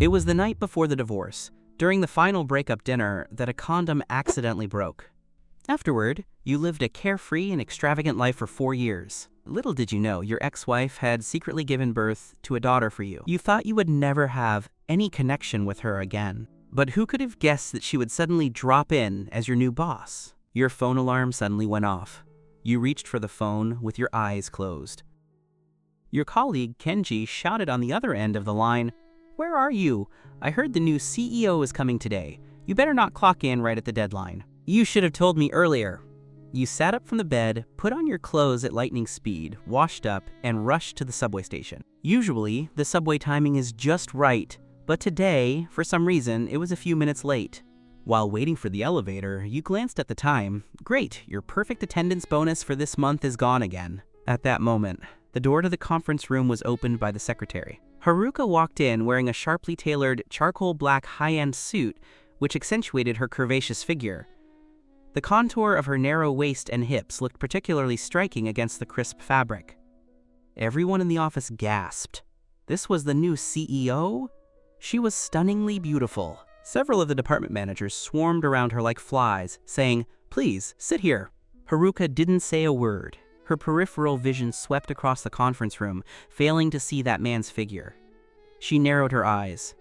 It was the night before the divorce, during the final breakup dinner, that a condom accidentally broke. Afterward, you lived a carefree and extravagant life for 4 years. Little did you know your ex-wife had secretly given birth to a daughter for you. You thought you would never have any connection with her again. But who could have guessed that she would suddenly drop in as your new boss? Your phone alarm suddenly went off. You reached for the phone with your eyes closed. Your colleague, Kenji, shouted on the other end of the line, "Where are you? I heard the new CEO is coming today. You better not clock in right at the deadline." "You should have told me earlier." You sat up from the bed, put on your clothes at lightning speed, washed up, and rushed to the subway station. Usually, the subway timing is just right, but today, for some reason, it was a few minutes late. While waiting for the elevator, you glanced at the time. Great, your perfect attendance bonus for this month is gone again. At that moment, the door to the conference room was opened by the secretary. Haruka walked in wearing a sharply tailored charcoal black high-end suit, which accentuated her curvaceous figure. The contour of her narrow waist and hips looked particularly striking against the crisp fabric. Everyone in the office gasped. This was the new CEO? She was stunningly beautiful. Several of the department managers swarmed around her like flies, saying, "Please, sit here." Haruka didn't say a word. Her peripheral vision swept across the conference room, failing to see that man's figure. She narrowed her eyes.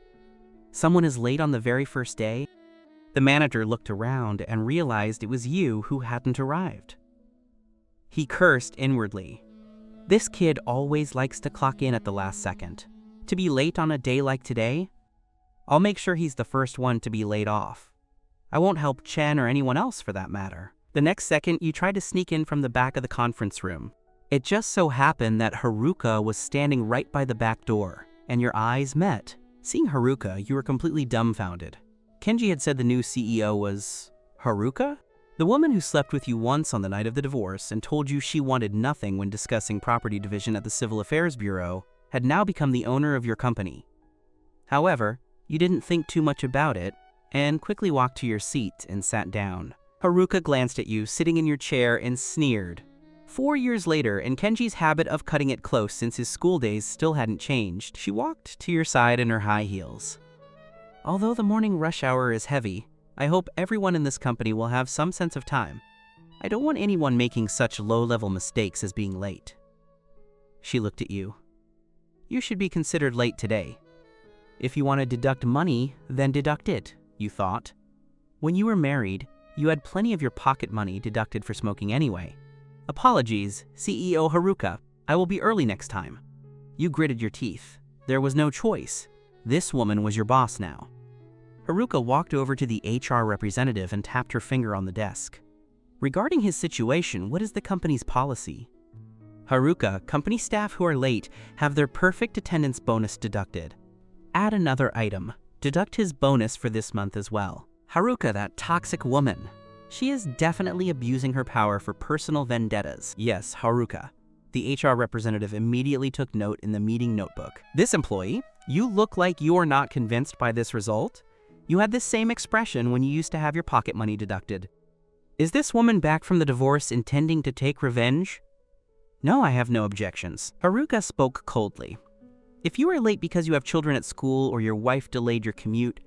Someone is late on the very first day? The manager looked around and realized it was you who hadn't arrived. He cursed inwardly. This kid always likes to clock in at the last second. To be late on a day like today? I'll make sure he's the first one to be laid off. I won't help Chen or anyone else for that matter. The next second, you tried to sneak in from the back of the conference room. It just so happened that Haruka was standing right by the back door, and your eyes met. Seeing Haruka, you were completely dumbfounded. Kenji had said the new CEO was Haruka? The woman who slept with you once on the night of the divorce and told you she wanted nothing when discussing property division at the Civil Affairs Bureau had now become the owner of your company. However, you didn't think too much about it and quickly walked to your seat and sat down. Haruka glanced at you sitting in your chair and sneered. 4 years later, and Kenji's habit of cutting it close since his school days still hadn't changed, she walked to your side in her high heels. Although the morning rush hour is heavy, I hope everyone in this company will have some sense of time. I don't want anyone making such low-level mistakes as being late. She looked at you. You should be considered late today. If you want to deduct money, then deduct it, you thought. When you were married, you had plenty of your pocket money deducted for smoking anyway. Apologies, CEO Haruka. I will be early next time. You gritted your teeth. There was no choice. This woman was your boss now. Haruka walked over to the HR representative and tapped her finger on the desk. Regarding his situation, what is the company's policy? Haruka, company staff who are late have their perfect attendance bonus deducted. Add another item. Deduct his bonus for this month as well. Haruka, that toxic woman. She is definitely abusing her power for personal vendettas. Yes, Haruka. The HR representative immediately took note in the meeting notebook. This employee, you look like you're not convinced by this result. You had this same expression when you used to have your pocket money deducted. Is this woman back from the divorce intending to take revenge? No, I have no objections. Haruka spoke coldly. If you are late because you have children at school or your wife delayed your commute,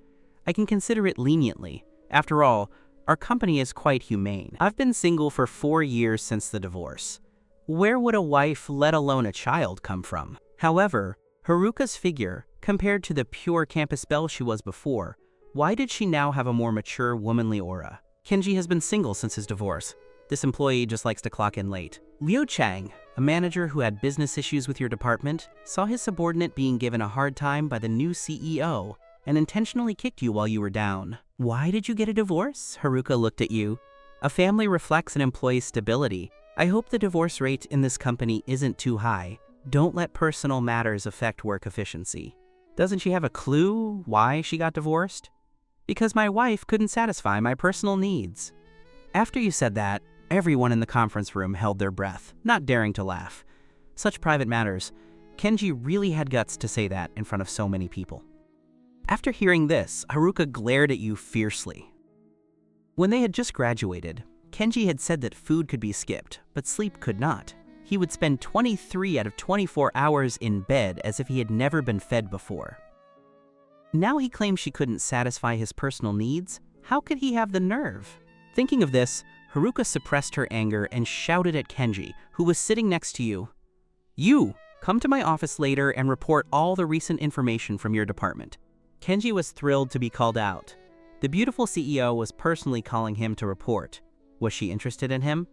I can consider it leniently. After all, our company is quite humane. I've been single for 4 years since the divorce. Where would a wife, let alone a child, come from? However, Haruka's figure, compared to the pure campus belle she was before, why did she now have a more mature, womanly aura? Kenji has been single since his divorce. This employee just likes to clock in late. Liu Chang, a manager who had business issues with your department, saw his subordinate being given a hard time by the new CEO and intentionally kicked you while you were down. Why did you get a divorce? Haruka looked at you. A family reflects an employee's stability. I hope the divorce rate in this company isn't too high. Don't let personal matters affect work efficiency. Doesn't she have a clue why she got divorced? Because my wife couldn't satisfy my personal needs. After you said that, everyone in the conference room held their breath, not daring to laugh. Such private matters. Kenji really had guts to say that in front of so many people. After hearing this, Haruka glared at you fiercely. When they had just graduated, Kenji had said that food could be skipped, but sleep could not. He would spend 23 out of 24 hours in bed as if he had never been fed before. Now he claims she couldn't satisfy his personal needs? How could he have the nerve? Thinking of this, Haruka suppressed her anger and shouted at Kenji, who was sitting next to you. You! Come to my office later and report all the recent information from your department. Kenji was thrilled to be called out. The beautiful CEO was personally calling him to report. Was she interested in him?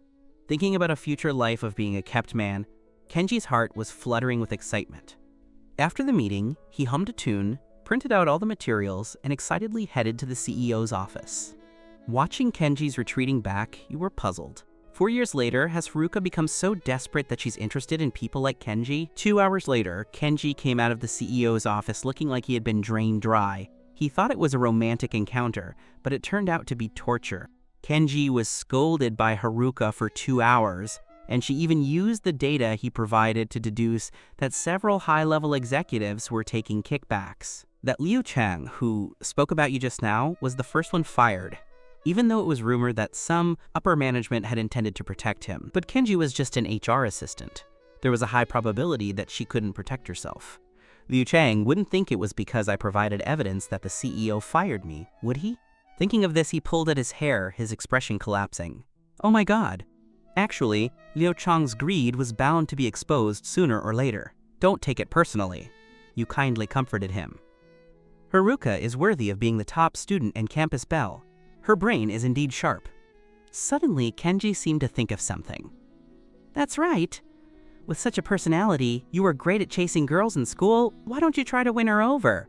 Thinking about a future life of being a kept man, Kenji's heart was fluttering with excitement. After the meeting, he hummed a tune, printed out all the materials, and excitedly headed to the CEO's office. Watching Kenji's retreating back, you were puzzled. 4 years later, has Haruka become so desperate that she's interested in people like Kenji? 2 hours later, Kenji came out of the CEO's office looking like he had been drained dry. He thought it was a romantic encounter, but it turned out to be torture. Kenji was scolded by Haruka for 2 hours, and she even used the data he provided to deduce that several high-level executives were taking kickbacks. That Liu Chang, who spoke about you just now, was the first one fired, even though it was rumored that some upper management had intended to protect him. But Kenji was just an HR assistant. There was a high probability that she couldn't protect herself. Liu Chang wouldn't think it was because I provided evidence that the CEO fired me, would he? Thinking of this, he pulled at his hair, his expression collapsing. Oh my god. Actually, Liu Chang's greed was bound to be exposed sooner or later. Don't take it personally. You kindly comforted him. Haruka is worthy of being the top student and campus belle. Her brain is indeed sharp. Suddenly, Kenji seemed to think of something. That's right. With such a personality, you were great at chasing girls in school. Why don't you try to win her over?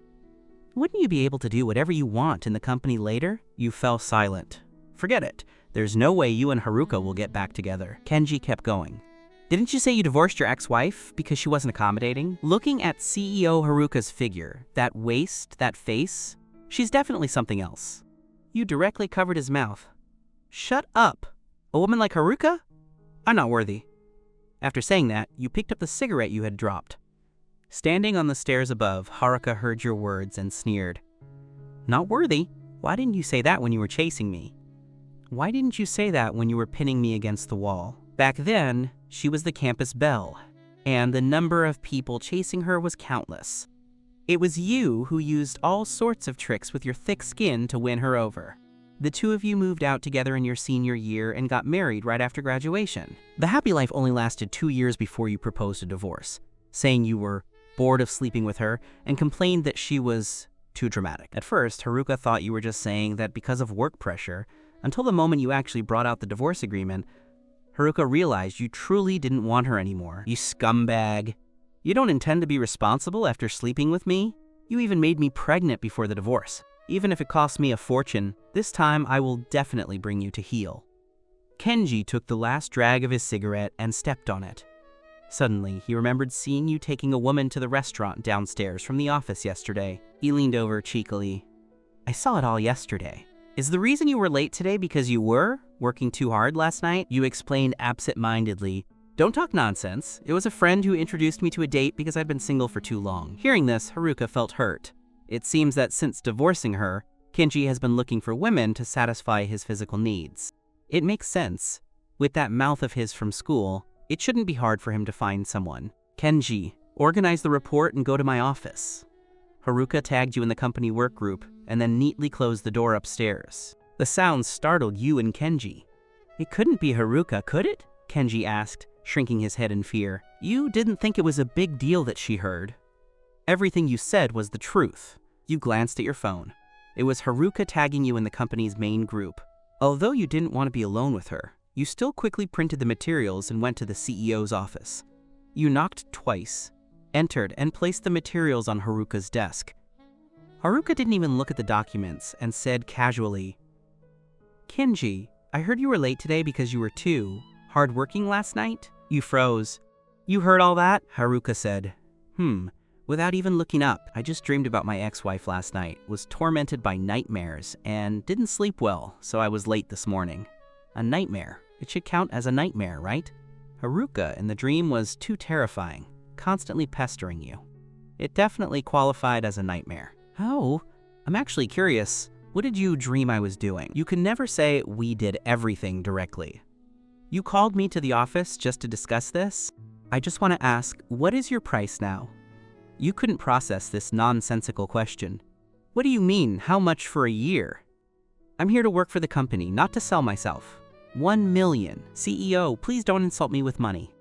Wouldn't you be able to do whatever you want in the company later? You fell silent. Forget it. There's no way you and Haruka will get back together. Kenji kept going. Didn't you say you divorced your ex-wife because she wasn't accommodating? Looking at CEO Haruka's figure, that waist, that face, she's definitely something else. You directly covered his mouth. Shut up. A woman like Haruka? I'm not worthy. After saying that, you picked up the cigarette you had dropped. Standing on the stairs above, Haruka heard your words and sneered. Not worthy? Why didn't you say that when you were chasing me? Why didn't you say that when you were pinning me against the wall? Back then, she was the campus belle, and the number of people chasing her was countless. It was you who used all sorts of tricks with your thick skin to win her over. The two of you moved out together in your senior year and got married right after graduation. The happy life only lasted 2 years before you proposed a divorce, saying you were bored of sleeping with her and complained that she was too dramatic. At first, Haruka thought you were just saying that because of work pressure, until the moment you actually brought out the divorce agreement, Haruka realized you truly didn't want her anymore. You scumbag. You don't intend to be responsible after sleeping with me? You even made me pregnant before the divorce. Even if it costs me a fortune, this time I will definitely bring you to heel. Kenji took the last drag of his cigarette and stepped on it. Suddenly, he remembered seeing you taking a woman to the restaurant downstairs from the office yesterday. He leaned over cheekily. I saw it all yesterday. Is the reason you were late today because you were working too hard last night? You explained absent-mindedly. Don't talk nonsense. It was a friend who introduced me to a date because I'd been single for too long. Hearing this, Haruka felt hurt. It seems that since divorcing her, Kenji has been looking for women to satisfy his physical needs. It makes sense. With that mouth of his from school, it shouldn't be hard for him to find someone. Kenji, organize the report and go to my office. Haruka tagged you in the company work group and then neatly closed the door upstairs. The sound startled you and Kenji. It couldn't be Haruka, could it? Kenji asked, shrinking his head in fear. You didn't think it was a big deal that she heard. Everything you said was the truth. You glanced at your phone. It was Haruka tagging you in the company's main group. Although you didn't want to be alone with her, you still quickly printed the materials and went to the CEO's office. You knocked twice, entered, and placed the materials on Haruka's desk. Haruka didn't even look at the documents and said casually, Kenji, I heard you were late today because you were too hardworking last night? You froze. You heard all that? Haruka said, without even looking up. I just dreamed about my ex-wife last night, was tormented by nightmares, and didn't sleep well, so I was late this morning. A nightmare. It should count as a nightmare, right? Haruka in the dream was too terrifying, constantly pestering you. It definitely qualified as a nightmare. Oh, I'm actually curious. What did you dream I was doing? You can never say we did everything directly. You called me to the office just to discuss this? I just want to ask, what is your price now? You couldn't process this nonsensical question. What do you mean, how much for a year? I'm here to work for the company, not to sell myself. 1 million. CEO, please don't insult me with money.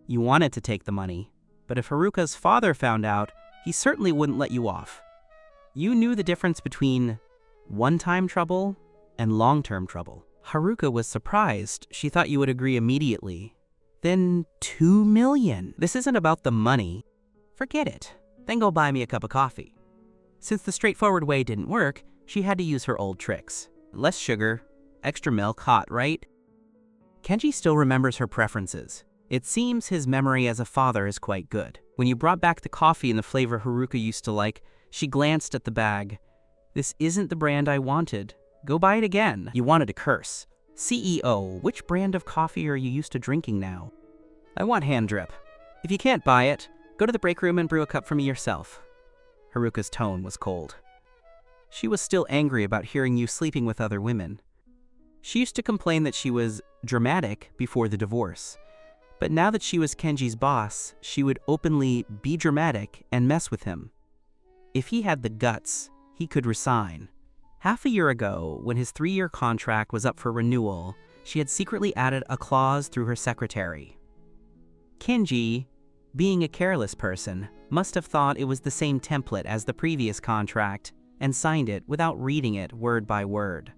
You wanted to take the money, but if Haruka's father found out, he certainly wouldn't let you off. You knew the difference between one-time trouble and long-term trouble. Haruka was surprised. She thought you would agree immediately. Then 2 million. This isn't about the money. Forget it. Then go buy me a cup of coffee. Since the straightforward way didn't work, she had to use her old tricks. Less sugar, extra milk, hot, right? Kenji still remembers her preferences. It seems his memory as a father is quite good. When you brought back the coffee in the flavor Haruka used to like, she glanced at the bag. This isn't the brand I wanted. Go buy it again. You wanted to curse. CEO, which brand of coffee are you used to drinking now? I want hand drip. If you can't buy it, go to the break room and brew a cup for me yourself. Haruka's tone was cold. She was still angry about hearing you sleeping with other women. She used to complain that she was dramatic before the divorce. But now that she was Kenji's boss, she would openly be dramatic and mess with him. If he had the guts, he could resign. Half a year ago, when his 3-year contract was up for renewal, she had secretly added a clause through her secretary. Kenji, being a careless person, must have thought it was the same template as the previous contract and signed it without reading it word by word.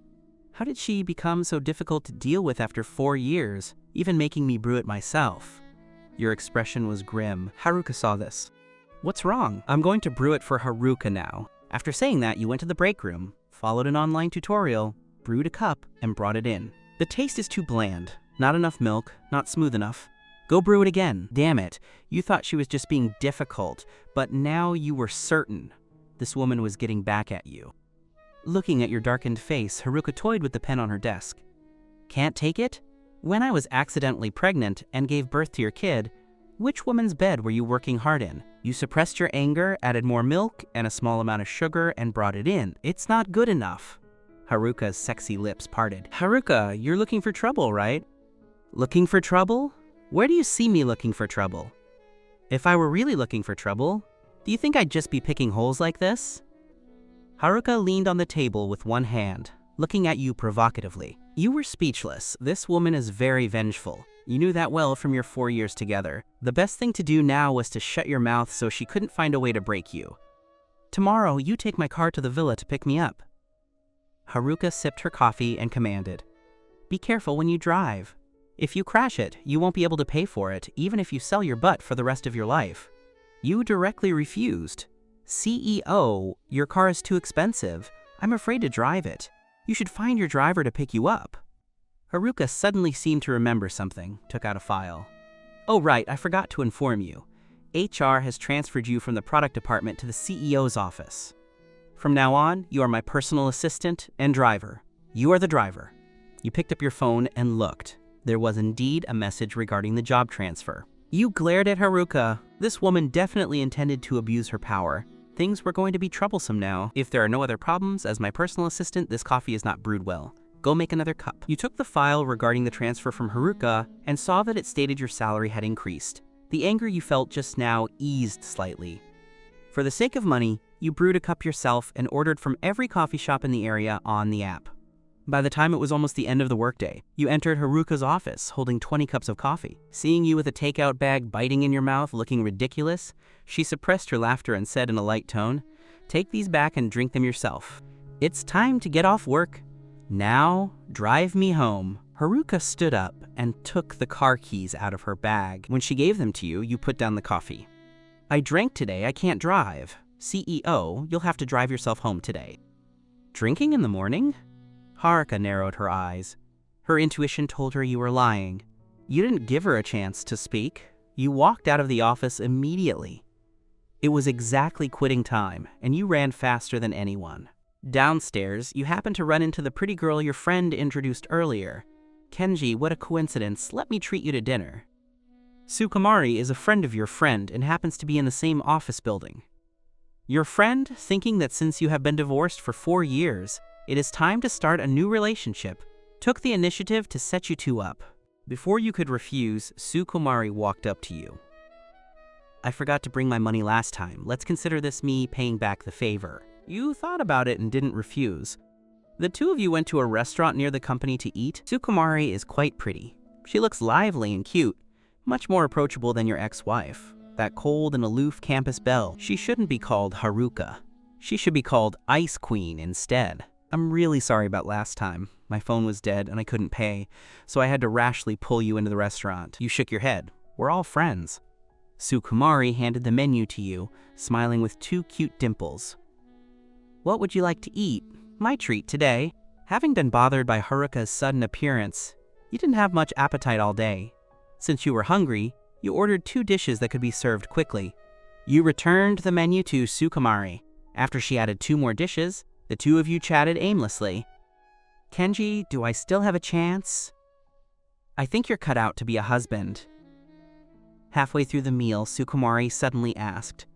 How did she become so difficult to deal with after 4 years, even making me brew it myself? Your expression was grim. Haruka saw this. What's wrong? I'm going to brew it for Haruka now. After saying that, you went to the break room, followed an online tutorial, brewed a cup, and brought it in. The taste is too bland. Not enough milk, not smooth enough. Go brew it again. Damn it. You thought she was just being difficult, but now you were certain this woman was getting back at you. Looking at your darkened face, Haruka toyed with the pen on her desk. Can't take it? When I was accidentally pregnant and gave birth to your kid, which woman's bed were you working hard in? You suppressed your anger, added more milk and a small amount of sugar, and brought it in. It's not good enough. Haruka's sexy lips parted. Haruka, you're looking for trouble, right? Looking for trouble? Where do you see me looking for trouble? If I were really looking for trouble, do you think I'd just be picking holes like this? Haruka leaned on the table with one hand, looking at you provocatively. You were speechless. This woman is very vengeful. You knew that well from your 4 years together. The best thing to do now was to shut your mouth so she couldn't find a way to break you. Tomorrow, you take my car to the villa to pick me up. Haruka sipped her coffee and commanded, Be careful when you drive. If you crash it, you won't be able to pay for it, even if you sell your butt for the rest of your life. You directly refused. CEO, your car is too expensive. I'm afraid to drive it. You should find your driver to pick you up. Haruka suddenly seemed to remember something, took out a file. Oh right, I forgot to inform you. HR has transferred you from the product department to the CEO's office. From now on, you are my personal assistant and driver. You are the driver. You picked up your phone and looked. There was indeed a message regarding the job transfer. You glared at Haruka. This woman definitely intended to abuse her power. Things were going to be troublesome now. If there are no other problems, as my personal assistant, this coffee is not brewed well. Go make another cup. You took the file regarding the transfer from Haruka and saw that it stated your salary had increased. The anger you felt just now eased slightly. For the sake of money, you brewed a cup yourself and ordered from every coffee shop in the area on the app. By the time it was almost the end of the workday, you entered Haruka's office holding 20 cups of coffee. Seeing you with a takeout bag biting in your mouth, looking ridiculous, she suppressed her laughter and said in a light tone, Take these back and drink them yourself. It's time to get off work. Now, drive me home. Haruka stood up and took the car keys out of her bag. When she gave them to you, you put down the coffee. I drank today, I can't drive. CEO, you'll have to drive yourself home today. Drinking in the morning? Haruka narrowed her eyes. Her intuition told her you were lying. You didn't give her a chance to speak. You walked out of the office immediately. It was exactly quitting time, and you ran faster than anyone. Downstairs, you happened to run into the pretty girl your friend introduced earlier. Kenji, what a coincidence. Let me treat you to dinner. Sukumari is a friend of your friend and happens to be in the same office building. Your friend, thinking that since you have been divorced for 4 years, it is time to start a new relationship, took the initiative to set you two up. Before you could refuse, Sukumari walked up to you. I forgot to bring my money last time. Let's consider this me paying back the favor. You thought about it and didn't refuse. The two of you went to a restaurant near the company to eat. Sukumari is quite pretty. She looks lively and cute, much more approachable than your ex-wife. That cold and aloof campus belle. She shouldn't be called Haruka. She should be called Ice Queen instead. I'm really sorry about last time. My phone was dead and I couldn't pay, so I had to rashly pull you into the restaurant. You shook your head. We're all friends. Sukumari handed the menu to you, smiling with two cute dimples. What would you like to eat? My treat today. Having been bothered by Haruka's sudden appearance, you didn't have much appetite all day. Since you were hungry, you ordered 2 dishes that could be served quickly. You returned the menu to Sukumari. After she added 2 more dishes, the two of you chatted aimlessly. Kenji, do I still have a chance? I think you're cut out to be a husband. Halfway through the meal, Sukumari suddenly asked,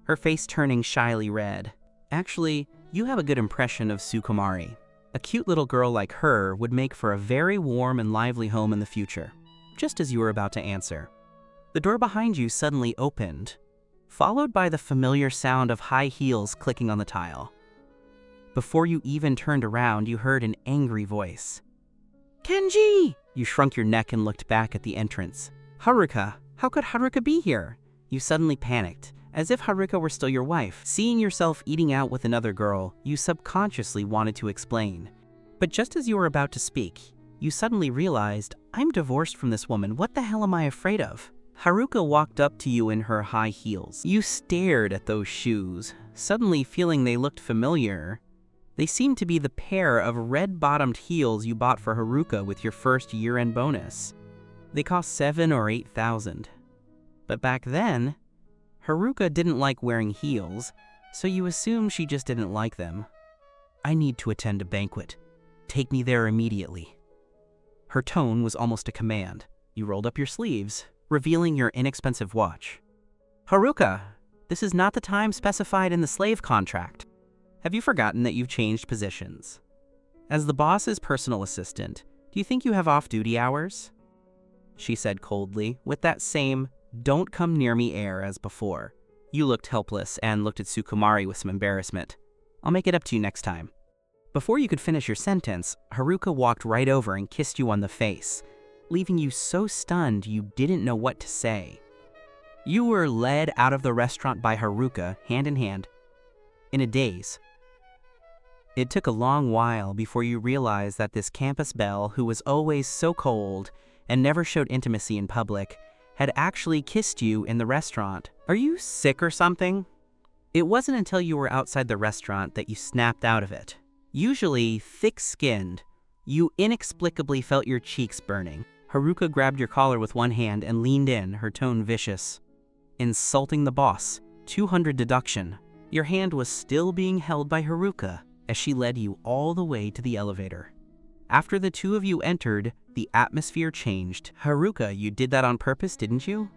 her face turning shyly red. Actually, you have a good impression of Sukumari. A cute little girl like her would make for a very warm and lively home in the future, just as you were about to answer. The door behind you suddenly opened, followed by the familiar sound of high heels clicking on the tile. Before you even turned around, you heard an angry voice. Kenji! You shrunk your neck and looked back at the entrance. Haruka! How could Haruka be here? You suddenly panicked, as if Haruka were still your wife. Seeing yourself eating out with another girl, you subconsciously wanted to explain. But just as you were about to speak, you suddenly realized, I'm divorced from this woman, what the hell am I afraid of? Haruka walked up to you in her high heels. You stared at those shoes, suddenly feeling they looked familiar. They seemed to be the pair of red-bottomed heels you bought for Haruka with your first year-end bonus. They cost $7,000 or $8,000. But back then, Haruka didn't like wearing heels, so you assumed she just didn't like them. I need to attend a banquet. Take me there immediately. Her tone was almost a command. You rolled up your sleeves, revealing your inexpensive watch. Haruka, this is not the time specified in the slave contract. Have you forgotten that you've changed positions? As the boss's personal assistant, do you think you have off-duty hours? She said coldly, with that same don't come near me air as before. You looked helpless and looked at Sukumari with some embarrassment. I'll make it up to you next time. Before you could finish your sentence, Haruka walked right over and kissed you on the face, leaving you so stunned you didn't know what to say. You were led out of the restaurant by Haruka, hand in hand, in a daze. It took a long while before you realized that this campus belle, who was always so cold and never showed intimacy in public, had actually kissed you in the restaurant. Are you sick or something? It wasn't until you were outside the restaurant that you snapped out of it. Usually thick-skinned, you inexplicably felt your cheeks burning. Haruka grabbed your collar with one hand and leaned in, her tone vicious. Insulting the boss, 200 deduction. Your hand was still being held by Haruka as she led you all the way to the elevator. After the two of you entered, the atmosphere changed. Haruka, you did that on purpose, didn't you?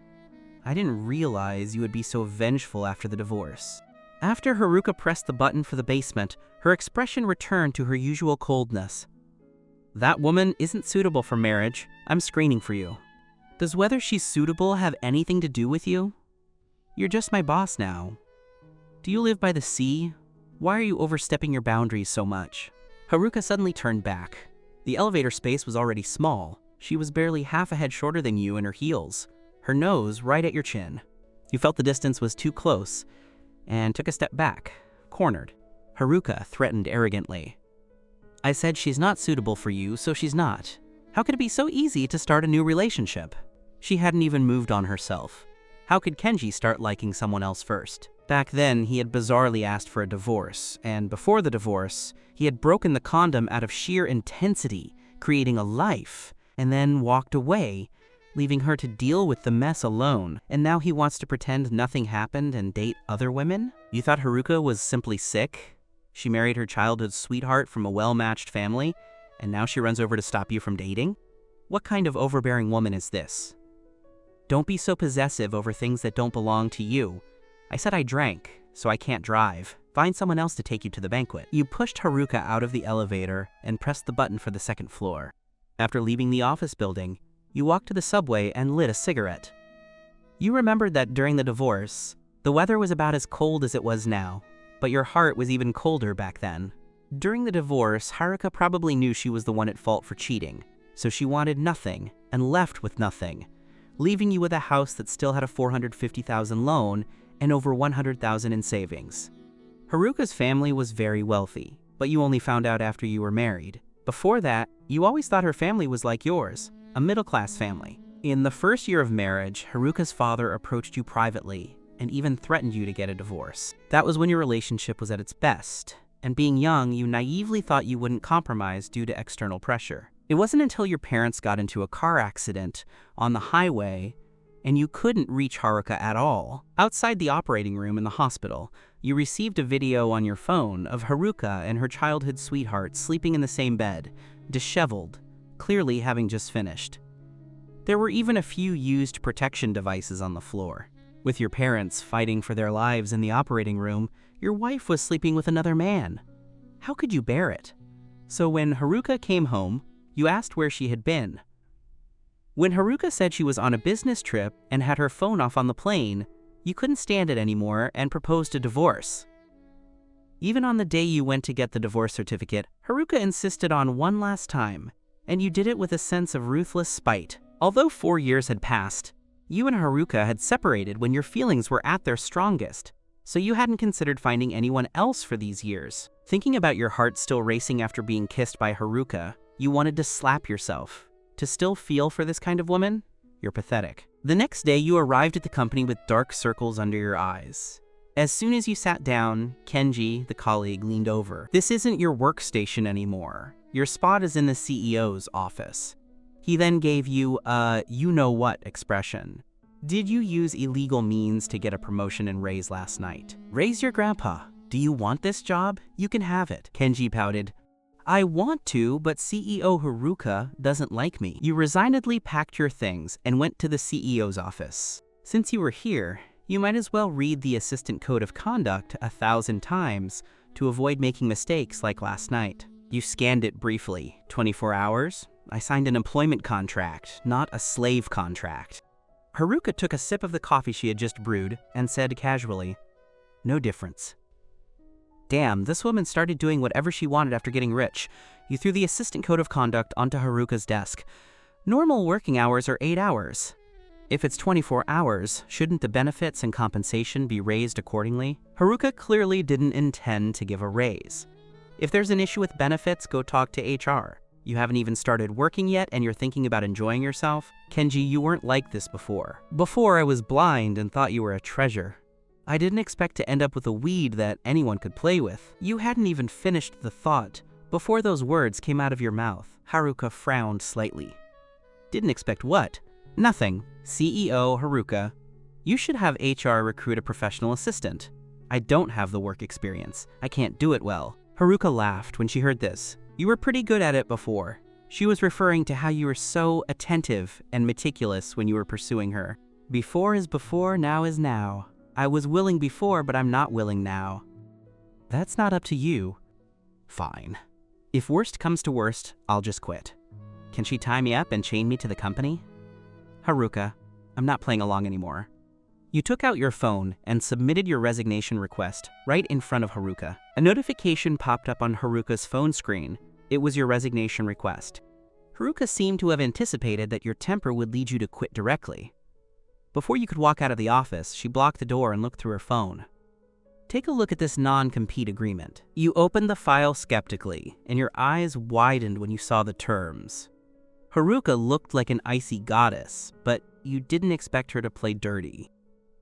I didn't realize you would be so vengeful after the divorce. After Haruka pressed the button for the basement, her expression returned to her usual coldness. That woman isn't suitable for marriage. I'm screening for you. Does whether she's suitable have anything to do with you? You're just my boss now. Do you live by the sea? Why are you overstepping your boundaries so much? Haruka suddenly turned back. The elevator space was already small. She was barely half a head shorter than you in her heels, her nose right at your chin. You felt the distance was too close and took a step back, cornered. Haruka threatened arrogantly. I said she's not suitable for you, so she's not. How could it be so easy to start a new relationship? She hadn't even moved on herself. How could Kenji start liking someone else first? Back then, he had bizarrely asked for a divorce, and before the divorce, he had broken the condom out of sheer intensity, creating a life, and then walked away, leaving her to deal with the mess alone. And now he wants to pretend nothing happened and date other women? You thought Haruka was simply sick? She married her childhood sweetheart from a well-matched family, and now she runs over to stop you from dating? What kind of overbearing woman is this? Don't be so possessive over things that don't belong to you. I said I drank, so I can't drive. Find someone else to take you to the banquet. You pushed Haruka out of the elevator and pressed the button for the second floor. After leaving the office building, you walked to the subway and lit a cigarette. You remembered that during the divorce, the weather was about as cold as it was now. but your heart was even colder back then. During the divorce, Haruka probably knew she was the one at fault for cheating, so she wanted nothing and left with nothing, leaving you with a house that still had a $450,000 loan and over $100,000 in savings. Haruka's family was very wealthy, but you only found out after you were married. Before that, you always thought her family was like yours, a middle-class family. In the first year of marriage, Haruka's father approached you privately and even threatened you to get a divorce. That was when your relationship was at its best, and being young, you naively thought you wouldn't compromise due to external pressure. It wasn't until your parents got into a car accident on the highway and you couldn't reach Haruka at all. Outside the operating room in the hospital, you received a video on your phone of Haruka and her childhood sweetheart sleeping in the same bed, disheveled, clearly having just finished. There were even a few used protection devices on the floor. With your parents fighting for their lives in the operating room, your wife was sleeping with another man. How could you bear it? So when Haruka came home, you asked where she had been. When Haruka said she was on a business trip and had her phone off on the plane, you couldn't stand it anymore and proposed a divorce. Even on the day you went to get the divorce certificate, Haruka insisted on one last time, and you did it with a sense of ruthless spite. Although 4 years had passed, you and Haruka had separated when your feelings were at their strongest, so you hadn't considered finding anyone else for these years. Thinking about your heart still racing after being kissed by Haruka, you wanted to slap yourself. To still feel for this kind of woman? You're pathetic. The next day, you arrived at the company with dark circles under your eyes. As soon as you sat down, Kenji, the colleague, leaned over. This isn't your workstation anymore. Your spot is in the CEO's office. He then gave you a you-know-what expression. Did you use illegal means to get a promotion and raise last night? Raise your grandpa. Do you want this job? You can have it. Kenji pouted. I want to, but CEO Haruka doesn't like me. You resignedly packed your things and went to the CEO's office. Since you were here, you might as well read the Assistant Code of Conduct 1,000 times to avoid making mistakes like last night. You scanned it briefly. 24 hours? I signed an employment contract, not a slave contract. Haruka took a sip of the coffee she had just brewed and said casually, no difference. Damn, this woman started doing whatever she wanted after getting rich. You threw the Assistant Code of Conduct onto Haruka's desk. Normal working hours are 8 hours. If it's 24 hours, shouldn't the benefits and compensation be raised accordingly? Haruka clearly didn't intend to give a raise. If there's an issue with benefits, go talk to HR. You haven't even started working yet and you're thinking about enjoying yourself? Kenji, you weren't like this before. Before I was blind and thought you were a treasure. I didn't expect to end up with a weed that anyone could play with. You hadn't even finished the thought before those words came out of your mouth. Haruka frowned slightly. Didn't expect what? Nothing. CEO Haruka, you should have HR recruit a professional assistant. I don't have the work experience. I can't do it well. Haruka laughed when she heard this. You were pretty good at it before. She was referring to how you were so attentive and meticulous when you were pursuing her. Before is before, now is now. I was willing before, but I'm not willing now. That's not up to you. Fine. If worst comes to worst, I'll just quit. Can she tie me up and chain me to the company? Haruka, I'm not playing along anymore. You took out your phone and submitted your resignation request right in front of Haruka. A notification popped up on Haruka's phone screen. It was your resignation request. Haruka seemed to have anticipated that your temper would lead you to quit directly. Before you could walk out of the office, she blocked the door and looked through her phone. Take a look at this non-compete agreement. You opened the file skeptically, and your eyes widened when you saw the terms. Haruka looked like an icy goddess, but you didn't expect her to play dirty.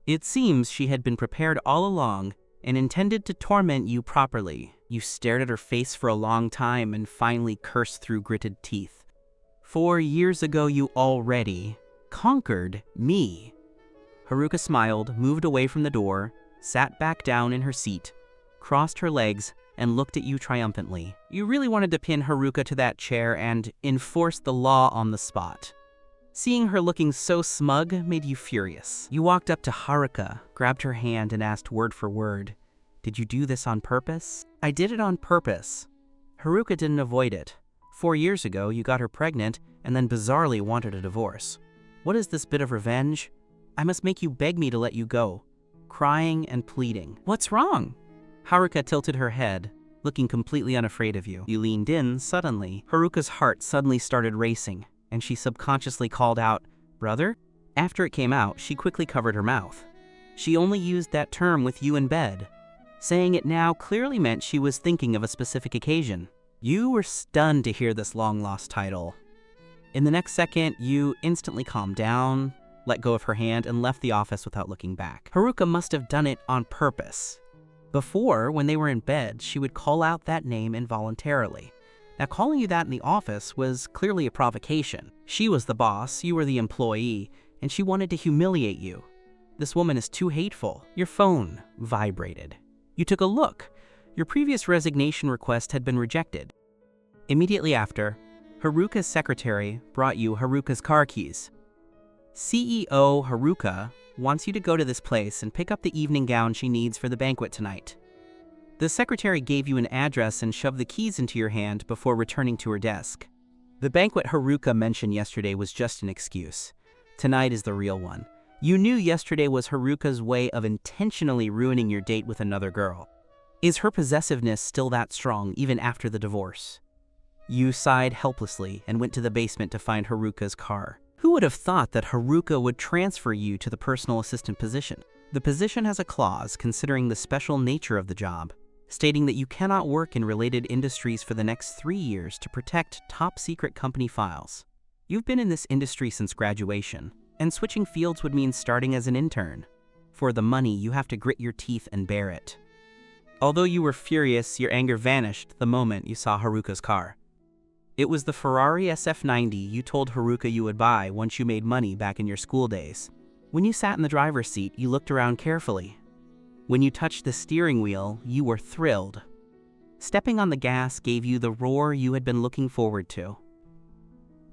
It seems she had been prepared all along and intended to torment you properly. You stared at her face for a long time and finally cursed through gritted teeth. 4 years ago, you already conquered me. Haruka smiled, moved away from the door, sat back down in her seat, crossed her legs, and looked at you triumphantly. You really wanted to pin Haruka to that chair and enforce the law on the spot. Seeing her looking so smug made you furious. You walked up to Haruka, grabbed her hand, and asked word for word, "Did you do this on purpose?" "I did it on purpose." Haruka didn't avoid it. 4 years ago, you got her pregnant and then bizarrely wanted a divorce. What is this bit of revenge? I must make you beg me to let you go, crying and pleading. What's wrong? Haruka tilted her head, looking completely unafraid of you. You leaned in suddenly. Haruka's heart suddenly started racing, and she subconsciously called out, "Brother?" After it came out, she quickly covered her mouth. She only used that term with you in bed. Saying it now clearly meant she was thinking of a specific occasion. You were stunned to hear this long-lost title. In the next second, you instantly calmed down, let go of her hand, and left the office without looking back. Haruka must have done it on purpose. Before, when they were in bed, she would call out that name involuntarily. Now, calling you that in the office was clearly a provocation. She was the boss, you were the employee, and she wanted to humiliate you. This woman is too hateful. Your phone vibrated. You took a look. Your previous resignation request had been rejected. Immediately after, Haruka's secretary brought you Haruka's car keys. CEO Haruka wants you to go to this place and pick up the evening gown she needs for the banquet tonight. The secretary gave you an address and shoved the keys into your hand before returning to her desk. The banquet Haruka mentioned yesterday was just an excuse. Tonight is the real one. You knew yesterday was Haruka's way of intentionally ruining your date with another girl. Is her possessiveness still that strong even after the divorce? You sighed helplessly and went to the basement to find Haruka's car. Who would have thought that Haruka would transfer you to the personal assistant position? The position has a clause considering the special nature of the job, stating that you cannot work in related industries for the next 3 years to protect top-secret company files. You've been in this industry since graduation, and switching fields would mean starting as an intern. For the money, you have to grit your teeth and bear it. Although you were furious, your anger vanished the moment you saw Haruka's car. It was the Ferrari SF90 you told Haruka you would buy once you made money back in your school days. When you sat in the driver's seat, you looked around carefully. When you touched the steering wheel, you were thrilled. Stepping on the gas gave you the roar you had been looking forward to.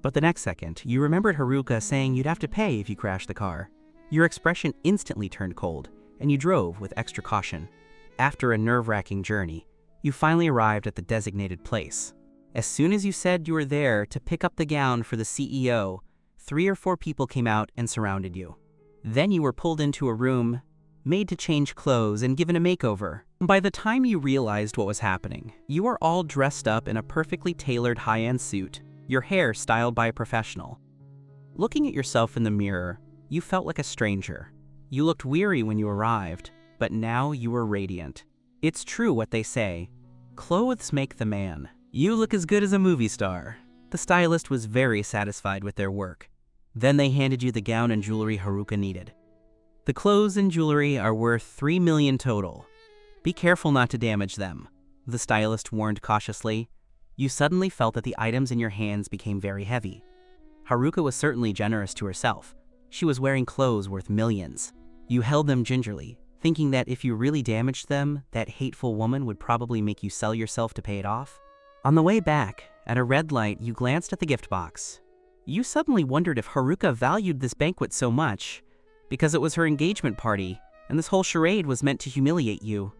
But the next second, you remembered Haruka saying you'd have to pay if you crashed the car. Your expression instantly turned cold, and you drove with extra caution. After a nerve-wracking journey, you finally arrived at the designated place. As soon as you said you were there to pick up the gown for the CEO, 3 or 4 people came out and surrounded you. Then you were pulled into a room, made to change clothes, and given a makeover. By the time you realized what was happening, you were all dressed up in a perfectly tailored high-end suit, your hair styled by a professional. Looking at yourself in the mirror, you felt like a stranger. You looked weary when you arrived, but now you were radiant. It's true what they say, clothes make the man. You look as good as a movie star. The stylist was very satisfied with their work. Then they handed you the gown and jewelry Haruka needed. The clothes and jewelry are worth $3 million total. Be careful not to damage them, the stylist warned cautiously. You suddenly felt that the items in your hands became very heavy. Haruka was certainly generous to herself. She was wearing clothes worth millions. You held them gingerly, thinking that if you really damaged them, that hateful woman would probably make you sell yourself to pay it off. On the way back, at a red light, you glanced at the gift box. You suddenly wondered if Haruka valued this banquet so much, because it was her engagement party, and this whole charade was meant to humiliate you.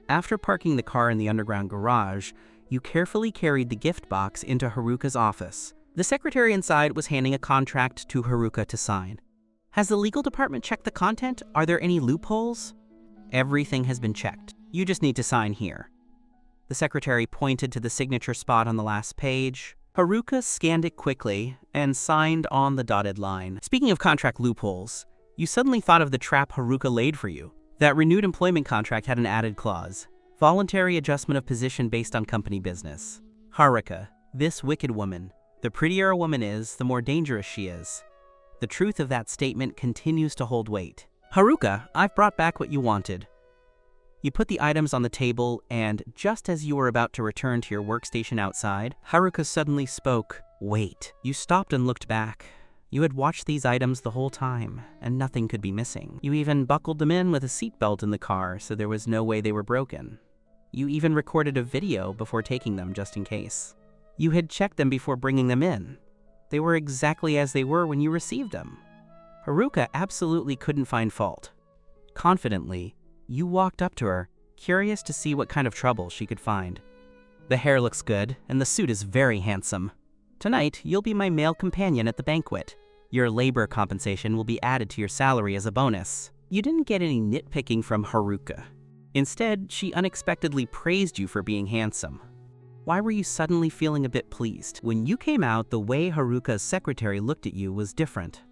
After parking the car in the underground garage, you carefully carried the gift box into Haruka's office. The secretary inside was handing a contract to Haruka to sign. Has the legal department checked the content? Are there any loopholes? Everything has been checked. You just need to sign here. The secretary pointed to the signature spot on the last page. Haruka scanned it quickly and signed on the dotted line. Speaking of contract loopholes, you suddenly thought of the trap Haruka laid for you. That renewed employment contract had an added clause: voluntary adjustment of position based on company business. Haruka, this wicked woman. The prettier a woman is, the more dangerous she is. The truth of that statement continues to hold weight. Haruka, I've brought back what you wanted. You put the items on the table, and just as you were about to return to your workstation outside, Haruka suddenly spoke. Wait. You stopped and looked back. You had watched these items the whole time, and nothing could be missing. You even buckled them in with a seatbelt in the car, so there was no way they were broken. You even recorded a video before taking them just in case. You had checked them before bringing them in. They were exactly as they were when you received them. Haruka absolutely couldn't find fault. Confidently, you walked up to her, curious to see what kind of trouble she could find. The hair looks good, and the suit is very handsome. Tonight, you'll be my male companion at the banquet. Your labor compensation will be added to your salary as a bonus. You didn't get any nitpicking from Haruka. Instead, she unexpectedly praised you for being handsome. Why were you suddenly feeling a bit pleased? When you came out, the way Haruka's secretary looked at you was different.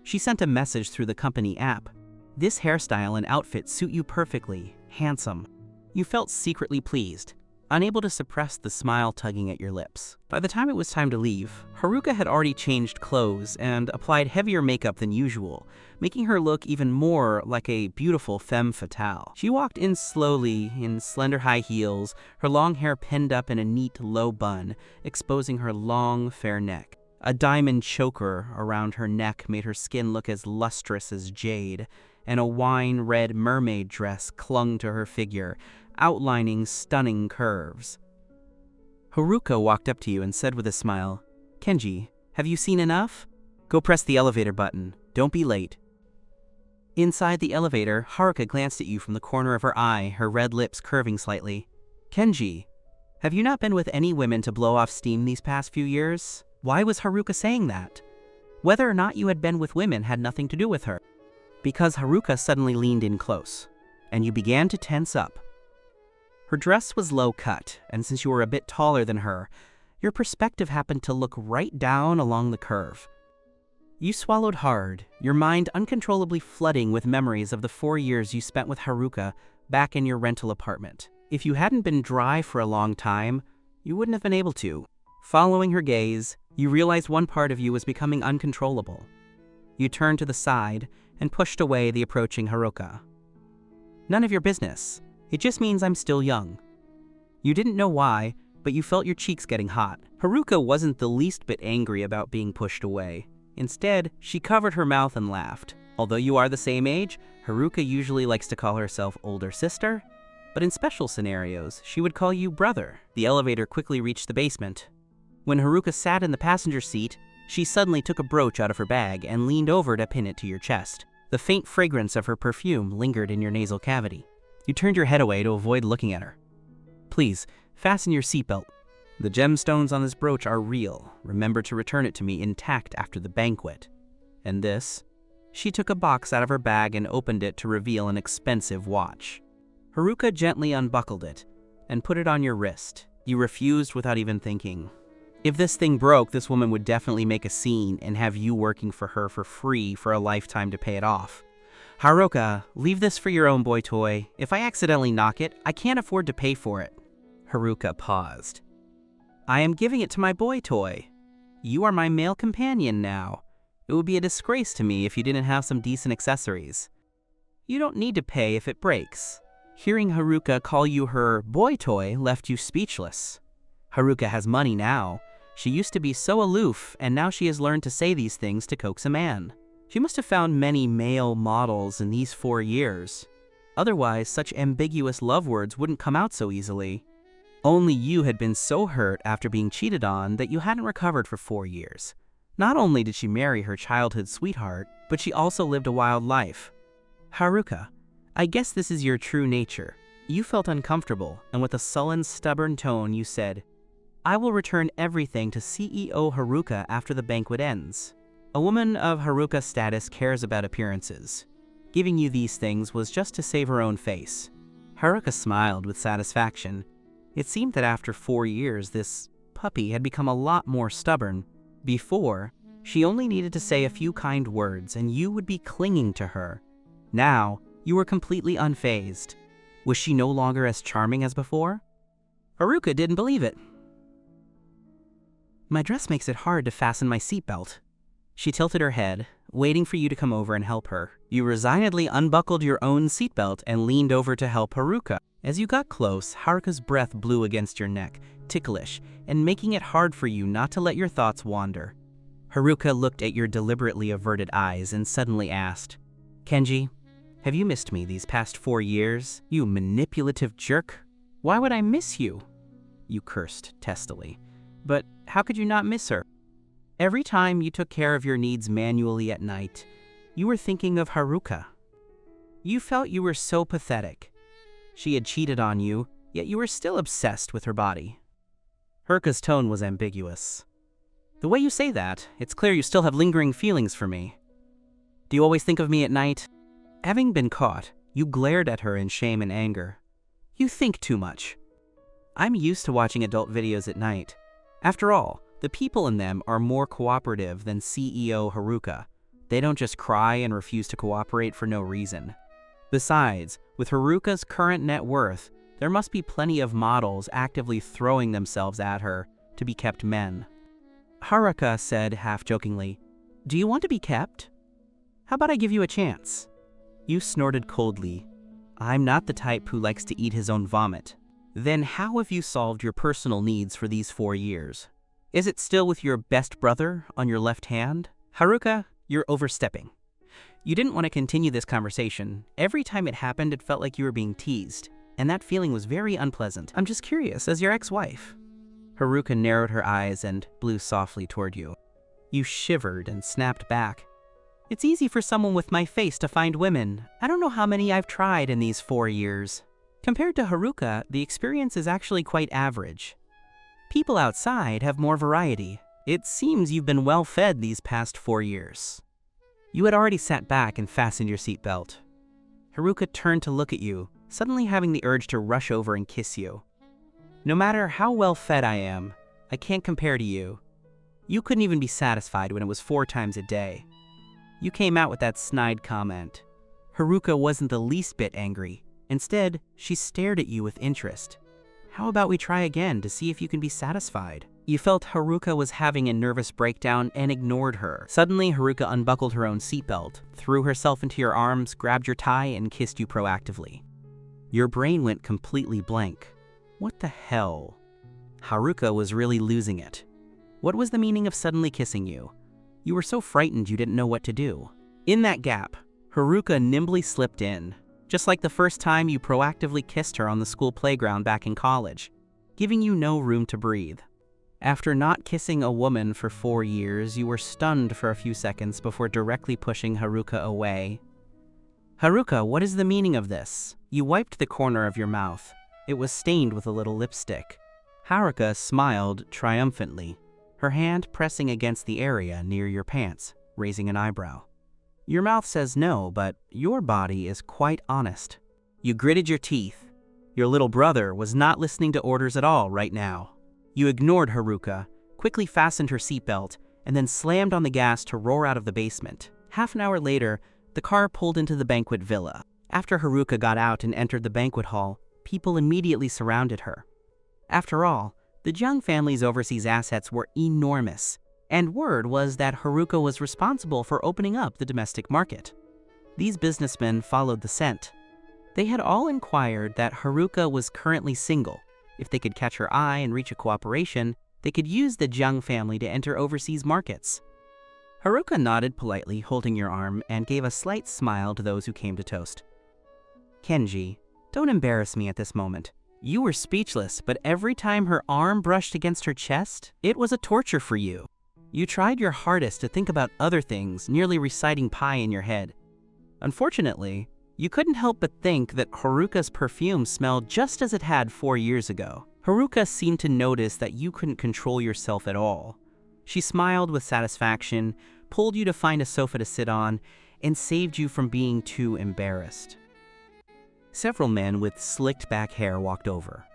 She sent a message through the company app. This hairstyle and outfit suit you perfectly, handsome. You felt secretly pleased, unable to suppress the smile tugging at your lips. By the time it was time to leave, Haruka had already changed clothes and applied heavier makeup than usual, making her look even more like a beautiful femme fatale. She walked in slowly in slender high heels, her long hair pinned up in a neat low bun, exposing her long, fair neck. A diamond choker around her neck made her skin look as lustrous as jade, and a wine-red mermaid dress clung to her figure, outlining stunning curves. Haruka walked up to you and said with a smile, "Kenji, have you seen enough? Go press the elevator button. Don't be late." Inside the elevator, Haruka glanced at you from the corner of her eye, her red lips curving slightly. "Kenji, have you not been with any women to blow off steam these past few years?" Why was Haruka saying that? Whether or not you had been with women had nothing to do with her. Because Haruka suddenly leaned in close, and you began to tense up. Her dress was low cut, and since you were a bit taller than her, your perspective happened to look right down along the curve. You swallowed hard, your mind uncontrollably flooding with memories of the 4 years you spent with Haruka back in your rental apartment. If you hadn't been dry for a long time, you wouldn't have been able to. Following her gaze, you realized one part of you was becoming uncontrollable. You turned to the side and pushed away the approaching Haruka. "None of your business. It just means I'm still young." You didn't know why, but you felt your cheeks getting hot. Haruka wasn't the least bit angry about being pushed away. Instead, she covered her mouth and laughed. Although you are the same age, Haruka usually likes to call herself older sister, but in special scenarios, she would call you brother. The elevator quickly reached the basement. When Haruka sat in the passenger seat, she suddenly took a brooch out of her bag and leaned over to pin it to your chest. The faint fragrance of her perfume lingered in your nasal cavity. You turned your head away to avoid looking at her. "Please, fasten your seatbelt. The gemstones on this brooch are real. Remember to return it to me intact after the banquet." And this? She took a box out of her bag and opened it to reveal an expensive watch. Haruka gently unbuckled it and put it on your wrist. You refused without even thinking. If this thing broke, this woman would definitely make a scene and have you working for her for free for a lifetime to pay it off. "Haruka, leave this for your own boy toy. If I accidentally knock it, I can't afford to pay for it." Haruka paused. "I am giving it to my boy toy. You are my male companion now. It would be a disgrace to me if you didn't have some decent accessories. You don't need to pay if it breaks." Hearing Haruka call you her boy toy left you speechless. Haruka has money now. She used to be so aloof, and now she has learned to say these things to coax a man. She must have found many male models in these 4 years. Otherwise, such ambiguous love words wouldn't come out so easily. Only you had been so hurt after being cheated on that you hadn't recovered for 4 years. Not only did she marry her childhood sweetheart, but she also lived a wild life. "Haruka, I guess this is your true nature." You felt uncomfortable, and with a sullen, stubborn tone you said, "I will return everything to CEO Haruka after the banquet ends." A woman of Haruka's status cares about appearances. Giving you these things was just to save her own face. Haruka smiled with satisfaction. It seemed that after 4 years, this puppy had become a lot more stubborn. Before, she only needed to say a few kind words and you would be clinging to her. Now, you were completely unfazed. Was she no longer as charming as before? Haruka didn't believe it. "My dress makes it hard to fasten my seatbelt." She tilted her head, waiting for you to come over and help her. You resignedly unbuckled your own seatbelt and leaned over to help Haruka. As you got close, Haruka's breath blew against your neck, ticklish, and making it hard for you not to let your thoughts wander. Haruka looked at your deliberately averted eyes and suddenly asked, "Kenji, have you missed me these past 4 years, you manipulative jerk?" "Why would I miss you?" You cursed testily. "But how could you not miss her? Every time you took care of your needs manually at night, you were thinking of Haruka. You felt you were so pathetic. She had cheated on you, yet you were still obsessed with her body." Haruka's tone was ambiguous. "The way you say that, it's clear you still have lingering feelings for me. Do you always think of me at night?" Having been caught, you glared at her in shame and anger. You think too much. I'm used to watching adult videos at night. After all, the people in them are more cooperative than CEO Haruka. They don't just cry and refuse to cooperate for no reason. Besides, with Haruka's current net worth, there must be plenty of models actively throwing themselves at her to be kept men. Haruka said half-jokingly, "Do you want to be kept? How about I give you a chance?" You snorted coldly. "I'm not the type who likes to eat his own vomit." "Then how have you solved your personal needs for these 4 years? Is it still with your best brother on your left hand?" "Haruka, you're overstepping. You didn't want to continue this conversation. Every time it happened, it felt like you were being teased, and that feeling was very unpleasant. I'm just curious, as your ex-wife." Haruka narrowed her eyes and blew softly toward you. You shivered and snapped back. "It's easy for someone with my face to find women. I don't know how many I've tried in these 4 years. Compared to Haruka, the experience is actually quite average. People outside have more variety. It seems you've been well fed these past 4 years." You had already sat back and fastened your seatbelt. Haruka turned to look at you, suddenly having the urge to rush over and kiss you. "No matter how well fed I am, I can't compare to you. You couldn't even be satisfied when it was 4 times a day." You came out with that snide comment. Haruka wasn't the least bit angry. Instead, she stared at you with interest. "How about we try again to see if you can be satisfied?" You felt Haruka was having a nervous breakdown and ignored her. Suddenly, Haruka unbuckled her own seatbelt, threw herself into your arms, grabbed your tie, and kissed you proactively. Your brain went completely blank. What the hell? Haruka was really losing it. What was the meaning of suddenly kissing you? You were so frightened you didn't know what to do. In that gap, Haruka nimbly slipped in, just like the first time you proactively kissed her on the school playground back in college, giving you no room to breathe. After not kissing a woman for 4 years, you were stunned for a few seconds before directly pushing Haruka away. "Haruka, what is the meaning of this?" You wiped the corner of your mouth. It was stained with a little lipstick. Haruka smiled triumphantly, her hand pressing against the area near your pants, raising an eyebrow. "Your mouth says no, but your body is quite honest." You gritted your teeth. Your little brother was not listening to orders at all right now. You ignored Haruka, quickly fastened her seatbelt, and then slammed on the gas to roar out of the basement. Half an hour later, the car pulled into the banquet villa. After Haruka got out and entered the banquet hall, people immediately surrounded her. After all, the Jung family's overseas assets were enormous, and word was that Haruka was responsible for opening up the domestic market. These businessmen followed the scent. They had all inquired that Haruka was currently single. If they could catch her eye and reach a cooperation, they could use the Jung family to enter overseas markets. Haruka nodded politely, holding your arm, and gave a slight smile to those who came to toast. "Kenji, don't embarrass me at this moment." You were speechless, but every time her arm brushed against her chest, it was a torture for you. You tried your hardest to think about other things, nearly reciting pie in your head. Unfortunately, you couldn't help but think that Haruka's perfume smelled just as it had 4 years ago. Haruka seemed to notice that you couldn't control yourself at all. She smiled with satisfaction, pulled you to find a sofa to sit on, and saved you from being too embarrassed. Several men with slicked back hair walked over.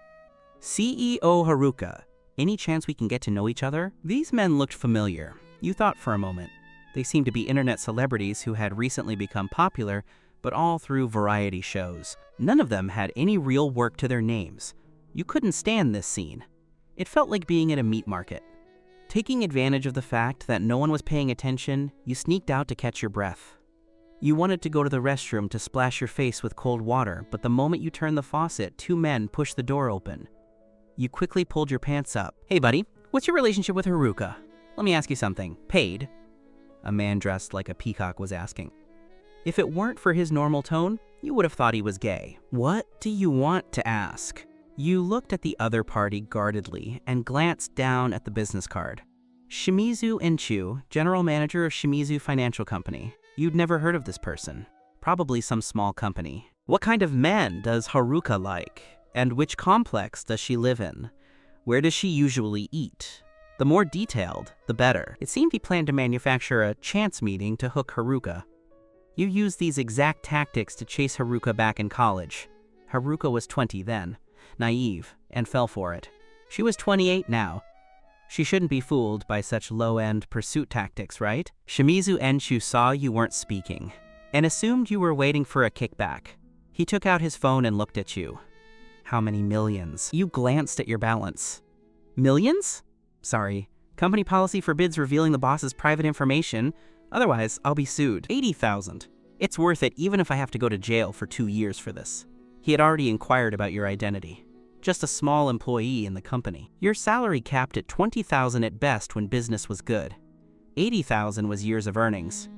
"CEO Haruka, any chance we can get to know each other?" These men looked familiar. You thought for a moment. They seemed to be internet celebrities who had recently become popular, but all through variety shows. None of them had any real work to their names. You couldn't stand this scene. It felt like being at a meat market. Taking advantage of the fact that no one was paying attention, you sneaked out to catch your breath. You wanted to go to the restroom to splash your face with cold water, but the moment you turned the faucet, 2 men pushed the door open. You quickly pulled your pants up. "Hey buddy, what's your relationship with Haruka? Let me ask you something. Paid?" A man dressed like a peacock was asking. If it weren't for his normal tone, you would have thought he was gay. "What do you want to ask?" You looked at the other party guardedly and glanced down at the business card. Shimizu Inchu, general manager of Shimizu Financial Company. You'd never heard of this person. Probably some small company. "What kind of men does Haruka like? And which complex does she live in? Where does she usually eat?" The more detailed, the better. It seemed he planned to manufacture a chance meeting to hook Haruka. You used these exact tactics to chase Haruka back in college. Haruka was 20 then, naive, and fell for it. She was 28 now. She shouldn't be fooled by such low-end pursuit tactics, right? Shimizu Enshu saw you weren't speaking, and assumed you were waiting for a kickback. He took out his phone and looked at you. How many millions? You glanced at your balance. Millions? Sorry. Company policy forbids revealing the boss's private information. Otherwise, I'll be sued. 80,000. It's worth it even if I have to go to jail for 2 years for this. He had already inquired about your identity. Just a small employee in the company. Your salary capped at 20,000 at best when business was good. 80,000 was years of earnings.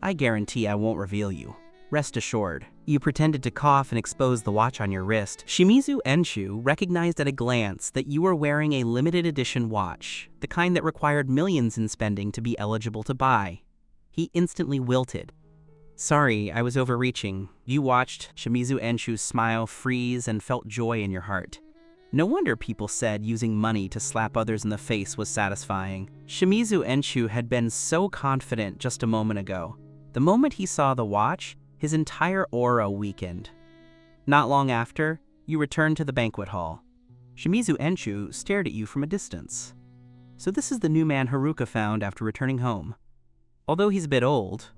I guarantee I won't reveal you. Rest assured. You pretended to cough and expose the watch on your wrist. Shimizu Enshu recognized at a glance that you were wearing a limited edition watch, the kind that required millions in spending to be eligible to buy. He instantly wilted. Sorry, I was overreaching. You watched Shimizu Enshu's smile freeze and felt joy in your heart. No wonder people said using money to slap others in the face was satisfying. Shimizu Enshu had been so confident just a moment ago. The moment he saw the watch, his entire aura weakened. Not long after, you returned to the banquet hall. Shimizu Enshu stared at you from a distance. So this is the new man Haruka found after returning home. Although he's a bit old,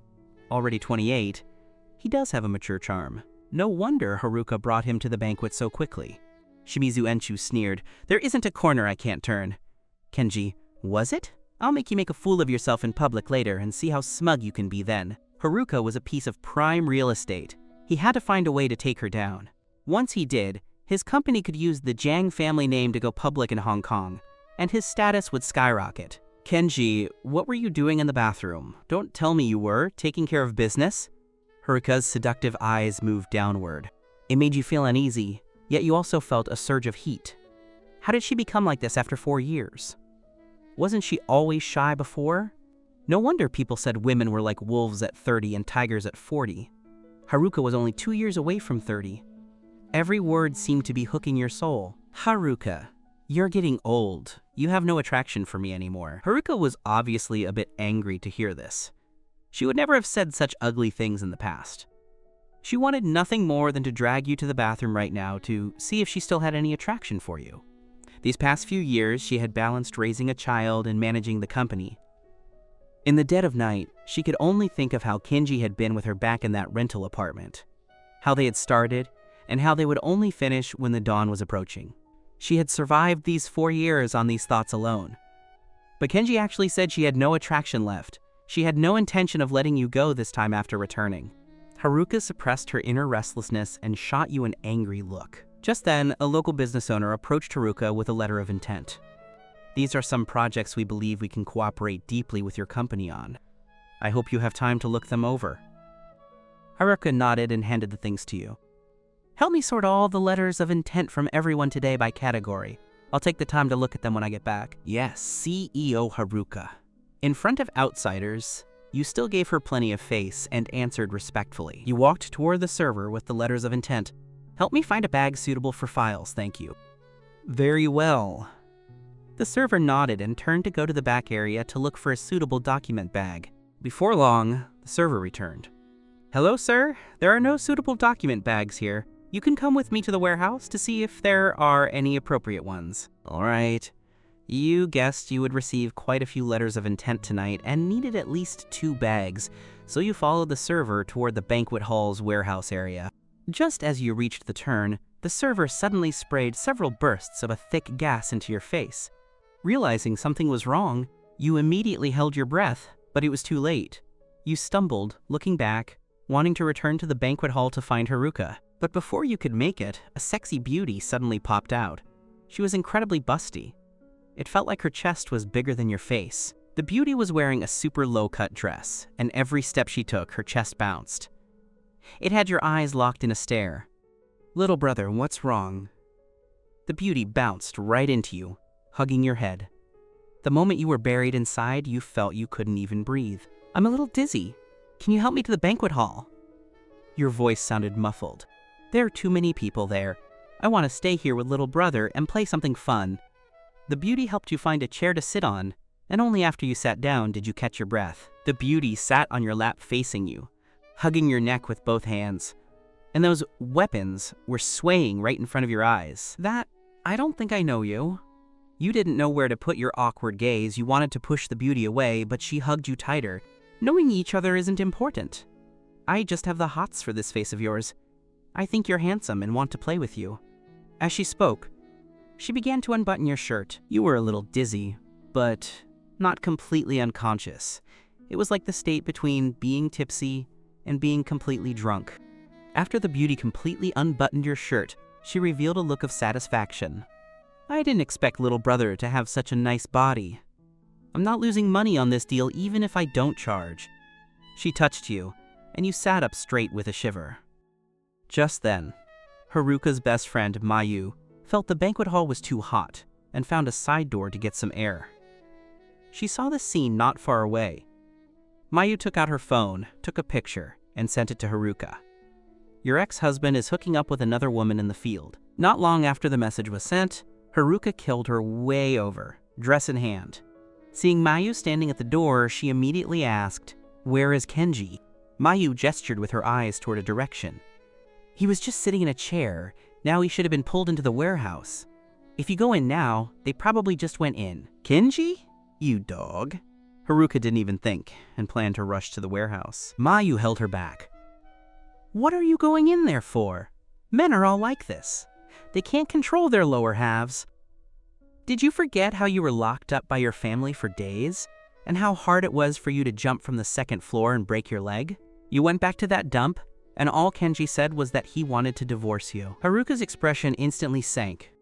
already 28, he does have a mature charm. No wonder Haruka brought him to the banquet so quickly. Shimizu Enshu sneered. There isn't a corner I can't turn. Kenji, was it? I'll make you make a fool of yourself in public later and see how smug you can be then. Haruka was a piece of prime real estate. He had to find a way to take her down. Once he did, his company could use the Jiang family name to go public in Hong Kong, and his status would skyrocket. Kenji, what were you doing in the bathroom? Don't tell me you were taking care of business? Haruka's seductive eyes moved downward. It made you feel uneasy, yet you also felt a surge of heat. How did she become like this after 4 years? Wasn't she always shy before? No wonder people said women were like wolves at 30 and tigers at 40. Haruka was only 2 years away from 30. Every word seemed to be hooking your soul. Haruka, you're getting old. You have no attraction for me anymore. Haruka was obviously a bit angry to hear this. She would never have said such ugly things in the past. She wanted nothing more than to drag you to the bathroom right now to see if she still had any attraction for you. These past few years, she had balanced raising a child and managing the company. In the dead of night, she could only think of how Kenji had been with her back in that rental apartment, how they had started, and how they would only finish when the dawn was approaching. She had survived these 4 years on these thoughts alone. But Kenji actually said she had no attraction left. She had no intention of letting you go this time after returning. Haruka suppressed her inner restlessness and shot you an angry look. Just then, a local business owner approached Haruka with a letter of intent. These are some projects we believe we can cooperate deeply with your company on. I hope you have time to look them over. Haruka nodded and handed the things to you. Help me sort all the letters of intent from everyone today by category. I'll take the time to look at them when I get back. Yes, CEO Haruka. In front of outsiders, you still gave her plenty of face and answered respectfully. You walked toward the server with the letters of intent. Help me find a bag suitable for files, thank you. Very well. The server nodded and turned to go to the back area to look for a suitable document bag. Before long, the server returned. Hello, sir. There are no suitable document bags here. You can come with me to the warehouse to see if there are any appropriate ones. All right. You guessed you would receive quite a few letters of intent tonight and needed at least 2 bags, so you followed the server toward the banquet hall's warehouse area. Just as you reached the turn, the server suddenly sprayed several bursts of a thick gas into your face. Realizing something was wrong, you immediately held your breath, but it was too late. You stumbled, looking back, wanting to return to the banquet hall to find Haruka. But before you could make it, a sexy beauty suddenly popped out. She was incredibly busty. It felt like her chest was bigger than your face. The beauty was wearing a super low-cut dress, and every step she took, her chest bounced. It had your eyes locked in a stare. Little brother, what's wrong? The beauty bounced right into you, hugging your head. The moment you were buried inside, you felt you couldn't even breathe. I'm a little dizzy. Can you help me to the banquet hall? Your voice sounded muffled. There are too many people there. I want to stay here with little brother and play something fun. The beauty helped you find a chair to sit on, and only after you sat down did you catch your breath. The beauty sat on your lap facing you, hugging your neck with both hands. And those weapons were swaying right in front of your eyes. I don't think I know you. You didn't know where to put your awkward gaze. You wanted to push the beauty away, but she hugged you tighter. Knowing each other isn't important. I just have the hots for this face of yours. I think you're handsome and want to play with you. As she spoke, she began to unbutton your shirt. You were a little dizzy, but not completely unconscious. It was like the state between being tipsy and being completely drunk. After the beauty completely unbuttoned your shirt, she revealed a look of satisfaction. I didn't expect little brother to have such a nice body. I'm not losing money on this deal even if I don't charge. She touched you, and you sat up straight with a shiver. Just then, Haruka's best friend, Mayu, felt the banquet hall was too hot and found a side door to get some air. She saw the scene not far away. Mayu took out her phone, took a picture, and sent it to Haruka. Your ex-husband is hooking up with another woman in the field. Not long after the message was sent, Haruka killed her way over, dress in hand. Seeing Mayu standing at the door, she immediately asked, "Where is Kenji?" Mayu gestured with her eyes toward a direction. "He was just sitting in a chair. Now he should have been pulled into the warehouse. If you go in now, they probably just went in." "Kenji? You dog." Haruka didn't even think and planned to rush to the warehouse. Mayu held her back. "What are you going in there for? Men are all like this. They can't control their lower halves. Did you forget how you were locked up by your family for days? And how hard it was for you to jump from the second floor and break your leg? You went back to that dump, and all Kenji said was that he wanted to divorce you." Haruka's expression instantly sank.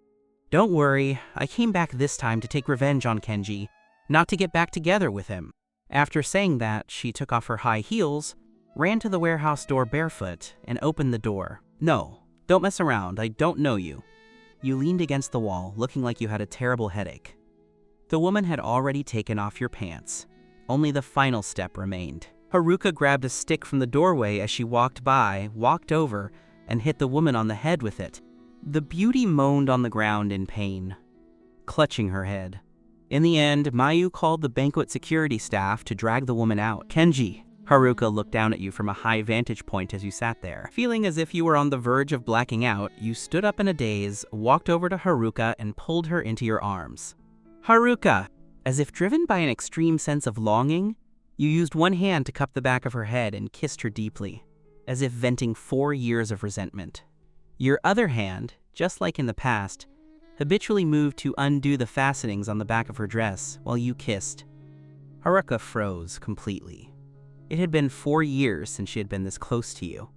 "Don't worry, I came back this time to take revenge on Kenji, not to get back together with him." After saying that, she took off her high heels, ran to the warehouse door barefoot, and opened the door. "No, don't mess around, I don't know you." You leaned against the wall, looking like you had a terrible headache. The woman had already taken off your pants. Only the final step remained. Haruka grabbed a stick from the doorway as she walked by, walked over, and hit the woman on the head with it. The beauty moaned on the ground in pain, clutching her head. In the end, Mayu called the banquet security staff to drag the woman out. "Kenji." Haruka looked down at you from a high vantage point as you sat there. Feeling as if you were on the verge of blacking out, you stood up in a daze, walked over to Haruka, and pulled her into your arms. "Haruka!" As if driven by an extreme sense of longing, you used one hand to cup the back of her head and kissed her deeply, as if venting 4 years of resentment. Your other hand, just like in the past, habitually moved to undo the fastenings on the back of her dress while you kissed. Haruka froze completely. It had been 4 years since she had been this close to you.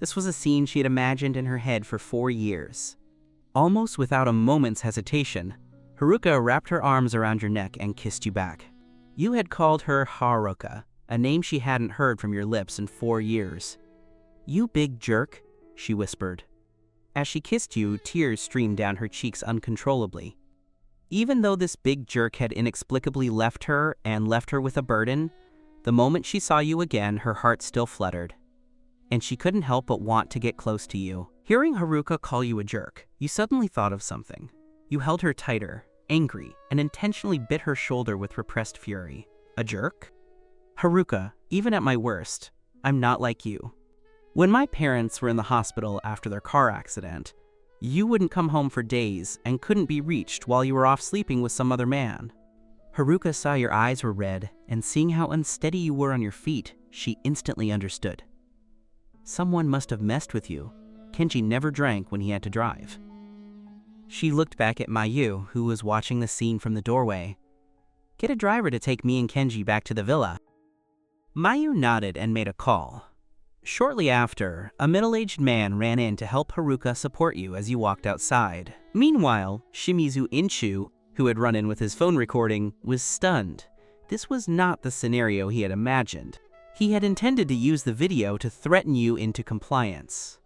This was a scene she had imagined in her head for 4 years. Almost without a moment's hesitation, Haruka wrapped her arms around your neck and kissed you back. You had called her Haruka, a name she hadn't heard from your lips in 4 years. "You big jerk," she whispered. As she kissed you, tears streamed down her cheeks uncontrollably. Even though this big jerk had inexplicably left her and left her with a burden, the moment she saw you again, her heart still fluttered, and she couldn't help but want to get close to you. Hearing Haruka call you a jerk, you suddenly thought of something. You held her tighter, angry, and intentionally bit her shoulder with repressed fury. "A jerk? Haruka, even at my worst, I'm not like you. When my parents were in the hospital after their car accident, you wouldn't come home for days and couldn't be reached while you were off sleeping with some other man." Haruka saw your eyes were red, and seeing how unsteady you were on your feet, she instantly understood. Someone must have messed with you. Kenji never drank when he had to drive. She looked back at Mayu, who was watching the scene from the doorway. "Get a driver to take me and Kenji back to the villa." Mayu nodded and made a call. Shortly after, a middle-aged man ran in to help Haruka support you as you walked outside. Meanwhile, Shimizu Inshu, who had run in with his phone recording, was stunned. This was not the scenario he had imagined. He had intended to use the video to threaten you into compliance.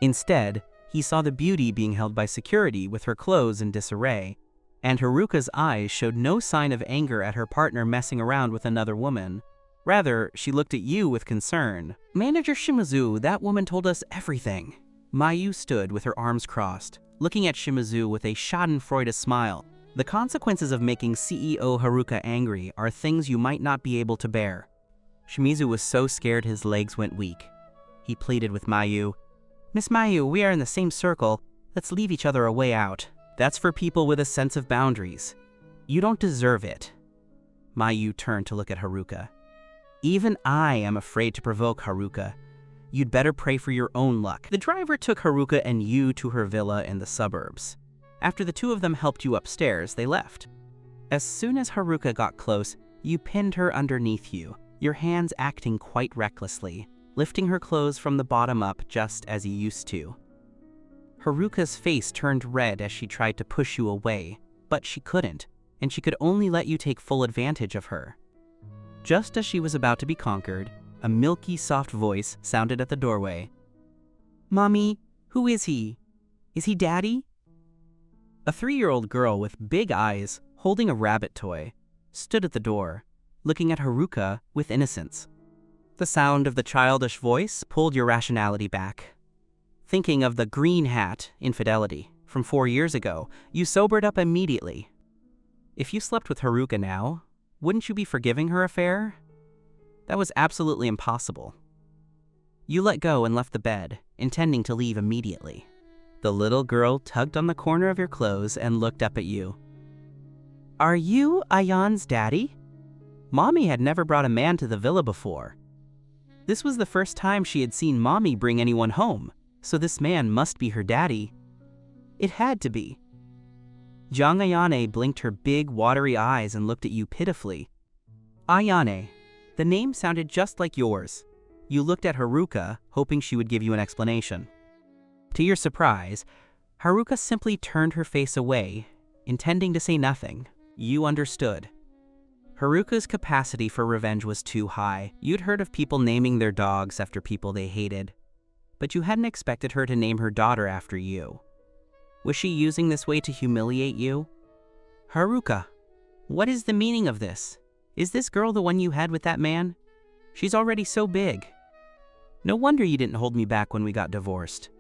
Instead, he saw the beauty being held by security with her clothes in disarray, and Haruka's eyes showed no sign of anger at her partner messing around with another woman. Rather, she looked at you with concern. "Manager Shimizu, that woman told us everything." Mayu stood with her arms crossed, looking at Shimizu with a schadenfreude smile. The consequences of making CEO Haruka angry are things you might not be able to bear. Shimizu was so scared his legs went weak. He pleaded with Mayu, Miss Mayu, we are in the same circle. Let's leave each other a way out. That's for people with a sense of boundaries. You don't deserve it. Mayu turned to look at Haruka. Even I am afraid to provoke Haruka. You'd better pray for your own luck. The driver took Haruka and you to her villa in the suburbs. After the two of them helped you upstairs, they left. As soon as Haruka got close, you pinned her underneath you, your hands acting quite recklessly, lifting her clothes from the bottom up just as you used to. Haruka's face turned red as she tried to push you away, but she couldn't, and she could only let you take full advantage of her. Just as she was about to be conquered, a milky, soft voice sounded at the doorway. Mommy, who is he? Is he Daddy? A 3-year-old girl with big eyes, holding a rabbit toy, stood at the door, looking at Haruka with innocence. The sound of the childish voice pulled your rationality back. Thinking of the green hat infidelity from 4 years ago, you sobered up immediately. If you slept with Haruka now, wouldn't you be forgiving her affair? That was absolutely impossible. You let go and left the bed, intending to leave immediately. The little girl tugged on the corner of your clothes and looked up at you. Are you Ayan's daddy? Mommy had never brought a man to the villa before. This was the first time she had seen Mommy bring anyone home, so this man must be her daddy. It had to be. Jang Ayane blinked her big, watery eyes and looked at you pitifully. Ayane. The name sounded just like yours. You looked at Haruka, hoping she would give you an explanation. To your surprise, Haruka simply turned her face away, intending to say nothing. You understood. Haruka's capacity for revenge was too high. You'd heard of people naming their dogs after people they hated, but you hadn't expected her to name her daughter after you. Was she using this way to humiliate you? Haruka, what is the meaning of this? Is this girl the one you had with that man? She's already so big. No wonder you didn't hold me back when we got divorced.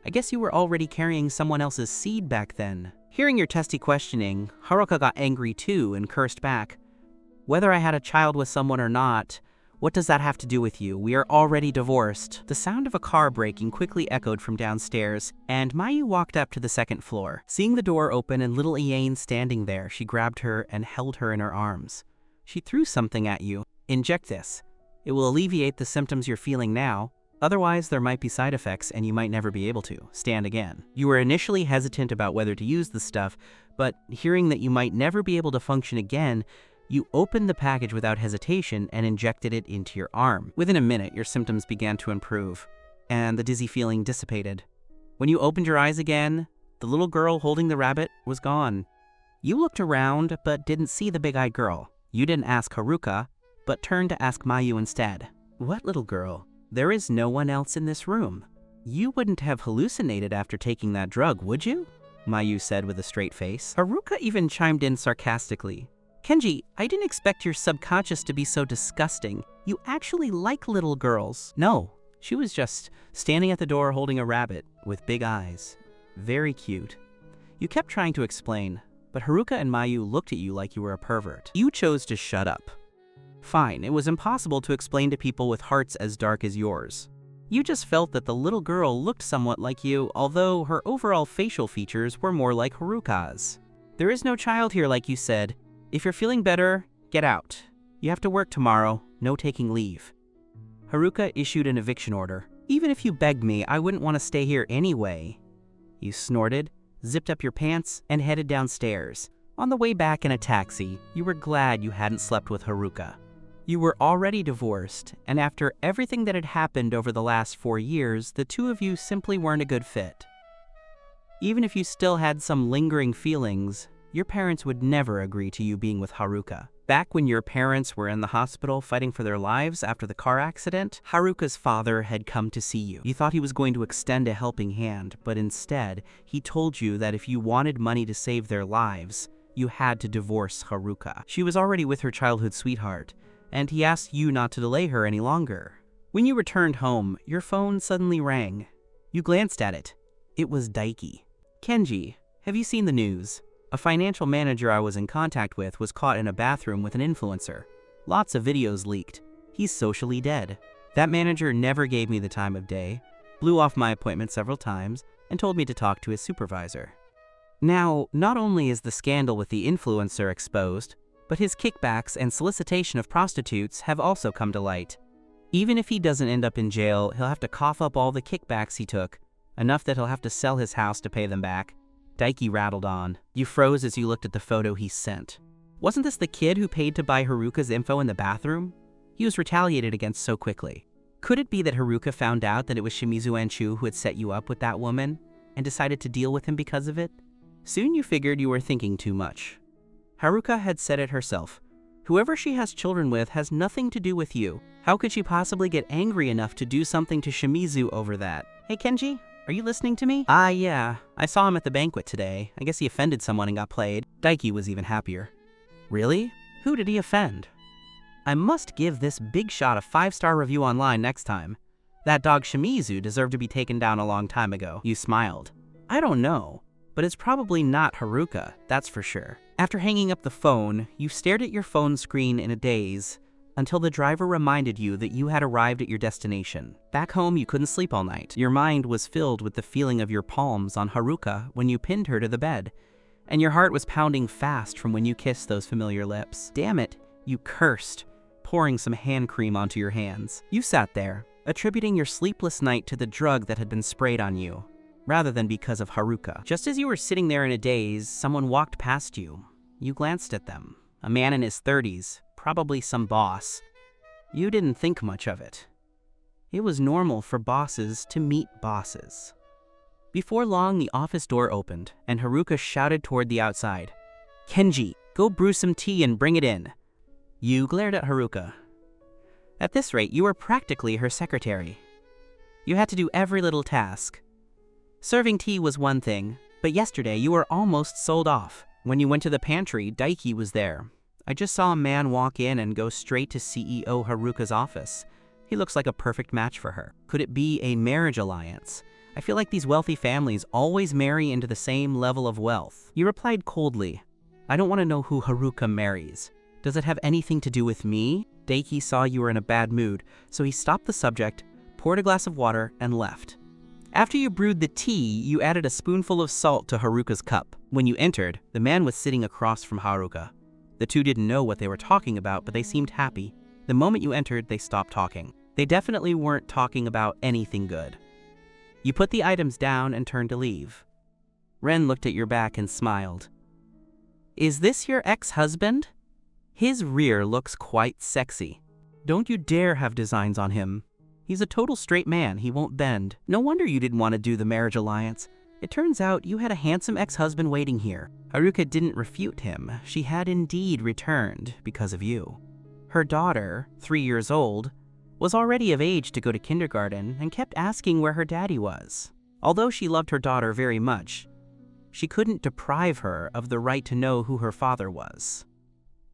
I guess you were already carrying someone else's seed back then. Hearing your testy questioning, Haruka got angry too and cursed back. Whether I had a child with someone or not, what does that have to do with you? We are already divorced. The sound of a car braking quickly echoed from downstairs, and Mayu walked up to the second floor. Seeing the door open and little Iane standing there, she grabbed her and held her in her arms. She threw something at you. Inject this. It will alleviate the symptoms you're feeling now. Otherwise, there might be side effects and you might never be able to stand again. You were initially hesitant about whether to use the stuff, but hearing that you might never be able to function again, you opened the package without hesitation and injected it into your arm. Within a minute, your symptoms began to improve, and the dizzy feeling dissipated. When you opened your eyes again, the little girl holding the rabbit was gone. You looked around, but didn't see the big-eyed girl. You didn't ask Haruka, but turned to ask Mayu instead. What little girl? There is no one else in this room. You wouldn't have hallucinated after taking that drug, would you? Mayu said with a straight face. Haruka even chimed in sarcastically. Kenji, I didn't expect your subconscious to be so disgusting. You actually like little girls. No, she was just standing at the door holding a rabbit with big eyes. Very cute. You kept trying to explain, but Haruka and Mayu looked at you like you were a pervert. You chose to shut up. Fine, it was impossible to explain to people with hearts as dark as yours. You just felt that the little girl looked somewhat like you, although her overall facial features were more like Haruka's. There is no child here, like you said. If you're feeling better, get out. You have to work tomorrow, no taking leave. Haruka issued an eviction order. Even if you begged me, I wouldn't want to stay here anyway. You snorted, zipped up your pants, and headed downstairs. On the way back in a taxi, you were glad you hadn't slept with Haruka. You were already divorced, and after everything that had happened over the last 4 years, the two of you simply weren't a good fit. Even if you still had some lingering feelings, your parents would never agree to you being with Haruka. Back when your parents were in the hospital fighting for their lives after the car accident, Haruka's father had come to see you. You thought he was going to extend a helping hand, but instead, he told you that if you wanted money to save their lives, you had to divorce Haruka. She was already with her childhood sweetheart, and he asked you not to delay her any longer. When you returned home, your phone suddenly rang. You glanced at it. It was Daiki. Kenji, have you seen the news? A financial manager I was in contact with was caught in a bathroom with an influencer. Lots of videos leaked. He's socially dead. That manager never gave me the time of day, blew off my appointment several times, and told me to talk to his supervisor. Now, not only is the scandal with the influencer exposed, but his kickbacks and solicitation of prostitutes have also come to light. Even if he doesn't end up in jail, he'll have to cough up all the kickbacks he took, enough that he'll have to sell his house to pay them back. Daiki rattled on. You froze as you looked at the photo he sent. Wasn't this the kid who paid to buy Haruka's info in the bathroom? He was retaliated against so quickly. Could it be that Haruka found out that it was Shimizu and Chu who had set you up with that woman, and decided to deal with him because of it? Soon you figured you were thinking too much. Haruka had said it herself. Whoever she has children with has nothing to do with you. How could she possibly get angry enough to do something to Shimizu over that? Hey Kenji, are you listening to me? Yeah. I saw him at the banquet today. I guess he offended someone and got played. Daiki was even happier. Really? Who did he offend? I must give this big shot a 5-star review online next time. That dog Shimizu deserved to be taken down a long time ago. You smiled. I don't know, but it's probably not Haruka, that's for sure. After hanging up the phone, you stared at your phone screen in a daze until the driver reminded you that you had arrived at your destination. Back home, you couldn't sleep all night. Your mind was filled with the feeling of your palms on Haruka when you pinned her to the bed, and your heart was pounding fast from when you kissed those familiar lips. Damn it, you cursed, pouring some hand cream onto your hands. You sat there, attributing your sleepless night to the drug that had been sprayed on you, rather than because of Haruka. Just as you were sitting there in a daze, someone walked past you. You glanced at them. A man in his 30s, probably some boss. You didn't think much of it. It was normal for bosses to meet bosses. Before long, the office door opened, and Haruka shouted toward the outside. Kenji, go brew some tea and bring it in. You glared at Haruka. At this rate, you were practically her secretary. You had to do every little task. Serving tea was one thing, but yesterday you were almost sold off. When you went to the pantry, Daiki was there. I just saw a man walk in and go straight to CEO Haruka's office. He looks like a perfect match for her. Could it be a marriage alliance? I feel like these wealthy families always marry into the same level of wealth. You replied coldly. I don't want to know who Haruka marries. Does it have anything to do with me? Daiki saw you were in a bad mood, so he stopped the subject, poured a glass of water, and left. After you brewed the tea, you added a spoonful of salt to Haruka's cup. When you entered, the man was sitting across from Haruka. The two didn't know what they were talking about, but they seemed happy. The moment you entered, they stopped talking. They definitely weren't talking about anything good. You put the items down and turned to leave. Ren looked at your back and smiled. Is this your ex-husband? His rear looks quite sexy. Don't you dare have designs on him. He's a total straight man, he won't bend. No wonder you didn't want to do the marriage alliance. It turns out you had a handsome ex-husband waiting here. Haruka didn't refute him. She had indeed returned because of you. Her daughter, 3 years old, was already of age to go to kindergarten and kept asking where her daddy was. Although she loved her daughter very much, she couldn't deprive her of the right to know who her father was.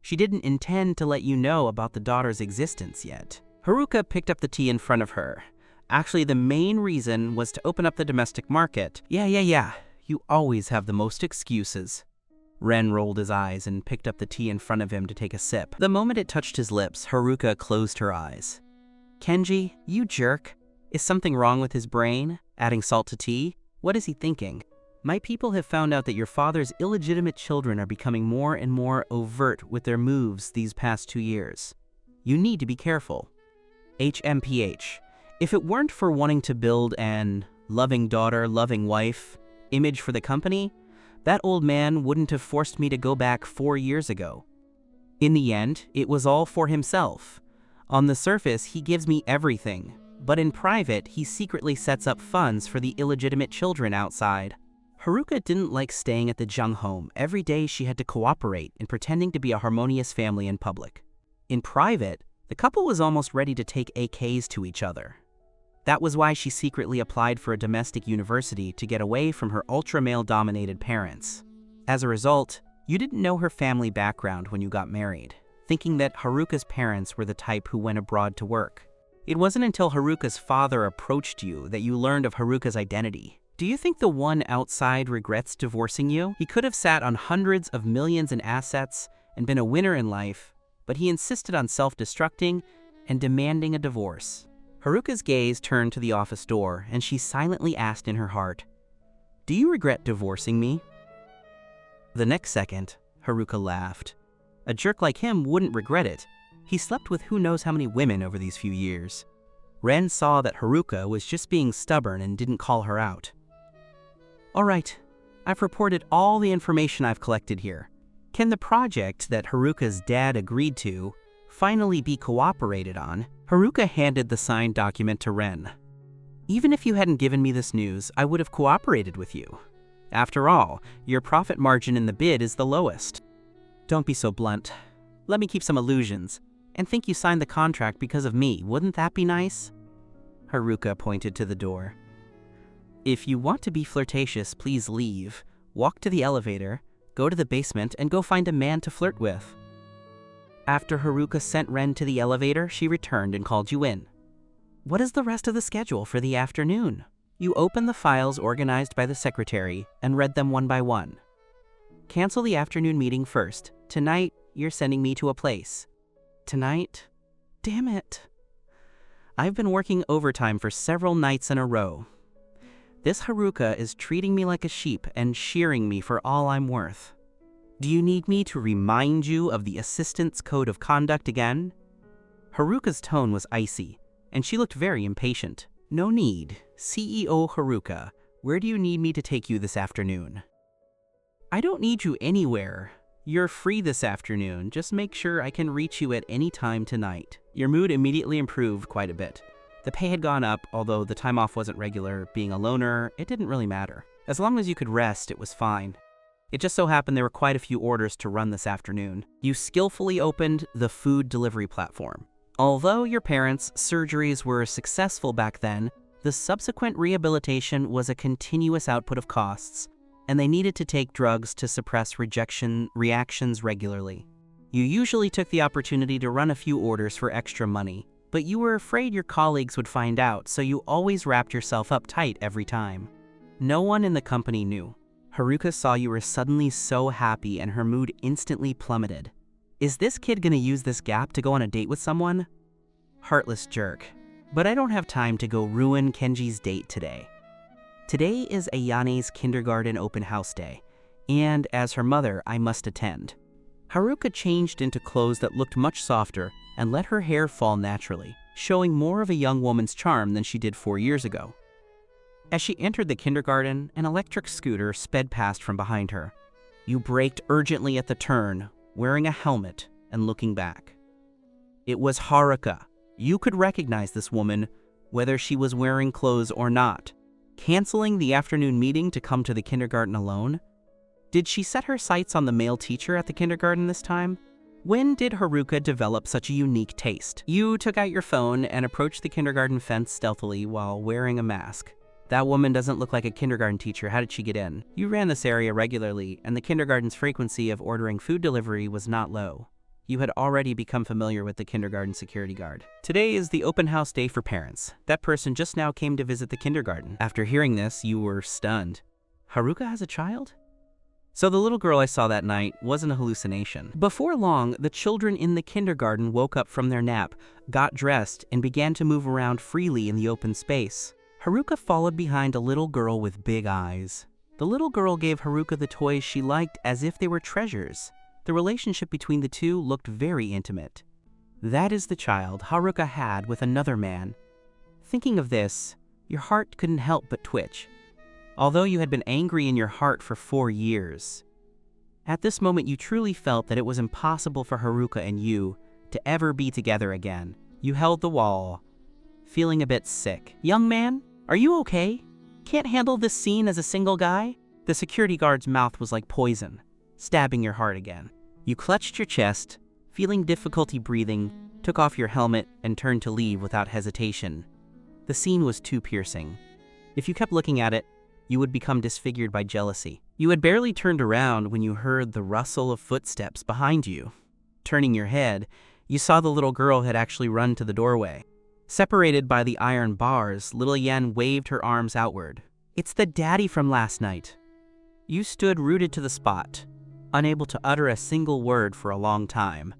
She didn't intend to let you know about the daughter's existence yet. Haruka picked up the tea in front of her. Actually, the main reason was to open up the domestic market. Yeah. You always have the most excuses. Ren rolled his eyes and picked up the tea in front of him to take a sip. The moment it touched his lips, Haruka closed her eyes. Kenji, you jerk. Is something wrong with his brain? Adding salt to tea? What is he thinking? My people have found out that your father's illegitimate children are becoming more and more overt with their moves these past 2 years. You need to be careful. HMPH. If it weren't for wanting to build an loving daughter, loving wife image for the company, that old man wouldn't have forced me to go back 4 years ago. In the end, it was all for himself. On the surface, he gives me everything, but in private, he secretly sets up funds for the illegitimate children outside. Haruka didn't like staying at the Jung home. Every day she had to cooperate in pretending to be a harmonious family in public. In private, the couple was almost ready to take AKs to each other. That was why she secretly applied for a domestic university to get away from her ultra-male-dominated parents. As a result, you didn't know her family background when you got married, thinking that Haruka's parents were the type who went abroad to work. It wasn't until Haruka's father approached you that you learned of Haruka's identity. Do you think the one outside regrets divorcing you? He could have sat on hundreds of millions in assets and been a winner in life, but he insisted on self-destructing and demanding a divorce. Haruka's gaze turned to the office door, and she silently asked in her heart, "Do you regret divorcing me?" The next second, Haruka laughed. A jerk like him wouldn't regret it. He slept with who knows how many women over these few years. Ren saw that Haruka was just being stubborn and didn't call her out. "All right, I've reported all the information I've collected here. Can the project that Haruka's dad agreed to finally be cooperated on?" Haruka handed the signed document to Ren. "Even if you hadn't given me this news, I would have cooperated with you. After all, your profit margin in the bid is the lowest. Don't be so blunt. Let me keep some illusions, and think you signed the contract because of me. Wouldn't that be nice?" Haruka pointed to the door. "If you want to be flirtatious, please leave. Walk to the elevator, go to the basement, and go find a man to flirt with." After Haruka sent Ren to the elevator, she returned and called you in. "What is the rest of the schedule for the afternoon?" You opened the files organized by the secretary and read them one by one. "Cancel the afternoon meeting first. Tonight, you're sending me to a place." "Tonight? Damn it. I've been working overtime for several nights in a row. This Haruka is treating me like a sheep and shearing me for all I'm worth. Do you need me to remind you of the assistant's code of conduct again?" Haruka's tone was icy, and she looked very impatient. "No need. CEO Haruka, where do you need me to take you this afternoon?" "I don't need you anywhere. You're free this afternoon. Just make sure I can reach you at any time tonight." Your mood immediately improved quite a bit. The pay had gone up, although the time off wasn't regular. Being a loner, it didn't really matter. As long as you could rest, it was fine. It just so happened there were quite a few orders to run this afternoon. You skillfully opened the food delivery platform. Although your parents' surgeries were successful back then, the subsequent rehabilitation was a continuous output of costs, and they needed to take drugs to suppress rejection reactions regularly. You usually took the opportunity to run a few orders for extra money, but you were afraid your colleagues would find out, so you always wrapped yourself up tight every time. No one in the company knew. Haruka saw you were suddenly so happy and her mood instantly plummeted. Is this kid gonna use this gap to go on a date with someone? Heartless jerk. But I don't have time to go ruin Kenji's date today. Today is Ayane's kindergarten open house day, and as her mother, I must attend. Haruka changed into clothes that looked much softer and let her hair fall naturally, showing more of a young woman's charm than she did 4 years ago. As she entered the kindergarten, an electric scooter sped past from behind her. You braked urgently at the turn, wearing a helmet and looking back. It was Haruka. You could recognize this woman, whether she was wearing clothes or not. Canceling the afternoon meeting to come to the kindergarten alone? Did she set her sights on the male teacher at the kindergarten this time? When did Haruka develop such a unique taste? You took out your phone and approached the kindergarten fence stealthily while wearing a mask. That woman doesn't look like a kindergarten teacher. How did she get in? You ran this area regularly, and the kindergarten's frequency of ordering food delivery was not low. You had already become familiar with the kindergarten security guard. Today is the open house day for parents. That person just now came to visit the kindergarten. After hearing this, you were stunned. Haruka has a child? So the little girl I saw that night wasn't a hallucination. Before long, the children in the kindergarten woke up from their nap, got dressed, and began to move around freely in the open space. Haruka followed behind a little girl with big eyes. The little girl gave Haruka the toys she liked as if they were treasures. The relationship between the two looked very intimate. That is the child Haruka had with another man. Thinking of this, your heart couldn't help but twitch, although you had been angry in your heart for 4 years. At this moment, you truly felt that it was impossible for Haruka and you to ever be together again. You held the wall, feeling a bit sick. "Young man, are you okay? Can't handle this scene as a single guy?" The security guard's mouth was like poison, stabbing your heart again. You clutched your chest, feeling difficulty breathing, took off your helmet, and turned to leave without hesitation. The scene was too piercing. If you kept looking at it, you would become disfigured by jealousy. You had barely turned around when you heard the rustle of footsteps behind you. Turning your head, you saw the little girl had actually run to the doorway. Separated by the iron bars, little Yen waved her arms outward. "It's the daddy from last night." You stood rooted to the spot, unable to utter a single word for a long time.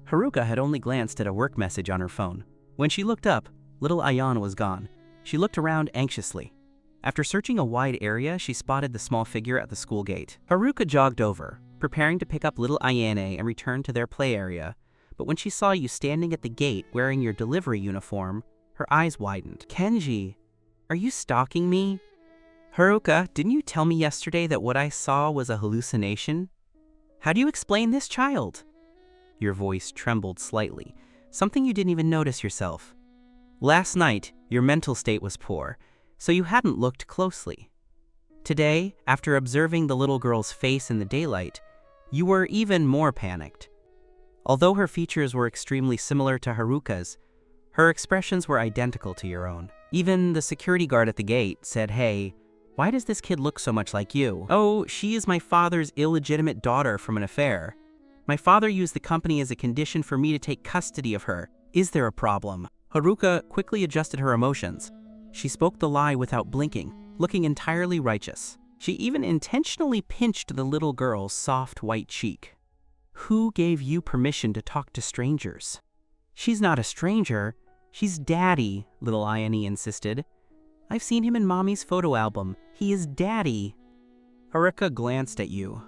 Haruka had only glanced at a work message on her phone. When she looked up, Little Ayane was gone. She looked around anxiously. After searching a wide area, she spotted the small figure at the school gate. Haruka jogged over, preparing to pick up little Ayane and return to their play area. But when she saw you standing at the gate wearing your delivery uniform, her eyes widened. Kenji, are you stalking me? Haruka, didn't you tell me yesterday that what I saw was a hallucination? How do you explain this child? Your voice trembled slightly, something you didn't even notice yourself. Last night, your mental state was poor, so you hadn't looked closely. Today, after observing the little girl's face in the daylight, you were even more panicked. Although her features were extremely similar to Haruka's, her expressions were identical to your own. Even the security guard at the gate said, "Hey, why does this kid look so much like you?" "Oh, she is my father's illegitimate daughter from an affair. My father used the company as a condition for me to take custody of her. Is there a problem?" Haruka quickly adjusted her emotions. She spoke the lie without blinking, looking entirely righteous. She even intentionally pinched the little girl's soft white cheek. "Who gave you permission to talk to strangers?" "She's not a stranger. She's Daddy," little Ayane insisted. "I've seen him in Mommy's photo album. He is Daddy." Haruka glanced at you.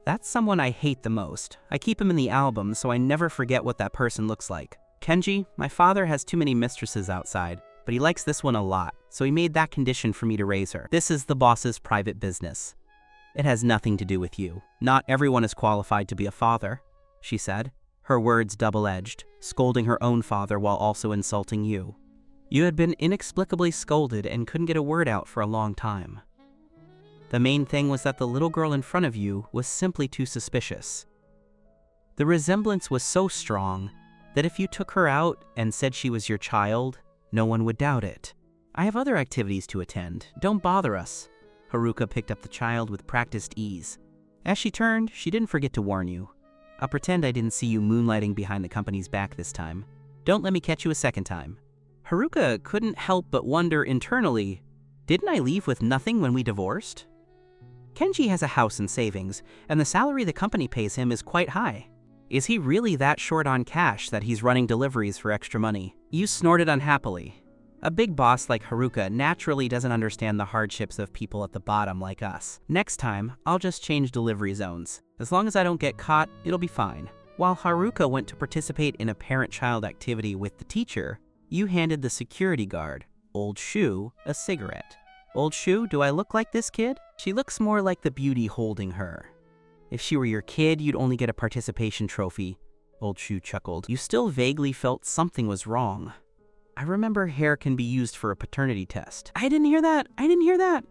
"That's someone I hate the most. I keep him in the album so I never forget what that person looks like. Kenji, my father has too many mistresses outside, but he likes this one a lot, so he made that condition for me to raise her. This is the boss's private business. It has nothing to do with you. Not everyone is qualified to be a father," she said, her words double-edged, scolding her own father while also insulting you. You had been inexplicably scolded and couldn't get a word out for a long time. The main thing was that the little girl in front of you was simply too suspicious. The resemblance was so strong that if you took her out and said she was your child, no one would doubt it. "I have other activities to attend. Don't bother us." Haruka picked up the child with practiced ease. As she turned, she didn't forget to warn you. "I'll pretend I didn't see you moonlighting behind the company's back this time. Don't let me catch you a second time." Haruka couldn't help but wonder internally, didn't I leave with nothing when we divorced? Kenji has a house and savings, and the salary the company pays him is quite high. Is he really that short on cash that he's running deliveries for extra money? You snorted unhappily. A big boss like Haruka naturally doesn't understand the hardships of people at the bottom like us. Next time, I'll just change delivery zones. As long as I don't get caught, it'll be fine. While Haruka went to participate in a parent-child activity with the teacher, you handed the security guard, Old Shoe, a cigarette. "Old Shoe, do I look like this kid?" "She looks more like the beauty holding her. If she were your kid, you'd only get a participation trophy," Old Shoe chuckled. You still vaguely felt something was wrong. "I remember hair can be used for a paternity test." I didn't hear that.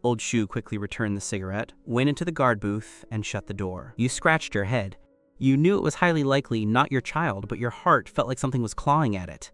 Old Shoe quickly returned the cigarette, went into the guard booth, and shut the door. You scratched your head. You knew it was highly likely not your child, but your heart felt like something was clawing at it.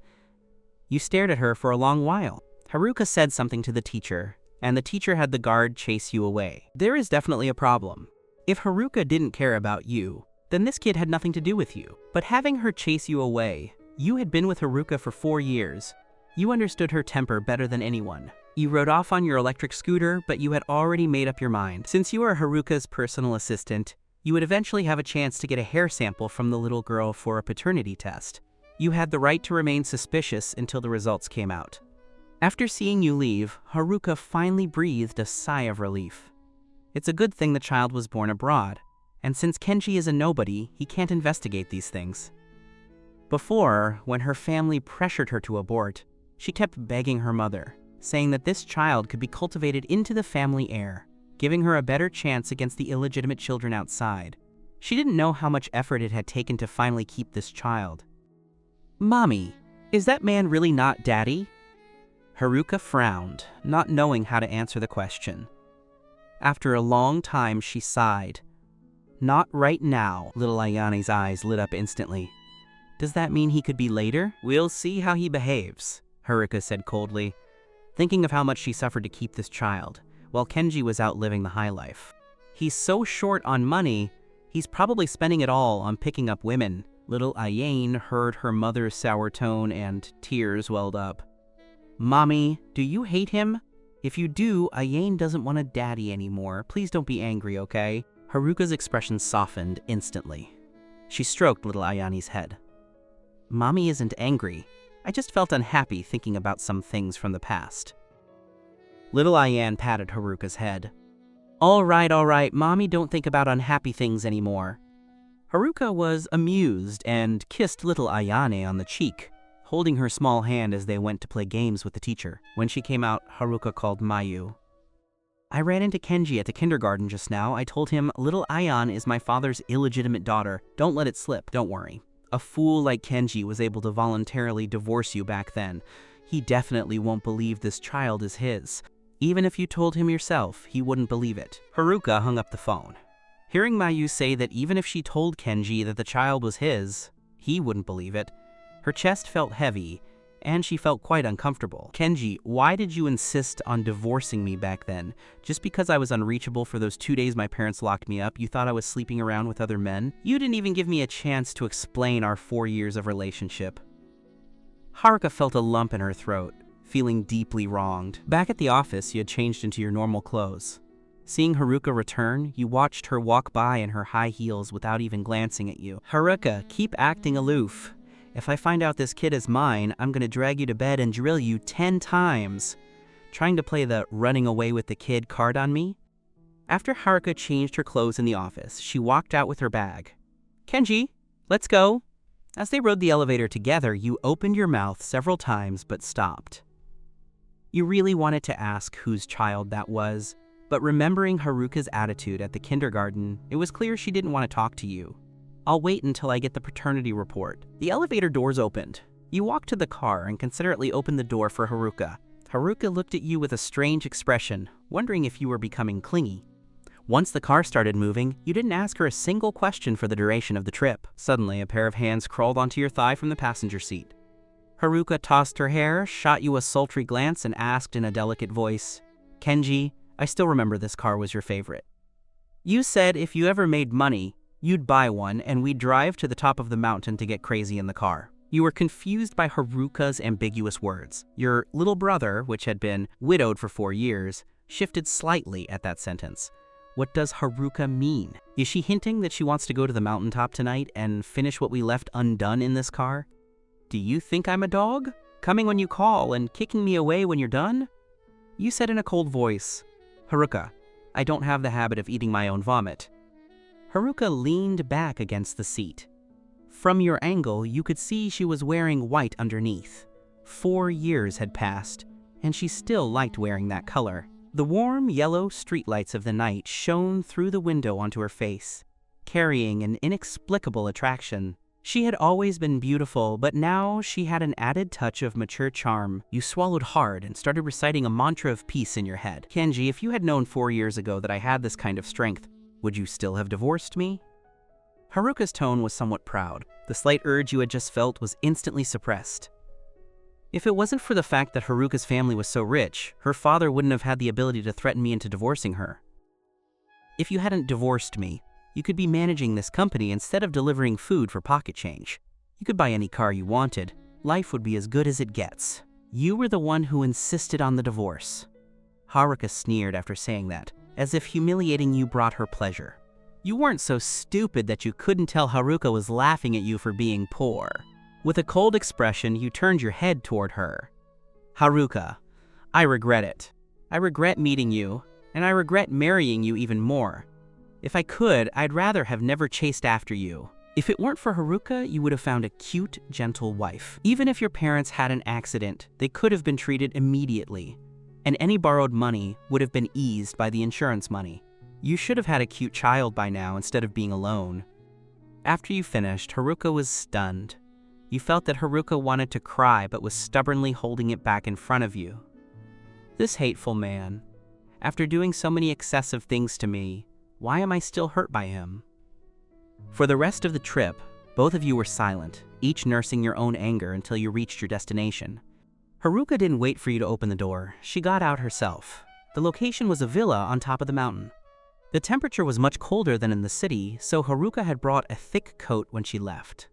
You stared at her for a long while. Haruka said something to the teacher, and the teacher had the guard chase you away. There is definitely a problem. If Haruka didn't care about you, then this kid had nothing to do with you. But having her chase you away, you had been with Haruka for 4 years. You understood her temper better than anyone. You rode off on your electric scooter, but you had already made up your mind. Since you are Haruka's personal assistant, you would eventually have a chance to get a hair sample from the little girl for a paternity test. You had the right to remain suspicious until the results came out. After seeing you leave, Haruka finally breathed a sigh of relief. It's a good thing the child was born abroad, and since Kenji is a nobody, he can't investigate these things. Before, when her family pressured her to abort, she kept begging her mother, saying that this child could be cultivated into the family heir, giving her a better chance against the illegitimate children outside. She didn't know how much effort it had taken to finally keep this child. "Mommy, is that man really not Daddy?" Haruka frowned, not knowing how to answer the question. After a long time, she sighed. "Not right now." Little Ayane's eyes lit up instantly. "Does that mean he could be later?" "We'll see how he behaves," Haruka said coldly, thinking of how much she suffered to keep this child, while Kenji was out living the high life. "He's so short on money, he's probably spending it all on picking up women." Little Ayane heard her mother's sour tone and tears welled up. "Mommy, do you hate him? If you do, Ayane doesn't want a daddy anymore. Please don't be angry, okay?" Haruka's expression softened instantly. She stroked little Ayane's head. "Mommy isn't angry. I just felt unhappy thinking about some things from the past. Little Ayan patted Haruka's head. All right, Mommy don't think about unhappy things anymore. Haruka was amused and kissed little Ayane on the cheek, holding her small hand as they went to play games with the teacher. When she came out, Haruka called Mayu. I ran into Kenji at the kindergarten just now. I told him, little Ayan is my father's illegitimate daughter. Don't let it slip. Don't worry. A fool like Kenji was able to voluntarily divorce you back then. He definitely won't believe this child is his. Even if you told him yourself, he wouldn't believe it. Haruka hung up the phone. Hearing Mayu say that even if she told Kenji that the child was his, he wouldn't believe it, her chest felt heavy, and she felt quite uncomfortable. Kenji, why did you insist on divorcing me back then? Just because I was unreachable for those 2 days my parents locked me up, you thought I was sleeping around with other men? You didn't even give me a chance to explain our 4 years of relationship. Haruka felt a lump in her throat, feeling deeply wronged. Back at the office, you had changed into your normal clothes. Seeing Haruka return, you watched her walk by in her high heels without even glancing at you. Haruka, keep acting aloof. If I find out this kid is mine, I'm gonna drag you to bed and drill you 10 times. Trying to play the running away with the kid card on me? After Haruka changed her clothes in the office, she walked out with her bag. Kenji, let's go. As they rode the elevator together, you opened your mouth several times but stopped. You really wanted to ask whose child that was, but remembering Haruka's attitude at the kindergarten, it was clear she didn't want to talk to you. I'll wait until I get the paternity report. The elevator doors opened. You walked to the car and considerately opened the door for Haruka. Haruka looked at you with a strange expression, wondering if you were becoming clingy. Once the car started moving, you didn't ask her a single question for the duration of the trip. Suddenly, a pair of hands crawled onto your thigh from the passenger seat. Haruka tossed her hair, shot you a sultry glance, and asked in a delicate voice, Kenji, I still remember this car was your favorite. You said if you ever made money, you'd buy one and we'd drive to the top of the mountain to get crazy in the car. You were confused by Haruka's ambiguous words. Your little brother, which had been widowed for 4 years, shifted slightly at that sentence. What does Haruka mean? Is she hinting that she wants to go to the mountaintop tonight and finish what we left undone in this car? Do you think I'm a dog? Coming when you call and kicking me away when you're done? You said in a cold voice, Haruka, I don't have the habit of eating my own vomit. Haruka leaned back against the seat. From your angle, you could see she was wearing white underneath. 4 years had passed, and she still liked wearing that color. The warm, yellow streetlights of the night shone through the window onto her face, carrying an inexplicable attraction. She had always been beautiful, but now she had an added touch of mature charm. You swallowed hard and started reciting a mantra of peace in your head. Kenji, if you had known 4 years ago that I had this kind of strength, would you still have divorced me? Haruka's tone was somewhat proud. The slight urge you had just felt was instantly suppressed. If it wasn't for the fact that Haruka's family was so rich, her father wouldn't have had the ability to threaten me into divorcing her. If you hadn't divorced me, you could be managing this company instead of delivering food for pocket change. You could buy any car you wanted. Life would be as good as it gets. You were the one who insisted on the divorce. Haruka sneered after saying that, as if humiliating you brought her pleasure. You weren't so stupid that you couldn't tell Haruka was laughing at you for being poor. With a cold expression, you turned your head toward her. Haruka, I regret it. I regret meeting you, and I regret marrying you even more. If I could, I'd rather have never chased after you. If it weren't for Haruka, you would have found a cute, gentle wife. Even if your parents had an accident, they could have been treated immediately, and any borrowed money would have been eased by the insurance money. You should have had a cute child by now instead of being alone. After you finished, Haruka was stunned. You felt that Haruka wanted to cry but was stubbornly holding it back in front of you. This hateful man. After doing so many excessive things to me, why am I still hurt by him? For the rest of the trip, both of you were silent, each nursing your own anger until you reached your destination. Haruka didn't wait for you to open the door. She got out herself. The location was a villa on top of the mountain. The temperature was much colder than in the city, so Haruka had brought a thick coat when she left.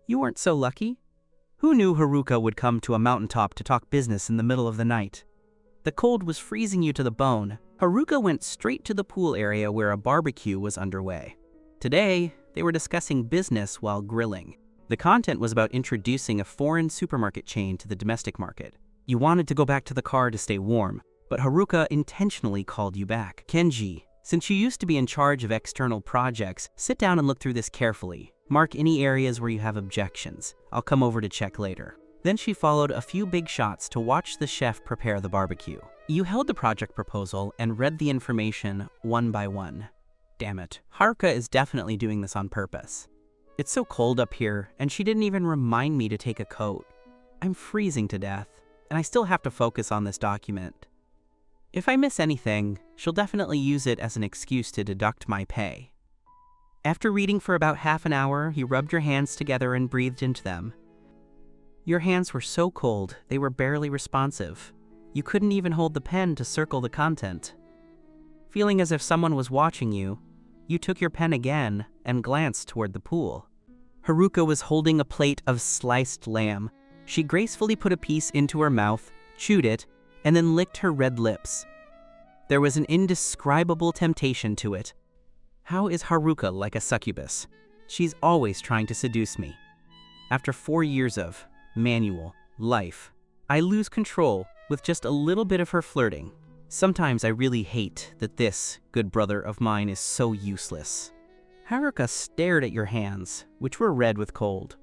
You weren't so lucky. Who knew Haruka would come to a mountaintop to talk business in the middle of the night? The cold was freezing you to the bone. Haruka went straight to the pool area where a barbecue was underway. Today, they were discussing business while grilling. The content was about introducing a foreign supermarket chain to the domestic market. You wanted to go back to the car to stay warm, but Haruka intentionally called you back. Kenji, since you used to be in charge of external projects, sit down and look through this carefully. Mark any areas where you have objections. I'll come over to check later. Then she followed a few big shots to watch the chef prepare the barbecue. You held the project proposal and read the information one by one. Damn it, Haruka is definitely doing this on purpose. It's so cold up here, and she didn't even remind me to take a coat. I'm freezing to death, and I still have to focus on this document. If I miss anything, she'll definitely use it as an excuse to deduct my pay. After reading for about half an hour, you rubbed your hands together and breathed into them. Your hands were so cold, they were barely responsive. You couldn't even hold the pen to circle the content. Feeling as if someone was watching you, you took your pen again and glanced toward the pool. Haruka was holding a plate of sliced lamb. She gracefully put a piece into her mouth, chewed it, and then licked her red lips. There was an indescribable temptation to it. How is Haruka like a succubus? She's always trying to seduce me. After 4 years of manual life, I lose control with just a little bit of her flirting. Sometimes I really hate that this good brother of mine is so useless. Haruka stared at your hands, which were red with cold,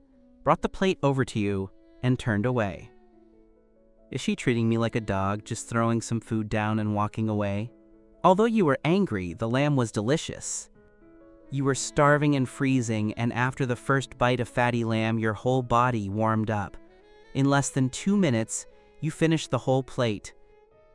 brought the plate over to you, and turned away. Is she treating me like a dog, just throwing some food down and walking away? Although you were angry, the lamb was delicious. You were starving and freezing, and after the first bite of fatty lamb, your whole body warmed up. In less than 2 minutes, you finished the whole plate.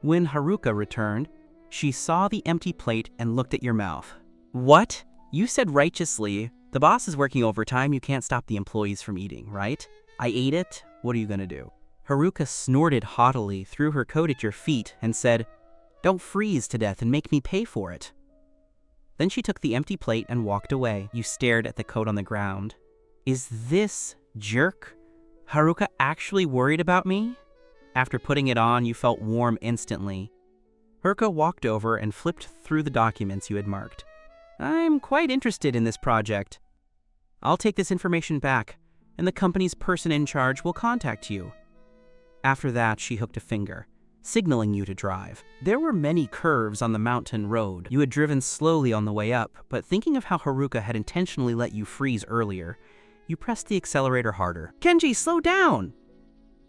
When Haruka returned, she saw the empty plate and looked at your mouth. What? You said righteously, the boss is working overtime, you can't stop the employees from eating, right? I ate it, what are you gonna do? Haruka snorted haughtily, threw her coat at your feet, and said, "Don't freeze to death and make me pay for it." Then she took the empty plate and walked away. You stared at the coat on the ground. Is this jerk Haruka actually worried about me? After putting it on, you felt warm instantly. Haruka walked over and flipped through the documents you had marked. I'm quite interested in this project. I'll take this information back, and the company's person in charge will contact you. After that, she hooked a finger, signaling you to drive. There were many curves on the mountain road. You had driven slowly on the way up, but thinking of how Haruka had intentionally let you freeze earlier, you pressed the accelerator harder. Kenji, slow down!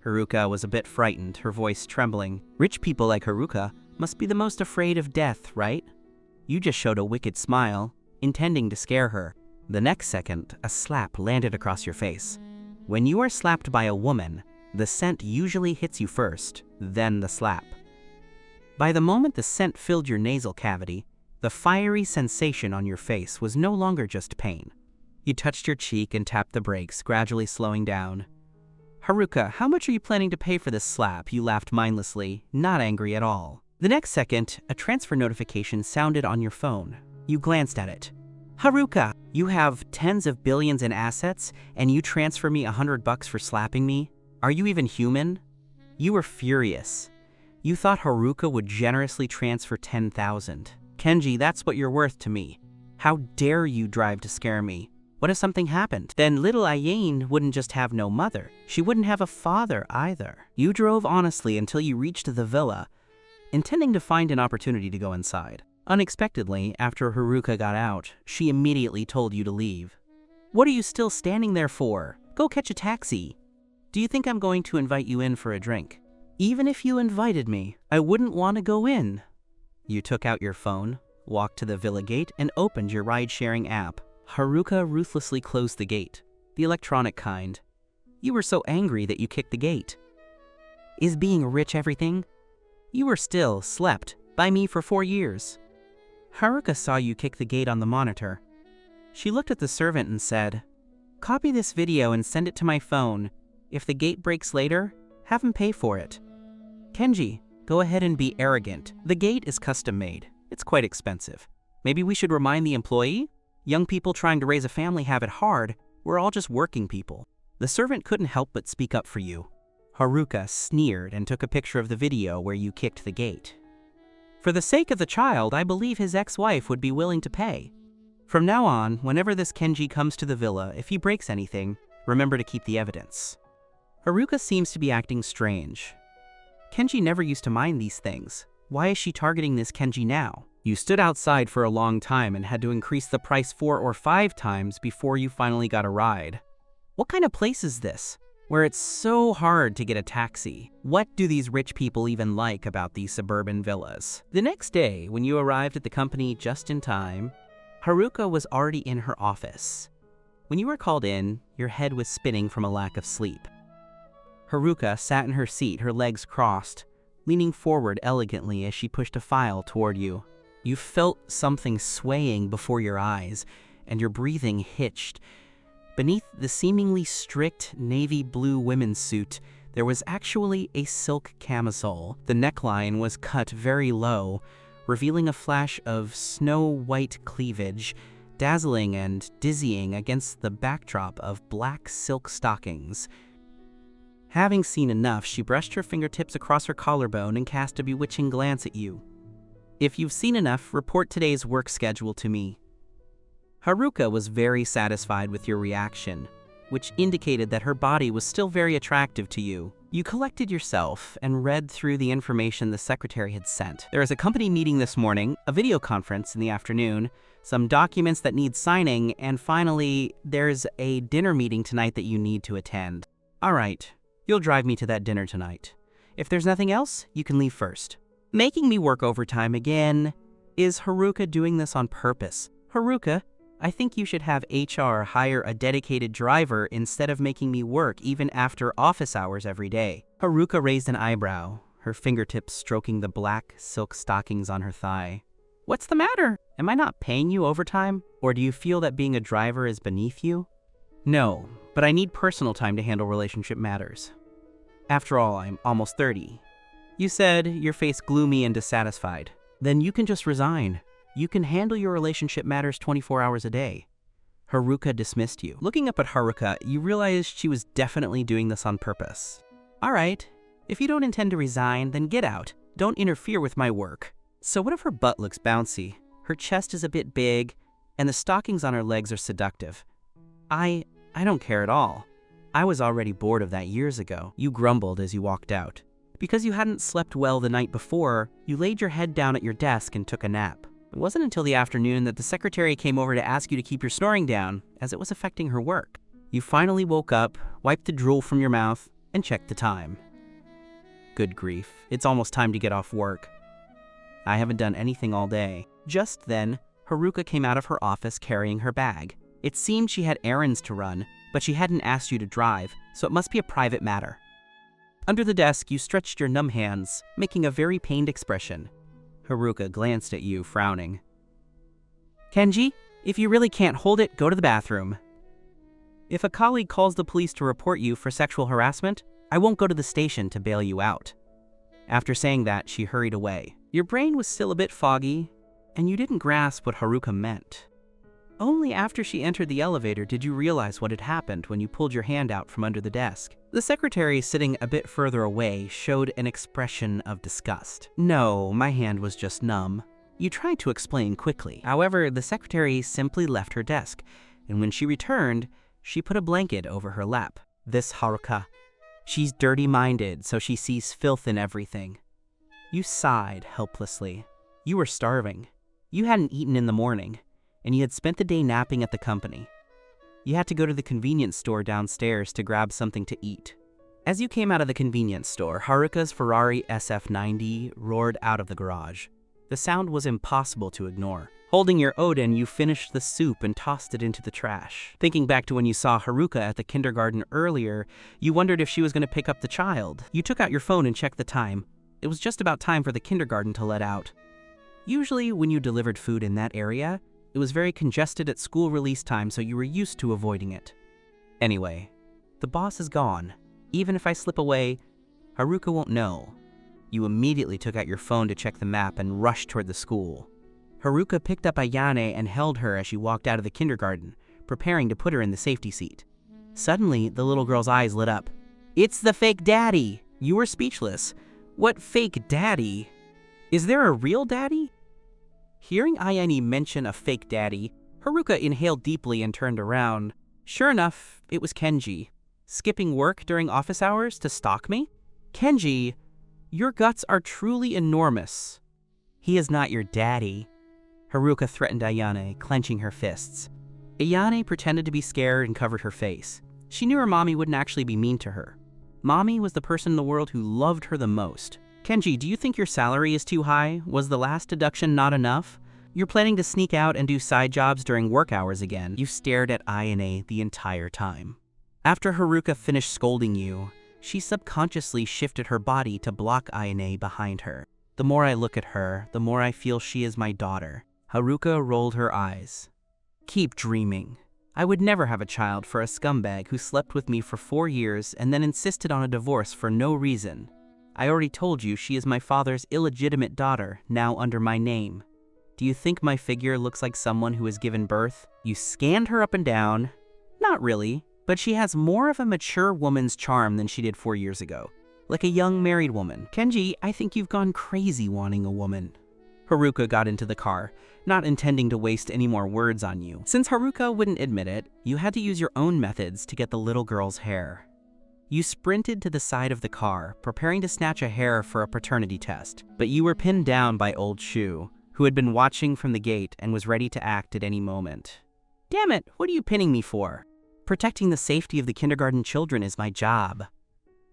Haruka was a bit frightened, her voice trembling. Rich people like Haruka must be the most afraid of death, right? You just showed a wicked smile, intending to scare her. The next second, a slap landed across your face. When you are slapped by a woman, the scent usually hits you first, then the slap. By the moment the scent filled your nasal cavity, the fiery sensation on your face was no longer just pain. You touched your cheek and tapped the brakes, gradually slowing down. Haruka, how much are you planning to pay for this slap? You laughed mindlessly, not angry at all. The next second, a transfer notification sounded on your phone. You glanced at it. Haruka, you have tens of billions in assets, and you transfer me $100 for slapping me? Are you even human? You were furious. You thought Haruka would generously transfer 10,000. Kenji, that's what you're worth to me. How dare you drive to scare me? What if something happened? Then little Ayane wouldn't just have no mother. She wouldn't have a father either. You drove honestly until you reached the villa, intending to find an opportunity to go inside. Unexpectedly, after Haruka got out, she immediately told you to leave. What are you still standing there for? Go catch a taxi. Do you think I'm going to invite you in for a drink? Even if you invited me, I wouldn't want to go in. You took out your phone, walked to the villa gate, and opened your ride-sharing app. Haruka ruthlessly closed the gate, the electronic kind. You were so angry that you kicked the gate. Is being rich everything? You were still slept by me for 4 years. Haruka saw you kick the gate on the monitor. She looked at the servant and said, "Copy this video and send it to my phone. If the gate breaks later, have him pay for it." Kenji, go ahead and be arrogant. The gate is custom made. It's quite expensive. Maybe we should remind the employee? Young people trying to raise a family have it hard. We're all just working people. The servant couldn't help but speak up for you. Haruka sneered and took a picture of the video where you kicked the gate. For the sake of the child, I believe his ex-wife would be willing to pay. From now on, whenever this Kenji comes to the villa, if he breaks anything, Remember to keep the evidence. Haruka seems to be acting strange. Kenji never used to mind these things. Why is she targeting this Kenji now? You stood outside for a long time and had to increase the price 4 or 5 times before you finally got a ride. What kind of place is this, where it's so hard to get a taxi? What do these rich people even like about these suburban villas? The next day, when you arrived at the company just in time, Haruka was already in her office. When you were called in, your head was spinning from a lack of sleep. Haruka sat in her seat, her legs crossed, leaning forward elegantly as she pushed a file toward you. You felt something swaying before your eyes, and your breathing hitched. Beneath the seemingly strict navy blue women's suit, there was actually a silk camisole. The neckline was cut very low, revealing a flash of snow-white cleavage, dazzling and dizzying against the backdrop of black silk stockings. Having seen enough, she brushed her fingertips across her collarbone and cast a bewitching glance at you. If you've seen enough, report today's work schedule to me. Haruka was very satisfied with your reaction, which indicated that her body was still very attractive to you. You collected yourself and read through the information the secretary had sent. There is a company meeting this morning, a video conference in the afternoon, some documents that need signing, and finally, there's a dinner meeting tonight that you need to attend. All right. You'll drive me to that dinner tonight. If there's nothing else, you can leave first. Making me work overtime again. Is Haruka doing this on purpose? Haruka, I think you should have HR hire a dedicated driver instead of making me work even after office hours every day. Haruka raised an eyebrow, her fingertips stroking the black silk stockings on her thigh. What's the matter? Am I not paying you overtime? Or do you feel that being a driver is beneath you? No, but I need personal time to handle relationship matters. After all, I'm almost 30. You said, your face gloomy and dissatisfied. Then you can just resign. You can handle your relationship matters 24 hours a day. Haruka dismissed you. Looking up at Haruka, you realized she was definitely doing this on purpose. All right, if you don't intend to resign, then get out. Don't interfere with my work. So what if her butt looks bouncy? Her chest is a bit big, and the stockings on her legs are seductive. I don't care at all. I was already bored of that years ago. You grumbled as you walked out. Because you hadn't slept well the night before, you laid your head down at your desk and took a nap. It wasn't until the afternoon that the secretary came over to ask you to keep your snoring down, as it was affecting her work. You finally woke up, wiped the drool from your mouth, and checked the time. Good grief, it's almost time to get off work. I haven't done anything all day. Just then, Haruka came out of her office carrying her bag. It seemed she had errands to run, but she hadn't asked you to drive, so it must be a private matter. Under the desk, you stretched your numb hands, making a very pained expression. Haruka glanced at you, frowning. Kenji, if you really can't hold it, go to the bathroom. If a colleague calls the police to report you for sexual harassment, I won't go to the station to bail you out. After saying that, she hurried away. Your brain was still a bit foggy, and you didn't grasp what Haruka meant. Only after she entered the elevator did you realize what had happened when you pulled your hand out from under the desk. The secretary, sitting a bit further away, showed an expression of disgust. No, my hand was just numb. You tried to explain quickly. However, the secretary simply left her desk, and when she returned, she put a blanket over her lap. This Haruka. She's dirty-minded, so she sees filth in everything. You sighed helplessly. You were starving. You hadn't eaten in the morning, and you had spent the day napping at the company. You had to go to the convenience store downstairs to grab something to eat. As you came out of the convenience store, Haruka's Ferrari SF90 roared out of the garage. The sound was impossible to ignore. Holding your Odin, you finished the soup and tossed it into the trash. Thinking back to when you saw Haruka at the kindergarten earlier, you wondered if she was going to pick up the child. You took out your phone and checked the time. It was just about time for the kindergarten to let out. Usually, when you delivered food in that area, it was very congested at school release time, so you were used to avoiding it. Anyway, the boss is gone. Even if I slip away, Haruka won't know. You immediately took out your phone to check the map and rushed toward the school. Haruka picked up Ayane and held her as she walked out of the kindergarten, preparing to put her in the safety seat. Suddenly, the little girl's eyes lit up. It's the fake daddy! You were speechless. What fake daddy? Is there a real daddy? Hearing Ayane mention a fake daddy, Haruka inhaled deeply and turned around. Sure enough, it was Kenji. Skipping work during office hours to stalk me? Kenji, your guts are truly enormous. He is not your daddy. Haruka threatened Ayane, clenching her fists. Ayane pretended to be scared and covered her face. She knew her mommy wouldn't actually be mean to her. Mommy was the person in the world who loved her the most. Kenji, do you think your salary is too high? Was the last deduction not enough? You're planning to sneak out and do side jobs during work hours again. You stared at Ayane the entire time. After Haruka finished scolding you, she subconsciously shifted her body to block Ayane behind her. The more I look at her, the more I feel she is my daughter. Haruka rolled her eyes. Keep dreaming. I would never have a child for a scumbag who slept with me for 4 years and then insisted on a divorce for no reason. I already told you she is my father's illegitimate daughter, now under my name. Do you think my figure looks like someone who has given birth? You scanned her up and down. Not really, but she has more of a mature woman's charm than she did 4 years ago. Like a young married woman. Kenji, I think you've gone crazy wanting a woman. Haruka got into the car, not intending to waste any more words on you. Since Haruka wouldn't admit it, you had to use your own methods to get the little girl's hair. You sprinted to the side of the car, preparing to snatch a hair for a paternity test, but you were pinned down by Old Shu, who had been watching from the gate and was ready to act at any moment. Damn it, what are you pinning me for? Protecting the safety of the kindergarten children is my job.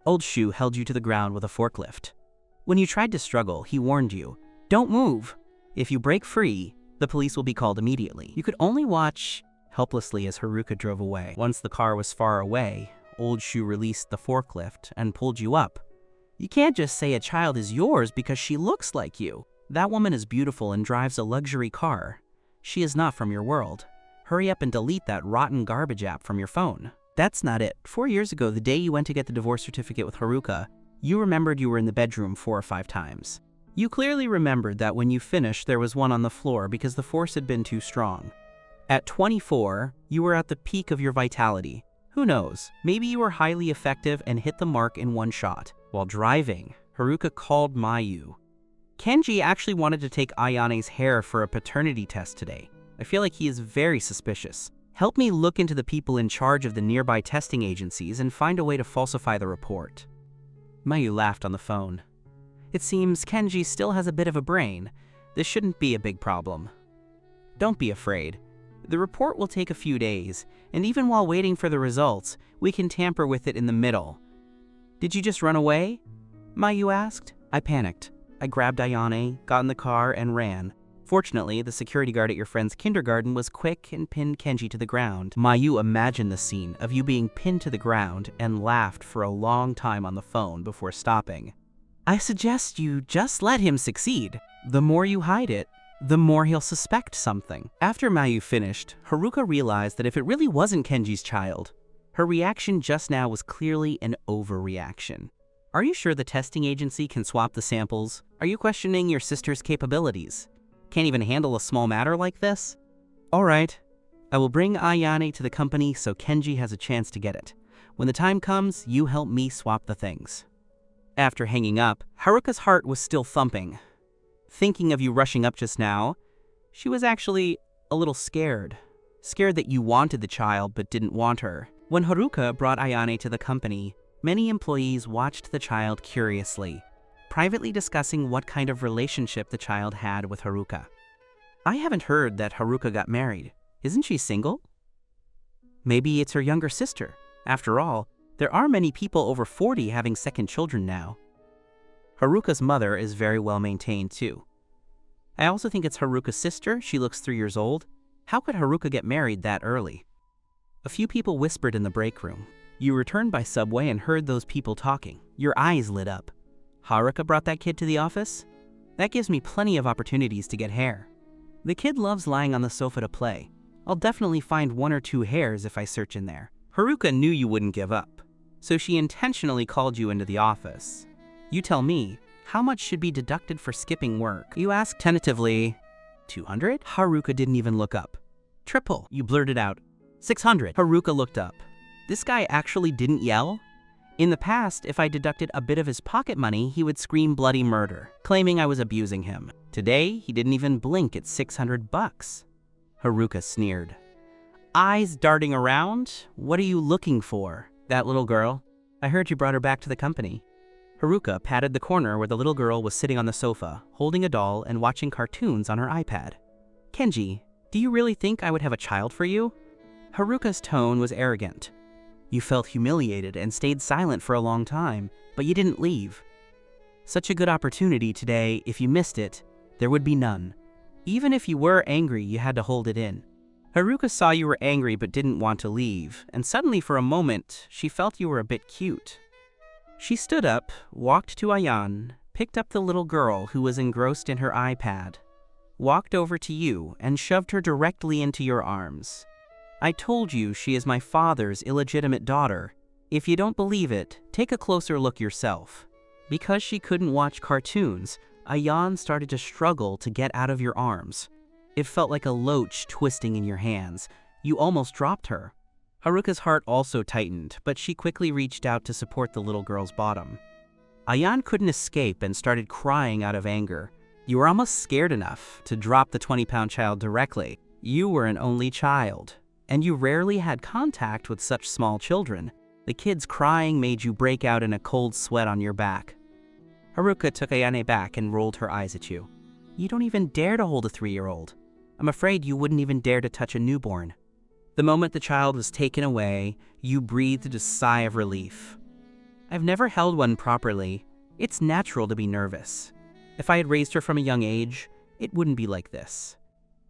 Old Shu held you to the ground with a forklift. When you tried to struggle, he warned you, don't move. If you break free, the police will be called immediately. You could only watch helplessly as Haruka drove away. Once the car was far away, Old Shu released the forklift and pulled you up. You can't just say a child is yours because she looks like you. That woman is beautiful and drives a luxury car. She is not from your world. Hurry up and delete that rotten garbage app from your phone. That's not it. 4 years ago, the day you went to get the divorce certificate with Haruka, you remembered you were in the bedroom 4 or 5 times. You clearly remembered that when you finished, there was one on the floor because the force had been too strong. At 24, you were at the peak of your vitality. Who knows, maybe you were highly effective and hit the mark in one shot. While driving, Haruka called Mayu. Kenji actually wanted to take Ayane's hair for a paternity test today. I feel like he is very suspicious. Help me look into the people in charge of the nearby testing agencies and find a way to falsify the report. Mayu laughed on the phone. It seems Kenji still has a bit of a brain. This shouldn't be a big problem. Don't be afraid. The report will take a few days, and even while waiting for the results, we can tamper with it in the middle. Did you just run away? Mayu asked. I panicked. I grabbed Ayane, got in the car, and ran. Fortunately, the security guard at your friend's kindergarten was quick and pinned Kenji to the ground. Mayu imagined the scene of you being pinned to the ground and laughed for a long time on the phone before stopping. I suggest you just let him succeed. The more you hide it, the more he'll suspect something. After Mayu finished, Haruka realized that if it really wasn't Kenji's child, her reaction just now was clearly an overreaction. Are you sure the testing agency can swap the samples? Are you questioning your sister's capabilities? Can't even handle a small matter like this? All right, I will bring Ayane to the company so Kenji has a chance to get it. When the time comes, you help me swap the things. After hanging up, Haruka's heart was still thumping. Thinking of you rushing up just now, she was actually a little scared. Scared that you wanted the child but didn't want her. When Haruka brought Ayane to the company, many employees watched the child curiously, privately discussing what kind of relationship the child had with Haruka. I haven't heard that Haruka got married. Isn't she single? Maybe it's her younger sister. After all, there are many people over 40 having second children now. Haruka's mother is very well maintained too. I also think it's Haruka's sister. She looks 3 years old. How could Haruka get married that early? A few people whispered in the break room. You returned by subway and heard those people talking. Your eyes lit up. Haruka brought that kid to the office? That gives me plenty of opportunities to get hair. The kid loves lying on the sofa to play. I'll definitely find 1 or 2 hairs if I search in there. Haruka knew you wouldn't give up, so she intentionally called you into the office. You tell me, how much should be deducted for skipping work? You asked tentatively, 200? Haruka didn't even look up. Triple, you blurted out. 600. Haruka looked up. This guy actually didn't yell? In the past, if I deducted a bit of his pocket money, he would scream bloody murder, claiming I was abusing him. Today, he didn't even blink at 600 bucks. Haruka sneered. eyes darting around. What are you looking for? That little girl? I heard you brought her back to the company. Haruka patted the corner where the little girl was sitting on the sofa, holding a doll and watching cartoons on her iPad. Kenji, do you really think I would have a child for you? Haruka's tone was arrogant. You felt humiliated and stayed silent for a long time, but you didn't leave. Such a good opportunity today. If you missed it, there would be none. Even if you were angry, you had to hold it in. Haruka saw you were angry but didn't want to leave, and suddenly for a moment, she felt you were a bit cute. She stood up, walked to Ayan, picked up the little girl who was engrossed in her iPad, walked over to you, and shoved her directly into your arms. I told you she is my father's illegitimate daughter. If you don't believe it, take a closer look yourself. Because she couldn't watch cartoons, Ayan started to struggle to get out of your arms. It felt like a loach twisting in your hands. You almost dropped her. Haruka's heart also tightened, but she quickly reached out to support the little girl's bottom. Ayan couldn't escape and started crying out of anger. You were almost scared enough to drop the 20-pound child directly. You were an only child, and you rarely had contact with such small children. The kids crying made you break out in a cold sweat on your back. Haruka took Ayane back and rolled her eyes at you. You don't even dare to hold a 3-year-old. I'm afraid you wouldn't even dare to touch a newborn. The moment the child was taken away, you breathed a sigh of relief. I've never held one properly. It's natural to be nervous. If I had raised her from a young age, it wouldn't be like this.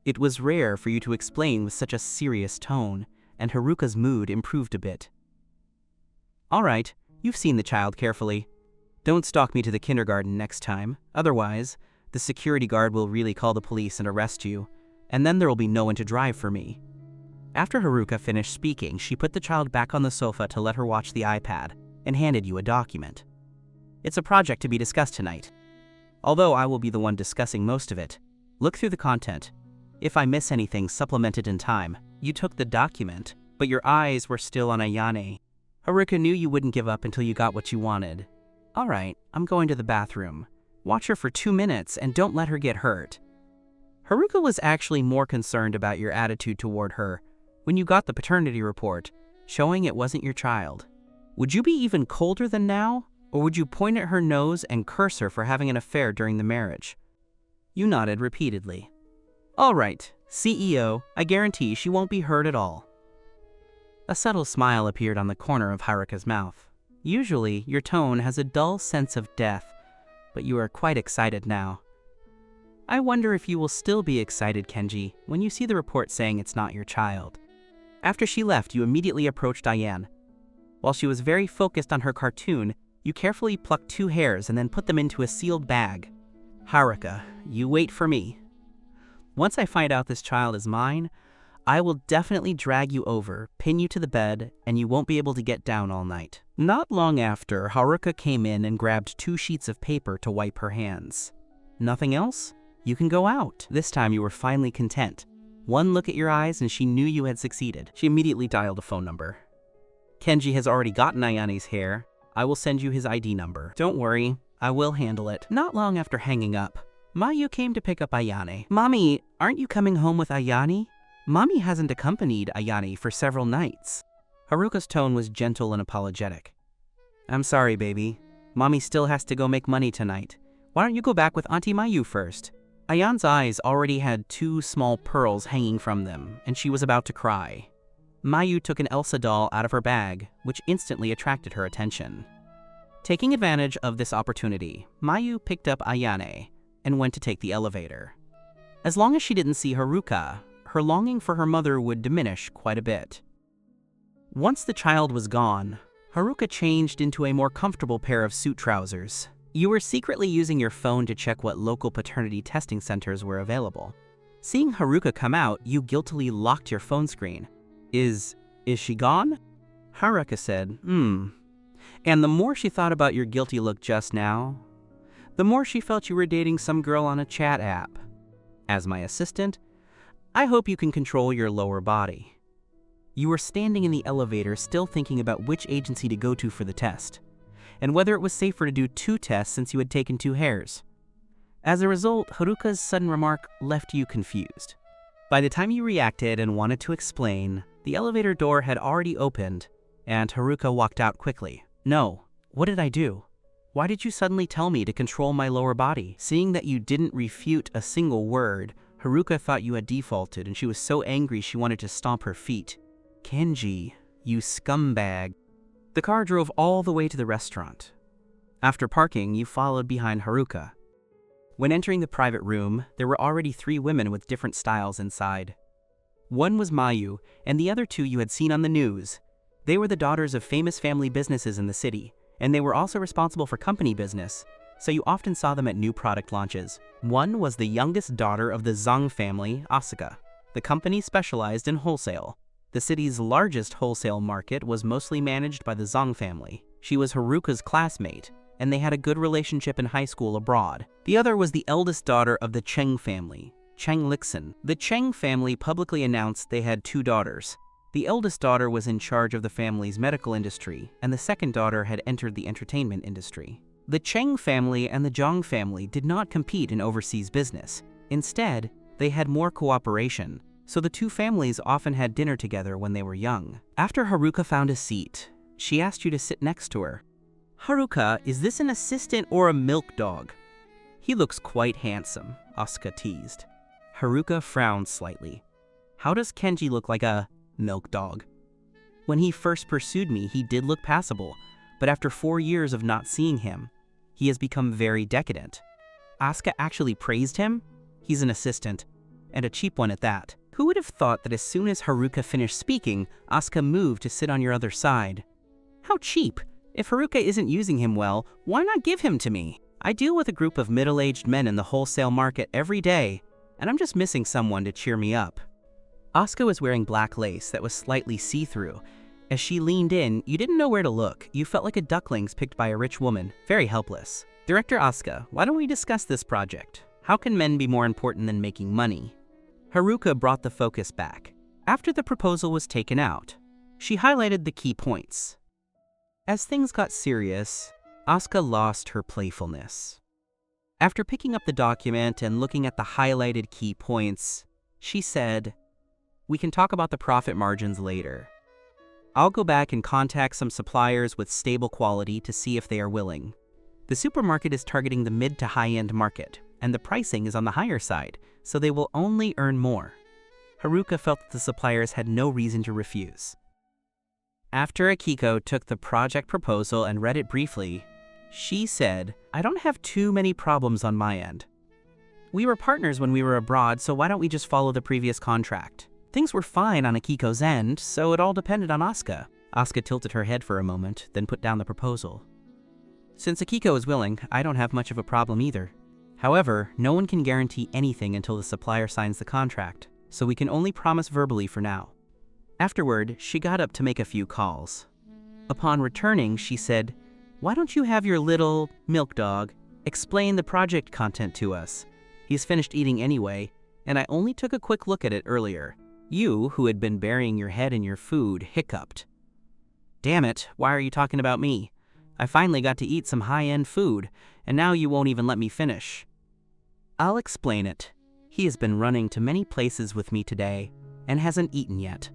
It was rare for you to explain with such a serious tone, and Haruka's mood improved a bit. All right, you've seen the child carefully. Don't stalk me to the kindergarten next time. Otherwise, the security guard will really call the police and arrest you, and then there will be no one to drive for me. After Haruka finished speaking, she put the child back on the sofa to let her watch the iPad and handed you a document. It's a project to be discussed tonight. Although I will be the one discussing most of it, look through the content. If I miss anything, supplement it in time. You took the document, but your eyes were still on Ayane. Haruka knew you wouldn't give up until you got what you wanted. All right, I'm going to the bathroom. Watch her for 2 minutes and don't let her get hurt. Haruka was actually more concerned about your attitude toward her when you got the paternity report, showing it wasn't your child. Would you be even colder than now, or would you point at her nose and curse her for having an affair during the marriage? You nodded repeatedly. All right, CEO, I guarantee she won't be hurt at all. A subtle smile appeared on the corner of Haruka's mouth. Usually, your tone has a dull sense of death, but you are quite excited now. I wonder if you will still be excited, Kenji, when you see the report saying it's not your child. After she left, you immediately approached Diane. While she was very focused on her cartoon, you carefully plucked 2 hairs and then put them into a sealed bag. Haruka, you wait for me. Once I find out this child is mine, I will definitely drag you over, pin you to the bed, and you won't be able to get down all night. Not long after, Haruka came in and grabbed 2 sheets of paper to wipe her hands. Nothing else? You can go out. This time you were finally content. One look at your eyes and she knew you had succeeded. She immediately dialed a phone number. Kenji has already gotten Ayane's hair. I will send you his ID number. Don't worry, I will handle it. Not long after hanging up, Mayu came to pick up Ayane. Mommy, aren't you coming home with Ayane? Mommy hasn't accompanied Ayane for several nights. Haruka's tone was gentle and apologetic. I'm sorry, baby. Mommy still has to go make money tonight. Why don't you go back with Auntie Mayu first? Ayan's eyes already had 2 small pearls hanging from them, and she was about to cry. Mayu took an Elsa doll out of her bag, which instantly attracted her attention. Taking advantage of this opportunity, Mayu picked up Ayane and went to take the elevator. As long as she didn't see Haruka, her longing for her mother would diminish quite a bit. Once the child was gone, Haruka changed into a more comfortable pair of suit trousers. You were secretly using your phone to check what local paternity testing centers were available. Seeing Haruka come out, you guiltily locked your phone screen. Is she gone? Haruka said, And the more she thought about your guilty look just now, the more she felt you were dating some girl on a chat app. As my assistant, I hope you can control your lower body. You were standing in the elevator still thinking about which agency to go to for the test, and whether it was safer to do 2 tests since you had taken 2 hairs. As a result, Haruka's sudden remark left you confused. By the time you reacted and wanted to explain, The elevator door had already opened, and Haruka walked out quickly. "No, what did I do? Why did you suddenly tell me to control my lower body?" Seeing that you didn't refute a single word, Haruka thought you had defaulted, and she was so angry she wanted to stomp her feet. "Kenji, you scumbag." The car drove all the way to the restaurant. After parking, you followed behind Haruka. When entering the private room, there were already 3 women with different styles inside. One was Mayu, and the other 2 you had seen on the news. They were the daughters of famous family businesses in the city, and they were also responsible for company business, so you often saw them at new product launches. One was the youngest daughter of the Zhang family, Asuka. The company specialized in wholesale. The city's largest wholesale market was mostly managed by the Zhang family. She was Haruka's classmate, and they had a good relationship in high school abroad. The other was the eldest daughter of the Cheng family, Cheng Lixin. The Cheng family publicly announced they had 2 daughters. The eldest daughter was in charge of the family's medical industry, and the second daughter had entered the entertainment industry. The Cheng family and the Zhang family did not compete in overseas business. Instead, they had more cooperation, so the 2 families often had dinner together when they were young. After Haruka found a seat, she asked you to sit next to her. "Haruka, is this an assistant or a milk dog?" "He looks quite handsome," Asuka teased. Haruka frowned slightly. "How does Kenji look like a milk dog?" "When he first pursued me, he did look passable, but after 4 years of not seeing him, he has become very decadent." Asuka actually praised him? He's an assistant, and a cheap one at that. Who would have thought that as soon as Haruka finished speaking, Asuka moved to sit on your other side? "How cheap? If Haruka isn't using him well, why not give him to me? I deal with a group of middle-aged men in the wholesale market every day, and I'm just missing someone to cheer me up." Asuka was wearing black lace that was slightly see-through. As she leaned in, you didn't know where to look. You felt like a ducklings picked by a rich woman, very helpless. "Director Asuka, why don't we discuss this project? How can men be more important than making money?" Haruka brought the focus back. After the proposal was taken out, she highlighted the key points. As things got serious, Asuka lost her playfulness. After picking up the document and looking at the highlighted key points, she said, "We can talk about the profit margins later. I'll go back and contact some suppliers with stable quality to see if they are willing. The supermarket is targeting the mid to high-end market, and the pricing is on the higher side, so they will only earn more." Haruka felt that the suppliers had no reason to refuse. After Akiko took the project proposal and read it briefly, she said, "I don't have too many problems on my end. We were partners when we were abroad, so why don't we just follow the previous contract?" Things were fine on Akiko's end, so it all depended on Asuka. Asuka tilted her head for a moment, then put down the proposal. "Since Akiko is willing, I don't have much of a problem either. However, no one can guarantee anything until the supplier signs the contract, so we can only promise verbally for now." Afterward, she got up to make a few calls. Upon returning, she said, "Why don't you have your little milk dog explain the project content to us? He's finished eating anyway, and I only took a quick look at it earlier." You, who had been burying your head in your food, hiccuped. "Damn it, why are you talking about me? I finally got to eat some high-end food, and now you won't even let me finish." "I'll explain it. He has been running to many places with me today, and hasn't eaten yet."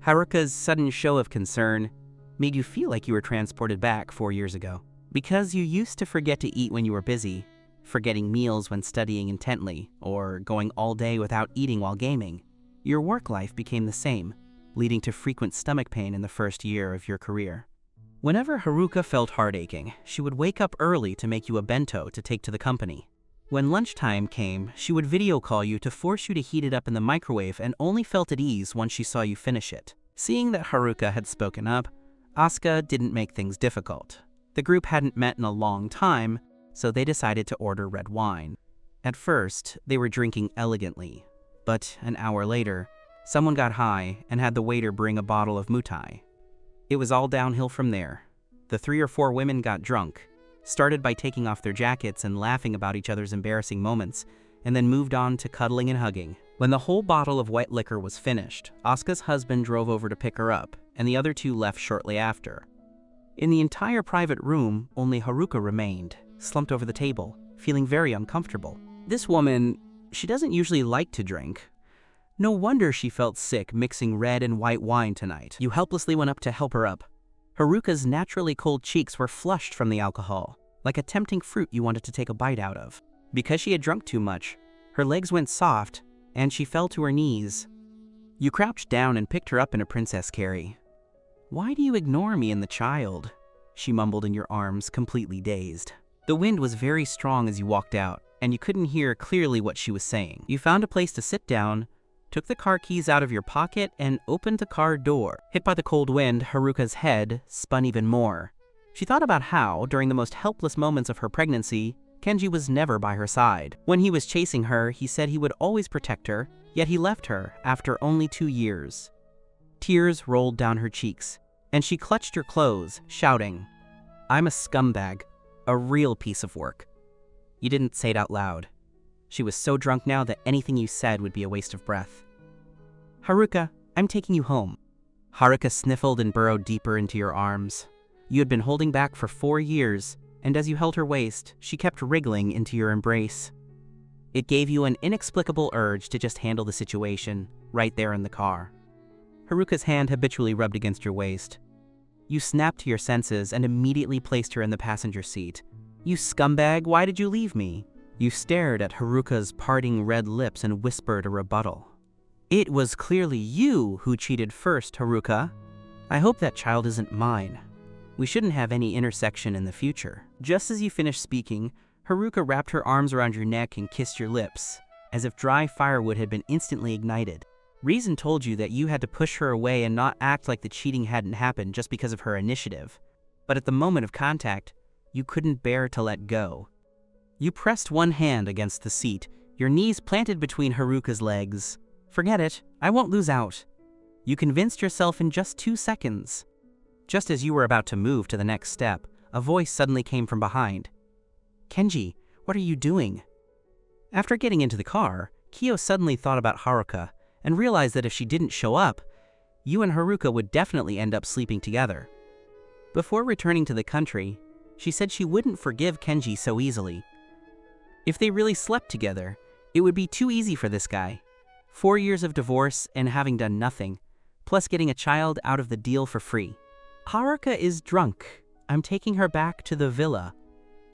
Haruka's sudden show of concern made you feel like you were transported back 4 years ago. Because you used to forget to eat when you were busy, forgetting meals when studying intently, or going all day without eating while gaming, your work life became the same, leading to frequent stomach pain in the first year of your career. Whenever Haruka felt heart aching, she would wake up early to make you a bento to take to the company. When lunchtime came, she would video call you to force you to heat it up in the microwave and only felt at ease once she saw you finish it. Seeing that Haruka had spoken up, Asuka didn't make things difficult. The group hadn't met in a long time, so they decided to order red wine. At first, they were drinking elegantly, but an hour later, someone got high and had the waiter bring a bottle of mutai. It was all downhill from there. The 3 or 4 women got drunk, started by taking off their jackets and laughing about each other's embarrassing moments, and then moved on to cuddling and hugging. When the whole bottle of white liquor was finished, Asuka's husband drove over to pick her up, and the other 2 left shortly after. In the entire private room, only Haruka remained, slumped over the table, feeling very uncomfortable. This woman, she doesn't usually like to drink, No wonder she felt sick mixing red and white wine tonight. You helplessly went up to help her up. Haruka's naturally cold cheeks were flushed from the alcohol, like a tempting fruit you wanted to take a bite out of. Because she had drunk too much, her legs went soft, and she fell to her knees. You crouched down and picked her up in a princess carry. "Why do you ignore me and the child?" she mumbled in your arms, completely dazed. The wind was very strong as you walked out, and you couldn't hear clearly what she was saying. You found a place to sit down, took the car keys out of your pocket, and opened the car door. Hit by the cold wind, Haruka's head spun even more. She thought about how, during the most helpless moments of her pregnancy, Kenji was never by her side. When he was chasing her, he said he would always protect her, yet he left her after only 2 years. Tears rolled down her cheeks, and she clutched her clothes, shouting, "I'm a scumbag, a real piece of work." You didn't say it out loud. She was so drunk now that anything you said would be a waste of breath. "Haruka, I'm taking you home." Haruka sniffled and burrowed deeper into your arms. You had been holding back for 4 years, and as you held her waist, she kept wriggling into your embrace. It gave you an inexplicable urge to just handle the situation, right there in the car. Haruka's hand habitually rubbed against your waist. You snapped to your senses and immediately placed her in the passenger seat. "You scumbag, why did you leave me?" You stared at Haruka's parting red lips and whispered a rebuttal. "It was clearly you who cheated first, Haruka. I hope that child isn't mine. We shouldn't have any intersection in the future." Just as you finished speaking, Haruka wrapped her arms around your neck and kissed your lips, as if dry firewood had been instantly ignited. Reason told you that you had to push her away and not act like the cheating hadn't happened just because of her initiative. But at the moment of contact, you couldn't bear to let go. You pressed one hand against the seat, your knees planted between Haruka's legs. "Forget it, I won't lose out." You convinced yourself in just 2 seconds. Just as you were about to move to the next step, a voice suddenly came from behind. "Kenji, what are you doing?" After getting into the car, Kyo suddenly thought about Haruka and realized that if she didn't show up, you and Haruka would definitely end up sleeping together. Before returning to the country, she said she wouldn't forgive Kenji so easily. If they really slept together, it would be too easy for this guy. 4 years of divorce and having done nothing, plus getting a child out of the deal for free. "Haruka is drunk. I'm taking her back to the villa."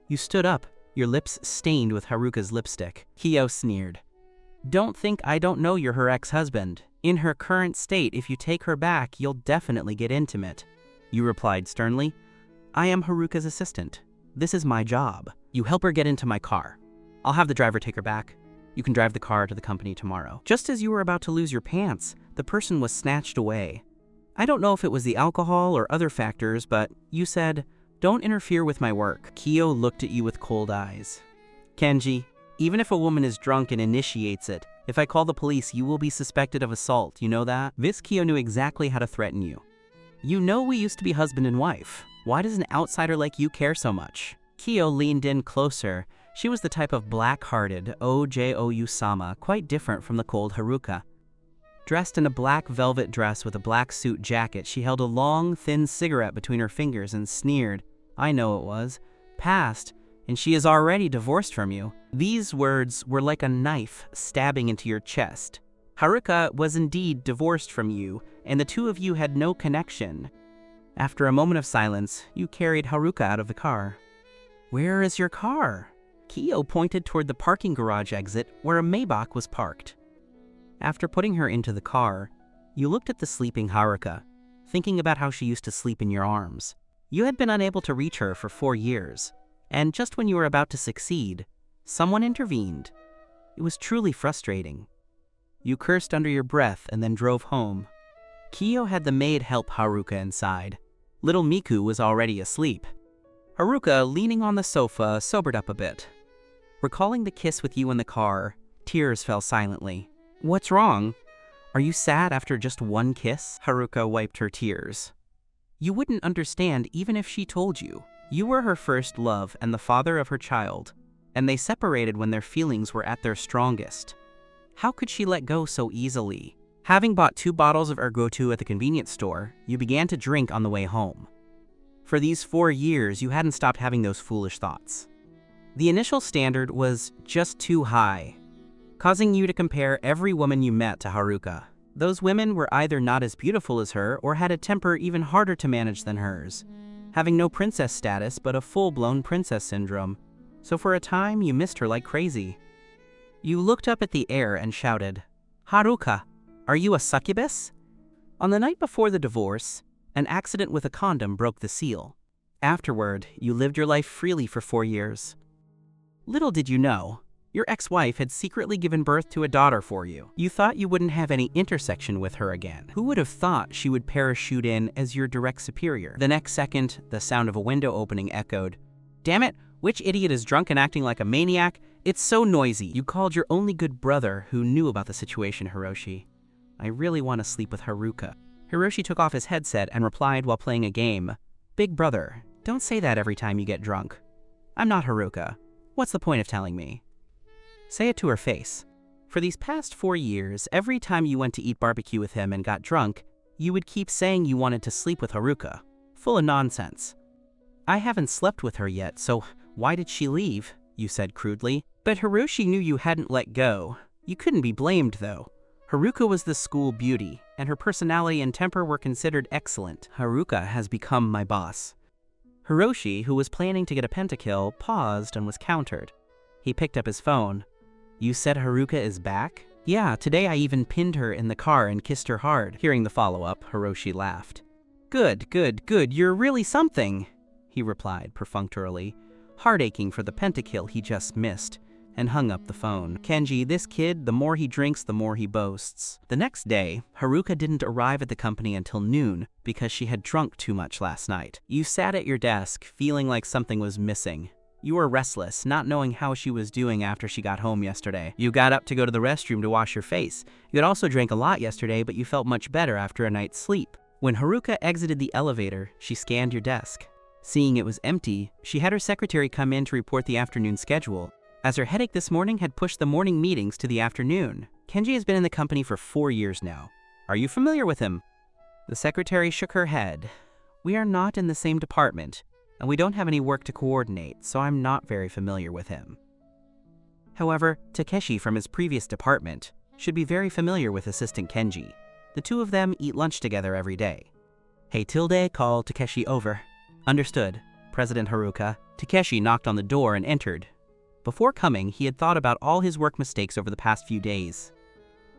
You stood up, your lips stained with Haruka's lipstick. Kyo sneered. "Don't think I don't know you're her ex-husband. In her current state, if you take her back, you'll definitely get intimate." You replied sternly, "I am Haruka's assistant. This is my job. You help her get into my car. I'll have the driver take her back. You can drive the car to the company tomorrow." Just as you were about to lose your pants, the person was snatched away. I don't know if it was the alcohol or other factors, but you said, "Don't interfere with my work." Kyo looked at you with cold eyes. "Kenji, even if a woman is drunk and initiates it, if I call the police, you will be suspected of assault, you know that?" This Kyo knew exactly how to threaten you. "You know we used to be husband and wife. Why does an outsider like you care so much?" Kyo leaned in closer. She was the type of black-hearted OJOU-sama, quite different from the cold Haruka. Dressed in a black velvet dress with a black suit jacket, she held a long, thin cigarette between her fingers and sneered. "I know it was. Past, and she is already divorced from you." These words were like a knife stabbing into your chest. Haruka was indeed divorced from you, and the two of you had no connection. After a moment of silence, you carried Haruka out of the car. "Where is your car?" Kyo pointed toward the parking garage exit where a Maybach was parked. After putting her into the car, you looked at the sleeping Haruka, thinking about how she used to sleep in your arms. You had been unable to reach her for 4 years, and just when you were about to succeed, someone intervened. It was truly frustrating. You cursed under your breath and then drove home. Kyo had the maid help Haruka inside. Little Miku was already asleep. Haruka, leaning on the sofa, sobered up a bit. Recalling the kiss with you in the car, tears fell silently. "What's wrong? Are you sad after just one kiss?" Haruka wiped her tears. You wouldn't understand even if she told you. You were her first love and the father of her child, and they separated when their feelings were at their strongest. How could she let go so easily? Having bought 2 bottles of Ergotu at the convenience store, you began to drink on the way home. For these 4 years, you hadn't stopped having those foolish thoughts. The initial standard was just too high. causing you to compare every woman you met to Haruka. Those women were either not as beautiful as her or had a temper even harder to manage than hers, having no princess status but a full-blown princess syndrome. So for a time, you missed her like crazy. You looked up at the air and shouted, "Haruka, are you a succubus?" On the night before the divorce, an accident with a condom broke the seal. Afterward, you lived your life freely for 4 years. Little did you know, your ex-wife had secretly given birth to a daughter for you. You thought you wouldn't have any intersection with her again. Who would have thought she would parachute in as your direct superior? The next second, the sound of a window opening echoed. "Damn it, which idiot is drunk and acting like a maniac? It's so noisy." You called your only good brother who knew about the situation, Hiroshi. "I really want to sleep with Haruka." Hiroshi took off his headset and replied while playing a game. "Big brother, don't say that every time you get drunk. I'm not Haruka. What's the point of telling me?" Say it to her face. For these past 4 years, every time you went to eat barbecue with him and got drunk, you would keep saying you wanted to sleep with Haruka. Full of nonsense. "I haven't slept with her yet, so why did she leave?" you said crudely. But Hiroshi knew you hadn't let go. You couldn't be blamed, though. Haruka was the school beauty, and her personality and temper were considered excellent. "Haruka has become my boss." Hiroshi, who was planning to get a pentakill, paused and was countered. He picked up his phone. "You said Haruka is back?" "Yeah, today I even pinned her in the car and kissed her hard." Hearing the follow-up, Hiroshi laughed. Good, you're really something," he replied perfunctorily, heart aching for the pentakill he just missed, and hung up the phone. "Kenji, this kid, the more he drinks, the more he boasts." The next day, Haruka didn't arrive at the company until noon because she had drunk too much last night. You sat at your desk, feeling like something was missing. You were restless, not knowing how she was doing after she got home yesterday. You got up to go to the restroom to wash your face. You had also drank a lot yesterday, but you felt much better after a night's sleep. When Haruka exited the elevator, she scanned your desk. Seeing it was empty, she had her secretary come in to report the afternoon schedule, as her headache this morning had pushed the morning meetings to the afternoon. "Kenji has been in the company for 4 years now. Are you familiar with him?" The secretary shook her head. "We are not in the same department, and we don't have any work to coordinate, so I'm not very familiar with him. However, Takeshi from his previous department should be very familiar with Assistant Kenji. The two of them eat lunch together every day." "Hey Tilde, call Takeshi over." "Understood, President Haruka." Takeshi knocked on the door and entered. Before coming, he had thought about all his work mistakes over the past few days.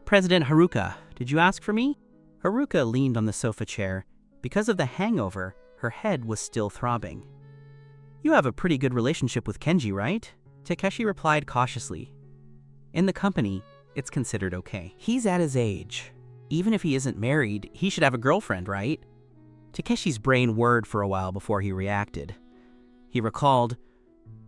"President Haruka, did you ask for me?" Haruka leaned on the sofa chair. Because of the hangover, her head was still throbbing. "You have a pretty good relationship with Kenji, right?" Takeshi replied cautiously. "In the company, it's considered okay. He's at his age. Even if he isn't married, he should have a girlfriend, right?" Takeshi's brain whirred for a while before he reacted. He recalled,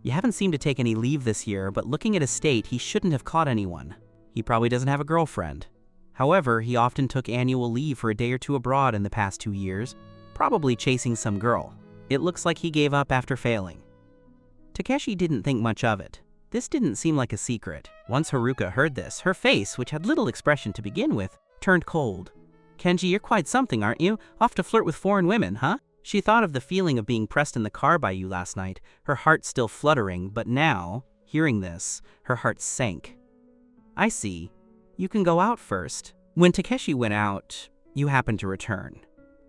"You haven't seemed to take any leave this year, but looking at his state, he shouldn't have caught anyone. He probably doesn't have a girlfriend. However, he often took annual leave for a day or two abroad in the past 2 years, probably chasing some girl. It looks like he gave up after failing." Takeshi didn't think much of it. This didn't seem like a secret. Once Haruka heard this, her face, which had little expression to begin with, turned cold. "Kenji, you're quite something, aren't you? Off to flirt with foreign women, huh?" She thought of the feeling of being pressed in the car by you last night, her heart still fluttering, but now, hearing this, her heart sank. "I see. You can go out first." When Takeshi went out, you happened to return.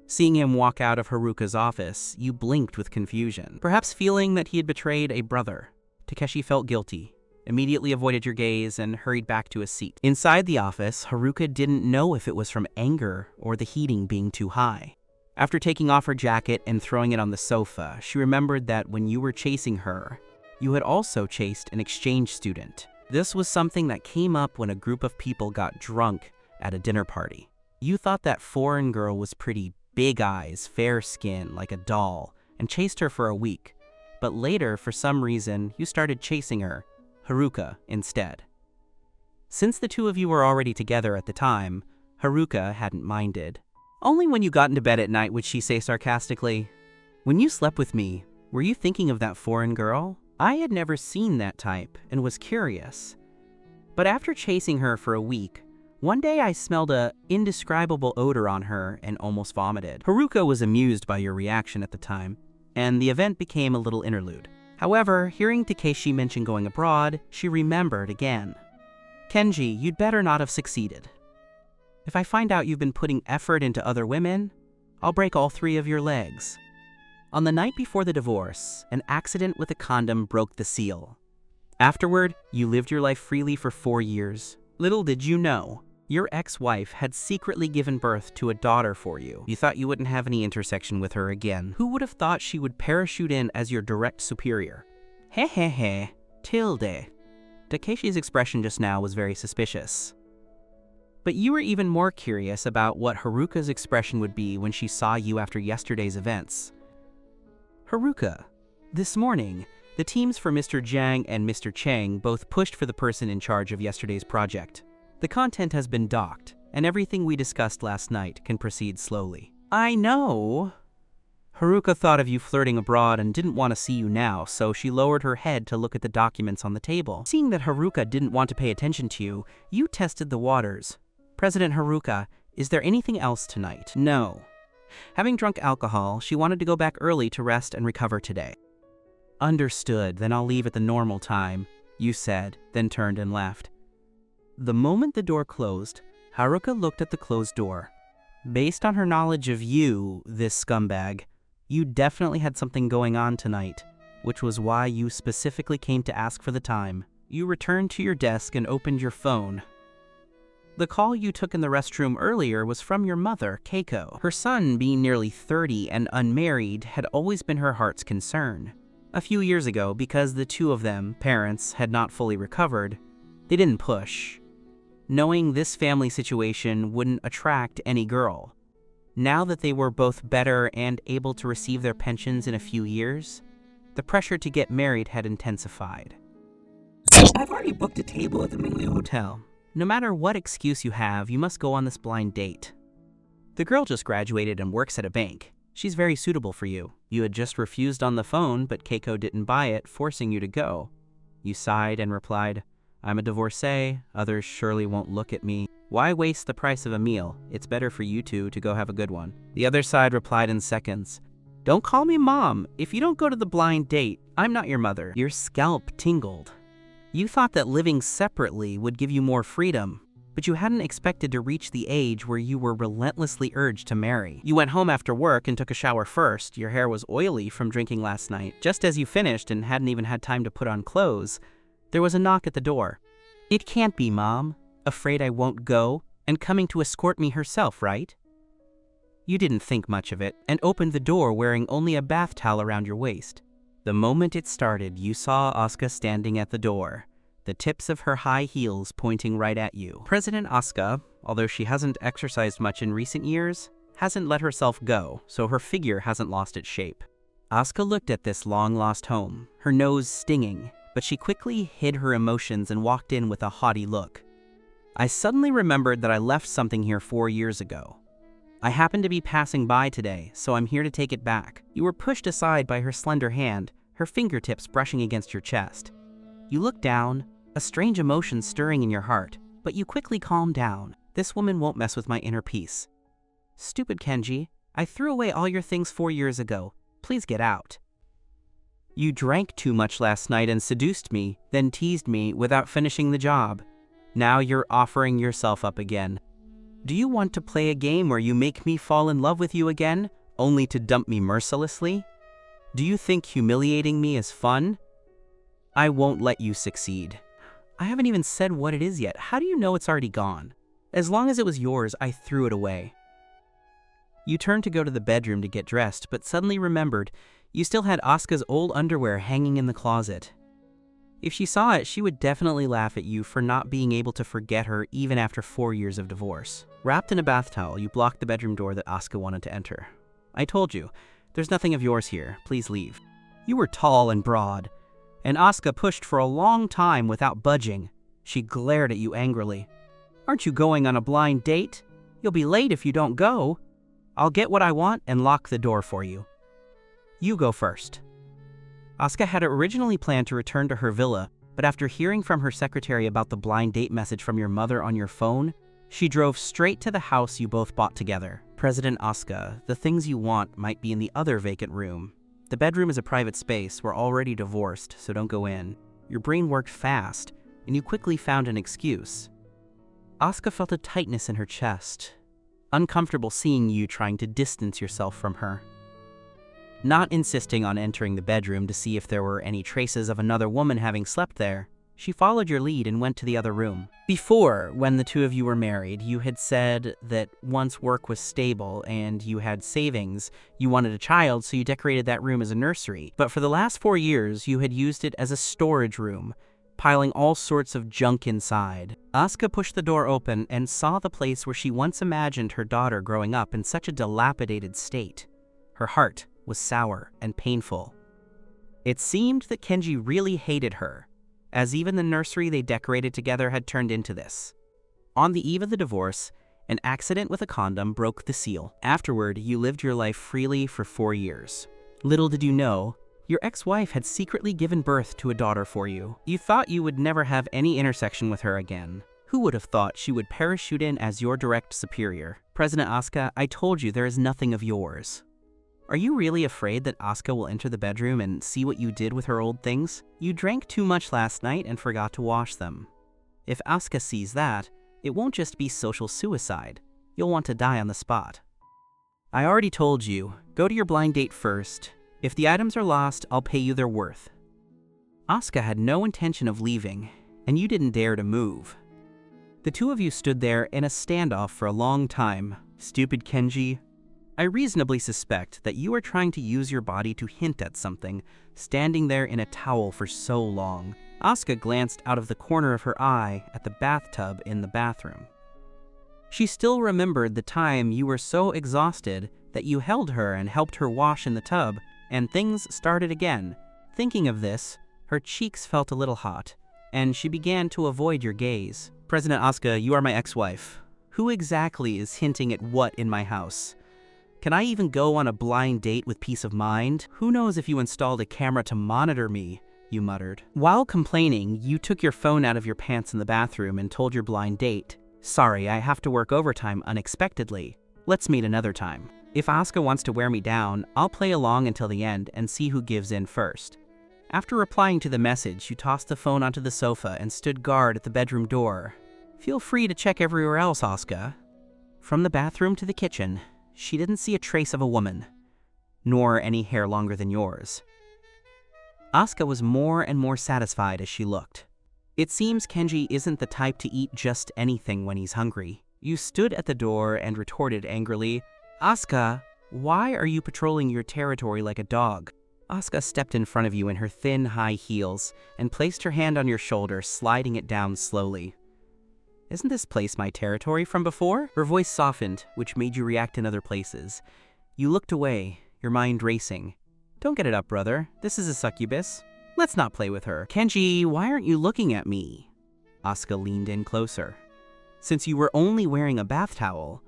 Seeing him walk out of Haruka's office, you blinked with confusion, perhaps feeling that he had betrayed a brother. Takeshi felt guilty, immediately avoided your gaze, and hurried back to his seat. Inside the office, Haruka didn't know if it was from anger or the heating being too high. After taking off her jacket and throwing it on the sofa, she remembered that when you were chasing her, you had also chased an exchange student. This was something that came up when a group of people got drunk at a dinner party. You thought that foreign girl was pretty, big eyes, fair skin, like a doll, and chased her for a week. But later, for some reason, you started chasing her, Haruka, instead. Since the two of you were already together at the time, Haruka hadn't minded. Only when you got into bed at night would she say sarcastically, "When you slept with me, were you thinking of that foreign girl?" I had never seen that type and was curious. But after chasing her for a week, one day I smelled a indescribable odor on her and almost vomited. Haruka was amused by your reaction at the time, and the event became a little interlude. However, hearing Takeshi mention going abroad, she remembered again. Kenji, you'd better not have succeeded. If I find out you've been putting effort into other women, I'll break all 3 of your legs. On the night before the divorce, an accident with a condom broke the seal. Afterward, you lived your life freely for 4 years. Little did you know, your ex-wife had secretly given birth to a daughter for you. You thought you wouldn't have any intersection with her again. Who would have thought she would parachute in as your direct superior? Hehehe, tilde. Takeshi's expression just now was very suspicious. But you were even more curious about what Haruka's expression would be when she saw you after yesterday's events. Haruka, this morning, the teams for Mr. Jiang and Mr. Chang both pushed for the person in charge of yesterday's project. The content has been docked, and everything we discussed last night can proceed slowly. I know. Haruka thought of you flirting abroad and didn't want to see you now, so she lowered her head to look at the documents on the table. Seeing that Haruka didn't want to pay attention to you, you tested the waters. President Haruka, is there anything else tonight? No. Having drunk alcohol, she wanted to go back early to rest and recover today. Understood, then I'll leave at the normal time, you said, then turned and left. The moment the door closed, Haruka looked at the closed door. Based on her knowledge of you, this scumbag, you definitely had something going on tonight, which was why you specifically came to ask for the time. You returned to your desk and opened your phone. The call you took in the restroom earlier was from your mother, Keiko. Her son, being nearly 30 and unmarried, had always been her heart's concern. A few years ago, because the 2 of them, parents, had not fully recovered, they didn't push, knowing this family situation wouldn't attract any girl. Now that they were both better and able to receive their pensions in a few years, the pressure to get married had intensified. I've already booked a table at the Manhwa Hotel. No matter what excuse you have, you must go on this blind date. The girl just graduated and works at a bank. She's very suitable for you. You had just refused on the phone, but Keiko didn't buy it, forcing you to go. You sighed and replied, I'm a divorcee, others surely won't look at me. Why waste the price of a meal? It's better for you two to go have a good one. The other side replied in seconds, Don't call me mom. If you don't go to the blind date, I'm not your mother. Your scalp tingled. You thought that living separately would give you more freedom, but you hadn't expected to reach the age where you were relentlessly urged to marry. You went home after work and took a shower first. Your hair was oily from drinking last night. Just as you finished and hadn't even had time to put on clothes, there was a knock at the door. It can't be, Mom. Afraid I won't go, and coming to escort me herself, right? You didn't think much of it, and opened the door wearing only a bath towel around your waist. The moment it started, you saw Asuka standing at the door, the tips of her high heels pointing right at you. President Asuka, although she hasn't exercised much in recent years, hasn't let herself go, so her figure hasn't lost its shape. Asuka looked at this long-lost home, her nose stinging, but she quickly hid her emotions and walked in with a haughty look. I suddenly remembered that I left something here 4 years ago. I happened to be passing by today, so I'm here to take it back. You were pushed aside by her slender hand, her fingertips brushing against your chest. You looked down, a strange emotion stirring in your heart, but you quickly calmed down. This woman won't mess with my inner peace. Stupid Kenji, I threw away all your things 4 years ago. Please get out. You drank too much last night and seduced me, then teased me without finishing the job. Now you're offering yourself up again. Do you want to play a game where you make me fall in love with you again, only to dump me mercilessly? Do you think humiliating me is fun? I won't let you succeed. I haven't even said what it is yet. How do you know it's already gone? As long as it was yours, I threw it away. You turned to go to the bedroom to get dressed, but suddenly remembered you still had Asuka's old underwear hanging in the closet. If she saw it, she would definitely laugh at you for not being able to forget her even after 4 years of divorce. Wrapped in a bath towel, you blocked the bedroom door that Asuka wanted to enter. I told you, there's nothing of yours here. Please leave. You were tall and broad, and Asuka pushed for a long time without budging. She glared at you angrily. Aren't you going on a blind date? You'll be late if you don't go. I'll get what I want and lock the door for you. You go first. Asuka had originally planned to return to her villa, but after hearing from her secretary about the blind date message from your mother on your phone, she drove straight to the house you both bought together. President Asuka, the things you want might be in the other vacant room. The bedroom is a private space. We're already divorced, so don't go in. Your brain worked fast. and you quickly found an excuse. Asuka felt a tightness in her chest, uncomfortable seeing you trying to distance yourself from her. Not insisting on entering the bedroom to see if there were any traces of another woman having slept there, she followed your lead and went to the other room. Before, when the two of you were married, you had said that once work was stable and you had savings, you wanted a child, so you decorated that room as a nursery. But for the last 4 years, you had used it as a storage room, piling all sorts of junk inside. Asuka pushed the door open and saw the place where she once imagined her daughter growing up in such a dilapidated state. Her heart was sour and painful. It seemed that Kenji really hated her, as even the nursery they decorated together had turned into this. On the eve of the divorce, an accident with a condom broke the seal. Afterward, you lived your life freely for 4 years. Little did you know, your ex-wife had secretly given birth to a daughter for you. You thought you would never have any intersection with her again. Who would have thought she would parachute in as your direct superior? President Asuka, I told you there is nothing of yours. Are you really afraid that Asuka will enter the bedroom and see what you did with her old things? You drank too much last night and forgot to wash them. If Asuka sees that, it won't just be social suicide. You'll want to die on the spot. I already told you, go to your blind date first. If the items are lost, I'll pay you their worth. Asuka had no intention of leaving, and you didn't dare to move. The two of you stood there in a standoff for a long time. Stupid Kenji. I reasonably suspect that you are trying to use your body to hint at something, standing there in a towel for so long. Asuka glanced out of the corner of her eye at the bathtub in the bathroom. She still remembered the time you were so exhausted that you held her and helped her wash in the tub, and things started again. Thinking of this, her cheeks felt a little hot, and she began to avoid your gaze. President Asuka, you are my ex-wife. Who exactly is hinting at what in my house? Can I even go on a blind date with peace of mind? Who knows if you installed a camera to monitor me, you muttered. While complaining, you took your phone out of your pants in the bathroom and told your blind date, sorry, I have to work overtime unexpectedly. Let's meet another time. If Asuka wants to wear me down, I'll play along until the end and see who gives in first. After replying to the message, you tossed the phone onto the sofa and stood guard at the bedroom door. Feel free to check everywhere else, Asuka. From the bathroom to the kitchen, she didn't see a trace of a woman, nor any hair longer than yours. Asuka was more and more satisfied as she looked. It seems Kenji isn't the type to eat just anything when he's hungry. You stood at the door and retorted angrily, Asuka, why are you patrolling your territory like a dog? Asuka stepped in front of you in her thin, high heels and placed her hand on your shoulder, sliding it down slowly. Isn't this place my territory from before? Her voice softened, which made you react in other places. You looked away, your mind racing. Don't get it up, brother. This is a succubus. Let's not play with her. Kenji, why aren't you looking at me? Asuka leaned in closer. Since you were only wearing a bath towel,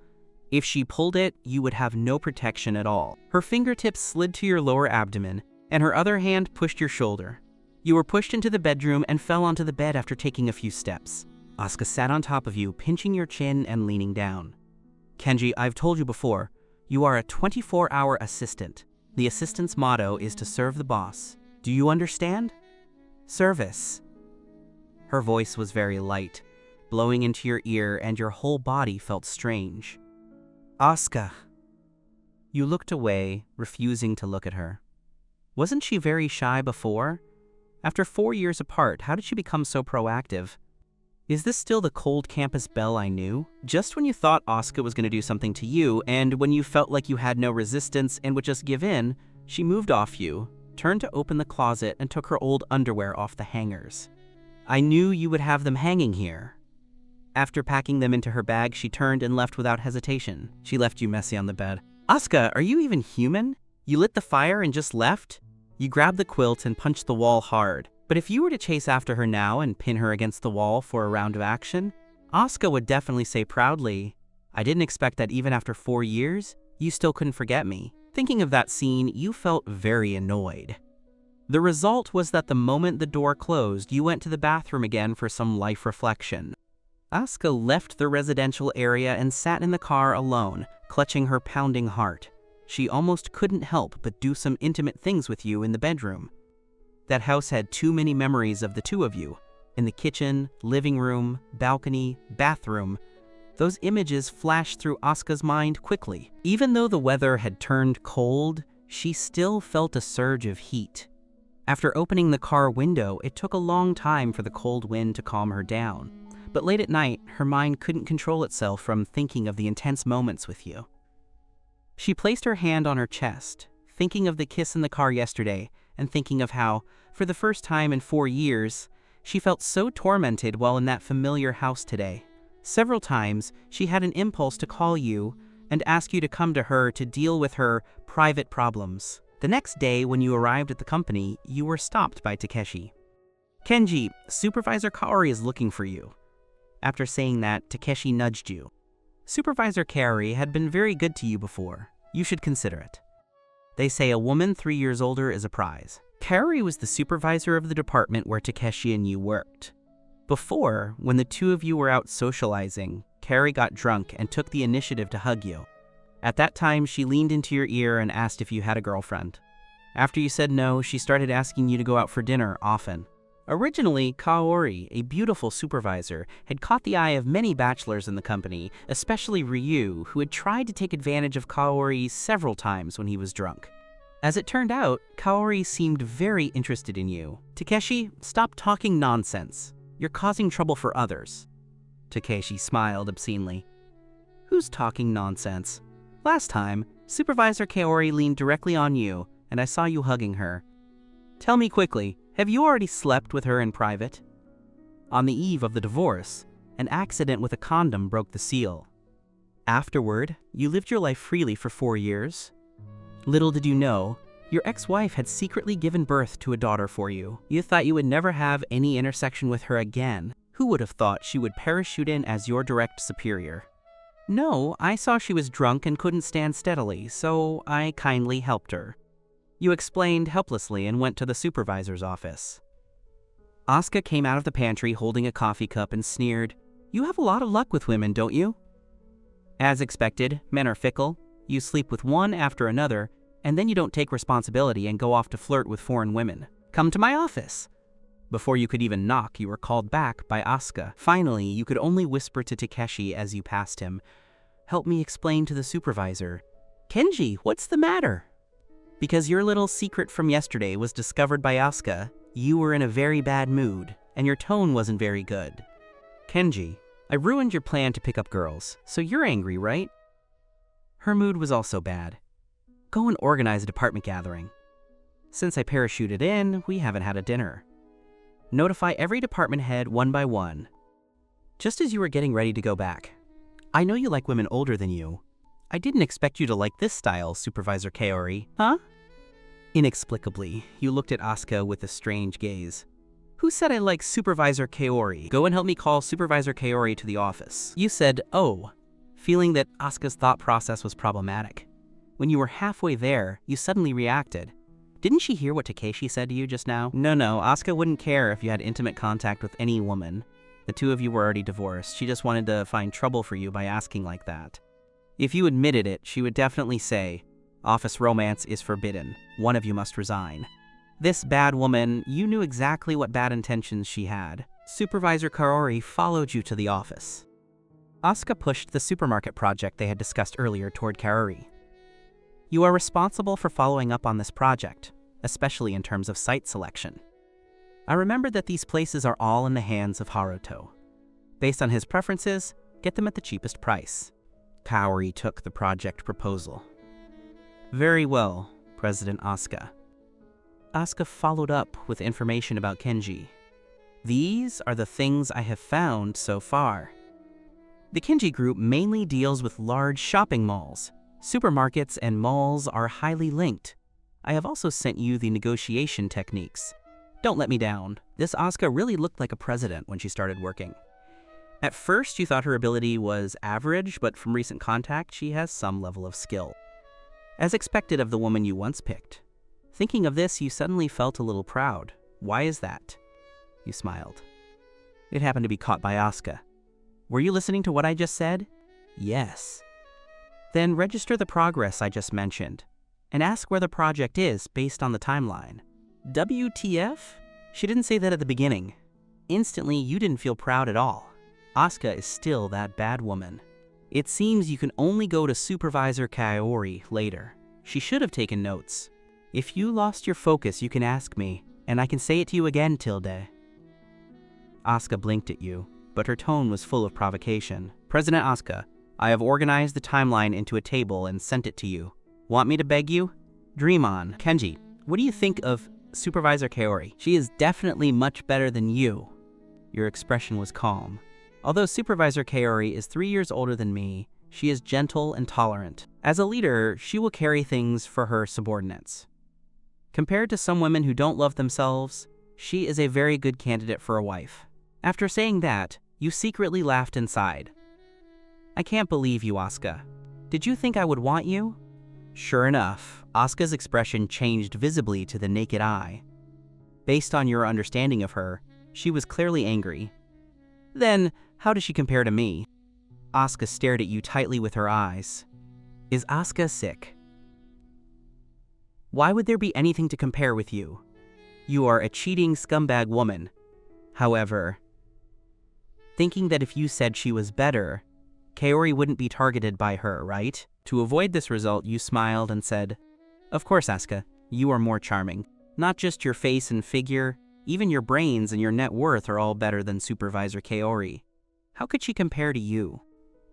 if she pulled it, you would have no protection at all. Her fingertips slid to your lower abdomen, and her other hand pushed your shoulder. You were pushed into the bedroom and fell onto the bed after taking a few steps. Asuka sat on top of you, pinching your chin and leaning down. Kenji, I've told you before, you are a 24-hour assistant. The assistant's motto is to serve the boss. Do you understand? Service. Her voice was very light, blowing into your ear, and your whole body felt strange. Asuka. You looked away, refusing to look at her. Wasn't she very shy before? After 4 years apart, how did she become so proactive? Is this still the cold campus Belle I knew? Just when you thought Asuka was going to do something to you, and when you felt like you had no resistance and would just give in, she moved off you, turned to open the closet, and took her old underwear off the hangers. I knew you would have them hanging here. After packing them into her bag, she turned and left without hesitation. She left you messy on the bed. Asuka, are you even human? You lit the fire and just left? You grabbed the quilt and punched the wall hard. But if you were to chase after her now and pin her against the wall for a round of action, Asuka would definitely say proudly, I didn't expect that even after 4 years, you still couldn't forget me. Thinking of that scene, you felt very annoyed. The result was that the moment the door closed, you went to the bathroom again for some life reflection. Asuka left the residential area and sat in the car alone, clutching her pounding heart. She almost couldn't help but do some intimate things with you in the bedroom. That house had too many memories of the two of you, In the kitchen, living room, balcony, bathroom, those images flashed through Asuka's mind quickly. Even though the weather had turned cold, she still felt a surge of heat. After opening the car window, it took a long time for the cold wind to calm her down. But late at night, her mind couldn't control itself from thinking of the intense moments with you. She placed her hand on her chest, thinking of the kiss in the car yesterday, and thinking of how, for the first time in 4 years, she felt so tormented while in that familiar house today. Several times, she had an impulse to call you and ask you to come to her to deal with her private problems. The next day, when you arrived at the company, you were stopped by Takeshi. "Kenji, Supervisor Kaori is looking for you." After saying that, Takeshi nudged you. "Supervisor Kaori had been very good to you before. You should consider it. They say a woman 3 years older is a prize." Kaori was the supervisor of the department where Takeshi and you worked. Before, when the two of you were out socializing, Kaori got drunk and took the initiative to hug you. At that time, she leaned into your ear and asked if you had a girlfriend. After you said no, she started asking you to go out for dinner often. Originally, Kaori, a beautiful supervisor, had caught the eye of many bachelors in the company, especially Ryu, who had tried to take advantage of Kaori several times when he was drunk. As it turned out, Kaori seemed very interested in you. "Takeshi, stop talking nonsense. You're causing trouble for others." Takeshi smiled obscenely. "Who's talking nonsense? Last time, Supervisor Kaori leaned directly on you, and I saw you hugging her. Tell me quickly, have you already slept with her in private?" On the eve of the divorce, an accident with a condom broke the seal. Afterward, you lived your life freely for 4 years. Little did you know, your ex-wife had secretly given birth to a daughter for you. You thought you would never have any intersection with her again. Who would have thought she would parachute in as your direct superior? "No, I saw she was drunk and couldn't stand steadily, so I kindly helped her." You explained helplessly and went to the supervisor's office. Asuka came out of the pantry holding a coffee cup and sneered, "You have a lot of luck with women, don't you?" As expected, men are fickle. You sleep with one after another, and then you don't take responsibility and go off to flirt with foreign women. "Come to my office." Before you could even knock, you were called back by Asuka. Finally, you could only whisper to Takeshi as you passed him, "Help me explain to the supervisor." "Kenji, what's the matter?" Because your little secret from yesterday was discovered by Asuka, you were in a very bad mood, and your tone wasn't very good. "Kenji, I ruined your plan to pick up girls, so you're angry, right?" Her mood was also bad. "Go and organize a department gathering. Since I parachuted in, we haven't had a dinner. Notify every department head one by one." Just as you were getting ready to go back, "I know you like women older than you. I didn't expect you to like this style, Supervisor Kaori." "Huh?" Inexplicably, you looked at Asuka with a strange gaze. "Who said I like Supervisor Kaori? Go and help me call Supervisor Kaori to the office." You said, "Oh," feeling that Asuka's thought process was problematic. When you were halfway there, you suddenly reacted. Didn't she hear what Takeshi said to you just now? No, Asuka wouldn't care if you had intimate contact with any woman. The two of you were already divorced. She just wanted to find trouble for you by asking like that. If you admitted it, she would definitely say, "Office romance is forbidden. One of you must resign." This bad woman, you knew exactly what bad intentions she had. Supervisor Kaori followed you to the office. Asuka pushed the supermarket project they had discussed earlier toward Kaori. "You are responsible for following up on this project, especially in terms of site selection. I remembered that these places are all in the hands of Haruto. Based on his preferences, get them at the cheapest price." Kaori took the project proposal. "Very well, President Asuka." Asuka followed up with information about Kenji. "These are the things I have found so far. The Kenji Group mainly deals with large shopping malls. Supermarkets and malls are highly linked. I have also sent you the negotiation techniques. Don't let me down." This Asuka really looked like a president when she started working. At first, you thought her ability was average, but from recent contact, she has some level of skill. As expected of the woman you once picked. Thinking of this, you suddenly felt a little proud. Why is that? You smiled. It happened to be caught by Asuka. "Were you listening to what I just said?" "Yes." "Then register the progress I just mentioned, and ask where the project is based on the timeline." WTF? She didn't say that at the beginning. Instantly, you didn't feel proud at all. Asuka is still that bad woman. It seems you can only go to Supervisor Kaori later. She should have taken notes. If you lost your focus, you can ask me, and I can say it to you again, Tilde. Asuka blinked at you, but her tone was full of provocation. President Asuka, I have organized the timeline into a table and sent it to you. Want me to beg you? Dream on. Kenji, what do you think of Supervisor Kaori? She is definitely much better than you. Your expression was calm. Although Supervisor Kaori is 3 years older than me, she is gentle and tolerant. As a leader, she will carry things for her subordinates. Compared to some women who don't love themselves, she is a very good candidate for a wife. After saying that, you secretly laughed inside. I can't believe you, Asuka. Did you think I would want you? Sure enough, Asuka's expression changed visibly to the naked eye. Based on your understanding of her, she was clearly angry. Then, how does she compare to me? Asuka stared at you tightly with her eyes. Is Asuka sick? Why would there be anything to compare with you? You are a cheating scumbag woman. However, thinking that if you said she was better, Kaori wouldn't be targeted by her, right? To avoid this result, you smiled and said, Of course, Asuka, you are more charming. Not just your face and figure, even your brains and your net worth are all better than Supervisor Kaori. How could she compare to you?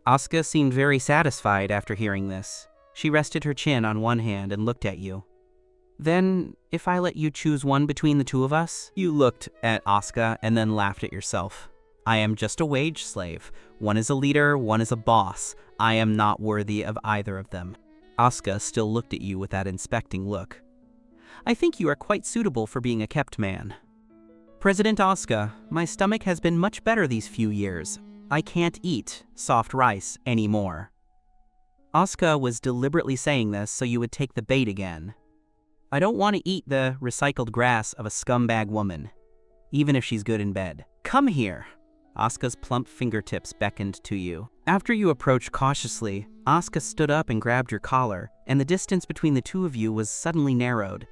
Asuka seemed very satisfied after hearing this. She rested her chin on one hand and looked at you. Then, if I let you choose one between the two of us? You looked at Asuka and then laughed at yourself. I am just a wage slave. One is a leader, one is a boss. I am not worthy of either of them. Asuka still looked at you with that inspecting look. I think you are quite suitable for being a kept man. President Asuka, my stomach has been much better these few years. I can't eat soft rice anymore. Asuka was deliberately saying this so you would take the bait again. I don't want to eat the recycled grass of a scumbag woman, even if she's good in bed. Come here. Asuka's plump fingertips beckoned to you. After you approached cautiously, Asuka stood up and grabbed your collar, and the distance between the two of you was suddenly narrowed.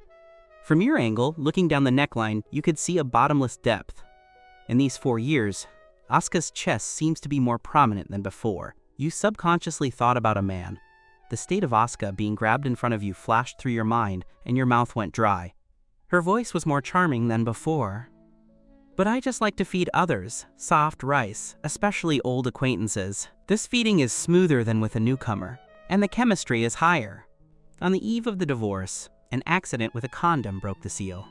From your angle, looking down the neckline, you could see a bottomless depth. In these 4 years, Asuka's chest seems to be more prominent than before. You subconsciously thought about a man. The state of Asuka being grabbed in front of you flashed through your mind, and your mouth went dry. Her voice was more charming than before. But I just like to feed others, soft rice, especially old acquaintances. This feeding is smoother than with a newcomer, and the chemistry is higher. On the eve of the divorce, an accident with a condom broke the seal.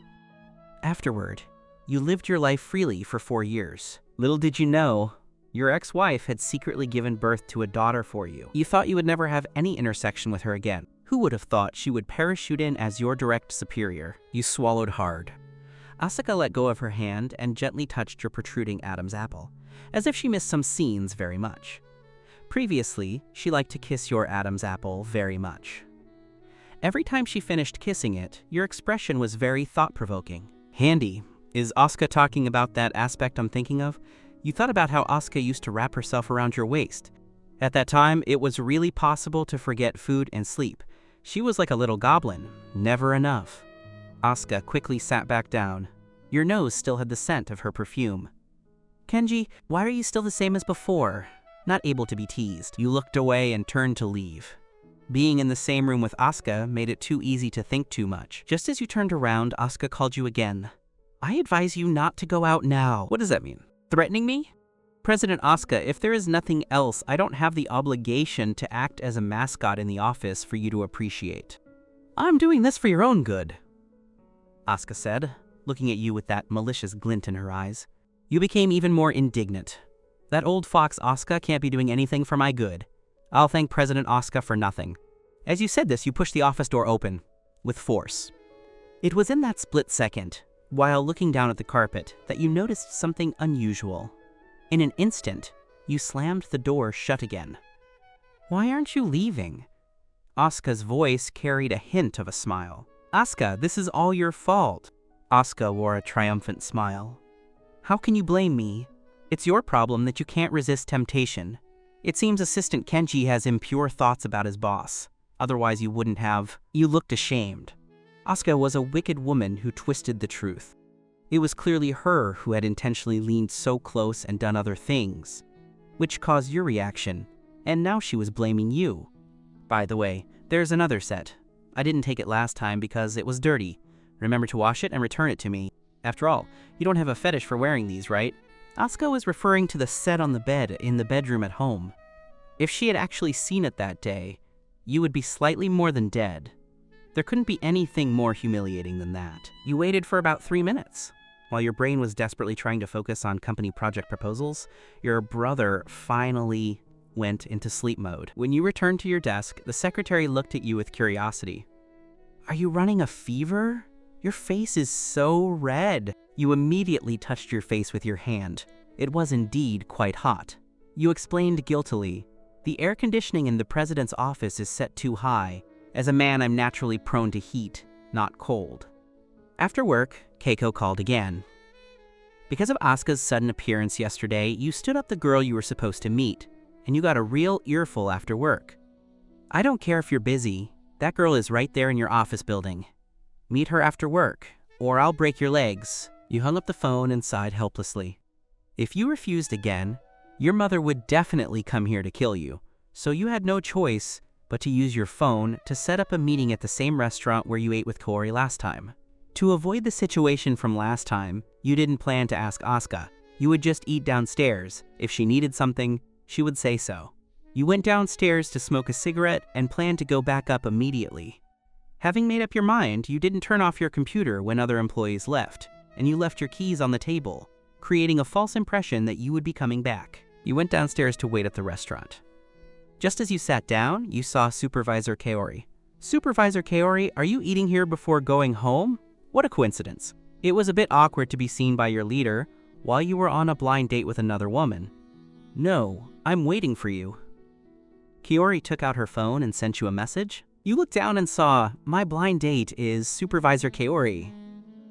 Afterward, you lived your life freely for 4 years. Little did you know, your ex-wife had secretly given birth to a daughter for you. You thought you would never have any intersection with her again. Who would have thought she would parachute in as your direct superior? You swallowed hard. Asuka let go of her hand and gently touched your protruding Adam's apple, as if she missed some scenes very much. Previously, she liked to kiss your Adam's apple very much. Every time she finished kissing it, your expression was very thought-provoking. Handy. Is Asuka talking about that aspect I'm thinking of? You thought about how Asuka used to wrap herself around your waist. At that time, it was really possible to forget food and sleep. She was like a little goblin, never enough. Asuka quickly sat back down. Your nose still had the scent of her perfume. Kenji, why are you still the same as before? Not able to be teased. You looked away and turned to leave. Being in the same room with Asuka made it too easy to think too much. Just as you turned around, Asuka called you again. I advise you not to go out now. What does that mean? Threatening me? President Asuka, if there is nothing else, I don't have the obligation to act as a mascot in the office for you to appreciate. I'm doing this for your own good, Asuka said, looking at you with that malicious glint in her eyes. You became even more indignant. That old fox Asuka can't be doing anything for my good. I'll thank President Asuka for nothing. As you said this, you pushed the office door open, with force. It was in that split second, while looking down at the carpet, that you noticed something unusual. In an instant, you slammed the door shut again. Why aren't you leaving? Asuka's voice carried a hint of a smile. Asuka, this is all your fault. Asuka wore a triumphant smile. How can you blame me? It's your problem that you can't resist temptation. It seems Assistant Kenji has impure thoughts about his boss. Otherwise you wouldn't have. You looked ashamed. Asuka was a wicked woman who twisted the truth. It was clearly her who had intentionally leaned so close and done other things, which caused your reaction, and now she was blaming you. By the way, there's another set. I didn't take it last time because it was dirty. Remember to wash it and return it to me. After all, you don't have a fetish for wearing these, right? Asuka was referring to the set on the bed in the bedroom at home. If she had actually seen it that day, you would be slightly more than dead. There couldn't be anything more humiliating than that. You waited for about 3 minutes. While your brain was desperately trying to focus on company project proposals, your brother finally went into sleep mode. When you returned to your desk, the secretary looked at you with curiosity. "Are you running a fever? Your face is so red." You immediately touched your face with your hand. It was indeed quite hot. You explained guiltily, "The air conditioning in the president's office is set too high. As a man, I'm naturally prone to heat, not cold." After work, Keiko called again. Because of Asuka's sudden appearance yesterday, you stood up the girl you were supposed to meet, and you got a real earful after work. "I don't care if you're busy. That girl is right there in your office building. Meet her after work, or I'll break your legs." You hung up the phone and sighed helplessly. If you refused again, your mother would definitely come here to kill you, so you had no choice but to use your phone to set up a meeting at the same restaurant where you ate with Kaori last time. To avoid the situation from last time, you didn't plan to ask Asuka. You would just eat downstairs. If she needed something, she would say so. You went downstairs to smoke a cigarette and planned to go back up immediately. Having made up your mind, you didn't turn off your computer when other employees left, and you left your keys on the table, creating a false impression that you would be coming back. You went downstairs to wait at the restaurant. Just as you sat down, you saw Supervisor Kaori. "Supervisor Kaori, are you eating here before going home?" What a coincidence. It was a bit awkward to be seen by your leader while you were on a blind date with another woman. "No, I'm waiting for you." Kaori took out her phone and sent you a message. You looked down and saw, "My blind date is Supervisor Kaori."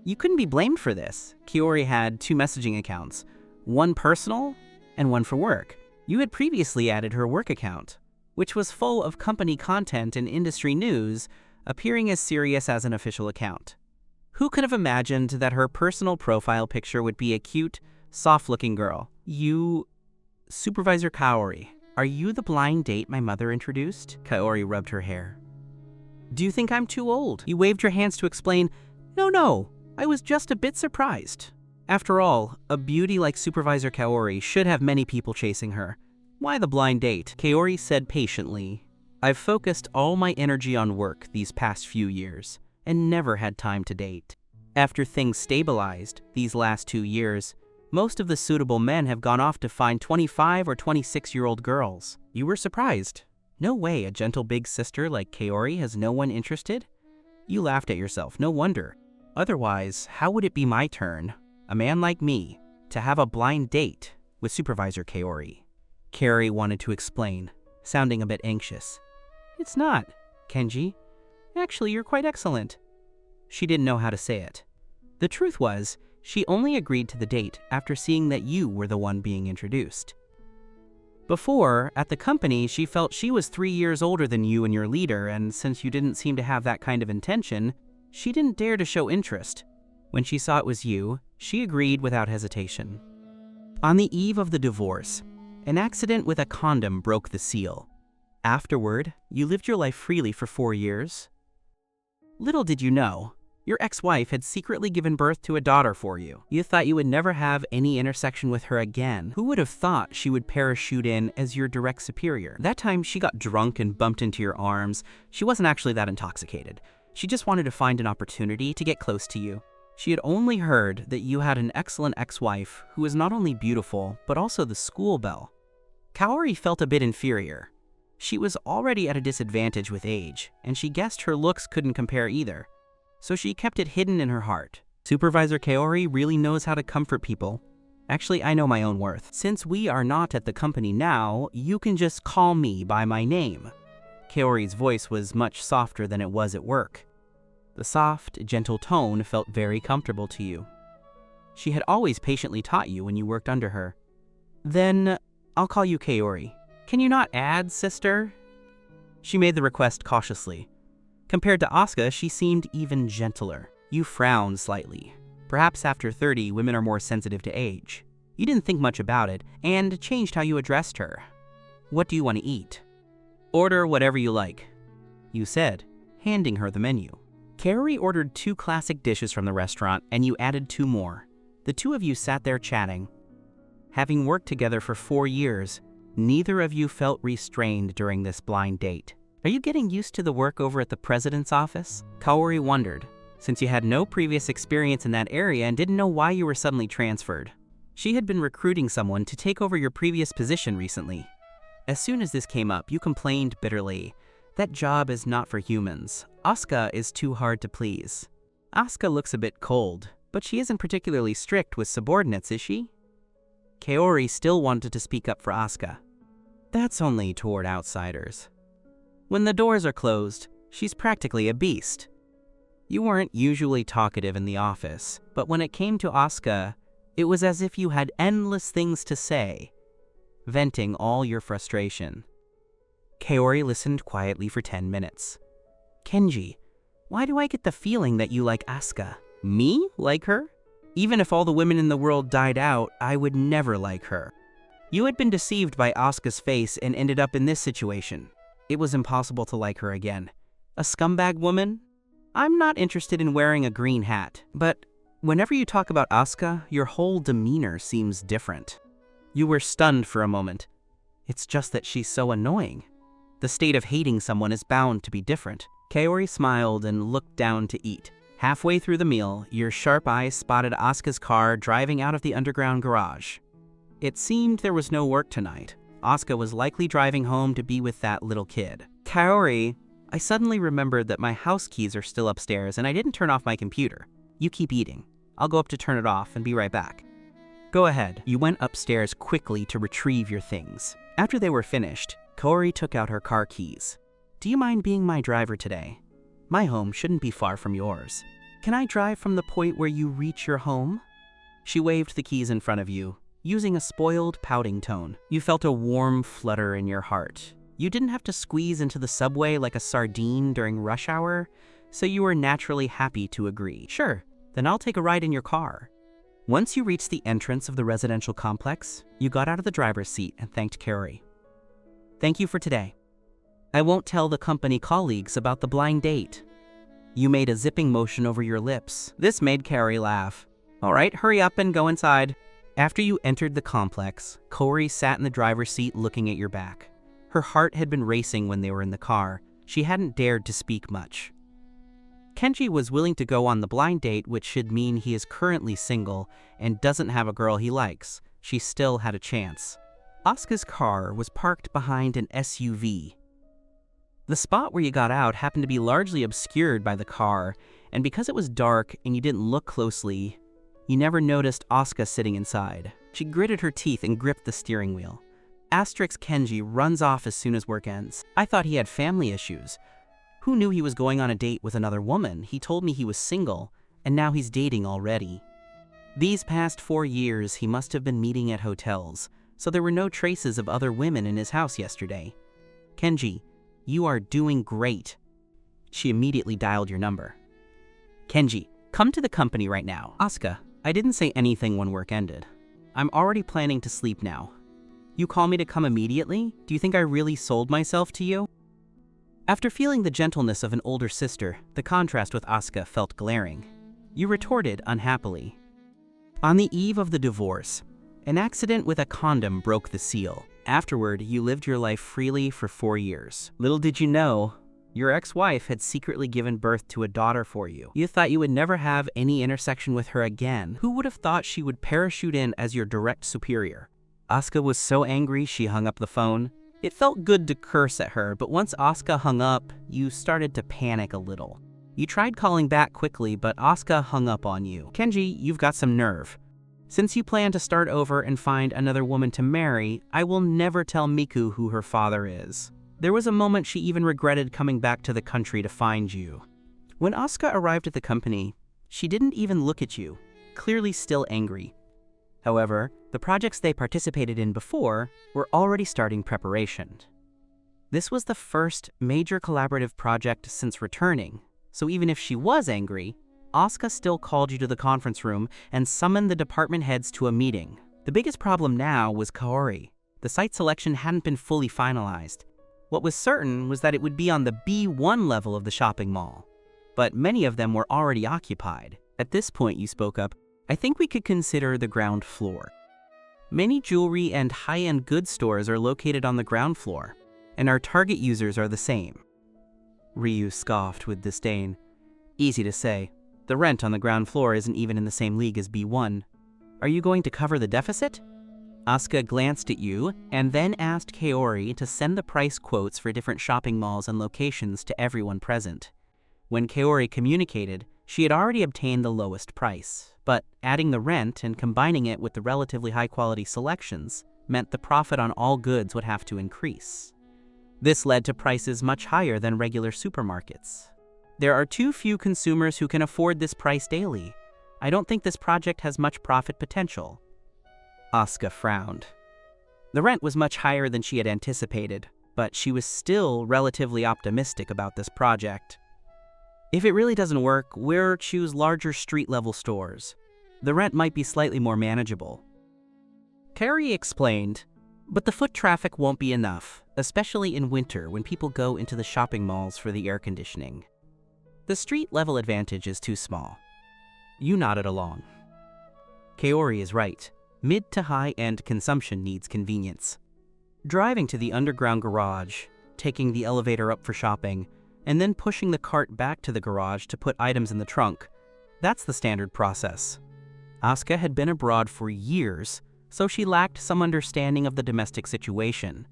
You couldn't be blamed for this. Kaori had 2 messaging accounts, one personal and one for work. You had previously added her work account, which was full of company content and industry news, appearing as serious as an official account. Who could have imagined that her personal profile picture would be a cute, soft-looking girl? Supervisor Kaori, are you the blind date my mother introduced? Kaori rubbed her hair. "Do you think I'm too old?" You waved your hands to explain, No, I was just a bit surprised. After all, a beauty like Supervisor Kaori should have many people chasing her. Why the blind date? Kaori said patiently, "I've focused all my energy on work these past few years, and never had time to date. After things stabilized these last 2 years, most of the suitable men have gone off to find 25 or 26-year-old girls." You were surprised. No way, a gentle big sister like Kaori has no one interested? You laughed at yourself, no wonder. Otherwise, how would it be my turn, a man like me, to have a blind date with Supervisor Kaori? Kaori wanted to explain, sounding a bit anxious. "It's not, Kenji. Actually, you're quite excellent." She didn't know how to say it. The truth was, she only agreed to the date after seeing that you were the one being introduced. Before, at the company, she felt she was 3 years older than you and your leader, and since you didn't seem to have that kind of intention, she didn't dare to show interest. When she saw it was you, she agreed without hesitation. On the eve of the divorce, an accident with a condom broke the seal. Afterward, you lived your life freely for 4 years. Little did you know, your ex-wife had secretly given birth to a daughter for you. You thought you would never have any intersection with her again. Who would have thought she would parachute in as your direct superior? That time she got drunk and bumped into your arms. She wasn't actually that intoxicated. She just wanted to find an opportunity to get close to you. She had only heard that you had an excellent ex-wife who was not only beautiful, but also the school belle. Kaori felt a bit inferior. She was already at a disadvantage with age, and she guessed her looks couldn't compare either, so she kept it hidden in her heart. Supervisor Kaori really knows how to comfort people. Actually, I know my own worth. Since we are not at the company now, you can just call me by my name. Kaori's voice was much softer than it was at work. The soft, gentle tone felt very comfortable to you. She had always patiently taught you when you worked under her. "Then, I'll call you Kaori. Can you not add, sister?" She made the request cautiously. Compared to Asuka, she seemed even gentler. You frowned slightly. Perhaps after 30, women are more sensitive to age. You didn't think much about it, and changed how you addressed her. What do you want to eat? Order whatever you like, you said, handing her the menu. Kaori ordered 2 classic dishes from the restaurant, and you added 2 more. The 2 of you sat there chatting. Having worked together for 4 years, neither of you felt restrained during this blind date. Are you getting used to the work over at the president's office? Kaori wondered, since you had no previous experience in that area and didn't know why you were suddenly transferred. She had been recruiting someone to take over your previous position recently. As soon as this came up, you complained bitterly. That job is not for humans. Asuka is too hard to please. Asuka looks a bit cold, but she isn't particularly strict with subordinates, is she? Kaori still wanted to speak up for Asuka. That's only toward outsiders. When the doors are closed, she's practically a beast. You weren't usually talkative in the office, but when it came to Asuka, it was as if you had endless things to say, venting all your frustration. Kaori listened quietly for 10 minutes. Kenji, why do I get the feeling that you like Asuka? Me like her? Even if all the women in the world died out, I would never like her. You had been deceived by Asuka's face and ended up in this situation. It was impossible to like her again. A scumbag woman? I'm not interested in wearing a green hat, but whenever you talk about Asuka, your whole demeanor seems different. You were stunned for a moment. It's just that she's so annoying. The state of hating someone is bound to be different. Kaori smiled and looked down to eat. Halfway through the meal, your sharp eyes spotted Asuka's car driving out of the underground garage. It seemed there was no work tonight. Asuka was likely driving home to be with that little kid. Kaori, I suddenly remembered that my house keys are still upstairs and I didn't turn off my computer. You keep eating. I'll go up to turn it off and be right back. Go ahead. You went upstairs quickly to retrieve your things. After they were finished, Kaori took out her car keys. Do you mind being my driver today? My home shouldn't be far from yours. Can I drive from the point where you reach your home? She waved the keys in front of you, using a spoiled, pouting tone. You felt a warm flutter in your heart. You didn't have to squeeze into the subway like a sardine during rush hour, so you were naturally happy to agree. Sure, then I'll take a ride in your car. Once you reached the entrance of the residential complex, you got out of the driver's seat and thanked Kaori. Thank you for today. I won't tell the company colleagues about the blind date. You made a zipping motion over your lips. This made Kaori laugh. All right, hurry up and go inside. After you entered the complex, Kaori sat in the driver's seat looking at your back. Her heart had been racing when they were in the car. She hadn't dared to speak much. Kenji was willing to go on the blind date, which should mean he is currently single and doesn't have a girl he likes. She still had a chance. Asuka's car was parked behind an SUV. The spot where you got out happened to be largely obscured by the car, and because it was dark and you didn't look closely, you never noticed Asuka sitting inside. She gritted her teeth and gripped the steering wheel. Asterix Kenji runs off as soon as work ends. I thought he had family issues. Who knew he was going on a date with another woman? He told me he was single, and now he's dating already. These past 4 years, he must have been meeting at hotels, so there were no traces of other women in his house yesterday. Kenji, you are doing great. She immediately dialed your number. Kenji, come to the company right now. Asuka, I didn't say anything when work ended. I'm already planning to sleep now. You call me to come immediately? Do you think I really sold myself to you? After feeling the gentleness of an older sister, the contrast with Asuka felt glaring. You retorted unhappily. On the eve of the divorce, an accident with a condom broke the seal. Afterward, you lived your life freely for 4 years. Little did you know, your ex-wife had secretly given birth to a daughter for you. You thought you would never have any intersection with her again. Who would have thought she would parachute in as your direct superior? Asuka was so angry she hung up the phone. It felt good to curse at her, but once Asuka hung up, you started to panic a little. You tried calling back quickly, but Asuka hung up on you. Kenji, you've got some nerve. Since you plan to start over and find another woman to marry, I will never tell Miku who her father is. There was a moment she even regretted coming back to the country to find you. When Asuka arrived at the company, she didn't even look at you, clearly still angry. However, the projects they participated in before were already starting preparation. This was the first major collaborative project since returning, so even if she was angry, Asuka still called you to the conference room and summoned the department heads to a meeting. The biggest problem now was Kaori. The site selection hadn't been fully finalized. What was certain was that it would be on the B1 level of the shopping mall. But many of them were already occupied. At this point, you spoke up, I think we could consider the ground floor. Many jewelry and high-end goods stores are located on the ground floor, and our target users are the same. Ryu scoffed with disdain. Easy to say. The rent on the ground floor isn't even in the same league as B1. Are you going to cover the deficit? Asuka glanced at you and then asked Kaori to send the price quotes for different shopping malls and locations to everyone present. When Kaori communicated, she had already obtained the lowest price, but adding the rent and combining it with the relatively high-quality selections meant the profit on all goods would have to increase. This led to prices much higher than regular supermarkets. There are too few consumers who can afford this price daily. I don't think this project has much profit potential. Asuka frowned. The rent was much higher than she had anticipated, but she was still relatively optimistic about this project. If it really doesn't work, we'll choose larger street-level stores. The rent might be slightly more manageable. Kaori explained, but the foot traffic won't be enough, especially in winter when people go into the shopping malls for the air conditioning. The street-level advantage is too small. You nodded along. Kaori is right. Mid to high-end consumption needs convenience. Driving to the underground garage, taking the elevator up for shopping, and then pushing the cart back to the garage to put items in the trunk. That's the standard process. Asuka had been abroad for years, so she lacked some understanding of the domestic situation.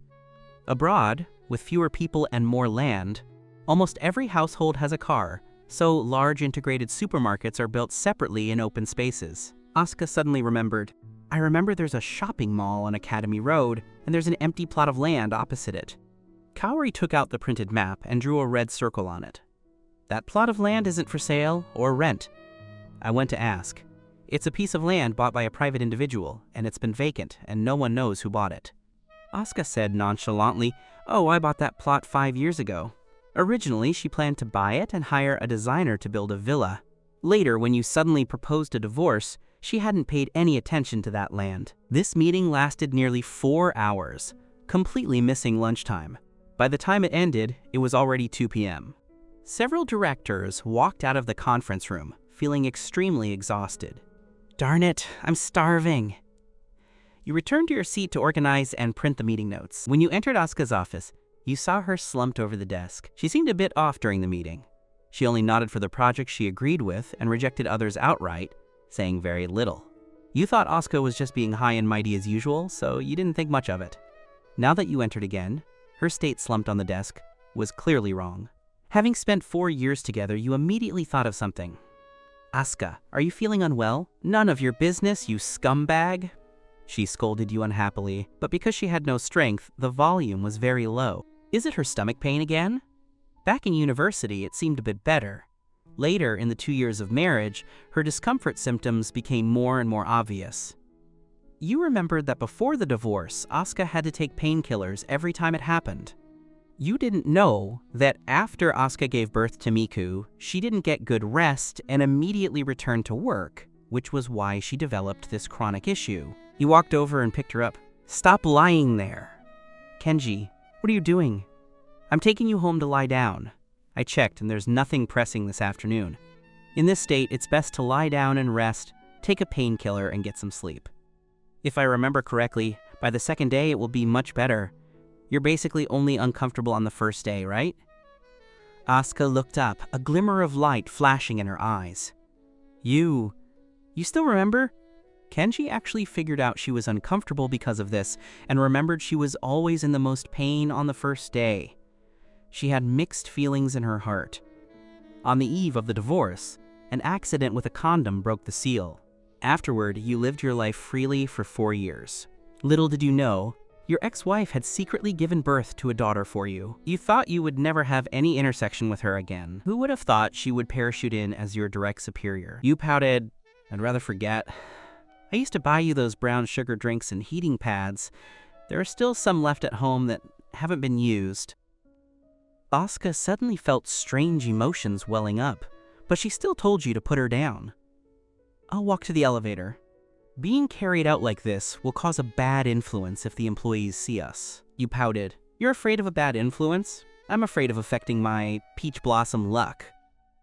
Abroad, with fewer people and more land, almost every household has a car, so large integrated supermarkets are built separately in open spaces. Asuka suddenly remembered, I remember there's a shopping mall on Academy Road, and there's an empty plot of land opposite it. Kaori took out the printed map and drew a red circle on it. That plot of land isn't for sale or rent. I went to ask. It's a piece of land bought by a private individual, and it's been vacant, and no one knows who bought it. Asuka said nonchalantly, Oh, I bought that plot 5 years ago. Originally, she planned to buy it and hire a designer to build a villa. Later, when you suddenly proposed a divorce, she hadn't paid any attention to that land. This meeting lasted nearly 4 hours, completely missing lunchtime. By the time it ended, it was already 2 p.m. Several directors walked out of the conference room, feeling extremely exhausted. Darn it, I'm starving. You returned to your seat to organize and print the meeting notes. When you entered Asuka's office, you saw her slumped over the desk. She seemed a bit off during the meeting. She only nodded for the projects she agreed with and rejected others outright, saying very little. You thought Asuka was just being high and mighty as usual, so you didn't think much of it. Now that you entered again, her state slumped on the desk was clearly wrong. Having spent 4 years together, you immediately thought of something. Asuka, are you feeling unwell? None of your business, you scumbag. She scolded you unhappily, but because she had no strength, the volume was very low. Is it her stomach pain again? Back in university, it seemed a bit better. Later, in the 2 years of marriage, her discomfort symptoms became more and more obvious. You remembered that before the divorce, Asuka had to take painkillers every time it happened. You didn't know that after Asuka gave birth to Miku, she didn't get good rest and immediately returned to work, which was why she developed this chronic issue. You walked over and picked her up. Stop lying there. Kenji, what are you doing? I'm taking you home to lie down. I checked and there's nothing pressing this afternoon. In this state, it's best to lie down and rest, take a painkiller, and get some sleep. If I remember correctly, by the second day it will be much better. You're basically only uncomfortable on the first day, right? Asuka looked up, a glimmer of light flashing in her eyes. You still remember? Kenji actually figured out she was uncomfortable because of this and remembered she was always in the most pain on the first day. She had mixed feelings in her heart. On the eve of the divorce, an accident with a condom broke the seal. Afterward, you lived your life freely for 4 years. Little did you know, your ex-wife had secretly given birth to a daughter for you. You thought you would never have any intersection with her again. Who would have thought she would parachute in as your direct superior? You pouted, I'd rather forget. I used to buy you those brown sugar drinks and heating pads. There are still some left at home that haven't been used. Asuka suddenly felt strange emotions welling up. but she still told you to put her down. I'll walk to the elevator. Being carried out like this will cause a bad influence if the employees see us. You pouted. You're afraid of a bad influence? I'm afraid of affecting my peach blossom luck.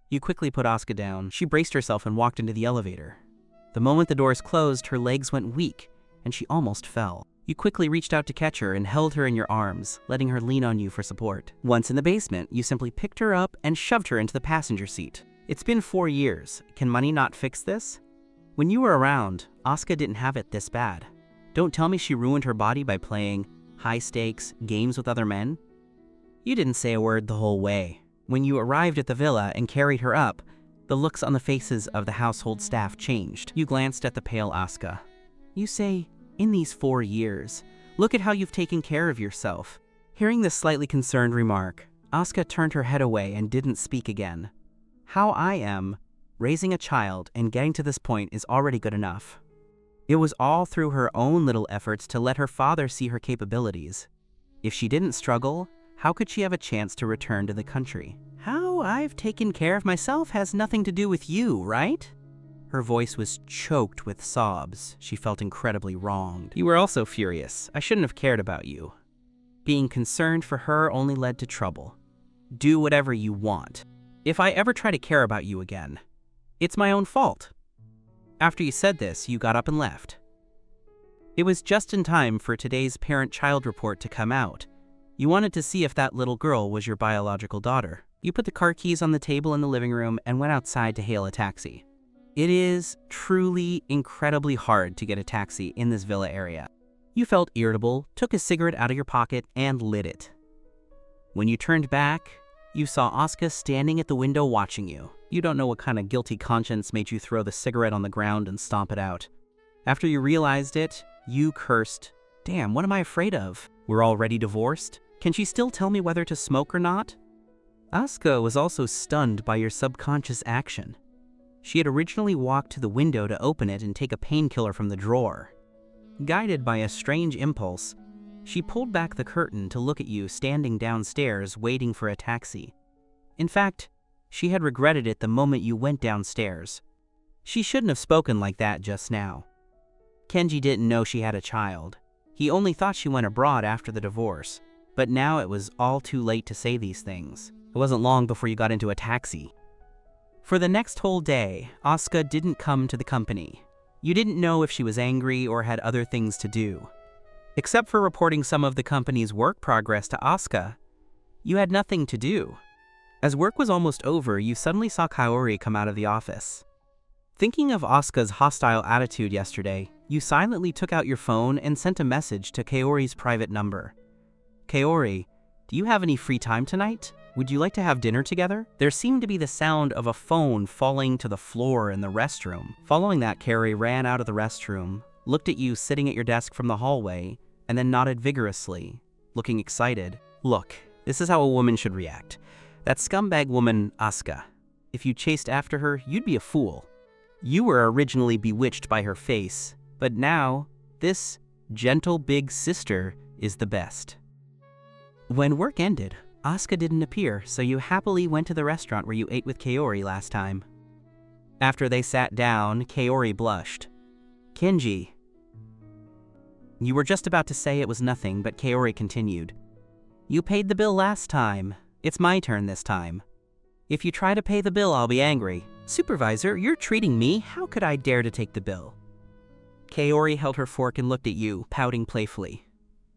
You quickly put Asuka down. She braced herself and walked into the elevator. The moment the doors closed, her legs went weak, and she almost fell. You quickly reached out to catch her and held her in your arms, letting her lean on you for support. Once in the basement, you simply picked her up and shoved her into the passenger seat. It's been 4 years. Can money not fix this? When you were around, Asuka didn't have it this bad. Don't tell me she ruined her body by playing high-stakes games with other men. You didn't say a word the whole way. When you arrived at the villa and carried her up, the looks on the faces of the household staff changed. You glanced at the pale Asuka. You say, in these 4 years, look at how you've taken care of yourself. Hearing this slightly concerned remark, Asuka turned her head away and didn't speak again. How I am, raising a child and getting to this point is already good enough. It was all through her own little efforts to let her father see her capabilities. If she didn't struggle, how could she have a chance to return to the country? How I've taken care of myself has nothing to do with you, right? Her voice was choked with sobs. She felt incredibly wronged. You were also furious. I shouldn't have cared about you. Being concerned for her only led to trouble. Do whatever you want. If I ever try to care about you again, it's my own fault. After you said this, you got up and left. It was just in time for today's parent-child report to come out. You wanted to see if that little girl was your biological daughter. You put the car keys on the table in the living room and went outside to hail a taxi. It is truly incredibly hard to get a taxi in this villa area. You felt irritable, took a cigarette out of your pocket, and lit it. When you turned back, you saw Asuka standing at the window watching you. You don't know what kind of guilty conscience made you throw the cigarette on the ground and stomp it out. After you realized it, you cursed, "Damn, what am I afraid of? We're already divorced? Can she still tell me whether to smoke or not?" Asuka was also stunned by your subconscious action. She had originally walked to the window to open it and take a painkiller from the drawer. Guided by a strange impulse, she pulled back the curtain to look at you standing downstairs waiting for a taxi. In fact, she had regretted it the moment you went downstairs. She shouldn't have spoken like that just now. Kenji didn't know she had a child. He only thought she went abroad after the divorce, but now it was all too late to say these things. It wasn't long before you got into a taxi. For the next whole day, Asuka didn't come to the company. You didn't know if she was angry or had other things to do. Except for reporting some of the company's work progress to Asuka, you had nothing to do. As work was almost over, you suddenly saw Kaori come out of the office. Thinking of Asuka's hostile attitude yesterday, you silently took out your phone and sent a message to Kaori's private number. "Kaori, do you have any free time tonight? Would you like to have dinner together?" There seemed to be the sound of a phone falling to the floor in the restroom. Following that, Kaori ran out of the restroom, looked at you sitting at your desk from the hallway, and then nodded vigorously, looking excited. "Look, this is how a woman should react. That scumbag woman, Asuka. If you chased after her, you'd be a fool. You were originally bewitched by her face, but now, this gentle big sister is the best." When work ended, Asuka didn't appear, so you happily went to the restaurant where you ate with Kaori last time. After they sat down, Kaori blushed. "Kenji." You were just about to say it was nothing, but Kaori continued. "You paid the bill last time. It's my turn this time. If you try to pay the bill, I'll be angry." "Supervisor, you're treating me. How could I dare to take the bill?" Kaori held her fork and looked at you, pouting playfully.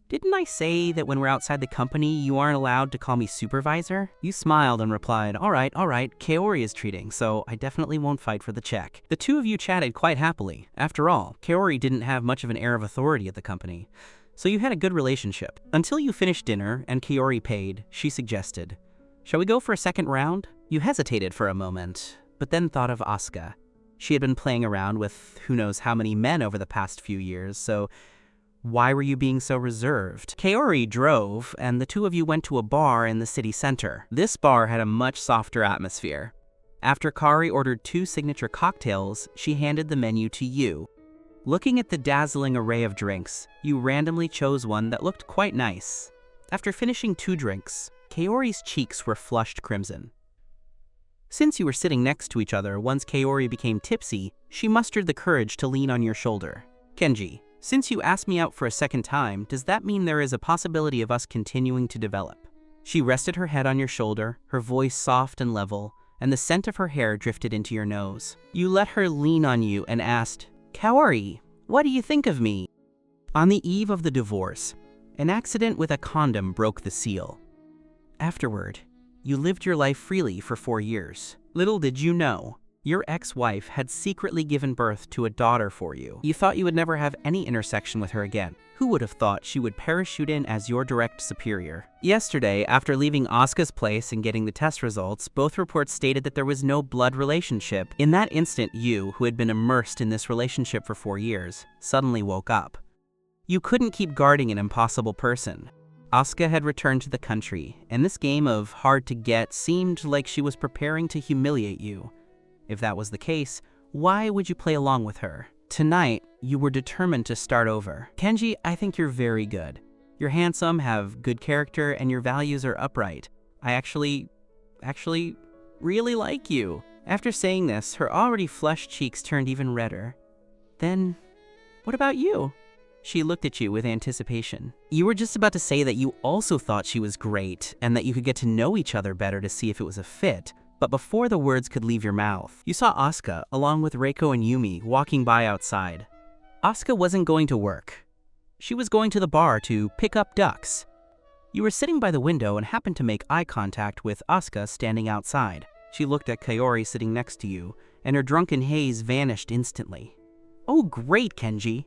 "Didn't I say that when we're outside the company, you aren't allowed to call me supervisor?" You smiled and replied, all right, Kaori is treating, so I definitely won't fight for the check." The two of you chatted quite happily. After all, Kaori didn't have much of an air of authority at the company, so you had a good relationship. Until you finished dinner and Kaori paid, she suggested, "Shall we go for a second round?" You hesitated for a moment, but then thought of Asuka. She had been playing around with who knows how many men over the past few years, so why were you being so reserved? Kaori drove, and the two of you went to a bar in the city center. This bar had a much softer atmosphere. After Kaori ordered 2 signature cocktails, she handed the menu to you. Looking at the dazzling array of drinks, you randomly chose one that looked quite nice. After finishing 2 drinks, Kaori's cheeks were flushed crimson. Since you were sitting next to each other once Kaori became tipsy, she mustered the courage to lean on your shoulder. Kenji, since you asked me out for a second time, does that mean there is a possibility of us continuing to develop? She rested her head on your shoulder, her voice soft and level, and the scent of her hair drifted into your nose. You let her lean on you and asked, Kaori, what do you think of me? On the eve of the divorce, an accident with a condom broke the seal. Afterward, you lived your life freely for 4 years. Little did you know, your ex-wife had secretly given birth to a daughter for you. You thought you would never have any intersection with her again. Who would have thought she would parachute in as your direct superior? Yesterday, after leaving Asuka's place and getting the test results, both reports stated that there was no blood relationship. In that instant, you, who had been immersed in this relationship for 4 years, suddenly woke up. You couldn't keep guarding an impossible person. Asuka had returned to the country, and this game of hard to get seemed like she was preparing to humiliate you. If that was the case, why would you play along with her? Tonight, you were determined to start over. Kenji, I think you're very good. You're handsome, have good character, and your values are upright. I actually really like you. After saying this, her already flushed cheeks turned even redder. Then, what about you? She looked at you with anticipation. You were just about to say that you also thought she was great, and that you could get to know each other better to see if it was a fit. But before the words could leave your mouth, you saw Asuka, along with Reiko and Yumi, walking by outside. Asuka wasn't going to work. She was going to the bar to pick up ducks. You were sitting by the window and happened to make eye contact with Asuka standing outside. She looked at Kaori sitting next to you, and her drunken haze vanished instantly. Oh great, Kenji!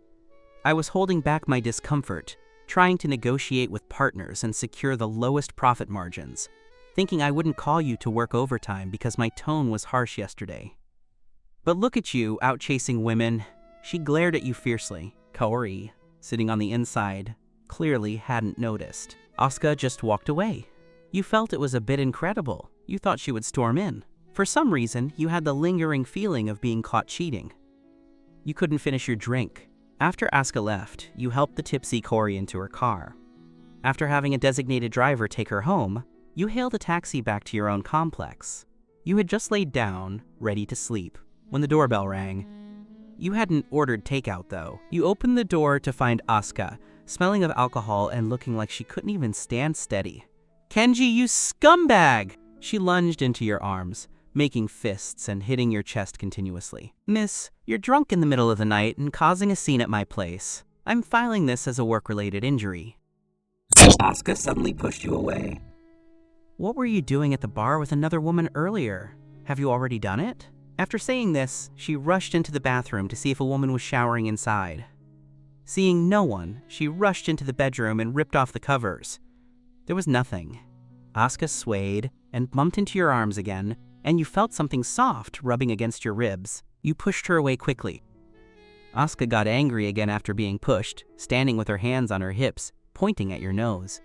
I was holding back my discomfort, trying to negotiate with partners and secure the lowest profit margins, thinking I wouldn't call you to work overtime because my tone was harsh yesterday. But look at you, out chasing women. She glared at you fiercely. Kaori, sitting on the inside, clearly hadn't noticed. Asuka just walked away. You felt it was a bit incredible. You thought she would storm in. For some reason, you had the lingering feeling of being caught cheating. You couldn't finish your drink. After Asuka left, you helped the tipsy Kaori into her car. After having a designated driver take her home, you hailed a taxi back to your own complex. You had just laid down, ready to sleep, when the doorbell rang. You hadn't ordered takeout, though. You opened the door to find Asuka, smelling of alcohol and looking like she couldn't even stand steady. Kenji, you scumbag! She lunged into your arms, making fists and hitting your chest continuously. Miss, you're drunk in the middle of the night and causing a scene at my place. I'm filing this as a work-related injury. Asuka suddenly pushed you away. What were you doing at the bar with another woman earlier? Have you already done it? After saying this, she rushed into the bathroom to see if a woman was showering inside. Seeing no one, she rushed into the bedroom and ripped off the covers. There was nothing. Asuka swayed and bumped into your arms again, and you felt something soft rubbing against your ribs. You pushed her away quickly. Asuka got angry again after being pushed, standing with her hands on her hips, pointing at your nose.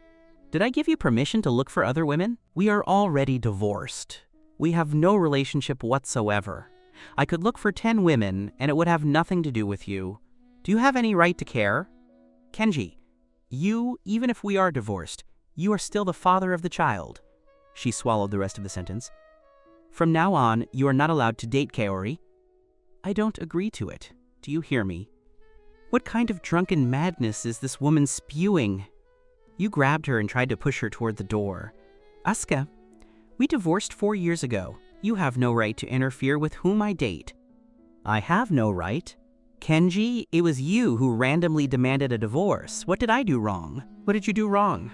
Did I give you permission to look for other women? We are already divorced. We have no relationship whatsoever. I could look for 10 women, and it would have nothing to do with you. Do you have any right to care? Kenji, you, even if we are divorced, you are still the father of the child. She swallowed the rest of the sentence. From now on, you are not allowed to date Kaori. I don't agree to it. Do you hear me? What kind of drunken madness is this woman spewing? You grabbed her and tried to push her toward the door. Asuka, we divorced 4 years ago. You have no right to interfere with whom I date. I have no right. Kenji, it was you who randomly demanded a divorce. What did I do wrong? What did you do wrong?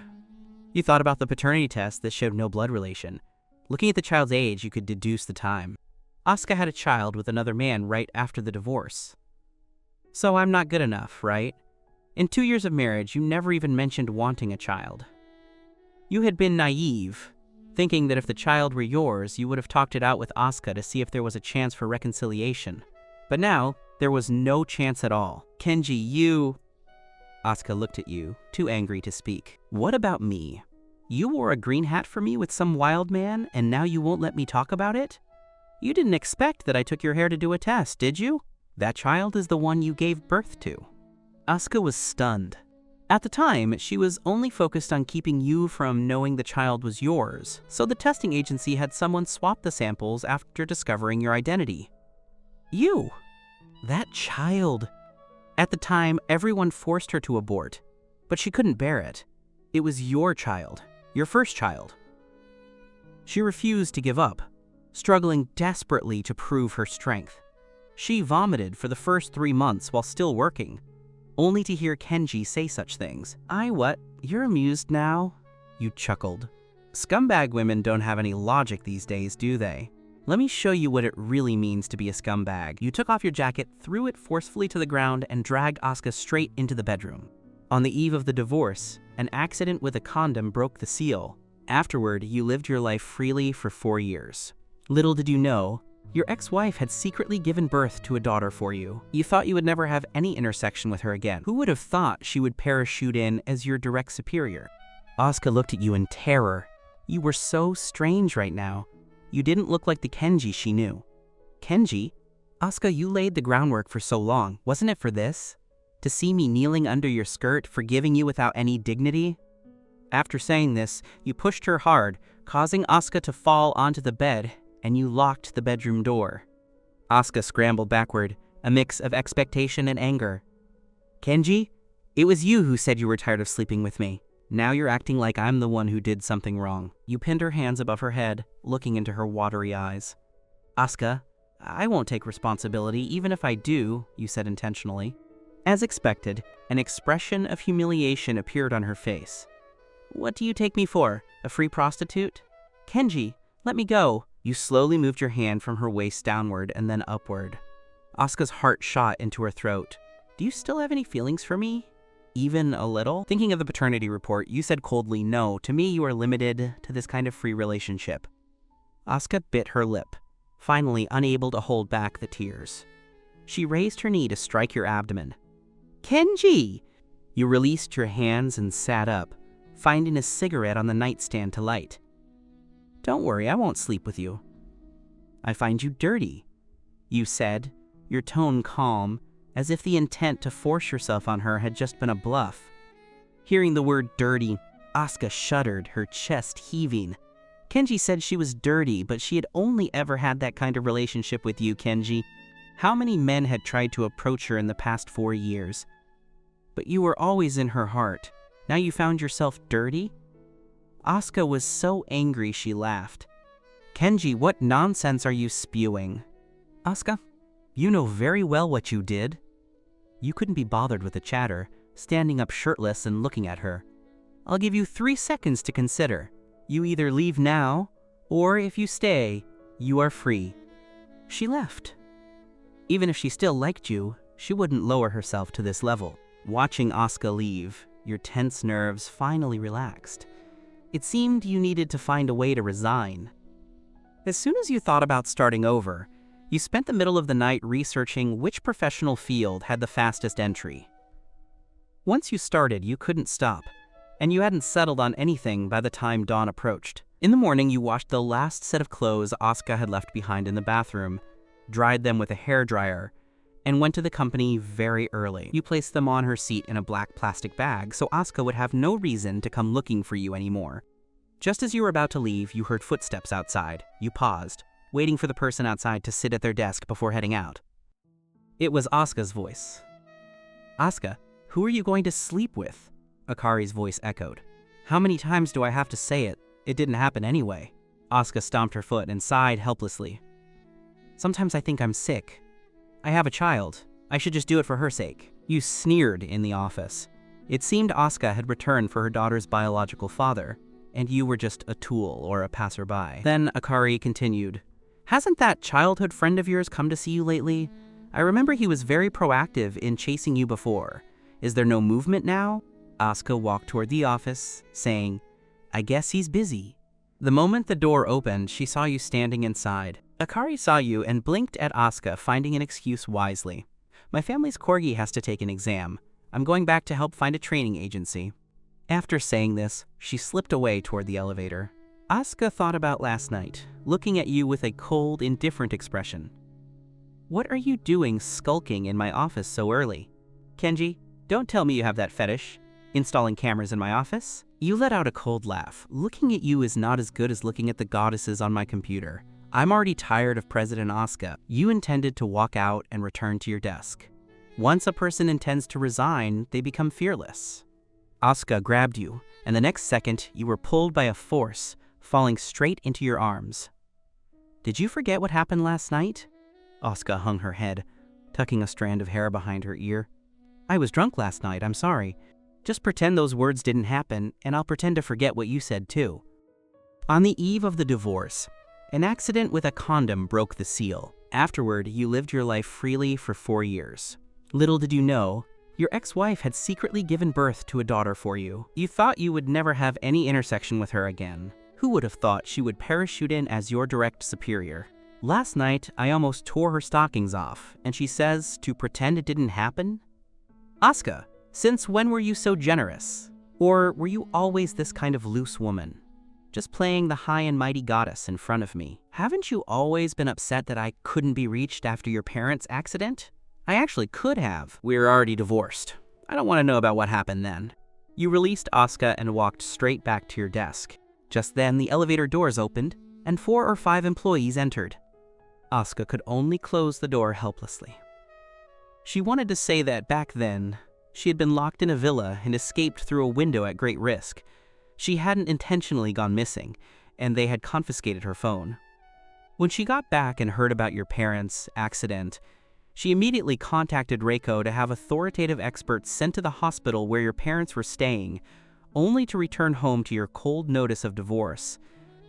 You thought about the paternity test that showed no blood relation. Looking at the child's age, you could deduce the time. Asuka had a child with another man right after the divorce. So I'm not good enough, right? In 2 years of marriage, you never even mentioned wanting a child. You had been naive, thinking that if the child were yours, you would have talked it out with Asuka to see if there was a chance for reconciliation. But now, there was no chance at all. Kenji, you... Asuka looked at you, too angry to speak. What about me? You wore a green hat for me with some wild man, and now you won't let me talk about it? You didn't expect that I took your hair to do a test, did you? That child is the one you gave birth to. Asuka was stunned. At the time, she was only focused on keeping you from knowing the child was yours, so the testing agency had someone swap the samples after discovering your identity. You! That child! At the time, everyone forced her to abort, but she couldn't bear it. It was your child, your first child. She refused to give up, struggling desperately to prove her strength. She vomited for the first 3 months while still working, only to hear Kenji say such things. What? You're amused now? You chuckled. Scumbag women don't have any logic these days, do they? Let me show you what it really means to be a scumbag. You took off your jacket, threw it forcefully to the ground, and dragged Asuka straight into the bedroom. On the eve of the divorce, an accident with a condom broke the seal. Afterward, you lived your life freely for 4 years. Little did you know, your ex-wife had secretly given birth to a daughter for you. You thought you would never have any intersection with her again. Who would have thought she would parachute in as your direct superior? Asuka looked at you in terror. You were so strange right now. You didn't look like the Kenji she knew. Kenji? Asuka, you laid the groundwork for so long. Wasn't it for this? To see me kneeling under your skirt, forgiving you without any dignity? After saying this, you pushed her hard, causing Asuka to fall onto the bed, and you locked the bedroom door. Asuka scrambled backward, a mix of expectation and anger. Kenji, it was you who said you were tired of sleeping with me. Now you're acting like I'm the one who did something wrong. You pinned her hands above her head, looking into her watery eyes. Asuka, I won't take responsibility, even if I do, you said intentionally. As expected, an expression of humiliation appeared on her face. What do you take me for? A free prostitute? Kenji, let me go. You slowly moved your hand from her waist downward and then upward. Asuka's heart shot into her throat. Do you still have any feelings for me? Even a little? Thinking of the paternity report, you said coldly, no, to me you are limited to this kind of free relationship. Asuka bit her lip, finally unable to hold back the tears. She raised her knee to strike your abdomen. Kenji! You released your hands and sat up, finding a cigarette on the nightstand to light. Don't worry, I won't sleep with you. I find you dirty, you said, your tone calm, as if the intent to force yourself on her had just been a bluff. Hearing the word dirty, Asuka shuddered, her chest heaving. Kenji said she was dirty, but she had only ever had that kind of relationship with you, Kenji. How many men had tried to approach her in the past 4 years? But you were always in her heart. Now you found yourself dirty? Asuka was so angry she laughed. Kenji, what nonsense are you spewing? Asuka, you know very well what you did. You couldn't be bothered with the chatter, standing up shirtless and looking at her. I'll give you 3 seconds to consider. You either leave now, or if you stay, you are free. She left. Even if she still liked you, she wouldn't lower herself to this level. Watching Asuka leave, your tense nerves finally relaxed. It seemed you needed to find a way to resign. As soon as you thought about starting over, you spent the middle of the night researching which professional field had the fastest entry. Once you started, you couldn't stop, and you hadn't settled on anything by the time dawn approached. In the morning, you washed the last set of clothes Asuka had left behind in the bathroom, dried them with a hairdryer, and went to the company very early. You placed them on her seat in a black plastic bag so Asuka would have no reason to come looking for you anymore. Just as you were about to leave, you heard footsteps outside. You paused, waiting for the person outside to sit at their desk before heading out. It was Asuka's voice. Asuka, who are you going to sleep with? Akari's voice echoed. How many times do I have to say it? It didn't happen anyway. Asuka stomped her foot and sighed helplessly. Sometimes I think I'm sick. I have a child. I should just do it for her sake. You sneered in the office. It seemed Asuka had returned for her daughter's biological father, and you were just a tool or a passerby. Then Akari continued, Hasn't that childhood friend of yours come to see you lately? I remember he was very proactive in chasing you before. Is there no movement now? Asuka walked toward the office, saying, I guess he's busy. The moment the door opened, she saw you standing inside. Akari saw you and blinked at Asuka, finding an excuse wisely. My family's corgi has to take an exam. I'm going back to help find a training agency. After saying this, she slipped away toward the elevator. Asuka thought about last night, looking at you with a cold, indifferent expression. What are you doing skulking in my office so early? Kenji, don't tell me you have that fetish. Installing cameras in my office? You let out a cold laugh. Looking at you is not as good as looking at the goddesses on my computer. I'm already tired of President Asuka. You intended to walk out and return to your desk. Once a person intends to resign, they become fearless. Asuka grabbed you, and the next second, you were pulled by a force, falling straight into your arms. Did you forget what happened last night? Asuka hung her head, tucking a strand of hair behind her ear. I was drunk last night, I'm sorry. Just pretend those words didn't happen, and I'll pretend to forget what you said too. On the eve of the divorce, an accident with a condom broke the seal. Afterward, you lived your life freely for 4 years. Little did you know, your ex-wife had secretly given birth to a daughter for you. You thought you would never have any intersection with her again. Who would have thought she would parachute in as your direct superior? Last night, I almost tore her stockings off, and she says to pretend it didn't happen? Asuka, since when were you so generous? Or were you always this kind of loose woman? Just playing the high and mighty goddess in front of me. Haven't you always been upset that I couldn't be reached after your parents' accident? I actually could have. We're already divorced. I don't want to know about what happened then. You released Asuka and walked straight back to your desk. Just then, the elevator doors opened, and 4 or 5 employees entered. Asuka could only close the door helplessly. She wanted to say that back then, she had been locked in a villa and escaped through a window at great risk. She hadn't intentionally gone missing, and they had confiscated her phone. When she got back and heard about your parents' accident, she immediately contacted Reiko to have authoritative experts sent to the hospital where your parents were staying, only to return home to your cold notice of divorce,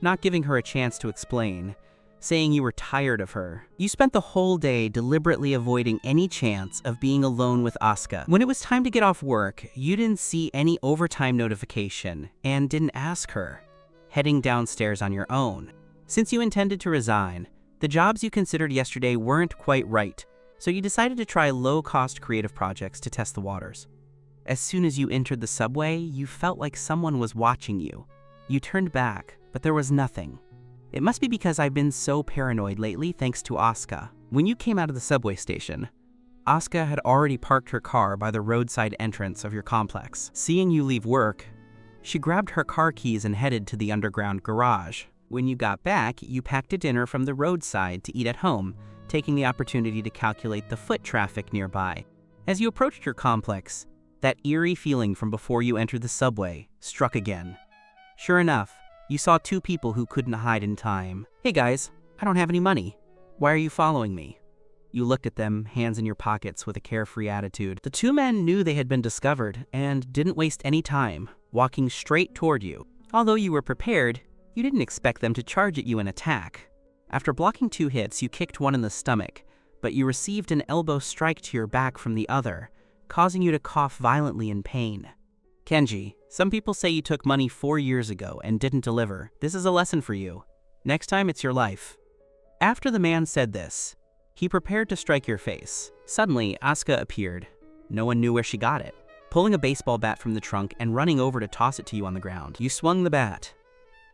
not giving her a chance to explain, saying you were tired of her. You spent the whole day deliberately avoiding any chance of being alone with Asuka. When it was time to get off work, you didn't see any overtime notification and didn't ask her, heading downstairs on your own. Since you intended to resign, the jobs you considered yesterday weren't quite right, so you decided to try low-cost creative projects to test the waters. As soon as you entered the subway, you felt like someone was watching you. You turned back, but there was nothing. It must be because I've been so paranoid lately thanks to Asuka. When you came out of the subway station, Asuka had already parked her car by the roadside entrance of your complex. Seeing you leave work, she grabbed her car keys and headed to the underground garage. When you got back, you packed a dinner from the roadside to eat at home, taking the opportunity to calculate the foot traffic nearby. As you approached your complex, that eerie feeling from before you entered the subway struck again. Sure enough, you saw 2 people who couldn't hide in time. Hey guys, I don't have any money. Why are you following me? You looked at them, hands in your pockets with a carefree attitude. The 2 men knew they had been discovered and didn't waste any time, walking straight toward you. Although you were prepared, you didn't expect them to charge at you and attack. After blocking 2 hits, you kicked one in the stomach, but you received an elbow strike to your back from the other, causing you to cough violently in pain. Kenji, some people say you took money 4 years ago and didn't deliver. This is a lesson for you. Next time, it's your life. After the man said this, he prepared to strike your face. Suddenly, Asuka appeared. No one knew where she got it. Pulling a baseball bat from the trunk and running over to toss it to you on the ground. You swung the bat.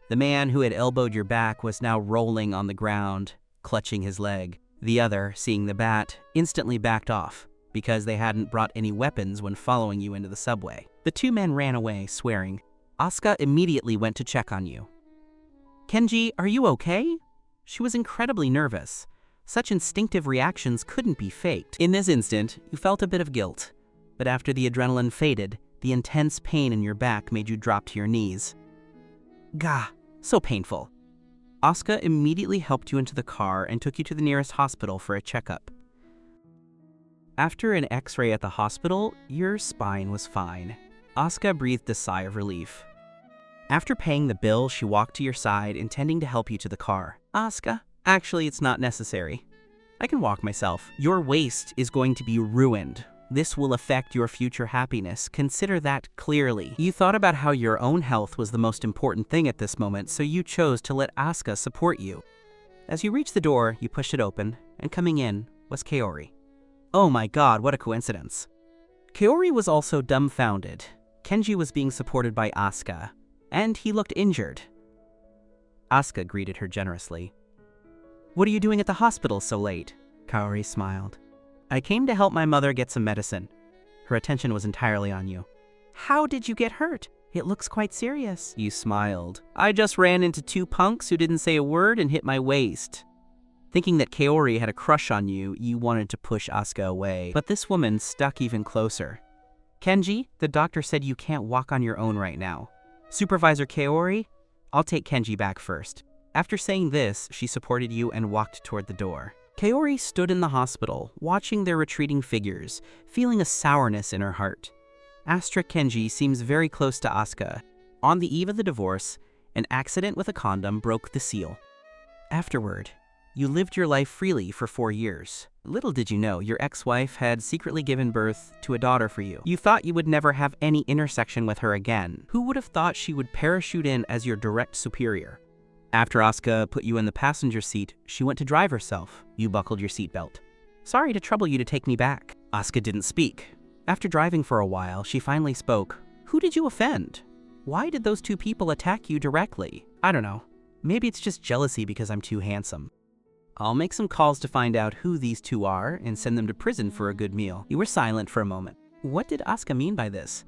The man who had elbowed your back was now rolling on the ground, clutching his leg. The other, seeing the bat, instantly backed off, because they hadn't brought any weapons when following you into the subway. The 2 men ran away, swearing. Asuka immediately went to check on you. Kenji, are you okay? She was incredibly nervous. Such instinctive reactions couldn't be faked. In this instant, you felt a bit of guilt, but after the adrenaline faded, the intense pain in your back made you drop to your knees. Gah, so painful. Asuka immediately helped you into the car and took you to the nearest hospital for a checkup. After an x-ray at the hospital, your spine was fine. Asuka breathed a sigh of relief. After paying the bill, she walked to your side, intending to help you to the car. Asuka, actually, it's not necessary. I can walk myself. Your waist is going to be ruined. This will affect your future happiness. Consider that clearly. You thought about how your own health was the most important thing at this moment, so you chose to let Asuka support you. As you reached the door, you pushed it open, and coming in was Kaori. Oh my god, what a coincidence. Kaori was also dumbfounded. Kenji was being supported by Asuka, and he looked injured. Asuka greeted her generously. What are you doing at the hospital so late? Kaori smiled. I came to help my mother get some medicine. Her attention was entirely on you. How did you get hurt? It looks quite serious. You smiled. I just ran into two punks who didn't say a word and hit my waist. Thinking that Kaori had a crush on you, you wanted to push Asuka away. But this woman stuck even closer. Kenji, the doctor said you can't walk on your own right now. Supervisor Kaori, I'll take Kenji back first. After saying this, she supported you and walked toward the door. Kaori stood in the hospital, watching their retreating figures, feeling a sourness in her heart. Astra Kenji seems very close to Asuka. On the eve of the divorce, an accident with a condom broke the seal. Afterward, you lived your life freely for 4 years. Little did you know, your ex-wife had secretly given birth to a daughter for you. You thought you would never have any intersection with her again. Who would have thought she would parachute in as your direct superior? After Asuka put you in the passenger seat, she went to drive herself. You buckled your seatbelt. Sorry to trouble you to take me back. Asuka didn't speak. After driving for a while, she finally spoke. Who did you offend? Why did those two people attack you directly? I don't know. Maybe it's just jealousy because I'm too handsome. I'll make some calls to find out who these two are and send them to prison for a good meal. You were silent for a moment. What did Asuka mean by this?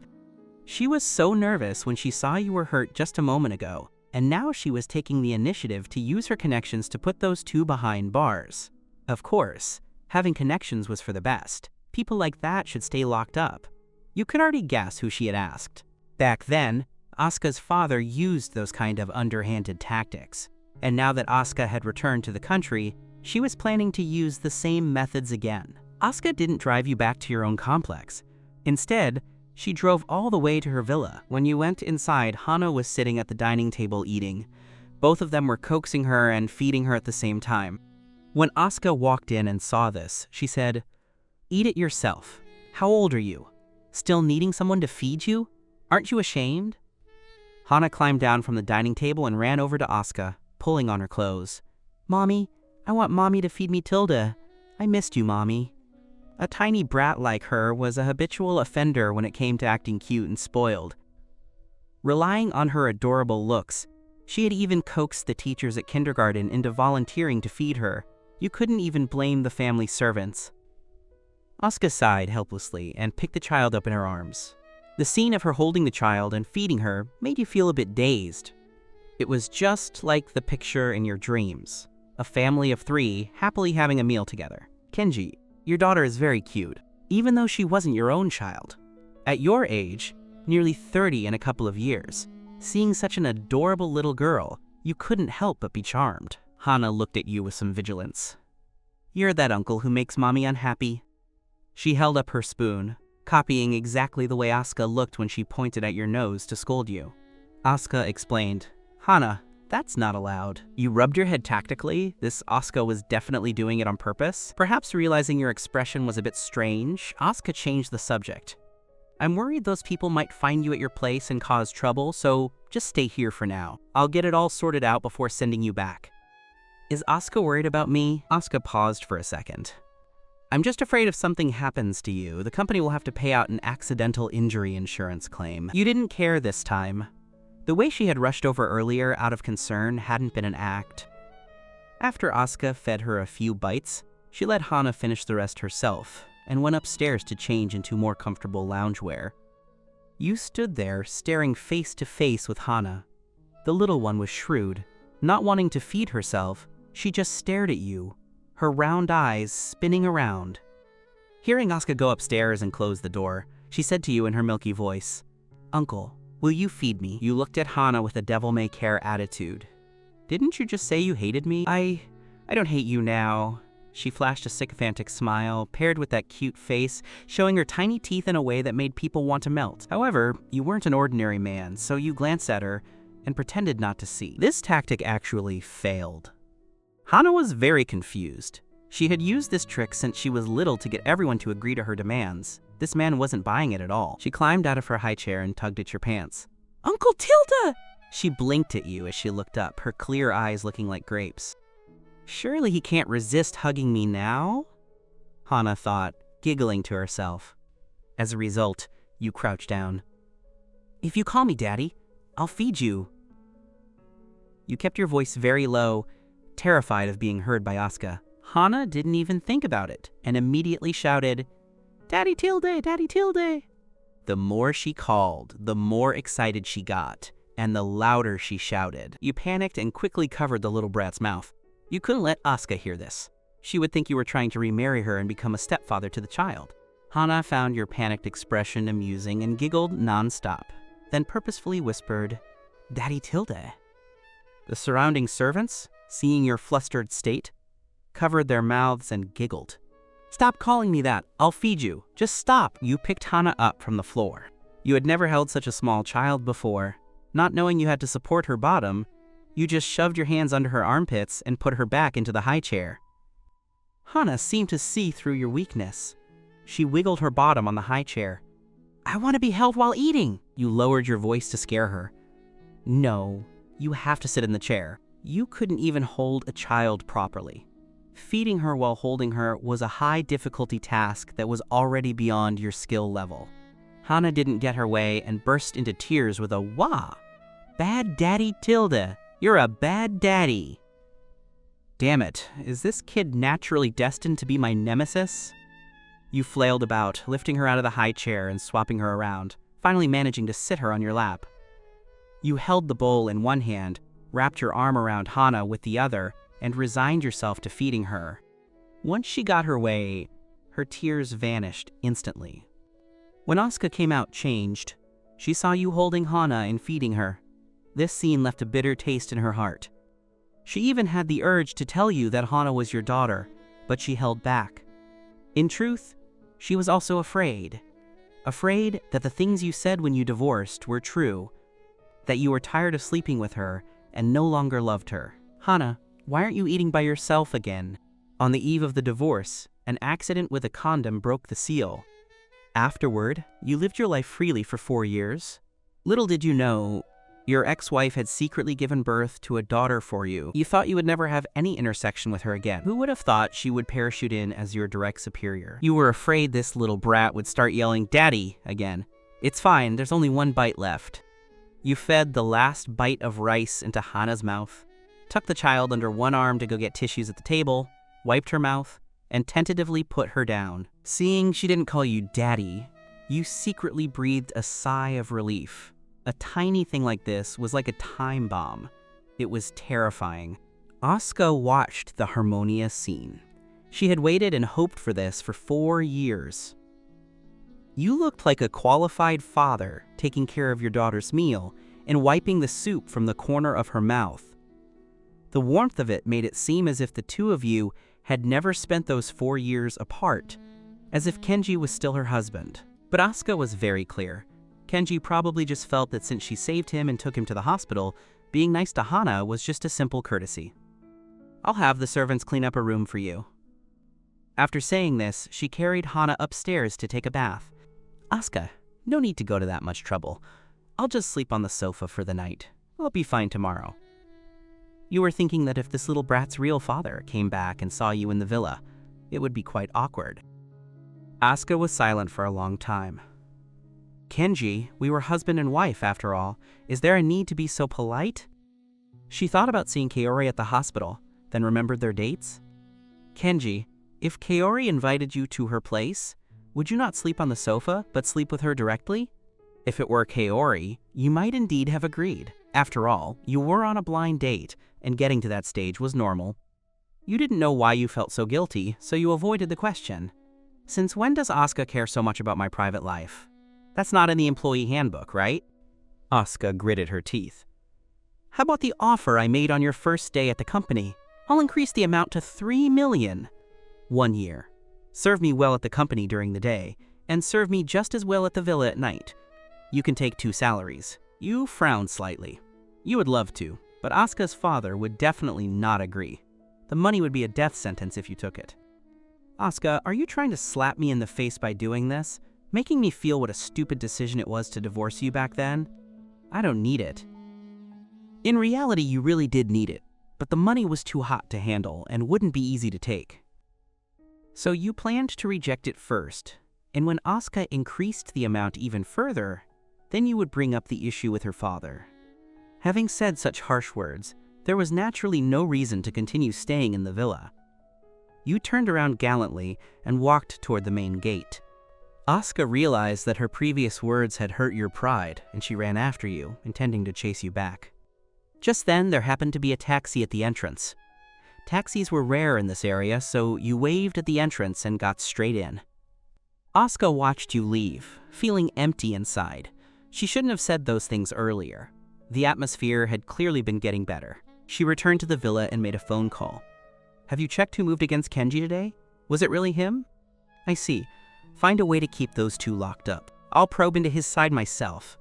She was so nervous when she saw you were hurt just a moment ago, and now she was taking the initiative to use her connections to put those two behind bars. Of course, having connections was for the best. People like that should stay locked up. You could already guess who she had asked. Back then, Asuka's father used those kind of underhanded tactics. And now that Asuka had returned to the country, she was planning to use the same methods again. Asuka didn't drive you back to your own complex. Instead, she drove all the way to her villa. When you went inside, Hana was sitting at the dining table eating. Both of them were coaxing her and feeding her at the same time. When Asuka walked in and saw this, she said, "Eat it yourself. How old are you? Still needing someone to feed you? Aren't you ashamed?" Hana climbed down from the dining table and ran over to Asuka, pulling on her clothes. "Mommy, I want Mommy to feed me Tilda. I missed you, Mommy." A tiny brat like her was a habitual offender when it came to acting cute and spoiled. Relying on her adorable looks, she had even coaxed the teachers at kindergarten into volunteering to feed her. You couldn't even blame the family servants. Asuka sighed helplessly and picked the child up in her arms. The scene of her holding the child and feeding her made you feel a bit dazed. It was just like the picture in your dreams. A family of 3 happily having a meal together. Kenji, your daughter is very cute, even though she wasn't your own child. At your age, nearly 30 in a couple of years, seeing such an adorable little girl, you couldn't help but be charmed. Hana looked at you with some vigilance. You're that uncle who makes Mommy unhappy. She held up her spoon, copying exactly the way Asuka looked when she pointed at your nose to scold you. Asuka explained, Hana, that's not allowed. You rubbed your head tactically. This Asuka was definitely doing it on purpose. Perhaps realizing your expression was a bit strange, Asuka changed the subject. I'm worried those people might find you at your place and cause trouble, so just stay here for now. I'll get it all sorted out before sending you back. Is Asuka worried about me? Asuka paused for a second. I'm just afraid if something happens to you, the company will have to pay out an accidental injury insurance claim. You didn't care this time. The way she had rushed over earlier out of concern hadn't been an act. After Asuka fed her a few bites, she let Hana finish the rest herself and went upstairs to change into more comfortable loungewear. You stood there staring face to face with Hana. The little one was shrewd. Not wanting to feed herself, she just stared at you, her round eyes spinning around. Hearing Asuka go upstairs and close the door, she said to you in her milky voice, Uncle, will you feed me? You looked at Hana with a devil-may-care attitude. Didn't you just say you hated me? I don't hate you now. She flashed a sycophantic smile, paired with that cute face, showing her tiny teeth in a way that made people want to melt. However, you weren't an ordinary man, so you glanced at her and pretended not to see. This tactic actually failed. Hana was very confused. She had used this trick since she was little to get everyone to agree to her demands. This man wasn't buying it at all. She climbed out of her high chair and tugged at your pants. Uncle Tilda! She blinked at you as she looked up, her clear eyes looking like grapes. Surely he can't resist hugging me now? Hana thought, giggling to herself. As a result, you crouched down. If you call me Daddy, I'll feed you. You kept your voice very low, terrified of being heard by Asuka. Hana didn't even think about it and immediately shouted, Daddy Tilde, Daddy Tilde. The more she called, the more excited she got, and the louder she shouted. You panicked and quickly covered the little brat's mouth. You couldn't let Asuka hear this. She would think you were trying to remarry her and become a stepfather to the child. Hana found your panicked expression amusing and giggled nonstop, then purposefully whispered, "Daddy Tilde." The surrounding servants, seeing your flustered state, covered their mouths and giggled. "Stop calling me that. I'll feed you. Just stop." You picked Hana up from the floor. You had never held such a small child before. Not knowing you had to support her bottom, you just shoved your hands under her armpits and put her back into the high chair. Hana seemed to see through your weakness. She wiggled her bottom on the high chair. "I want to be held while eating." You lowered your voice to scare her. "No, you have to sit in the chair." You couldn't even hold a child properly. Feeding her while holding her was a high difficulty task that was already beyond your skill level. Hana didn't get her way and burst into tears with a "Wah! Bad Daddy Tilde, you're a bad daddy." Damn it, is this kid naturally destined to be my nemesis? You flailed about, lifting her out of the high chair and swapping her around, finally managing to sit her on your lap. You held the bowl in one hand, wrapped your arm around Hana with the other, and resigned yourself to feeding her. Once she got her way, her tears vanished instantly. When Asuka came out changed, she saw you holding Hana and feeding her. This scene left a bitter taste in her heart. She even had the urge to tell you that Hana was your daughter, but she held back. In truth, she was also afraid. Afraid that the things you said when you divorced were true, that you were tired of sleeping with her and no longer loved her. "Hana, why aren't you eating by yourself again?" On the eve of the divorce, an accident with a condom broke the seal. Afterward, you lived your life freely for 4 years. Little did you know, your ex-wife had secretly given birth to a daughter for you. You thought you would never have any intersection with her again. Who would have thought she would parachute in as your direct superior? You were afraid this little brat would start yelling, "Daddy," again. "It's fine, there's only one bite left." You fed the last bite of rice into Hana's mouth, tucked the child under one arm to go get tissues at the table, wiped her mouth, and tentatively put her down. Seeing she didn't call you daddy, you secretly breathed a sigh of relief. A tiny thing like this was like a time bomb. It was terrifying. Asuka watched the harmonious scene. She had waited and hoped for this for 4 years. You looked like a qualified father taking care of your daughter's meal and wiping the soup from the corner of her mouth. The warmth of it made it seem as if the two of you had never spent those 4 years apart, as if Kenji was still her husband. But Asuka was very clear. Kenji probably just felt that since she saved him and took him to the hospital, being nice to Hana was just a simple courtesy. "I'll have the servants clean up a room for you." After saying this, she carried Hana upstairs to take a bath. "Asuka, no need to go to that much trouble. I'll just sleep on the sofa for the night. I'll be fine tomorrow." You were thinking that if this little brat's real father came back and saw you in the villa, it would be quite awkward. Asuka was silent for a long time. "Kenji, we were husband and wife after all. Is there a need to be so polite?" She thought about seeing Kaori at the hospital, then remembered their dates. "Kenji, if Kaori invited you to her place, would you not sleep on the sofa, but sleep with her directly?" If it were Kaori, you might indeed have agreed. After all, you were on a blind date, and getting to that stage was normal. You didn't know why you felt so guilty, so you avoided the question. "Since when does Asuka care so much about my private life? That's not in the employee handbook, right?" Asuka gritted her teeth. "How about the offer I made on your first day at the company? I'll increase the amount to 3 million. 1 year. Serve me well at the company during the day, and serve me just as well at the villa at night. You can take 2 salaries. You frowned slightly. You would love to, but Asuka's father would definitely not agree. The money would be a death sentence if you took it. "Asuka, are you trying to slap me in the face by doing this? Making me feel what a stupid decision it was to divorce you back then? I don't need it." In reality, you really did need it, but the money was too hot to handle and wouldn't be easy to take. So you planned to reject it first, and when Asuka increased the amount even further, then you would bring up the issue with her father. Having said such harsh words, there was naturally no reason to continue staying in the villa. You turned around gallantly and walked toward the main gate. Asuka realized that her previous words had hurt your pride, and she ran after you, intending to chase you back. Just then, there happened to be a taxi at the entrance. Taxis were rare in this area, so you waved at the entrance and got straight in. Asuka watched you leave, feeling empty inside. She shouldn't have said those things earlier. The atmosphere had clearly been getting better. She returned to the villa and made a phone call. "Have you checked who moved against Kenji today? Was it really him?" "I see. Find a way to keep those two locked up. I'll probe into his side myself.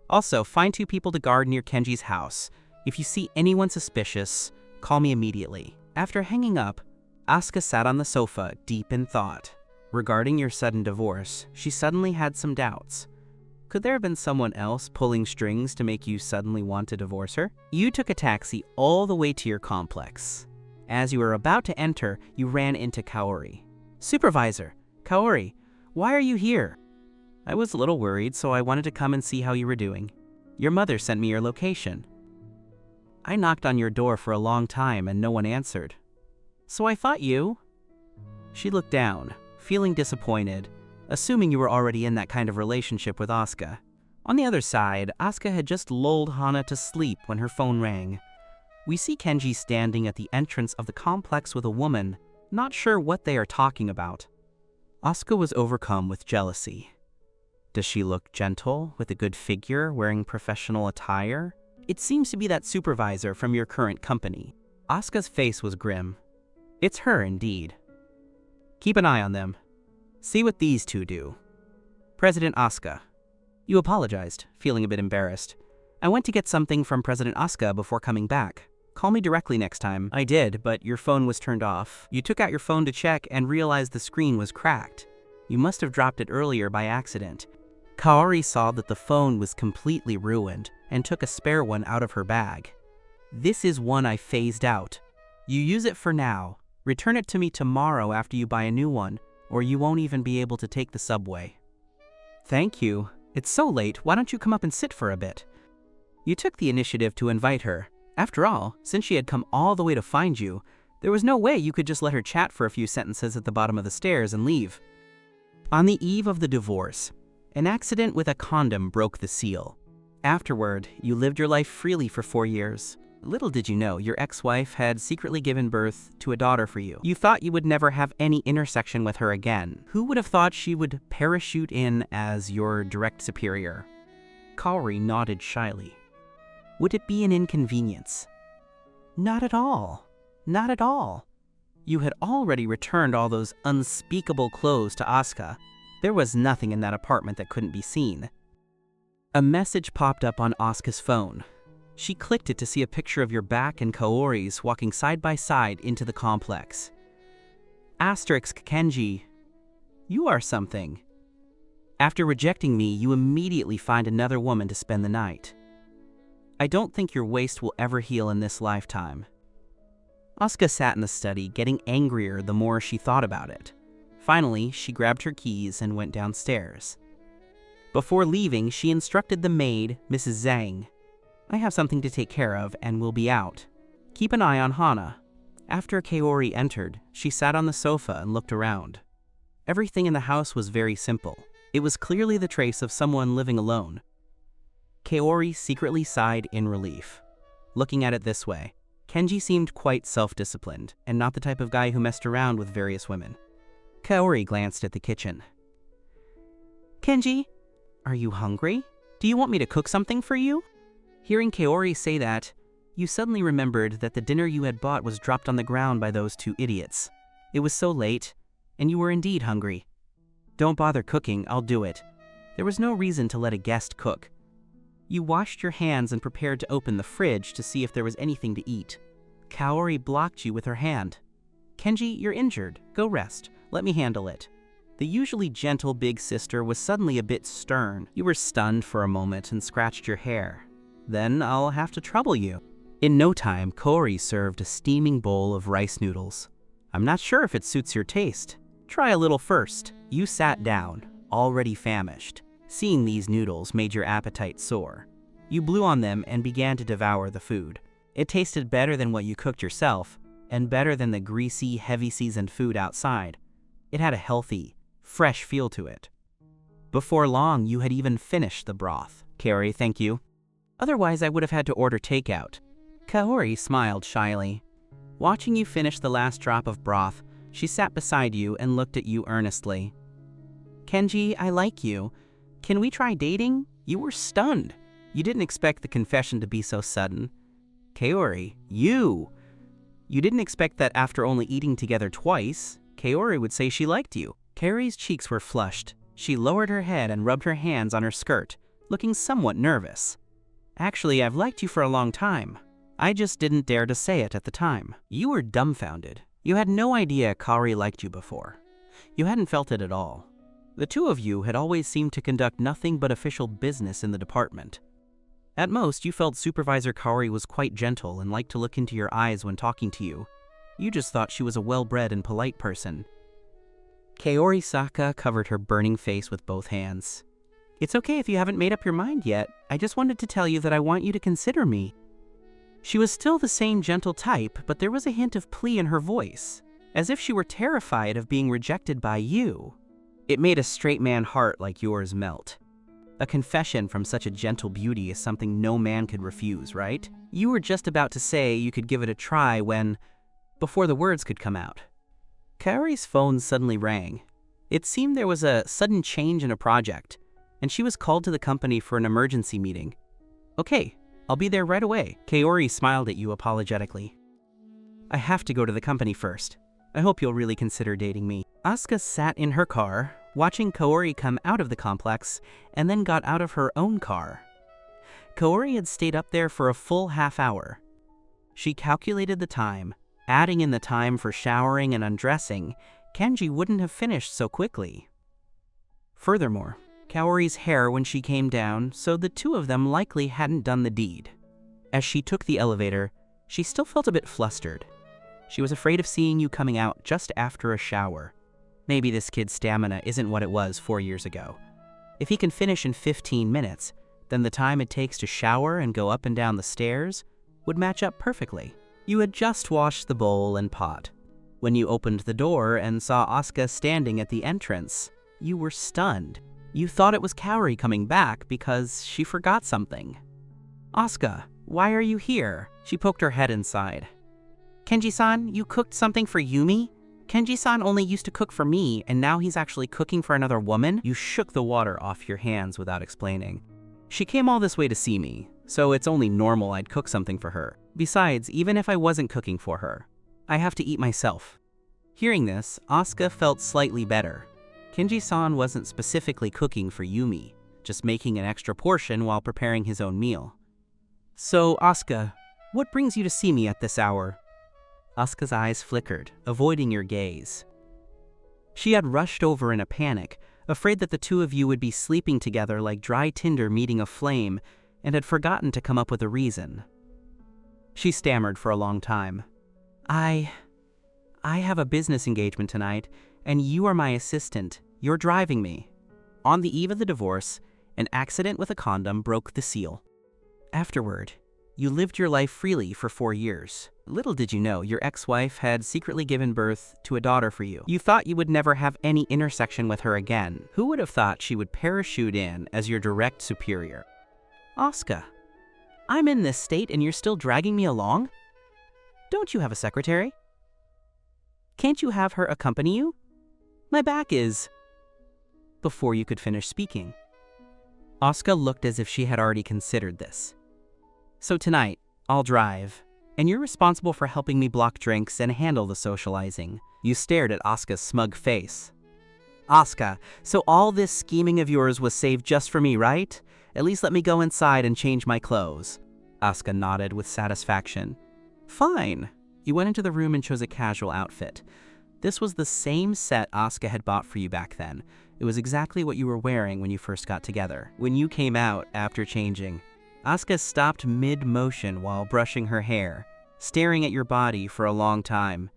Also, find 2 people to guard near Kenji's house. If you see anyone suspicious, call me immediately." After hanging up, Asuka sat on the sofa, deep in thought. Regarding your sudden divorce, she suddenly had some doubts. Could there have been someone else pulling strings to make you suddenly want to divorce her? You took a taxi all the way to your complex. As you were about to enter, you ran into Kaori. "Supervisor, Kaori, why are you here?" "I was a little worried, so I wanted to come and see how you were doing. Your mother sent me your location." "I knocked on your door for a long time and no one answered. So I thought you..." She looked down, feeling disappointed, assuming you were already in that kind of relationship with Asuka. On the other side, Asuka had just lulled Hana to sleep when her phone rang. We see Kenji standing at the entrance of the complex with a woman, not sure what they are talking about. Asuka was overcome with jealousy. Does she look gentle, with a good figure, wearing professional attire? It seems to be that supervisor from your current company. Asuka's face was grim. It's her indeed. Keep an eye on them. See what these 2 do. President Asuka. You apologized, feeling a bit embarrassed. "I went to get something from President Asuka before coming back. Call me directly next time." "I did, but your phone was turned off. You took out your phone to check and realized the screen was cracked. You must have dropped it earlier by accident." Kaori saw that the phone was completely ruined and took a spare one out of her bag. "This is one I phased out. You use it for now. Return it to me tomorrow after you buy a new one, or you won't even be able to take the subway." "Thank you. It's so late, why don't you come up and sit for a bit?" You took the initiative to invite her. After all, since she had come all the way to find you, there was no way you could just let her chat for a few sentences at the bottom of the stairs and leave. On the eve of the divorce, an accident with a condom broke the seal. Afterward, you lived your life freely for 4 years. Little did you know, your ex-wife had secretly given birth to a daughter for you. You thought you would never have any intersection with her again. Who would have thought she would parachute in as your direct superior? Kaori nodded shyly. Would it be an inconvenience? Not at all. Not at all. You had already returned all those unspeakable clothes to Asuka. There was nothing in that apartment that couldn't be seen. A message popped up on Asuka's phone. She clicked it to see a picture of your back and Kaori's walking side by side into the complex. Asterisk Kenji, you are something. After rejecting me, you immediately find another woman to spend the night. I don't think your waist will ever heal in this lifetime. Asuka sat in the study, getting angrier the more she thought about it. Finally, she grabbed her keys and went downstairs. Before leaving, she instructed the maid, Mrs. Zhang. I have something to take care of and will be out. Keep an eye on Hana. After Kaori entered, she sat on the sofa and looked around. Everything in the house was very simple. It was clearly the trace of someone living alone. Kaori secretly sighed in relief. Looking at it this way, Kenji seemed quite self-disciplined and not the type of guy who messed around with various women. Kaori glanced at the kitchen. Kenji, are you hungry? Do you want me to cook something for you? Hearing Kaori say that, you suddenly remembered that the dinner you had bought was dropped on the ground by those 2 idiots. It was so late, and you were indeed hungry. Don't bother cooking, I'll do it. There was no reason to let a guest cook. You washed your hands and prepared to open the fridge to see if there was anything to eat. Kaori blocked you with her hand. Kenji, you're injured. Go rest. Let me handle it. The usually gentle big sister was suddenly a bit stern. You were stunned for a moment and scratched your hair. Then I'll have to trouble you. In no time, Kaori served a steaming bowl of rice noodles. I'm not sure if it suits your taste. Try a little first. You sat down, already famished. Seeing these noodles made your appetite soar. You blew on them and began to devour the food. It tasted better than what you cooked yourself, and better than the greasy, heavy seasoned food outside. It had a healthy, fresh feel to it. Before long, you had even finished the broth. Kaori, thank you. Otherwise, I would have had to order takeout. Kaori smiled shyly. Watching you finish the last drop of broth, she sat beside you and looked at you earnestly. Kenji, I like you. Can we try dating? You were stunned. You didn't expect the confession to be so sudden. Kaori, you didn't expect that after only eating together twice, Kaori would say she liked you. Kaori's cheeks were flushed. She lowered her head and rubbed her hands on her skirt, looking somewhat nervous. Actually, I've liked you for a long time. I just didn't dare to say it at the time. You were dumbfounded. You had no idea Kaori liked you before. You hadn't felt it at all. The two of you had always seemed to conduct nothing but official business in the department. At most, you felt Supervisor Kaori was quite gentle and liked to look into your eyes when talking to you. You just thought she was a well-bred and polite person. Kaori Saka covered her burning face with both hands. It's okay if you haven't made up your mind yet. I just wanted to tell you that I want you to consider me. She was still the same gentle type, but there was a hint of plea in her voice, as if she were terrified of being rejected by you. It made a straight man heart like yours melt. A confession from such a gentle beauty is something no man could refuse, right? You were just about to say you could give it a try when, before the words could come out. Kaori's phone suddenly rang. It seemed there was a sudden change in a project, and she was called to the company for an emergency meeting. Okay, I'll be there right away. Kaori smiled at you apologetically. I have to go to the company first. I hope you'll really consider dating me. Asuka sat in her car, watching Kaori come out of the complex, and then got out of her own car. Kaori had stayed up there for a full half hour. She calculated the time. Adding in the time for showering and undressing, Kenji wouldn't have finished so quickly. Furthermore, Kaori's hair when she came down, so the two of them likely hadn't done the deed. As she took the elevator, she still felt a bit flustered. She was afraid of seeing you coming out just after a shower. Maybe this kid's stamina isn't what it was 4 years ago. If he can finish in 15 minutes, then the time it takes to shower and go up and down the stairs would match up perfectly. You had just washed the bowl and pot. When you opened the door and saw Asuka standing at the entrance, you were stunned. You thought it was Kaori coming back because she forgot something. Asuka, why are you here? She poked her head inside. Kenji-san, you cooked something for Yumi? Kenji-san only used to cook for me, and now he's actually cooking for another woman? You shook the water off your hands without explaining. She came all this way to see me, so it's only normal I'd cook something for her. Besides, even if I wasn't cooking for her, I have to eat myself. Hearing this, Asuka felt slightly better. Kenji-san wasn't specifically cooking for Yumi, just making an extra portion while preparing his own meal. So, Asuka, what brings you to see me at this hour? Asuka's eyes flickered, avoiding your gaze. She had rushed over in a panic, afraid that the two of you would be sleeping together like dry tinder meeting a flame, and had forgotten to come up with a reason. She stammered for a long time. I have a business engagement tonight, and you are my assistant. You're driving me. On the eve of the divorce, an accident with a condom broke the seal. Afterward, you lived your life freely for 4 years. Little did you know your ex-wife had secretly given birth to a daughter for you. You thought you would never have any intersection with her again. Who would have thought she would parachute in as your direct superior? Asuka, I'm in this state and you're still dragging me along? Don't you have a secretary? Can't you have her accompany you? My back is... Before you could finish speaking, Asuka looked as if she had already considered this. So tonight, I'll drive, and you're responsible for helping me block drinks and handle the socializing. You stared at Asuka's smug face. Asuka, so all this scheming of yours was saved just for me, right? At least let me go inside and change my clothes. Asuka nodded with satisfaction. Fine. You went into the room and chose a casual outfit. This was the same set Asuka had bought for you back then. It was exactly what you were wearing when you first got together. When you came out after changing, Asuka stopped mid-motion while brushing her hair, staring at your body for a long time.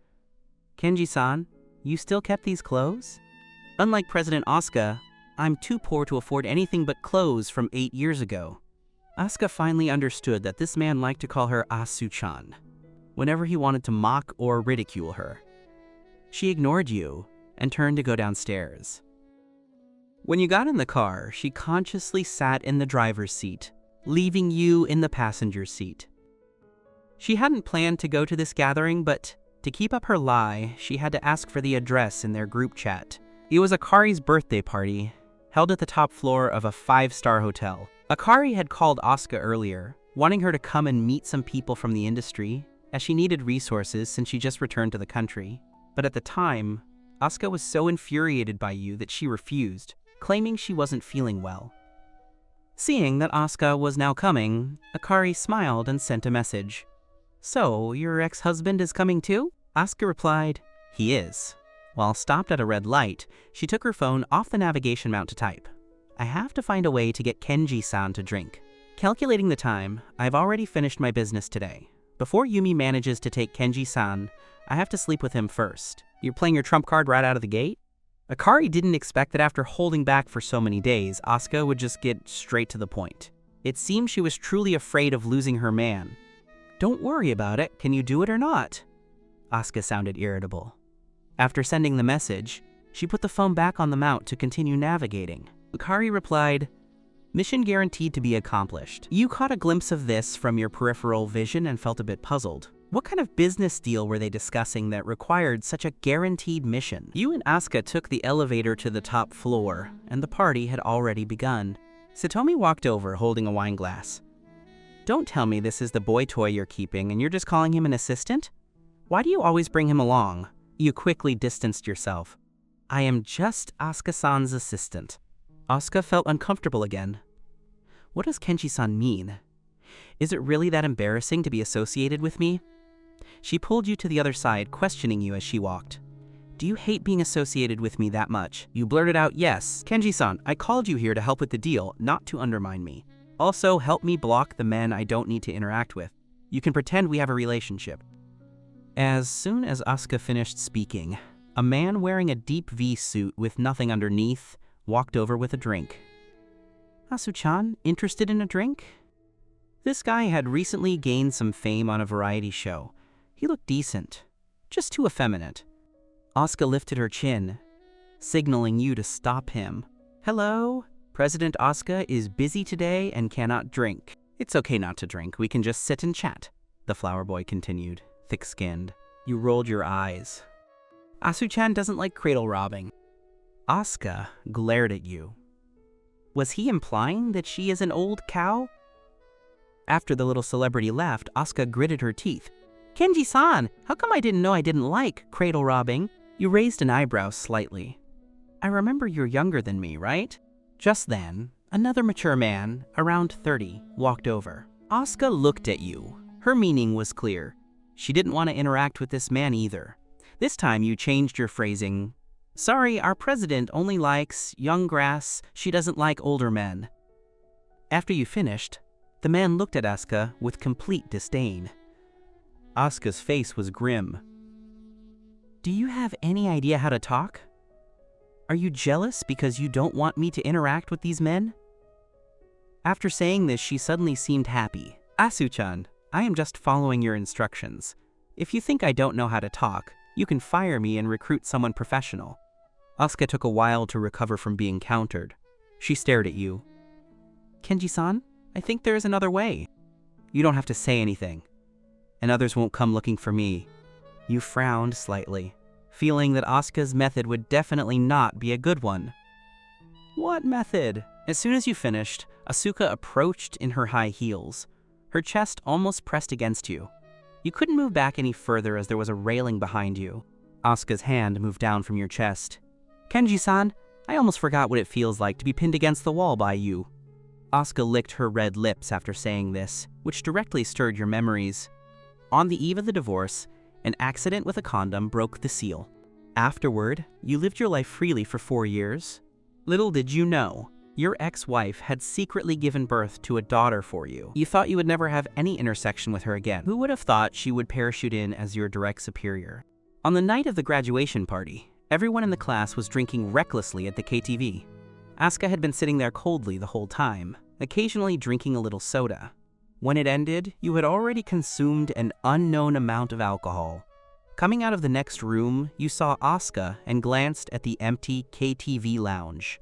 Kenji-san, you still kept these clothes? Unlike President Asuka, I'm too poor to afford anything but clothes from 8 years ago. Asuka finally understood that this man liked to call her Asu-chan, whenever he wanted to mock or ridicule her. She ignored you and turned to go downstairs. When you got in the car, she consciously sat in the driver's seat, leaving you in the passenger seat. She hadn't planned to go to this gathering, but to keep up her lie, she had to ask for the address in their group chat. It was Akari's birthday party, held at the top floor of a 5-star hotel. Akari had called Asuka earlier, wanting her to come and meet some people from the industry, as she needed resources since she just returned to the country. But at the time, Asuka was so infuriated by you that she refused, claiming she wasn't feeling well. Seeing that Asuka was now coming, Akari smiled and sent a message. "So, your ex-husband is coming too?" Asuka replied, "He is." While stopped at a red light, she took her phone off the navigation mount to type. "I have to find a way to get Kenji-san to drink. Calculating the time, I've already finished my business today. Before Yumi manages to take Kenji-san, I have to sleep with him first. You're playing your trump card right out of the gate?" Akari didn't expect that after holding back for so many days, Asuka would just get straight to the point. It seemed she was truly afraid of losing her man. "Don't worry about it. Can you do it or not?" Asuka sounded irritable. After sending the message, she put the phone back on the mount to continue navigating. Akari replied, "Mission guaranteed to be accomplished." You caught a glimpse of this from your peripheral vision and felt a bit puzzled. What kind of business deal were they discussing that required such a guaranteed mission? You and Asuka took the elevator to the top floor, and the party had already begun. Satomi walked over holding a wine glass. "Don't tell me this is the boy toy you're keeping and you're just calling him an assistant? Why do you always bring him along?" You quickly distanced yourself. "I am just Asuka-san's assistant." Asuka felt uncomfortable again. What does Kenji-san mean? Is it really that embarrassing to be associated with me? She pulled you to the other side, questioning you as she walked. "Do you hate being associated with me that much?" You blurted out, "Yes. Kenji-san, I called you here to help with the deal, not to undermine me. Also, help me block the men I don't need to interact with. You can pretend we have a relationship." As soon as Asuka finished speaking, a man wearing a deep V suit with nothing underneath walked over with a drink. "Asu-chan, interested in a drink?" This guy had recently gained some fame on a variety show. He looked decent, just too effeminate. Asuka lifted her chin, signaling you to stop him. "Hello? President Asuka is busy today and cannot drink." "It's okay not to drink, we can just sit and chat," the flower boy continued, thick-skinned. You rolled your eyes. "Asu-chan doesn't like cradle robbing." Asuka glared at you. Was he implying that she is an old cow? After the little celebrity left, Asuka gritted her teeth. "Kenji-san, how come I didn't know I didn't like cradle robbing?" You raised an eyebrow slightly. "I remember you're younger than me, right?" Just then, another mature man, around 30, walked over. Asuka looked at you. Her meaning was clear. She didn't want to interact with this man either. This time you changed your phrasing. "Sorry, our president only likes young grass. She doesn't like older men." After you finished, the man looked at Asuka with complete disdain. Asuka's face was grim. "Do you have any idea how to talk? Are you jealous because you don't want me to interact with these men?" After saying this, she suddenly seemed happy. "Asu-chan, I am just following your instructions. If you think I don't know how to talk, you can fire me and recruit someone professional." Asuka took a while to recover from being countered. She stared at you. "Kenji-san, I think there is another way. You don't have to say anything, and others won't come looking for me." You frowned slightly, feeling that Asuka's method would definitely not be a good one. "What method?" As soon as you finished, Asuka approached in her high heels. Her chest almost pressed against you. You couldn't move back any further as there was a railing behind you. Asuka's hand moved down from your chest. "Kenji-san, I almost forgot what it feels like to be pinned against the wall by you." Asuka licked her red lips after saying this, which directly stirred your memories. On the eve of the divorce, an accident with a condom broke the seal. Afterward, you lived your life freely for 4 years. Little did you know, your ex-wife had secretly given birth to a daughter for you. You thought you would never have any intersection with her again. Who would have thought she would parachute in as your direct superior? On the night of the graduation party, everyone in the class was drinking recklessly at the KTV. Asuka had been sitting there coldly the whole time, occasionally drinking a little soda. When it ended, you had already consumed an unknown amount of alcohol. Coming out of the next room, you saw Asuka and glanced at the empty KTV lounge.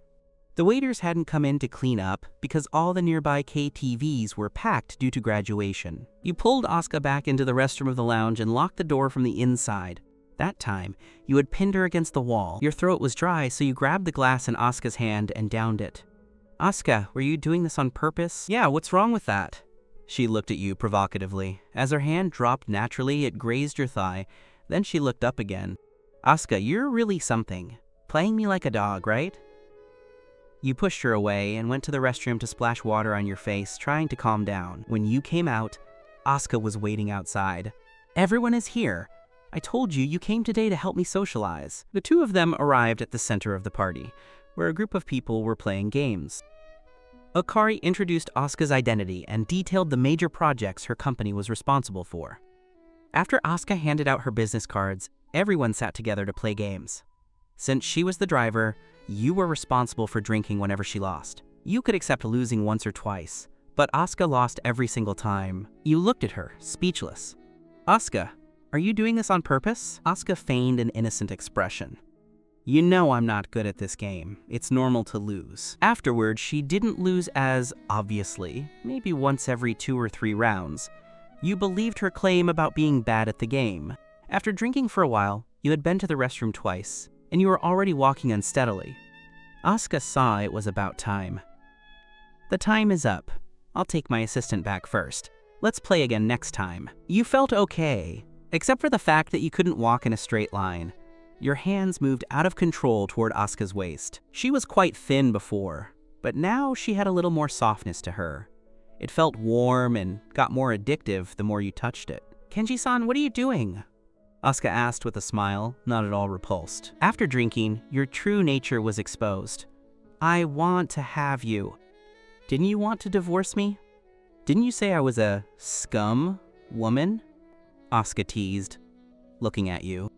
The waiters hadn't come in to clean up because all the nearby KTVs were packed due to graduation. You pulled Asuka back into the restroom of the lounge and locked the door from the inside. That time, you had pinned her against the wall. Your throat was dry, so you grabbed the glass in Asuka's hand and downed it. Asuka, were you doing this on purpose? Yeah, what's wrong with that? She looked at you provocatively. As her hand dropped naturally, it grazed your thigh. Then she looked up again. Asuka, you're really something. Playing me like a dog, right? You pushed her away and went to the restroom to splash water on your face, trying to calm down. When you came out, Asuka was waiting outside. Everyone is here. I told you came today to help me socialize. The two of them arrived at the center of the party, where a group of people were playing games. Akari introduced Asuka's identity and detailed the major projects her company was responsible for. After Asuka handed out her business cards, everyone sat together to play games. Since she was the driver, you were responsible for drinking whenever she lost. You could accept losing once or twice, but Asuka lost every single time. You looked at her, speechless. Asuka, are you doing this on purpose? Asuka feigned an innocent expression. You know I'm not good at this game. It's normal to lose. Afterward, she didn't lose as obviously, maybe once every 2 or 3 rounds. You believed her claim about being bad at the game. After drinking for a while, you had been to the restroom twice, and you were already walking unsteadily. Asuka saw it was about time. The time is up. I'll take my assistant back first. Let's play again next time. You felt okay, except for the fact that you couldn't walk in a straight line. Your hands moved out of control toward Asuka's waist. She was quite thin before, but now she had a little more softness to her. It felt warm and got more addictive the more you touched it. Kenji-san, what are you doing? Asuka asked with a smile, not at all repulsed. After drinking, your true nature was exposed. I want to have you. Didn't you want to divorce me? Didn't you say I was a scum woman? Asuka teased, looking at you.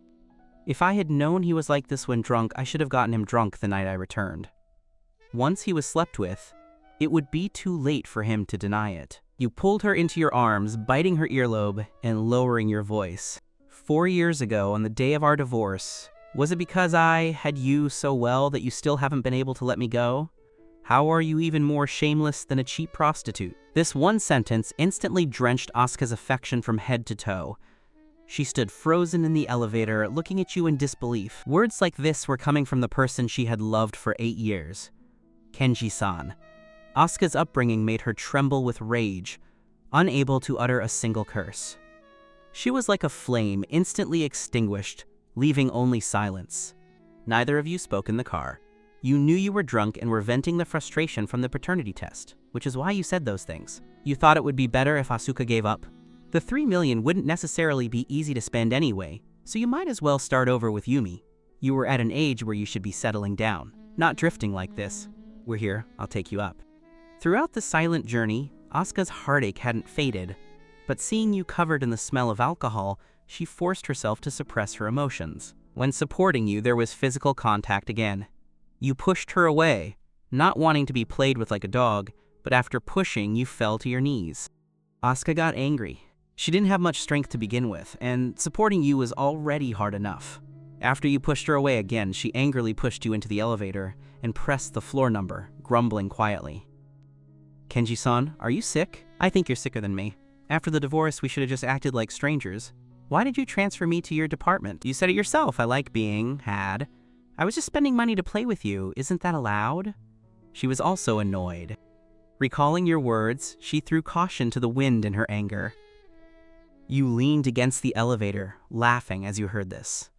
If I had known he was like this when drunk, I should have gotten him drunk the night I returned. Once he was slept with, it would be too late for him to deny it. You pulled her into your arms, biting her earlobe and lowering your voice. 4 years ago, on the day of our divorce, was it because I had you so well that you still haven't been able to let me go? How are you even more shameless than a cheap prostitute? This one sentence instantly drenched Asuka's affection from head to toe. She stood frozen in the elevator, looking at you in disbelief. Words like this were coming from the person she had loved for 8 years. Kenji-san. Asuka's upbringing made her tremble with rage, unable to utter a single curse. She was like a flame instantly extinguished, leaving only silence. Neither of you spoke in the car. You knew you were drunk and were venting the frustration from the paternity test, which is why you said those things. You thought it would be better if Asuka gave up. The 3 million wouldn't necessarily be easy to spend anyway, so you might as well start over with Yumi. You were at an age where you should be settling down, not drifting like this. We're here, I'll take you up. Throughout the silent journey, Asuka's heartache hadn't faded, but seeing you covered in the smell of alcohol, she forced herself to suppress her emotions. When supporting you, there was physical contact again. You pushed her away, not wanting to be played with like a dog, but after pushing, you fell to your knees. Asuka got angry. She didn't have much strength to begin with, and supporting you was already hard enough. After you pushed her away again, she angrily pushed you into the elevator and pressed the floor number, grumbling quietly. Kenji-san, are you sick? I think you're sicker than me. After the divorce, we should have just acted like strangers. Why did you transfer me to your department? You said it yourself, I like being had. I was just spending money to play with you, isn't that allowed? She was also annoyed. Recalling your words, she threw caution to the wind in her anger. You leaned against the elevator, laughing as you heard this.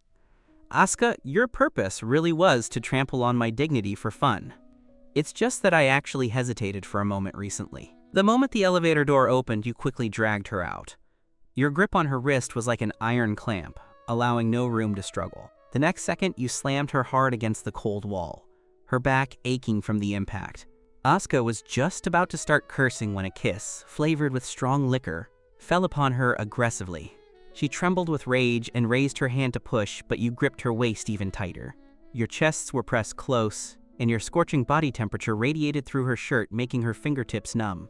Asuka, your purpose really was to trample on my dignity for fun. It's just that I actually hesitated for a moment recently. The moment the elevator door opened, you quickly dragged her out. Your grip on her wrist was like an iron clamp, allowing no room to struggle. The next second, you slammed her hard against the cold wall, her back aching from the impact. Asuka was just about to start cursing when a kiss, flavored with strong liquor, fell upon her aggressively. She trembled with rage and raised her hand to push, but you gripped her waist even tighter. Your chests were pressed close, and your scorching body temperature radiated through her shirt, making her fingertips numb.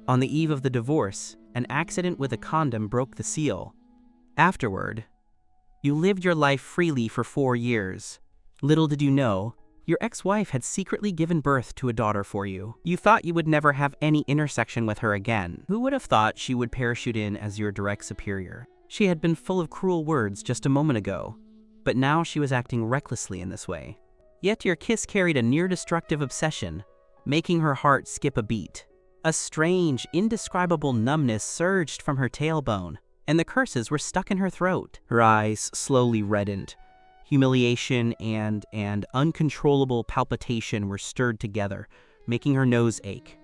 On the eve of the divorce, an accident with a condom broke the seal. Afterward, you lived your life freely for 4 years. Little did you know, Your ex-wife had secretly given birth to a daughter for you. You thought you would never have any intersection with her again. Who would have thought she would parachute in as your direct superior? She had been full of cruel words just a moment ago, but now she was acting recklessly in this way. Yet your kiss carried a near-destructive obsession, making her heart skip a beat. A strange, indescribable numbness surged from her tailbone, and the curses were stuck in her throat. Her eyes slowly reddened. Humiliation and uncontrollable palpitation were stirred together, making her nose ache.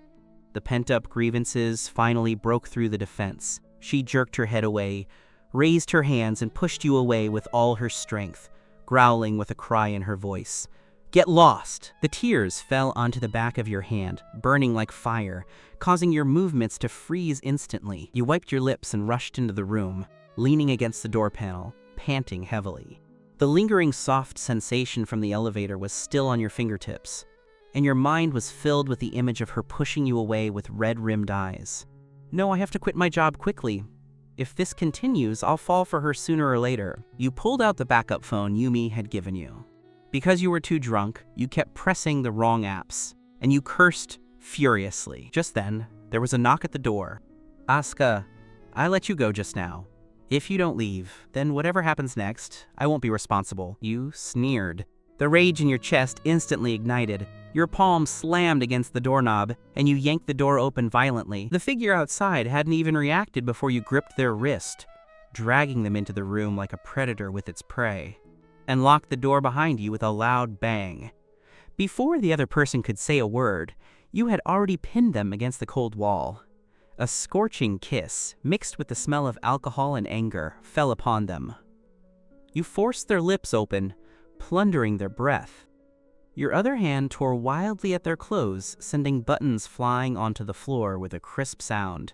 The pent-up grievances finally broke through the defense. She jerked her head away, raised her hands, and pushed you away with all her strength, growling with a cry in her voice. "Get lost!" The tears fell onto the back of your hand, burning like fire, causing your movements to freeze instantly. You wiped your lips and rushed into the room, leaning against the door panel, panting heavily. The lingering soft sensation from the elevator was still on your fingertips, and your mind was filled with the image of her pushing you away with red-rimmed eyes. "No, I have to quit my job quickly. If this continues, I'll fall for her sooner or later." You pulled out the backup phone Yumi had given you. Because you were too drunk, you kept pressing the wrong apps, and you cursed furiously. Just then, there was a knock at the door. "Asuka, I let you go just now. If you don't leave, then whatever happens next, I won't be responsible." You sneered. The rage in your chest instantly ignited. Your palm slammed against the doorknob, and you yanked the door open violently. The figure outside hadn't even reacted before you gripped their wrist, dragging them into the room like a predator with its prey, and locked the door behind you with a loud bang. Before the other person could say a word, you had already pinned them against the cold wall. A scorching kiss, mixed with the smell of alcohol and anger, fell upon them. You forced their lips open, plundering their breath. Your other hand tore wildly at their clothes, sending buttons flying onto the floor with a crisp sound.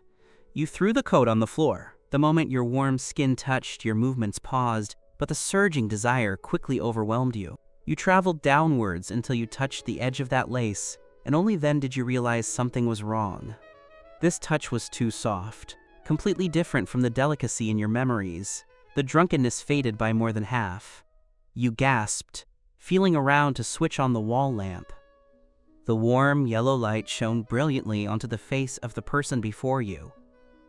You threw the coat on the floor. The moment your warm skin touched, your movements paused, but the surging desire quickly overwhelmed you. You traveled downwards until you touched the edge of that lace, and only then did you realize something was wrong. This touch was too soft, completely different from the delicacy in your memories. The drunkenness faded by more than half. You gasped, feeling around to switch on the wall lamp. The warm yellow light shone brilliantly onto the face of the person before you.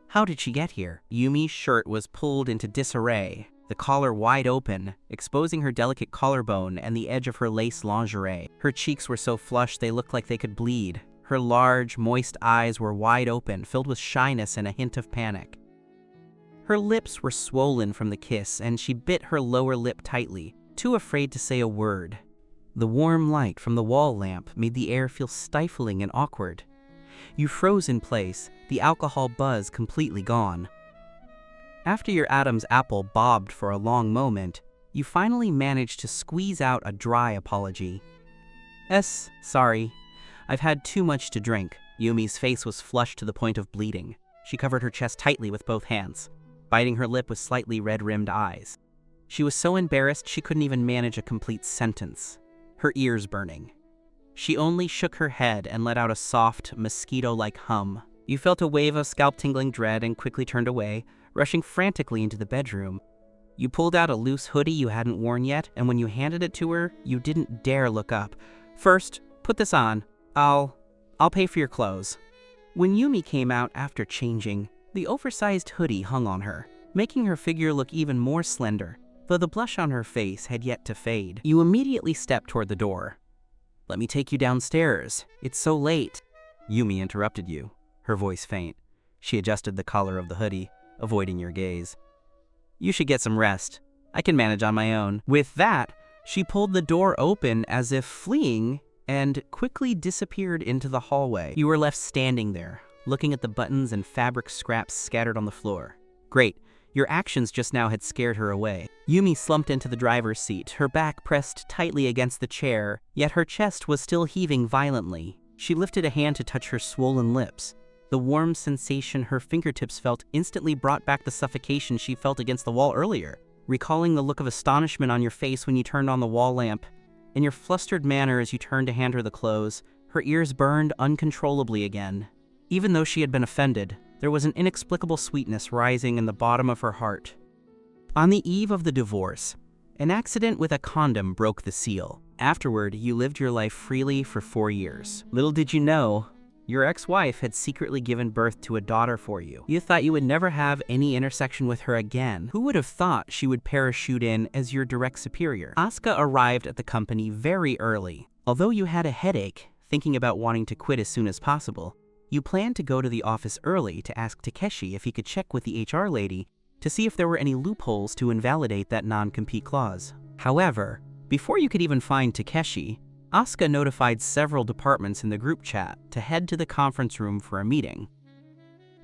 How did she get here? Yumi's shirt was pulled into disarray, the collar wide open, exposing her delicate collarbone and the edge of her lace lingerie. Her cheeks were so flushed they looked like they could bleed. Her large, moist eyes were wide open, filled with shyness and a hint of panic. Her lips were swollen from the kiss, and she bit her lower lip tightly, too afraid to say a word. The warm light from the wall lamp made the air feel stifling and awkward. You froze in place, the alcohol buzz completely gone. After your Adam's apple bobbed for a long moment, you finally managed to squeeze out a dry apology. Sorry. I've had too much to drink." Yumi's face was flushed to the point of bleeding. She covered her chest tightly with both hands, biting her lip with slightly red-rimmed eyes. She was so embarrassed she couldn't even manage a complete sentence, her ears burning. She only shook her head and let out a soft, mosquito-like hum. You felt a wave of scalp-tingling dread and quickly turned away, rushing frantically into the bedroom. You pulled out a loose hoodie you hadn't worn yet, and when you handed it to her, you didn't dare look up. "First, put this on. I'll pay for your clothes." When Yumi came out after changing, the oversized hoodie hung on her, making her figure look even more slender, though the blush on her face had yet to fade. You immediately stepped toward the door. "Let me take you downstairs. It's so late." Yumi interrupted you, her voice faint. She adjusted the collar of the hoodie, avoiding your gaze. "You should get some rest. I can manage on my own." With that, she pulled the door open as if fleeing and quickly disappeared into the hallway. You were left standing there, looking at the buttons and fabric scraps scattered on the floor. Great, your actions just now had scared her away. Yumi slumped into the driver's seat, her back pressed tightly against the chair, yet her chest was still heaving violently. She lifted a hand to touch her swollen lips. The warm sensation her fingertips felt instantly brought back the suffocation she felt against the wall earlier, recalling the look of astonishment on your face when you turned on the wall lamp, and your flustered manner as you turned to hand her the clothes. Her ears burned uncontrollably again. Even though she had been offended, there was an inexplicable sweetness rising in the bottom of her heart. On the eve of the divorce, an accident with a condom broke the seal. Afterward, you lived your life freely for 4 years. Little did you know, your ex-wife had secretly given birth to a daughter for you. You thought you would never have any intersection with her again. Who would have thought she would parachute in as your direct superior? Asuka arrived at the company very early. Although you had a headache, thinking about wanting to quit as soon as possible, you planned to go to the office early to ask Takeshi if he could check with the HR lady to see if there were any loopholes to invalidate that non-compete clause. However, before you could even find Takeshi, Asuka notified several departments in the group chat to head to the conference room for a meeting.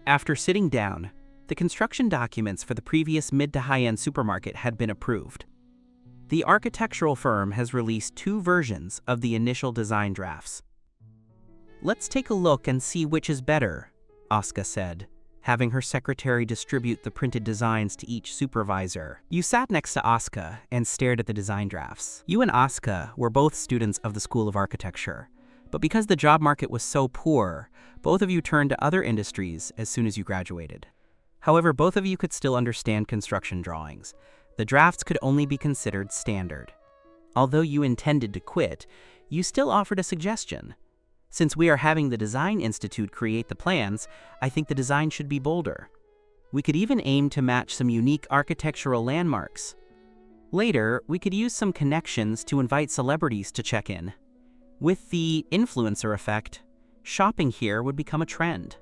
After sitting down, the construction documents for the previous mid to high-end supermarket had been approved. The architectural firm has released 2 versions of the initial design drafts. "Let's take a look and see which is better," Asuka said, having her secretary distribute the printed designs to each supervisor. You sat next to Asuka and stared at the design drafts. You and Asuka were both students of the School of Architecture, but because the job market was so poor, both of you turned to other industries as soon as you graduated. However, both of you could still understand construction drawings. The drafts could only be considered standard. Although you intended to quit, you still offered a suggestion. "Since we are having the Design Institute create the plans, I think the design should be bolder. We could even aim to match some unique architectural landmarks. Later, we could use some connections to invite celebrities to check in. With the influencer effect, shopping here would become a trend."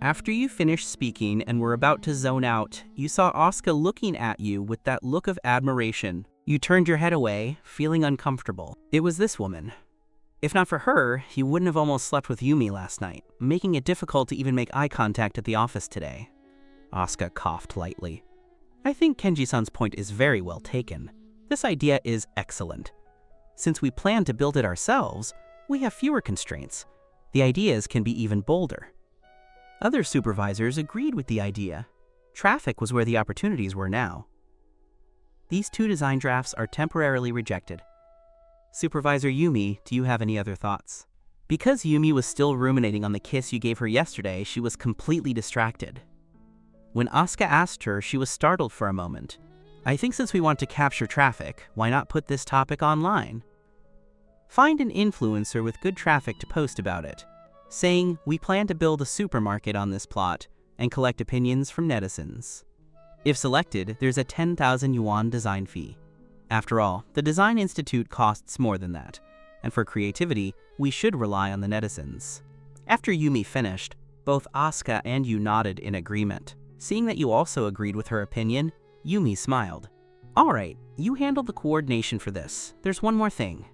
After you finished speaking and were about to zone out, you saw Asuka looking at you with that look of admiration. You turned your head away, feeling uncomfortable. It was this woman. If not for her, you wouldn't have almost slept with Yumi last night, making it difficult to even make eye contact at the office today. Asuka coughed lightly. "I think Kenji-san's point is very well taken. This idea is excellent. Since we plan to build it ourselves, we have fewer constraints. The ideas can be even bolder." Other supervisors agreed with the idea. Traffic was where the opportunities were now. These 2 design drafts are temporarily rejected. Supervisor Yumi, do you have any other thoughts? Because Yumi was still ruminating on the kiss you gave her yesterday, she was completely distracted. When Asuka asked her, she was startled for a moment. "I think since we want to capture traffic, why not put this topic online? Find an influencer with good traffic to post about it, saying we plan to build a supermarket on this plot and collect opinions from netizens. If selected, there's a 10,000 yuan design fee. After all, the Design Institute costs more than that, and for creativity, we should rely on the netizens." After Yumi finished, both Asuka and you nodded in agreement. Seeing that you also agreed with her opinion, Yumi smiled. "All right, you handle the coordination for this. There's one more thing.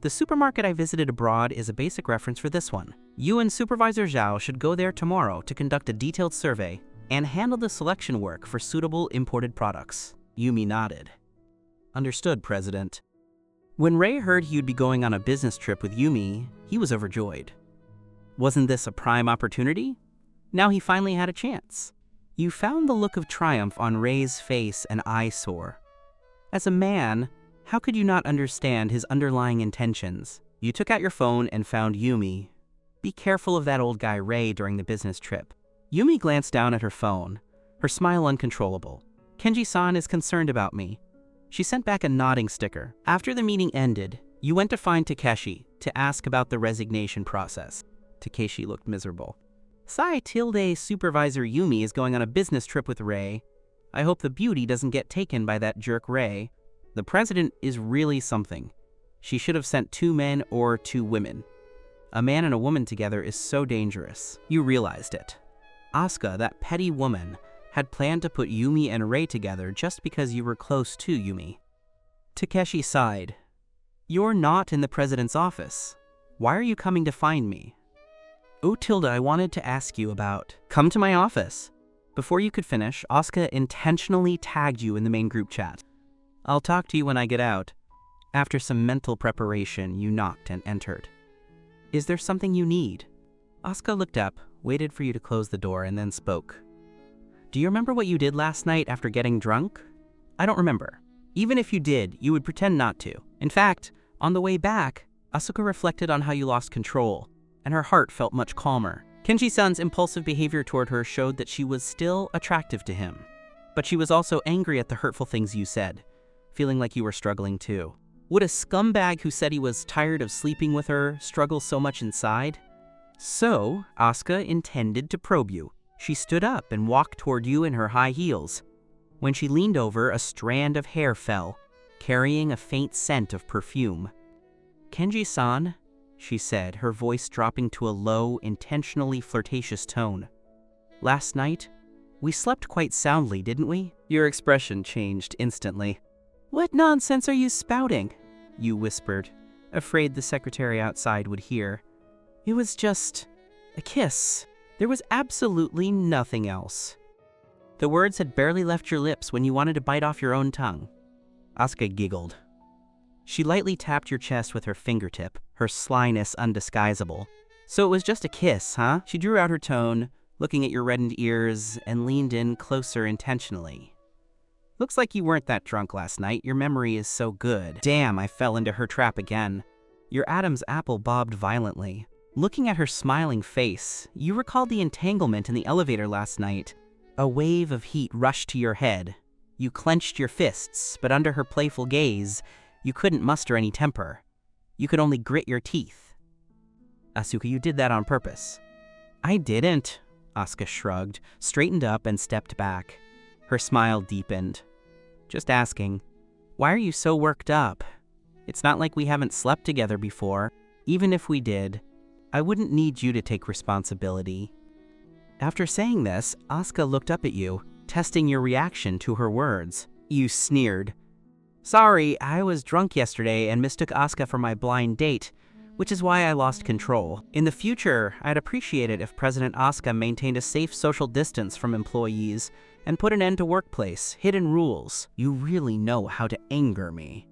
The supermarket I visited abroad is a basic reference for this one. You and Supervisor Zhao should go there tomorrow to conduct a detailed survey and handle the selection work for suitable imported products." Yumi nodded. "Understood, President." When Ray heard he would be going on a business trip with Yumi, he was overjoyed. Wasn't this a prime opportunity? Now he finally had a chance. You found the look of triumph on Ray's face an eyesore. As a man, how could you not understand his underlying intentions? You took out your phone and found Yumi. "Be careful of that old guy Ray during the business trip." Yumi glanced down at her phone, her smile uncontrollable. "Kenji-san is concerned about me." She sent back a nodding sticker. After the meeting ended, you went to find Takeshi to ask about the resignation process. Takeshi looked miserable. "Psi Tilde Supervisor Yumi is going on a business trip with Ray. I hope the beauty doesn't get taken by that jerk Ray. The president is really something. She should have sent 2 men or 2 women. A man and a woman together is so dangerous." You realized it. Asuka, that petty woman, had planned to put Yumi and Ray together just because you were close to Yumi. Takeshi sighed. "You're not in the president's office. Why are you coming to find me?" "Oh, Tilda, I wanted to ask you about..." "Come to my office." Before you could finish, Asuka intentionally tagged you in the main group chat. "I'll talk to you when I get out." After some mental preparation, you knocked and entered. "Is there something you need?" Asuka looked up, waited for you to close the door, and then spoke. "Do you remember what you did last night after getting drunk?" "I don't remember." Even if you did, you would pretend not to. In fact, on the way back, Asuka reflected on how you lost control, and her heart felt much calmer. Kenji-san's impulsive behavior toward her showed that she was still attractive to him, but she was also angry at the hurtful things you said, feeling like you were struggling too. Would a scumbag who said he was tired of sleeping with her struggle so much inside? So, Asuka intended to probe you. She stood up and walked toward you in her high heels. When she leaned over, a strand of hair fell, carrying a faint scent of perfume. "Kenji-san," she said, her voice dropping to a low, intentionally flirtatious tone. "Last night, we slept quite soundly, didn't we?" Your expression changed instantly. "What nonsense are you spouting?" you whispered, afraid the secretary outside would hear. "It was just a kiss. There was absolutely nothing else." The words had barely left your lips when you wanted to bite off your own tongue. Asuka giggled. She lightly tapped your chest with her fingertip, her slyness undisguisable. "So it was just a kiss, huh?" She drew out her tone, looking at your reddened ears, and leaned in closer intentionally. "Looks like you weren't that drunk last night. Your memory is so good." Damn, I fell into her trap again. Your Adam's apple bobbed violently. Looking at her smiling face, you recalled the entanglement in the elevator last night. A wave of heat rushed to your head. You clenched your fists, but under her playful gaze, you couldn't muster any temper. You could only grit your teeth. "Asuka, you did that on purpose." "I didn't." Asuka shrugged, straightened up, and stepped back. Her smile deepened. "Just asking, why are you so worked up? It's not like we haven't slept together before. Even if we did, I wouldn't need you to take responsibility." After saying this, Asuka looked up at you, testing your reaction to her words. You sneered. "Sorry, I was drunk yesterday and mistook Asuka for my blind date, which is why I lost control. In the future, I'd appreciate it if President Asuka maintained a safe social distance from employees and put an end to workplace hidden rules. You really know how to anger me."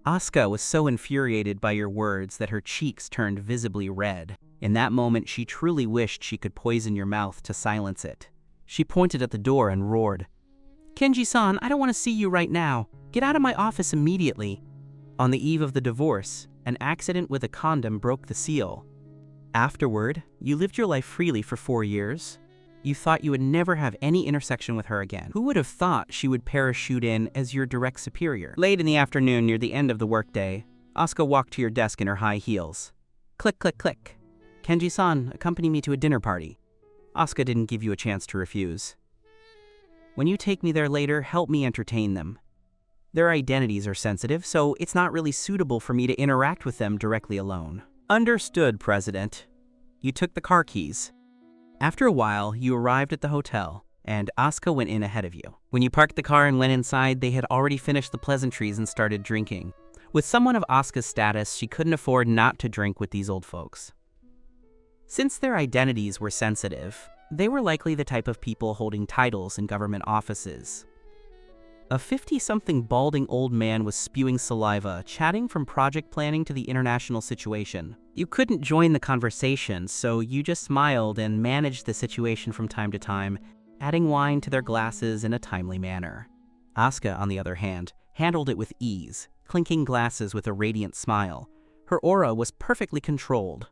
Asuka was so infuriated by your words that her cheeks turned visibly red. In that moment, she truly wished she could poison your mouth to silence it. She pointed at the door and roared, "Kenji-san, I don't want to see you right now. Get out of my office immediately." On the eve of the divorce, an accident with a condom broke the seal. Afterward, you lived your life freely for 4 years. You thought you would never have any intersection with her again. Who would have thought she would parachute in as your direct superior? Late in the afternoon, near the end of the workday, Asuka walked to your desk in her high heels. Click, click, click. "Kenji-san, accompany me to a dinner party." Asuka didn't give you a chance to refuse. "When you take me there later, help me entertain them. Their identities are sensitive, so it's not really suitable for me to interact with them directly alone." "Understood, President." You took the car keys. After a while, you arrived at the hotel, and Asuka went in ahead of you. When you parked the car and went inside, they had already finished the pleasantries and started drinking. With someone of Asuka's status, she couldn't afford not to drink with these old folks. Since their identities were sensitive, they were likely the type of people holding titles in government offices. A 50-something balding old man was spewing saliva, chatting from project planning to the international situation. You couldn't join the conversation, so you just smiled and managed the situation from time to time, adding wine to their glasses in a timely manner. Asuka, on the other hand, handled it with ease, clinking glasses with a radiant smile. Her aura was perfectly controlled.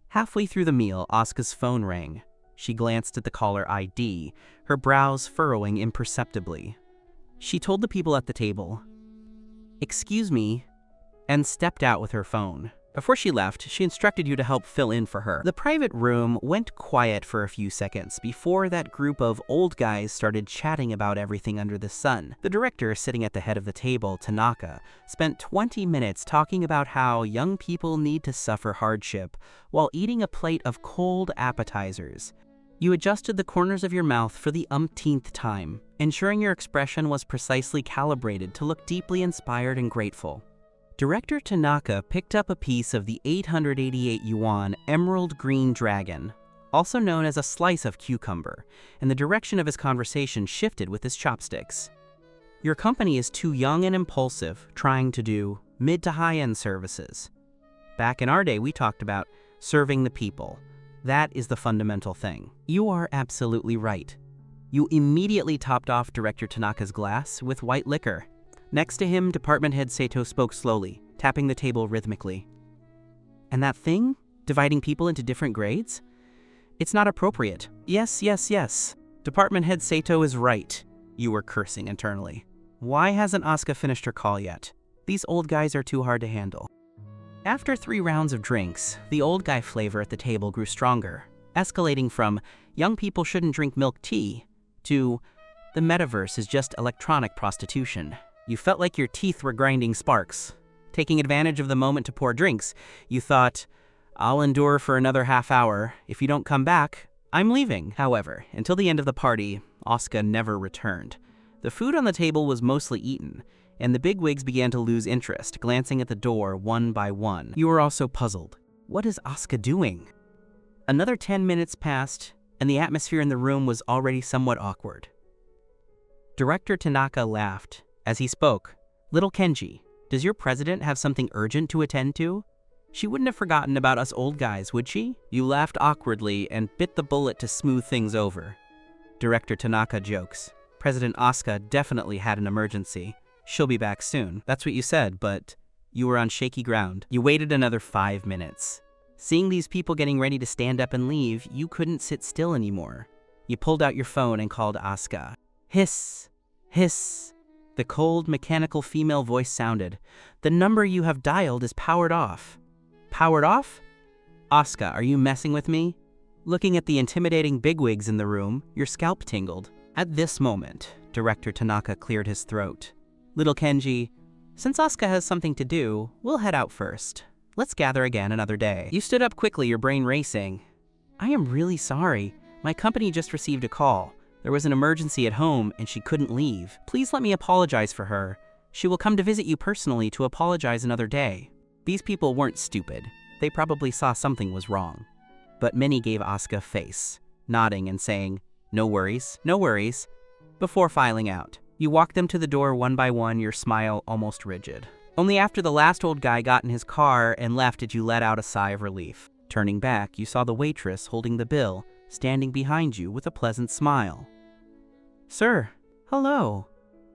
Halfway through the meal, Asuka's phone rang. She glanced at the caller ID, her brows furrowing imperceptibly. She told the people at the table, "Excuse me," and stepped out with her phone. Before she left, she instructed you to help fill in for her. The private room went quiet for a few seconds before that group of old guys started chatting about everything under the sun. The director, sitting at the head of the table, Tanaka, spent 20 minutes talking about how young people need to suffer hardship while eating a plate of cold appetizers. You adjusted the corners of your mouth for the umpteenth time, ensuring your expression was precisely calibrated to look deeply inspired and grateful. Director Tanaka picked up a piece of the 888 yuan emerald green dragon, also known as a slice of cucumber, and the direction of his conversation shifted with his chopsticks. Your company is too young and impulsive, trying to do mid to high-end services. Back in our day, we talked about serving the people. That is the fundamental thing. You are absolutely right. You immediately topped off Director Tanaka's glass with white liquor. Next to him, Department Head Sato spoke slowly, tapping the table rhythmically. "And that thing? Dividing people into different grades? It's not appropriate." Yes. Department Head Sato is right," you were cursing internally. "Why hasn't Asuka finished her call yet?" These old guys are too hard to handle. After 3 rounds of drinks, the old guy flavor at the table grew stronger, escalating from young people shouldn't drink milk tea to the metaverse is just electronic prostitution. You felt like your teeth were grinding sparks. Taking advantage of the moment to pour drinks, you thought, I'll endure for another half hour. If you don't come back, I'm leaving. However, until the end of the party, Asuka never returned. The food on the table was mostly eaten, and the bigwigs began to lose interest, glancing at the door one by one. You were also puzzled. What is Asuka doing? Another 10 minutes passed, and the atmosphere in the room was already somewhat awkward. Director Tanaka laughed. As he spoke, "Little Kenji, does your president have something urgent to attend to? She wouldn't have forgotten about us old guys, would she?" You laughed awkwardly and bit the bullet to smooth things over. Director Tanaka jokes. President Asuka definitely had an emergency. She'll be back soon. That's what you said, but you were on shaky ground. You waited another 5 minutes. Seeing these people getting ready to stand up and leave, you couldn't sit still anymore. You pulled out your phone and called Asuka. Hiss, hiss. The cold, mechanical female voice sounded. The number you have dialed is powered off. Powered off? Asuka, are you messing with me? Looking at the intimidating bigwigs in the room, your scalp tingled. At this moment, Director Tanaka cleared his throat. Little Kenji, since Asuka has something to do, we'll head out first. Let's gather again another day. You stood up quickly, your brain racing. I am really sorry. My company just received a call. There was an emergency at home and she couldn't leave. Please let me apologize for her. She will come to visit you personally to apologize another day. These people weren't stupid. They probably saw something was wrong. But many gave Asuka face, nodding and saying, no worries, before filing out. You walked them to the door one by one, your smile almost rigid. Only after the last old guy got in his car and left did you let out a sigh of relief. Turning back, you saw the waitress holding the bill, standing behind you with a pleasant smile. Sir, hello.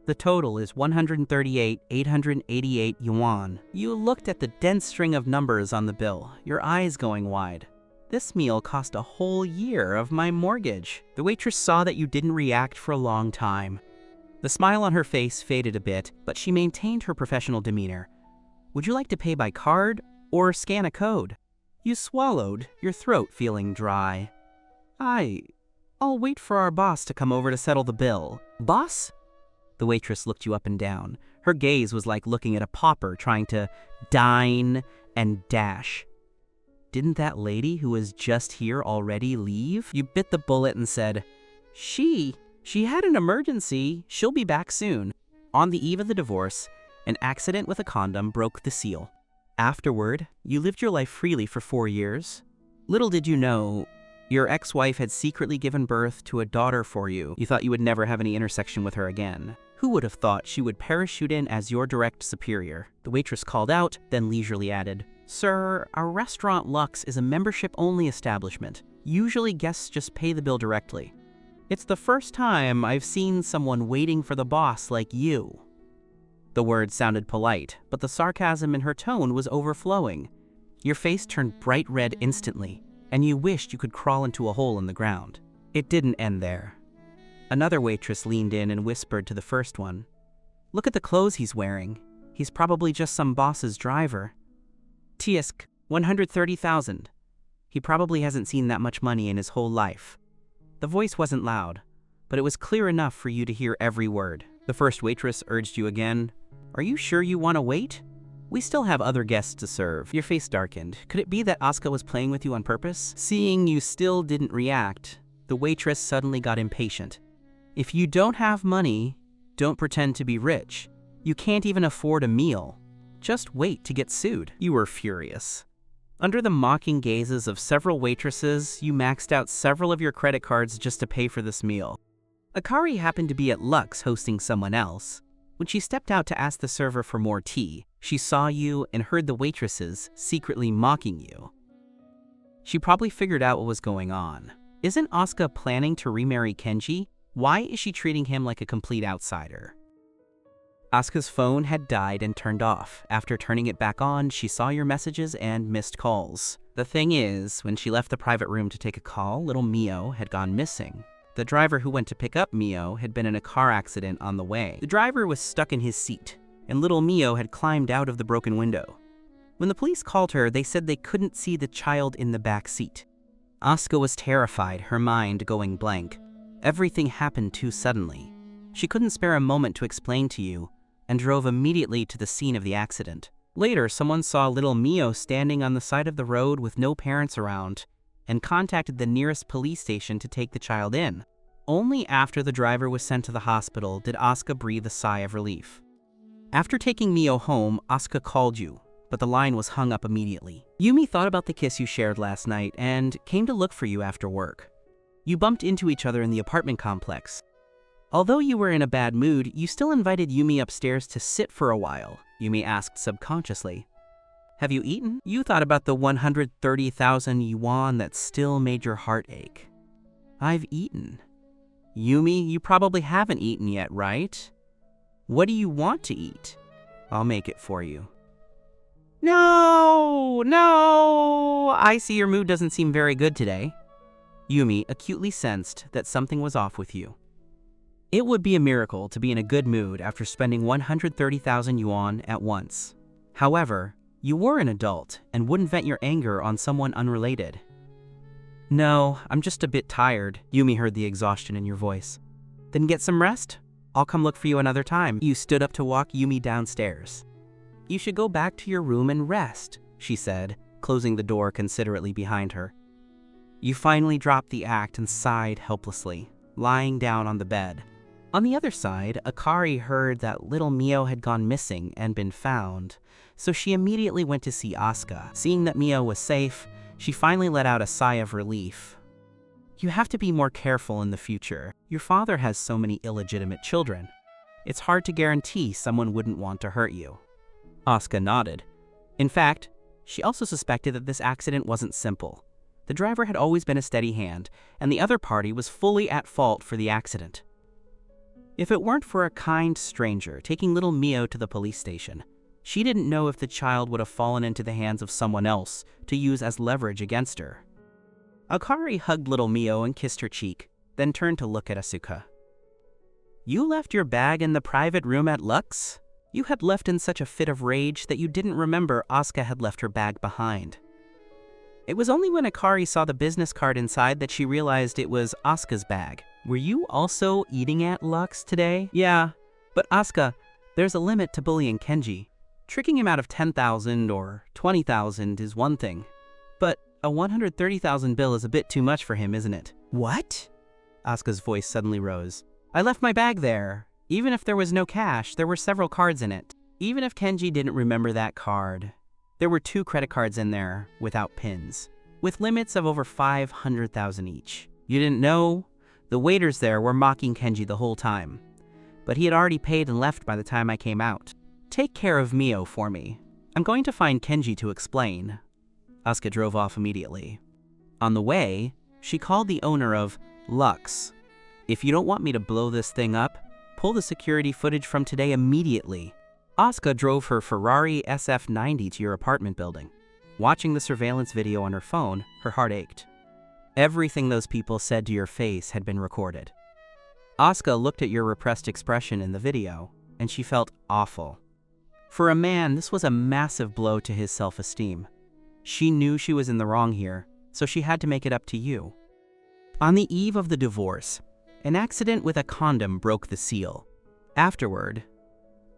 The total is 138,888 yuan. You looked at the dense string of numbers on the bill, your eyes going wide. This meal cost a whole year of my mortgage. The waitress saw that you didn't react for a long time. The smile on her face faded a bit, but she maintained her professional demeanor. Would you like to pay by card or scan a code? You swallowed, your throat feeling dry. I'll wait for our boss to come over to settle the bill. Boss? The waitress looked you up and down. Her gaze was like looking at a pauper trying to dine and dash. Didn't that lady who was just here already leave? You bit the bullet and said, She had an emergency. She'll be back soon. On the eve of the divorce, an accident with a condom broke the seal. Afterward, you lived your life freely for 4 years. Little did you know, your ex-wife had secretly given birth to a daughter for you. You thought you would never have any intersection with her again. Who would have thought she would parachute in as your direct superior? The waitress called out, then leisurely added, Sir, our restaurant Lux is a membership-only establishment. Usually guests just pay the bill directly. It's the first time I've seen someone waiting for the boss like you. The words sounded polite, but the sarcasm in her tone was overflowing. Your face turned bright red instantly, and you wished you could crawl into a hole in the ground. It didn't end there. Another waitress leaned in and whispered to the first one, Look at the clothes he's wearing. He's probably just some boss's driver. Tisk, 130,000. He probably hasn't seen that much money in his whole life. The voice wasn't loud, but it was clear enough for you to hear every word. The first waitress urged you again. Are you sure you want to wait? We still have other guests to serve. Your face darkened. Could it be that Asuka was playing with you on purpose? Seeing you still didn't react, the waitress suddenly got impatient. If you don't have money, don't pretend to be rich. You can't even afford a meal. Just wait to get sued. You were furious. Under the mocking gazes of several waitresses, you maxed out several of your credit cards just to pay for this meal. Akari happened to be at Lux hosting someone else. When she stepped out to ask the server for more tea, she saw you and heard the waitresses secretly mocking you. She probably figured out what was going on. Isn't Asuka planning to remarry Kenji? Why is she treating him like a complete outsider? Asuka's phone had died and turned off. After turning it back on, she saw your messages and missed calls. The thing is, when she left the private room to take a call, little Mio had gone missing. The driver who went to pick up Mio had been in a car accident on the way. The driver was stuck in his seat, and little Mio had climbed out of the broken window. When the police called her, they said they couldn't see the child in the back seat. Asuka was terrified, her mind going blank. Everything happened too suddenly. She couldn't spare a moment to explain to you, and drove immediately to the scene of the accident. Later, someone saw little Mio standing on the side of the road with no parents around, and contacted the nearest police station to take the child in. Only after the driver was sent to the hospital did Asuka breathe a sigh of relief. After taking Mio home, Asuka called you, but the line was hung up immediately. Yumi thought about the kiss you shared last night and came to look for you after work. You bumped into each other in the apartment complex. Although you were in a bad mood, you still invited Yumi upstairs to sit for a while, Yumi asked subconsciously. Have you eaten? You thought about the 130,000 yuan that still made your heart ache. I've eaten. Yumi, you probably haven't eaten yet, right? What do you want to eat? I'll make it for you. No! I see your mood doesn't seem very good today. Yumi acutely sensed that something was off with you. It would be a miracle to be in a good mood after spending 130,000 yuan at once. However, you were an adult and wouldn't vent your anger on someone unrelated. No, I'm just a bit tired, Yumi heard the exhaustion in your voice. Then get some rest? I'll come look for you another time. You stood up to walk Yumi downstairs. You should go back to your room and rest, she said, closing the door considerately behind her. You finally dropped the act and sighed helplessly, lying down on the bed. On the other side, Akari heard that little Mio had gone missing and been found, so she immediately went to see Asuka. Seeing that Mio was safe, she finally let out a sigh of relief. You have to be more careful in the future. Your father has so many illegitimate children. It's hard to guarantee someone wouldn't want to hurt you. Asuka nodded. In fact, she also suspected that this accident wasn't simple. The driver had always been a steady hand, and the other party was fully at fault for the accident. If it weren't for a kind stranger taking little Mio to the police station, she didn't know if the child would have fallen into the hands of someone else to use as leverage against her. Akari hugged little Mio and kissed her cheek, then turned to look at Asuka. You left your bag in the private room at Lux? You had left in such a fit of rage that you didn't remember Asuka had left her bag behind. It was only when Akari saw the business card inside that she realized it was Asuka's bag. Were you also eating at Lux today? Yeah, but Asuka, there's a limit to bullying Kenji. Tricking him out of 10,000 or 20,000 is one thing, but a 130,000 bill is a bit too much for him, isn't it? What? Asuka's voice suddenly rose. I left my bag there. Even if there was no cash, there were several cards in it. Even if Kenji didn't remember that card, there were 2 credit cards in there without pins, with limits of over 500,000 each. You didn't know? The waiters there were mocking Kenji the whole time, but he had already paid and left by the time I came out. Take care of Mio for me. I'm going to find Kenji to explain. Asuka drove off immediately. On the way, she called the owner of Lux. If you don't want me to blow this thing up, pull the security footage from today immediately. Asuka drove her Ferrari SF90 to your apartment building. Watching the surveillance video on her phone, her heart ached. Everything those people said to your face had been recorded. Asuka looked at your repressed expression in the video, and she felt awful. For a man, this was a massive blow to his self-esteem. She knew she was in the wrong here, so she had to make it up to you. On the eve of the divorce, an accident with a condom broke the seal. Afterward,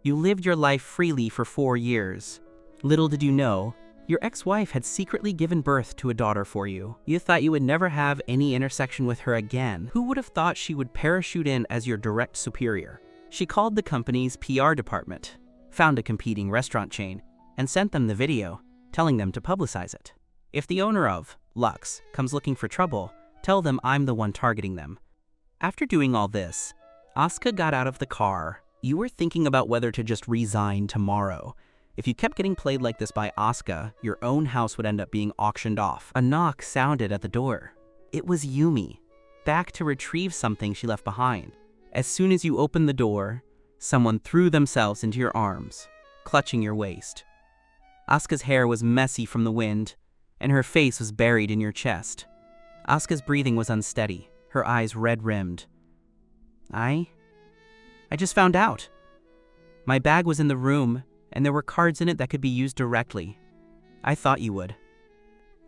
you lived your life freely for 4 years. Little did you know, your ex-wife had secretly given birth to a daughter for you. You thought you would never have any intersection with her again. Who would have thought she would parachute in as your direct superior? She called the company's PR department, found a competing restaurant chain, and sent them the video, telling them to publicize it. If the owner of Lux comes looking for trouble, tell them I'm the one targeting them. After doing all this, Asuka got out of the car. You were thinking about whether to just resign tomorrow. If you kept getting played like this by Asuka, your own house would end up being auctioned off. A knock sounded at the door. It was Yumi, back to retrieve something she left behind. As soon as you opened the door, someone threw themselves into your arms, clutching your waist. Asuka's hair was messy from the wind, and her face was buried in your chest. Asuka's breathing was unsteady, her eyes red-rimmed. I just found out. My bag was in the room, and there were cards in it that could be used directly. I thought you would.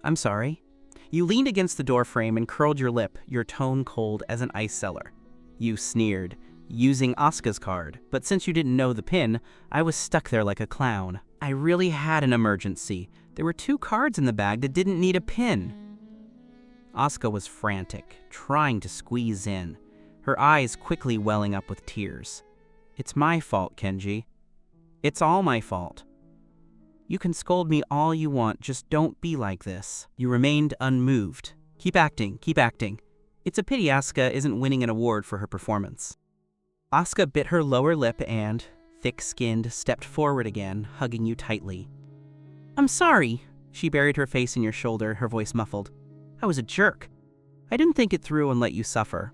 I'm sorry. You leaned against the doorframe and curled your lip, your tone cold as an ice cellar. You sneered, using Asuka's card, but since you didn't know the pin, I was stuck there like a clown. I really had an emergency. There were 2 cards in the bag that didn't need a pin. Asuka was frantic, trying to squeeze in, her eyes quickly welling up with tears. It's my fault, Kenji. It's all my fault. You can scold me all you want, just don't be like this. You remained unmoved. Keep acting, keep acting. It's a pity Asuka isn't winning an award for her performance. Asuka bit her lower lip and, thick-skinned, stepped forward again, hugging you tightly. I'm sorry. She buried her face in your shoulder, her voice muffled. I was a jerk. I didn't think it through and let you suffer.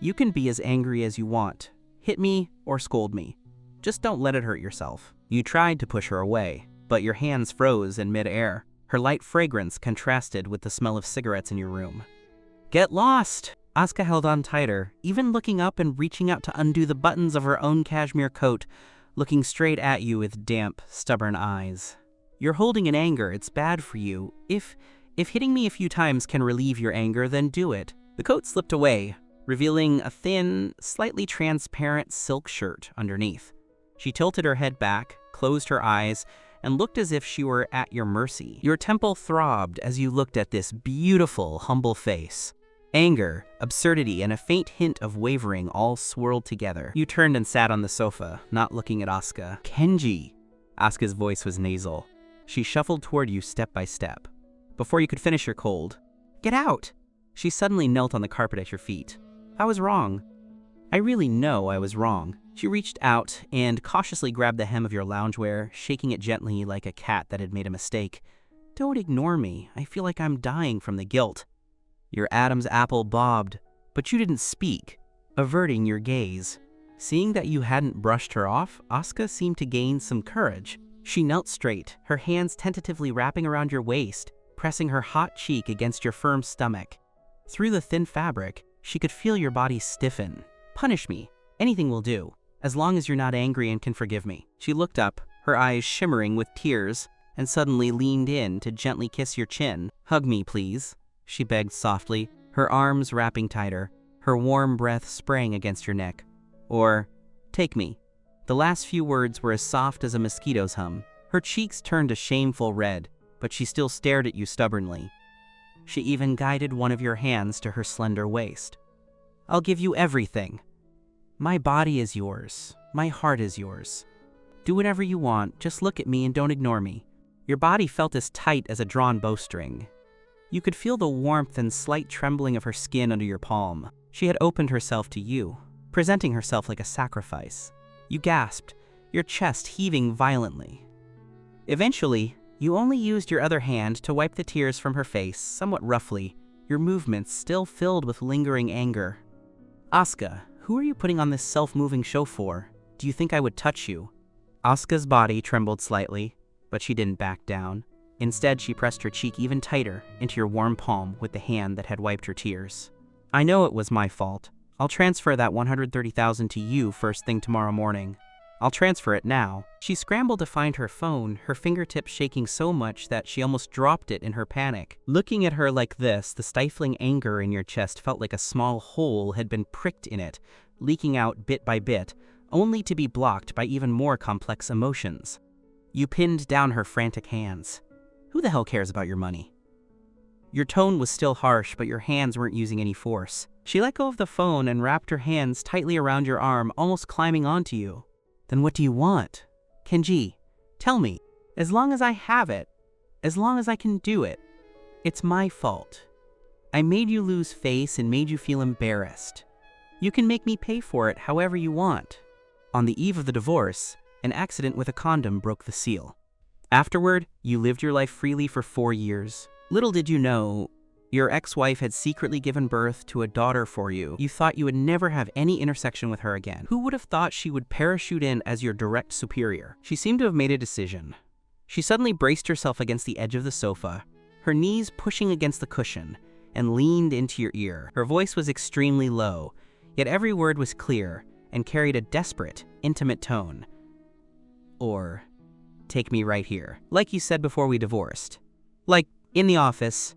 You can be as angry as you want. Hit me or scold me. Just don't let it hurt yourself. You tried to push her away, but your hands froze in mid-air. Her light fragrance contrasted with the smell of cigarettes in your room. Get lost! Asuka held on tighter, even looking up and reaching out to undo the buttons of her own cashmere coat, looking straight at you with damp, stubborn eyes. You're holding in anger, it's bad for you. If hitting me a few times can relieve your anger, then do it. The coat slipped away, revealing a thin, slightly transparent silk shirt underneath. She tilted her head back, closed her eyes, and looked as if she were at your mercy. Your temple throbbed as you looked at this beautiful, humble face. Anger, absurdity, and a faint hint of wavering all swirled together. You turned and sat on the sofa, not looking at Asuka. Kenji! Asuka's voice was nasal. She shuffled toward you step by step. Before you could finish your cold, get out! She suddenly knelt on the carpet at your feet. I was wrong. I really know I was wrong. She reached out and cautiously grabbed the hem of your loungewear, shaking it gently like a cat that had made a mistake. Don't ignore me. I feel like I'm dying from the guilt. Your Adam's apple bobbed, but you didn't speak, averting your gaze. Seeing that you hadn't brushed her off, Asuka seemed to gain some courage. She knelt straight, her hands tentatively wrapping around your waist, pressing her hot cheek against your firm stomach. Through the thin fabric, she could feel your body stiffen. Punish me. Anything will do, as long as you're not angry and can forgive me. She looked up, her eyes shimmering with tears, and suddenly leaned in to gently kiss your chin. Hug me, please, she begged softly, her arms wrapping tighter, her warm breath spraying against your neck. Or, take me. The last few words were as soft as a mosquito's hum. Her cheeks turned a shameful red, but she still stared at you stubbornly. She even guided one of your hands to her slender waist. I'll give you everything. My body is yours. My heart is yours. Do whatever you want, just look at me and don't ignore me. Your body felt as tight as a drawn bowstring. You could feel the warmth and slight trembling of her skin under your palm. She had opened herself to you, presenting herself like a sacrifice. You gasped, your chest heaving violently. Eventually, you only used your other hand to wipe the tears from her face, somewhat roughly, your movements still filled with lingering anger. Asuka, who are you putting on this self-moving show for? Do you think I would touch you? Asuka's body trembled slightly, but she didn't back down. Instead, she pressed her cheek even tighter into your warm palm with the hand that had wiped her tears. I know it was my fault. I'll transfer that $130,000 to you first thing tomorrow morning. I'll transfer it now. She scrambled to find her phone, her fingertips shaking so much that she almost dropped it in her panic. Looking at her like this, the stifling anger in your chest felt like a small hole had been pricked in it, leaking out bit by bit, only to be blocked by even more complex emotions. You pinned down her frantic hands. Who the hell cares about your money? Your tone was still harsh, but your hands weren't using any force. She let go of the phone and wrapped her hands tightly around your arm, almost climbing onto you. Then what do you want? Kenji, tell me. As long as I have it, as long as I can do it, it's my fault. I made you lose face and made you feel embarrassed. You can make me pay for it however you want. On the eve of the divorce, an accident with a condom broke the seal. Afterward, you lived your life freely for 4 years. Little did you know, your ex-wife had secretly given birth to a daughter for you. You thought you would never have any intersection with her again. Who would have thought she would parachute in as your direct superior? She seemed to have made a decision. She suddenly braced herself against the edge of the sofa, her knees pushing against the cushion, and leaned into your ear. Her voice was extremely low, yet every word was clear and carried a desperate, intimate tone. or take me right here, like you said before we divorced. Like, in the office,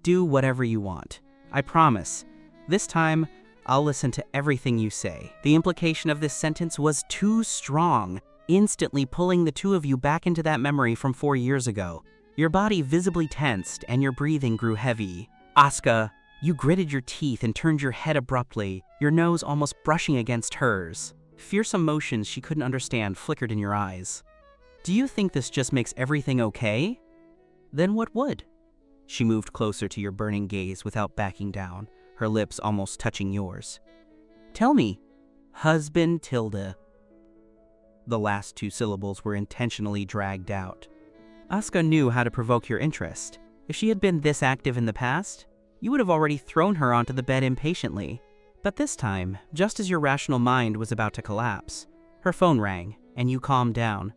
do whatever you want. I promise. This time, I'll listen to everything you say. The implication of this sentence was too strong, instantly pulling the two of you back into that memory from 4 years ago. Your body visibly tensed and your breathing grew heavy. Asuka, you gritted your teeth and turned your head abruptly, your nose almost brushing against hers. Fierce emotions she couldn't understand flickered in your eyes. Do you think this just makes everything okay? Then what would? She moved closer to your burning gaze without backing down, her lips almost touching yours. Tell me, husband Tilda. The last 2 syllables were intentionally dragged out. Asuka knew how to provoke your interest. If she had been this active in the past, you would have already thrown her onto the bed impatiently. But this time, just as your rational mind was about to collapse, her phone rang, and you calmed down.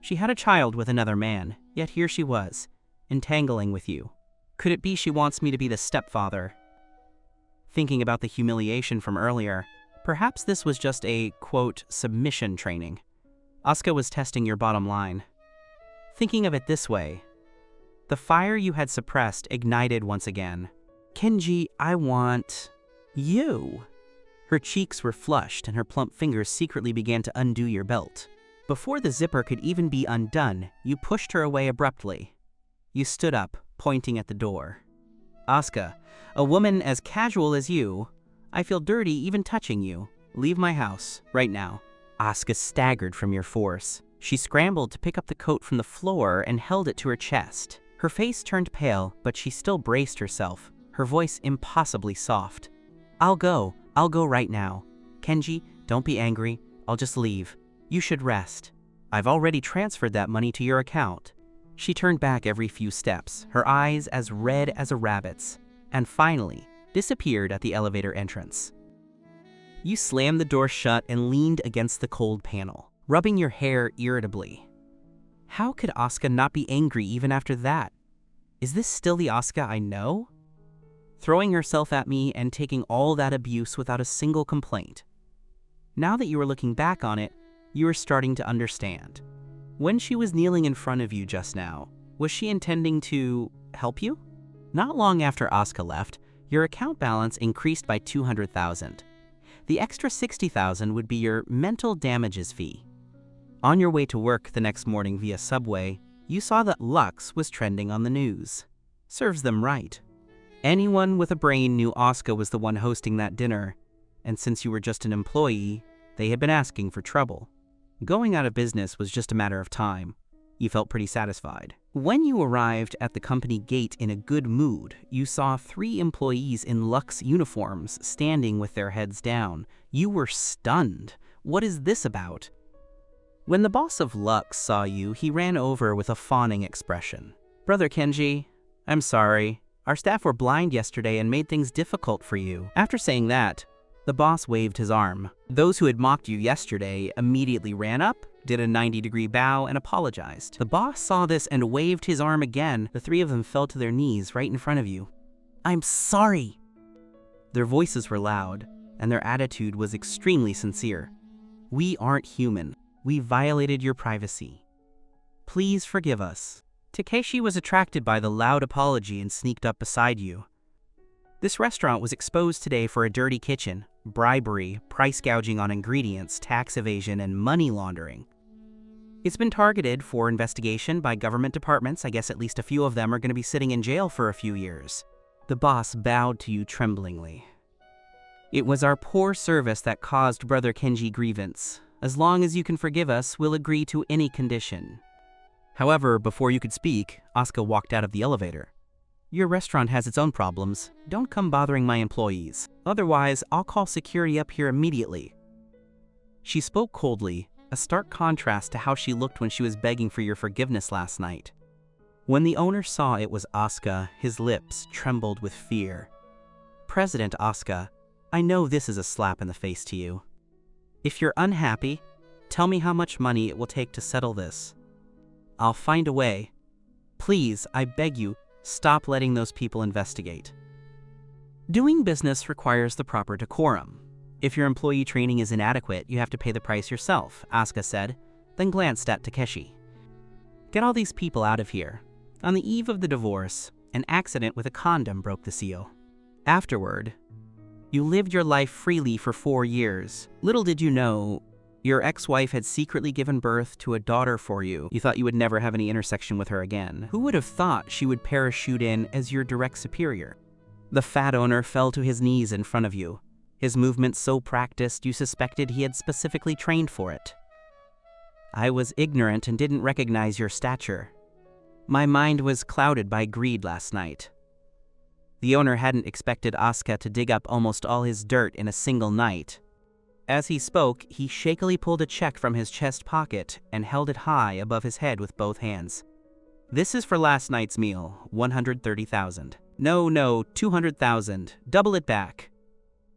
She had a child with another man, yet here she was, entangling with you. Could it be she wants me to be the stepfather? Thinking about the humiliation from earlier, perhaps this was just a, quote, submission training. Asuka was testing your bottom line. Thinking of it this way, the fire you had suppressed ignited once again. Kenji, I want you. Her cheeks were flushed and her plump fingers secretly began to undo your belt. Before the zipper could even be undone, you pushed her away abruptly. You stood up, pointing at the door. Asuka, a woman as casual as you, I feel dirty even touching you. Leave my house, right now. Asuka staggered from your force. She scrambled to pick up the coat from the floor and held it to her chest. Her face turned pale, but she still braced herself, her voice impossibly soft. I'll go right now. Kenji, don't be angry, I'll just leave. You should rest. I've already transferred that money to your account. She turned back every few steps, her eyes as red as a rabbit's, and finally disappeared at the elevator entrance. You slammed the door shut and leaned against the cold panel, rubbing your hair irritably. How could Asuka not be angry even after that? Is this still the Asuka I know? Throwing herself at me and taking all that abuse without a single complaint. Now that you were looking back on it, you were starting to understand. When she was kneeling in front of you just now, was she intending to help you? Not long after Asuka left, your account balance increased by 200,000. The extra 60,000 would be your mental damages fee. On your way to work the next morning via subway, you saw that Lux was trending on the news. Serves them right. Anyone with a brain knew Asuka was the one hosting that dinner, and since you were just an employee, they had been asking for trouble. Going out of business was just a matter of time. You felt pretty satisfied. When you arrived at the company gate in a good mood, you saw 3 employees in Lux uniforms standing with their heads down. You were stunned. What is this about? When the boss of Lux saw you, he ran over with a fawning expression. Brother Kenji, I'm sorry. Our staff were blind yesterday and made things difficult for you. After saying that, the boss waved his arm. Those who had mocked you yesterday immediately ran up, did a 90-degree bow, and apologized. The boss saw this and waved his arm again. The 3 of them fell to their knees right in front of you. I'm sorry. Their voices were loud, and their attitude was extremely sincere. We aren't human. We violated your privacy. Please forgive us. Takeshi was attracted by the loud apology and sneaked up beside you. This restaurant was exposed today for a dirty kitchen, bribery, price gouging on ingredients, tax evasion, and money laundering. It's been targeted for investigation by government departments. I guess at least a few of them are going to be sitting in jail for a few years. The boss bowed to you tremblingly. It was our poor service that caused Brother Kenji grievance. As long as you can forgive us, we'll agree to any condition. However, before you could speak, Asuka walked out of the elevator. Your restaurant has its own problems. Don't come bothering my employees. Otherwise, I'll call security up here immediately. She spoke coldly, a stark contrast to how she looked when she was begging for your forgiveness last night. When the owner saw it was Asuka, his lips trembled with fear. President Asuka, I know this is a slap in the face to you. If you're unhappy, tell me how much money it will take to settle this. I'll find a way. Please, I beg you, stop letting those people investigate. Doing business requires the proper decorum. If your employee training is inadequate, you have to pay the price yourself, Asuka said, then glanced at Takeshi. Get all these people out of here. On the eve of the divorce, an accident with a condom broke the seal. Afterward, you lived your life freely for 4 years. Little did you know, your ex-wife had secretly given birth to a daughter for you. You thought you would never have any intersection with her again. Who would have thought she would parachute in as your direct superior? The fat owner fell to his knees in front of you, his movements so practiced you suspected he had specifically trained for it. I was ignorant and didn't recognize your stature. My mind was clouded by greed last night. The owner hadn't expected Asuka to dig up almost all his dirt in a single night. As he spoke, he shakily pulled a check from his chest pocket and held it high above his head with both hands. This is for last night's meal, 130,000. No, 200,000. Double it back.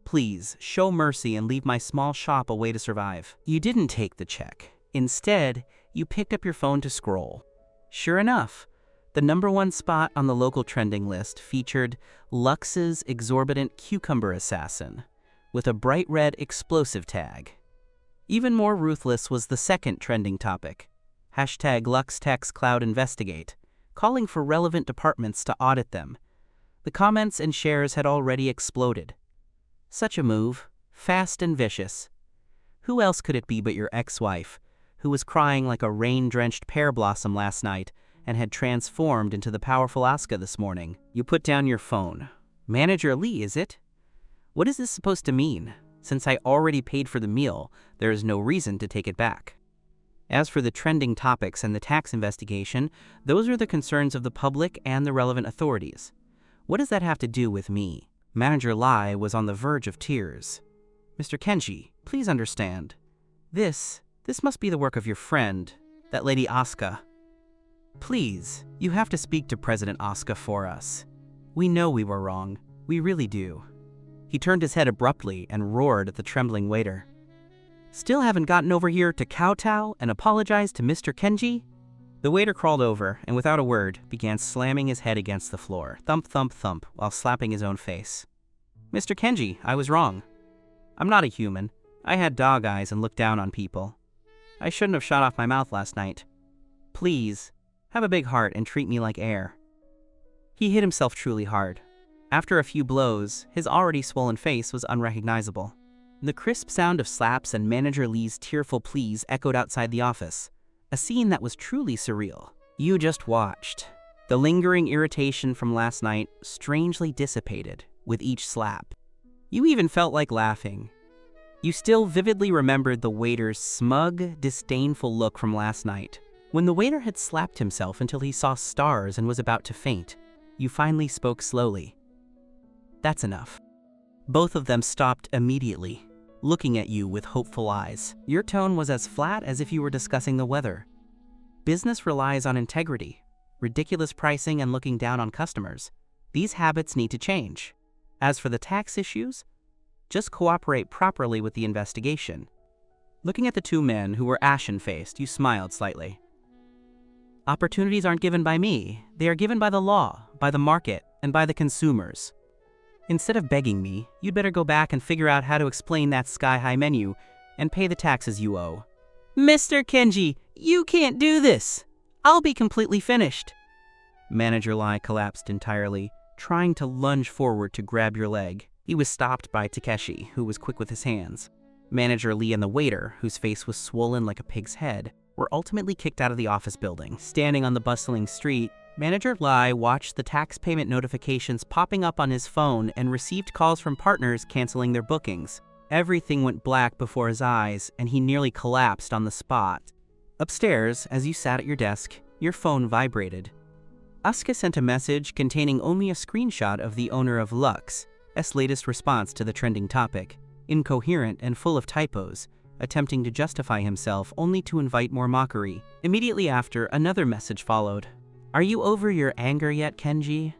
Please, show mercy and leave my small shop a way to survive. You didn't take the check. Instead, you picked up your phone to scroll. Sure enough, the #1 spot on the local trending list featured Lux's exorbitant cucumber assassin, with a bright red explosive tag. Even more ruthless was the second trending topic, #LuxTechCloudInvestigate, calling for relevant departments to audit them. The comments and shares had already exploded. Such a move, fast and vicious. Who else could it be but your ex-wife, who was crying like a rain-drenched pear blossom last night and had transformed into the powerful Asuka this morning? You put down your phone. Manager Lee, is it? What is this supposed to mean? Since I already paid for the meal, there is no reason to take it back. As for the trending topics and the tax investigation, those are the concerns of the public and the relevant authorities. What does that have to do with me? Manager Lai was on the verge of tears. Mr. Kenji, please understand. This must be the work of your friend, that Lady Asuka. Please, you have to speak to President Asuka for us. We know we were wrong. We really do. He turned his head abruptly and roared at the trembling waiter. Still haven't gotten over here to kowtow and apologize to Mr. Kenji? The waiter crawled over and without a word began slamming his head against the floor, thump, thump, thump, while slapping his own face. Mr. Kenji, I was wrong. I'm not a human. I had dog eyes and looked down on people. I shouldn't have shot off my mouth last night. Please, have a big heart and treat me like air. He hit himself truly hard. After a few blows, his already swollen face was unrecognizable. The crisp sound of slaps and Manager Lee's tearful pleas echoed outside the office, a scene that was truly surreal. You just watched. The lingering irritation from last night strangely dissipated with each slap. You even felt like laughing. You still vividly remembered the waiter's smug, disdainful look from last night. When the waiter had slapped himself until he saw stars and was about to faint, you finally spoke slowly. That's enough. Both of them stopped immediately, looking at you with hopeful eyes. Your tone was as flat as if you were discussing the weather. Business relies on integrity, ridiculous pricing, and looking down on customers. These habits need to change. As for the tax issues, just cooperate properly with the investigation. Looking at the two men who were ashen-faced, you smiled slightly. Opportunities aren't given by me. They are given by the law, by the market, and by the consumers. Instead of begging me, you'd better go back and figure out how to explain that sky-high menu and pay the taxes you owe. Mr. Kenji, you can't do this. I'll be completely finished. Manager Lai collapsed entirely, trying to lunge forward to grab your leg. He was stopped by Takeshi, who was quick with his hands. Manager Lee and the waiter, whose face was swollen like a pig's head, were ultimately kicked out of the office building. Standing on the bustling street, Manager Lai watched the tax payment notifications popping up on his phone and received calls from partners canceling their bookings. Everything went black before his eyes, and he nearly collapsed on the spot. Upstairs, as you sat at your desk, your phone vibrated. Asuka sent a message containing only a screenshot of the owner of Lux's latest response to the trending topic, incoherent and full of typos, attempting to justify himself only to invite more mockery. Immediately after, another message followed. Are you over your anger yet, Kenji?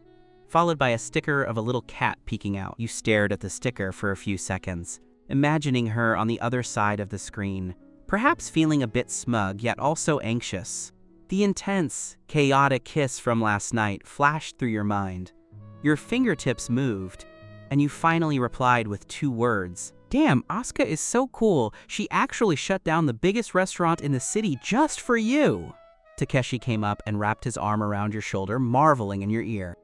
Followed by a sticker of a little cat peeking out. You stared at the sticker for a few seconds, imagining her on the other side of the screen, perhaps feeling a bit smug yet also anxious. The intense, chaotic kiss from last night flashed through your mind. Your fingertips moved, and you finally replied with 2 words. Damn, Asuka is so cool. She actually shut down the biggest restaurant in the city just for you. Takeshi came up and wrapped his arm around your shoulder, marveling in your ear.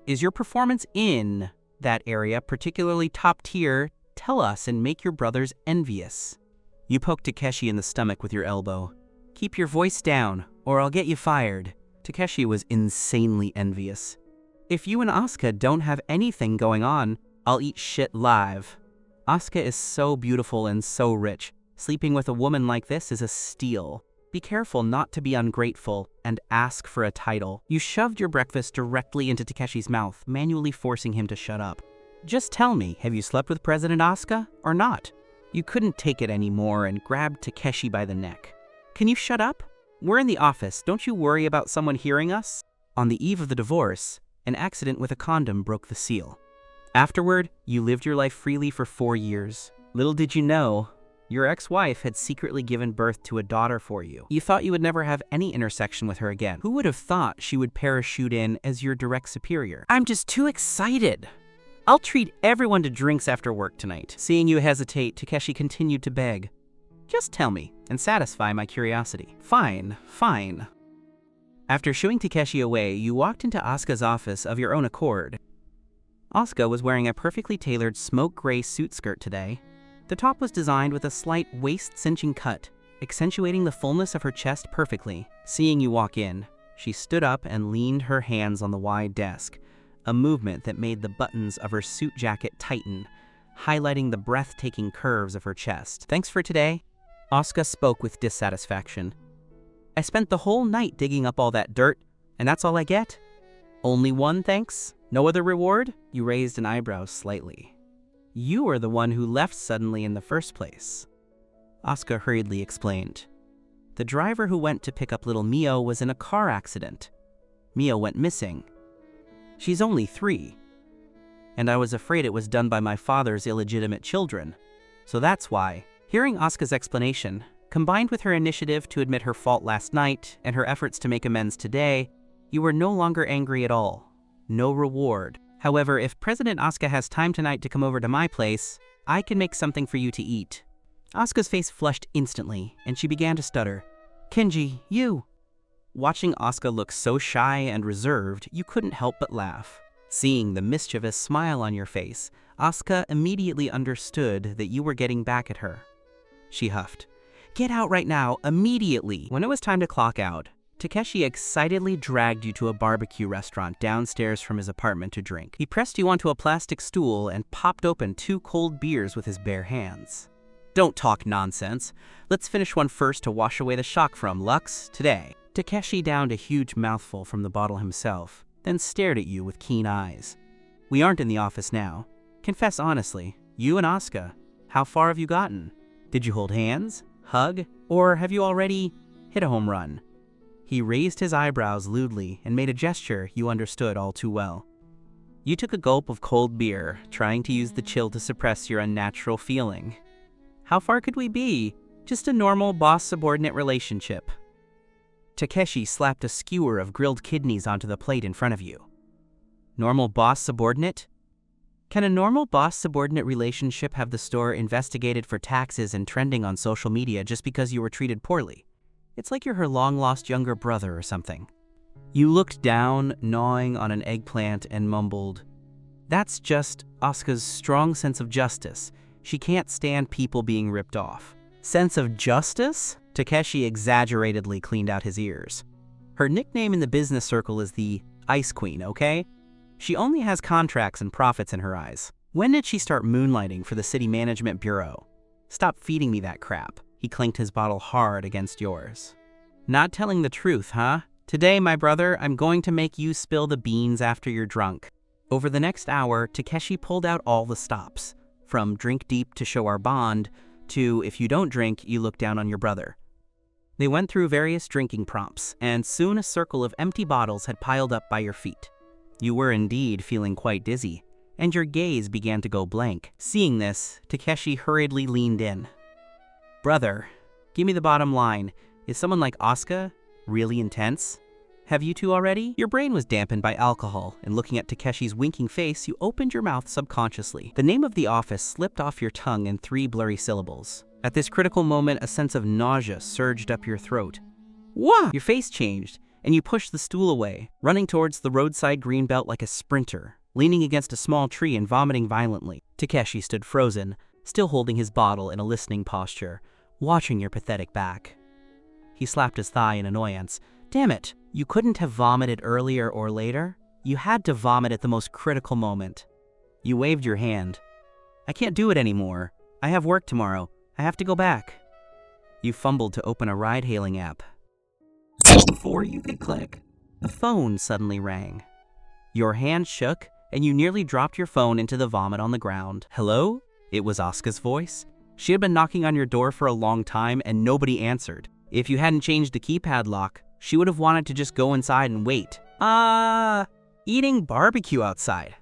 Is your performance in that area particularly top tier? Tell us and make your brothers envious. You poked Takeshi in the stomach with your elbow. Keep your voice down, or I'll get you fired. Takeshi was insanely envious. If you and Asuka don't have anything going on, I'll eat shit live. Asuka is so beautiful and so rich. Sleeping with a woman like this is a steal. Be careful not to be ungrateful and ask for a title. You shoved your breakfast directly into Takeshi's mouth, manually forcing him to shut up. Just tell me, have you slept with President Asuka or not? You couldn't take it anymore and grabbed Takeshi by the neck. Can you shut up? We're in the office. Don't you worry about someone hearing us? On the eve of the divorce, an accident with a condom broke the seal. Afterward, you lived your life freely for 4 years. Little did you know, your ex-wife had secretly given birth to a daughter for you. You thought you would never have any intersection with her again. Who would have thought she would parachute in as your direct superior? I'm just too excited. I'll treat everyone to drinks after work tonight. Seeing you hesitate, Takeshi continued to beg. Just tell me and satisfy my curiosity. Fine, fine. After shooing Takeshi away, you walked into Asuka's office of your own accord. Asuka was wearing a perfectly tailored smoke gray suit skirt today. The top was designed with a slight waist-cinching cut, accentuating the fullness of her chest perfectly. Seeing you walk in, she stood up and leaned her hands on the wide desk, a movement that made the buttons of her suit jacket tighten, highlighting the breathtaking curves of her chest. Thanks for today. Asuka spoke with dissatisfaction. I spent the whole night digging up all that dirt, and that's all I get? Only one thanks? No other reward? You raised an eyebrow slightly. You were the one who left suddenly in the first place. Asuka hurriedly explained. The driver who went to pick up little Mio was in a car accident. Mio went missing. She's only 3. And I was afraid it was done by my father's illegitimate children. So that's why. Hearing Asuka's explanation, combined with her initiative to admit her fault last night and her efforts to make amends today, you were no longer angry at all. No reward. However, if President Asuka has time tonight to come over to my place, I can make something for you to eat. Asuka's face flushed instantly, and she began to stutter. Kenji, you. Watching Asuka look so shy and reserved, you couldn't help but laugh. Seeing the mischievous smile on your face, Asuka immediately understood that you were getting back at her. She huffed. Get out right now, immediately. When it was time to clock out, Takeshi excitedly dragged you to a barbecue restaurant downstairs from his apartment to drink. He pressed you onto a plastic stool and popped open 2 cold beers with his bare hands. Don't talk nonsense. Let's finish one first to wash away the shock from, Lux, today. Takeshi downed a huge mouthful from the bottle himself, then stared at you with keen eyes. We aren't in the office now. Confess honestly, you and Asuka, how far have you gotten? Did you hold hands, hug, or have you already hit a home run? He raised his eyebrows lewdly and made a gesture you understood all too well. You took a gulp of cold beer, trying to use the chill to suppress your unnatural feeling. How far could we be? Just a normal boss-subordinate relationship. Takeshi slapped a skewer of grilled kidneys onto the plate in front of you. Normal boss-subordinate? Can a normal boss-subordinate relationship have the store investigated for taxes and trending on social media just because you were treated poorly? It's like you're her long-lost younger brother or something. You looked down, gnawing on an eggplant, and mumbled, That's just Asuka's strong sense of justice. She can't stand people being ripped off. Sense of justice? Takeshi exaggeratedly cleaned out his ears. Her nickname in the business circle is the Ice Queen, okay? She only has contracts and profits in her eyes. When did she start moonlighting for the city management bureau? Stop feeding me that crap. He clinked his bottle hard against yours. Not telling the truth, huh? Today, my brother, I'm going to make you spill the beans after you're drunk. Over the next hour, Takeshi pulled out all the stops, from drink deep to show our bond, to if you don't drink, you look down on your brother. They went through various drinking prompts, and soon a circle of empty bottles had piled up by your feet. You were indeed feeling quite dizzy, and your gaze began to go blank. Seeing this, Takeshi hurriedly leaned in. Brother, give me the bottom line. Is someone like Asuka really intense? Have you two already? Your brain was dampened by alcohol, and looking at Takeshi's winking face, you opened your mouth subconsciously. The name of the office slipped off your tongue in 3 blurry syllables. At this critical moment, a sense of nausea surged up your throat. Wah! Your face changed, and you pushed the stool away, running towards the roadside greenbelt like a sprinter, leaning against a small tree and vomiting violently. Takeshi stood frozen, still holding his bottle in a listening posture, watching your pathetic back. He slapped his thigh in annoyance. Damn it, you couldn't have vomited earlier or later? You had to vomit at the most critical moment. You waved your hand. I can't do it anymore. I have work tomorrow. I have to go back. You fumbled to open a ride-hailing app. Before you could click, the phone suddenly rang. Your hand shook, and you nearly dropped your phone into the vomit on the ground. Hello? It was Asuka's voice. She had been knocking on your door for a long time, and nobody answered. If you hadn't changed the keypad lock, she would have wanted to just go inside and wait. Eating barbecue outside.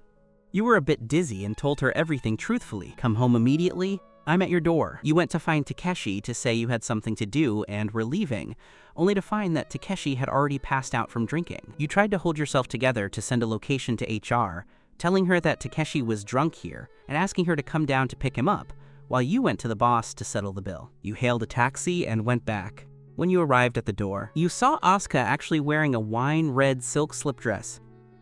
You were a bit dizzy and told her everything truthfully. Come home immediately. I'm at your door. You went to find Takeshi to say you had something to do and were leaving, only to find that Takeshi had already passed out from drinking. You tried to hold yourself together to send a location to HR, telling her that Takeshi was drunk here and asking her to come down to pick him up, while you went to the boss to settle the bill. You hailed a taxi and went back. When you arrived at the door, you saw Asuka actually wearing a wine-red silk slip dress.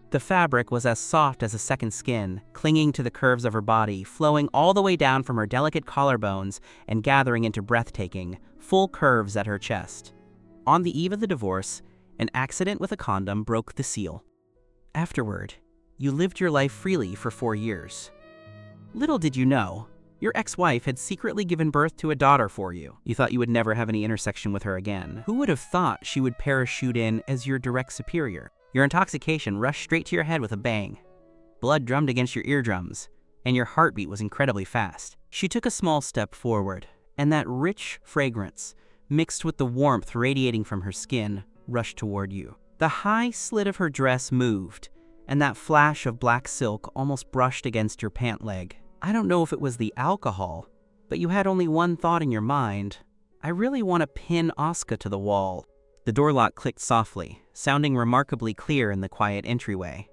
The fabric was as soft as a second skin, clinging to the curves of her body, flowing all the way down from her delicate collarbones and gathering into breathtaking, full curves at her chest. On the eve of the divorce, an accident with a condom broke the seal. Afterward, you lived your life freely for 4 years. Little did you know, your ex-wife had secretly given birth to a daughter for you. You thought you would never have any intersection with her again. Who would have thought she would parachute in as your direct superior? Your intoxication rushed straight to your head with a bang. Blood drummed against your eardrums, and your heartbeat was incredibly fast. She took a small step forward, and that rich fragrance, mixed with the warmth radiating from her skin, rushed toward you. The high slit of her dress moved, and that flash of black silk almost brushed against your pant leg. I don't know if it was the alcohol, but you had only one thought in your mind. I really want to pin Asuka to the wall. The door lock clicked softly, sounding remarkably clear in the quiet entryway.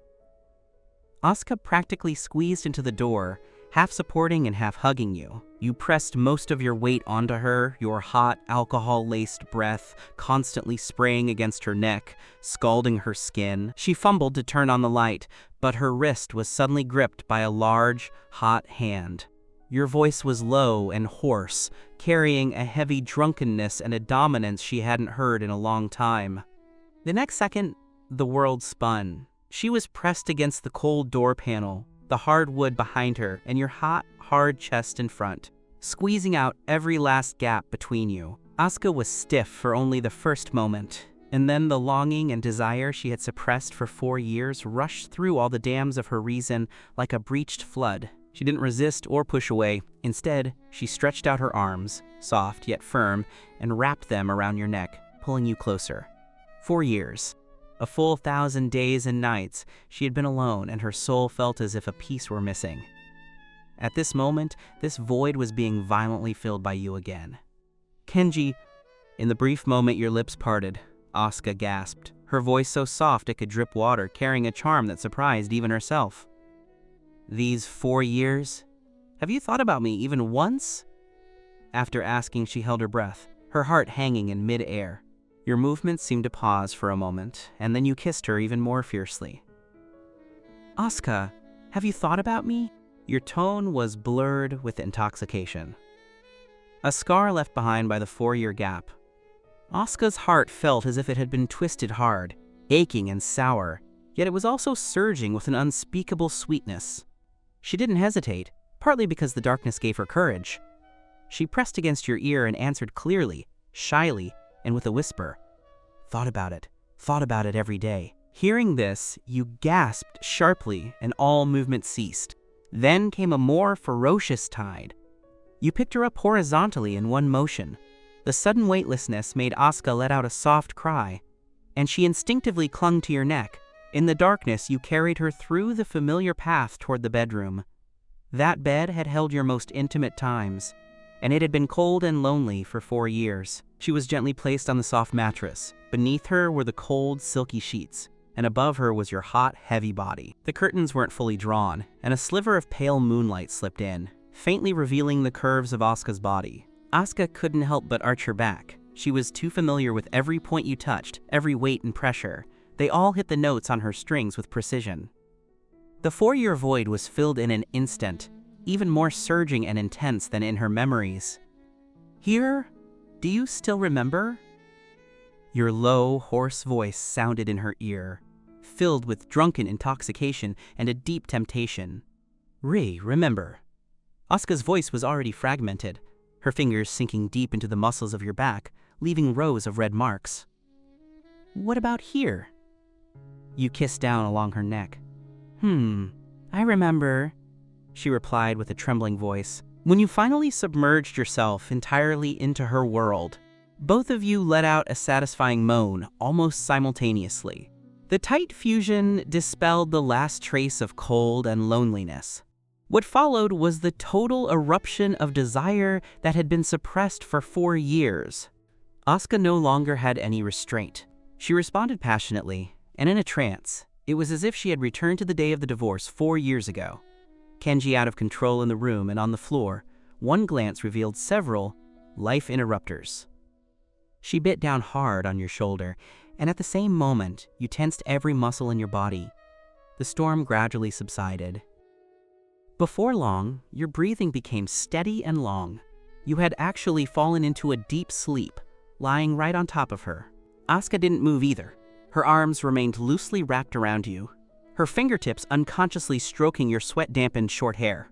Asuka practically squeezed into the door, half supporting and half hugging you. You pressed most of your weight onto her, your hot, alcohol-laced breath constantly spraying against her neck, scalding her skin. She fumbled to turn on the light, but her wrist was suddenly gripped by a large, hot hand. Your voice was low and hoarse, carrying a heavy drunkenness and a dominance she hadn't heard in a long time. The next second, the world spun. She was pressed against the cold door panel, the hard wood behind her, and your hot, hard chest in front, squeezing out every last gap between you. Asuka was stiff for only the first moment, and then the longing and desire she had suppressed for 4 years rushed through all the dams of her reason like a breached flood. She didn't resist or push away. Instead, she stretched out her arms, soft yet firm, and wrapped them around your neck, pulling you closer. 4 years. A full 1,000 days and nights, she had been alone, and her soul felt as if a piece were missing. At this moment, this void was being violently filled by you again. Kenji, in the brief moment your lips parted, Asuka gasped, her voice so soft it could drip water, carrying a charm that surprised even herself. These 4 years? Have you thought about me even once? After asking, she held her breath, her heart hanging in mid-air. Your movements seemed to pause for a moment, and then you kissed her even more fiercely. Asuka, have you thought about me? Your tone was blurred with intoxication. A scar left behind by the 4-year gap. Asuka's heart felt as if it had been twisted hard, aching and sour, yet it was also surging with an unspeakable sweetness. She didn't hesitate, partly because the darkness gave her courage. She pressed against your ear and answered clearly, shyly, and with a whisper. Thought about it every day. Hearing this, you gasped sharply and all movement ceased. Then came a more ferocious tide. You picked her up horizontally in one motion. The sudden weightlessness made Asuka let out a soft cry, and she instinctively clung to your neck. In the darkness, you carried her through the familiar path toward the bedroom. That bed had held your most intimate times, and it had been cold and lonely for 4 years. She was gently placed on the soft mattress, Beneath her were the cold, silky sheets, and above her was your hot, heavy body. The curtains weren't fully drawn, and a sliver of pale moonlight slipped in, faintly revealing the curves of Asuka's body. Asuka couldn't help but arch her back. She was too familiar with every point you touched, every weight and pressure. They all hit the notes on her strings with precision. The 4-year void was filled in an instant, even more surging and intense than in her memories. "Here? Do you still remember?" Your low, hoarse voice sounded in her ear, filled with drunken intoxication and a deep temptation. Remember." Asuka's voice was already fragmented, her fingers sinking deep into the muscles of your back, leaving rows of red marks. "What about here?" You kissed down along her neck. I remember," she replied with a trembling voice. When you finally submerged yourself entirely into her world, both of you let out a satisfying moan almost simultaneously. The tight fusion dispelled the last trace of cold and loneliness. What followed was the total eruption of desire that had been suppressed for 4 years. Asuka no longer had any restraint. She responded passionately, and in a trance. It was as if she had returned to the day of the divorce 4 years ago. Kenji out of control in the room and on the floor, one glance revealed several life interrupters. She bit down hard on your shoulder, and at the same moment, you tensed every muscle in your body. The storm gradually subsided. Before long, your breathing became steady and long. You had actually fallen into a deep sleep, lying right on top of her. Asuka didn't move either. Her arms remained loosely wrapped around you, her fingertips unconsciously stroking your sweat-dampened short hair.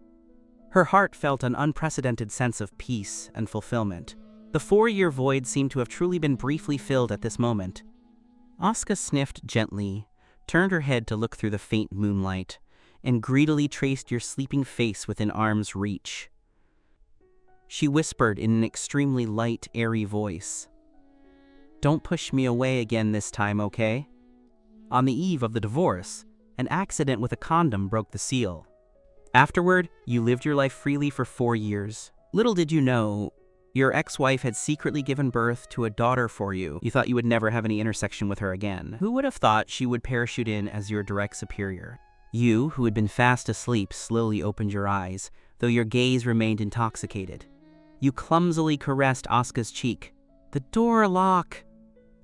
Her heart felt an unprecedented sense of peace and fulfillment. The 4-year void seemed to have truly been briefly filled at this moment. Asuka sniffed gently, turned her head to look through the faint moonlight, and greedily traced your sleeping face within arm's reach. She whispered in an extremely light, airy voice, "Don't push me away again this time, okay?" On the eve of the divorce, an accident with a condom broke the seal. Afterward, you lived your life freely for 4 years. Little did you know, your ex-wife had secretly given birth to a daughter for you. You thought you would never have any intersection with her again. Who would have thought she would parachute in as your direct superior? You, who had been fast asleep, slowly opened your eyes, though your gaze remained intoxicated. You clumsily caressed Asuka's cheek. "The door lock!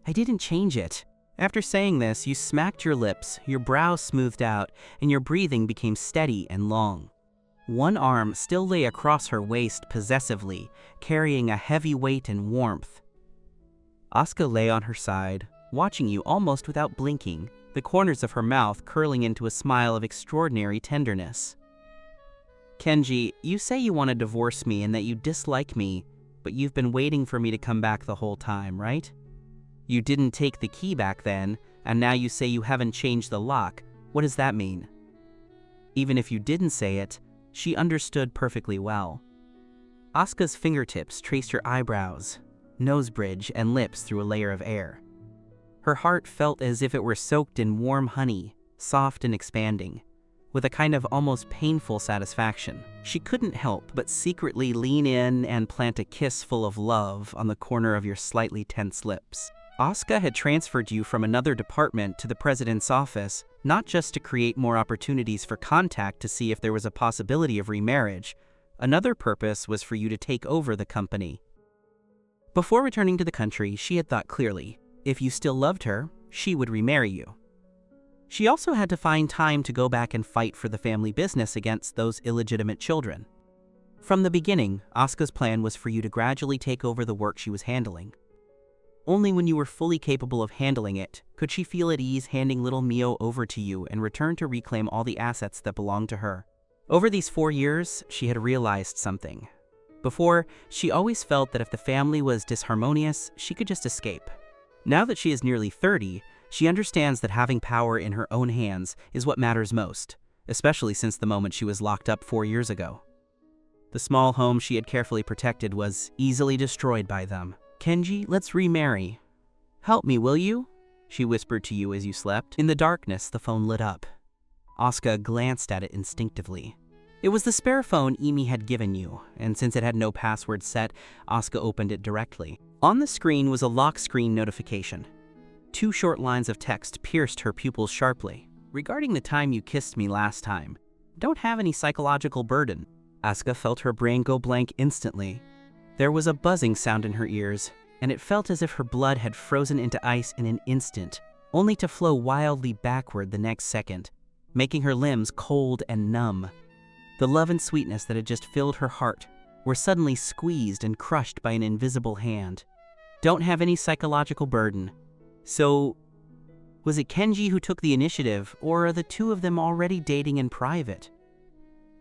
I didn't change it." After saying this, you smacked your lips, your brow smoothed out, and your breathing became steady and long. One arm still lay across her waist possessively, carrying a heavy weight and warmth. Asuka lay on her side, watching you almost without blinking, the corners of her mouth curling into a smile of extraordinary tenderness. "Kenji, you say you want to divorce me and that you dislike me, but you've been waiting for me to come back the whole time, right? You didn't take the key back then, and now you say you haven't changed the lock. What does that mean?" Even if you didn't say it, she understood perfectly well. Asuka's fingertips traced your eyebrows, nose bridge, and lips through a layer of air. Her heart felt as if it were soaked in warm honey, soft and expanding, with a kind of almost painful satisfaction. She couldn't help but secretly lean in and plant a kiss full of love on the corner of your slightly tense lips. Asuka had transferred you from another department to the president's office, not just to create more opportunities for contact to see if there was a possibility of remarriage. Another purpose was for you to take over the company. Before returning to the country, she had thought clearly. If you still loved her, she would remarry you. She also had to find time to go back and fight for the family business against those illegitimate children. From the beginning, Asuka's plan was for you to gradually take over the work she was handling. Only when you were fully capable of handling it could she feel at ease handing little Mio over to you and return to reclaim all the assets that belonged to her. Over these 4 years, she had realized something. Before, she always felt that if the family was disharmonious, she could just escape. Now that she is nearly 30, she understands that having power in her own hands is what matters most, especially since the moment she was locked up 4 years ago. The small home she had carefully protected was easily destroyed by them. "Kenji, let's remarry. Help me, will you?" she whispered to you as you slept. In the darkness, the phone lit up. Asuka glanced at it instinctively. It was the spare phone Emi had given you, and since it had no password set, Asuka opened it directly. On the screen was a lock screen notification. 2 short lines of text pierced her pupils sharply. Regarding the time you kissed me last time, don't have any psychological burden. Asuka felt her brain go blank instantly. There was a buzzing sound in her ears, and it felt as if her blood had frozen into ice in an instant, only to flow wildly backward the next second, making her limbs cold and numb. The love and sweetness that had just filled her heart were suddenly squeezed and crushed by an invisible hand. Don't have any psychological burden. So, was it Kenji who took the initiative, or are the two of them already dating in private?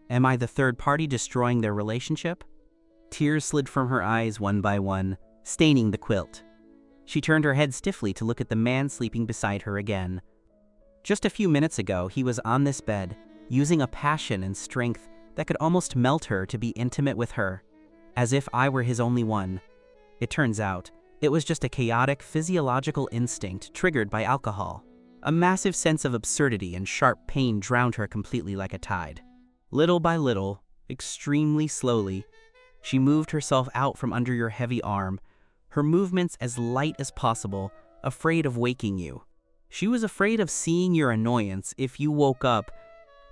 Am I the third party destroying their relationship? Tears slid from her eyes one by one, staining the quilt. She turned her head stiffly to look at the man sleeping beside her again. Just a few minutes ago, he was on this bed, using a passion and strength that could almost melt her to be intimate with her, as if I were his only one. It turns out, it was just a chaotic physiological instinct triggered by alcohol. A massive sense of absurdity and sharp pain drowned her completely like a tide. Little by little, extremely slowly, she moved herself out from under your heavy arm, her movements as light as possible, afraid of waking you. She was afraid of seeing your annoyance if you woke up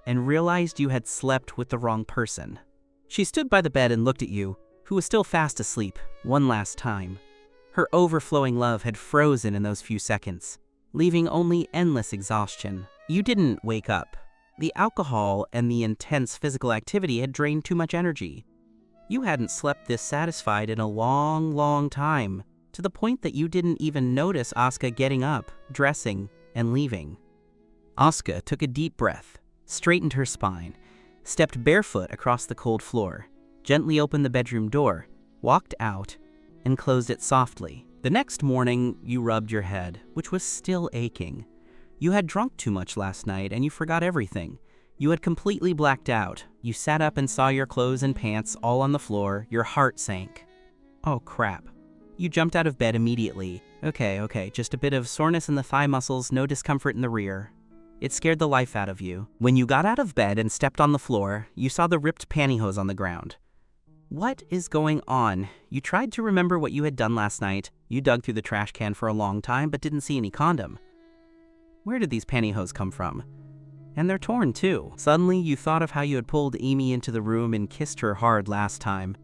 and realized you had slept with the wrong person. She stood by the bed and looked at you, who was still fast asleep, one last time. Her overflowing love had frozen in those few seconds, leaving only endless exhaustion. You didn't wake up. The alcohol and the intense physical activity had drained too much energy. You hadn't slept this satisfied in a long, long time, to the point that you didn't even notice Asuka getting up, dressing, and leaving. Asuka took a deep breath, straightened her spine, stepped barefoot across the cold floor, gently opened the bedroom door, walked out, and closed it softly. The next morning, you rubbed your head, which was still aching. You had drunk too much last night and you forgot everything. You had completely blacked out. You sat up and saw your clothes and pants all on the floor. Your heart sank. Oh crap. You jumped out of bed immediately. Okay, just a bit of soreness in the thigh muscles, no discomfort in the rear. It scared the life out of you. When you got out of bed and stepped on the floor, you saw the ripped pantyhose on the ground. What is going on? You tried to remember what you had done last night. You dug through the trash can for a long time but didn't see any condom. Where did these pantyhose come from? And they're torn too. Suddenly, you thought of how you had pulled Amy into the room and kissed her hard last time.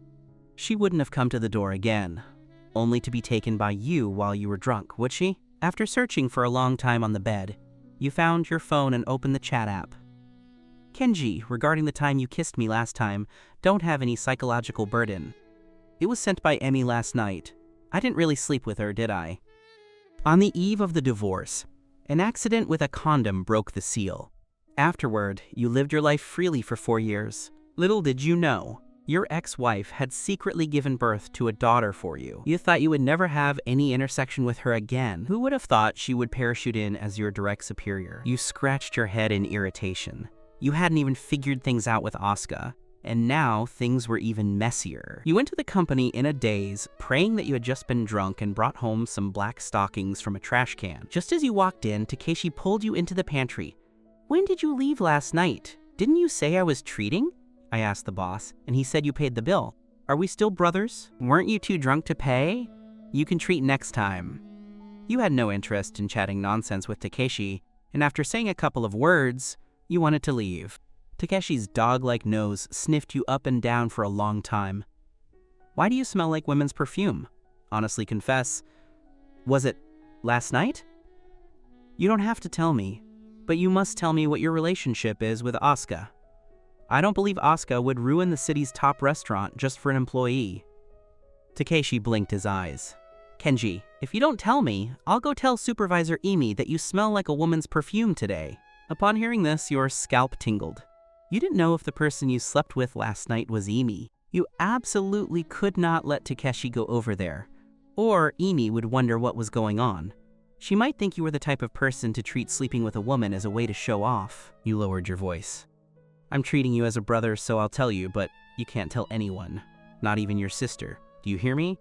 She wouldn't have come to the door again, only to be taken by you while you were drunk, would she? After searching for a long time on the bed, you found your phone and opened the chat app. Kenji, regarding the time you kissed me last time, don't have any psychological burden. It was sent by Emmy last night. I didn't really sleep with her, did I? On the eve of the divorce, an accident with a condom broke the seal. Afterward, you lived your life freely for 4 years. Little did you know, your ex-wife had secretly given birth to a daughter for you. You thought you would never have any intersection with her again. Who would have thought she would parachute in as your direct superior? You scratched your head in irritation. You hadn't even figured things out with Asuka, and now things were even messier. You went to the company in a daze, praying that you had just been drunk and brought home some black stockings from a trash can. Just as you walked in, Takeshi pulled you into the pantry. When did you leave last night? Didn't you say I was treating? I asked the boss, and he said you paid the bill. Are we still brothers? Weren't you too drunk to pay? You can treat next time. You had no interest in chatting nonsense with Takeshi, and after saying a couple of words, you wanted to leave. Takeshi's dog-like nose sniffed you up and down for a long time. Why do you smell like women's perfume? Honestly confess, was it last night? You don't have to tell me, but you must tell me what your relationship is with Asuka. I don't believe Asuka would ruin the city's top restaurant just for an employee. Takeshi blinked his eyes. Kenji, if you don't tell me, I'll go tell Supervisor Emi that you smell like a woman's perfume today. Upon hearing this, your scalp tingled. You didn't know if the person you slept with last night was Emi. You absolutely could not let Takeshi go over there, or Emi would wonder what was going on. She might think you were the type of person to treat sleeping with a woman as a way to show off. You lowered your voice. I'm treating you as a brother, so I'll tell you, but you can't tell anyone, not even your sister. Do you hear me?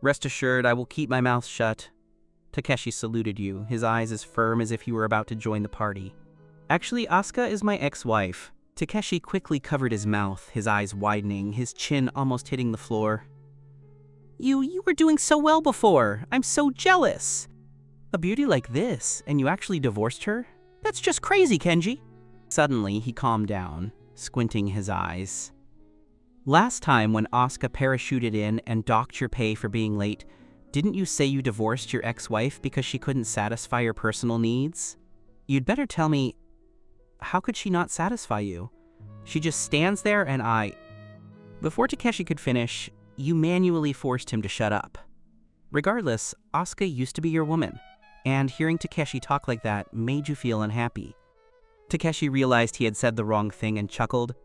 Rest assured, I will keep my mouth shut. Takeshi saluted you, his eyes as firm as if he were about to join the party. Actually, Asuka is my ex-wife. Takeshi quickly covered his mouth, his eyes widening, his chin almost hitting the floor. You were doing so well before. I'm so jealous. A beauty like this, and you actually divorced her? That's just crazy, Kenji. Suddenly, he calmed down, squinting his eyes. Last time when Asuka parachuted in and docked your pay for being late, didn't you say you divorced your ex-wife because she couldn't satisfy your personal needs? You'd better tell me, how could she not satisfy you? She just stands there and Before Takeshi could finish, you manually forced him to shut up. Regardless, Asuka used to be your woman, and hearing Takeshi talk like that made you feel unhappy. Takeshi realized he had said the wrong thing and chuckled.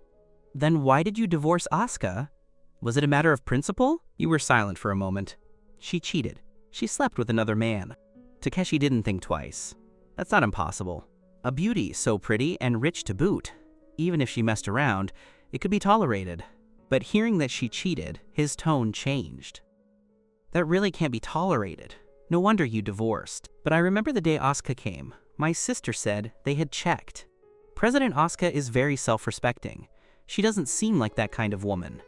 Then why did you divorce Asuka? Was it a matter of principle? You were silent for a moment. She cheated. She slept with another man. Takeshi didn't think twice. That's not impossible. A beauty so pretty and rich to boot. Even if she messed around, it could be tolerated. But hearing that she cheated, his tone changed. That really can't be tolerated. No wonder you divorced. But I remember the day Asuka came. My sister said they had checked. President Asuka is very self-respecting. She doesn't seem like that kind of woman.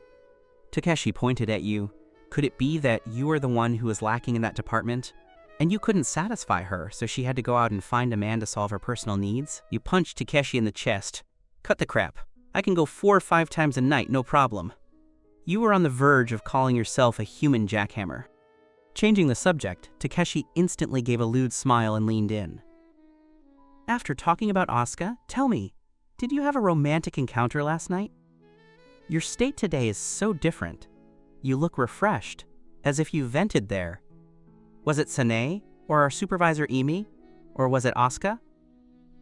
Takeshi pointed at you. Could it be that you were the one who was lacking in that department? And you couldn't satisfy her, so she had to go out and find a man to solve her personal needs? You punched Takeshi in the chest. Cut the crap. I can go 4 or 5 times a night, no problem. You were on the verge of calling yourself a human jackhammer. Changing the subject, Takeshi instantly gave a lewd smile and leaned in. After talking about Asuka, tell me, did you have a romantic encounter last night? Your state today is so different. You look refreshed, as if you vented there. Was it Sanae, or our supervisor Emi, or was it Asuka?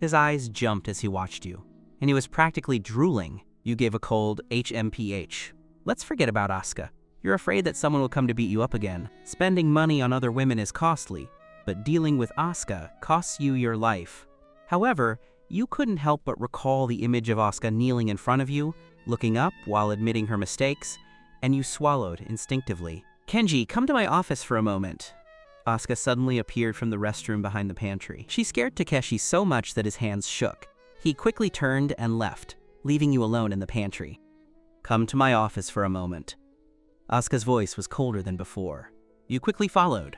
His eyes jumped as he watched you, and he was practically drooling. You gave a cold HMPH. Let's forget about Asuka. You're afraid that someone will come to beat you up again. Spending money on other women is costly, but dealing with Asuka costs you your life. However, you couldn't help but recall the image of Asuka kneeling in front of you, looking up while admitting her mistakes, and you swallowed instinctively. Kenji, come to my office for a moment. Asuka suddenly appeared from the restroom behind the pantry. She scared Takeshi so much that his hands shook. He quickly turned and left, leaving you alone in the pantry. Come to my office for a moment. Asuka's voice was colder than before. You quickly followed.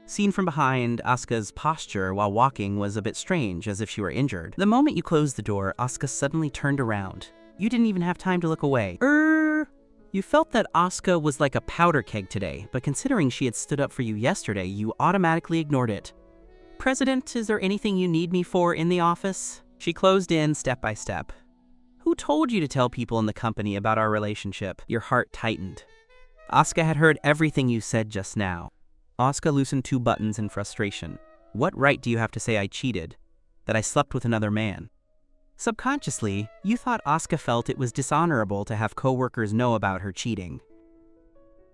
Seen from behind, Asuka's posture while walking was a bit strange, as if she were injured. The moment you closed the door, Asuka suddenly turned around. You didn't even have time to look away. You felt that Asuka was like a powder keg today, but considering she had stood up for you yesterday, you automatically ignored it. President, is there anything you need me for in the office? She closed in step by step. Who told you to tell people in the company about our relationship? Your heart tightened. Asuka had heard everything you said just now. Asuka loosened 2 buttons in frustration. What right do you have to say I cheated? That I slept with another man? Subconsciously, you thought Asuka felt it was dishonorable to have coworkers know about her cheating.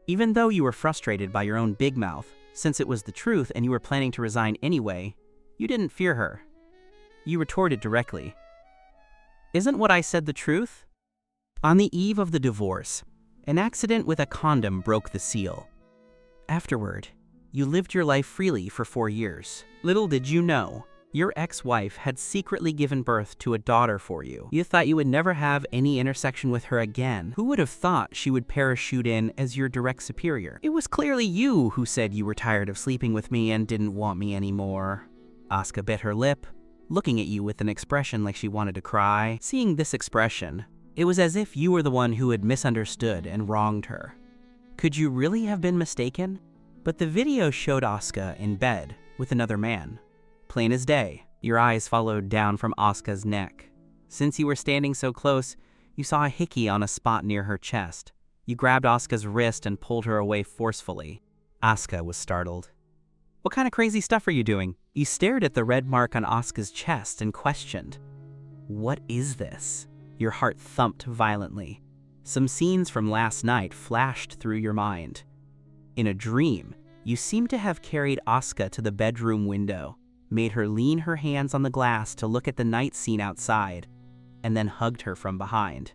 Even though you were frustrated by your own big mouth, since it was the truth and you were planning to resign anyway, you didn't fear her. You retorted directly. Isn't what I said the truth? On the eve of the divorce, an accident with a condom broke the seal. Afterward, you lived your life freely for 4 years. Little did you know, your ex-wife had secretly given birth to a daughter for you. You thought you would never have any intersection with her again. Who would have thought she would parachute in as your direct superior? It was clearly you who said you were tired of sleeping with me and didn't want me anymore. Asuka bit her lip, looking at you with an expression like she wanted to cry. Seeing this expression, it was as if you were the one who had misunderstood and wronged her. Could you really have been mistaken? But the video showed Asuka in bed with another man. Plain as day, your eyes followed down from Asuka's neck. Since you were standing so close, you saw a hickey on a spot near her chest. You grabbed Asuka's wrist and pulled her away forcefully. Asuka was startled. What kind of crazy stuff are you doing? You stared at the red mark on Asuka's chest and questioned. What is this? Your heart thumped violently. Some scenes from last night flashed through your mind. In a dream, you seemed to have carried Asuka to the bedroom window, made her lean her hands on the glass to look at the night scene outside, and then hugged her from behind.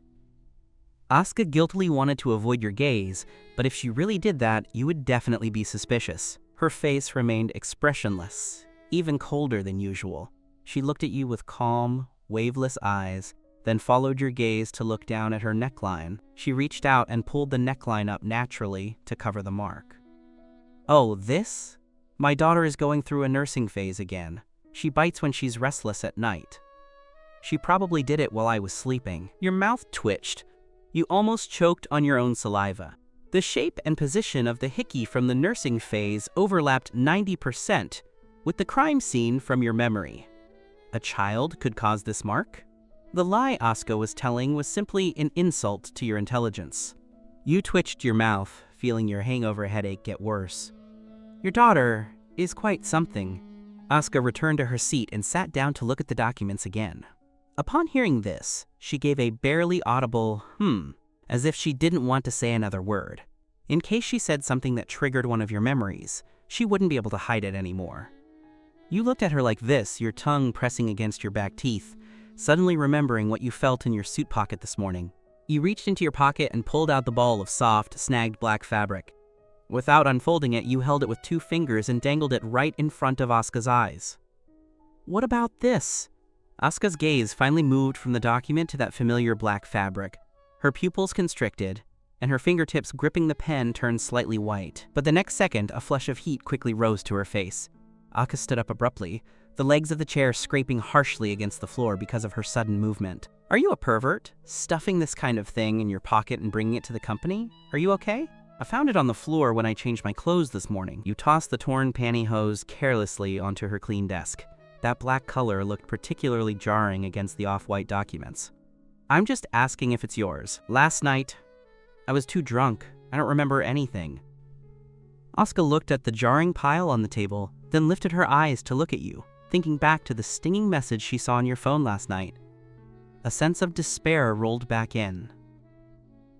Asuka guiltily wanted to avoid your gaze, but if she really did that, you would definitely be suspicious. Her face remained expressionless, even colder than usual. She looked at you with calm, waveless eyes, then followed your gaze to look down at her neckline. She reached out and pulled the neckline up naturally to cover the mark. Oh, this? My daughter is going through a nursing phase again. She bites when she's restless at night. She probably did it while I was sleeping. Your mouth twitched. You almost choked on your own saliva. The shape and position of the hickey from the nursing phase overlapped 90% with the crime scene from your memory. A child could cause this mark? The lie Asuka was telling was simply an insult to your intelligence. You twitched your mouth, feeling your hangover headache get worse. Your daughter is quite something. Asuka returned to her seat and sat down to look at the documents again. Upon hearing this, she gave a barely audible as if she didn't want to say another word. In case she said something that triggered one of your memories, she wouldn't be able to hide it anymore. You looked at her like this, your tongue pressing against your back teeth, suddenly remembering what you felt in your suit pocket this morning. You reached into your pocket and pulled out the ball of soft, snagged black fabric. Without unfolding it, you held it with 2 fingers and dangled it right in front of Asuka's eyes. What about this? Asuka's gaze finally moved from the document to that familiar black fabric. Her pupils constricted, and her fingertips gripping the pen turned slightly white. But the next second, a flush of heat quickly rose to her face. Asuka stood up abruptly, the legs of the chair scraping harshly against the floor because of her sudden movement. Are you a pervert? Stuffing this kind of thing in your pocket and bringing it to the company? Are you okay? I found it on the floor when I changed my clothes this morning. You tossed the torn pantyhose carelessly onto her clean desk. That black color looked particularly jarring against the off-white documents. I'm just asking if it's yours. Last night, I was too drunk. I don't remember anything. Asuka looked at the jarring pile on the table, then lifted her eyes to look at you, thinking back to the stinging message she saw on your phone last night. A sense of despair rolled back in.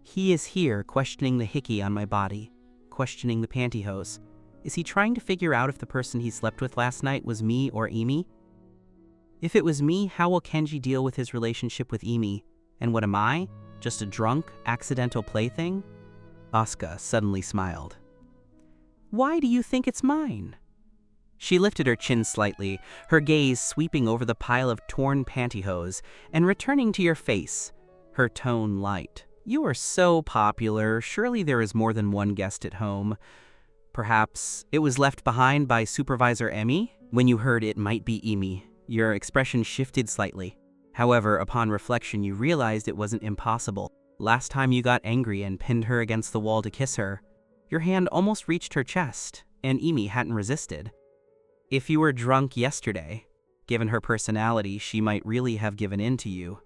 He is here questioning the hickey on my body, questioning the pantyhose. Is he trying to figure out if the person he slept with last night was me or Emi? If it was me, how will Kenji deal with his relationship with Emi? And what am I? Just a drunk, accidental plaything? Asuka suddenly smiled. Why do you think it's mine? She lifted her chin slightly, her gaze sweeping over the pile of torn pantyhose and returning to your face, her tone light. You are so popular, surely there is more than one guest at home. Perhaps it was left behind by Supervisor Emi? When you heard it might be Emi, your expression shifted slightly. However, upon reflection, you realized it wasn't impossible. Last time you got angry and pinned her against the wall to kiss her, your hand almost reached her chest, and Emi hadn't resisted. If you were drunk yesterday, given her personality, she might really have given in to you.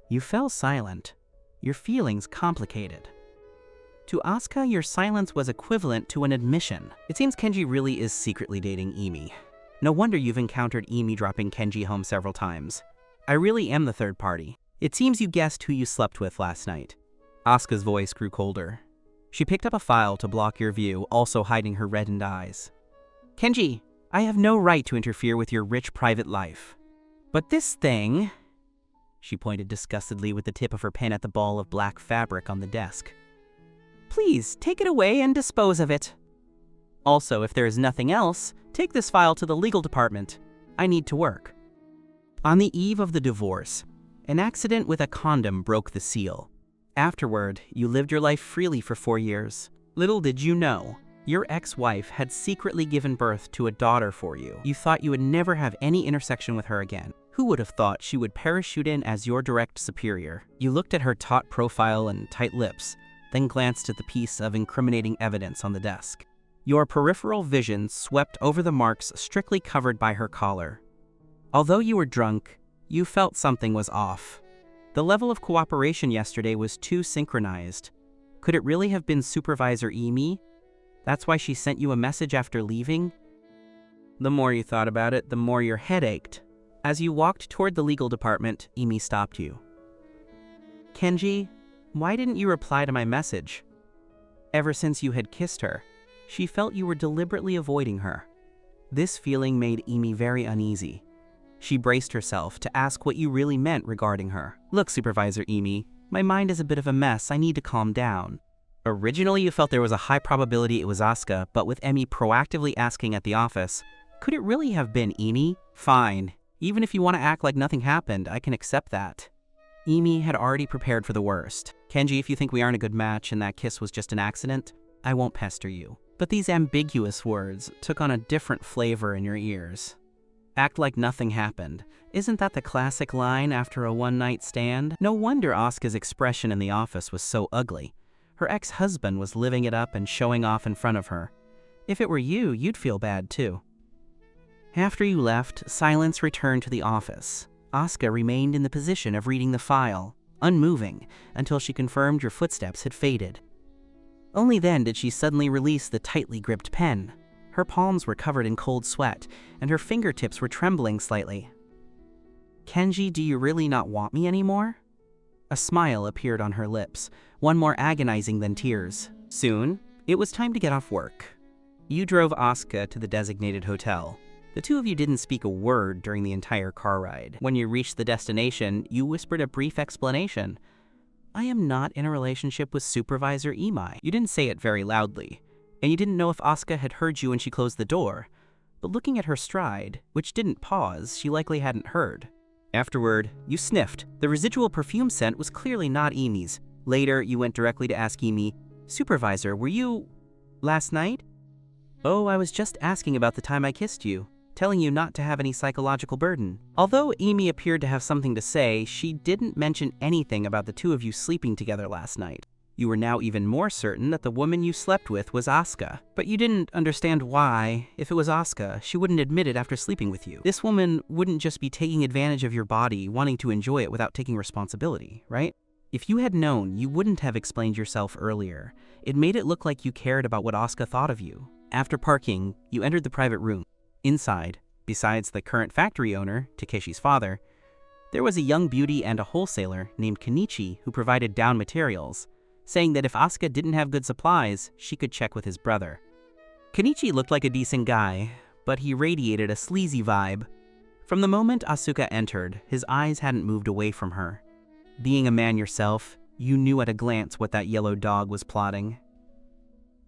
You fell silent, your feelings complicated. To Asuka, your silence was equivalent to an admission. It seems Kenji really is secretly dating Emi. No wonder you've encountered Emi dropping Kenji home several times. I really am the third party. It seems you guessed who you slept with last night. Asuka's voice grew colder. She picked up a file to block your view, also hiding her reddened eyes. Kenji, I have no right to interfere with your rich private life. But this thing... She pointed disgustedly with the tip of her pen at the ball of black fabric on the desk. Please, take it away and dispose of it. Also, if there is nothing else, take this file to the legal department. I need to work. On the eve of the divorce, an accident with a condom broke the seal. Afterward, you lived your life freely for 4 years. Little did you know, your ex-wife had secretly given birth to a daughter for you. You thought you would never have any intersection with her again. Who would have thought she would parachute in as your direct superior? You looked at her taut profile and tight lips, then glanced at the piece of incriminating evidence on the desk. Your peripheral vision swept over the marks strictly covered by her collar. Although you were drunk, you felt something was off. The level of cooperation yesterday was too synchronized. Could it really have been Supervisor Emi? That's why she sent you a message after leaving? The more you thought about it, the more your head ached. As you walked toward the legal department, Emi stopped you. Kenji, why didn't you reply to my message? Ever since you had kissed her, she felt you were deliberately avoiding her. This feeling made Emi very uneasy. She braced herself to ask what you really meant regarding her. Look, Supervisor Emi, my mind is a bit of a mess. I need to calm down. Originally, you felt there was a high probability it was Asuka, but with Emi proactively asking at the office, could it really have been Emi? Fine. Even if you want to act like nothing happened, I can accept that. Emi had already prepared for the worst. Kenji, if you think we aren't a good match and that kiss was just an accident, I won't pester you. But these ambiguous words took on a different flavor in your ears. Act like nothing happened. Isn't that the classic line after a one-night stand? No wonder Asuka's expression in the office was so ugly. Her ex-husband was living it up and showing off in front of her. If it were you, you'd feel bad too. After you left, silence returned to the office. Asuka remained in the position of reading the file, unmoving, until she confirmed your footsteps had faded. Only then did she suddenly release the tightly gripped pen. Her palms were covered in cold sweat, and her fingertips were trembling slightly. "Kenji, do you really not want me anymore?" A smile appeared on her lips, one more agonizing than tears. Soon, it was time to get off work. You drove Asuka to the designated hotel. The two of you didn't speak a word during the entire car ride. When you reached the destination, you whispered a brief explanation. "I am not in a relationship with Supervisor Imai." You didn't say it very loudly, and you didn't know if Asuka had heard you when she closed the door. But looking at her stride, which didn't pause, she likely hadn't heard. Afterward, you sniffed. The residual perfume scent was clearly not Imi's. Later, you went directly to ask Imi, "Supervisor, were you... last night?" "Oh, I was just asking about the time I kissed you, telling you not to have any psychological burden." Although Imi appeared to have something to say, she didn't mention anything about the two of you sleeping together last night. You were now even more certain that the woman you slept with was Asuka, but you didn't understand why. If it was Asuka, she wouldn't admit it after sleeping with you. This woman wouldn't just be taking advantage of your body, wanting to enjoy it without taking responsibility, right? If you had known, you wouldn't have explained yourself earlier. It made it look like you cared about what Asuka thought of you. After parking, you entered the private room. Inside, besides the current factory owner, Takeshi's father, there was a young beauty and a wholesaler named Kenichi who provided down materials, saying that if Asuka didn't have good supplies, she could check with his brother. Kenichi looked like a decent guy, but he radiated a sleazy vibe. From the moment Asuka entered, his eyes hadn't moved away from her. Being a man yourself, you knew at a glance what that yellow dog was plotting.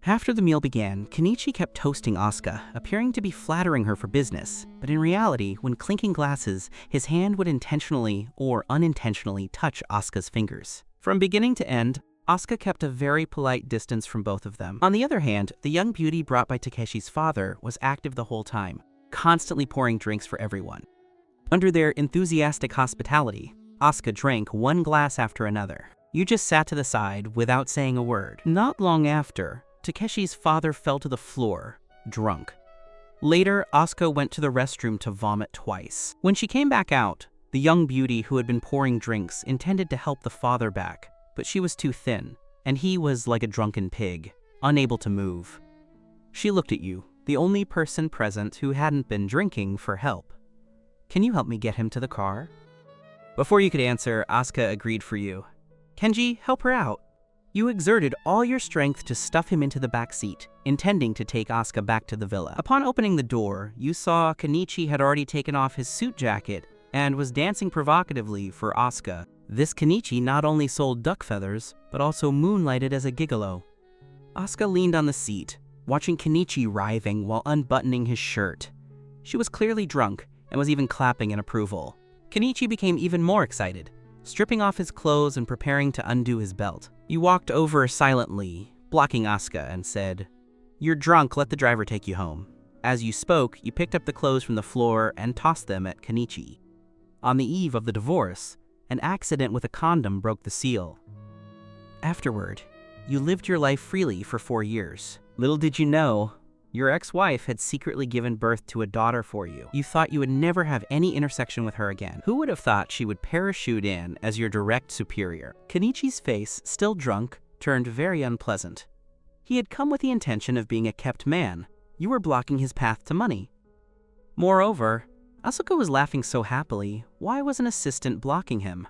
After the meal began, Kenichi kept toasting Asuka, appearing to be flattering her for business, but in reality, when clinking glasses, his hand would intentionally or unintentionally touch Asuka's fingers. From beginning to end, Asuka kept a very polite distance from both of them. On the other hand, the young beauty brought by Takeshi's father was active the whole time, constantly pouring drinks for everyone. Under their enthusiastic hospitality, Asuka drank one glass after another. You just sat to the side without saying a word. Not long after, Takeshi's father fell to the floor, drunk. Later, Asuka went to the restroom to vomit twice. When she came back out, the young beauty who had been pouring drinks intended to help the father back, but she was too thin, and he was like a drunken pig, unable to move. She looked at you, the only person present who hadn't been drinking, for help. "Can you help me get him to the car?" Before you could answer, Asuka agreed for you. "Kenji, help her out." You exerted all your strength to stuff him into the back seat, intending to take Asuka back to the villa. Upon opening the door, you saw Kenichi had already taken off his suit jacket and was dancing provocatively for Asuka. This Kenichi not only sold duck feathers, but also moonlighted as a gigolo. Asuka leaned on the seat, watching Kenichi writhing while unbuttoning his shirt. She was clearly drunk and was even clapping in approval. Kenichi became even more excited, stripping off his clothes and preparing to undo his belt. You walked over silently, blocking Asuka, and said, "You're drunk, let the driver take you home." As you spoke, you picked up the clothes from the floor and tossed them at Kenichi. On the eve of the divorce, an accident with a condom broke the seal. Afterward, you lived your life freely for 4 years. Little did you know, your ex-wife had secretly given birth to a daughter for you. You thought you would never have any intersection with her again. Who would have thought she would parachute in as your direct superior? Kenichi's face, still drunk, turned very unpleasant. He had come with the intention of being a kept man. You were blocking his path to money. Moreover, Asuka was laughing so happily, why was an assistant blocking him?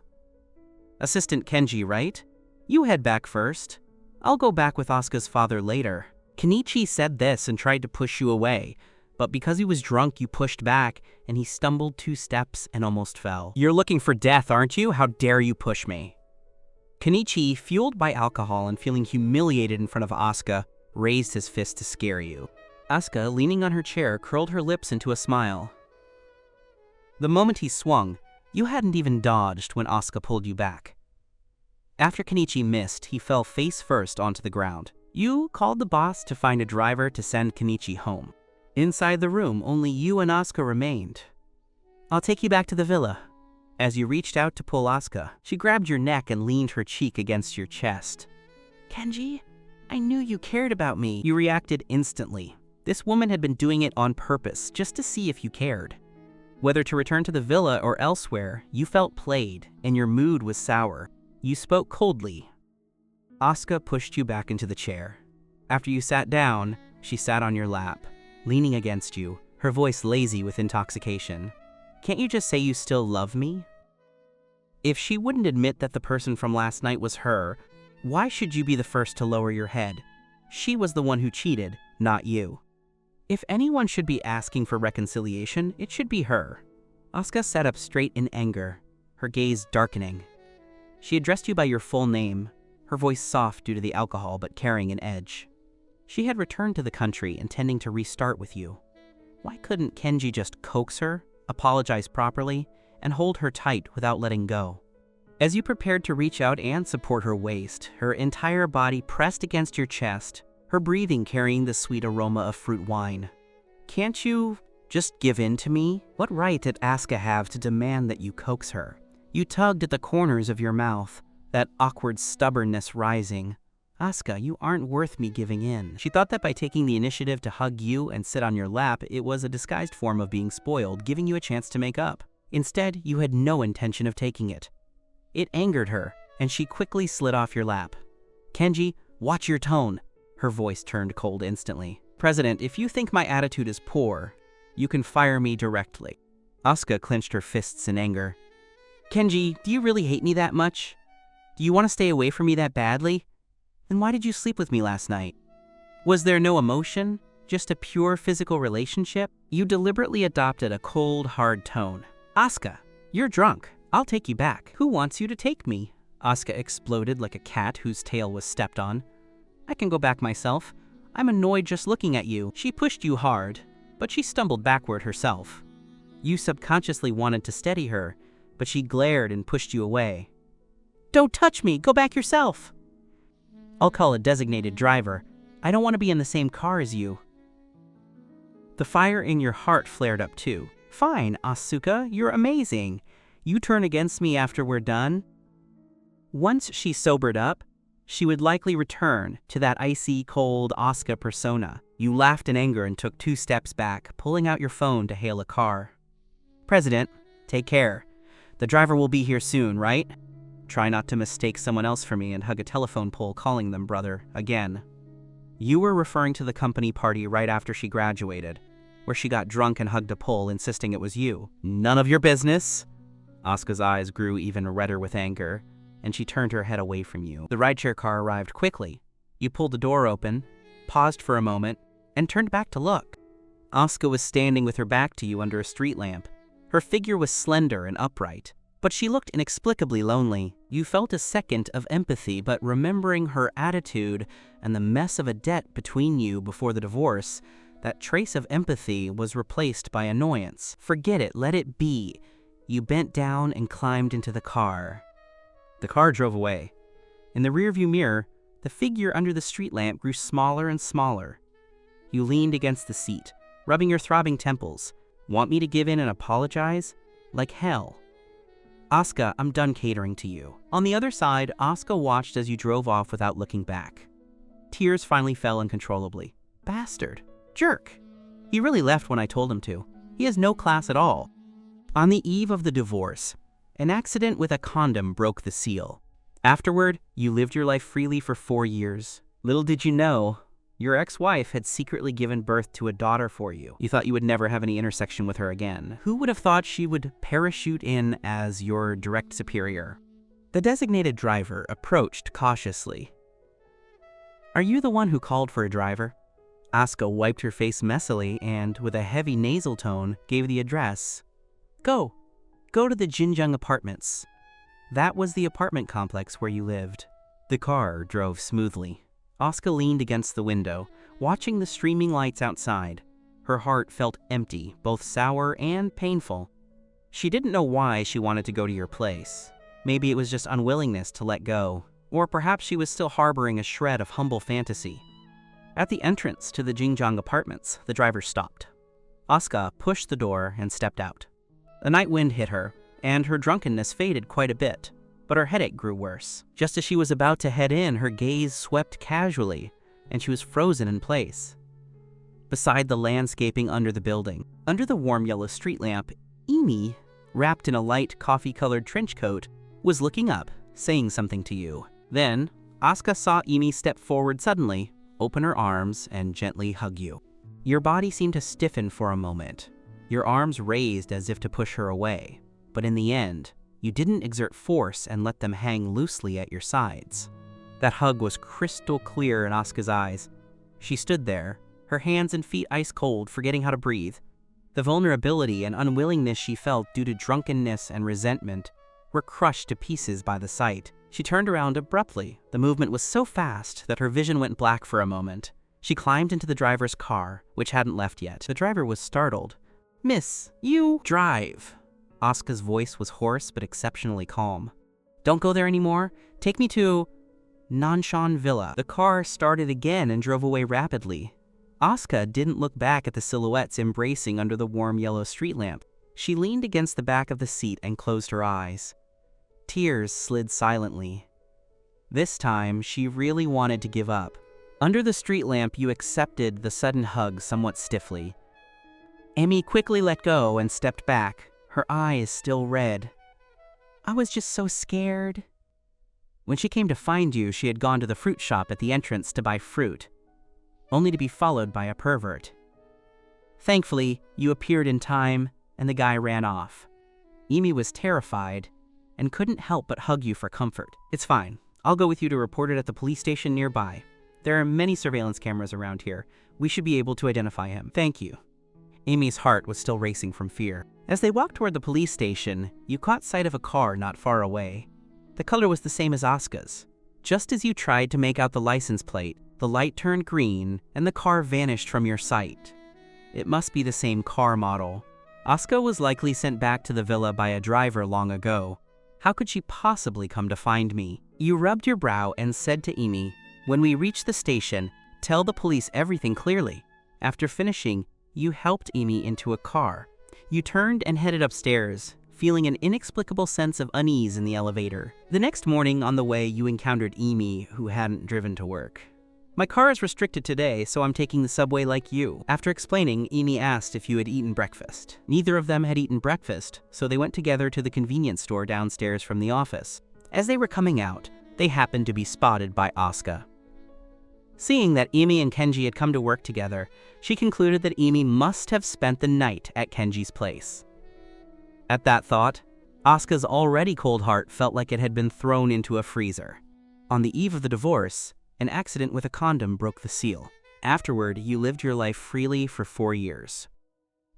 "Assistant Kenji, right? You head back first. I'll go back with Asuka's father later." Kenichi said this and tried to push you away, but because he was drunk, you pushed back, and he stumbled 2 steps and almost fell. "You're looking for death, aren't you? How dare you push me?" Kenichi, fueled by alcohol and feeling humiliated in front of Asuka, raised his fist to scare you. Asuka, leaning on her chair, curled her lips into a smile. The moment he swung, you hadn't even dodged when Asuka pulled you back. After Kenichi missed, he fell face first onto the ground. You called the boss to find a driver to send Kenichi home. Inside the room, only you and Asuka remained. I'll take you back to the villa. As you reached out to pull Asuka, she grabbed your neck and leaned her cheek against your chest. Kenji, I knew you cared about me. You reacted instantly. This woman had been doing it on purpose, just to see if you cared. Whether to return to the villa or elsewhere, you felt played, and your mood was sour. You spoke coldly. Asuka pushed you back into the chair. After you sat down, she sat on your lap, leaning against you, her voice lazy with intoxication. Can't you just say you still love me? If she wouldn't admit that the person from last night was her, why should you be the first to lower your head? She was the one who cheated, not you. If anyone should be asking for reconciliation, it should be her. Asuka sat up straight in anger, her gaze darkening. She addressed you by your full name, her voice soft due to the alcohol but carrying an edge. She had returned to the country intending to restart with you. Why couldn't Kenji just coax her, apologize properly, and hold her tight without letting go? As you prepared to reach out and support her waist, her entire body pressed against your chest, her breathing carrying the sweet aroma of fruit wine. Can't you just give in to me? What right did Asuka have to demand that you coax her? You tugged at the corners of your mouth, that awkward stubbornness rising. Asuka, you aren't worth me giving in. She thought that by taking the initiative to hug you and sit on your lap, it was a disguised form of being spoiled, giving you a chance to make up. Instead, you had no intention of taking it. It angered her, and she quickly slid off your lap. Kenji, watch your tone. Her voice turned cold instantly. President, if you think my attitude is poor, you can fire me directly. Asuka clenched her fists in anger. Kenji, do you really hate me that much? Do you want to stay away from me that badly? Then why did you sleep with me last night? Was there no emotion? Just a pure physical relationship? You deliberately adopted a cold, hard tone. Asuka, you're drunk. I'll take you back. Who wants you to take me? Asuka exploded like a cat whose tail was stepped on. I can go back myself. I'm annoyed just looking at you. She pushed you hard, but she stumbled backward herself. You subconsciously wanted to steady her, but she glared and pushed you away. Don't touch me! Go back yourself! I'll call a designated driver. I don't want to be in the same car as you. The fire in your heart flared up too. Fine, Asuka, you're amazing. You turn against me after we're done? Once she sobered up, she would likely return to that icy, cold Asuka persona. You laughed in anger and took 2 steps back, pulling out your phone to hail a car. President, take care. The driver will be here soon, right? Try not to mistake someone else for me and hug a telephone pole calling them brother, again. You were referring to the company party right after she graduated, where she got drunk and hugged a pole, insisting it was you. None of your business. Asuka's eyes grew even redder with anger, and she turned her head away from you. The rideshare car arrived quickly. You pulled the door open, paused for a moment, and turned back to look. Asuka was standing with her back to you under a street lamp. Her figure was slender and upright, but she looked inexplicably lonely. You felt a second of empathy, but remembering her attitude and the mess of a debt between you before the divorce, that trace of empathy was replaced by annoyance. Forget it, let it be. You bent down and climbed into the car. The car drove away. In the rearview mirror, the figure under the street lamp grew smaller and smaller. You leaned against the seat, rubbing your throbbing temples. Want me to give in and apologize? Like hell. Asuka, I'm done catering to you. On the other side, Asuka watched as you drove off without looking back. Tears finally fell uncontrollably. Bastard. Jerk. He really left when I told him to. He has no class at all. On the eve of the divorce, an accident with a condom broke the seal. Afterward, you lived your life freely for 4 years. Little did you know, your ex-wife had secretly given birth to a daughter for you. You thought you would never have any intersection with her again. Who would have thought she would parachute in as your direct superior? The designated driver approached cautiously. Are you the one who called for a driver? Asuka wiped her face messily and, with a heavy nasal tone, gave the address. Go to the Jinjung Apartments. That was the apartment complex where you lived. The car drove smoothly. Asuka leaned against the window, watching the streaming lights outside. Her heart felt empty, both sour and painful. She didn't know why she wanted to go to your place. Maybe it was just unwillingness to let go, or perhaps she was still harboring a shred of humble fantasy. At the entrance to the Jinjiang apartments, the driver stopped. Asuka pushed the door and stepped out. A night wind hit her, and her drunkenness faded quite a bit, but her headache grew worse. Just as she was about to head in, her gaze swept casually, and she was frozen in place. Beside the landscaping under the building, under the warm yellow street lamp, Emi, wrapped in a light coffee-colored trench coat, was looking up, saying something to you. Then, Asuka saw Emi step forward suddenly, open her arms, and gently hug you. Your body seemed to stiffen for a moment. Your arms raised as if to push her away, but in the end, you didn't exert force and let them hang loosely at your sides. That hug was crystal clear in Asuka's eyes. She stood there, her hands and feet ice cold, forgetting how to breathe. The vulnerability and unwillingness she felt due to drunkenness and resentment were crushed to pieces by the sight. She turned around abruptly. The movement was so fast that her vision went black for a moment. She climbed into the driver's car, which hadn't left yet. The driver was startled. "Miss, you drive." Asuka's voice was hoarse but exceptionally calm. "Don't go there anymore. Take me to Nanshan Villa." The car started again and drove away rapidly. Asuka didn't look back at the silhouettes embracing under the warm yellow street lamp. She leaned against the back of the seat and closed her eyes. Tears slid silently. This time, she really wanted to give up. Under the street lamp, you accepted the sudden hug somewhat stiffly. Emi quickly let go and stepped back, her eyes still red. "I was just so scared." When she came to find you, she had gone to the fruit shop at the entrance to buy fruit, only to be followed by a pervert. Thankfully, you appeared in time, and the guy ran off. Emi was terrified and couldn't help but hug you for comfort. "It's fine. I'll go with you to report it at the police station nearby. There are many surveillance cameras around here. We should be able to identify him. Thank you." Emi's heart was still racing from fear. As they walked toward the police station, you caught sight of a car not far away. The color was the same as Asuka's. Just as you tried to make out the license plate, the light turned green and the car vanished from your sight. It must be the same car model. Asuka was likely sent back to the villa by a driver long ago. How could she possibly come to find me? You rubbed your brow and said to Emi, "When we reach the station, tell the police everything clearly." After finishing, you helped Emi into a car. You turned and headed upstairs, feeling an inexplicable sense of unease in the elevator. The next morning on the way, you encountered Emi, who hadn't driven to work. "My car is restricted today, so I'm taking the subway like you." After explaining, Emi asked if you had eaten breakfast. Neither of them had eaten breakfast, so they went together to the convenience store downstairs from the office. As they were coming out, they happened to be spotted by Asuka. Seeing that Emi and Kenji had come to work together, she concluded that Emi must have spent the night at Kenji's place. At that thought, Asuka's already cold heart felt like it had been thrown into a freezer. On the eve of the divorce, an accident with a condom broke the seal. Afterward, you lived your life freely for 4 years.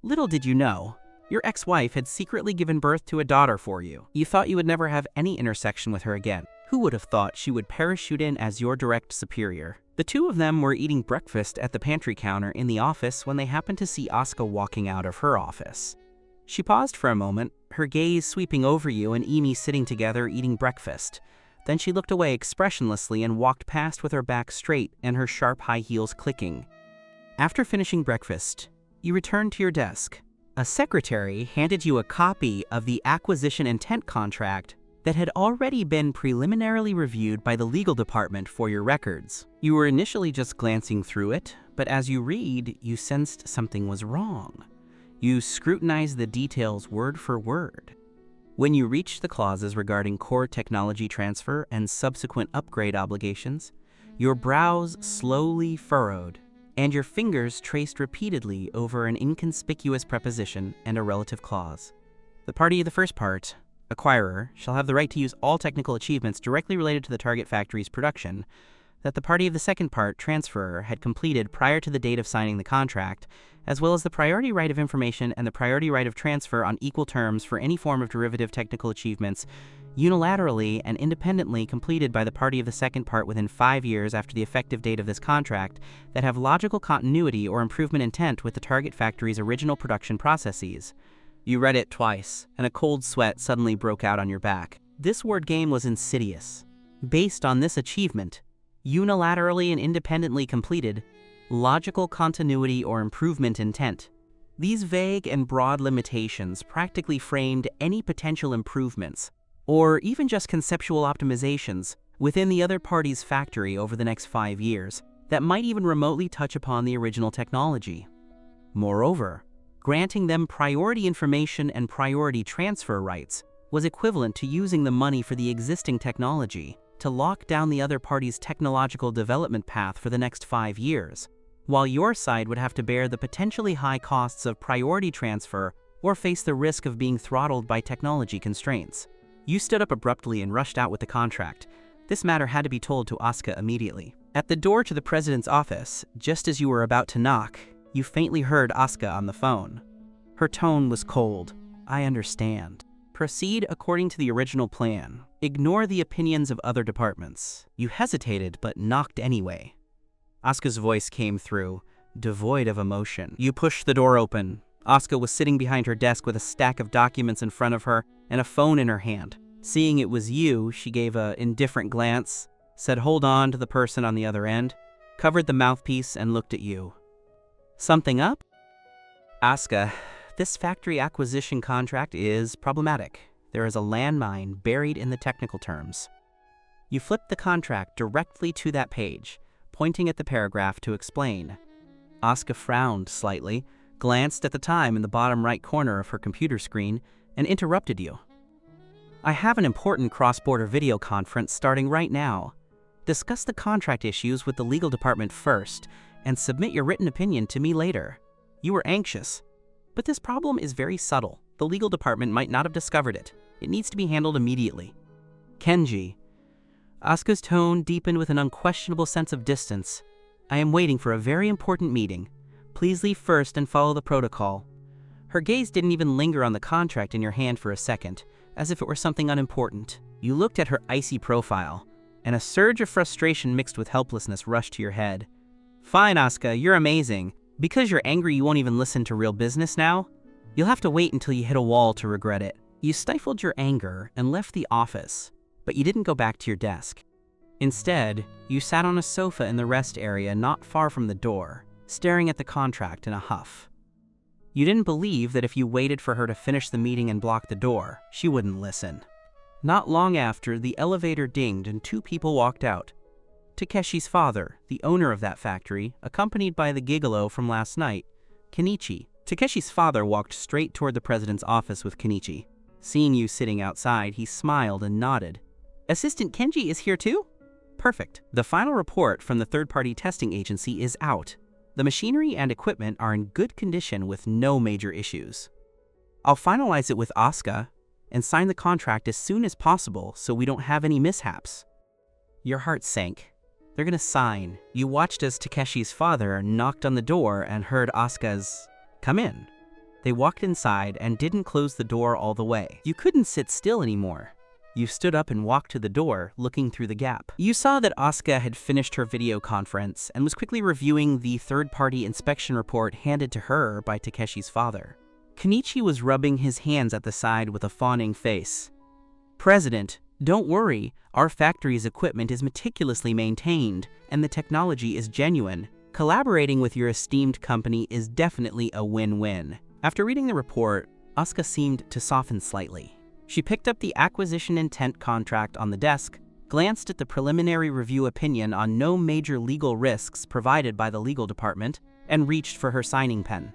Little did you know, your ex-wife had secretly given birth to a daughter for you. You thought you would never have any intersection with her again. Who would have thought she would parachute in as your direct superior? The two of them were eating breakfast at the pantry counter in the office when they happened to see Asuka walking out of her office. She paused for a moment, her gaze sweeping over you and Emi sitting together eating breakfast. Then she looked away expressionlessly and walked past with her back straight and her sharp high heels clicking. After finishing breakfast, you returned to your desk. A secretary handed you a copy of the acquisition intent contract that had already been preliminarily reviewed by the legal department for your records. You were initially just glancing through it, but as you read, you sensed something was wrong. You scrutinized the details word for word. When you reached the clauses regarding core technology transfer and subsequent upgrade obligations, your brows slowly furrowed, and your fingers traced repeatedly over an inconspicuous preposition and a relative clause. The party of the first part, acquirer, shall have the right to use all technical achievements directly related to the target factory's production that the party of the second part, transferor, had completed prior to the date of signing the contract, as well as the priority right of information and the priority right of transfer on equal terms for any form of derivative technical achievements unilaterally and independently completed by the party of the second part within 5 years after the effective date of this contract that have logical continuity or improvement intent with the target factory's original production processes. You read it twice, and a cold sweat suddenly broke out on your back. This word game was insidious. Based on this achievement, unilaterally and independently completed, logical continuity or improvement intent. These vague and broad limitations practically framed any potential improvements, or even just conceptual optimizations, within the other party's factory over the next 5 years that might even remotely touch upon the original technology. Moreover, granting them priority information and priority transfer rights was equivalent to using the money for the existing technology to lock down the other party's technological development path for the next 5 years, while your side would have to bear the potentially high costs of priority transfer or face the risk of being throttled by technology constraints. You stood up abruptly and rushed out with the contract. This matter had to be told to Asuka immediately. At the door to the president's office, just as you were about to knock, you faintly heard Asuka on the phone. Her tone was cold. "I understand. Proceed according to the original plan. Ignore the opinions of other departments." You hesitated, but knocked anyway. Asuka's voice came through, devoid of emotion. You pushed the door open. Asuka was sitting behind her desk with a stack of documents in front of her and a phone in her hand. Seeing it was you, she gave an indifferent glance, said hold on to the person on the other end, covered the mouthpiece, and looked at you. "Something up?" "Asuka, this factory acquisition contract is problematic. There is a landmine buried in the technical terms." You flipped the contract directly to that page, pointing at the paragraph to explain. Asuka frowned slightly, glanced at the time in the bottom right corner of her computer screen, and interrupted you. "I have an important cross-border video conference starting right now. Discuss the contract issues with the legal department first, and submit your written opinion to me later." You were anxious. But this problem is very subtle. The legal department might not have discovered it. It needs to be handled immediately. "Kenji." Asuka's tone deepened with an unquestionable sense of distance. "I am waiting for a very important meeting. Please leave first and follow the protocol." Her gaze didn't even linger on the contract in your hand for a second, as if it were something unimportant. You looked at her icy profile, and a surge of frustration mixed with helplessness rushed to your head. "Fine, Asuka, you're amazing. Because you're angry you won't even listen to real business now? You'll have to wait until you hit a wall to regret it." You stifled your anger and left the office, but you didn't go back to your desk. Instead, you sat on a sofa in the rest area not far from the door, staring at the contract in a huff. You didn't believe that if you waited for her to finish the meeting and block the door, she wouldn't listen. Not long after, the elevator dinged and 2 people walked out. Takeshi's father, the owner of that factory, accompanied by the gigolo from last night, Kenichi. Takeshi's father walked straight toward the president's office with Kenichi. Seeing you sitting outside, he smiled and nodded. "Assistant Kenji is here too? Perfect. The final report from the third-party testing agency is out. The machinery and equipment are in good condition with no major issues. I'll finalize it with Asuka and sign the contract as soon as possible so we don't have any mishaps." Your heart sank. They're gonna sign. You watched as Takeshi's father knocked on the door and heard Asuka's, "Come in." They walked inside and didn't close the door all the way. You couldn't sit still anymore. You stood up and walked to the door, looking through the gap. You saw that Asuka had finished her video conference and was quickly reviewing the third-party inspection report handed to her by Takeshi's father. Kenichi was rubbing his hands at the side with a fawning face. "President, don't worry. Our factory's equipment is meticulously maintained, and the technology is genuine. Collaborating with your esteemed company is definitely a win-win." After reading the report, Asuka seemed to soften slightly. She picked up the acquisition intent contract on the desk, glanced at the preliminary review opinion on no major legal risks provided by the legal department, and reached for her signing pen.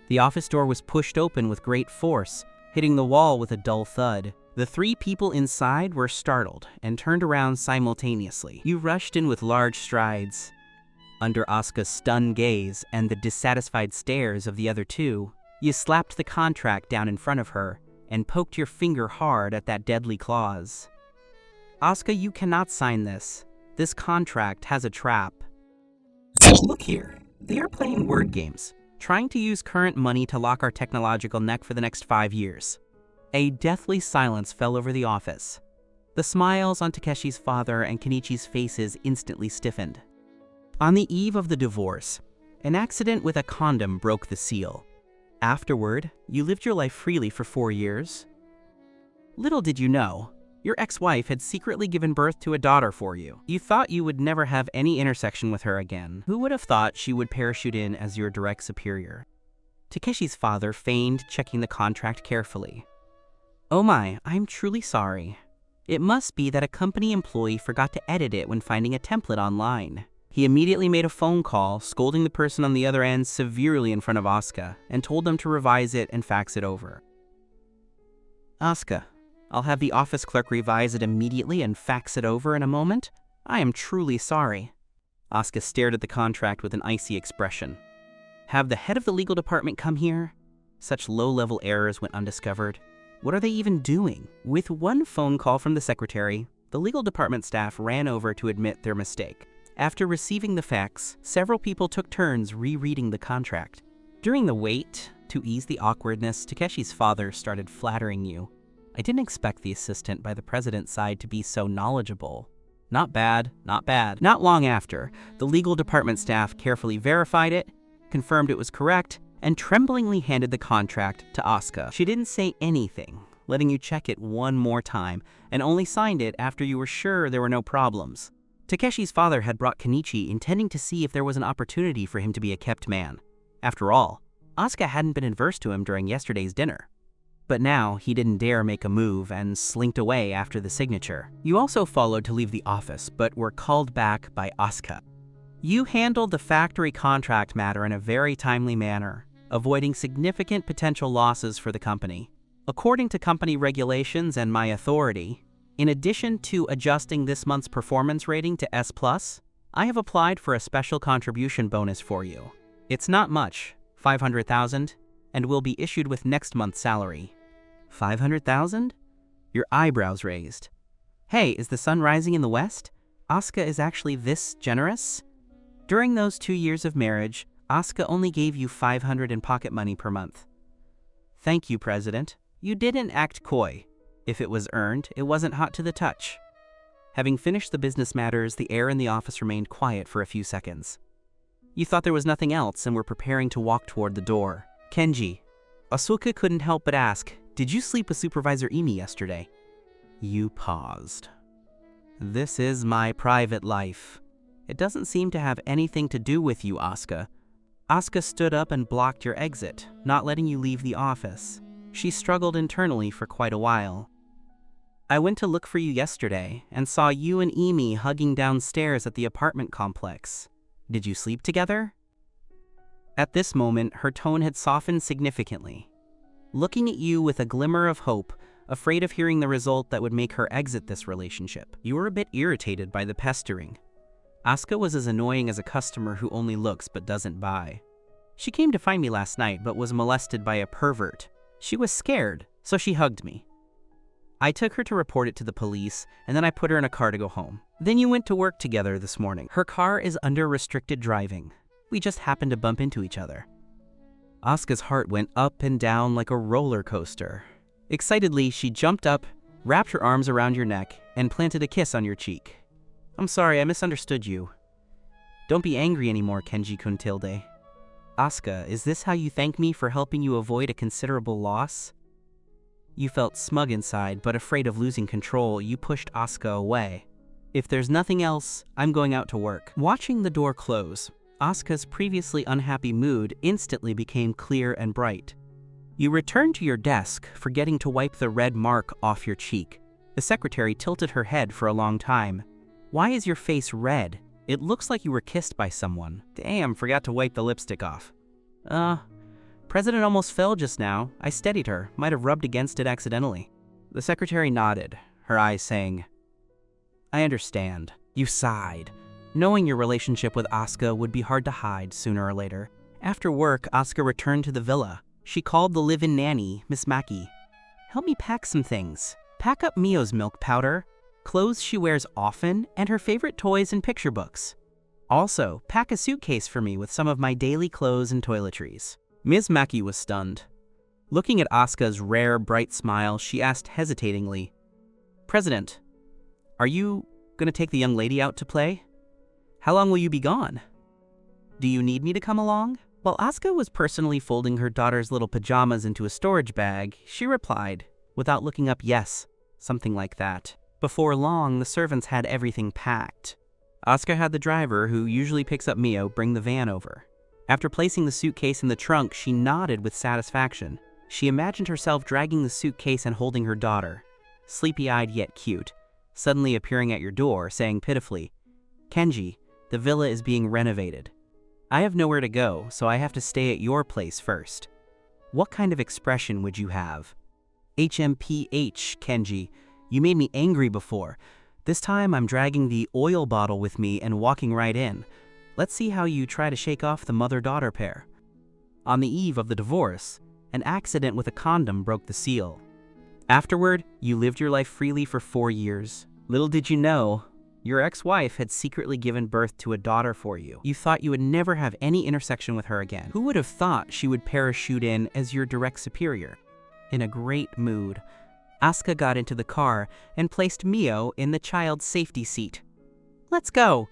The office door was pushed open with great force, hitting the wall with a dull thud. The 3 people inside were startled and turned around simultaneously. You rushed in with large strides. Under Asuka's stunned gaze and the dissatisfied stares of the other 2, you slapped the contract down in front of her and poked your finger hard at that deadly clause. "Asuka, you cannot sign this. This contract has a trap." "Look here, they are playing word games, trying to use current money to lock our technological neck for the next 5 years. A deathly silence fell over the office. The smiles on Takeshi's father and Kenichi's faces instantly stiffened. On the eve of the divorce, an accident with a condom broke the seal. Afterward, you lived your life freely for 4 years. Little did you know, Your ex-wife had secretly given birth to a daughter for you. You thought you would never have any intersection with her again. Who would have thought she would parachute in as your direct superior? Takeshi's father feigned checking the contract carefully. Oh my, I'm truly sorry. It must be that a company employee forgot to edit it when finding a template online. He immediately made a phone call, scolding the person on the other end severely in front of Asuka, and told them to revise it and fax it over. Asuka, I'll have the office clerk revise it immediately and fax it over in a moment. I am truly sorry. Asuka stared at the contract with an icy expression. Have the head of the legal department come here? Such low-level errors went undiscovered. What are they even doing? With one phone call from the secretary, the legal department staff ran over to admit their mistake. After receiving the fax, several people took turns rereading the contract. During the wait, to ease the awkwardness, Takeshi's father started flattering you. I didn't expect the assistant by the president's side to be so knowledgeable. Not bad, not bad. Not long after, the legal department staff carefully verified it, confirmed it was correct, and tremblingly handed the contract to Asuka. She didn't say anything, letting you check it one more time, and only signed it after you were sure there were no problems. Takeshi's father had brought Kenichi intending to see if there was an opportunity for him to be a kept man. After all, Asuka hadn't been adverse to him during yesterday's dinner. But now, he didn't dare make a move and slinked away after the signature. You also followed to leave the office, but were called back by Asuka. You handled the factory contract matter in a very timely manner, avoiding significant potential losses for the company. According to company regulations and my authority, in addition to adjusting this month's performance rating to S+, I have applied for a special contribution bonus for you. It's not much, 500,000, and will be issued with next month's salary. 500,000? Your eyebrows raised. Hey, is the sun rising in the west? Asuka is actually this generous? During those 2 years of marriage, Asuka only gave you 500 in pocket money per month. Thank you, President. You didn't act coy. If it was earned, it wasn't hot to the touch. Having finished the business matters, the air in the office remained quiet for a few seconds. You thought there was nothing else and were preparing to walk toward the door. Kenji. Asuka couldn't help but ask, did you sleep with Supervisor Imi yesterday? You paused. This is my private life. It doesn't seem to have anything to do with you, Asuka. Asuka stood up and blocked your exit, not letting you leave the office. She struggled internally for quite a while. I went to look for you yesterday and saw you and Imi hugging downstairs at the apartment complex. Did you sleep together? At this moment, her tone had softened significantly. Looking at you with a glimmer of hope, afraid of hearing the result that would make her exit this relationship. You were a bit irritated by the pestering. Asuka was as annoying as a customer who only looks but doesn't buy. She came to find me last night but was molested by a pervert. She was scared, so she hugged me. I took her to report it to the police, and then I put her in a car to go home. Then you went to work together this morning. Her car is under restricted driving. We just happened to bump into each other. Asuka's heart went up and down like a roller coaster. Excitedly, she jumped up, wrapped her arms around your neck, and planted a kiss on your cheek. I'm sorry, I misunderstood you. Don't be angry anymore, Kenji-kun tilde. Asuka, is this how you thank me for helping you avoid a considerable loss? You felt smug inside, but afraid of losing control, you pushed Asuka away. If there's nothing else, I'm going out to work. Watching the door close, Asuka's previously unhappy mood instantly became clear and bright. You returned to your desk, forgetting to wipe the red mark off your cheek. The secretary tilted her head for a long time. Why is your face red? It looks like you were kissed by someone. Damn, forgot to wipe the lipstick off. President almost fell just now. I steadied her. Might have rubbed against it accidentally. The secretary nodded, her eyes saying, I understand. You sighed. Knowing your relationship with Asuka would be hard to hide sooner or later. After work, Asuka returned to the villa. She called the live-in nanny, Miss Maki. Help me pack some things. Pack up Mio's milk powder, clothes she wears often, and her favorite toys and picture books. Also, pack a suitcase for me with some of my daily clothes and toiletries. Ms. Maki was stunned. Looking at Asuka's rare, bright smile, she asked hesitatingly, President, are you gonna take the young lady out to play? How long will you be gone? Do you need me to come along? While Asuka was personally folding her daughter's little pajamas into a storage bag, she replied, without looking up, yes, something like that. Before long, the servants had everything packed. Asuka had the driver, who usually picks up Mio, bring the van over. After placing the suitcase in the trunk, she nodded with satisfaction. She imagined herself dragging the suitcase and holding her daughter, sleepy-eyed yet cute, suddenly appearing at your door, saying pitifully, "Kenji, the villa is being renovated. I have nowhere to go, so I have to stay at your place first. What kind of expression would you have?" "HMPH, Kenji. You made me angry before. This time I'm dragging the oil bottle with me and walking right in. Let's see how you try to shake off the mother-daughter pair." On the eve of the divorce, an accident with a condom broke the seal. Afterward, you lived your life freely for 4 years. Little did you know, your ex-wife had secretly given birth to a daughter for you. You thought you would never have any intersection with her again. Who would have thought she would parachute in as your direct superior? In a great mood, Asuka got into the car and placed Mio in the child's safety seat. "Let's go."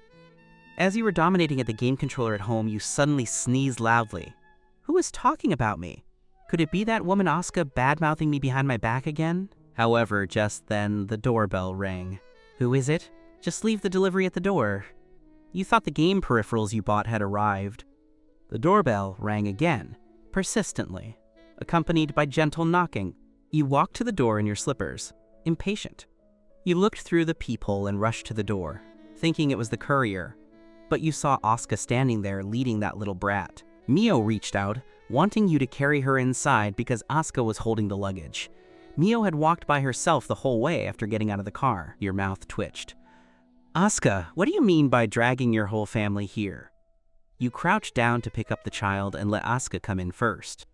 As you were dominating at the game controller at home, you suddenly sneezed loudly. Who is talking about me? Could it be that woman Asuka bad-mouthing me behind my back again? However, just then, the doorbell rang. Who is it? Just leave the delivery at the door. You thought the game peripherals you bought had arrived. The doorbell rang again, persistently, accompanied by gentle knocking. You walked to the door in your slippers, impatient. You looked through the peephole and rushed to the door, thinking it was the courier. But you saw Asuka standing there leading that little brat. Mio reached out, wanting you to carry her inside because Asuka was holding the luggage. Mio had walked by herself the whole way after getting out of the car. Your mouth twitched. "Asuka, what do you mean by dragging your whole family here?" You crouched down to pick up the child and let Asuka come in first.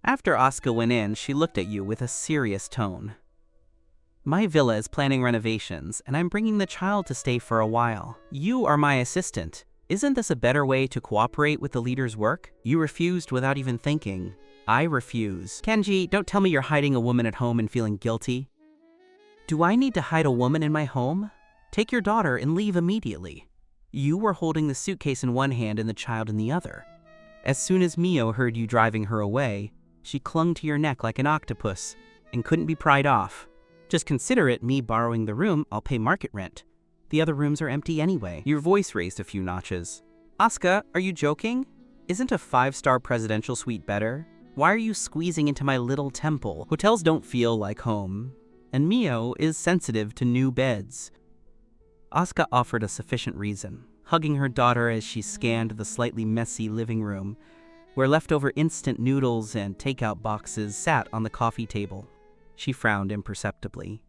After Asuka went in, she looked at you with a serious tone. "My villa is planning renovations, and I'm bringing the child to stay for a while. You are my assistant. Isn't this a better way to cooperate with the leader's work?" You refused without even thinking. "I refuse." "Kenji, don't tell me you're hiding a woman at home and feeling guilty." "Do I need to hide a woman in my home? Take your daughter and leave immediately." You were holding the suitcase in one hand and the child in the other. As soon as Mio heard you driving her away, she clung to your neck like an octopus and couldn't be pried off. "Just consider it me borrowing the room. I'll pay market rent. The other rooms are empty anyway." Your voice raised a few notches. "Asuka, are you joking? Isn't a 5-star presidential suite better? Why are you squeezing into my little temple? Hotels don't feel like home. And Mio is sensitive to new beds." Asuka offered a sufficient reason, hugging her daughter as she scanned the slightly messy living room, where leftover instant noodles and takeout boxes sat on the coffee table. She frowned imperceptibly.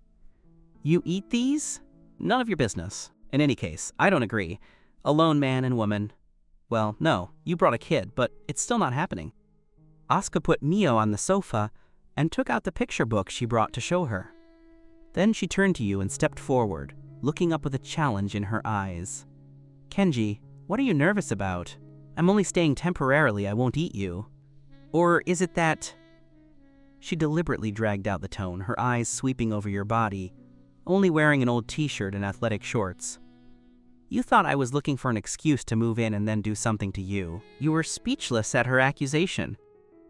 "You eat these? None of your business. In any case, I don't agree. A lone man and woman. Well, no, you brought a kid, but it's still not happening." Asuka put Mio on the sofa and took out the picture book she brought to show her. Then she turned to you and stepped forward, looking up with a challenge in her eyes. "Kenji, what are you nervous about? I'm only staying temporarily. I won't eat you. Or is it that—" She deliberately dragged out the tone, her eyes sweeping over your body, only wearing an old t-shirt and athletic shorts. "You thought I was looking for an excuse to move in and then do something to you." You were speechless at her accusation.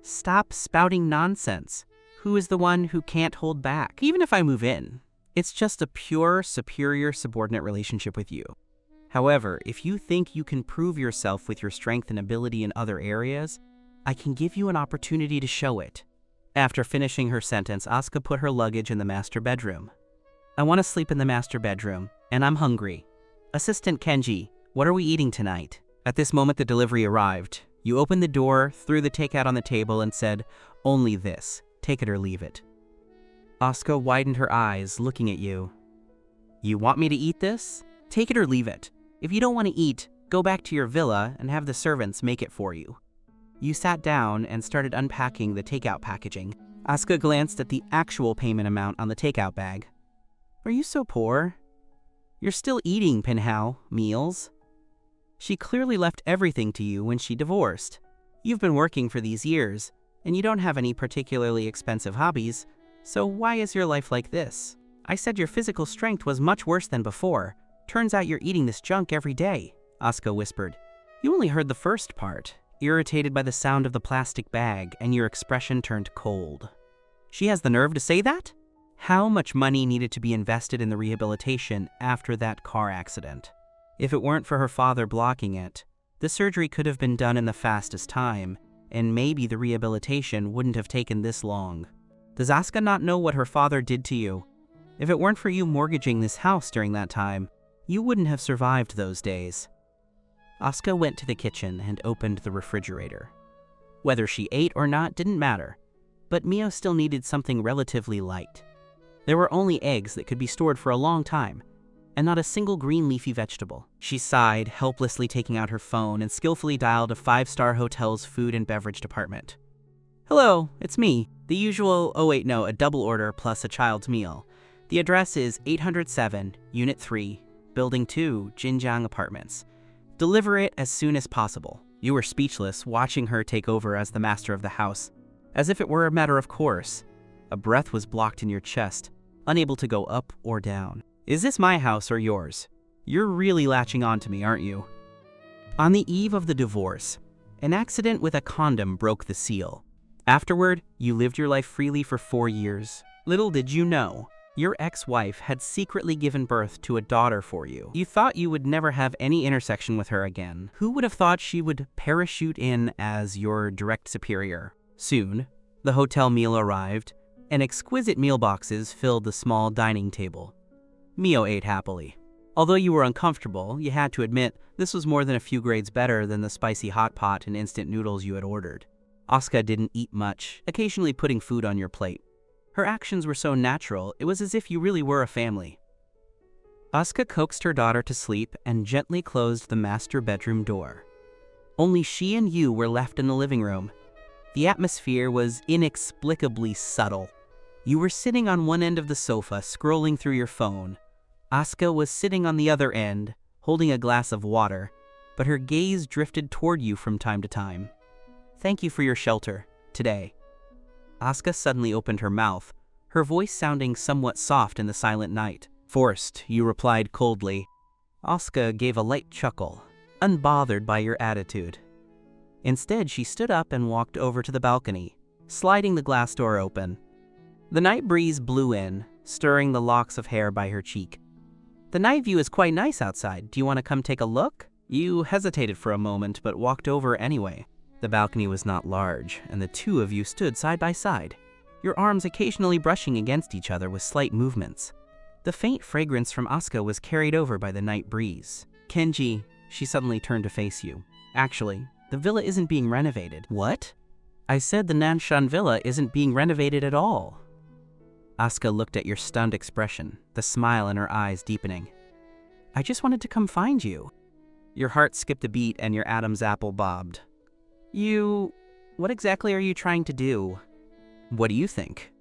"Stop spouting nonsense. Who is the one who can't hold back? Even if I move in, it's just a pure superior-subordinate relationship with you. However, if you think you can prove yourself with your strength and ability in other areas, I can give you an opportunity to show it." After finishing her sentence, Asuka put her luggage in the master bedroom. "I want to sleep in the master bedroom, and I'm hungry. Assistant Kenji, what are we eating tonight?" At this moment, the delivery arrived. You opened the door, threw the takeout on the table, and said, "Only this. Take it or leave it." Asuka widened her eyes, looking at you. "You want me to eat this? Take it or leave it. If you don't want to eat, go back to your villa and have the servants make it for you." You sat down and started unpacking the takeout packaging. Asuka glanced at the actual payment amount on the takeout bag. "Are you so poor? You're still eating, Pinhao, meals." She clearly left everything to you when she divorced. You've been working for these years, and you don't have any particularly expensive hobbies, so why is your life like this? I said your physical strength was much worse than before. Turns out you're eating this junk every day," Asuka whispered. You only heard the first part, irritated by the sound of the plastic bag, and your expression turned cold. "She has the nerve to say that? how much money needed to be invested in the rehabilitation after that car accident. If it weren't for her father blocking it, the surgery could have been done in the fastest time, and maybe the rehabilitation wouldn't have taken this long. Does Asuka not know what her father did to you? If it weren't for you mortgaging this house during that time, you wouldn't have survived those days. Asuka went to the kitchen and opened the refrigerator. Whether she ate or not didn't matter, but Mio still needed something relatively light. There were only eggs that could be stored for a long time, and not a single green leafy vegetable. She sighed, helplessly taking out her phone and skillfully dialed a five-star hotel's food and beverage department. Hello, it's me. The usual, a double order plus a child's meal. The address is 807, Unit 3, Building 2, Jinjiang Apartments. Deliver it as soon as possible. You were speechless, watching her take over as the master of the house, as if it were a matter of course. A breath was blocked in your chest, unable to go up or down. Is this my house or yours? You're really latching on to me, aren't you? On the eve of the divorce, an accident with a condom broke the seal. Afterward, you lived your life freely for 4 years. Little did you know, your ex-wife had secretly given birth to a daughter for you. You thought you would never have any intersection with her again. Who would have thought she would parachute in as your direct superior? Soon, the hotel meal arrived, and exquisite meal boxes filled the small dining table. Mio ate happily. Although you were uncomfortable, you had to admit this was more than a few grades better than the spicy hot pot and instant noodles you had ordered. Asuka didn't eat much, occasionally putting food on your plate. Her actions were so natural, it was as if you really were a family. Asuka coaxed her daughter to sleep and gently closed the master bedroom door. Only she and you were left in the living room. The atmosphere was inexplicably subtle. You were sitting on one end of the sofa, scrolling through your phone. Asuka was sitting on the other end, holding a glass of water, but her gaze drifted toward you from time to time. Thank you for your shelter, today. Asuka suddenly opened her mouth, her voice sounding somewhat soft in the silent night. Forced, you replied coldly. Asuka gave a light chuckle, unbothered by your attitude. Instead, she stood up and walked over to the balcony, sliding the glass door open. The night breeze blew in, stirring the locks of hair by her cheek. The night view is quite nice outside. Do you want to come take a look? You hesitated for a moment, but walked over anyway. The balcony was not large, and the two of you stood side by side, your arms occasionally brushing against each other with slight movements. The faint fragrance from Asuka was carried over by the night breeze. Kenji, she suddenly turned to face you. Actually, the villa isn't being renovated. What? I said the Nanshan villa isn't being renovated at all. Asuka looked at your stunned expression, the smile in her eyes deepening. I just wanted to come find you. Your heart skipped a beat and your Adam's apple bobbed. What exactly are you trying to do? What do you think?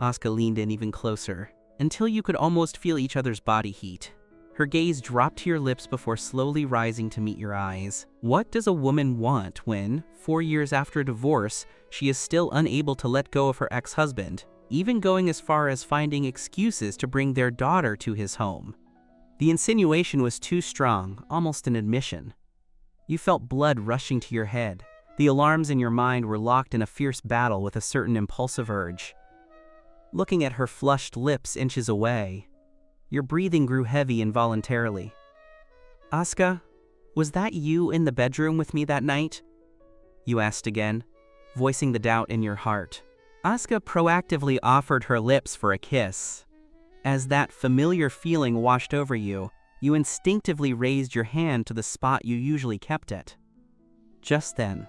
Asuka leaned in even closer, until you could almost feel each other's body heat. Her gaze dropped to your lips before slowly rising to meet your eyes. What does a woman want when, 4 years after a divorce, she is still unable to let go of her ex-husband, even going as far as finding excuses to bring their daughter to his home? The insinuation was too strong, almost an admission. You felt blood rushing to your head. The alarms in your mind were locked in a fierce battle with a certain impulsive urge. Looking at her flushed lips inches away, your breathing grew heavy involuntarily. Asuka, was that you in the bedroom with me that night? You asked again, voicing the doubt in your heart. Asuka proactively offered her lips for a kiss. As that familiar feeling washed over you, you instinctively raised your hand to the spot you usually kept it. Just then,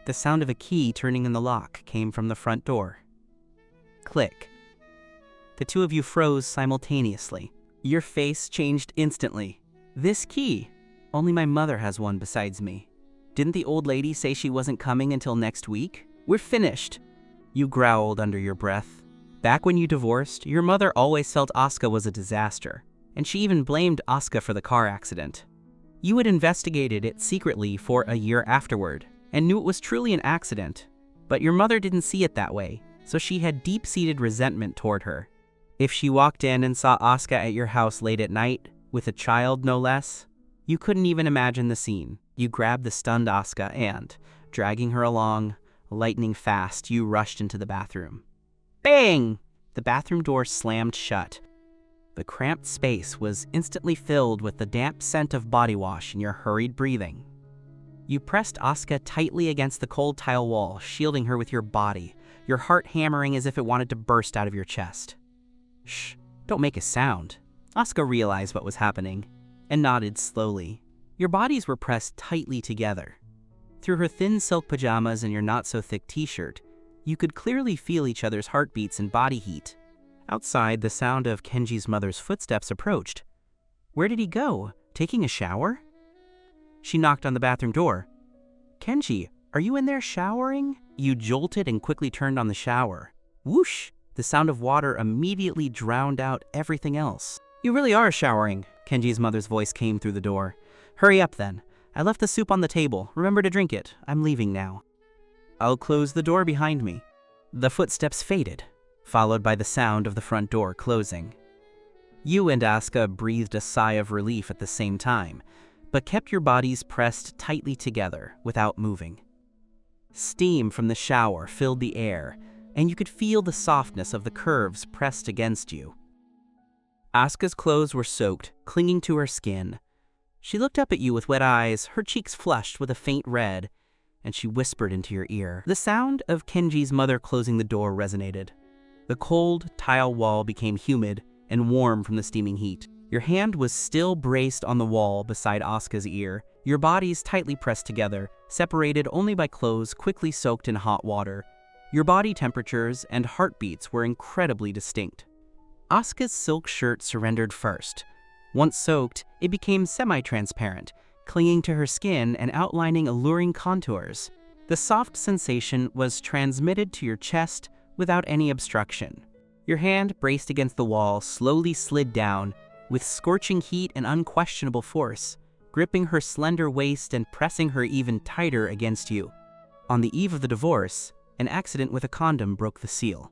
the sound of a key turning in the lock came from the front door. Click. The two of you froze simultaneously. Your face changed instantly. This key. Only my mother has one besides me. Didn't the old lady say she wasn't coming until next week? We're finished. You growled under your breath. Back when you divorced, your mother always felt Asuka was a disaster, and she even blamed Asuka for the car accident. You had investigated it secretly for a year afterward, and knew it was truly an accident, but your mother didn't see it that way, so she had deep-seated resentment toward her. If she walked in and saw Asuka at your house late at night, with a child no less, you couldn't even imagine the scene. You grabbed the stunned Asuka and, dragging her along, lightning fast, you rushed into the bathroom. Bang! the bathroom door slammed shut. The cramped space was instantly filled with the damp scent of body wash and your hurried breathing. You pressed Asuka tightly against the cold tile wall, shielding her with your body, your heart hammering as if it wanted to burst out of your chest. Shh, don't make a sound. Asuka realized what was happening and nodded slowly. Your bodies were pressed tightly together. Through her thin silk pajamas and your not-so-thick t-shirt, you could clearly feel each other's heartbeats and body heat. Outside, the sound of Kenji's mother's footsteps approached. Where did he go? Taking a shower? She knocked on the bathroom door. Kenji, are you in there showering? You jolted and quickly turned on the shower. Whoosh! The sound of water immediately drowned out everything else. You really are showering, Kenji's mother's voice came through the door. Hurry up then. I left the soup on the table. Remember to drink it. I'm leaving now. I'll close the door behind me. The footsteps faded, followed by the sound of the front door closing. You and Asuka breathed a sigh of relief at the same time, but kept your bodies pressed tightly together without moving. Steam from the shower filled the air, and you could feel the softness of the curves pressed against you. Asuka's clothes were soaked, clinging to her skin. She looked up at you with wet eyes, her cheeks flushed with a faint red, and she whispered into your ear. The sound of Kenji's mother closing the door resonated. The cold tile wall became humid and warm from the steaming heat. Your hand was still braced on the wall beside Asuka's ear, your bodies tightly pressed together, separated only by clothes quickly soaked in hot water. Your body temperatures and heartbeats were incredibly distinct. Asuka's silk shirt surrendered first. Once soaked, it became semi-transparent, clinging to her skin and outlining alluring contours. The soft sensation was transmitted to your chest without any obstruction. Your hand, braced against the wall, slowly slid down, with scorching heat and unquestionable force, gripping her slender waist and pressing her even tighter against you. On the eve of the divorce, an accident with a condom broke the seal.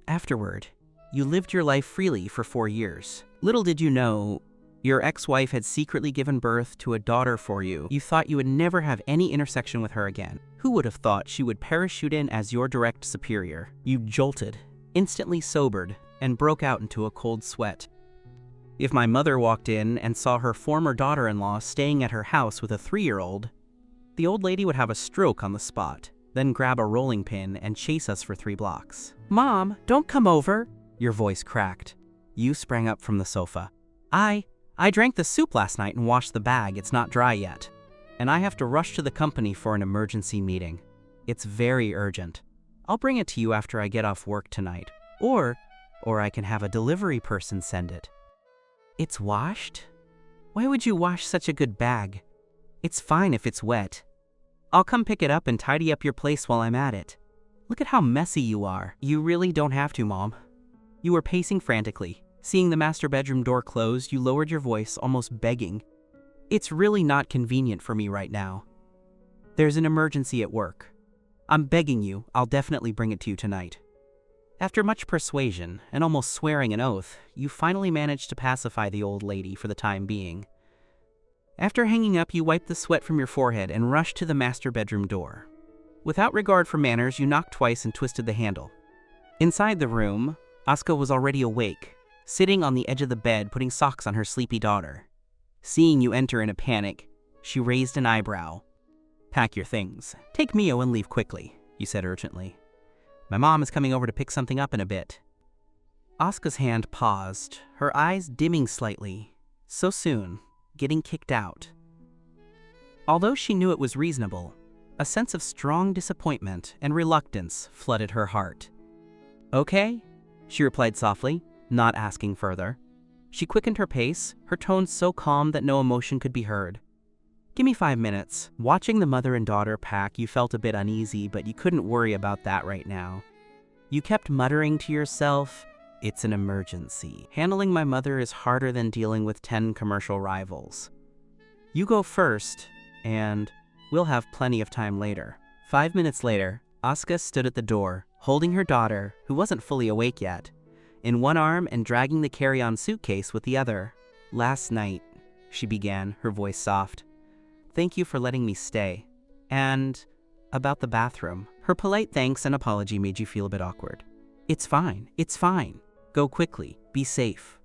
Afterward, you lived your life freely for 4 years. Little did you know, your ex-wife had secretly given birth to a daughter for you. You thought you would never have any intersection with her again. Who would have thought she would parachute in as your direct superior? You jolted, instantly sobered, and broke out into a cold sweat. If my mother walked in and saw her former daughter-in-law staying at her house with a 3-year-old, the old lady would have a stroke on the spot, then grab a rolling pin and chase us for 3 blocks. Mom, don't come over, your voice cracked. You sprang up from the sofa. I drank the soup last night and washed the bag. It's not dry yet. And I have to rush to the company for an emergency meeting. It's very urgent. I'll bring it to you after I get off work tonight. Or I can have a delivery person send it. It's washed? Why would you wash such a good bag? It's fine if it's wet. I'll come pick it up and tidy up your place while I'm at it. Look at how messy you are. You really don't have to, Mom. You were pacing frantically. Seeing the master bedroom door closed, you lowered your voice, almost begging. It's really not convenient for me right now. There's an emergency at work. I'm begging you, I'll definitely bring it to you tonight. After much persuasion and almost swearing an oath, you finally managed to pacify the old lady for the time being. After hanging up, you wiped the sweat from your forehead and rushed to the master bedroom door. Without regard for manners, you knocked twice and twisted the handle. Inside the room, Asuka was already awake, sitting on the edge of the bed putting socks on her sleepy daughter. Seeing you enter in a panic, she raised an eyebrow. Pack your things. Take Mio and leave quickly, you said urgently. My mom is coming over to pick something up in a bit. Asuka's hand paused, her eyes dimming slightly. So soon, getting kicked out. Although she knew it was reasonable, a sense of strong disappointment and reluctance flooded her heart. Okay, she replied softly, not asking further. She quickened her pace, her tone so calm that no emotion could be heard. Give me 5 minutes. Watching the mother and daughter pack, you felt a bit uneasy, but you couldn't worry about that right now. You kept muttering to yourself, it's an emergency. Handling my mother is harder than dealing with 10 commercial rivals. You go first, and we'll have plenty of time later. 5 minutes later, Asuka stood at the door, holding her daughter, who wasn't fully awake yet, in one arm and dragging the carry-on suitcase with the other. Last night, she began, her voice soft. Thank you for letting me stay. And about the bathroom. Her polite thanks and apology made you feel a bit awkward. It's fine, it's fine. Go quickly, be safe.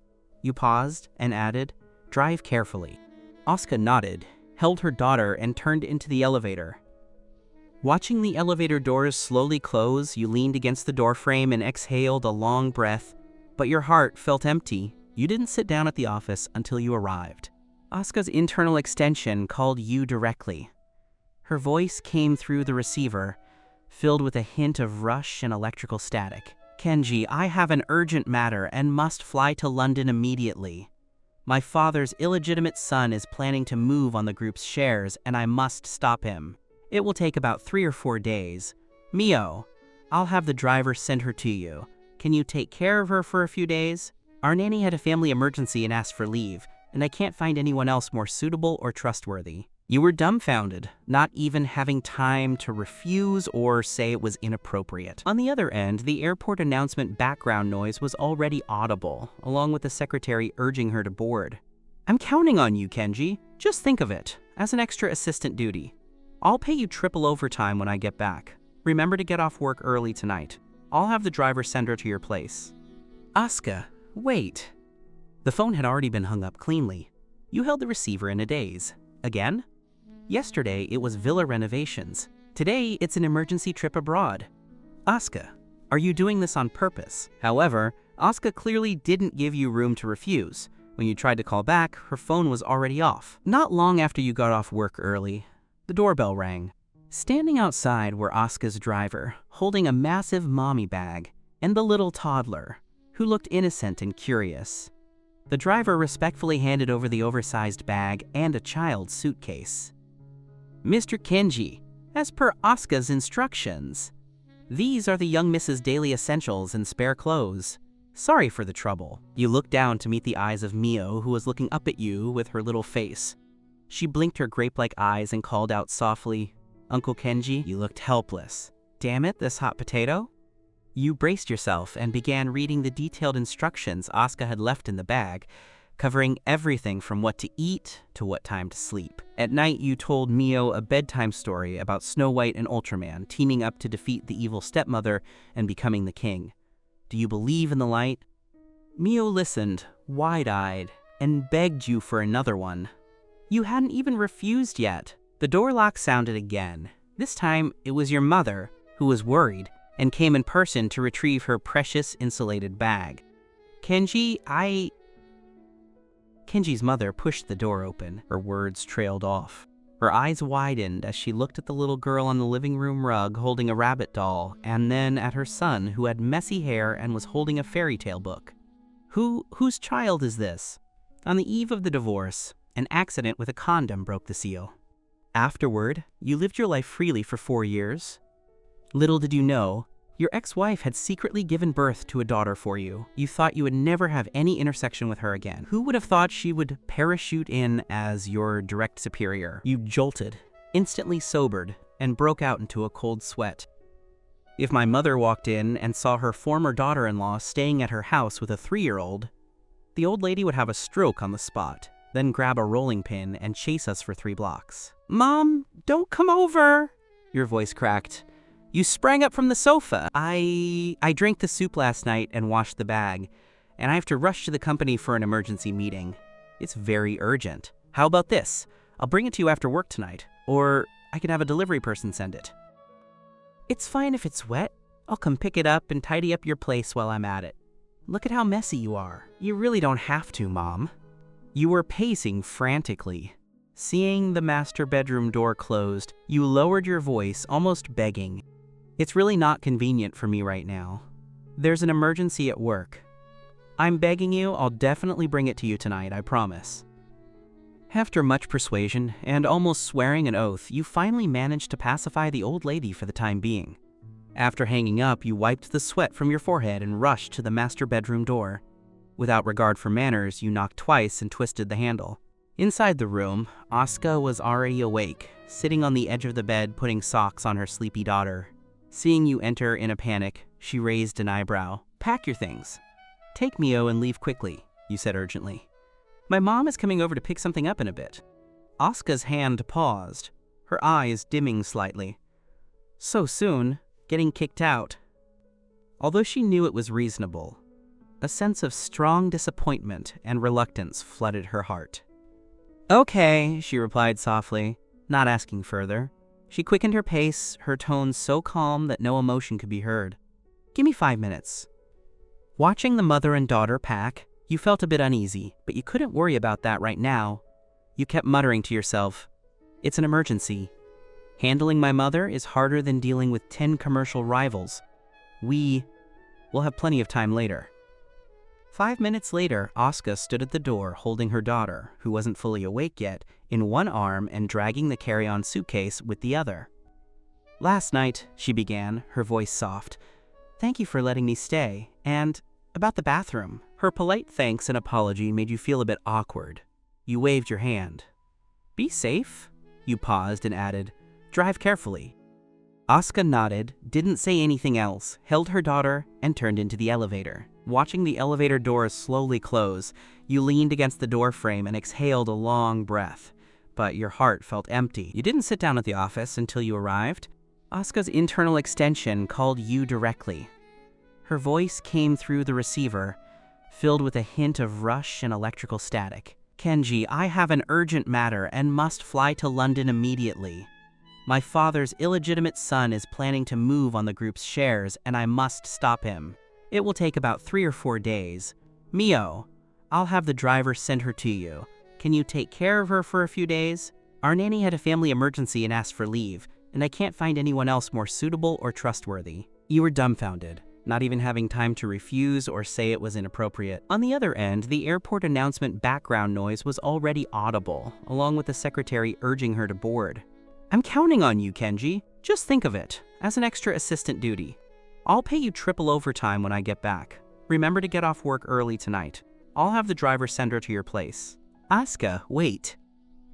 You paused and added, drive carefully. Asuka nodded, held her daughter, and turned into the elevator. Watching the elevator doors slowly close, you leaned against the doorframe and exhaled a long breath, but your heart felt empty. You didn't sit down at the office until you arrived. Asuka's internal extension called you directly. Her voice came through the receiver, filled with a hint of rush and electrical static. Kenji, I have an urgent matter and must fly to London immediately. My father's illegitimate son is planning to move on the group's shares, and I must stop him. It will take about 3 or 4 days. Mio, I'll have the driver send her to you. Can you take care of her for a few days? Our nanny had a family emergency and asked for leave, and I can't find anyone else more suitable or trustworthy. You were dumbfounded, not even having time to refuse or say it was inappropriate. On the other end, the airport announcement background noise was already audible, along with the secretary urging her to board. I'm counting on you, Kenji. Just think of it, as an extra assistant duty. I'll pay you triple overtime when I get back. Remember to get off work early tonight. I'll have the driver send her to your place. Asuka, wait. The phone had already been hung up cleanly. You held the receiver in a daze. Again? Yesterday, it was villa renovations. Today, it's an emergency trip abroad. Asuka, are you doing this on purpose? However, Asuka clearly didn't give you room to refuse. When you tried to call back, her phone was already off. Not long after you got off work early, the doorbell rang. Standing outside were Asuka's driver, holding a massive mommy bag, and the little toddler, who looked innocent and curious. The driver respectfully handed over the oversized bag and a child's suitcase. Mr. Kenji, as per Asuka's instructions, these are the young Mrs. Daily Essentials and spare clothes. Sorry for the trouble. You looked down to meet the eyes of Mio, who was looking up at you with her little face. She blinked her grape-like eyes and called out softly, Uncle Kenji, you looked helpless. Damn it, this hot potato? You braced yourself and began reading the detailed instructions Asuka had left in the bag, covering everything from what to eat to what time to sleep. At night, you told Mio a bedtime story about Snow White and Ultraman teaming up to defeat the evil stepmother and becoming the king. Do you believe in the light? Mio listened, wide-eyed, and begged you for another one. You hadn't even refused yet. The door lock sounded again. This time, it was your mother, who was worried, and came in person to retrieve her precious insulated bag. Kenji's mother pushed the door open. Her words trailed off. Her eyes widened as she looked at the little girl on the living room rug holding a rabbit doll, and then at her son who had messy hair and was holding a fairy tale book. Whose child is this? On the eve of the divorce, an accident with a condom broke the seal. Afterward, you lived your life freely for 4 years. Little did you know, your ex-wife had secretly given birth to a daughter for you. You thought you would never have any intersection with her again. Who would have thought she would parachute in as your direct superior? You jolted, instantly sobered, and broke out into a cold sweat. If my mother walked in and saw her former daughter-in-law staying at her house with a 3-year-old, the old lady would have a stroke on the spot, then grab a rolling pin and chase us for 3 blocks. Mom, don't come over, your voice cracked. You sprang up from the sofa. I drank the soup last night and washed the bag, and I have to rush to the company for an emergency meeting. It's very urgent. How about this? I'll bring it to you after work tonight, or I can have a delivery person send it. It's fine if it's wet. I'll come pick it up and tidy up your place while I'm at it. Look at how messy you are. You really don't have to, Mom. You were pacing frantically. Seeing the master bedroom door closed, you lowered your voice, almost begging. It's really not convenient for me right now. There's an emergency at work. I'm begging you, I'll definitely bring it to you tonight, I promise. After much persuasion and almost swearing an oath, you finally managed to pacify the old lady for the time being. After hanging up, you wiped the sweat from your forehead and rushed to the master bedroom door. Without regard for manners, you knocked twice and twisted the handle. Inside the room, Asuka was already awake, sitting on the edge of the bed putting socks on her sleepy daughter. Seeing you enter in a panic, she raised an eyebrow. Pack your things. Take Mio and leave quickly, you said urgently. My mom is coming over to pick something up in a bit. Asuka's hand paused, her eyes dimming slightly. So soon, getting kicked out. Although she knew it was reasonable, a sense of strong disappointment and reluctance flooded her heart. "Okay," she replied softly, not asking further. She quickened her pace, her tone so calm that no emotion could be heard. "Give me 5 minutes." Watching the mother and daughter pack, you felt a bit uneasy, but you couldn't worry about that right now. You kept muttering to yourself, "It's an emergency. Handling my mother is harder than dealing with 10 commercial rivals. We'll have plenty of time later." 5 minutes later, Asuka stood at the door holding her daughter, who wasn't fully awake yet, in one arm and dragging the carry-on suitcase with the other. "Last night," she began, her voice soft, "thank you for letting me stay, and about the bathroom." Her polite thanks and apology made you feel a bit awkward. You waved your hand. "Be safe." You paused and added, "Drive carefully." Asuka nodded, didn't say anything else, held her daughter, and turned into the elevator. Watching the elevator doors slowly close, you leaned against the door frame and exhaled a long breath. But your heart felt empty. You didn't sit down at the office until you arrived. Asuka's internal extension called you directly. Her voice came through the receiver, filled with a hint of rush and electrical static. "Kenji, I have an urgent matter and must fly to London immediately. My father's illegitimate son is planning to move on the group's shares, and I must stop him. It will take about 3 or 4 days. Mio, I'll have the driver send her to you. Can you take care of her for a few days? Our nanny had a family emergency and asked for leave, and I can't find anyone else more suitable or trustworthy." You were dumbfounded, not even having time to refuse or say it was inappropriate. On the other end, the airport announcement background noise was already audible, along with the secretary urging her to board. "I'm counting on you, Kenji. Just think of it, as an extra assistant duty. I'll pay you triple overtime when I get back. Remember to get off work early tonight. I'll have the driver send her to your place." "Asuka, wait."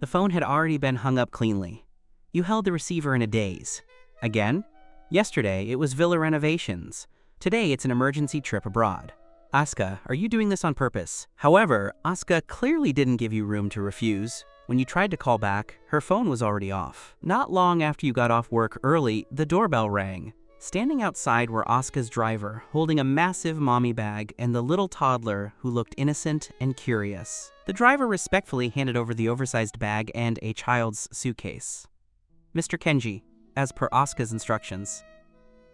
The phone had already been hung up cleanly. You held the receiver in a daze. "Again? Yesterday, it was villa renovations. Today, it's an emergency trip abroad. Asuka, are you doing this on purpose?" However, Asuka clearly didn't give you room to refuse. When you tried to call back, her phone was already off. Not long after you got off work early, the doorbell rang. Standing outside were Asuka's driver, holding a massive mommy bag, and the little toddler who looked innocent and curious. The driver respectfully handed over the oversized bag and a child's suitcase. "Mr. Kenji, as per Asuka's instructions.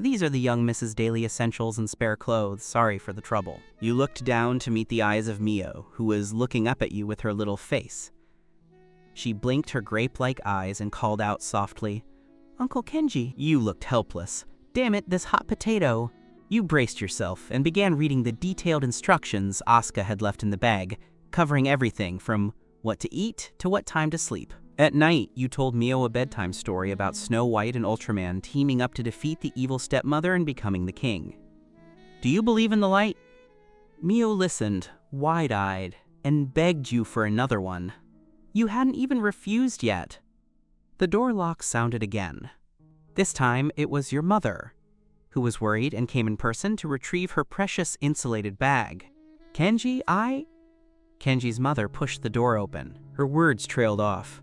These are the young Mrs. Daily essentials and spare clothes. Sorry for the trouble." You looked down to meet the eyes of Mio, who was looking up at you with her little face. She blinked her grape-like eyes and called out softly, "Uncle Kenji." You looked helpless. "Damn it, this hot potato." You braced yourself and began reading the detailed instructions Asuka had left in the bag, covering everything from what to eat to what time to sleep. At night, you told Mio a bedtime story about Snow White and Ultraman teaming up to defeat the evil stepmother and becoming the king. "Do you believe in the light?" Mio listened, wide-eyed, and begged you for another one. You hadn't even refused yet. The door lock sounded again. This time, it was your mother, who was worried and came in person to retrieve her precious insulated bag. "Kenji, Kenji's mother pushed the door open. Her words trailed off.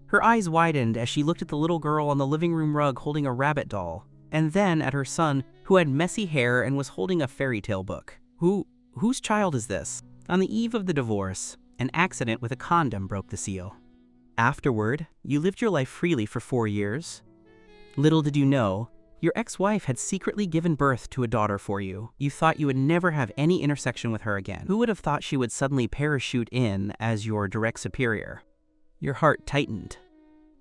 Her eyes widened as she looked at the little girl on the living room rug holding a rabbit doll, and then at her son, who had messy hair and was holding a fairy tale book. Whose child is this?" On the eve of the divorce, an accident with a condom broke the seal. Afterward, you lived your life freely for 4 years. Little did you know, your ex-wife had secretly given birth to a daughter for you. You thought you would never have any intersection with her again. Who would have thought she would suddenly parachute in as your direct superior? Your heart tightened.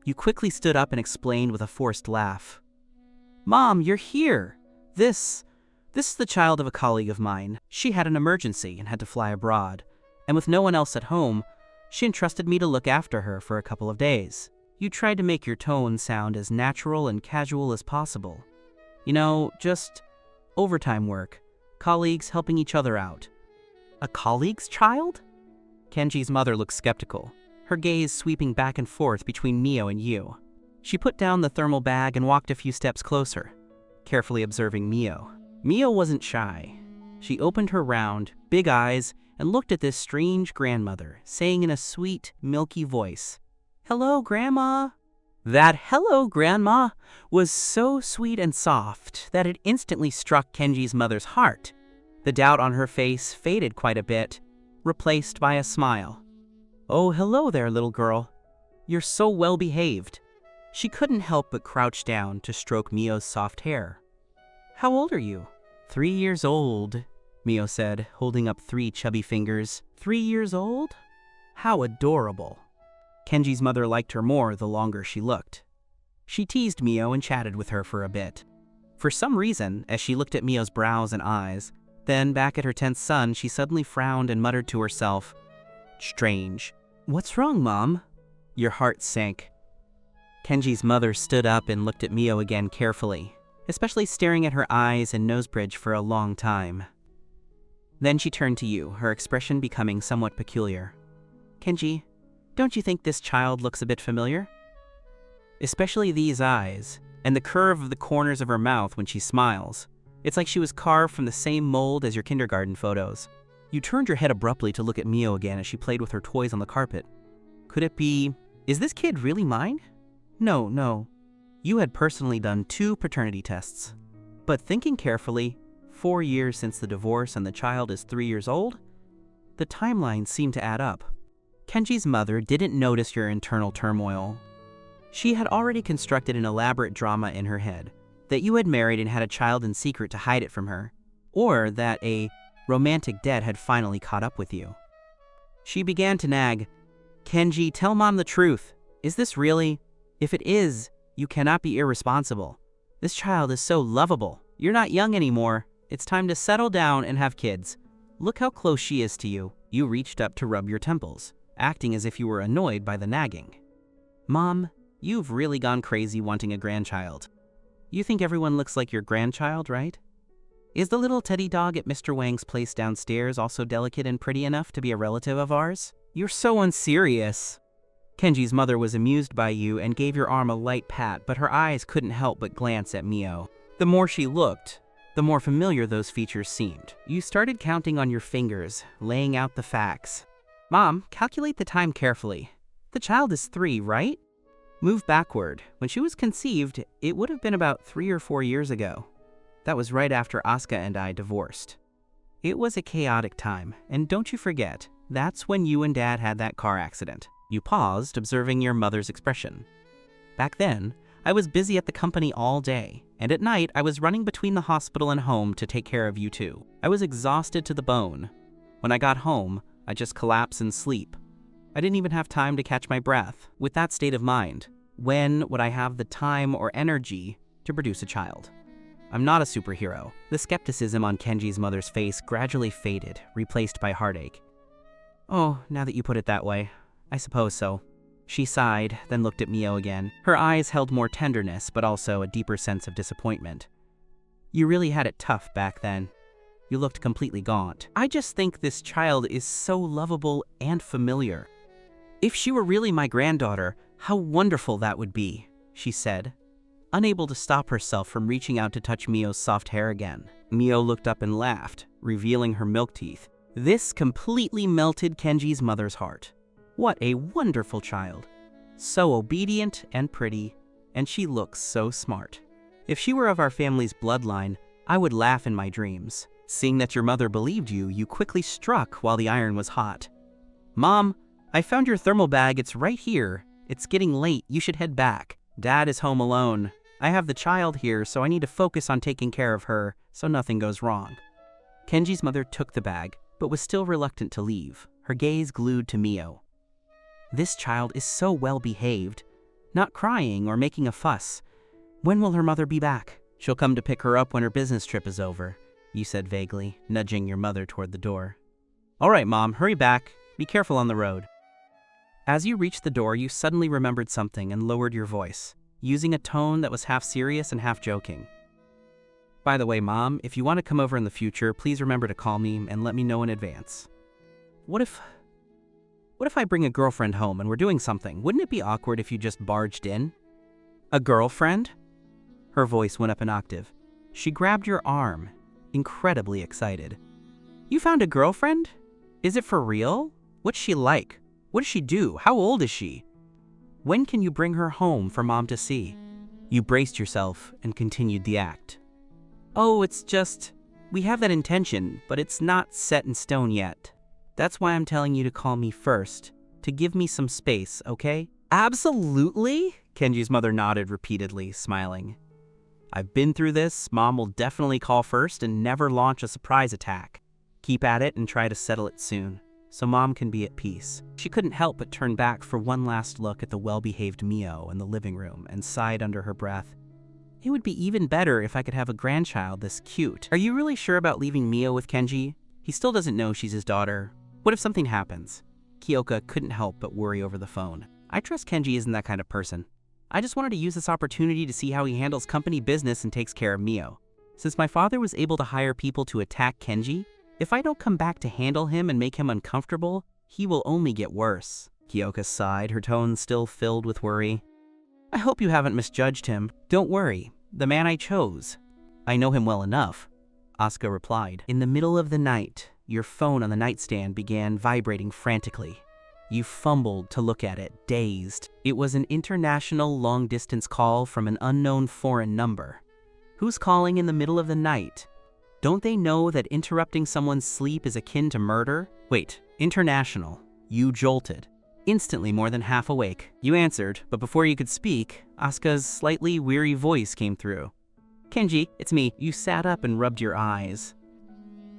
You quickly stood up and explained with a forced laugh. "Mom, you're here! This is the child of a colleague of mine. She had an emergency and had to fly abroad. And with no one else at home, she entrusted me to look after her for a couple of days." You tried to make your tone sound as natural and casual as possible. "You know, just overtime work, colleagues helping each other out." "A colleague's child?" Kenji's mother looked skeptical, her gaze sweeping back and forth between Mio and you. She put down the thermal bag and walked a few steps closer, carefully observing Mio. Mio wasn't shy. She opened her round, big eyes and looked at this strange grandmother, saying in a sweet, milky voice, "Hello, Grandma." That "hello, Grandma" was so sweet and soft that it instantly struck Kenji's mother's heart. The doubt on her face faded quite a bit, replaced by a smile. "Oh, hello there, little girl. You're so well behaved." She couldn't help but crouch down to stroke Mio's soft hair. "How old are you?" 3 years old, Mio said, holding up 3 chubby fingers. 3 years old? How adorable. Kenji's mother liked her more the longer she looked. She teased Mio and chatted with her for a bit. For some reason, as she looked at Mio's brows and eyes, then back at her tense son, she suddenly frowned and muttered to herself, "Strange. What's wrong, Mom?" Your heart sank. Kenji's mother stood up and looked at Mio again carefully, especially staring at her eyes and nose bridge for a long time. Then she turned to you, her expression becoming somewhat peculiar. "Kenji, don't you think this child looks a bit familiar? Especially these eyes, and the curve of the corners of her mouth when she smiles. It's like she was carved from the same mold as your kindergarten photos." You turned your head abruptly to look at Mio again as she played with her toys on the carpet. Could it be, is this kid really mine? No. You had personally done 2 paternity tests. But thinking carefully, 4 years since the divorce and the child is 3 years old, the timeline seemed to add up. Kenji's mother didn't notice your internal turmoil. She had already constructed an elaborate drama in her head, that you had married and had a child in secret to hide it from her, or that a romantic debt had finally caught up with you. She began to nag, "Kenji, tell Mom the truth. Is this really? If it is, you cannot be irresponsible. This child is so lovable. You're not young anymore. It's time to settle down and have kids. Look how close she is to you." You reached up to rub your temples, acting as if you were annoyed by the nagging. "Mom, you've really gone crazy wanting a grandchild. You think everyone looks like your grandchild, right? Is the little teddy dog at Mr. Wang's place downstairs also delicate and pretty enough to be a relative of ours? You're so unserious." Kenji's mother was amused by you and gave your arm a light pat, but her eyes couldn't help but glance at Mio. The more she looked, the more familiar those features seemed. You started counting on your fingers, laying out the facts. "Mom, calculate the time carefully. The child is 3, right? Move backward. When she was conceived, it would have been about 3 or 4 years ago. That was right after Asuka and I divorced. It was a chaotic time, and don't you forget, that's when you and Dad had that car accident." You paused, observing your mother's expression. "Back then, I was busy at the company all day, and at night I was running between the hospital and home to take care of you two. I was exhausted to the bone. When I got home, I just collapsed and sleep. I didn't even have time to catch my breath. With that state of mind, when would I have the time or energy to produce a child? I'm not a superhero." The skepticism on Kenji's mother's face gradually faded, replaced by heartache. "Oh, now that you put it that way, I suppose so." She sighed, then looked at Mio again. Her eyes held more tenderness, but also a deeper sense of disappointment. "You really had it tough back then. You looked completely gaunt. I just think this child is so lovable and familiar. If she were really my granddaughter, how wonderful that would be," she said, unable to stop herself from reaching out to touch Mio's soft hair again. Mio looked up and laughed, revealing her milk teeth. This completely melted Kenji's mother's heart. What a wonderful child. So obedient and pretty, and she looks so smart. If she were of our family's bloodline, I would laugh in my dreams. Seeing that your mother believed you, you quickly struck while the iron was hot. "Mom, I found your thermal bag. It's right here. It's getting late. You should head back. Dad is home alone. I have the child here, so I need to focus on taking care of her so nothing goes wrong." Kenji's mother took the bag, but was still reluctant to leave, her gaze glued to Mio. This child is so well behaved, not crying or making a fuss. When will her mother be back? She'll come to pick her up when her business trip is over, you said vaguely, nudging your mother toward the door. All right, Mom, hurry back. Be careful on the road. As you reached the door, you suddenly remembered something and lowered your voice, using a tone that was half serious and half joking. By the way, Mom, if you want to come over in the future, please remember to call me and let me know in advance. What if I bring a girlfriend home and we're doing something? Wouldn't it be awkward if you just barged in? A girlfriend? Her voice went up an octave. She grabbed your arm, incredibly excited. You found a girlfriend? Is it for real? What's she like? What does she do? How old is she? When can you bring her home for Mom to see? You braced yourself and continued the act. Oh, it's just, we have that intention, but it's not set in stone yet. That's why I'm telling you to call me first, to give me some space, okay? Absolutely, Kenji's mother nodded repeatedly, smiling. I've been through this. Mom will definitely call first and never launch a surprise attack. Keep at it and try to settle it soon, so Mom can be at peace. She couldn't help but turn back for one last look at the well-behaved Mio in the living room and sighed under her breath. It would be even better if I could have a grandchild this cute. Are you really sure about leaving Mio with Kenji? He still doesn't know she's his daughter. What if something happens? Kyoka couldn't help but worry over the phone. I trust Kenji isn't that kind of person. I just wanted to use this opportunity to see how he handles company business and takes care of Mio. Since my father was able to hire people to attack Kenji, if I don't come back to handle him and make him uncomfortable, he will only get worse. Kyoka sighed, her tone still filled with worry. I hope you haven't misjudged him. Don't worry, the man I chose. I know him well enough, Asuka replied. In the middle of the night, your phone on the nightstand began vibrating frantically. You fumbled to look at it, dazed. It was an international long-distance call from an unknown foreign number. Who's calling in the middle of the night? Don't they know that interrupting someone's sleep is akin to murder? Wait, international. You jolted. Instantly more than half awake. You answered, but before you could speak, Asuka's slightly weary voice came through. Kenji, it's me. You sat up and rubbed your eyes.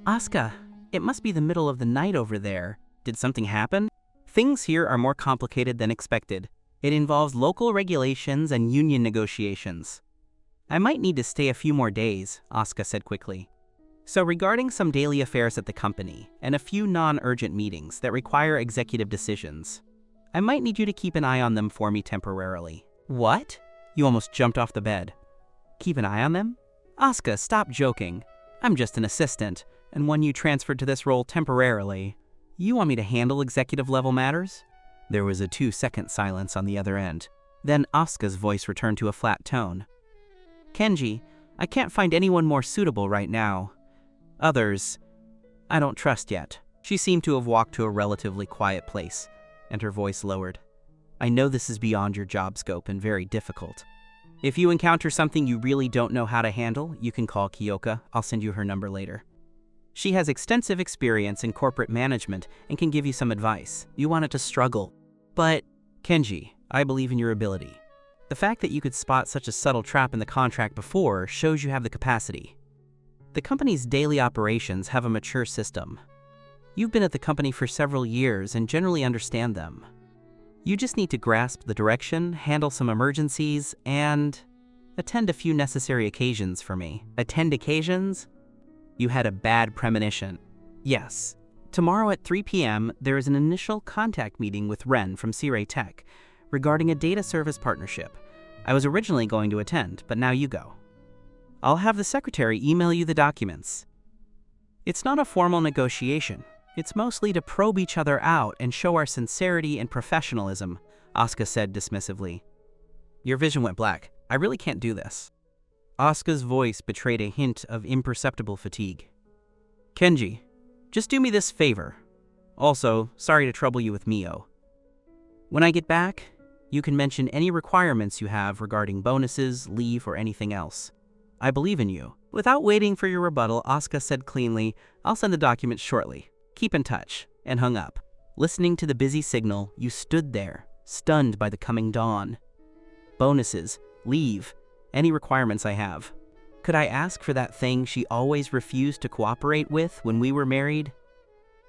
Asuka, it must be the middle of the night over there. Did something happen? Things here are more complicated than expected. It involves local regulations and union negotiations. I might need to stay a few more days, Asuka said quickly. So regarding some daily affairs at the company, and a few non-urgent meetings that require executive decisions, I might need you to keep an eye on them for me temporarily. What? You almost jumped off the bed. Keep an eye on them? Asuka, stop joking. I'm just an assistant, and one you transferred to this role temporarily. You want me to handle executive-level matters? There was a 2-second silence on the other end. Then Asuka's voice returned to a flat tone. Kenji, I can't find anyone more suitable right now. Others, I don't trust yet. She seemed to have walked to a relatively quiet place, and her voice lowered. I know this is beyond your job scope and very difficult. If you encounter something you really don't know how to handle, you can call Kyoka. I'll send you her number later. She has extensive experience in corporate management and can give you some advice. You want it to struggle. But, Kenji, I believe in your ability. The fact that you could spot such a subtle trap in the contract before shows you have the capacity. The company's daily operations have a mature system. You've been at the company for several years and generally understand them. You just need to grasp the direction, handle some emergencies, and attend a few necessary occasions for me. Attend occasions? You had a bad premonition. Yes. Tomorrow at 3 p.m., there is an initial contact meeting with Ren from Sirei Tech regarding a data service partnership. I was originally going to attend, but now you go. I'll have the secretary email you the documents. It's not a formal negotiation. It's mostly to probe each other out and show our sincerity and professionalism, Asuka said dismissively. Your vision went black. I really can't do this. Asuka's voice betrayed a hint of imperceptible fatigue. Kenji, just do me this favor. Also, sorry to trouble you with Mio. When I get back, you can mention any requirements you have regarding bonuses, leave, or anything else. I believe in you. Without waiting for your rebuttal, Asuka said cleanly, I'll send the documents shortly. Keep in touch, and hung up. Listening to the busy signal, you stood there, stunned by the coming dawn. Bonuses, leave, any requirements I have. Could I ask for that thing she always refused to cooperate with when we were married?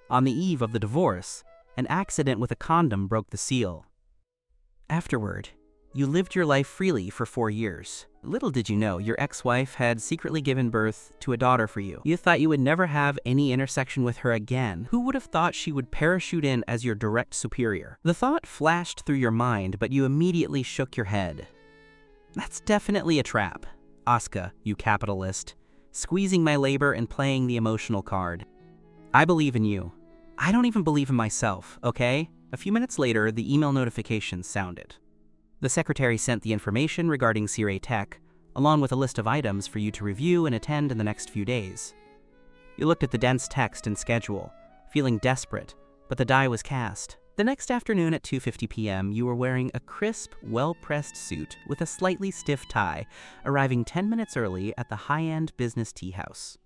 On the eve of the divorce, an accident with a condom broke the seal. Afterward, you lived your life freely for 4 years. Little did you know your ex-wife had secretly given birth to a daughter for you. You thought you would never have any intersection with her again. Who would have thought she would parachute in as your direct superior? The thought flashed through your mind, but you immediately shook your head. That's definitely a trap. Asuka, you capitalist, squeezing my labor and playing the emotional card. I believe in you. I don't even believe in myself, okay? A few minutes later, the email notification sounded. The secretary sent the information regarding Sirei Tech, along with a list of items for you to review and attend in the next few days. You looked at the dense text and schedule, feeling desperate, but the die was cast. The next afternoon at 2:50 p.m., you were wearing a crisp, well-pressed suit with a slightly stiff tie, arriving 10 minutes early at the high-end business tea house.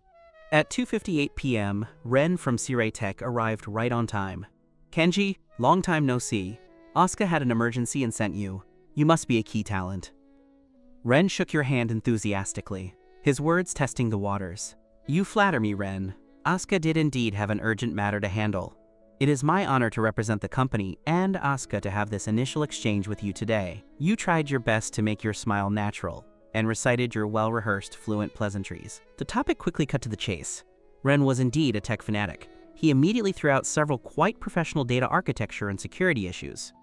At 2:58 p.m., Ren from Sirei Tech arrived right on time. Kenji, long time no see. Asuka had an emergency and sent you. You must be a key talent. Ren shook your hand enthusiastically, his words testing the waters. You flatter me, Ren. Asuka did indeed have an urgent matter to handle. It is my honor to represent the company and Asuka to have this initial exchange with you today. You tried your best to make your smile natural and recited your well-rehearsed, fluent pleasantries. The topic quickly cut to the chase. Ren was indeed a tech fanatic. He immediately threw out several quite professional data architecture and security issues.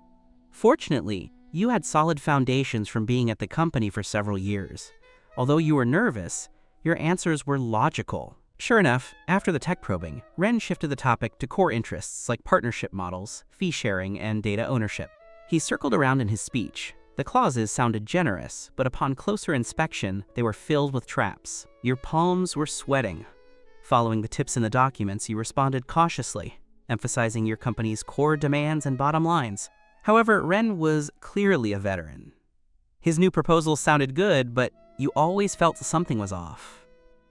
Fortunately, you had solid foundations from being at the company for several years. Although you were nervous, your answers were logical. Sure enough, after the tech probing, Ren shifted the topic to core interests like partnership models, fee sharing, and data ownership. He circled around in his speech. The clauses sounded generous, but upon closer inspection, they were filled with traps. Your palms were sweating. Following the tips in the documents, you responded cautiously, emphasizing your company's core demands and bottom lines. However, Ren was clearly a veteran. His new proposals sounded good, but you always felt something was off.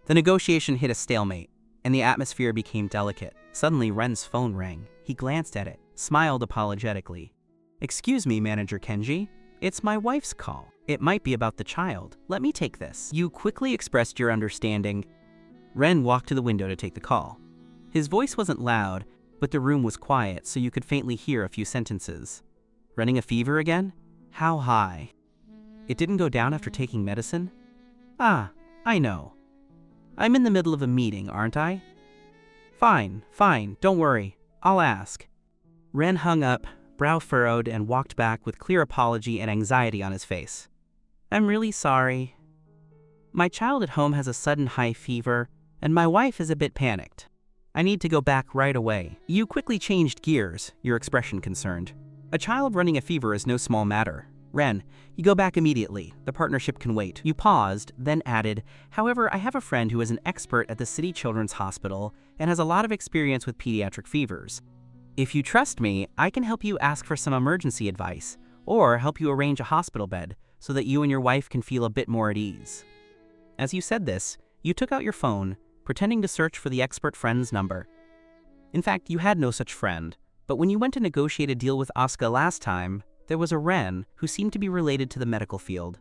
The negotiation hit a stalemate, and the atmosphere became delicate. Suddenly, Ren's phone rang. He glanced at it, smiled apologetically. Excuse me, Manager Kenji. It's my wife's call. It might be about the child. Let me take this. You quickly expressed your understanding. Ren walked to the window to take the call. His voice wasn't loud, but the room was quiet, so you could faintly hear a few sentences. Running a fever again? How high? It didn't go down after taking medicine? Ah, I know. I'm in the middle of a meeting, aren't I? Fine, don't worry. I'll ask. Ren hung up, brow furrowed, and walked back with clear apology and anxiety on his face. I'm really sorry. My child at home has a sudden high fever, and my wife is a bit panicked. I need to go back right away. You quickly changed gears, your expression concerned. A child running a fever is no small matter. Ren, you go back immediately. The partnership can wait. You paused, then added, however, I have a friend who is an expert at the City Children's Hospital and has a lot of experience with pediatric fevers. If you trust me, I can help you ask for some emergency advice, or help you arrange a hospital bed so that you and your wife can feel a bit more at ease. As you said this, you took out your phone, pretending to search for the expert friend's number. In fact, you had no such friend, but when you went to negotiate a deal with Asuka last time, there was a Ren who seemed to be related to the medical field.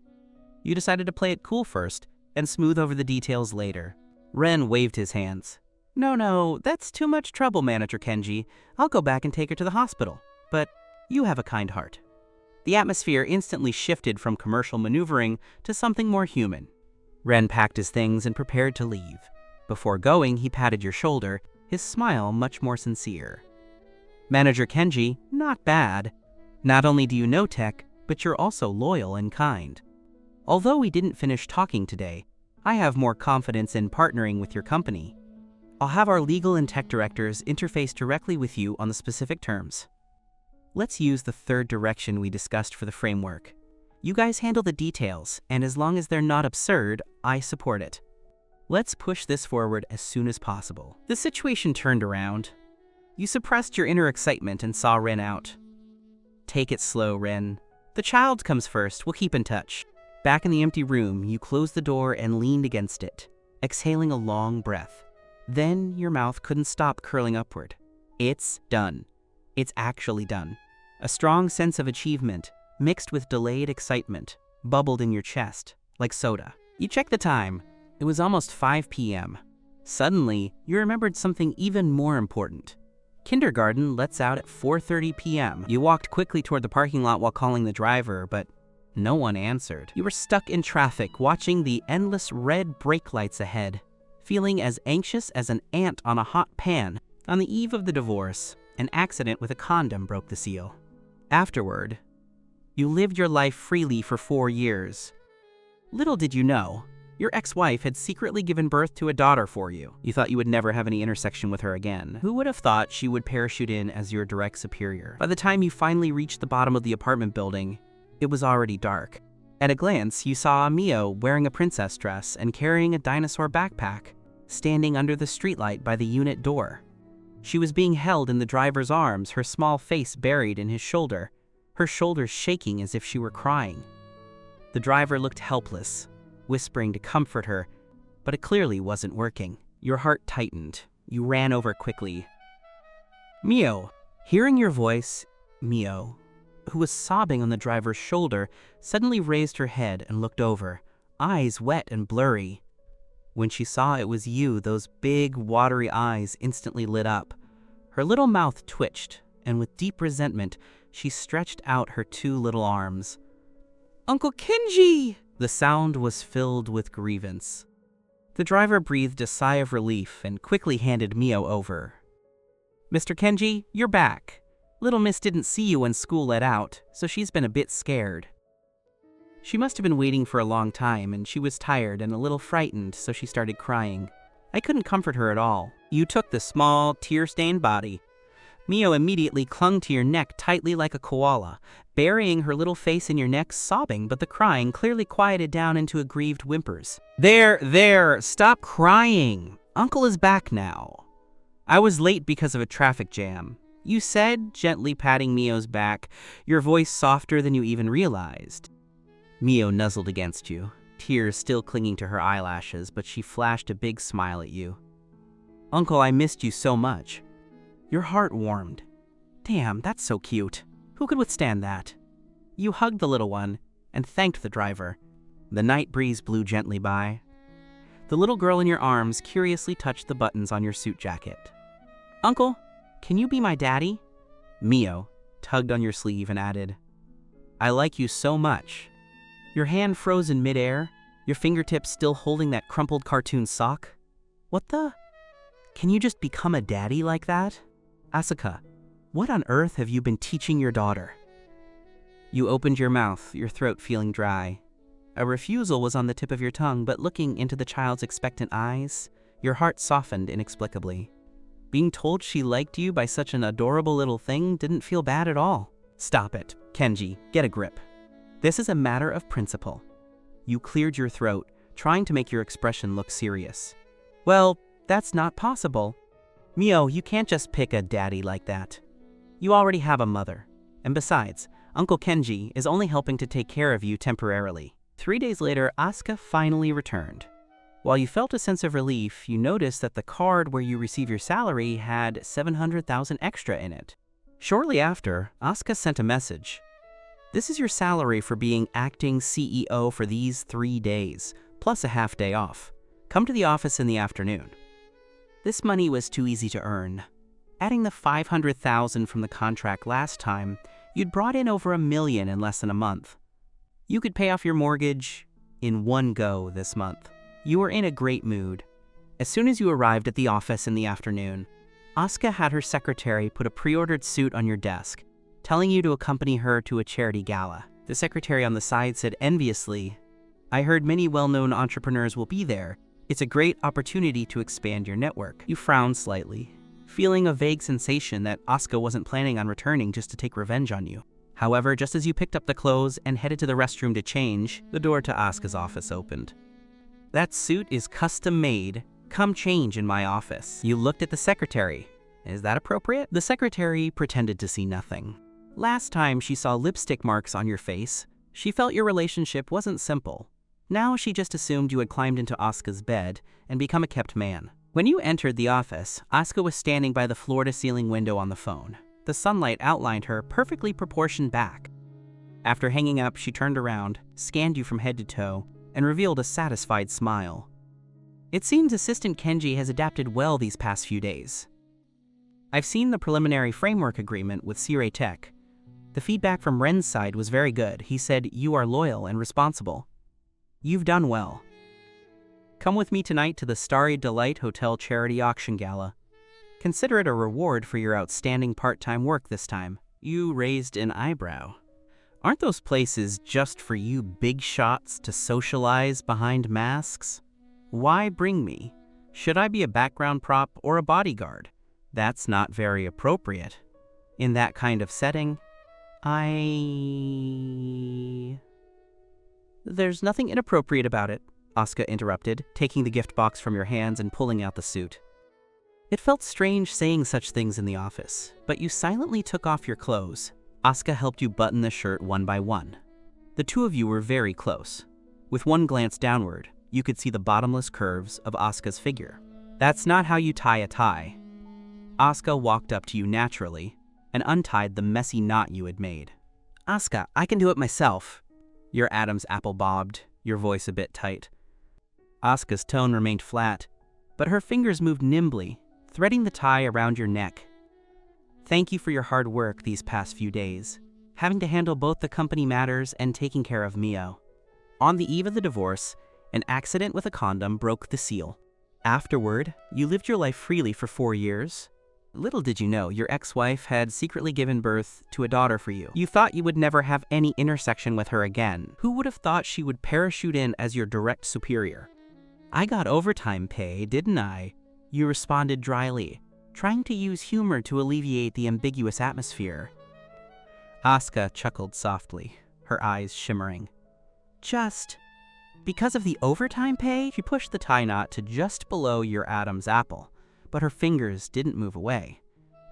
You decided to play it cool first and smooth over the details later. Ren waved his hands. No, that's too much trouble, Manager Kenji. I'll go back and take her to the hospital. But you have a kind heart. The atmosphere instantly shifted from commercial maneuvering to something more human. Ren packed his things and prepared to leave. Before going, he patted your shoulder, his smile much more sincere. Manager Kenji, not bad. Not only do you know tech, but you're also loyal and kind. Although we didn't finish talking today, I have more confidence in partnering with your company. I'll have our legal and tech directors interface directly with you on the specific terms. Let's use the third direction we discussed for the framework. You guys handle the details, and as long as they're not absurd, I support it. Let's push this forward as soon as possible. The situation turned around. You suppressed your inner excitement and saw Ren out. Take it slow, Ren. The child comes first. We'll keep in touch. Back in the empty room, you closed the door and leaned against it, exhaling a long breath. Then your mouth couldn't stop curling upward. It's done. It's actually done. A strong sense of achievement, mixed with delayed excitement, bubbled in your chest, like soda. You checked the time. It was almost 5 p.m. Suddenly, you remembered something even more important. Kindergarten lets out at 4:30 p.m. You walked quickly toward the parking lot while calling the driver, but no one answered. You were stuck in traffic, watching the endless red brake lights ahead, feeling as anxious as an ant on a hot pan. On the eve of the divorce, an accident with a condom broke the seal. Afterward, you lived your life freely for 4 years. Little did you know, your ex-wife had secretly given birth to a daughter for you. You thought you would never have any intersection with her again. Who would have thought she would parachute in as your direct superior? By the time you finally reached the bottom of the apartment building, it was already dark. At a glance, you saw Mio wearing a princess dress and carrying a dinosaur backpack, standing under the streetlight by the unit door. She was being held in the driver's arms, her small face buried in his shoulder, her shoulders shaking as if she were crying. The driver looked helpless, whispering to comfort her, but it clearly wasn't working. Your heart tightened. You ran over quickly. Mio! Hearing your voice, Mio, who was sobbing on the driver's shoulder, suddenly raised her head and looked over, eyes wet and blurry. When she saw it was you, those big, watery eyes instantly lit up. Her little mouth twitched, and with deep resentment, she stretched out her two little arms. "Uncle Kenji!" The sound was filled with grievance. The driver breathed a sigh of relief and quickly handed Mio over. "Mr. Kenji, you're back. Little Miss didn't see you when school let out, so she's been a bit scared." She must have been waiting for a long time, and she was tired and a little frightened, so she started crying. I couldn't comfort her at all. You took the small, tear-stained body. Mio immediately clung to your neck tightly like a koala, burying her little face in your neck, sobbing, but the crying clearly quieted down into aggrieved whimpers. There, stop crying. Uncle is back now. I was late because of a traffic jam," you said, gently patting Mio's back, your voice softer than you even realized. Mio nuzzled against you, tears still clinging to her eyelashes, but she flashed a big smile at you. "Uncle, I missed you so much." Your heart warmed. Damn, that's so cute. Who could withstand that? You hugged the little one and thanked the driver. The night breeze blew gently by. The little girl in your arms curiously touched the buttons on your suit jacket. "Uncle, can you be my daddy?" Mio tugged on your sleeve and added, "I like you so much." Your hand froze in midair, your fingertips still holding that crumpled cartoon sock. What the? Can you just become a daddy like that? Asuka, what on earth have you been teaching your daughter? You opened your mouth, your throat feeling dry. A refusal was on the tip of your tongue, but looking into the child's expectant eyes, your heart softened inexplicably. Being told she liked you by such an adorable little thing didn't feel bad at all. Stop it, Kenji, get a grip. This is a matter of principle. You cleared your throat, trying to make your expression look serious. Well, that's not possible. Mio, you can't just pick a daddy like that. You already have a mother. And besides, Uncle Kenji is only helping to take care of you temporarily. 3 days later, Asuka finally returned. While you felt a sense of relief, you noticed that the card where you receive your salary had 700,000 extra in it. Shortly after, Asuka sent a message. "This is your salary for being acting CEO for these 3 days, plus a half day off. Come to the office in the afternoon." This money was too easy to earn. Adding the 500,000 from the contract last time, you'd brought in over $1 million in less than a month. You could pay off your mortgage in one go this month. You were in a great mood. As soon as you arrived at the office in the afternoon, Asuka had her secretary put a pre-ordered suit on your desk, telling you to accompany her to a charity gala. The secretary on the side said enviously, "I heard many well-known entrepreneurs will be there. It's a great opportunity to expand your network." You frowned slightly, feeling a vague sensation that Asuka wasn't planning on returning just to take revenge on you. However, just as you picked up the clothes and headed to the restroom to change, the door to Asuka's office opened. "That suit is custom made. Come change in my office." You looked at the secretary. "Is that appropriate?" The secretary pretended to see nothing. Last time she saw lipstick marks on your face, she felt your relationship wasn't simple. Now she just assumed you had climbed into Asuka's bed and become a kept man. When you entered the office, Asuka was standing by the floor-to-ceiling window on the phone. The sunlight outlined her perfectly proportioned back. After hanging up, she turned around, scanned you from head to toe, and revealed a satisfied smile. "It seems Assistant Kenji has adapted well these past few days. I've seen the preliminary framework agreement with Sirei Tech. The feedback from Ren's side was very good. He said you are loyal and responsible. You've done well. Come with me tonight to the Starry Delight Hotel Charity Auction Gala. Consider it a reward for your outstanding part-time work this time." You raised an eyebrow. "Aren't those places just for you big shots to socialize behind masks? Why bring me? Should I be a background prop or a bodyguard? That's not very appropriate. In that kind of setting, There's nothing inappropriate about it," Asuka interrupted, taking the gift box from your hands and pulling out the suit. It felt strange saying such things in the office, but you silently took off your clothes. Asuka helped you button the shirt one by one. The two of you were very close. With one glance downward, you could see the bottomless curves of Asuka's figure. That's not how you tie a tie. Asuka walked up to you naturally and untied the messy knot you had made. Asuka, I can do it myself. Your Adam's apple bobbed, your voice a bit tight. Asuka's tone remained flat, but her fingers moved nimbly, threading the tie around your neck. Thank you for your hard work these past few days, having to handle both the company matters and taking care of Mio. On the eve of the divorce, an accident with a condom broke the seal. Afterward, you lived your life freely for 4 years. Little did you know, your ex-wife had secretly given birth to a daughter for you. You thought you would never have any intersection with her again. Who would have thought she would parachute in as your direct superior? I got overtime pay, didn't I? You responded dryly, trying to use humor to alleviate the ambiguous atmosphere. Asuka chuckled softly, her eyes shimmering. Just because of the overtime pay? She pushed the tie knot to just below your Adam's apple, but her fingers didn't move away.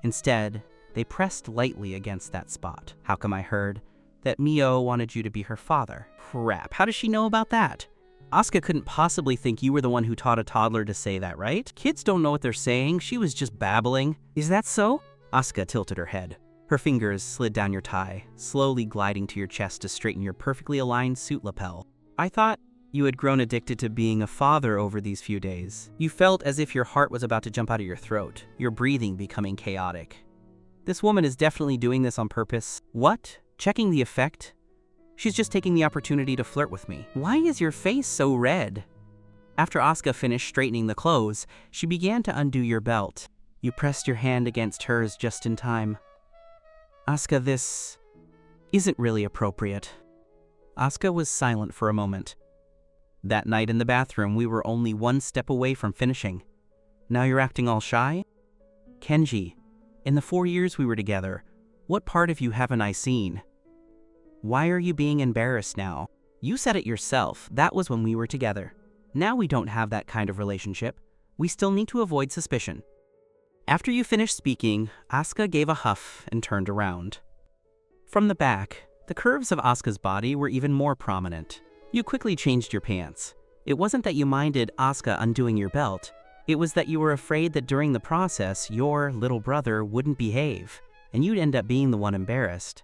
Instead, they pressed lightly against that spot. How come I heard that Mio wanted you to be her father? Crap, how does she know about that? Asuka couldn't possibly think you were the one who taught a toddler to say that, right? Kids don't know what they're saying. She was just babbling. Is that so? Asuka tilted her head. Her fingers slid down your tie, slowly gliding to your chest to straighten your perfectly aligned suit lapel. I thought you had grown addicted to being a father over these few days. You felt as if your heart was about to jump out of your throat, your breathing becoming chaotic. This woman is definitely doing this on purpose. What? Checking the effect? She's just taking the opportunity to flirt with me. Why is your face so red? After Asuka finished straightening the clothes, she began to undo your belt. You pressed your hand against hers just in time. Asuka, this isn't really appropriate. Asuka was silent for a moment. That night in the bathroom, we were only one step away from finishing. Now you're acting all shy? Kenji, in the 4 years we were together, what part of you haven't I seen? Why are you being embarrassed now? You said it yourself, that was when we were together. Now we don't have that kind of relationship. We still need to avoid suspicion. After you finished speaking, Asuka gave a huff and turned around. From the back, the curves of Asuka's body were even more prominent. You quickly changed your pants. It wasn't that you minded Asuka undoing your belt. It was that you were afraid that during the process, your little brother wouldn't behave, and you'd end up being the one embarrassed.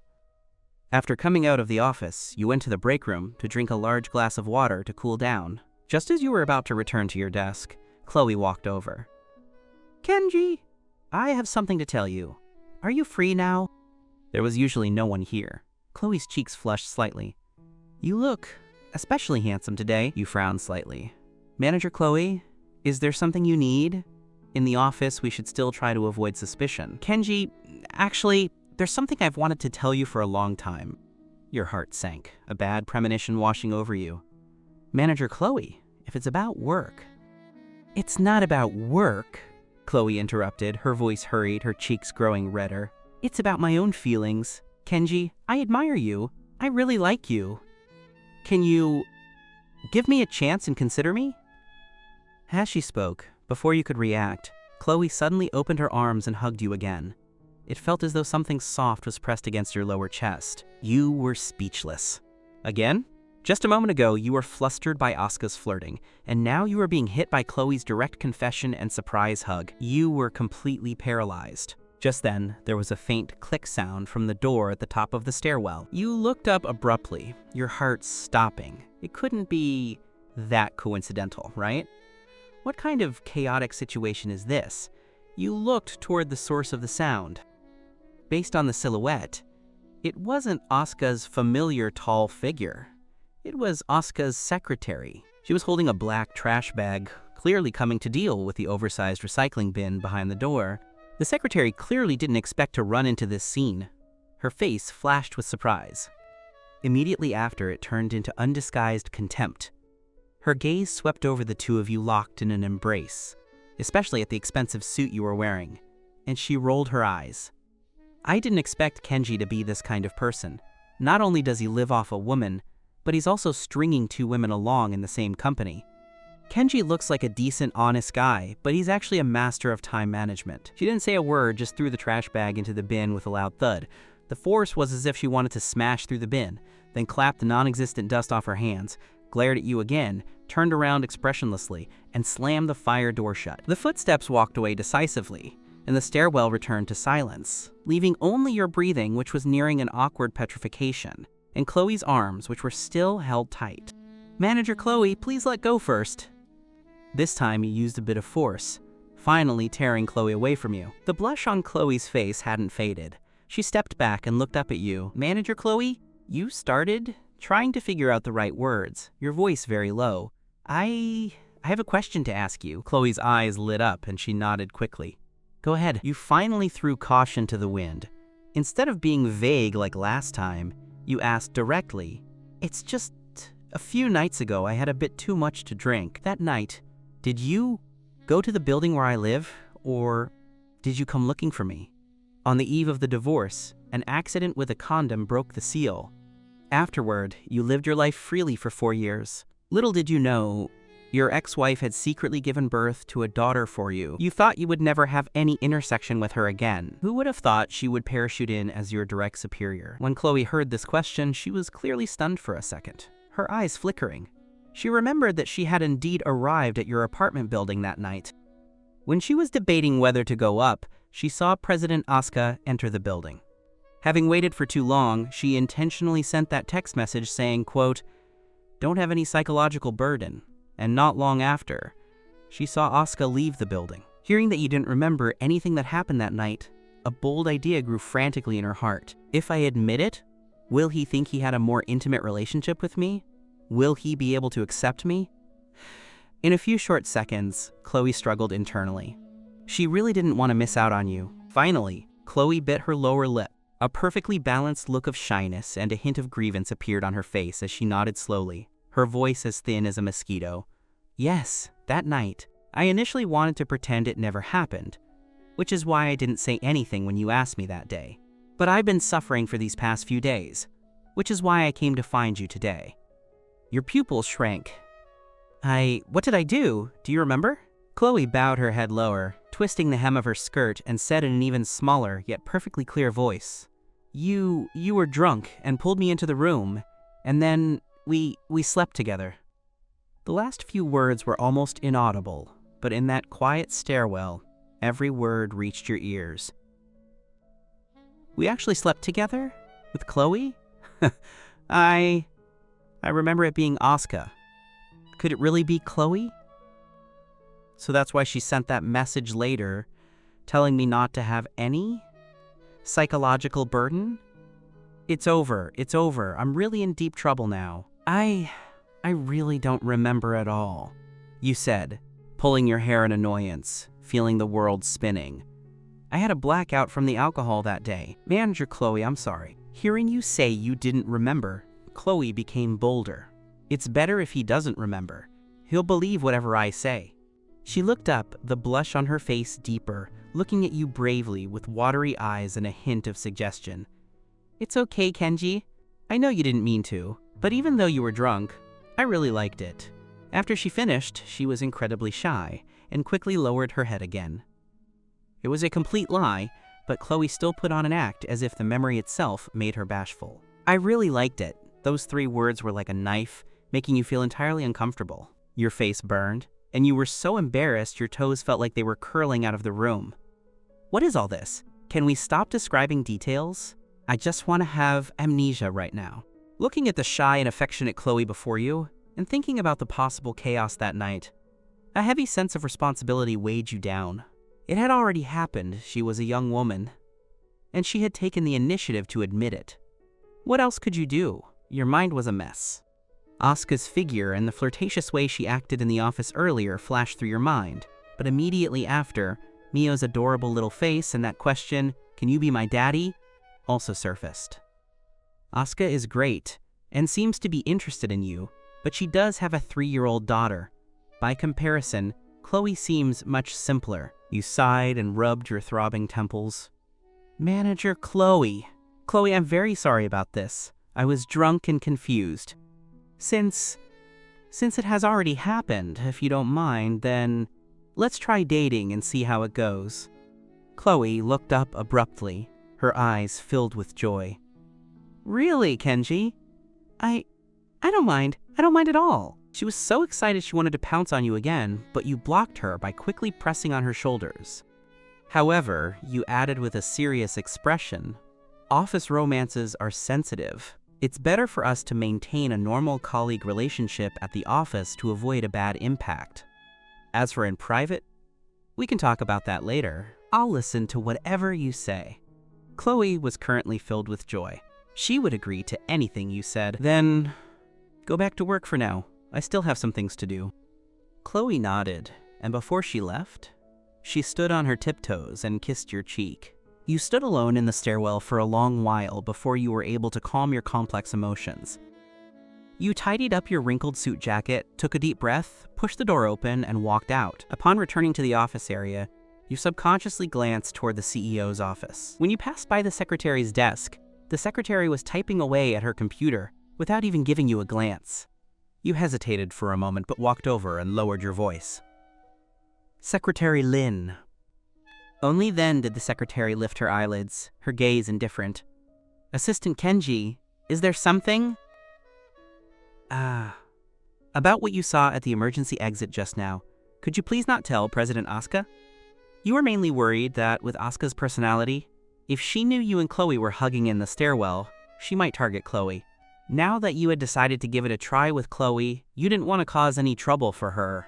After coming out of the office, you went to the break room to drink a large glass of water to cool down. Just as you were about to return to your desk, Chloe walked over. Kenji, I have something to tell you. Are you free now? There was usually no one here. Chloe's cheeks flushed slightly. You look especially handsome today. You frowned slightly. Manager Chloe, is there something you need? In the office, we should still try to avoid suspicion. Kenji, actually, there's something I've wanted to tell you for a long time. Your heart sank, a bad premonition washing over you. Manager Chloe, if it's about work. It's not about work, Chloe interrupted, her voice hurried, her cheeks growing redder. It's about my own feelings. Kenji, I admire you. I really like you. Can you give me a chance and consider me? As she spoke, before you could react, Chloe suddenly opened her arms and hugged you again. It felt as though something soft was pressed against your lower chest. You were speechless. Again? Just a moment ago, you were flustered by Asuka's flirting, and now you were being hit by Chloe's direct confession and surprise hug. You were completely paralyzed. Just then, there was a faint click sound from the door at the top of the stairwell. You looked up abruptly, your heart stopping. It couldn't be that coincidental, right? What kind of chaotic situation is this? You looked toward the source of the sound. Based on the silhouette, it wasn't Asuka's familiar tall figure. It was Asuka's secretary. She was holding a black trash bag, clearly coming to deal with the oversized recycling bin behind the door. The secretary clearly didn't expect to run into this scene. Her face flashed with surprise. Immediately after, it turned into undisguised contempt. Her gaze swept over the two of you locked in an embrace, especially at the expensive suit you were wearing, and she rolled her eyes. I didn't expect Kenji to be this kind of person. Not only does he live off a woman, but he's also stringing 2 women along in the same company. Kenji looks like a decent, honest guy, but he's actually a master of time management. She didn't say a word, just threw the trash bag into the bin with a loud thud. The force was as if she wanted to smash through the bin, then clapped the non-existent dust off her hands, glared at you again, turned around expressionlessly, and slammed the fire door shut. The footsteps walked away decisively, and the stairwell returned to silence, leaving only your breathing, which was nearing an awkward petrification, and Chloe's arms, which were still held tight. "Manager Chloe, please let go first." This time you used a bit of force, finally tearing Chloe away from you. The blush on Chloe's face hadn't faded. She stepped back and looked up at you. "Manager Chloe, you started?" Trying to figure out the right words, your voice very low. I have a question to ask you." Chloe's eyes lit up and she nodded quickly. "Go ahead." You finally threw caution to the wind. Instead of being vague like last time, you asked directly. "It's just, a few nights ago I had a bit too much to drink. That night, did you go to the building where I live, or did you come looking for me? On the eve of the divorce, an accident with a condom broke the seal. Afterward, you lived your life freely for 4 years. Little did you know, your ex-wife had secretly given birth to a daughter for you. You thought you would never have any intersection with her again. Who would have thought she would parachute in as your direct superior?" When Chloe heard this question, she was clearly stunned for a second, her eyes flickering. She remembered that she had indeed arrived at your apartment building that night. When she was debating whether to go up, she saw President Asuka enter the building. Having waited for too long, she intentionally sent that text message saying, quote, "Don't have any psychological burden." And not long after, she saw Asuka leave the building. Hearing that you didn't remember anything that happened that night, a bold idea grew frantically in her heart. If I admit it, will he think he had a more intimate relationship with me? Will he be able to accept me? In a few short seconds, Chloe struggled internally. She really didn't want to miss out on you. Finally, Chloe bit her lower lip. A perfectly balanced look of shyness and a hint of grievance appeared on her face as she nodded slowly, her voice as thin as a mosquito. "Yes, that night. I initially wanted to pretend it never happened, which is why I didn't say anything when you asked me that day. But I've been suffering for these past few days, which is why I came to find you today." Your pupils shrank. What did I do? Do you remember?" Chloe bowed her head lower, twisting the hem of her skirt, and said in an even smaller, yet perfectly clear voice, You were drunk and pulled me into the room, and then we slept together." The last few words were almost inaudible, but in that quiet stairwell, every word reached your ears. "We actually slept together? With Chloe? I remember it being Asuka. Could it really be Chloe? So that's why she sent that message later, telling me not to have any psychological burden? It's over. I'm really in deep trouble now. I really don't remember at all," you said, pulling your hair in annoyance, feeling the world spinning. "I had a blackout from the alcohol that day. Manager Chloe, I'm sorry." Hearing you say you didn't remember, Chloe became bolder. "It's better if he doesn't remember. He'll believe whatever I say." She looked up, the blush on her face deeper, looking at you bravely with watery eyes and a hint of suggestion. "It's okay, Kenji. I know you didn't mean to, but even though you were drunk, I really liked it." After she finished, she was incredibly shy and quickly lowered her head again. It was a complete lie, but Chloe still put on an act as if the memory itself made her bashful. "I really liked it." Those 3 words were like a knife, making you feel entirely uncomfortable. Your face burned, and you were so embarrassed your toes felt like they were curling out of the room. What is all this? Can we stop describing details? I just want to have amnesia right now. Looking at the shy and affectionate Chloe before you, and thinking about the possible chaos that night, a heavy sense of responsibility weighed you down. It had already happened. She was a young woman, and she had taken the initiative to admit it. What else could you do? Your mind was a mess. Asuka's figure and the flirtatious way she acted in the office earlier flashed through your mind, but immediately after, Mio's adorable little face and that question, "Can you be my daddy?" also surfaced. Asuka is great, and seems to be interested in you, but she does have a 3-year-old daughter. By comparison, Chloe seems much simpler. You sighed and rubbed your throbbing temples. "Manager Chloe. I'm very sorry about this. I was drunk and confused. Since Since it has already happened, if you don't mind, then let's try dating and see how it goes." Chloe looked up abruptly, her eyes filled with joy. "Really, Kenji? I don't mind. I don't mind at all." She was so excited she wanted to pounce on you again, but you blocked her by quickly pressing on her shoulders. However, you added with a serious expression, "Office romances are sensitive. It's better for us to maintain a normal colleague relationship at the office to avoid a bad impact. As for in private, we can talk about that later. I'll listen to whatever you say." Chloe was currently filled with joy. She would agree to anything you said. "Then, go back to work for now. I still have some things to do." Chloe nodded, and before she left, she stood on her tiptoes and kissed your cheek. You stood alone in the stairwell for a long while before you were able to calm your complex emotions. You tidied up your wrinkled suit jacket, took a deep breath, pushed the door open, and walked out. Upon returning to the office area, you subconsciously glanced toward the CEO's office. When you passed by the secretary's desk, the secretary was typing away at her computer without even giving you a glance. You hesitated for a moment but walked over and lowered your voice. "Secretary Lin." Only then did the secretary lift her eyelids, her gaze indifferent. "Assistant Kenji, is there something?" About what you saw at the emergency exit just now, could you please not tell President Asuka?" You were mainly worried that with Asuka's personality, if she knew you and Chloe were hugging in the stairwell, she might target Chloe. Now that you had decided to give it a try with Chloe, you didn't want to cause any trouble for her.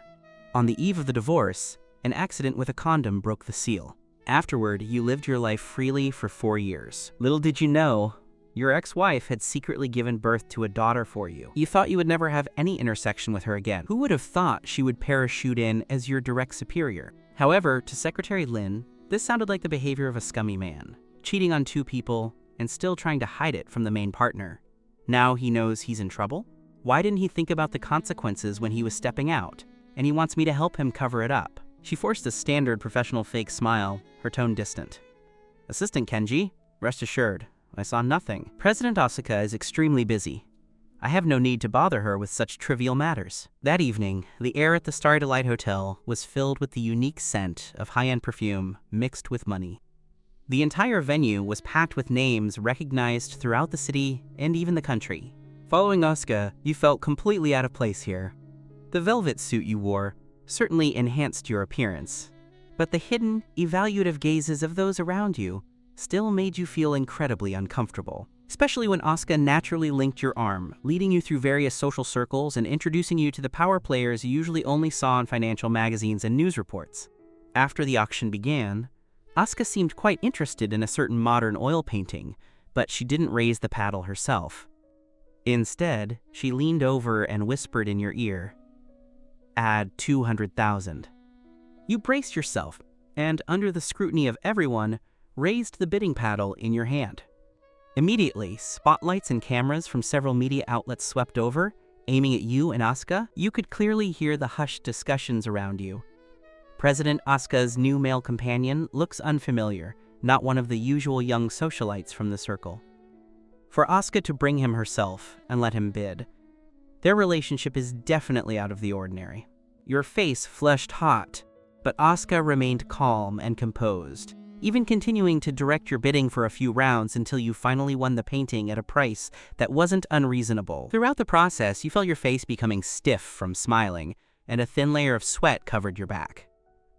On the eve of the divorce, an accident with a condom broke the seal. Afterward, you lived your life freely for 4 years. Little did you know, your ex-wife had secretly given birth to a daughter for you. You thought you would never have any intersection with her again. Who would have thought she would parachute in as your direct superior? However, to Secretary Lin, this sounded like the behavior of a scummy man, cheating on 2 people and still trying to hide it from the main partner. Now he knows he's in trouble? Why didn't he think about the consequences when he was stepping out? And he wants me to help him cover it up. She forced a standard professional fake smile, her tone distant. "Assistant Kenji, rest assured, I saw nothing. President Asuka is extremely busy. I have no need to bother her with such trivial matters." That evening, the air at the Starry Delight Hotel was filled with the unique scent of high-end perfume mixed with money. The entire venue was packed with names recognized throughout the city and even the country. Following Asuka, you felt completely out of place here. The velvet suit you wore certainly enhanced your appearance, but the hidden, evaluative gazes of those around you still made you feel incredibly uncomfortable. Especially when Asuka naturally linked your arm, leading you through various social circles and introducing you to the power players you usually only saw in financial magazines and news reports. After the auction began, Asuka seemed quite interested in a certain modern oil painting, but she didn't raise the paddle herself. Instead, she leaned over and whispered in your ear, "Add 200,000. You braced yourself, and under the scrutiny of everyone, raised the bidding paddle in your hand. Immediately, spotlights and cameras from several media outlets swept over, aiming at you and Asuka. You could clearly hear the hushed discussions around you. President Asuka's new male companion looks unfamiliar, not one of the usual young socialites from the circle. For Asuka to bring him herself and let him bid, their relationship is definitely out of the ordinary. Your face flushed hot, but Asuka remained calm and composed, even continuing to direct your bidding for a few rounds until you finally won the painting at a price that wasn't unreasonable. Throughout the process, you felt your face becoming stiff from smiling, and a thin layer of sweat covered your back.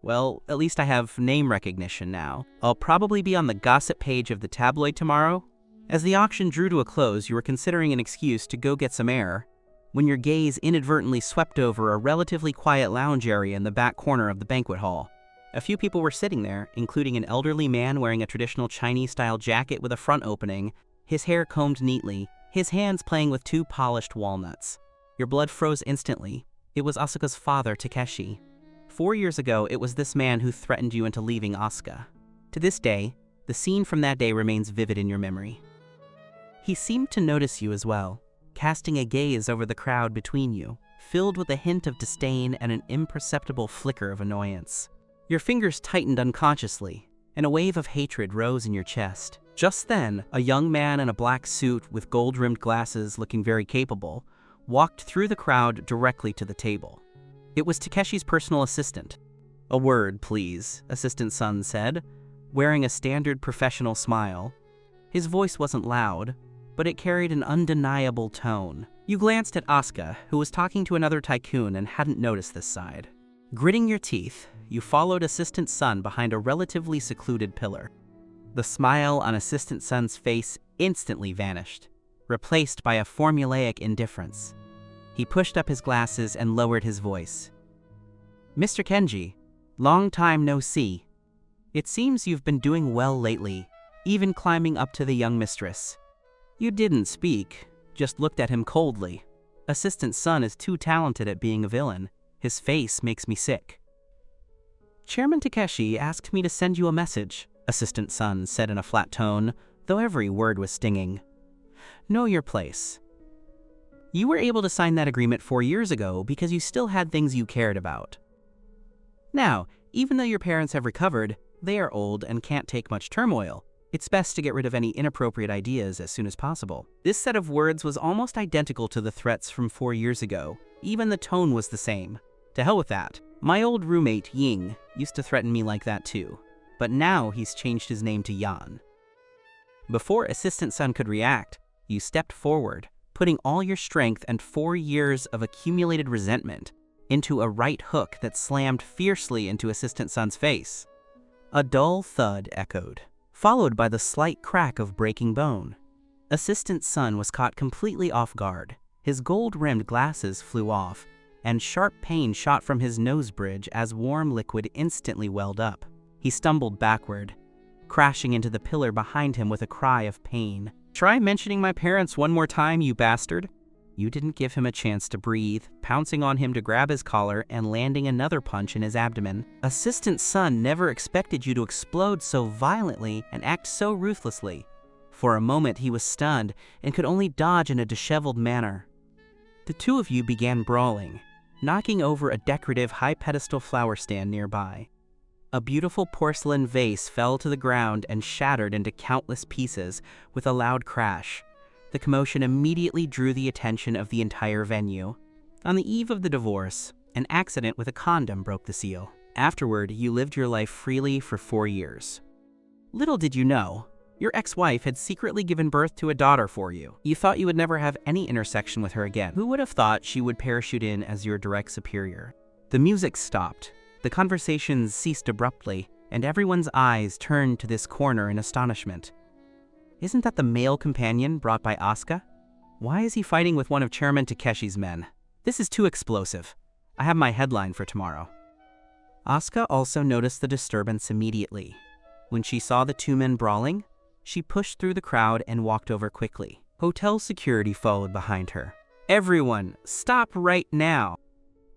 Well, at least I have name recognition now. I'll probably be on the gossip page of the tabloid tomorrow. As the auction drew to a close, you were considering an excuse to go get some air, when your gaze inadvertently swept over a relatively quiet lounge area in the back corner of the banquet hall. A few people were sitting there, including an elderly man wearing a traditional Chinese-style jacket with a front opening, his hair combed neatly, his hands playing with 2 polished walnuts. Your blood froze instantly. It was Asuka's father, Takeshi. 4 years ago, it was this man who threatened you into leaving Asuka. To this day, the scene from that day remains vivid in your memory. He seemed to notice you as well, casting a gaze over the crowd between you, filled with a hint of disdain and an imperceptible flicker of annoyance. Your fingers tightened unconsciously, and a wave of hatred rose in your chest. Just then, a young man in a black suit with gold-rimmed glasses looking very capable walked through the crowd directly to the table. It was Takeshi's personal assistant. "A word, please," Assistant Sun said, wearing a standard professional smile. His voice wasn't loud, but it carried an undeniable tone. You glanced at Asuka, who was talking to another tycoon and hadn't noticed this side. Gritting your teeth, you followed Assistant Sun behind a relatively secluded pillar. The smile on Assistant Sun's face instantly vanished, replaced by a formulaic indifference. He pushed up his glasses and lowered his voice. "Mr. Kenji, long time no see. It seems you've been doing well lately, even climbing up to the young mistress." You didn't speak, just looked at him coldly. Assistant Sun is too talented at being a villain. His face makes me sick. "Chairman Takeshi asked me to send you a message," Assistant Sun said in a flat tone, though every word was stinging. "Know your place. You were able to sign that agreement 4 years ago because you still had things you cared about. Now, even though your parents have recovered, they are old and can't take much turmoil. It's best to get rid of any inappropriate ideas as soon as possible." This set of words was almost identical to the threats from 4 years ago. Even the tone was the same. To hell with that. My old roommate, Ying, used to threaten me like that too. But now he's changed his name to Yan. Before Assistant Sun could react, you stepped forward, putting all your strength and 4 years of accumulated resentment into a right hook that slammed fiercely into Assistant Sun's face. A dull thud echoed, followed by the slight crack of breaking bone. Assistant Sun was caught completely off guard. His gold-rimmed glasses flew off, and sharp pain shot from his nose bridge as warm liquid instantly welled up. He stumbled backward, crashing into the pillar behind him with a cry of pain. "Try mentioning my parents one more time, you bastard." You didn't give him a chance to breathe, pouncing on him to grab his collar and landing another punch in his abdomen. Assistant Sun never expected you to explode so violently and act so ruthlessly. For a moment he was stunned and could only dodge in a disheveled manner. The two of you began brawling, knocking over a decorative high-pedestal flower stand nearby. A beautiful porcelain vase fell to the ground and shattered into countless pieces with a loud crash. The commotion immediately drew the attention of the entire venue. On the eve of the divorce, an accident with a condom broke the seal. Afterward, you lived your life freely for 4 years. Little did you know, your ex-wife had secretly given birth to a daughter for you. You thought you would never have any intersection with her again. Who would have thought she would parachute in as your direct superior? The music stopped. The conversations ceased abruptly, and everyone's eyes turned to this corner in astonishment. Isn't that the male companion brought by Asuka? Why is he fighting with one of Chairman Takeshi's men? This is too explosive. I have my headline for tomorrow. Asuka also noticed the disturbance immediately. When she saw the 2 men brawling, she pushed through the crowd and walked over quickly. Hotel security followed behind her. "Everyone, stop right now!"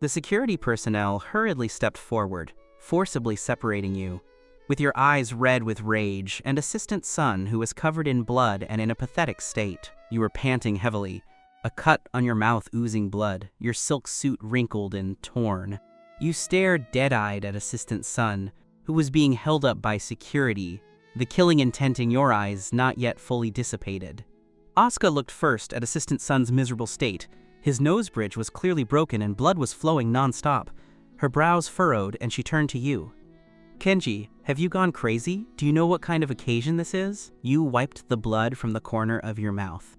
The security personnel hurriedly stepped forward, forcibly separating you. With your eyes red with rage, and Assistant Sun, who was covered in blood and in a pathetic state. You were panting heavily, a cut on your mouth oozing blood, your silk suit wrinkled and torn. You stared dead-eyed at Assistant Sun, who was being held up by security, the killing intent in your eyes not yet fully dissipated. Asuka looked first at Assistant Sun's miserable state. His nose bridge was clearly broken and blood was flowing non-stop. Her brows furrowed and she turned to you. "Kenji, have you gone crazy? Do you know what kind of occasion this is?" You wiped the blood from the corner of your mouth.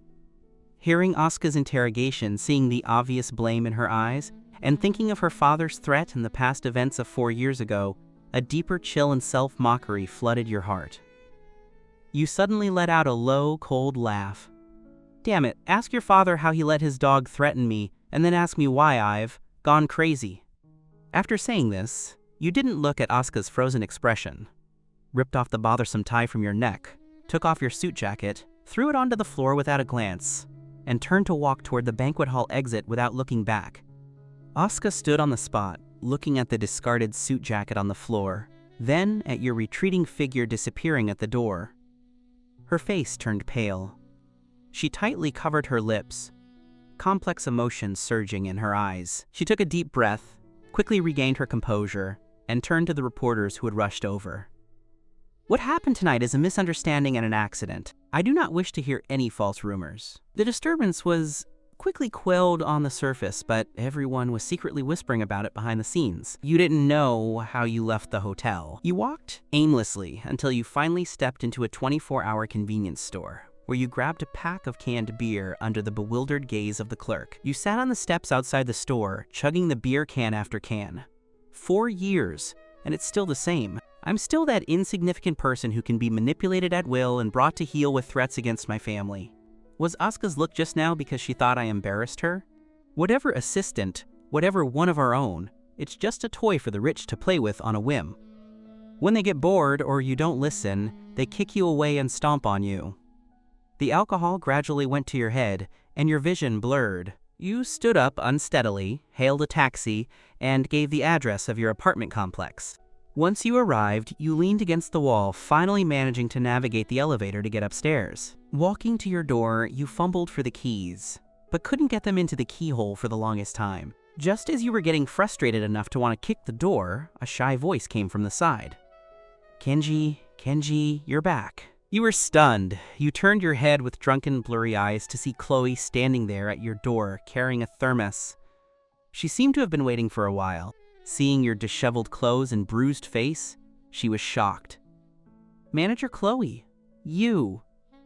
Hearing Asuka's interrogation, seeing the obvious blame in her eyes, and thinking of her father's threat and the past events of 4 years ago, a deeper chill and self-mockery flooded your heart. You suddenly let out a low, cold laugh. "Damn it, ask your father how he let his dog threaten me, and then ask me why I've gone crazy." After saying this, you didn't look at Asuka's frozen expression, ripped off the bothersome tie from your neck, took off your suit jacket, threw it onto the floor without a glance, and turned to walk toward the banquet hall exit without looking back. Asuka stood on the spot, looking at the discarded suit jacket on the floor, then at your retreating figure disappearing at the door. Her face turned pale. She tightly covered her lips, complex emotions surging in her eyes. She took a deep breath, quickly regained her composure, and turned to the reporters who had rushed over. "What happened tonight is a misunderstanding and an accident. I do not wish to hear any false rumors. The disturbance was quickly quelled on the surface, but everyone was secretly whispering about it behind the scenes. You didn't know how you left the hotel. You walked aimlessly until you finally stepped into a 24-hour convenience store, where you grabbed a pack of canned beer under the bewildered gaze of the clerk. You sat on the steps outside the store, chugging the beer can after can. 4 years, and it's still the same. I'm still that insignificant person who can be manipulated at will and brought to heel with threats against my family. Was Asuka's look just now because she thought I embarrassed her? Whatever assistant, whatever one of our own, it's just a toy for the rich to play with on a whim. When they get bored or you don't listen, they kick you away and stomp on you. The alcohol gradually went to your head, and your vision blurred. You stood up unsteadily, hailed a taxi, and gave the address of your apartment complex. Once you arrived, you leaned against the wall, finally managing to navigate the elevator to get upstairs. Walking to your door, you fumbled for the keys, but couldn't get them into the keyhole for the longest time. Just as you were getting frustrated enough to want to kick the door, a shy voice came from the side. Kenji, you're back." You were stunned. You turned your head with drunken, blurry eyes to see Chloe standing there at your door, carrying a thermos. She seemed to have been waiting for a while. Seeing your disheveled clothes and bruised face, she was shocked. "Manager Chloe, you.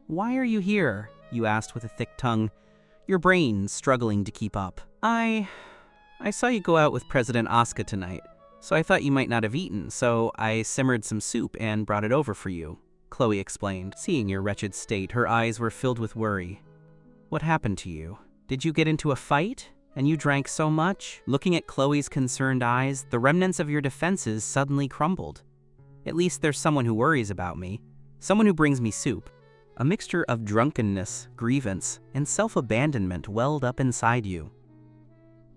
Why are you here?" you asked with a thick tongue, your brain struggling to keep up. I saw you go out with President Asuka tonight, so I thought you might not have eaten, so I simmered some soup and brought it over for you," Chloe explained. Seeing your wretched state, her eyes were filled with worry. "What happened to you? Did you get into a fight? And you drank so much?" Looking at Chloe's concerned eyes, the remnants of your defenses suddenly crumbled. "At least there's someone who worries about me. Someone who brings me soup." A mixture of drunkenness, grievance, and self-abandonment welled up inside you.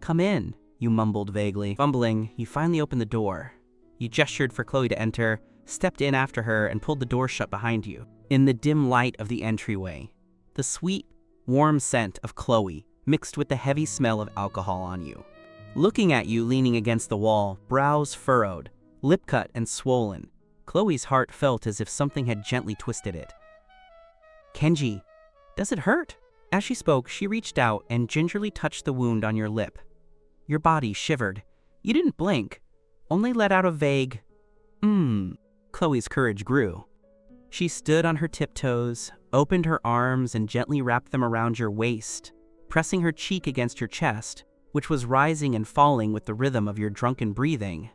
"Come in," you mumbled vaguely. Fumbling, you finally opened the door. You gestured for Chloe to enter, stepped in after her, and pulled the door shut behind you. In the dim light of the entryway, the sweet, warm scent of Chloe mixed with the heavy smell of alcohol on you. Looking at you leaning against the wall, brows furrowed, lip cut and swollen, Chloe's heart felt as if something had gently twisted it. "Kenji, does it hurt?" As she spoke, she reached out and gingerly touched the wound on your lip. Your body shivered. You didn't blink, only let out a vague, Chloe's courage grew. She stood on her tiptoes, opened her arms and gently wrapped them around your waist, pressing her cheek against your chest, which was rising and falling with the rhythm of your drunken breathing.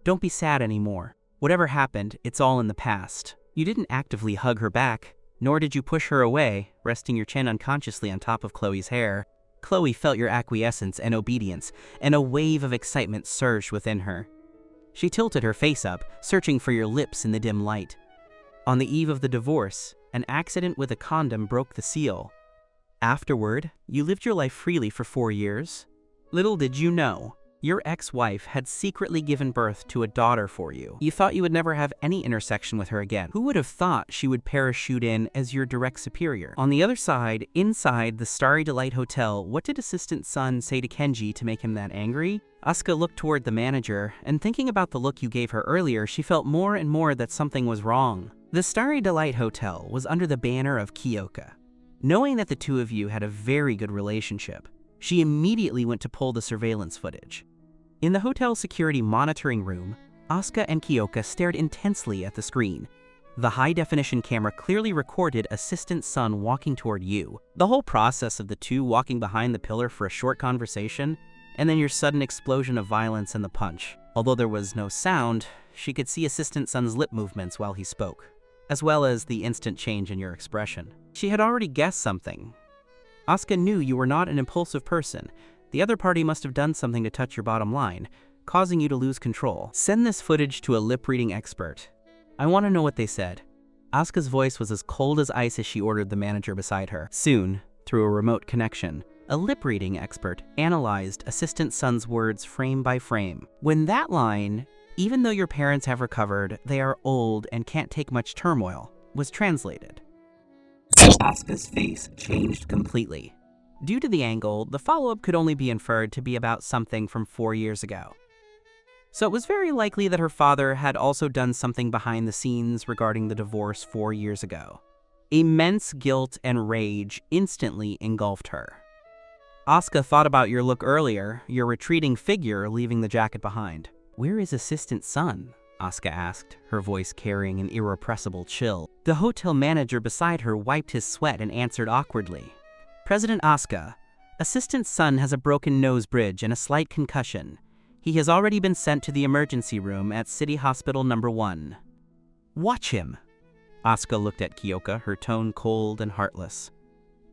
"Don't be sad anymore. Whatever happened, it's all in the past." You didn't actively hug her back, nor did you push her away, resting your chin unconsciously on top of Chloe's hair. Chloe felt your acquiescence and obedience, and a wave of excitement surged within her. She tilted her face up, searching for your lips in the dim light. On the eve of the divorce, an accident with a condom broke the seal. Afterward, you lived your life freely for 4 years. Little did you know, your ex-wife had secretly given birth to a daughter for you. You thought you would never have any intersection with her again. Who would have thought she would parachute in as your direct superior? On the other side, inside the Starry Delight Hotel, what did Assistant Sun say to Kenji to make him that angry? Asuka looked toward the manager, and thinking about the look you gave her earlier, she felt more and more that something was wrong. The Starry Delight Hotel was under the banner of Kyoka. Knowing that the two of you had a very good relationship, she immediately went to pull the surveillance footage. In the hotel security monitoring room, Asuka and Kyoka stared intensely at the screen. The high-definition camera clearly recorded Assistant Sun walking toward you. The whole process of the two walking behind the pillar for a short conversation, and then your sudden explosion of violence and the punch. Although there was no sound, she could see Assistant Sun's lip movements while he spoke, as well as the instant change in your expression. She had already guessed something. Asuka knew you were not an impulsive person. The other party must have done something to touch your bottom line, causing you to lose control. "Send this footage to a lip-reading expert. I want to know what they said." Asuka's voice was as cold as ice as she ordered the manager beside her. Soon, through a remote connection, a lip-reading expert analyzed Assistant Sun's words frame by frame. When that line, "Even though your parents have recovered, they are old and can't take much turmoil," was translated, Asuka's face changed completely. Due to the angle, the follow-up could only be inferred to be about something from 4 years ago. So it was very likely that her father had also done something behind the scenes regarding the divorce 4 years ago. Immense guilt and rage instantly engulfed her. Asuka thought about your look earlier, your retreating figure leaving the jacket behind. Where is Assistant Sun? Asuka asked, her voice carrying an irrepressible chill. The hotel manager beside her wiped his sweat and answered awkwardly. President Asuka, Assistant Sun has a broken nose bridge and a slight concussion. He has already been sent to the emergency room at City Hospital No. 1. Watch him. Asuka looked at Kyoka, her tone cold and heartless.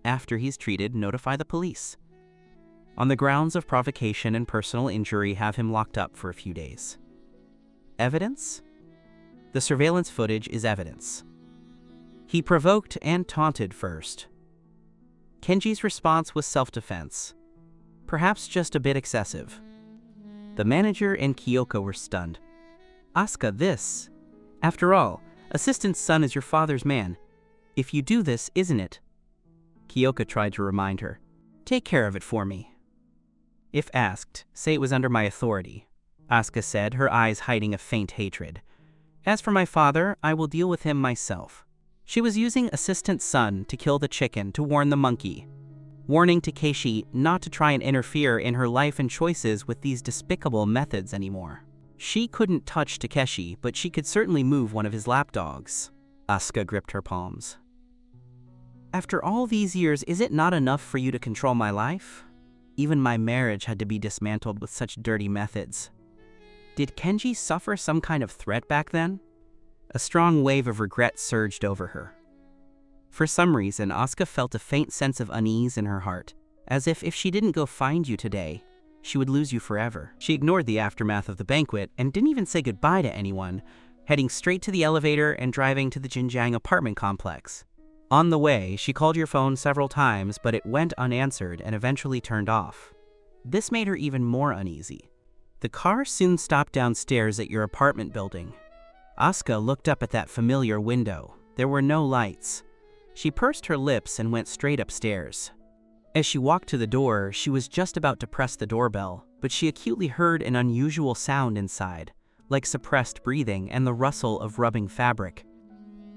After he's treated, notify the police. On the grounds of provocation and personal injury, have him locked up for a few days. Evidence? The surveillance footage is evidence. He provoked and taunted first. Kenji's response was self-defense, perhaps just a bit excessive. The manager and Kyoka were stunned. Asuka, this. After all, Assistant Sun is your father's man. If you do this, isn't it? Kyoka tried to remind her. Take care of it for me. If asked, say it was under my authority, Asuka said, her eyes hiding a faint hatred. As for my father, I will deal with him myself. She was using Assistant Sun to kill the chicken to warn the monkey, warning Takeshi not to try and interfere in her life and choices with these despicable methods anymore. She couldn't touch Takeshi, but she could certainly move one of his lapdogs. Asuka gripped her palms. After all these years, is it not enough for you to control my life? Even my marriage had to be dismantled with such dirty methods. Did Kenji suffer some kind of threat back then? A strong wave of regret surged over her. For some reason, Asuka felt a faint sense of unease in her heart, as if she didn't go find you today, she would lose you forever. She ignored the aftermath of the banquet and didn't even say goodbye to anyone, heading straight to the elevator and driving to the Jinjiang apartment complex. On the way, she called your phone several times, but it went unanswered and eventually turned off. This made her even more uneasy. The car soon stopped downstairs at your apartment building. Asuka looked up at that familiar window. There were no lights. She pursed her lips and went straight upstairs. As she walked to the door, she was just about to press the doorbell, but she acutely heard an unusual sound inside, like suppressed breathing and the rustle of rubbing fabric.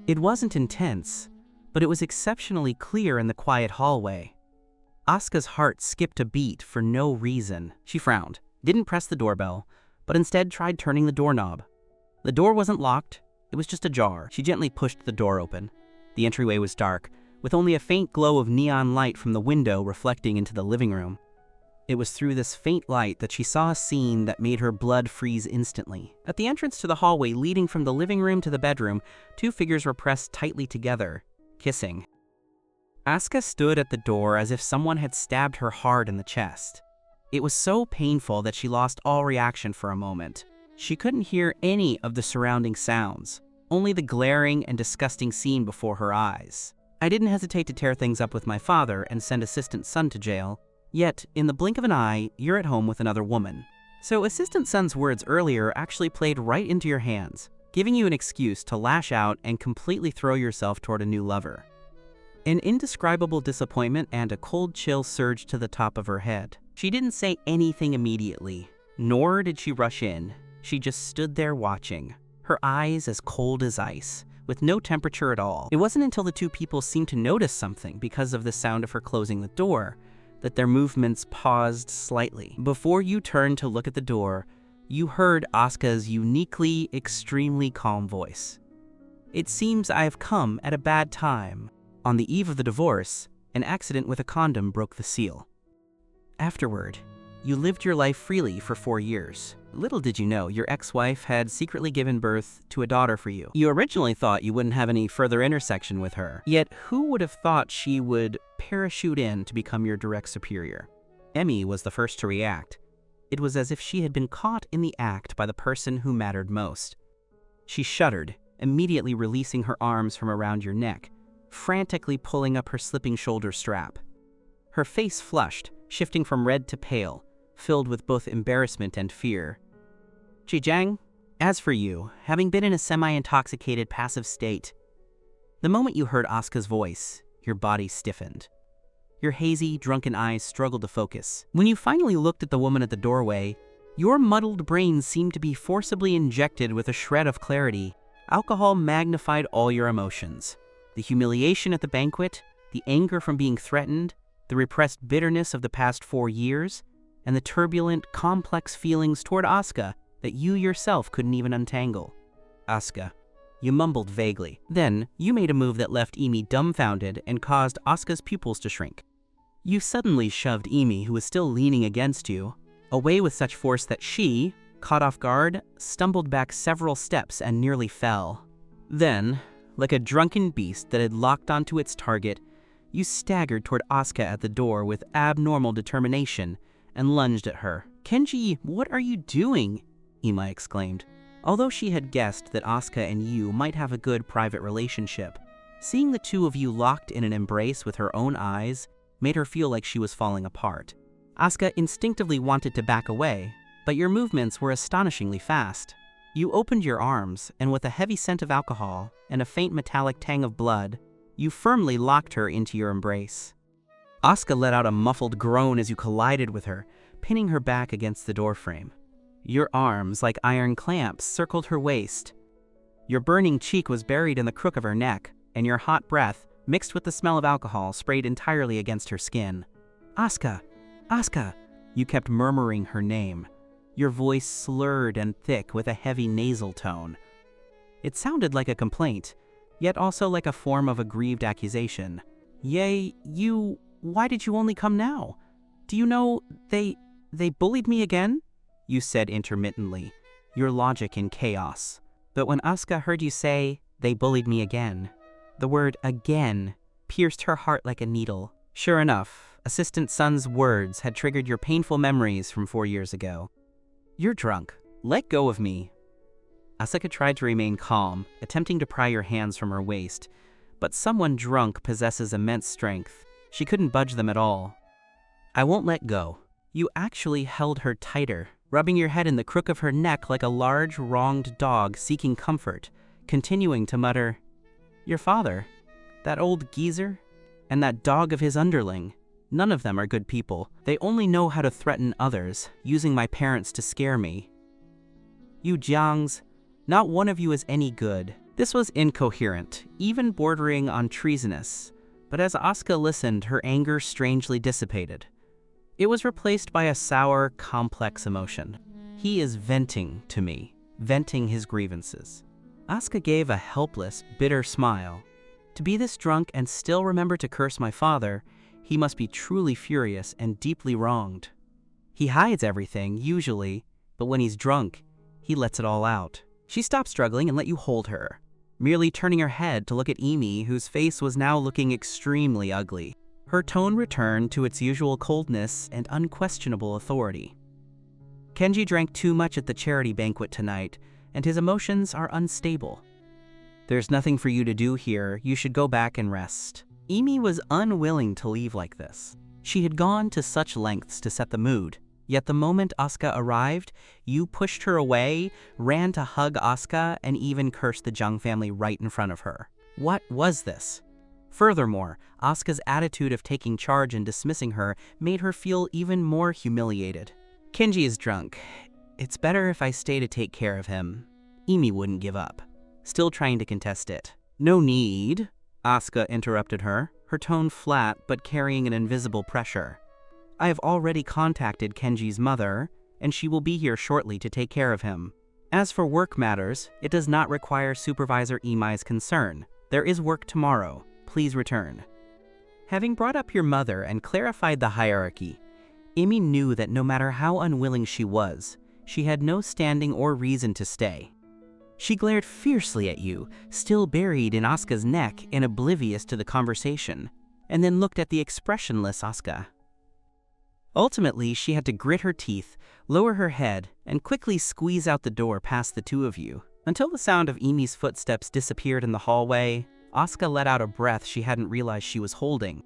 It wasn't intense, but it was exceptionally clear in the quiet hallway. Asuka's heart skipped a beat for no reason. She frowned, didn't press the doorbell, but instead tried turning the doorknob. The door wasn't locked, it was just ajar. She gently pushed the door open. The entryway was dark, with only a faint glow of neon light from the window reflecting into the living room. It was through this faint light that she saw a scene that made her blood freeze instantly. At the entrance to the hallway leading from the living room to the bedroom, two figures were pressed tightly together, kissing. Asuka stood at the door as if someone had stabbed her hard in the chest. It was so painful that she lost all reaction for a moment. She couldn't hear any of the surrounding sounds, only the glaring and disgusting scene before her eyes. I didn't hesitate to tear things up with my father and send Assistant Sun to jail, yet, in the blink of an eye, you're at home with another woman. So Assistant Sun's words earlier actually played right into your hands, giving you an excuse to lash out and completely throw yourself toward a new lover. An indescribable disappointment and a cold chill surged to the top of her head. She didn't say anything immediately, nor did she rush in. She just stood there watching, her eyes as cold as ice, with no temperature at all. It wasn't until the two people seemed to notice something because of the sound of her closing the door that their movements paused slightly. Before you turned to look at the door, you heard Asuka's uniquely, extremely calm voice. It seems I have come at a bad time. On the eve of the divorce, an accident with a condom broke the seal. Afterward, you lived your life freely for 4 years. Little did you know, your ex-wife had secretly given birth to a daughter for you. You originally thought you wouldn't have any further intersection with her. Yet, who would have thought she would parachute in to become your direct superior? Emmy was the first to react. It was as if she had been caught in the act by the person who mattered most. She shuddered, immediately releasing her arms from around your neck, frantically pulling up her slipping shoulder strap. Her face flushed, shifting from red to pale, filled with both embarrassment and fear. Jinjiang, as for you, having been in a semi-intoxicated passive state, the moment you heard Asuka's voice, your body stiffened. Your hazy, drunken eyes struggled to focus. When you finally looked at the woman at the doorway, your muddled brain seemed to be forcibly injected with a shred of clarity. Alcohol magnified all your emotions. The humiliation at the banquet, the anger from being threatened, the repressed bitterness of the past 4 years, and the turbulent, complex feelings toward Asuka that you yourself couldn't even untangle. Asuka, you mumbled vaguely. Then, you made a move that left Emi dumbfounded and caused Asuka's pupils to shrink. You suddenly shoved Emi, who was still leaning against you, away with such force that she, caught off guard, stumbled back several steps and nearly fell. Then, like a drunken beast that had locked onto its target, you staggered toward Asuka at the door with abnormal determination and lunged at her. "Kenji, what are you doing?" Emi exclaimed. Although she had guessed that Asuka and you might have a good private relationship, seeing the two of you locked in an embrace with her own eyes made her feel like she was falling apart. Asuka instinctively wanted to back away, but your movements were astonishingly fast. You opened your arms, and with a heavy scent of alcohol and a faint metallic tang of blood, you firmly locked her into your embrace. Asuka let out a muffled groan as you collided with her, pinning her back against the doorframe. Your arms, like iron clamps, circled her waist. Your burning cheek was buried in the crook of her neck, and your hot breath, mixed with the smell of alcohol, sprayed entirely against her skin. "Asuka! Asuka!" You kept murmuring her name, your voice slurred and thick with a heavy nasal tone. It sounded like a complaint, yet also like a form of aggrieved accusation. Why did you only come now? Do you know, they bullied me again?" You said intermittently, your logic in chaos. But when Asuka heard you say, "They bullied me again," the word "again" pierced her heart like a needle. Sure enough, Assistant Sun's words had triggered your painful memories from 4 years ago. "You're drunk. Let go of me." Asuka tried to remain calm, attempting to pry your hands from her waist, but someone drunk possesses immense strength. She couldn't budge them at all. "I won't let go." You actually held her tighter, rubbing your head in the crook of her neck like a large, wronged dog seeking comfort, continuing to mutter, "Your father, that old geezer, and that dog of his underling. None of them are good people. They only know how to threaten others, using my parents to scare me. You Jiangs, not one of you is any good." This was incoherent, even bordering on treasonous, but as Asuka listened, her anger strangely dissipated. It was replaced by a sour, complex emotion. "He is venting to me, venting his grievances." Asuka gave a helpless, bitter smile. To be this drunk and still remember to curse my father, he must be truly furious and deeply wronged. He hides everything, usually, but when he's drunk, he lets it all out. She stopped struggling and let you hold her, merely turning her head to look at Emi, whose face was now looking extremely ugly. Her tone returned to its usual coldness and unquestionable authority. "Kenji drank too much at the charity banquet tonight, and his emotions are unstable. There's nothing for you to do here. You should go back and rest." Emi was unwilling to leave like this. She had gone to such lengths to set the mood, yet the moment Asuka arrived, you pushed her away, ran to hug Asuka, and even cursed the Jung family right in front of her. What was this? Furthermore, Asuka's attitude of taking charge and dismissing her made her feel even more humiliated. "Kenji is drunk. It's better if I stay to take care of him." Emi wouldn't give up, still trying to contest it. "No need," Asuka interrupted her, her tone flat but carrying an invisible pressure. "I have already contacted Kenji's mother, and she will be here shortly to take care of him. As for work matters, it does not require Supervisor Imai's concern. There is work tomorrow. Please return." Having brought up your mother and clarified the hierarchy, Emi knew that no matter how unwilling she was, she had no standing or reason to stay. She glared fiercely at you, still buried in Asuka's neck and oblivious to the conversation, and then looked at the expressionless Asuka. Ultimately, she had to grit her teeth, lower her head, and quickly squeeze out the door past the two of you. Until the sound of Emi's footsteps disappeared in the hallway, Asuka let out a breath she hadn't realized she was holding.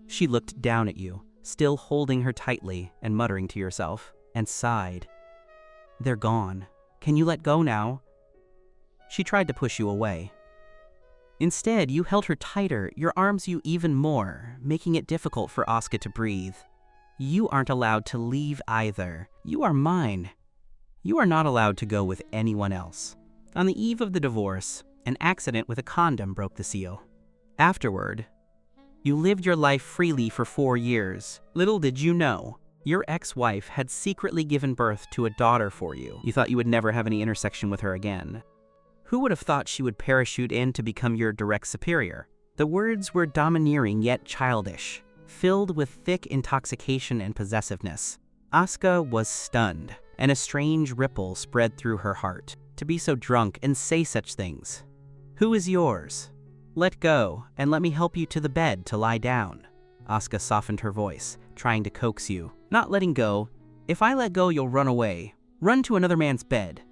She looked down at you, still holding her tightly and muttering to yourself, and sighed. "They're gone. Can you let go now?" She tried to push you away. Instead, you held her tighter, your arms you even more, making it difficult for Asuka to breathe. "You aren't allowed to leave either. You are mine. You are not allowed to go with anyone else." On the eve of the divorce, an accident with a condom broke the seal. Afterward, You lived your life freely for 4 years. Little did you know, your ex-wife had secretly given birth to a daughter for you. You thought you would never have any intersection with her again. Who would have thought she would parachute in to become your direct superior? The words were domineering yet childish, filled with thick intoxication and possessiveness. Asuka was stunned, and a strange ripple spread through her heart. To be so drunk and say such things. Who is yours? Let go, and let me help you to the bed to lie down. Asuka softened her voice, trying to coax you. Not letting go. If I let go, you'll run away. Run to another man's bed.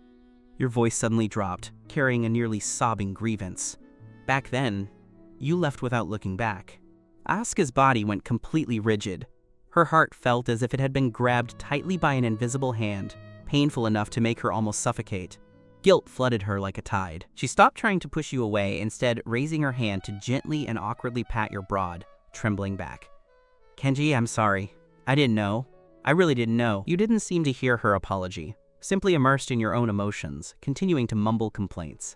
Your voice suddenly dropped, carrying a nearly sobbing grievance. Back then, you left without looking back. Asuka's body went completely rigid. Her heart felt as if it had been grabbed tightly by an invisible hand, painful enough to make her almost suffocate. Guilt flooded her like a tide. She stopped trying to push you away, instead raising her hand to gently and awkwardly pat your broad, trembling back. Kenji, I'm sorry. I didn't know. I really didn't know. You didn't seem to hear her apology, simply immersed in your own emotions, continuing to mumble complaints.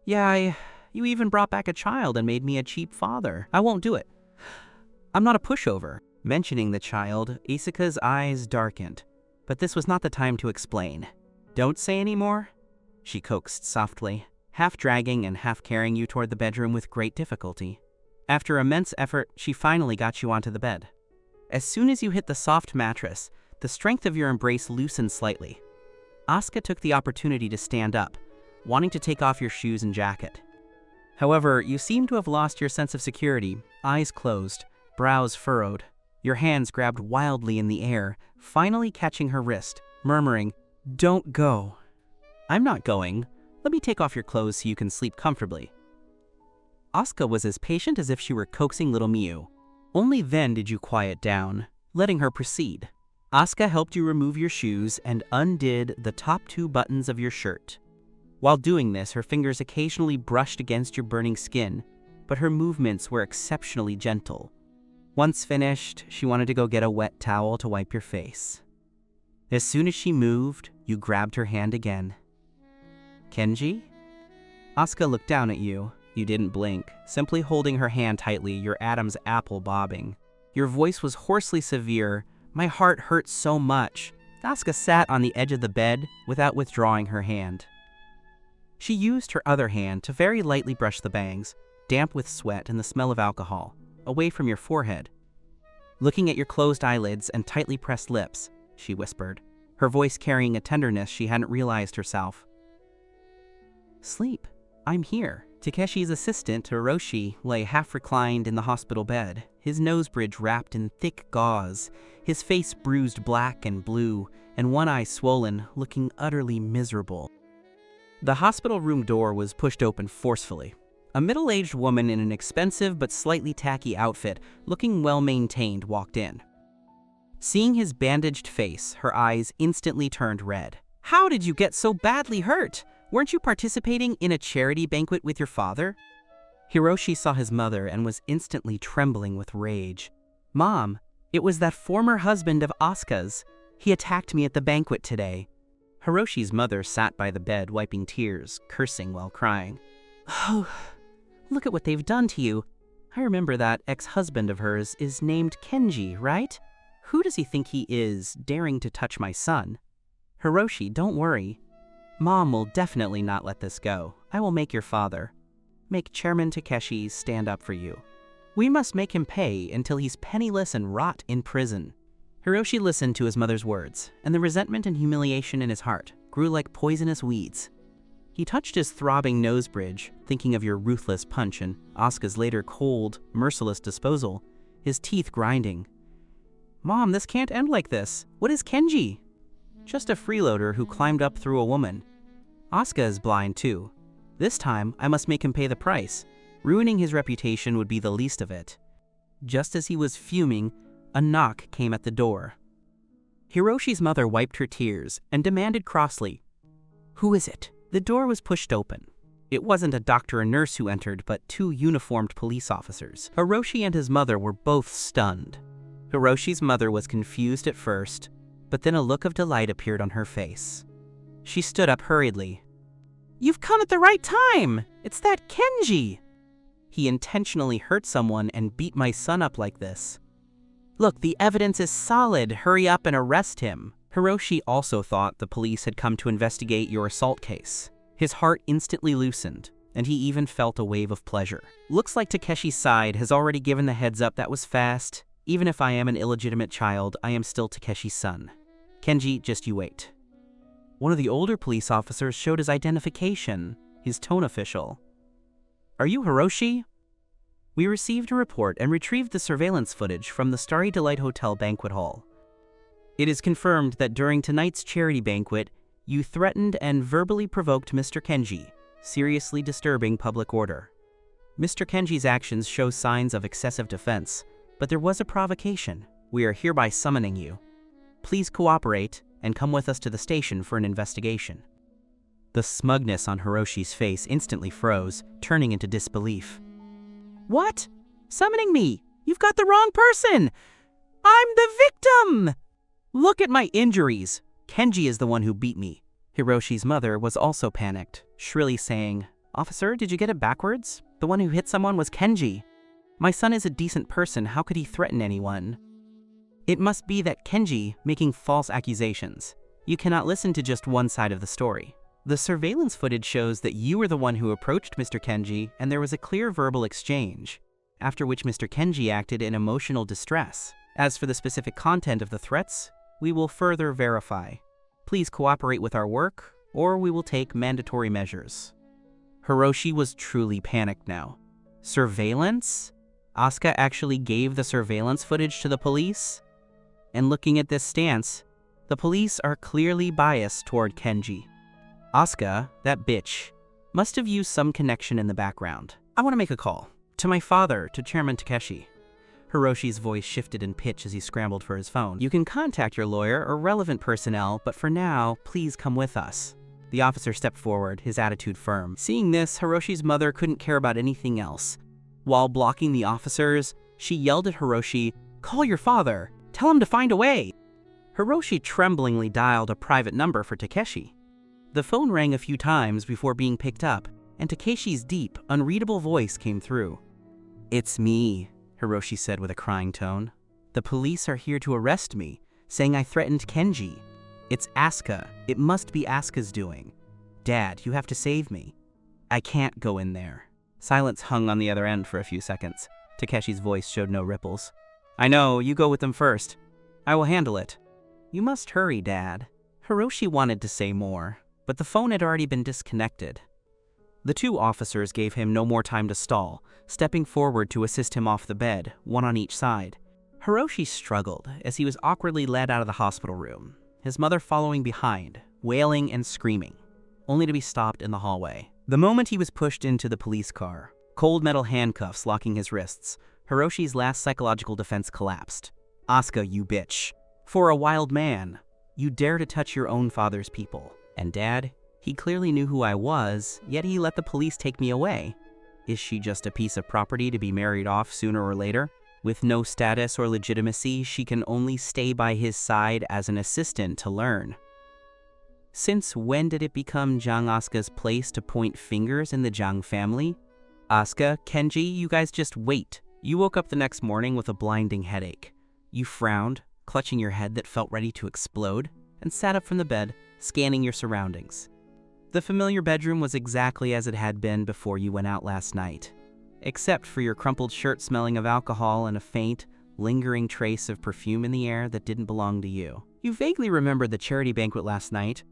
Yeah, you even brought back a child and made me a cheap father. I won't do it. I'm not a pushover. Mentioning the child, Asuka's eyes darkened, but this was not the time to explain. Don't say any more? She coaxed softly, half dragging and half carrying you toward the bedroom with great difficulty. After immense effort, she finally got you onto the bed. As soon as you hit the soft mattress, the strength of your embrace loosened slightly. Asuka took the opportunity to stand up, wanting to take off your shoes and jacket. However, you seem to have lost your sense of security, eyes closed, brows furrowed. Your hands grabbed wildly in the air, finally catching her wrist, murmuring, "Don't go." I'm not going. Let me take off your clothes so you can sleep comfortably. Asuka was as patient as if she were coaxing little Miu. Only then did you quiet down, letting her proceed. Asuka helped you remove your shoes and undid the top 2 buttons of your shirt. While doing this, her fingers occasionally brushed against your burning skin, but her movements were exceptionally gentle. Once finished, she wanted to go get a wet towel to wipe your face. As soon as she moved, you grabbed her hand again. Kenji? Asuka looked down at you. You didn't blink, simply holding her hand tightly, your Adam's apple bobbing. Your voice was hoarsely severe. My heart hurt so much. Asuka sat on the edge of the bed without withdrawing her hand. She used her other hand to very lightly brush the bangs, damp with sweat and the smell of alcohol, away from your forehead. Looking at your closed eyelids and tightly pressed lips, she whispered, her voice carrying a tenderness she hadn't realized herself. Sleep. I'm here. Takeshi's assistant, Hiroshi, lay half-reclined in the hospital bed, his nose bridge wrapped in thick gauze, his face bruised black and blue, and one eye swollen, looking utterly miserable. The hospital room door was pushed open forcefully. A middle-aged woman in an expensive but slightly tacky outfit, looking well-maintained, walked in. Seeing his bandaged face, her eyes instantly turned red. How did you get so badly hurt? Weren't you participating in a charity banquet with your father? Hiroshi saw his mother and was instantly trembling with rage. Mom, it was that former husband of Asuka's. He attacked me at the banquet today. Hiroshi's mother sat by the bed wiping tears, cursing while crying. Oh, look at what they've done to you. I remember that ex-husband of hers is named Kenji, right? Who does he think he is, daring to touch my son? Hiroshi, don't worry. Mom will definitely not let this go. I will make your father. Make Chairman Takeshi stand up for you. We must make him pay until he's penniless and rot in prison. Hiroshi listened to his mother's words, and the resentment and humiliation in his heart grew like poisonous weeds. He touched his throbbing nose bridge, thinking of your ruthless punch and Asuka's later cold, merciless disposal, his teeth grinding. Mom, this can't end like this. What is Kenji? Just a freeloader who climbed up through a woman. Asuka is blind too. This time, I must make him pay the price. Ruining his reputation would be the least of it. Just as he was fuming, a knock came at the door. Hiroshi's mother wiped her tears and demanded crossly, "Who is it?" The door was pushed open. It wasn't a doctor or nurse who entered, but 2 uniformed police officers. Hiroshi and his mother were both stunned. Hiroshi's mother was confused at first, but then a look of delight appeared on her face. She stood up hurriedly. You've come at the right time! It's that Kenji! He intentionally hurt someone and beat my son up like this. Look, the evidence is solid. Hurry up and arrest him. Hiroshi also thought the police had come to investigate your assault case. His heart instantly loosened, and he even felt a wave of pleasure. Looks like Takeshi's side has already given the heads up. That was fast. Even if I am an illegitimate child, I am still Takeshi's son. Kenji, just you wait. One of the older police officers showed his identification, his tone official. Are you Hiroshi? We received a report and retrieved the surveillance footage from the Starry Delight Hotel banquet hall. It is confirmed that during tonight's charity banquet, you threatened and verbally provoked Mr. Kenji, seriously disturbing public order. Mr. Kenji's actions show signs of excessive defense, but there was a provocation. We are hereby summoning you. Please cooperate and come with us to the station for an investigation. The smugness on Hiroshi's face instantly froze, turning into disbelief. What? Summoning me? You've got the wrong person! I'm the victim! Look at my injuries. Kenji is the one who beat me. Hiroshi's mother was also panicked, shrilly saying, Officer, did you get it backwards? The one who hit someone was Kenji. My son is a decent person. How could he threaten anyone? It must be that Kenji making false accusations. You cannot listen to just one side of the story. The surveillance footage shows that you were the one who approached Mr. Kenji, and there was a clear verbal exchange, after which Mr. Kenji acted in emotional distress. As for the specific content of the threats, we will further verify. Please cooperate with our work, or we will take mandatory measures. Hiroshi was truly panicked now. Surveillance? Asuka actually gave the surveillance footage to the police? And looking at this stance, the police are clearly biased toward Kenji. Asuka, that bitch, must have used some connection in the background. I want to make a call. To my father, to Chairman Takeshi. Hiroshi's voice shifted in pitch as he scrambled for his phone. You can contact your lawyer or relevant personnel, but for now, please come with us. The officer stepped forward, his attitude firm. Seeing this, Hiroshi's mother couldn't care about anything else. While blocking the officers, she yelled at Hiroshi, Call your father! Tell him to find a way! Hiroshi tremblingly dialed a private number for Takeshi. The phone rang a few times before being picked up, and Takeshi's deep, unreadable voice came through. It's me, Hiroshi said with a crying tone. The police are here to arrest me, saying I threatened Kenji. It's Asuka. It must be Asuka's doing. Dad, you have to save me. I can't go in there. Silence hung on the other end for a few seconds. Takeshi's voice showed no ripples. I know, you go with them first. I will handle it. You must hurry, Dad. Hiroshi wanted to say more, but the phone had already been disconnected. The two officers gave him no more time to stall, stepping forward to assist him off the bed, one on each side. Hiroshi struggled as he was awkwardly led out of the hospital room, his mother following behind, wailing and screaming, only to be stopped in the hallway. The moment he was pushed into the police car, cold metal handcuffs locking his wrists, Hiroshi's last psychological defense collapsed. Asuka, you bitch. For a wild man, you dare to touch your own father's people. And Dad, he clearly knew who I was, yet he let the police take me away. Is she just a piece of property to be married off sooner or later? With no status or legitimacy, she can only stay by his side as an assistant to learn. Since when did it become Jang Asuka's place to point fingers in the Jang family? Asuka, Kenji, you guys just wait. You woke up the next morning with a blinding headache. You frowned, clutching your head that felt ready to explode, and sat up from the bed, scanning your surroundings. The familiar bedroom was exactly as it had been before you went out last night, except for your crumpled shirt smelling of alcohol and a faint, lingering trace of perfume in the air that didn't belong to you. You vaguely remembered the charity banquet last night,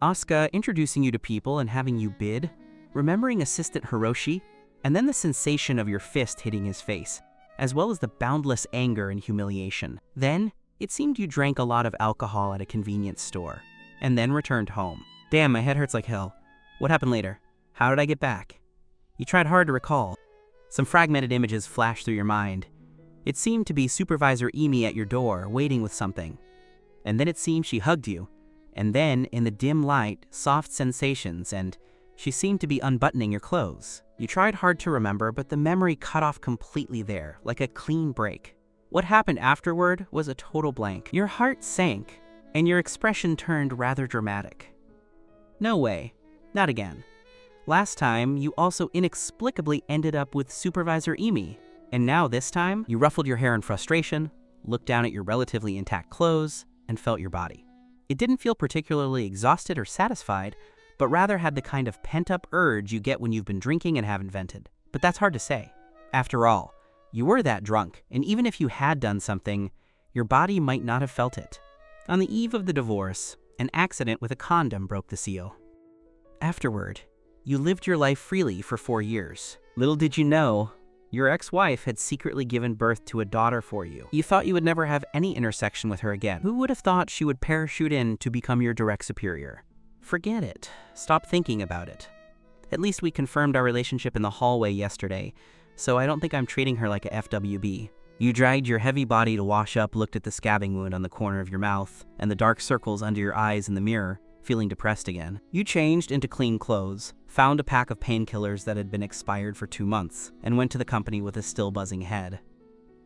Asuka introducing you to people and having you bid, remembering assistant Hiroshi, and then the sensation of your fist hitting his face, as well as the boundless anger and humiliation. Then, it seemed you drank a lot of alcohol at a convenience store, and then returned home. Damn, my head hurts like hell. What happened later? How did I get back? You tried hard to recall. Some fragmented images flashed through your mind. It seemed to be Supervisor Emi at your door, waiting with something. And then it seemed she hugged you. And then, in the dim light, soft sensations, and she seemed to be unbuttoning your clothes. You tried hard to remember, but the memory cut off completely there, like a clean break. What happened afterward was a total blank. Your heart sank, and your expression turned rather dramatic. No way. Not again. Last time, you also inexplicably ended up with Supervisor Emi. And now this time, you ruffled your hair in frustration, looked down at your relatively intact clothes, and felt your body. It didn't feel particularly exhausted or satisfied, but rather had the kind of pent-up urge you get when you've been drinking and haven't vented. But that's hard to say. After all, you were that drunk, and even if you had done something, your body might not have felt it. On the eve of the divorce, an accident with a condom broke the seal. Afterward, you lived your life freely for 4 years. Little did you know, your ex-wife had secretly given birth to a daughter for you. You thought you would never have any intersection with her again. Who would have thought she would parachute in to become your direct superior? Forget it. Stop thinking about it. At least we confirmed our relationship in the hallway yesterday, so I don't think I'm treating her like a FWB. You dragged your heavy body to wash up, looked at the scabbing wound on the corner of your mouth, and the dark circles under your eyes in the mirror, feeling depressed again. You changed into clean clothes, found a pack of painkillers that had been expired for 2 months, and went to the company with a still buzzing head.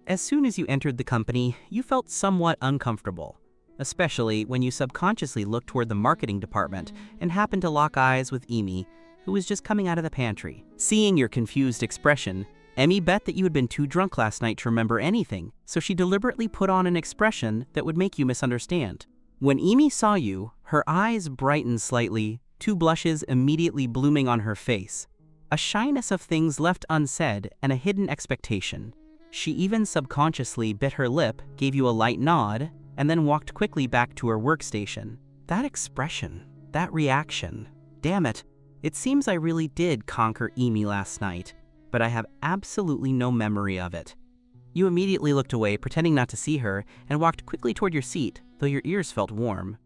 As soon as you entered the company, you felt somewhat uncomfortable, especially when you subconsciously looked toward the marketing department and happened to lock eyes with Emi, who was just coming out of the pantry. Seeing your confused expression, Emi bet that you had been too drunk last night to remember anything, so she deliberately put on an expression that would make you misunderstand. When Emi saw you, her eyes brightened slightly, 2 blushes immediately blooming on her face, a shyness of things left unsaid and a hidden expectation. She even subconsciously bit her lip, gave you a light nod, and then walked quickly back to her workstation. That expression, that reaction, damn it, it seems I really did conquer Emi last night, but I have absolutely no memory of it. You immediately looked away, pretending not to see her, and walked quickly toward your seat, though your ears felt warm.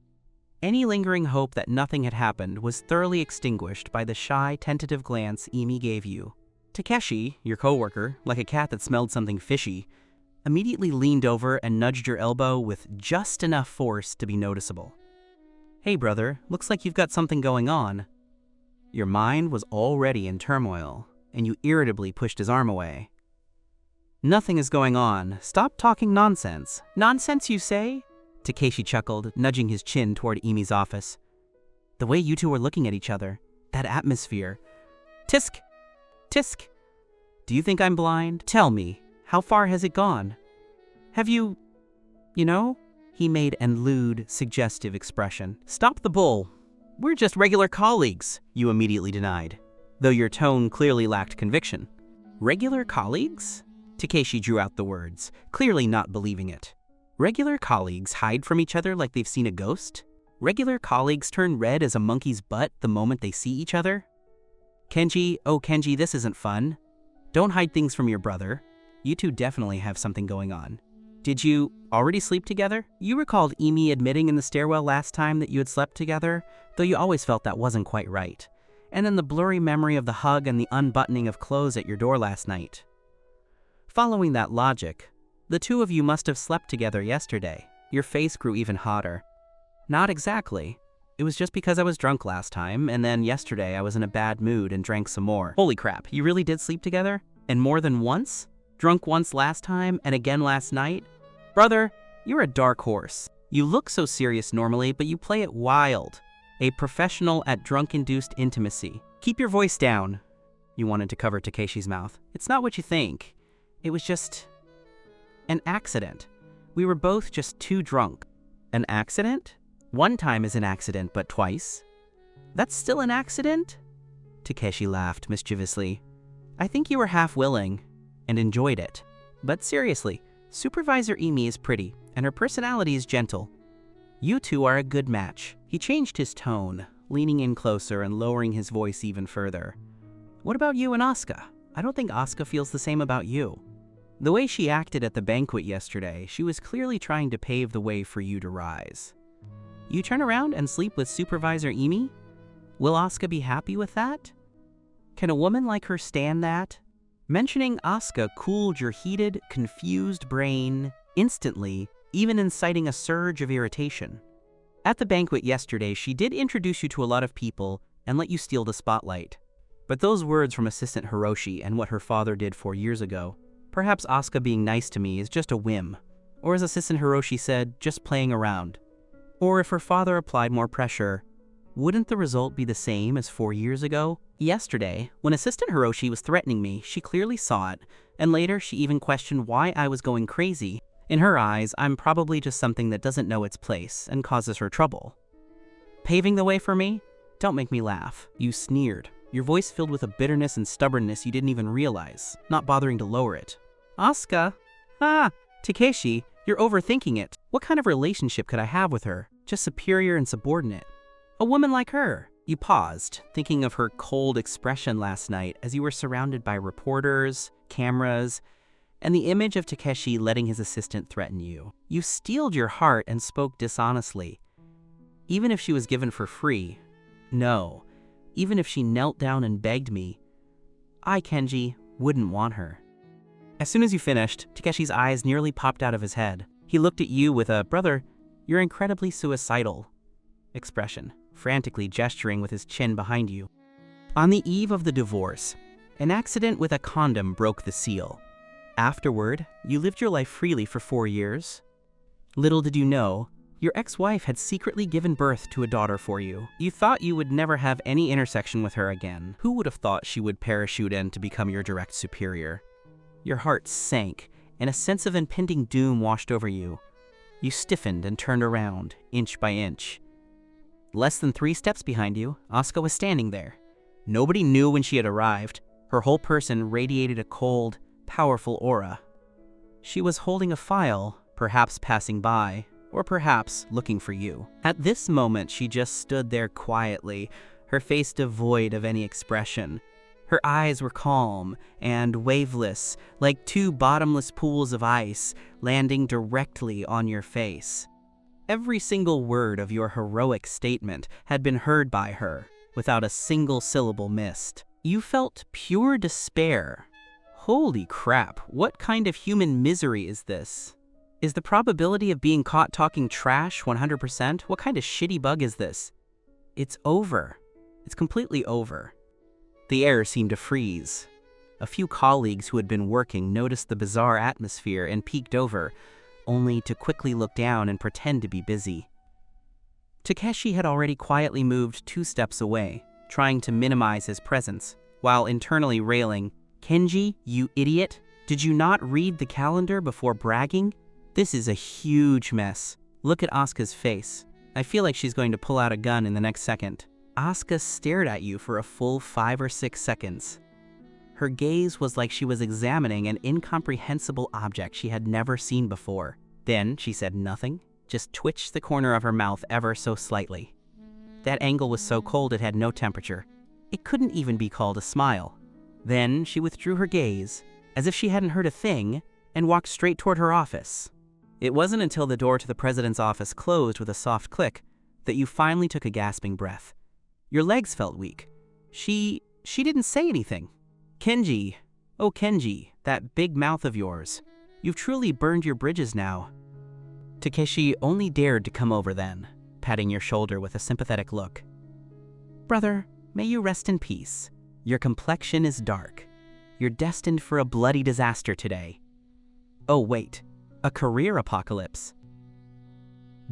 Any lingering hope that nothing had happened was thoroughly extinguished by the shy, tentative glance Emi gave you. Takeshi, your coworker, like a cat that smelled something fishy, immediately leaned over and nudged your elbow with just enough force to be noticeable. "Hey brother, looks like you've got something going on." Your mind was already in turmoil, and you irritably pushed his arm away. "Nothing is going on. Stop talking nonsense." "Nonsense, you say?" Takeshi chuckled, nudging his chin toward Emi's office. "The way you two were looking at each other, that atmosphere. Tisk! Tisk! Do you think I'm blind? Tell me, how far has it gone? Have you know?" He made an lewd, suggestive expression. "Stop the bull. We're just regular colleagues," you immediately denied, though your tone clearly lacked conviction. "Regular colleagues?" Takeshi drew out the words, clearly not believing it. Regular colleagues hide from each other like they've seen a ghost? Regular colleagues turn red as a monkey's butt the moment they see each other? Kenji, oh Kenji, this isn't fun. Don't hide things from your brother. You two definitely have something going on. Did you already sleep together? You recalled Emi admitting in the stairwell last time that you had slept together, though you always felt that wasn't quite right. And then the blurry memory of the hug and the unbuttoning of clothes at your door last night. Following that logic, the two of you must have slept together yesterday. Your face grew even hotter. Not exactly. It was just because I was drunk last time, and then yesterday I was in a bad mood and drank some more. Holy crap, you really did sleep together? And more than once? Drunk once last time, and again last night? Brother, you're a dark horse. You look so serious normally, but you play it wild. A professional at drunk-induced intimacy. Keep your voice down. You wanted to cover Takeshi's mouth. It's not what you think. It was just an accident. We were both just too drunk. An accident? One time is an accident, but twice? That's still an accident? Takeshi laughed mischievously. I think you were half willing and enjoyed it. But seriously, Supervisor Emi is pretty, and her personality is gentle. You two are a good match. He changed his tone, leaning in closer and lowering his voice even further. What about you and Asuka? I don't think Asuka feels the same about you. The way she acted at the banquet yesterday, she was clearly trying to pave the way for you to rise. You turn around and sleep with Supervisor Emi? Will Asuka be happy with that? Can a woman like her stand that? Mentioning Asuka cooled your heated, confused brain instantly, even inciting a surge of irritation. At the banquet yesterday, she did introduce you to a lot of people and let you steal the spotlight. But those words from Assistant Hiroshi and what her father did 4 years ago, perhaps Asuka being nice to me is just a whim, or as Assistant Hiroshi said, just playing around. Or if her father applied more pressure, Wouldn't the result be the same as 4 years ago? Yesterday, when Assistant Hiroshi was threatening me, she clearly saw it, and later she even questioned why I was going crazy. In her eyes, I'm probably just something that doesn't know its place and causes her trouble. Paving the way for me? Don't make me laugh. You sneered, your voice filled with a bitterness and stubbornness you didn't even realize, not bothering to lower it. Asuka? Takeshi, you're overthinking it. What kind of relationship could I have with her? Just superior and subordinate. A woman like her. You paused, thinking of her cold expression last night as you were surrounded by reporters, cameras, and the image of Takeshi letting his assistant threaten you. You steeled your heart and spoke dishonestly. Even if she was given for free. No. Even if she knelt down and begged me. I, Kenji, wouldn't want her. As soon as you finished, Takeshi's eyes nearly popped out of his head. He looked at you with a, "Brother, you're incredibly suicidal," expression, frantically gesturing with his chin behind you. On the eve of the divorce, an accident with a condom broke the seal. Afterward, you lived your life freely for 4 years. Little did you know, your ex-wife had secretly given birth to a daughter for you. You thought you would never have any intersection with her again. Who would have thought she would parachute in to become your direct superior? Your heart sank, and a sense of impending doom washed over you. You stiffened and turned around, inch by inch. Less than 3 steps behind you, Asuka was standing there. Nobody knew when she had arrived. Her whole person radiated a cold, powerful aura. She was holding a file, perhaps passing by, or perhaps looking for you. At this moment, she just stood there quietly, her face devoid of any expression. Her eyes were calm and waveless, like 2 bottomless pools of ice landing directly on your face. Every single word of your heroic statement had been heard by her, without a single syllable missed. You felt pure despair. Holy crap, what kind of human misery is this? Is the probability of being caught talking trash 100%? What kind of shitty bug is this? It's over. It's completely over. The air seemed to freeze. A few colleagues who had been working noticed the bizarre atmosphere and peeked over, only to quickly look down and pretend to be busy. Takeshi had already quietly moved 2 steps away, trying to minimize his presence, while internally railing, "Kenji, you idiot! Did you not read the calendar before bragging? This is a huge mess. Look at Asuka's face. I feel like she's going to pull out a gun in the next second." Asuka stared at you for a full 5 or 6 seconds. Her gaze was like she was examining an incomprehensible object she had never seen before. Then she said nothing, just twitched the corner of her mouth ever so slightly. That angle was so cold it had no temperature. It couldn't even be called a smile. Then she withdrew her gaze, as if she hadn't heard a thing, and walked straight toward her office. It wasn't until the door to the president's office closed with a soft click that you finally took a gasping breath. Your legs felt weak. She didn't say anything. "Kenji, oh Kenji, that big mouth of yours. You've truly burned your bridges now." Takeshi only dared to come over then, patting your shoulder with a sympathetic look. "Brother, may you rest in peace. Your complexion is dark. You're destined for a bloody disaster today. Oh wait, a career apocalypse.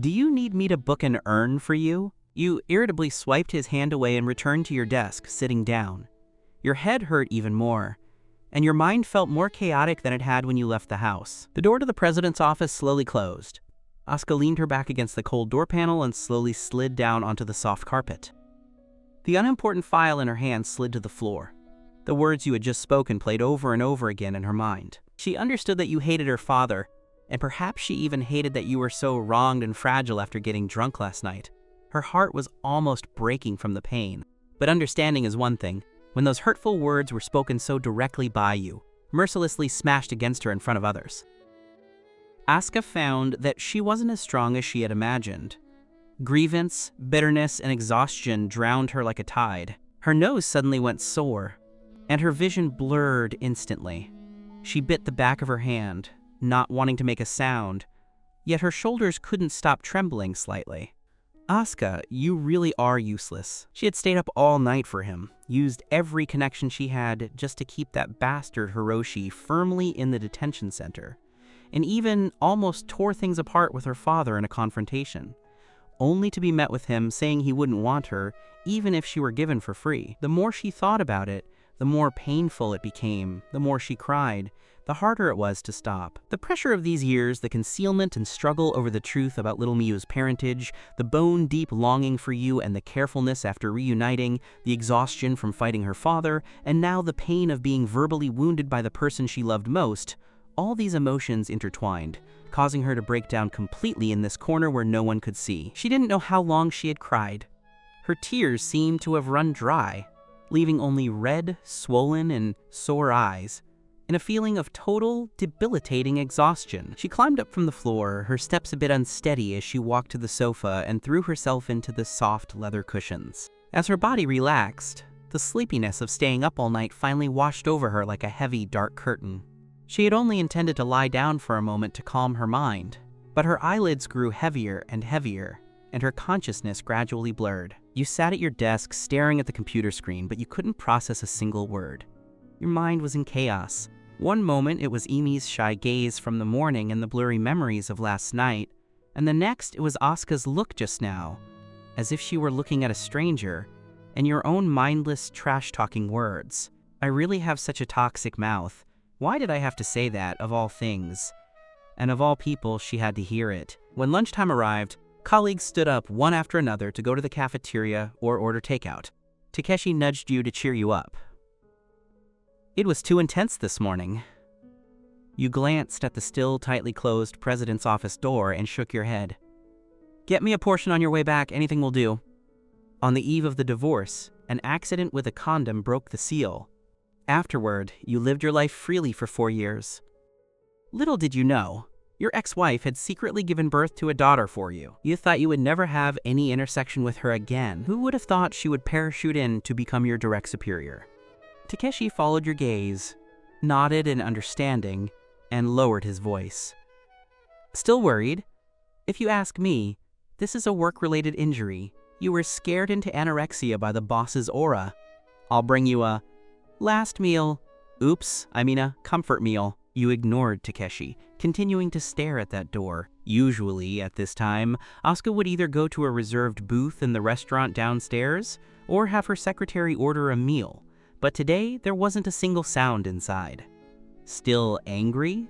Do you need me to book an urn for you?" You irritably swiped his hand away and returned to your desk, sitting down. Your head hurt even more, and your mind felt more chaotic than it had when you left the house. The door to the president's office slowly closed. Asuka leaned her back against the cold door panel and slowly slid down onto the soft carpet. The unimportant file in her hand slid to the floor. The words you had just spoken played over and over again in her mind. She understood that you hated her father, and perhaps she even hated that you were so wronged and fragile after getting drunk last night. Her heart was almost breaking from the pain. But understanding is one thing. When those hurtful words were spoken so directly by you, mercilessly smashed against her in front of others. Asuka found that she wasn't as strong as she had imagined. Grievance, bitterness, and exhaustion drowned her like a tide. Her nose suddenly went sore, and her vision blurred instantly. She bit the back of her hand, not wanting to make a sound, yet her shoulders couldn't stop trembling slightly. "Asuka, you really are useless." She had stayed up all night for him, used every connection she had just to keep that bastard Hiroshi firmly in the detention center, and even almost tore things apart with her father in a confrontation. only to be met with him saying he wouldn't want her, even if she were given for free. The more she thought about it, the more painful it became, the more she cried, the harder it was to stop. The pressure of these years, the concealment and struggle over the truth about little Miu's parentage, the bone-deep longing for you and the carefulness after reuniting, the exhaustion from fighting her father, and now the pain of being verbally wounded by the person she loved most, all these emotions intertwined, causing her to break down completely in this corner where no one could see. She didn't know how long she had cried. Her tears seemed to have run dry, leaving only red, swollen, and sore eyes, in a feeling of total, debilitating exhaustion. She climbed up from the floor, her steps a bit unsteady as she walked to the sofa and threw herself into the soft leather cushions. As her body relaxed, the sleepiness of staying up all night finally washed over her like a heavy, dark curtain. She had only intended to lie down for a moment to calm her mind, but her eyelids grew heavier and heavier, and her consciousness gradually blurred. You sat at your desk staring at the computer screen, but you couldn't process a single word. Your mind was in chaos. One moment it was Imi's shy gaze from the morning and the blurry memories of last night, and the next it was Asuka's look just now, as if she were looking at a stranger, and your own mindless, trash-talking words. I really have such a toxic mouth. Why did I have to say that, of all things? And of all people, she had to hear it. When lunchtime arrived, colleagues stood up one after another to go to the cafeteria or order takeout. Takeshi nudged you to cheer you up. It was too intense this morning. You glanced at the still tightly closed president's office door and shook your head. Get me a portion on your way back, anything will do. On the eve of the divorce, an accident with a condom broke the seal. Afterward, you lived your life freely for 4 years. Little did you know, your ex-wife had secretly given birth to a daughter for you. You thought you would never have any intersection with her again. Who would have thought she would parachute in to become your direct superior? Takeshi followed your gaze, nodded in understanding, and lowered his voice. Still worried? If you ask me, this is a work-related injury. You were scared into anorexia by the boss's aura. I'll bring you a last meal. Oops, I mean a comfort meal. You ignored Takeshi, continuing to stare at that door. Usually, at this time, Asuka would either go to a reserved booth in the restaurant downstairs, or have her secretary order a meal. But today, there wasn't a single sound inside. Still angry?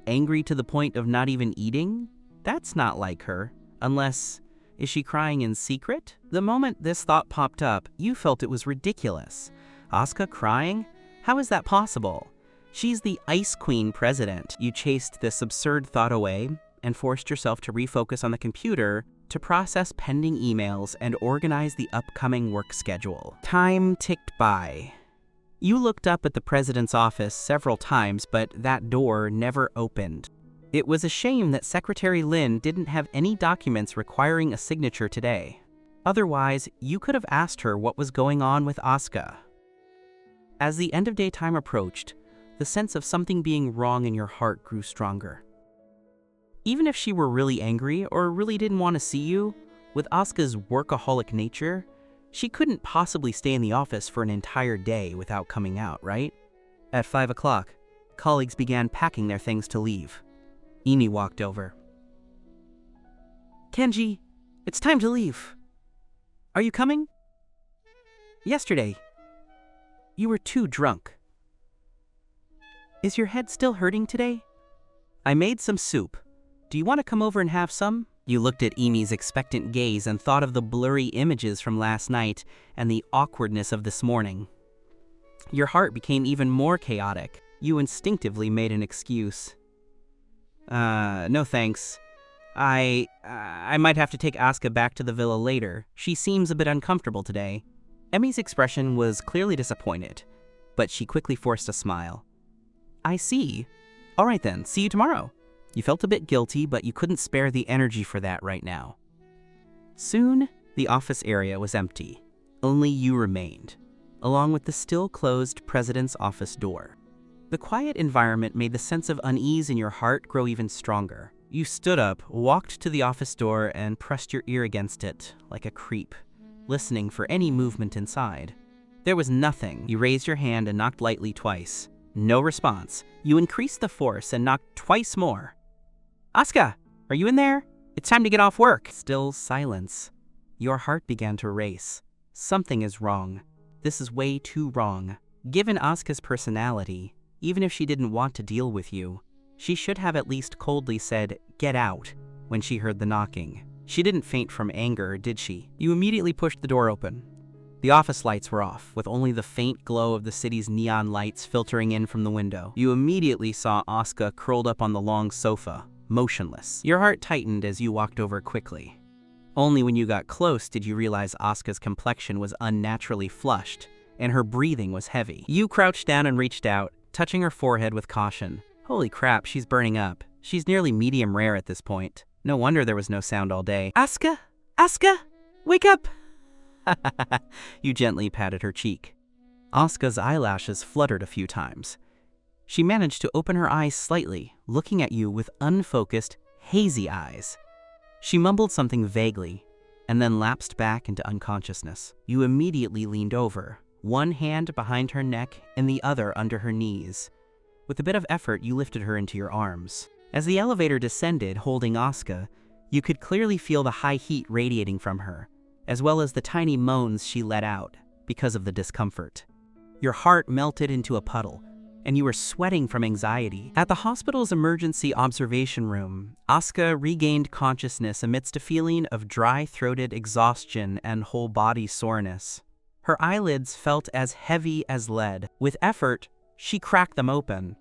Angry to the point of not even eating? That's not like her. Unless, is she crying in secret? The moment this thought popped up, you felt it was ridiculous. Asuka crying? How is that possible? She's the Ice Queen president. You chased this absurd thought away and forced yourself to refocus on the computer to process pending emails and organize the upcoming work schedule. Time ticked by. You looked up at the president's office several times, but that door never opened. It was a shame that Secretary Lin didn't have any documents requiring a signature today. Otherwise, you could have asked her what was going on with Asuka. As the end of day time approached, the sense of something being wrong in your heart grew stronger. Even if she were really angry or really didn't want to see you, with Asuka's workaholic nature, she couldn't possibly stay in the office for an entire day without coming out, right? At 5 o'clock, colleagues began packing their things to leave. Imi walked over. Kenji, it's time to leave. Are you coming? Yesterday, you were too drunk. Is your head still hurting today? I made some soup. Do you want to come over and have some? You looked at Imi's expectant gaze and thought of the blurry images from last night and the awkwardness of this morning. Your heart became even more chaotic. You instinctively made an excuse. No thanks. I might have to take Asuka back to the villa later. She seems a bit uncomfortable today. Emi's expression was clearly disappointed, but she quickly forced a smile. I see. All right then, see you tomorrow. You felt a bit guilty, but you couldn't spare the energy for that right now. Soon, the office area was empty. Only you remained, along with the still closed president's office door. The quiet environment made the sense of unease in your heart grow even stronger. You stood up, walked to the office door, and pressed your ear against it, like a creep, listening for any movement inside. There was nothing. You raised your hand and knocked lightly twice. No response. You increased the force and knocked twice more. Asuka, are you in there? It's time to get off work. Still silence. Your heart began to race. Something is wrong. This is way too wrong. Given Asuka's personality, even if she didn't want to deal with you, she should have at least coldly said, "Get out," when she heard the knocking. She didn't faint from anger, did she? You immediately pushed the door open. The office lights were off, with only the faint glow of the city's neon lights filtering in from the window. You immediately saw Asuka curled up on the long sofa, motionless. Your heart tightened as you walked over quickly. Only when you got close did you realize Asuka's complexion was unnaturally flushed, and her breathing was heavy. You crouched down and reached out, touching her forehead with caution. Holy crap, she's burning up. She's nearly medium rare at this point. No wonder there was no sound all day. Asuka? Asuka? Wake up! You gently patted her cheek. Asuka's eyelashes fluttered a few times. She managed to open her eyes slightly, looking at you with unfocused, hazy eyes. She mumbled something vaguely, and then lapsed back into unconsciousness. You immediately leaned over, one hand behind her neck and the other under her knees. With a bit of effort, you lifted her into your arms. As the elevator descended, holding Asuka, you could clearly feel the high heat radiating from her, as well as the tiny moans she let out because of the discomfort. Your heart melted into a puddle, and you were sweating from anxiety. At the hospital's emergency observation room, Asuka regained consciousness amidst a feeling of dry-throated exhaustion and whole-body soreness. Her eyelids felt as heavy as lead. With effort, she cracked them open.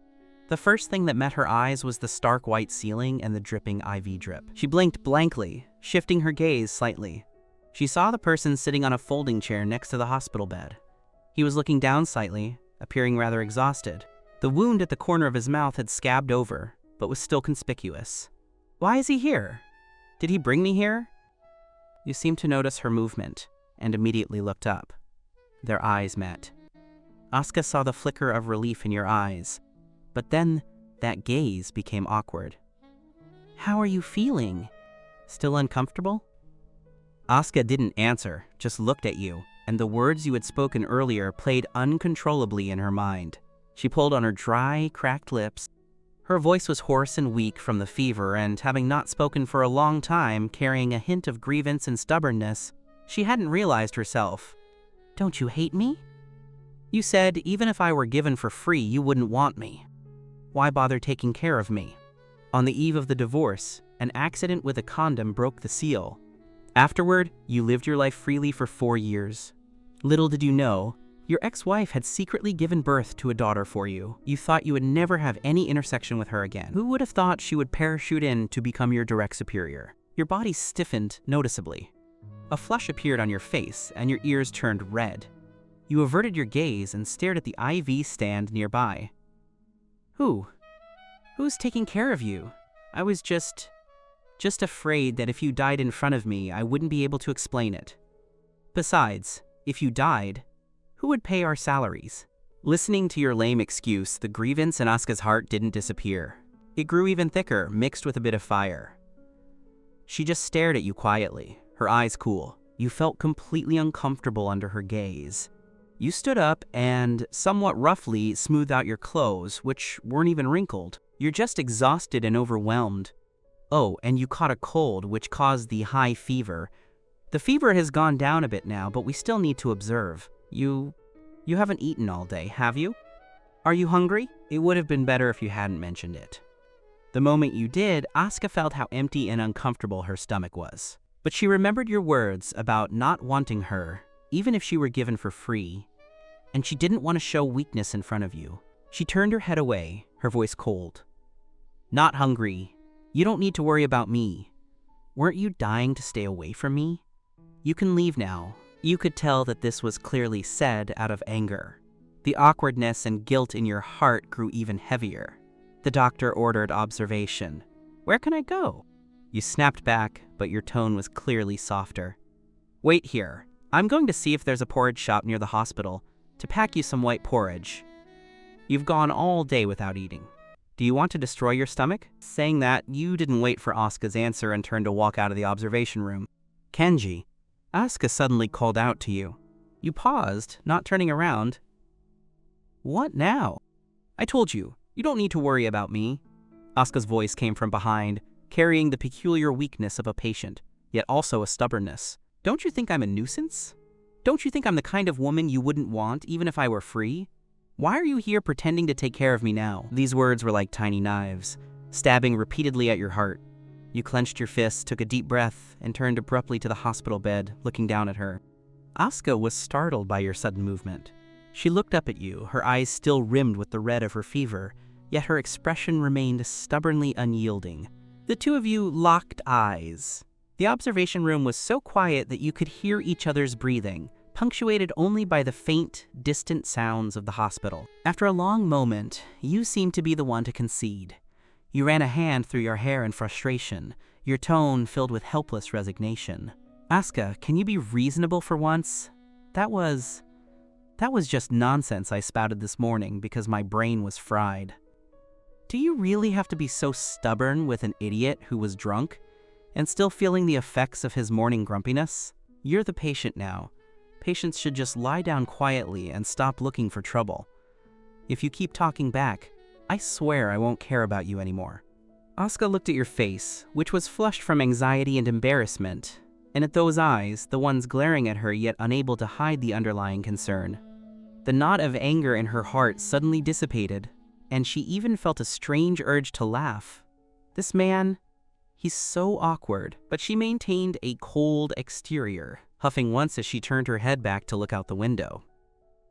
The first thing that met her eyes was the stark white ceiling and the dripping IV drip. She blinked blankly, shifting her gaze slightly. She saw the person sitting on a folding chair next to the hospital bed. He was looking down slightly, appearing rather exhausted. The wound at the corner of his mouth had scabbed over, but was still conspicuous. Why is he here? Did he bring me here? You seemed to notice her movement, and immediately looked up. Their eyes met. Asuka saw the flicker of relief in your eyes, but then that gaze became awkward. How are you feeling? Still uncomfortable? Asuka didn't answer, just looked at you, and the words you had spoken earlier played uncontrollably in her mind. She pulled on her dry, cracked lips. Her voice was hoarse and weak from the fever, and having not spoken for a long time, carrying a hint of grievance and stubbornness, she hadn't realized herself. Don't you hate me? You said even if I were given for free, you wouldn't want me. Why bother taking care of me? On the eve of the divorce, an accident with a condom broke the seal. Afterward, you lived your life freely for 4 years. Little did you know, your ex-wife had secretly given birth to a daughter for you. You thought you would never have any intersection with her again. Who would have thought she would parachute in to become your direct superior? Your body stiffened noticeably. A flush appeared on your face, and your ears turned red. You averted your gaze and stared at the IV stand nearby. Who's taking care of you? I was just afraid that if you died in front of me, I wouldn't be able to explain it. Besides, if you died, who would pay our salaries? Listening to your lame excuse, the grievance in Asuka's heart didn't disappear. It grew even thicker, mixed with a bit of fire. She just stared at you quietly, her eyes cool. You felt completely uncomfortable under her gaze. You stood up and, somewhat roughly, smoothed out your clothes, which weren't even wrinkled. You're just exhausted and overwhelmed. Oh, and you caught a cold, which caused the high fever. The fever has gone down a bit now, but we still need to observe. You haven't eaten all day, have you? Are you hungry? It would have been better if you hadn't mentioned it. The moment you did, Asuka felt how empty and uncomfortable her stomach was. But she remembered your words about not wanting her, even if she were given for free, and she didn't want to show weakness in front of you. She turned her head away, her voice cold. Not hungry. You don't need to worry about me. Weren't you dying to stay away from me? You can leave now. You could tell that this was clearly said out of anger. The awkwardness and guilt in your heart grew even heavier. The doctor ordered observation. Where can I go? You snapped back, but your tone was clearly softer. Wait here. I'm going to see if there's a porridge shop near the hospital to pack you some white porridge. You've gone all day without eating. Do you want to destroy your stomach? Saying that, you didn't wait for Asuka's answer and turned to walk out of the observation room. Kenji, Asuka suddenly called out to you. You paused, not turning around. What now? I told you, you don't need to worry about me. Asuka's voice came from behind, carrying the peculiar weakness of a patient, yet also a stubbornness. Don't you think I'm a nuisance? Don't you think I'm the kind of woman you wouldn't want even if I were free? Why are you here pretending to take care of me now? These words were like tiny knives, stabbing repeatedly at your heart. You clenched your fists, took a deep breath, and turned abruptly to the hospital bed, looking down at her. Asuka was startled by your sudden movement. She looked up at you, her eyes still rimmed with the red of her fever, yet her expression remained stubbornly unyielding. The two of you locked eyes. The observation room was so quiet that you could hear each other's breathing, punctuated only by the faint, distant sounds of the hospital. After a long moment, you seemed to be the one to concede. You ran a hand through your hair in frustration, your tone filled with helpless resignation. Asuka, can you be reasonable for once? That was just nonsense I spouted this morning because my brain was fried. Do you really have to be so stubborn with an idiot who was drunk and still feeling the effects of his morning grumpiness? You're the patient now. Patients should just lie down quietly and stop looking for trouble. If you keep talking back, I swear I won't care about you anymore. Asuka looked at your face, which was flushed from anxiety and embarrassment, and at those eyes, the ones glaring at her yet unable to hide the underlying concern. The knot of anger in her heart suddenly dissipated, and she even felt a strange urge to laugh. This man, he's so awkward, but she maintained a cold exterior, huffing once as she turned her head back to look out the window.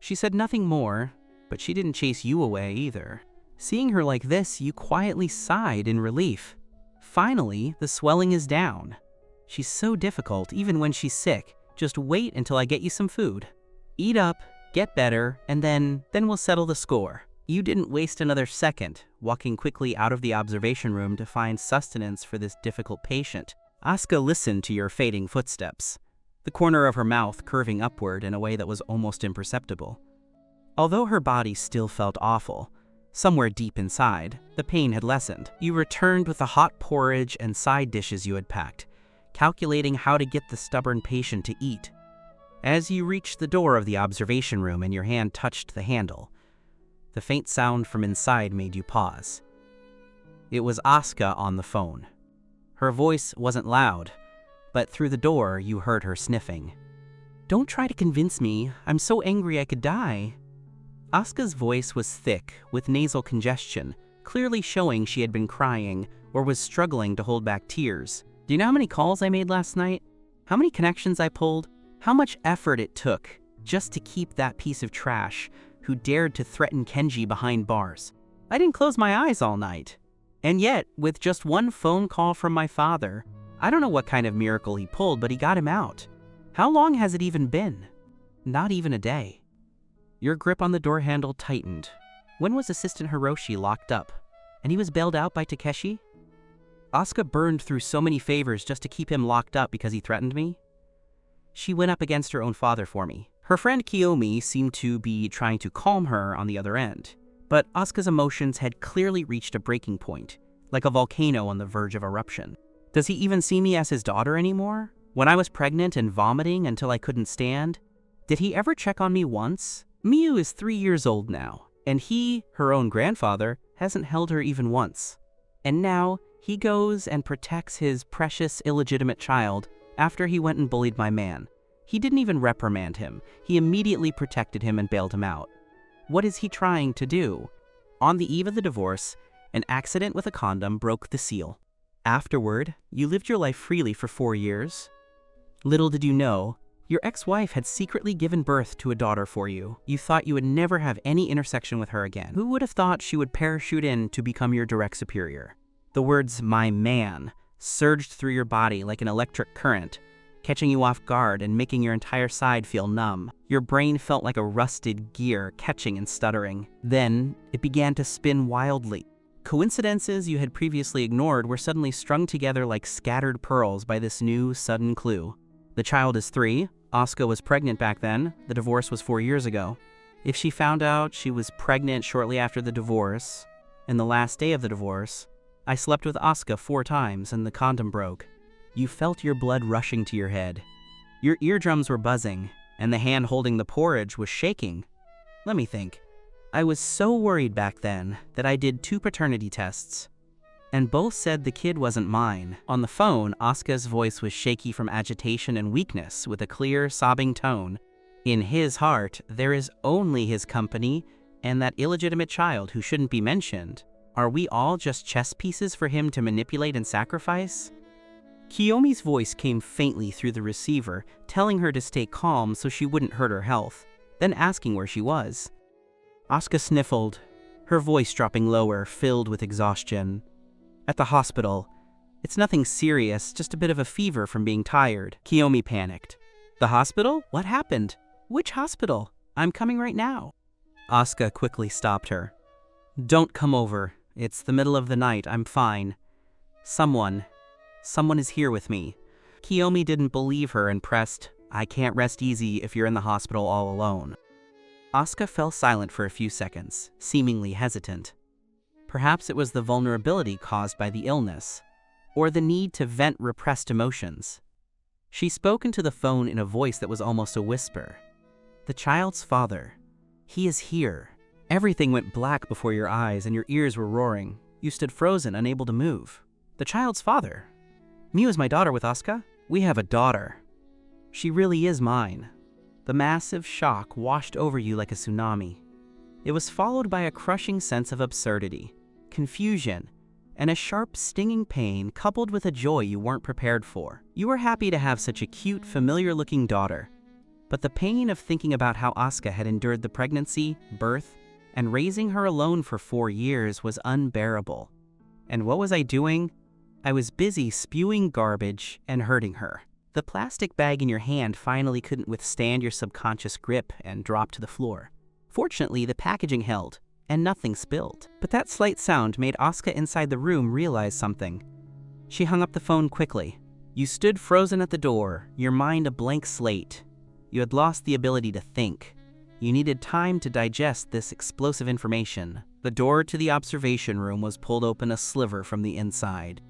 She said nothing more, but she didn't chase you away either. Seeing her like this, you quietly sighed in relief. Finally, the swelling is down. She's so difficult even when she's sick. Just wait until I get you some food. Eat up, get better, and then we'll settle the score. You didn't waste another second, walking quickly out of the observation room to find sustenance for this difficult patient. Asuka listened to your fading footsteps, the corner of her mouth curving upward in a way that was almost imperceptible. Although her body still felt awful, somewhere deep inside, the pain had lessened. You returned with the hot porridge and side dishes you had packed, calculating how to get the stubborn patient to eat. As you reached the door of the observation room and your hand touched the handle, the faint sound from inside made you pause. It was Asuka on the phone. Her voice wasn't loud, but through the door you heard her sniffing. "Don't try to convince me. I'm so angry I could die." Asuka's voice was thick, with nasal congestion, clearly showing she had been crying or was struggling to hold back tears. "Do you know how many calls I made last night? How many connections I pulled? How much effort it took just to keep that piece of trash who dared to threaten Kenji behind bars? I didn't close my eyes all night. And yet, with just one phone call from my father, I don't know what kind of miracle he pulled, but he got him out. How long has it even been? Not even a day." Your grip on the door handle tightened. When was Assistant Hiroshi locked up? And he was bailed out by Takeshi? Asuka burned through so many favors just to keep him locked up because he threatened me? She went up against her own father for me. Her friend Kiyomi seemed to be trying to calm her on the other end, but Asuka's emotions had clearly reached a breaking point, like a volcano on the verge of eruption. Does he even see me as his daughter anymore? When I was pregnant and vomiting until I couldn't stand, did he ever check on me once? Miyu is 3 years old now, and he, her own grandfather, hasn't held her even once. And now, he goes and protects his precious illegitimate child after he went and bullied my man. He didn't even reprimand him. He immediately protected him and bailed him out. What is he trying to do? On the eve of the divorce, an accident with a condom broke the seal. Afterward, you lived your life freely for 4 years. Little did you know, your ex-wife had secretly given birth to a daughter for you. You thought you would never have any intersection with her again. Who would have thought she would parachute in to become your direct superior? The words, "my man," surged through your body like an electric current, catching you off guard and making your entire side feel numb. Your brain felt like a rusted gear, catching and stuttering. Then, it began to spin wildly. Coincidences you had previously ignored were suddenly strung together like scattered pearls by this new, sudden clue. The child is 3. Asuka was pregnant back then. The divorce was 4 years ago. If she found out she was pregnant shortly after the divorce, and the last day of the divorce, I slept with Asuka 4 times and the condom broke. You felt your blood rushing to your head. Your eardrums were buzzing, and the hand holding the porridge was shaking. Let me think. I was so worried back then that I did 2 paternity tests. and both said the kid wasn't mine. On the phone, Asuka's voice was shaky from agitation and weakness, with a clear, sobbing tone. In his heart, there is only his company and that illegitimate child who shouldn't be mentioned. Are we all just chess pieces for him to manipulate and sacrifice? Kiyomi's voice came faintly through the receiver, telling her to stay calm so she wouldn't hurt her health, then asking where she was. Asuka sniffled, her voice dropping lower, filled with exhaustion. At the hospital. It's nothing serious, just a bit of a fever from being tired. Kiyomi panicked. The hospital? What happened? Which hospital? I'm coming right now. Asuka quickly stopped her. Don't come over. It's the middle of the night. I'm fine. Someone is here with me. Kiyomi didn't believe her and pressed, I can't rest easy if you're in the hospital all alone. Asuka fell silent for a few seconds, seemingly hesitant. Perhaps it was the vulnerability caused by the illness, or the need to vent repressed emotions. She spoke into the phone in a voice that was almost a whisper. The child's father. He is here. Everything went black before your eyes and your ears were roaring. You stood frozen, unable to move. The child's father. Miu is my daughter with Asuka. We have a daughter. She really is mine. The massive shock washed over you like a tsunami. It was followed by a crushing sense of absurdity, confusion, and a sharp, stinging pain coupled with a joy you weren't prepared for. You were happy to have such a cute, familiar-looking daughter, but the pain of thinking about how Asuka had endured the pregnancy, birth, and raising her alone for 4 years was unbearable. And what was I doing? I was busy spewing garbage and hurting her. The plastic bag in your hand finally couldn't withstand your subconscious grip and dropped to the floor. Fortunately, the packaging held, and nothing spilled. But that slight sound made Asuka inside the room realize something. She hung up the phone quickly. You stood frozen at the door, your mind a blank slate. You had lost the ability to think. You needed time to digest this explosive information. The door to the observation room was pulled open a sliver from the inside.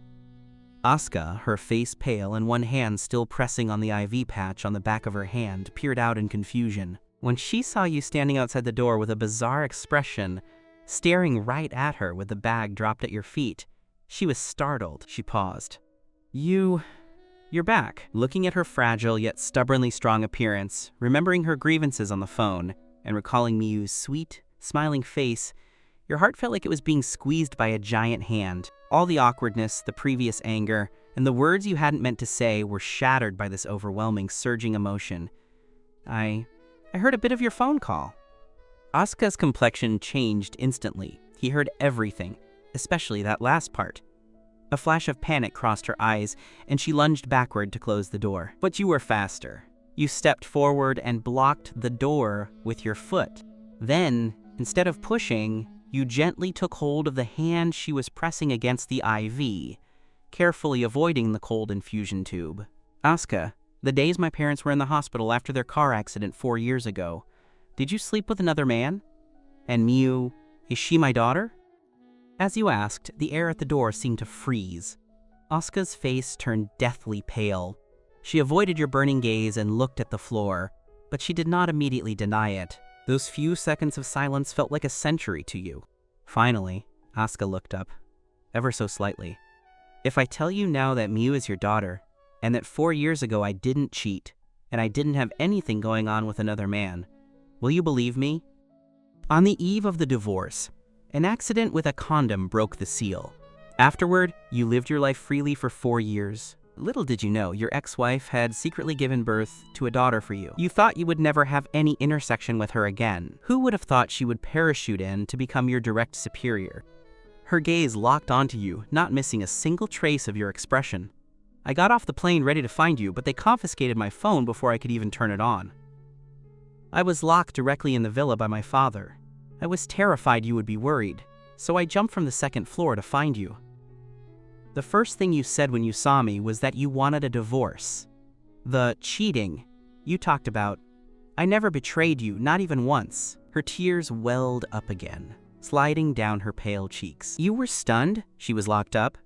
Asuka, her face pale and one hand still pressing on the IV patch on the back of her hand, peered out in confusion. When she saw you standing outside the door with a bizarre expression, staring right at her with the bag dropped at your feet, she was startled. She paused. You're back. Looking at her fragile yet stubbornly strong appearance, remembering her grievances on the phone, and recalling Miu's sweet, smiling face, your heart felt like it was being squeezed by a giant hand. All the awkwardness, the previous anger, and the words you hadn't meant to say were shattered by this overwhelming, surging emotion. I heard a bit of your phone call. Asuka's complexion changed instantly. He heard everything, especially that last part. A flash of panic crossed her eyes, and she lunged backward to close the door. But you were faster. You stepped forward and blocked the door with your foot. Then, instead of pushing, you gently took hold of the hand she was pressing against the IV, carefully avoiding the cold infusion tube. Asuka, the days my parents were in the hospital after their car accident 4 years ago, did you sleep with another man? And Miu, is she my daughter? As you asked, the air at the door seemed to freeze. Asuka's face turned deathly pale. She avoided your burning gaze and looked at the floor, but she did not immediately deny it. Those few seconds of silence felt like a century to you. Finally, Asuka looked up, ever so slightly. If I tell you now that Miu is your daughter, and that 4 years ago I didn't cheat, and I didn't have anything going on with another man, will you believe me? On the eve of the divorce, an accident with a condom broke the seal. Afterward, you lived your life freely for 4 years. Little did you know, your ex-wife had secretly given birth to a daughter for you. You thought you would never have any intersection with her again. Who would have thought she would parachute in to become your direct superior? Her gaze locked onto you, not missing a single trace of your expression. I got off the plane ready to find you, but they confiscated my phone before I could even turn it on. I was locked directly in the villa by my father. I was terrified you would be worried, so I jumped from the 2nd floor to find you. The first thing you said when you saw me was that you wanted a divorce. The cheating you talked about, I never betrayed you, not even once. Her tears welled up again, sliding down her pale cheeks. You were stunned she was locked up,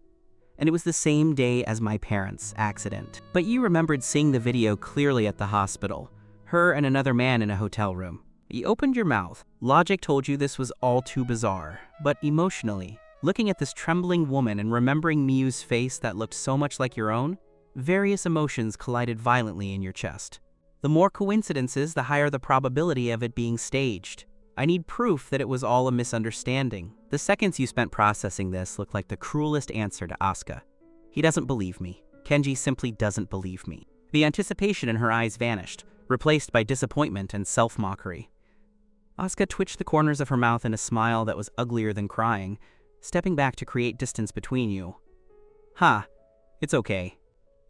and it was the same day as my parents' accident. But you remembered seeing the video clearly at the hospital, her and another man in a hotel room. You opened your mouth. Logic told you this was all too bizarre, but emotionally, Looking at this trembling woman and remembering Miyu's face that looked so much like your own, various emotions collided violently in your chest. The more coincidences, the higher the probability of it being staged. I need proof that it was all a misunderstanding. The seconds you spent processing this looked like the cruelest answer to Asuka. He doesn't believe me. Kenji simply doesn't believe me. The anticipation in her eyes vanished, replaced by disappointment and self-mockery. Asuka twitched the corners of her mouth in a smile that was uglier than crying, stepping back to create distance between you. Ha, it's okay.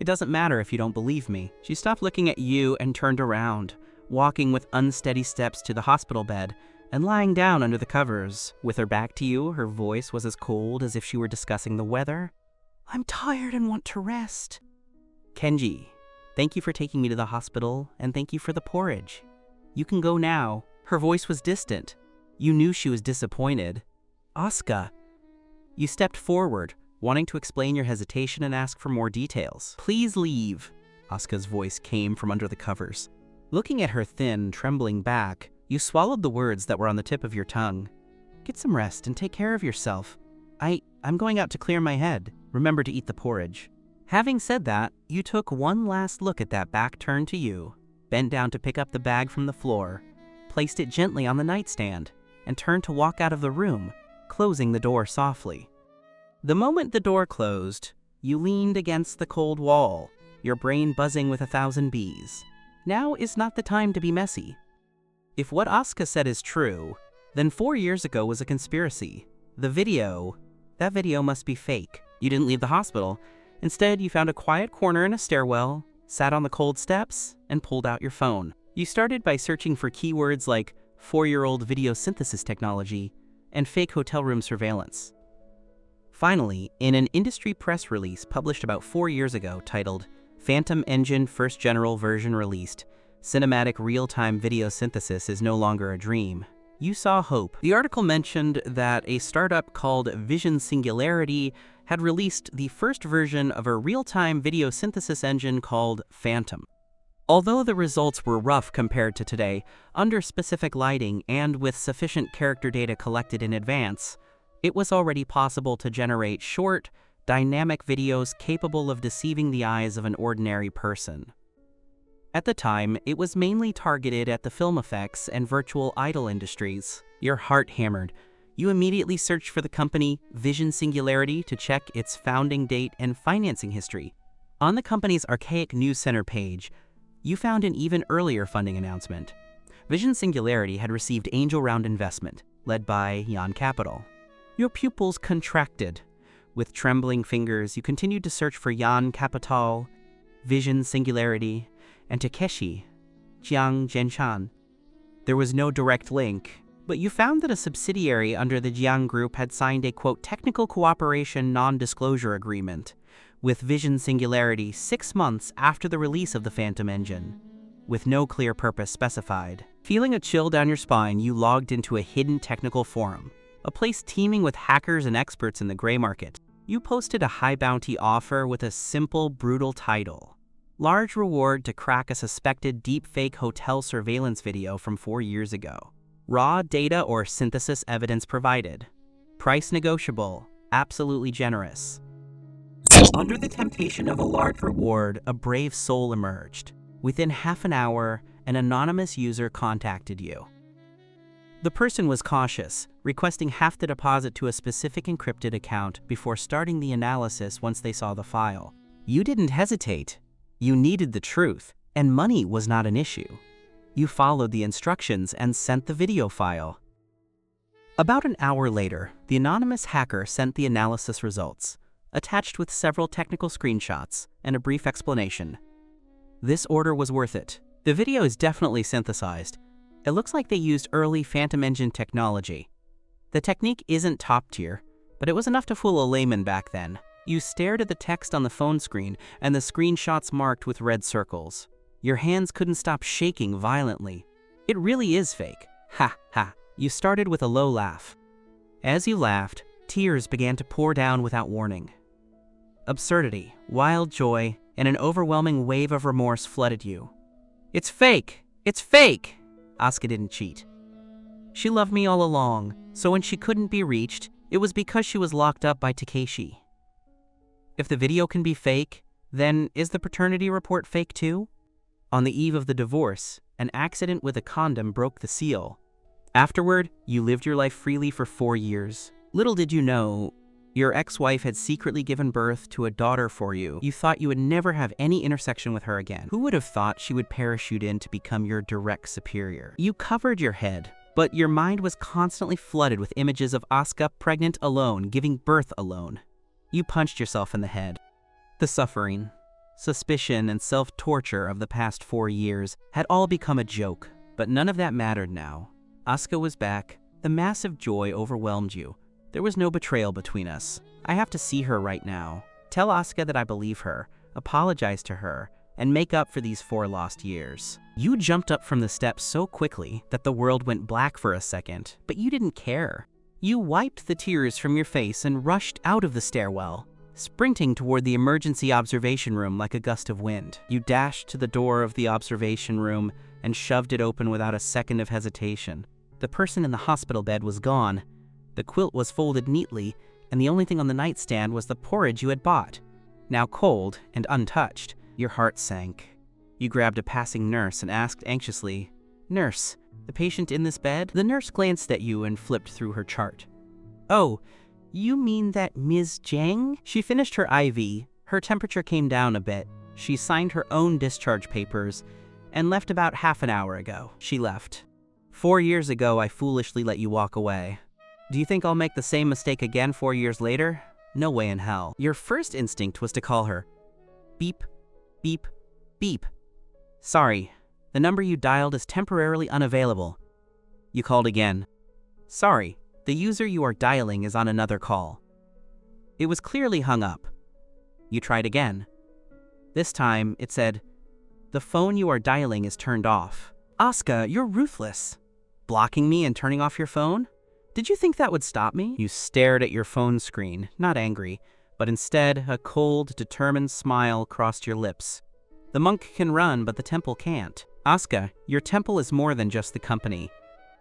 It doesn't matter if you don't believe me. She stopped looking at you and turned around, walking with unsteady steps to the hospital bed and lying down under the covers. With her back to you, her voice was as cold as if she were discussing the weather. I'm tired and want to rest. Kenji, thank you for taking me to the hospital, and thank you for the porridge. You can go now. Her voice was distant. You knew she was disappointed. Asuka. You stepped forward, wanting to explain your hesitation and ask for more details. Please leave. Asuka's voice came from under the covers. Looking at her thin, trembling back, you swallowed the words that were on the tip of your tongue. Get some rest and take care of yourself. I'm going out to clear my head. Remember to eat the porridge. Having said that, you took one last look at that back turned to you, bent down to pick up the bag from the floor, placed it gently on the nightstand, and turned to walk out of the room, closing the door softly. The moment the door closed, you leaned against the cold wall, your brain buzzing with 1,000 bees. Now is not the time to be messy. If what Asuka said is true, then 4 years ago was a conspiracy. That video must be fake. You didn't leave the hospital. Instead, you found a quiet corner in a stairwell, sat on the cold steps, and pulled out your phone. You started by searching for keywords like 4-year-old video synthesis technology and fake hotel room surveillance. Finally, in an industry press release published about 4 years ago titled Phantom Engine First General Version Released, Cinematic Real-Time Video Synthesis is No Longer a Dream, you saw hope. The article mentioned that a startup called Vision Singularity had released the first version of a real-time video synthesis engine called Phantom. Although the results were rough compared to today, under specific lighting and with sufficient character data collected in advance, it was already possible to generate short, dynamic videos capable of deceiving the eyes of an ordinary person. At the time, it was mainly targeted at the film effects and virtual idol industries. Your heart hammered. You immediately searched for the company Vision Singularity to check its founding date and financing history. On the company's archaic news center page, you found an even earlier funding announcement. Vision Singularity had received angel round investment, led by Yan Capital. Your pupils contracted. With trembling fingers, you continued to search for Yan Capital, Vision Singularity, and Takeshi, Jiang Zhenchan. There was no direct link, but you found that a subsidiary under the Jiang Group had signed a, quote, technical cooperation non-disclosure agreement with Vision Singularity 6 months after the release of the Phantom engine, with no clear purpose specified. Feeling a chill down your spine, you logged into a hidden technical forum, a place teeming with hackers and experts in the gray market. You posted a high-bounty offer with a simple, brutal title. Large reward to crack a suspected deepfake hotel surveillance video from 4 years ago. Raw data or synthesis evidence provided. Price negotiable, absolutely generous. Under the temptation of a large reward, a brave soul emerged. Within half an hour, an anonymous user contacted you. The person was cautious, requesting half the deposit to a specific encrypted account before starting the analysis once they saw the file. You didn't hesitate. You needed the truth, and money was not an issue. You followed the instructions and sent the video file. About an hour later, the anonymous hacker sent the analysis results, attached with several technical screenshots and a brief explanation. This order was worth it. The video is definitely synthesized. It looks like they used early Phantom engine technology. The technique isn't top tier, but it was enough to fool a layman back then. You stared at the text on the phone screen and the screenshots marked with red circles. Your hands couldn't stop shaking violently. It really is fake. Ha ha. You started with a low laugh. As you laughed, tears began to pour down without warning. Absurdity, wild joy, and an overwhelming wave of remorse flooded you. It's fake! It's fake! Asuka didn't cheat. She loved me all along, so when she couldn't be reached, It was because she was locked up by Takeshi. If the video can be fake, then is the paternity report fake too? On the eve of the divorce, an accident with a condom broke the seal. Afterward, you lived your life freely for 4 years. Little did you know, your ex-wife had secretly given birth to a daughter for you. You thought you would never have any intersection with her again. Who would have thought she would parachute in to become your direct superior? You covered your head, but your mind was constantly flooded with images of Asuka pregnant alone, giving birth alone. You punched yourself in the head. The suffering, suspicion, and self-torture of the past 4 years had all become a joke, but none of that mattered now. Asuka was back. The massive joy overwhelmed you. There was no betrayal between us. I have to see her right now. Tell Asuka that I believe her, apologize to her, and make up for these 4 lost years. You jumped up from the steps so quickly that the world went black for a second, but you didn't care. You wiped the tears from your face and rushed out of the stairwell, sprinting toward the emergency observation room like a gust of wind. You dashed to the door of the observation room and shoved it open without a second of hesitation. The person in the hospital bed was gone. The quilt was folded neatly, and the only thing on the nightstand was the porridge you had bought. Now cold and untouched, your heart sank. You grabbed a passing nurse and asked anxiously, "Nurse, the patient in this bed?" The nurse glanced at you and flipped through her chart. "Oh, you mean that Ms. Jang?" She finished her IV. Her temperature came down a bit. She signed her own discharge papers and left about half an hour ago. She left. 4 years ago, I foolishly let you walk away. Do you think I'll make the same mistake again 4 years later? No way in hell. Your first instinct was to call her. Beep, beep, beep. Sorry, the number you dialed is temporarily unavailable. You called again. Sorry, the user you are dialing is on another call. It was clearly hung up. You tried again. This time, it said, the phone you are dialing is turned off. Asuka, you're ruthless. Blocking me and turning off your phone? Did you think that would stop me? You stared at your phone screen, not angry, but instead a cold, determined smile crossed your lips. The monk can run, but the temple can't. Asuka, your temple is more than just the company.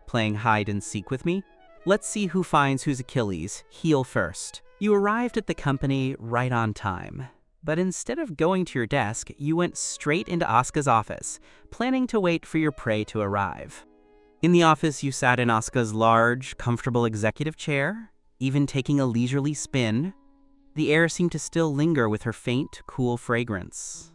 Playing hide and seek with me? Let's see who finds whose Achilles, heel first. You arrived at the company right on time. But instead of going to your desk, you went straight into Asuka's office, planning to wait for your prey to arrive. In the office, you sat in Asuka's large, comfortable executive chair, even taking a leisurely spin. The air seemed to still linger with her faint, cool fragrance.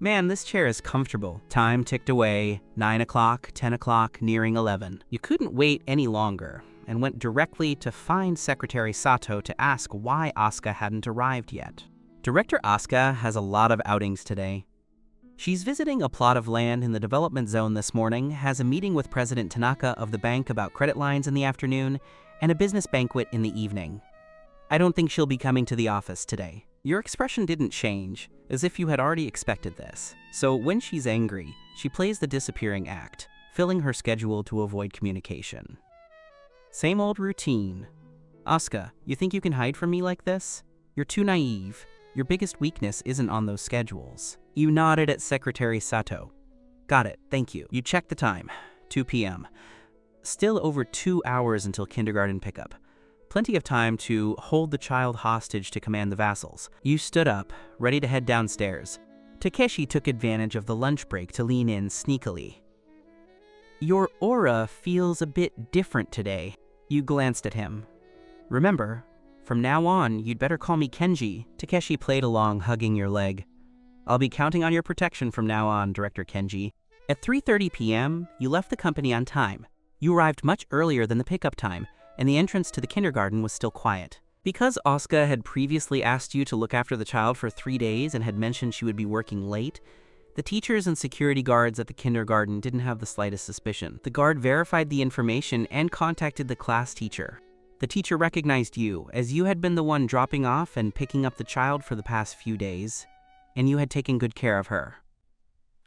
Man, this chair is comfortable. Time ticked away, 9 o'clock, 10 o'clock, nearing 11. You couldn't wait any longer, and went directly to find Secretary Sato to ask why Asuka hadn't arrived yet. Director Asuka has a lot of outings today. She's visiting a plot of land in the development zone this morning, has a meeting with President Tanaka of the bank about credit lines in the afternoon, and a business banquet in the evening. I don't think she'll be coming to the office today. Your expression didn't change, as if you had already expected this. So when she's angry, she plays the disappearing act, filling her schedule to avoid communication. Same old routine. Asuka, you think you can hide from me like this? You're too naive. Your biggest weakness isn't on those schedules. You nodded at Secretary Sato. Got it, thank you. You checked the time, 2 p.m. Still over 2 hours until kindergarten pickup. Plenty of time to hold the child hostage to command the vassals. You stood up, ready to head downstairs. Takeshi took advantage of the lunch break to lean in sneakily. Your aura feels a bit different today. You glanced at him. Remember, from now on, you'd better call me Kenji. Takeshi played along, hugging your leg. I'll be counting on your protection from now on, Director Kenji. At 3:30 p.m., you left the company on time. You arrived much earlier than the pickup time, and the entrance to the kindergarten was still quiet. Because Asuka had previously asked you to look after the child for 3 days and had mentioned she would be working late, the teachers and security guards at the kindergarten didn't have the slightest suspicion. The guard verified the information and contacted the class teacher. The teacher recognized you, as you had been the one dropping off and picking up the child for the past few days, and you had taken good care of her.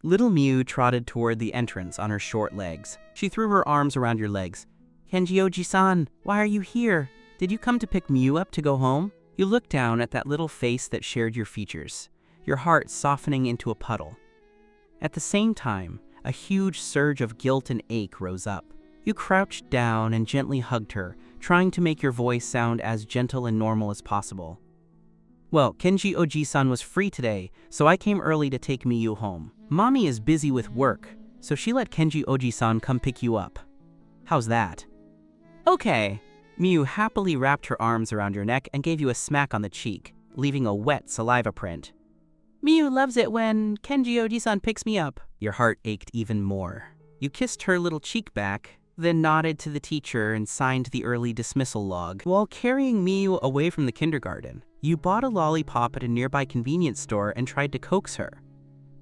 Little Miu trotted toward the entrance on her short legs. She threw her arms around your legs. Kenji Oji-san, why are you here? Did you come to pick Miu up to go home? You looked down at that little face that shared your features, your heart softening into a puddle. At the same time, a huge surge of guilt and ache rose up. You crouched down and gently hugged her, trying to make your voice sound as gentle and normal as possible. Well, Kenji Oji-san was free today, so I came early to take Miyu home. Mommy is busy with work, so she let Kenji Oji-san come pick you up. How's that? Okay. Miyu happily wrapped her arms around your neck and gave you a smack on the cheek, leaving a wet saliva print. Miyu loves it when Kenji Oji-san picks me up. Your heart ached even more. You kissed her little cheek back, then nodded to the teacher and signed the early dismissal log. While carrying Miyu away from the kindergarten, you bought a lollipop at a nearby convenience store and tried to coax her.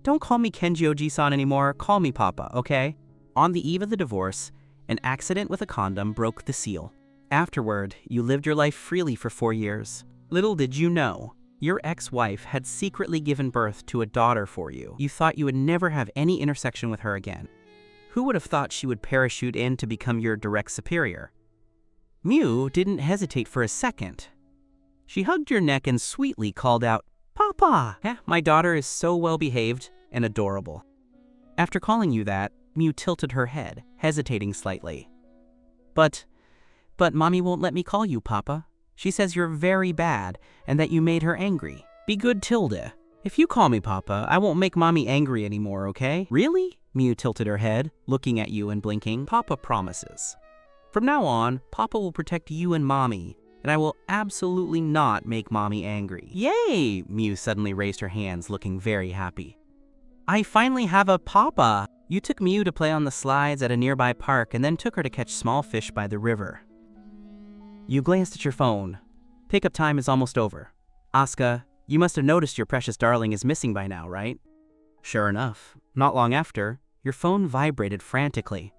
Don't call me Kenji Oji-san anymore, call me Papa, okay? On the eve of the divorce, an accident with a condom broke the seal. Afterward, you lived your life freely for 4 years. Little did you know, your ex-wife had secretly given birth to a daughter for you. You thought you would never have any intersection with her again. Who would have thought she would parachute in to become your direct superior? Miyu didn't hesitate for a second. She hugged your neck and sweetly called out, Papa! My daughter is so well behaved and adorable. After calling you that, Miyu tilted her head, hesitating slightly. But Mommy won't let me call you Papa. She says you're very bad and that you made her angry. Be good, Tilda. If you call me Papa, I won't make Mommy angry anymore, okay? Really? Miyu tilted her head, looking at you and blinking. Papa promises. From now on, Papa will protect you and Mommy, and I will absolutely not make Mommy angry. Yay! Miyu suddenly raised her hands, looking very happy. I finally have a Papa! You took Miyu to play on the slides at a nearby park and then took her to catch small fish by the river. You glanced at your phone. Pickup time is almost over. Asuka, you must have noticed your precious darling is missing by now, right? Sure enough, not long after, your phone vibrated frantically.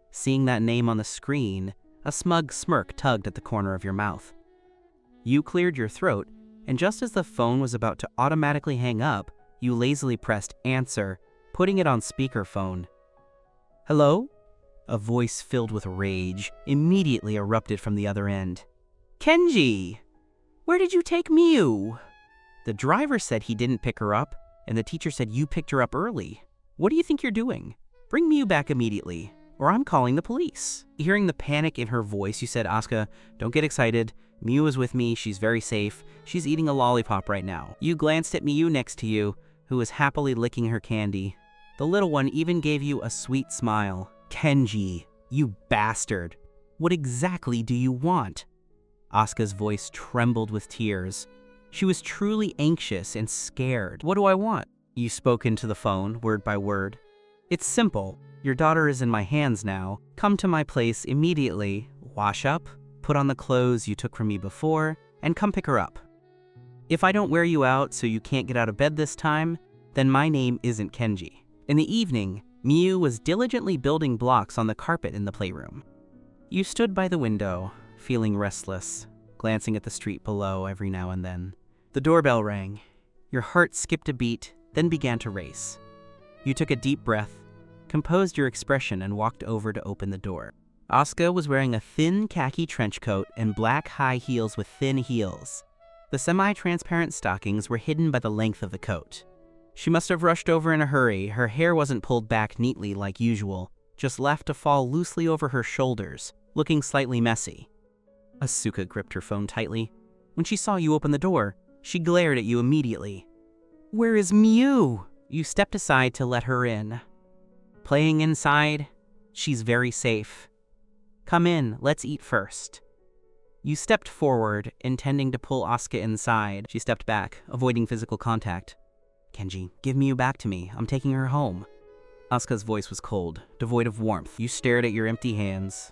Seeing that name on the screen, a smug smirk tugged at the corner of your mouth. You cleared your throat, and just as the phone was about to automatically hang up, you lazily pressed answer, putting it on speakerphone. Hello? A voice filled with rage immediately erupted from the other end. Kenji! Where did you take Miyu? The driver said he didn't pick her up, and the teacher said you picked her up early. What do you think you're doing? Bring Miyu back immediately, or I'm calling the police. Hearing the panic in her voice, you said, Asuka, don't get excited. Miyu is with me, she's very safe. She's eating a lollipop right now. You glanced at Miyu next to you, who was happily licking her candy. The little one even gave you a sweet smile. Kenji, you bastard. What exactly do you want? Asuka's voice trembled with tears. She was truly anxious and scared. What do I want? You spoke into the phone, word by word. It's simple. Your daughter is in my hands now. Come to my place immediately, wash up, put on the clothes you took from me before, and come pick her up. If I don't wear you out so you can't get out of bed this time, then my name isn't Kenji. In the evening, Miyu was diligently building blocks on the carpet in the playroom. You stood by the window, feeling restless, glancing at the street below every now and then. The doorbell rang. Your heart skipped a beat, then began to race. You took a deep breath, composed your expression, and walked over to open the door. Asuka was wearing a thin khaki trench coat and black high heels with thin heels. The semi-transparent stockings were hidden by the length of the coat. She must have rushed over in a hurry. Her hair wasn't pulled back neatly like usual, just left to fall loosely over her shoulders, looking slightly messy. Asuka gripped her phone tightly. When she saw you open the door, she glared at you immediately. Where is Miyu? You stepped aside to let her in. Playing inside? She's very safe. Come in, let's eat first. You stepped forward, intending to pull Asuka inside. She stepped back, avoiding physical contact. Kenji, give Miyu back to me. I'm taking her home. Asuka's voice was cold, devoid of warmth. You stared at your empty hands.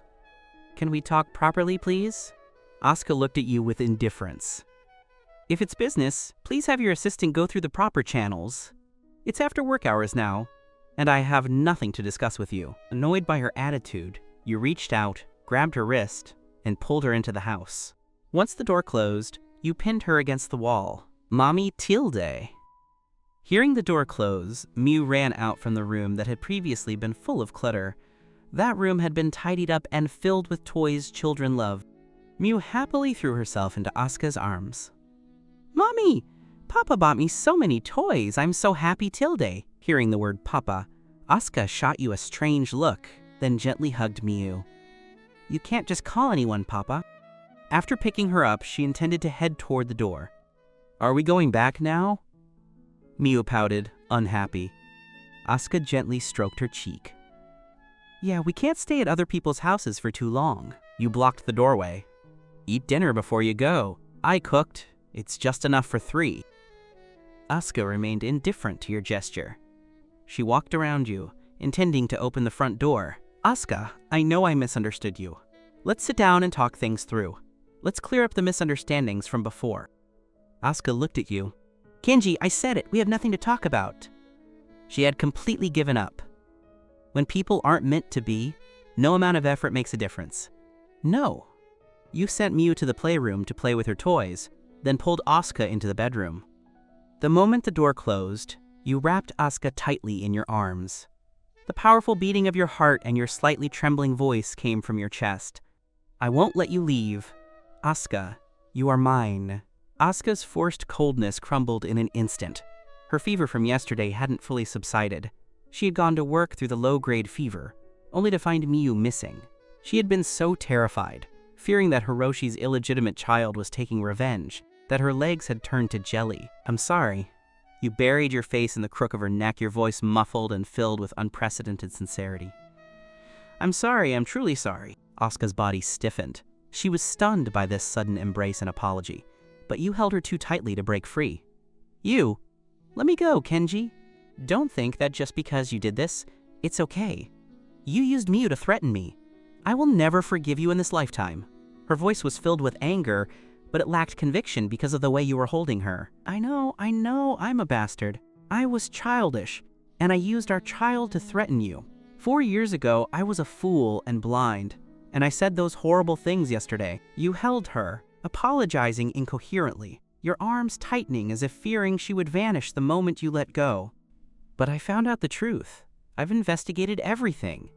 Can we talk properly, please? Asuka looked at you with indifference. If it's business, please have your assistant go through the proper channels. It's after work hours now, and I have nothing to discuss with you. Annoyed by her attitude, you reached out, grabbed her wrist, and pulled her into the house. Once the door closed, you pinned her against the wall. Mommy Tilde. Hearing the door close, Miyu ran out from the room that had previously been full of clutter. That room had been tidied up and filled with toys children loved. Miyu happily threw herself into Asuka's arms. Mommy! Papa bought me so many toys. I'm so happy, Tilde. Hearing the word Papa, Asuka shot you a strange look, then gently hugged Miyu. You can't just call anyone, Papa. After picking her up, she intended to head toward the door. Are we going back now? Miu pouted, unhappy. Asuka gently stroked her cheek. Yeah, we can't stay at other people's houses for too long. You blocked the doorway. Eat dinner before you go. I cooked. It's just enough for 3. Asuka remained indifferent to your gesture. She walked around you, intending to open the front door. Asuka, I know I misunderstood you. Let's sit down and talk things through. Let's clear up the misunderstandings from before. Asuka looked at you. Kenji, I said it. We have nothing to talk about. She had completely given up. When people aren't meant to be, no amount of effort makes a difference. No. You sent Miu to the playroom to play with her toys, then pulled Asuka into the bedroom. The moment the door closed, you wrapped Asuka tightly in your arms. The powerful beating of your heart and your slightly trembling voice came from your chest. I won't let you leave. Asuka, you are mine. Asuka's forced coldness crumbled in an instant. Her fever from yesterday hadn't fully subsided. She had gone to work through the low-grade fever, only to find Miu missing. She had been so terrified, fearing that Hiroshi's illegitimate child was taking revenge, that her legs had turned to jelly. I'm sorry. You buried your face in the crook of her neck, your voice muffled and filled with unprecedented sincerity. I'm sorry, I'm truly sorry. Asuka's body stiffened. She was stunned by this sudden embrace and apology, but you held her too tightly to break free. You? Let me go, Kenji. Don't think that just because you did this, it's okay. You used Miu to threaten me. I will never forgive you in this lifetime. Her voice was filled with anger, but it lacked conviction because of the way you were holding her. I know, I'm a bastard. I was childish, and I used our child to threaten you. 4 years ago, I was a fool and blind, and I said those horrible things yesterday. You held her, apologizing incoherently, your arms tightening as if fearing she would vanish the moment you let go. But I found out the truth. I've investigated everything.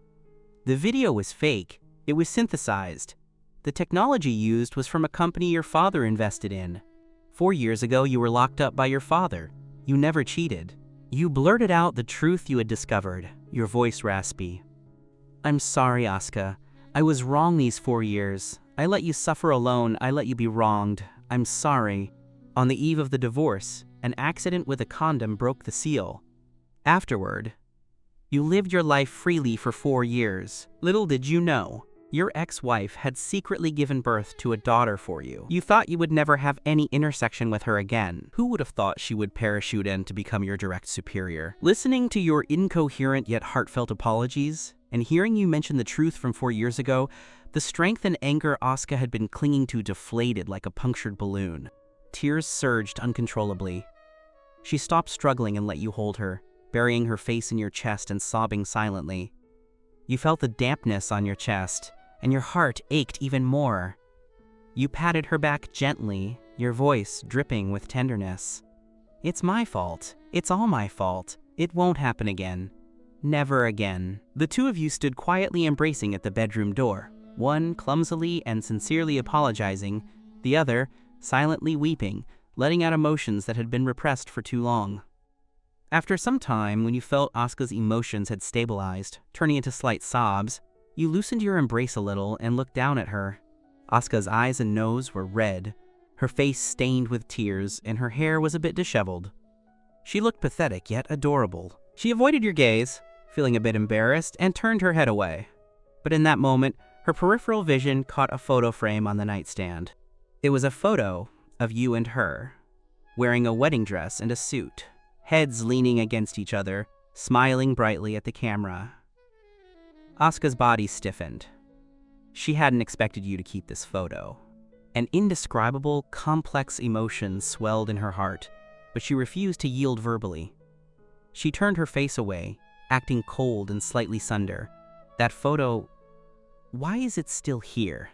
The video was fake. It was synthesized. The technology used was from a company your father invested in. 4 years ago, you were locked up by your father. You never cheated. You blurted out the truth you had discovered, your voice raspy. I'm sorry, Asuka. I was wrong these 4 years. I let you suffer alone. I let you be wronged. I'm sorry. On the eve of the divorce, an accident with a condom broke the seal. Afterward, you lived your life freely for 4 years. Little did you know, your ex-wife had secretly given birth to a daughter for you. You thought you would never have any intersection with her again. Who would have thought she would parachute in to become your direct superior? Listening to your incoherent yet heartfelt apologies, and hearing you mention the truth from 4 years ago, the strength and anger Asuka had been clinging to deflated like a punctured balloon. Tears surged uncontrollably. She stopped struggling and let you hold her, burying her face in your chest and sobbing silently. You felt the dampness on your chest, and your heart ached even more. You patted her back gently, your voice dripping with tenderness. It's my fault. It's all my fault. It won't happen again. Never again. The two of you stood quietly embracing at the bedroom door, one clumsily and sincerely apologizing, the other silently weeping, letting out emotions that had been repressed for too long. After some time, when you felt Asuka's emotions had stabilized, turning into slight sobs, you loosened your embrace a little and looked down at her. Asuka's eyes and nose were red, her face stained with tears, and her hair was a bit disheveled. She looked pathetic yet adorable. She avoided your gaze, feeling a bit embarrassed, and turned her head away. But in that moment, her peripheral vision caught a photo frame on the nightstand. It was a photo of you and her, wearing a wedding dress and a suit, heads leaning against each other, smiling brightly at the camera. Asuka's body stiffened. She hadn't expected you to keep this photo. An indescribable, complex emotion swelled in her heart, but she refused to yield verbally. She turned her face away, acting cold and slightly sunder. That photo, why is it still here?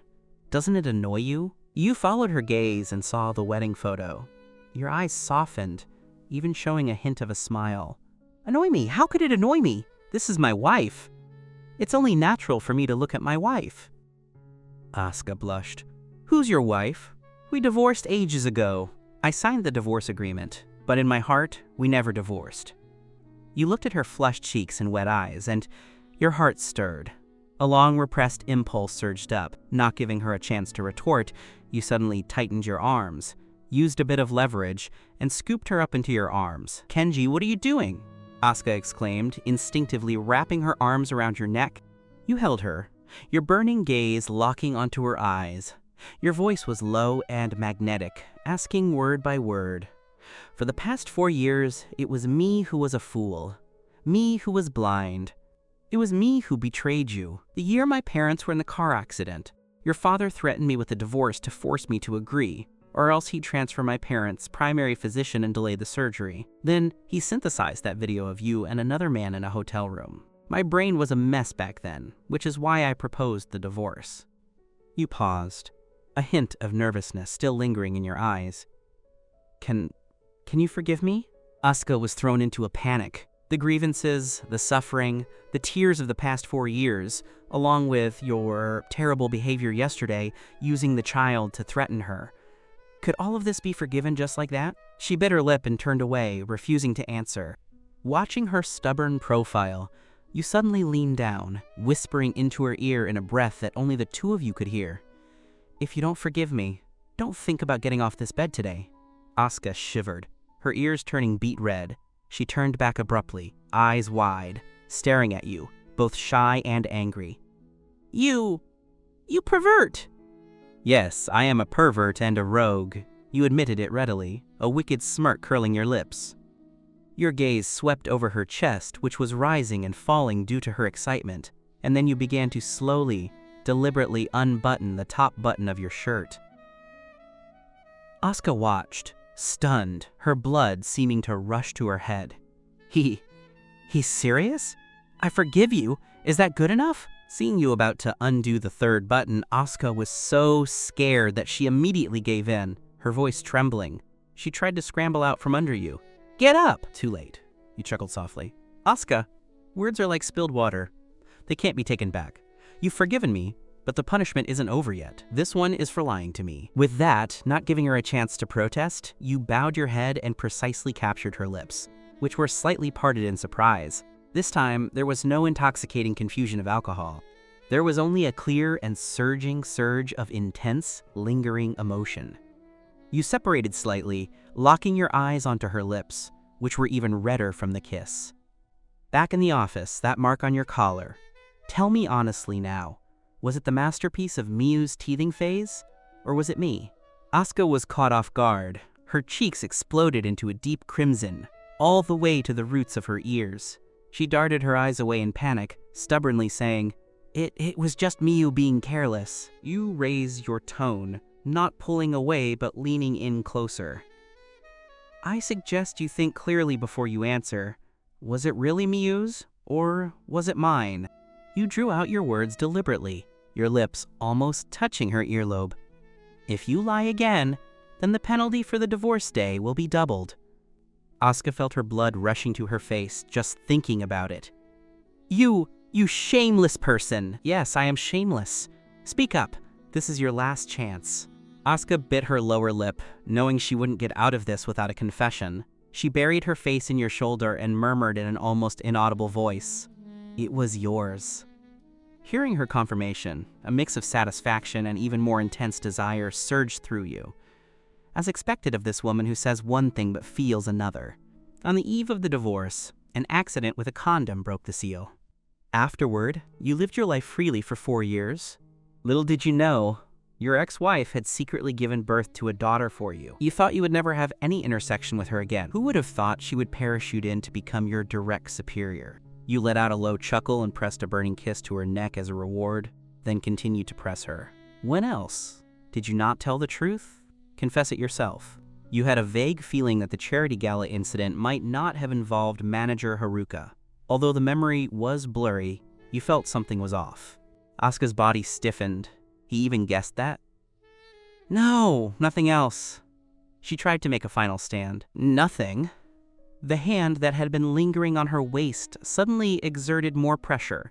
Doesn't it annoy you? You followed her gaze and saw the wedding photo. Your eyes softened, even showing a hint of a smile. Annoy me? How could it annoy me? This is my wife. It's only natural for me to look at my wife. Asuka blushed. Who's your wife? We divorced ages ago. I signed the divorce agreement, but in my heart, we never divorced. You looked at her flushed cheeks and wet eyes, and your heart stirred. A long repressed impulse surged up. Not giving her a chance to retort, you suddenly tightened your arms, used a bit of leverage, and scooped her up into your arms. "Kenji, what are you doing?" Asuka exclaimed, instinctively wrapping her arms around your neck. You held her, your burning gaze locking onto her eyes. Your voice was low and magnetic, asking word by word. "For the past 4 years, it was me who was a fool. Me who was blind. It was me who betrayed you. The year my parents were in the car accident, your father threatened me with a divorce to force me to agree, or else he'd transfer my parents' primary physician and delay the surgery. Then he synthesized that video of you and another man in a hotel room. My brain was a mess back then, which is why I proposed the divorce." You paused, a hint of nervousness still lingering in your eyes. Can you forgive me?" Asuka was thrown into a panic. The grievances, the suffering, the tears of the past 4 years, along with your terrible behavior yesterday, using the child to threaten her. Could all of this be forgiven just like that? She bit her lip and turned away, refusing to answer. Watching her stubborn profile, you suddenly leaned down, whispering into her ear in a breath that only the two of you could hear. "If you don't forgive me, don't think about getting off this bed today." Asuka shivered, her ears turning beet red. She turned back abruptly, eyes wide, staring at you, both shy and angry. You pervert!" "Yes, I am a pervert and a rogue." You admitted it readily, a wicked smirk curling your lips. Your gaze swept over her chest, which was rising and falling due to her excitement, and then you began to slowly, deliberately unbutton the top button of your shirt. Asuka watched, stunned, her blood seeming to rush to her head. He's serious? I forgive you. Is that good enough?" Seeing you about to undo the third button, Asuka was so scared that she immediately gave in, her voice trembling. She tried to scramble out from under you. "Get up!" "Too late," you chuckled softly. "Asuka, words are like spilled water. They can't be taken back. You've forgiven me, but the punishment isn't over yet. This one is for lying to me." With that, not giving her a chance to protest, you bowed your head and precisely captured her lips, which were slightly parted in surprise. This time, there was no intoxicating confusion of alcohol. There was only a clear and surging surge of intense, lingering emotion. You separated slightly, locking your eyes onto her lips, which were even redder from the kiss. Back in the office, that mark on your collar. Tell me honestly now, was it the masterpiece of Miyu's teething phase, or was it me? Asuka was caught off guard. Her cheeks exploded into a deep crimson, all the way to the roots of her ears. She darted her eyes away in panic, stubbornly saying, It was just Miyu being careless." You raised your tone, not pulling away but leaning in closer. "I suggest you think clearly before you answer. Was it really Miyu's, or was it mine?" You drew out your words deliberately, your lips almost touching her earlobe. "If you lie again, then the penalty for the divorce day will be doubled." Asuka felt her blood rushing to her face just thinking about it. You shameless person!" "Yes, I am shameless. Speak up. This is your last chance." Asuka bit her lower lip, knowing she wouldn't get out of this without a confession. She buried her face in your shoulder and murmured in an almost inaudible voice, "It was yours." Hearing her confirmation, a mix of satisfaction and even more intense desire surged through you. As expected of this woman who says one thing but feels another. On the eve of the divorce, an accident with a condom broke the seal. Afterward, you lived your life freely for 4 years. Little did you know, your ex-wife had secretly given birth to a daughter for you. You thought you would never have any intersection with her again. Who would have thought she would parachute in to become your direct superior? You let out a low chuckle and pressed a burning kiss to her neck as a reward, then continued to press her. When else? Did you not tell the truth? Confess it yourself. You had a vague feeling that the charity gala incident might not have involved manager Haruka. Although the memory was blurry, you felt something was off. Asuka's body stiffened. He even guessed that. "No, nothing else." She tried to make a final stand. "Nothing?" The hand that had been lingering on her waist suddenly exerted more pressure,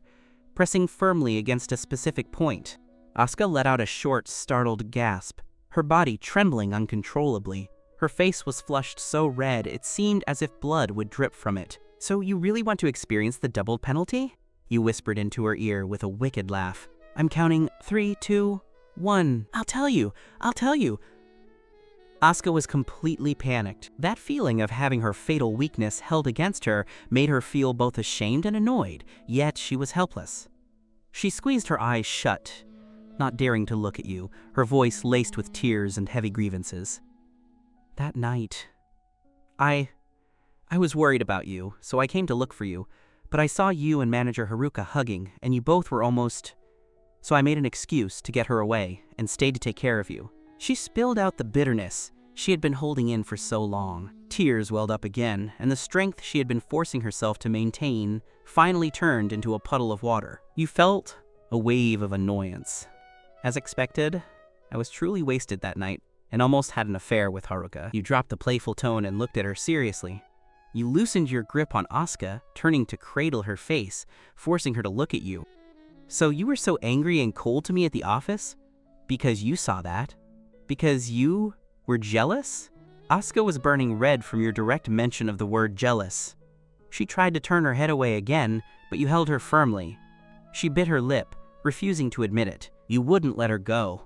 pressing firmly against a specific point. Asuka let out a short, startled gasp, her body trembling uncontrollably. Her face was flushed so red it seemed as if blood would drip from it. "So you really want to experience the double penalty?" You whispered into her ear with a wicked laugh. I'm counting 3, 2, 1. I'll tell you. Asuka was completely panicked. That feeling of having her fatal weakness held against her made her feel both ashamed and annoyed, yet she was helpless. She squeezed her eyes shut, not daring to look at you, her voice laced with tears and heavy grievances. That night, I was worried about you, so I came to look for you, but I saw you and Manager Haruka hugging, and you both were almost... So I made an excuse to get her away and stayed to take care of you. She spilled out the bitterness she had been holding in for so long. Tears welled up again, and the strength she had been forcing herself to maintain finally turned into a puddle of water. You felt a wave of annoyance. As expected, I was truly wasted that night and almost had an affair with Haruka. You dropped the playful tone and looked at her seriously. You loosened your grip on Asuka, turning to cradle her face, forcing her to look at you. So you were so angry and cold to me at the office? Because you saw that? Because you were jealous? Asuka was burning red from your direct mention of the word jealous. She tried to turn her head away again, but you held her firmly. She bit her lip, refusing to admit it. You wouldn't let her go.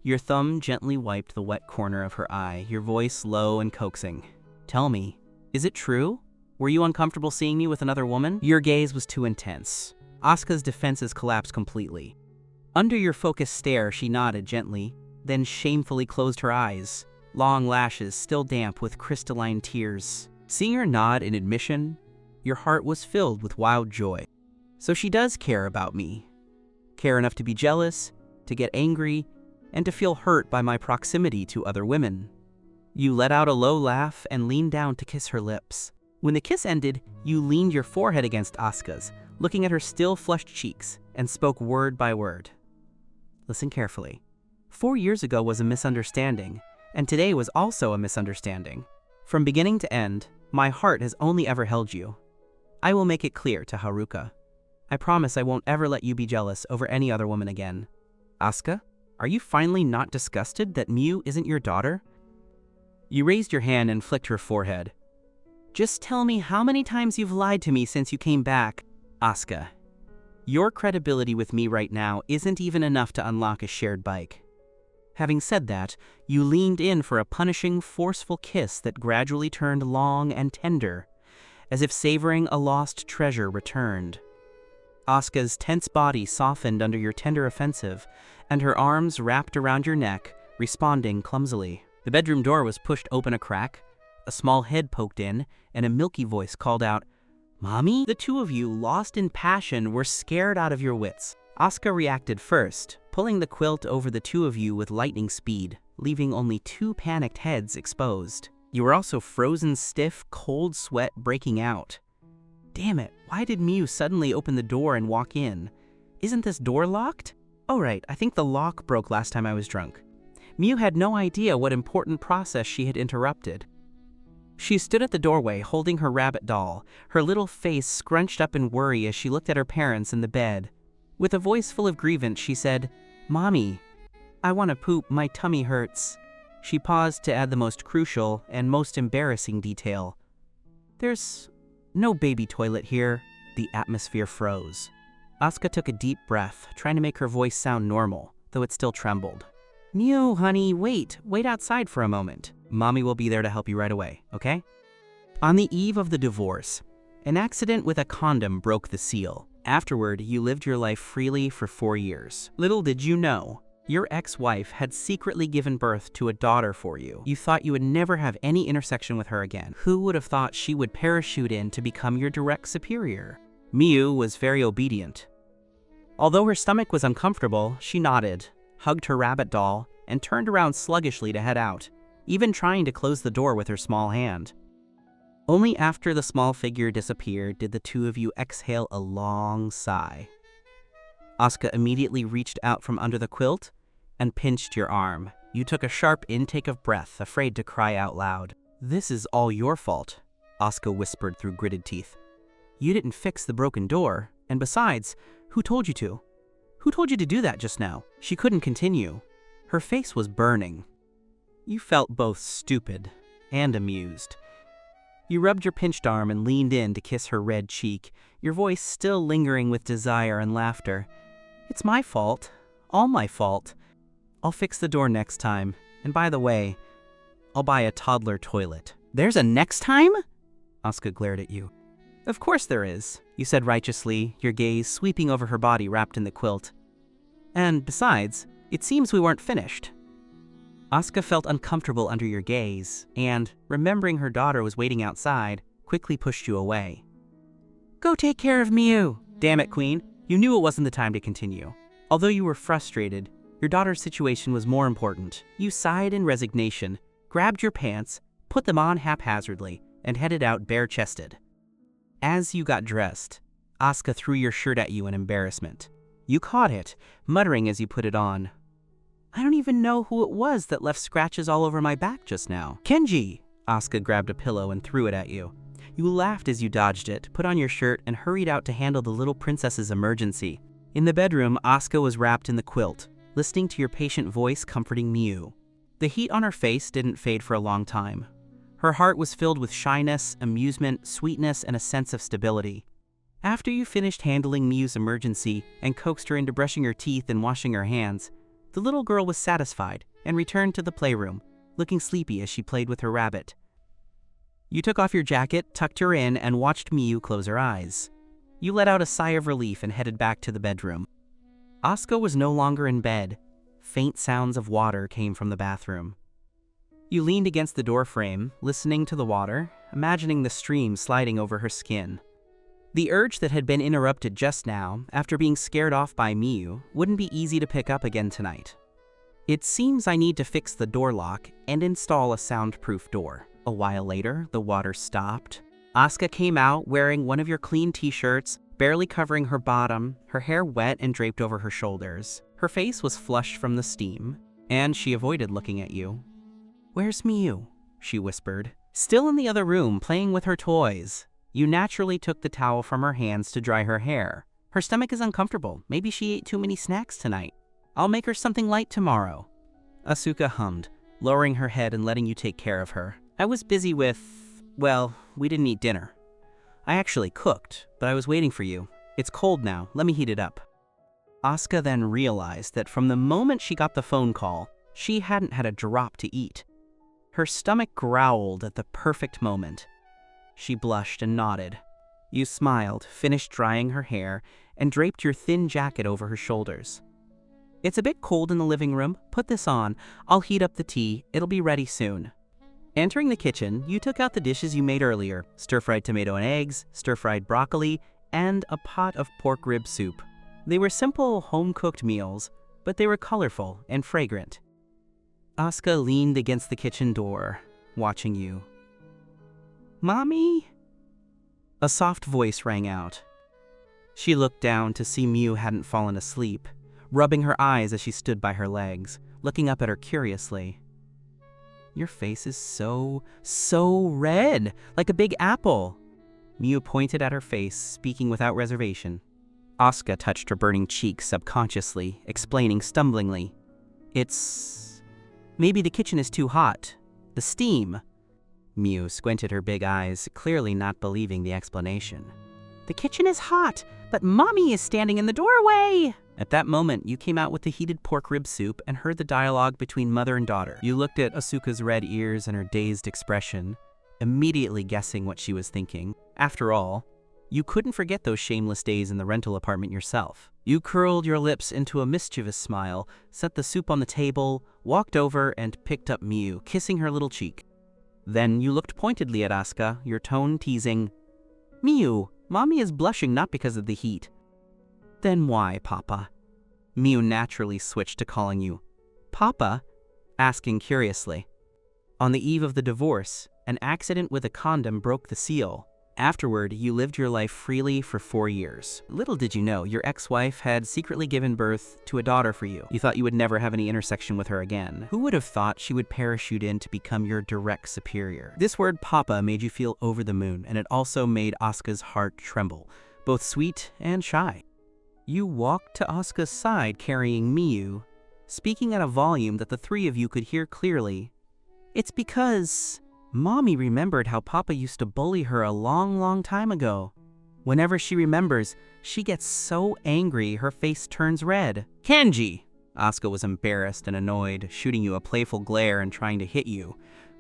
Your thumb gently wiped the wet corner of her eye, your voice low and coaxing. Tell me, is it true? Were you uncomfortable seeing me with another woman? Your gaze was too intense. Asuka's defenses collapsed completely. Under your focused stare, she nodded gently, then shamefully closed her eyes, long lashes still damp with crystalline tears. Seeing her nod in admission, your heart was filled with wild joy. So she does care about me. Care enough to be jealous, to get angry, and to feel hurt by my proximity to other women. You let out a low laugh and leaned down to kiss her lips. When the kiss ended, you leaned your forehead against Asuka's, looking at her still flushed cheeks, and spoke word by word. Listen carefully. 4 years ago was a misunderstanding, and today was also a misunderstanding. From beginning to end, my heart has only ever held you. I will make it clear to Haruka. I promise I won't ever let you be jealous over any other woman again. Asuka, are you finally not disgusted that Miu isn't your daughter? You raised your hand and flicked her forehead. Just tell me how many times you've lied to me since you came back. Asuka, your credibility with me right now isn't even enough to unlock a shared bike. Having said that, you leaned in for a punishing, forceful kiss that gradually turned long and tender, as if savoring a lost treasure returned. Asuka's tense body softened under your tender offensive, and her arms wrapped around your neck, responding clumsily. The bedroom door was pushed open a crack, a small head poked in, and a milky voice called out, "Mommy?" The two of you, lost in passion, were scared out of your wits. Asuka reacted first, pulling the quilt over the two of you with lightning speed, leaving only 2 panicked heads exposed. You were also frozen stiff, cold sweat breaking out. Damn it, why did Miu suddenly open the door and walk in? Isn't this door locked? Oh right, I think the lock broke last time I was drunk. Miu had no idea what important process she had interrupted. She stood at the doorway holding her rabbit doll, her little face scrunched up in worry as she looked at her parents in the bed. With a voice full of grievance, she said, "Mommy, I want to poop, my tummy hurts." She paused to add the most crucial and most embarrassing detail. "There's no baby toilet here." The atmosphere froze. Asuka took a deep breath, trying to make her voice sound normal, though it still trembled. "Miu, honey, wait outside for a moment. Mommy will be there to help you right away, okay?" On the eve of the divorce, an accident with a condom broke the seal. Afterward, you lived your life freely for 4 years. Little did you know, your ex-wife had secretly given birth to a daughter for you. You thought you would never have any intersection with her again. Who would have thought she would parachute in to become your direct superior? Miu was very obedient. Although her stomach was uncomfortable, she nodded, hugged her rabbit doll, and turned around sluggishly to head out, even trying to close the door with her small hand. Only after the small figure disappeared did the two of you exhale a long sigh. Asuka immediately reached out from under the quilt and pinched your arm. You took a sharp intake of breath, afraid to cry out loud. "This is all your fault," Asuka whispered through gritted teeth. "You didn't fix the broken door, and besides, who told you to? Who told you to do that just now?" She couldn't continue. Her face was burning. You felt both stupid and amused. You rubbed your pinched arm and leaned in to kiss her red cheek, your voice still lingering with desire and laughter. It's my fault. All my fault. I'll fix the door next time. And by the way, I'll buy a toddler toilet. There's a next time? Asuka glared at you. Of course there is, you said righteously, your gaze sweeping over her body wrapped in the quilt. And besides, it seems we weren't finished. Asuka felt uncomfortable under your gaze, and, remembering her daughter was waiting outside, quickly pushed you away. Go take care of Miu! Damn it, Queen. You knew it wasn't the time to continue. Although you were frustrated, your daughter's situation was more important. You sighed in resignation, grabbed your pants, put them on haphazardly, and headed out bare-chested. As you got dressed, Asuka threw your shirt at you in embarrassment. You caught it, muttering as you put it on. I don't even know who it was that left scratches all over my back just now. Kenji! Asuka grabbed a pillow and threw it at you. You laughed as you dodged it, put on your shirt, and hurried out to handle the little princess's emergency. In the bedroom, Asuka was wrapped in the quilt, listening to your patient voice comforting Miu. The heat on her face didn't fade for a long time. Her heart was filled with shyness, amusement, sweetness, and a sense of stability. After you finished handling Miu's emergency and coaxed her into brushing her teeth and washing her hands, the little girl was satisfied and returned to the playroom, looking sleepy as she played with her rabbit. You took off your jacket, tucked her in, and watched Miu close her eyes. You let out a sigh of relief and headed back to the bedroom. Asuka was no longer in bed. Faint sounds of water came from the bathroom. You leaned against the doorframe, listening to the water, imagining the stream sliding over her skin. The urge that had been interrupted just now, after being scared off by Miu, wouldn't be easy to pick up again tonight. It seems I need to fix the door lock and install a soundproof door. A while later, the water stopped. Asuka came out wearing one of your clean t-shirts, barely covering her bottom, her hair wet and draped over her shoulders. Her face was flushed from the steam, and she avoided looking at you. Where's Miu? She whispered. Still in the other room, playing with her toys. You naturally took the towel from her hands to dry her hair. Her stomach is uncomfortable. Maybe she ate too many snacks tonight. I'll make her something light tomorrow. Asuka hummed, lowering her head and letting you take care of her. I was busy with, well, we didn't eat dinner. I actually cooked, but I was waiting for you. It's cold now. Let me heat it up. Asuka then realized that from the moment she got the phone call, she hadn't had a drop to eat. Her stomach growled at the perfect moment. She blushed and nodded. You smiled, finished drying her hair, and draped your thin jacket over her shoulders. It's a bit cold in the living room. Put this on. I'll heat up the tea. It'll be ready soon. Entering the kitchen, you took out the dishes you made earlier, stir-fried tomato and eggs, stir-fried broccoli, and a pot of pork rib soup. They were simple, home-cooked meals, but they were colorful and fragrant. Asuka leaned against the kitchen door, watching you. Mommy? A soft voice rang out. She looked down to see Miu hadn't fallen asleep, rubbing her eyes as she stood by her legs, looking up at her curiously. Your face is so red, like a big apple. Miu pointed at her face, speaking without reservation. Asuka touched her burning cheek subconsciously, explaining stumblingly. Maybe the kitchen is too hot. The steam. Miu squinted her big eyes, clearly not believing the explanation. The kitchen is hot, but Mommy is standing in the doorway! At that moment, you came out with the heated pork rib soup and heard the dialogue between mother and daughter. You looked at Asuka's red ears and her dazed expression, immediately guessing what she was thinking. After all, you couldn't forget those shameless days in the rental apartment yourself. You curled your lips into a mischievous smile, set the soup on the table, walked over, and picked up Miu, kissing her little cheek. Then you looked pointedly at Asuka, your tone teasing. Miu, Mommy is blushing not because of the heat. Then why, Papa? Miu naturally switched to calling you Papa, asking curiously. On the eve of the divorce, an accident with a condom broke the seal. Afterward, you lived your life freely for 4 years. Little did you know, your ex-wife had secretly given birth to a daughter for you. You thought you would never have any intersection with her again. Who would have thought she would parachute in to become your direct superior? This word Papa made you feel over the moon, and it also made Asuka's heart tremble, both sweet and shy. You walked to Asuka's side carrying Miu, speaking at a volume that the three of you could hear clearly. It's because... Mommy remembered how Papa used to bully her a long time ago. Whenever she remembers, she gets so angry her face turns red. Kenji! Asuka was embarrassed and annoyed, shooting you a playful glare and trying to hit you.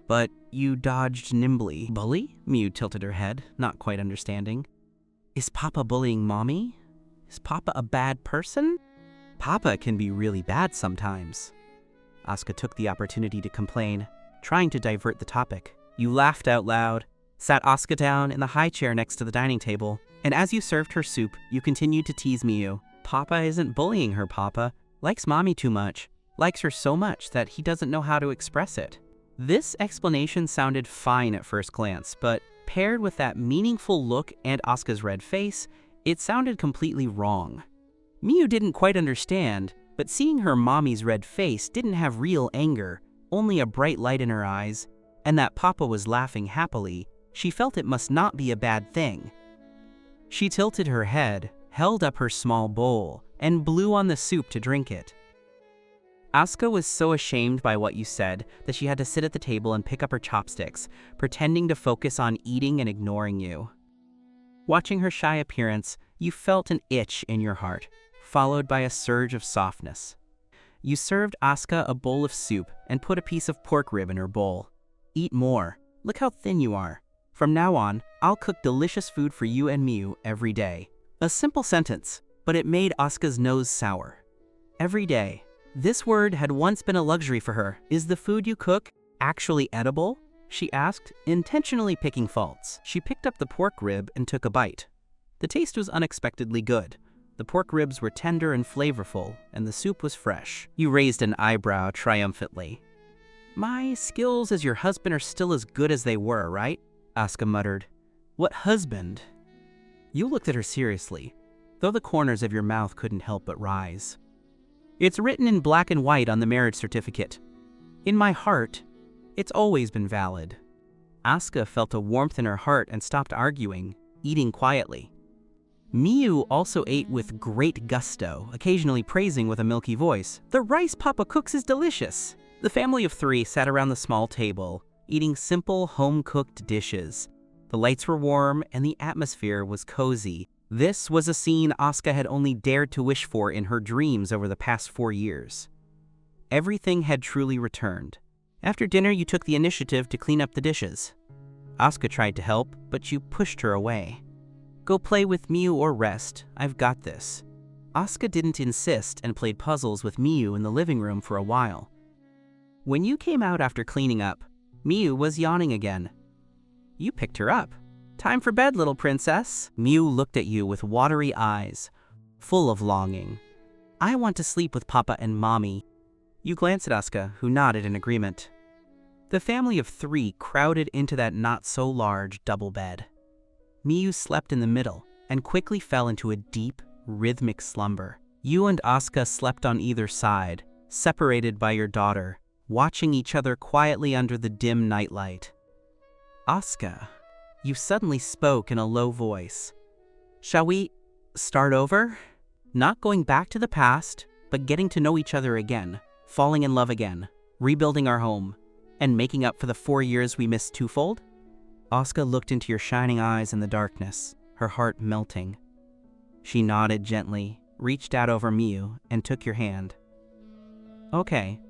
But you dodged nimbly. Bully? Miu tilted her head, not quite understanding. Is Papa bullying Mommy? Is Papa a bad person? Papa can be really bad sometimes. Asuka took the opportunity to complain, trying to divert the topic. You laughed out loud, sat Asuka down in the high chair next to the dining table, and as you served her soup, you continued to tease Miu. Papa isn't bullying her, Papa. Likes Mommy too much. Likes her so much that he doesn't know how to express it. This explanation sounded fine at first glance, but paired with that meaningful look and Asuka's red face, it sounded completely wrong. Miu didn't quite understand, but seeing her mommy's red face didn't have real anger, only a bright light in her eyes, and that Papa was laughing happily, she felt it must not be a bad thing. She tilted her head, held up her small bowl, and blew on the soup to drink it. Asuka was so ashamed by what you said that she had to sit at the table and pick up her chopsticks, pretending to focus on eating and ignoring you. Watching her shy appearance, you felt an itch in your heart, followed by a surge of softness. You served Asuka a bowl of soup and put a piece of pork rib in her bowl. Eat more. Look how thin you are. From now on, I'll cook delicious food for you and Miu every day. A simple sentence, but it made Asuka's nose sour. Every day. This word had once been a luxury for her. Is the food you cook actually edible? She asked, intentionally picking faults. She picked up the pork rib and took a bite. The taste was unexpectedly good. The pork ribs were tender and flavorful, and the soup was fresh. You raised an eyebrow triumphantly. My skills as your husband are still as good as they were, right? Asuka muttered. What husband? You looked at her seriously, though the corners of your mouth couldn't help but rise. It's written in black and white on the marriage certificate. In my heart, it's always been valid. Asuka felt a warmth in her heart and stopped arguing, eating quietly. Miu also ate with great gusto, occasionally praising with a milky voice. The rice Papa cooks is delicious. The family of three sat around the small table, eating simple, home-cooked dishes. The lights were warm and the atmosphere was cozy. This was a scene Asuka had only dared to wish for in her dreams over the past 4 years. Everything had truly returned. After dinner, you took the initiative to clean up the dishes. Asuka tried to help, but you pushed her away. Go play with Miu or rest. I've got this. Asuka didn't insist and played puzzles with Miu in the living room for a while. When you came out after cleaning up, Miu was yawning again. You picked her up. Time for bed, little princess. Miu looked at you with watery eyes, full of longing. I want to sleep with Papa and Mommy. You glanced at Asuka, who nodded in agreement. The family of three crowded into that not-so-large double bed. Miu slept in the middle and quickly fell into a deep, rhythmic slumber. You and Asuka slept on either side, separated by your daughter, watching each other quietly under the dim nightlight. Asuka, you suddenly spoke in a low voice. Shall we start over? Not going back to the past, but getting to know each other again, falling in love again, rebuilding our home, and making up for the 4 years we missed twofold? Asuka looked into your shining eyes in the darkness, her heart melting. She nodded gently, reached out over Miu, and took your hand. Okay.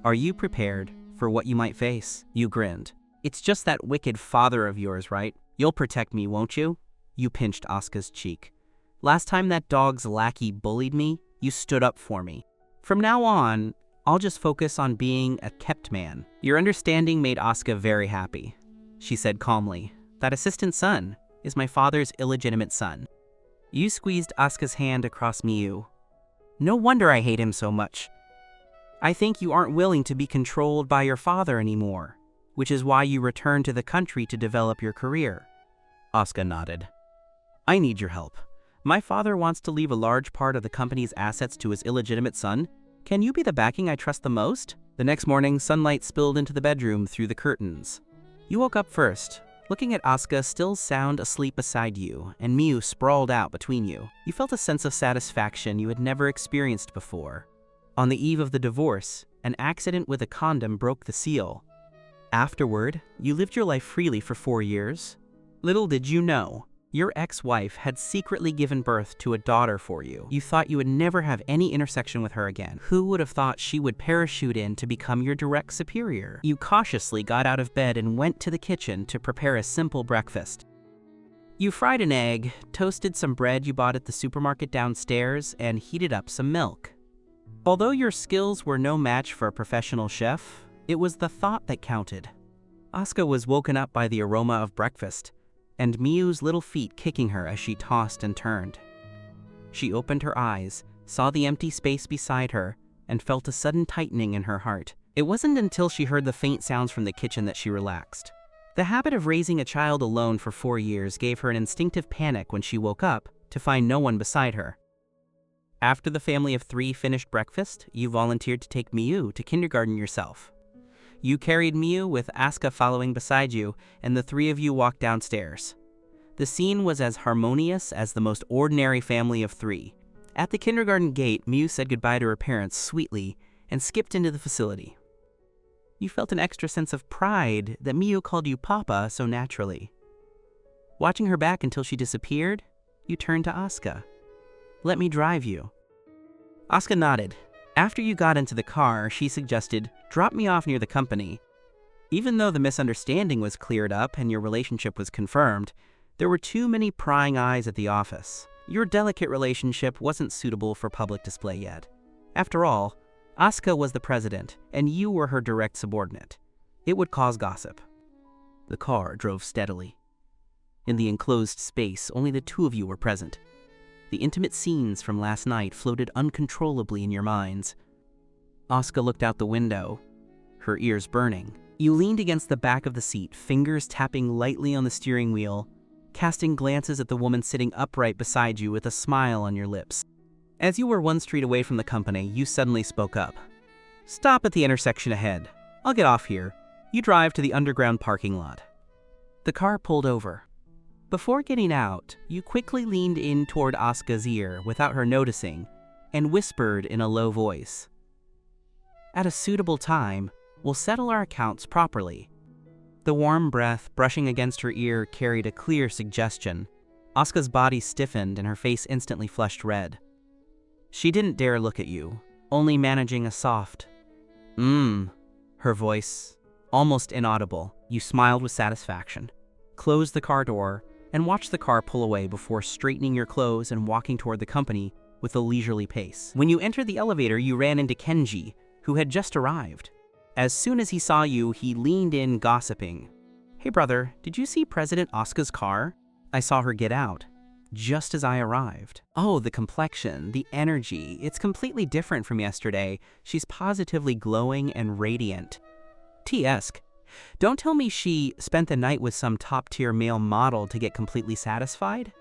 Are you prepared for what you might face? You grinned. It's just that wicked father of yours, right? You'll protect me, won't you? You pinched Asuka's cheek. Last time that dog's lackey bullied me, you stood up for me. From now on, I'll just focus on being a kept man. Your understanding made Asuka very happy. She said calmly, that assistant son is my father's illegitimate son. You squeezed Asuka's hand across Miu. No wonder I hate him so much. I think you aren't willing to be controlled by your father anymore, which is why you returned to the country to develop your career. Asuka nodded. I need your help. My father wants to leave a large part of the company's assets to his illegitimate son. Can you be the backing I trust the most? The next morning, sunlight spilled into the bedroom through the curtains. You woke up first, looking at Asuka still sound asleep beside you, and Miu sprawled out between you. You felt a sense of satisfaction you had never experienced before. On the eve of the divorce, an accident with a condom broke the seal. Afterward, you lived your life freely for 4 years. Little did you know, your ex-wife had secretly given birth to a daughter for you. You thought you would never have any intersection with her again. Who would have thought she would parachute in to become your direct superior? You cautiously got out of bed and went to the kitchen to prepare a simple breakfast. You fried an egg, toasted some bread you bought at the supermarket downstairs, and heated up some milk. Although your skills were no match for a professional chef, it was the thought that counted. Asuka was woken up by the aroma of breakfast, and Miyu's little feet kicking her as she tossed and turned. She opened her eyes, saw the empty space beside her, and felt a sudden tightening in her heart. It wasn't until she heard the faint sounds from the kitchen that she relaxed. The habit of raising a child alone for 4 years gave her an instinctive panic when she woke up to find no one beside her. After the family of 3 finished breakfast, you volunteered to take Miyu to kindergarten yourself. You carried Miyu with Asuka following beside you, and the 3 of you walked downstairs. The scene was as harmonious as the most ordinary family of 3. At the kindergarten gate, Miyu said goodbye to her parents sweetly and skipped into the facility. You felt an extra sense of pride that Miyu called you Papa so naturally. Watching her back until she disappeared, you turned to Asuka. "Let me drive you." Asuka nodded. After you got into the car, she suggested, "Drop me off near the company." Even though the misunderstanding was cleared up and your relationship was confirmed, there were too many prying eyes at the office. Your delicate relationship wasn't suitable for public display yet. After all, Asuka was the president, and you were her direct subordinate. It would cause gossip. The car drove steadily. In the enclosed space, only the 2 of you were present. The intimate scenes from last night floated uncontrollably in your minds. Asuka looked out the window, her ears burning. You leaned against the back of the seat, fingers tapping lightly on the steering wheel, casting glances at the woman sitting upright beside you with a smile on your lips. As you were 1 street away from the company, you suddenly spoke up. "Stop at the intersection ahead. I'll get off here. You drive to the underground parking lot." The car pulled over. Before getting out, you quickly leaned in toward Asuka's ear without her noticing and whispered in a low voice, "At a suitable time, we'll settle our accounts properly." The warm breath brushing against her ear carried a clear suggestion. Asuka's body stiffened and her face instantly flushed red. She didn't dare look at you, only managing a soft, her voice, almost inaudible. You smiled with satisfaction, closed the car door, and watched the car pull away before straightening your clothes and walking toward the company with a leisurely pace. When you entered the elevator, you ran into Kenji, who had just arrived. As soon as he saw you, he leaned in, gossiping. "Hey brother, did you see President Asuka's car? I saw her get out just as I arrived." "Oh, the complexion, the energy, it's completely different from yesterday. She's positively glowing and radiant." T-esque. Don't tell me she spent the night with some top-tier male model to get completely satisfied?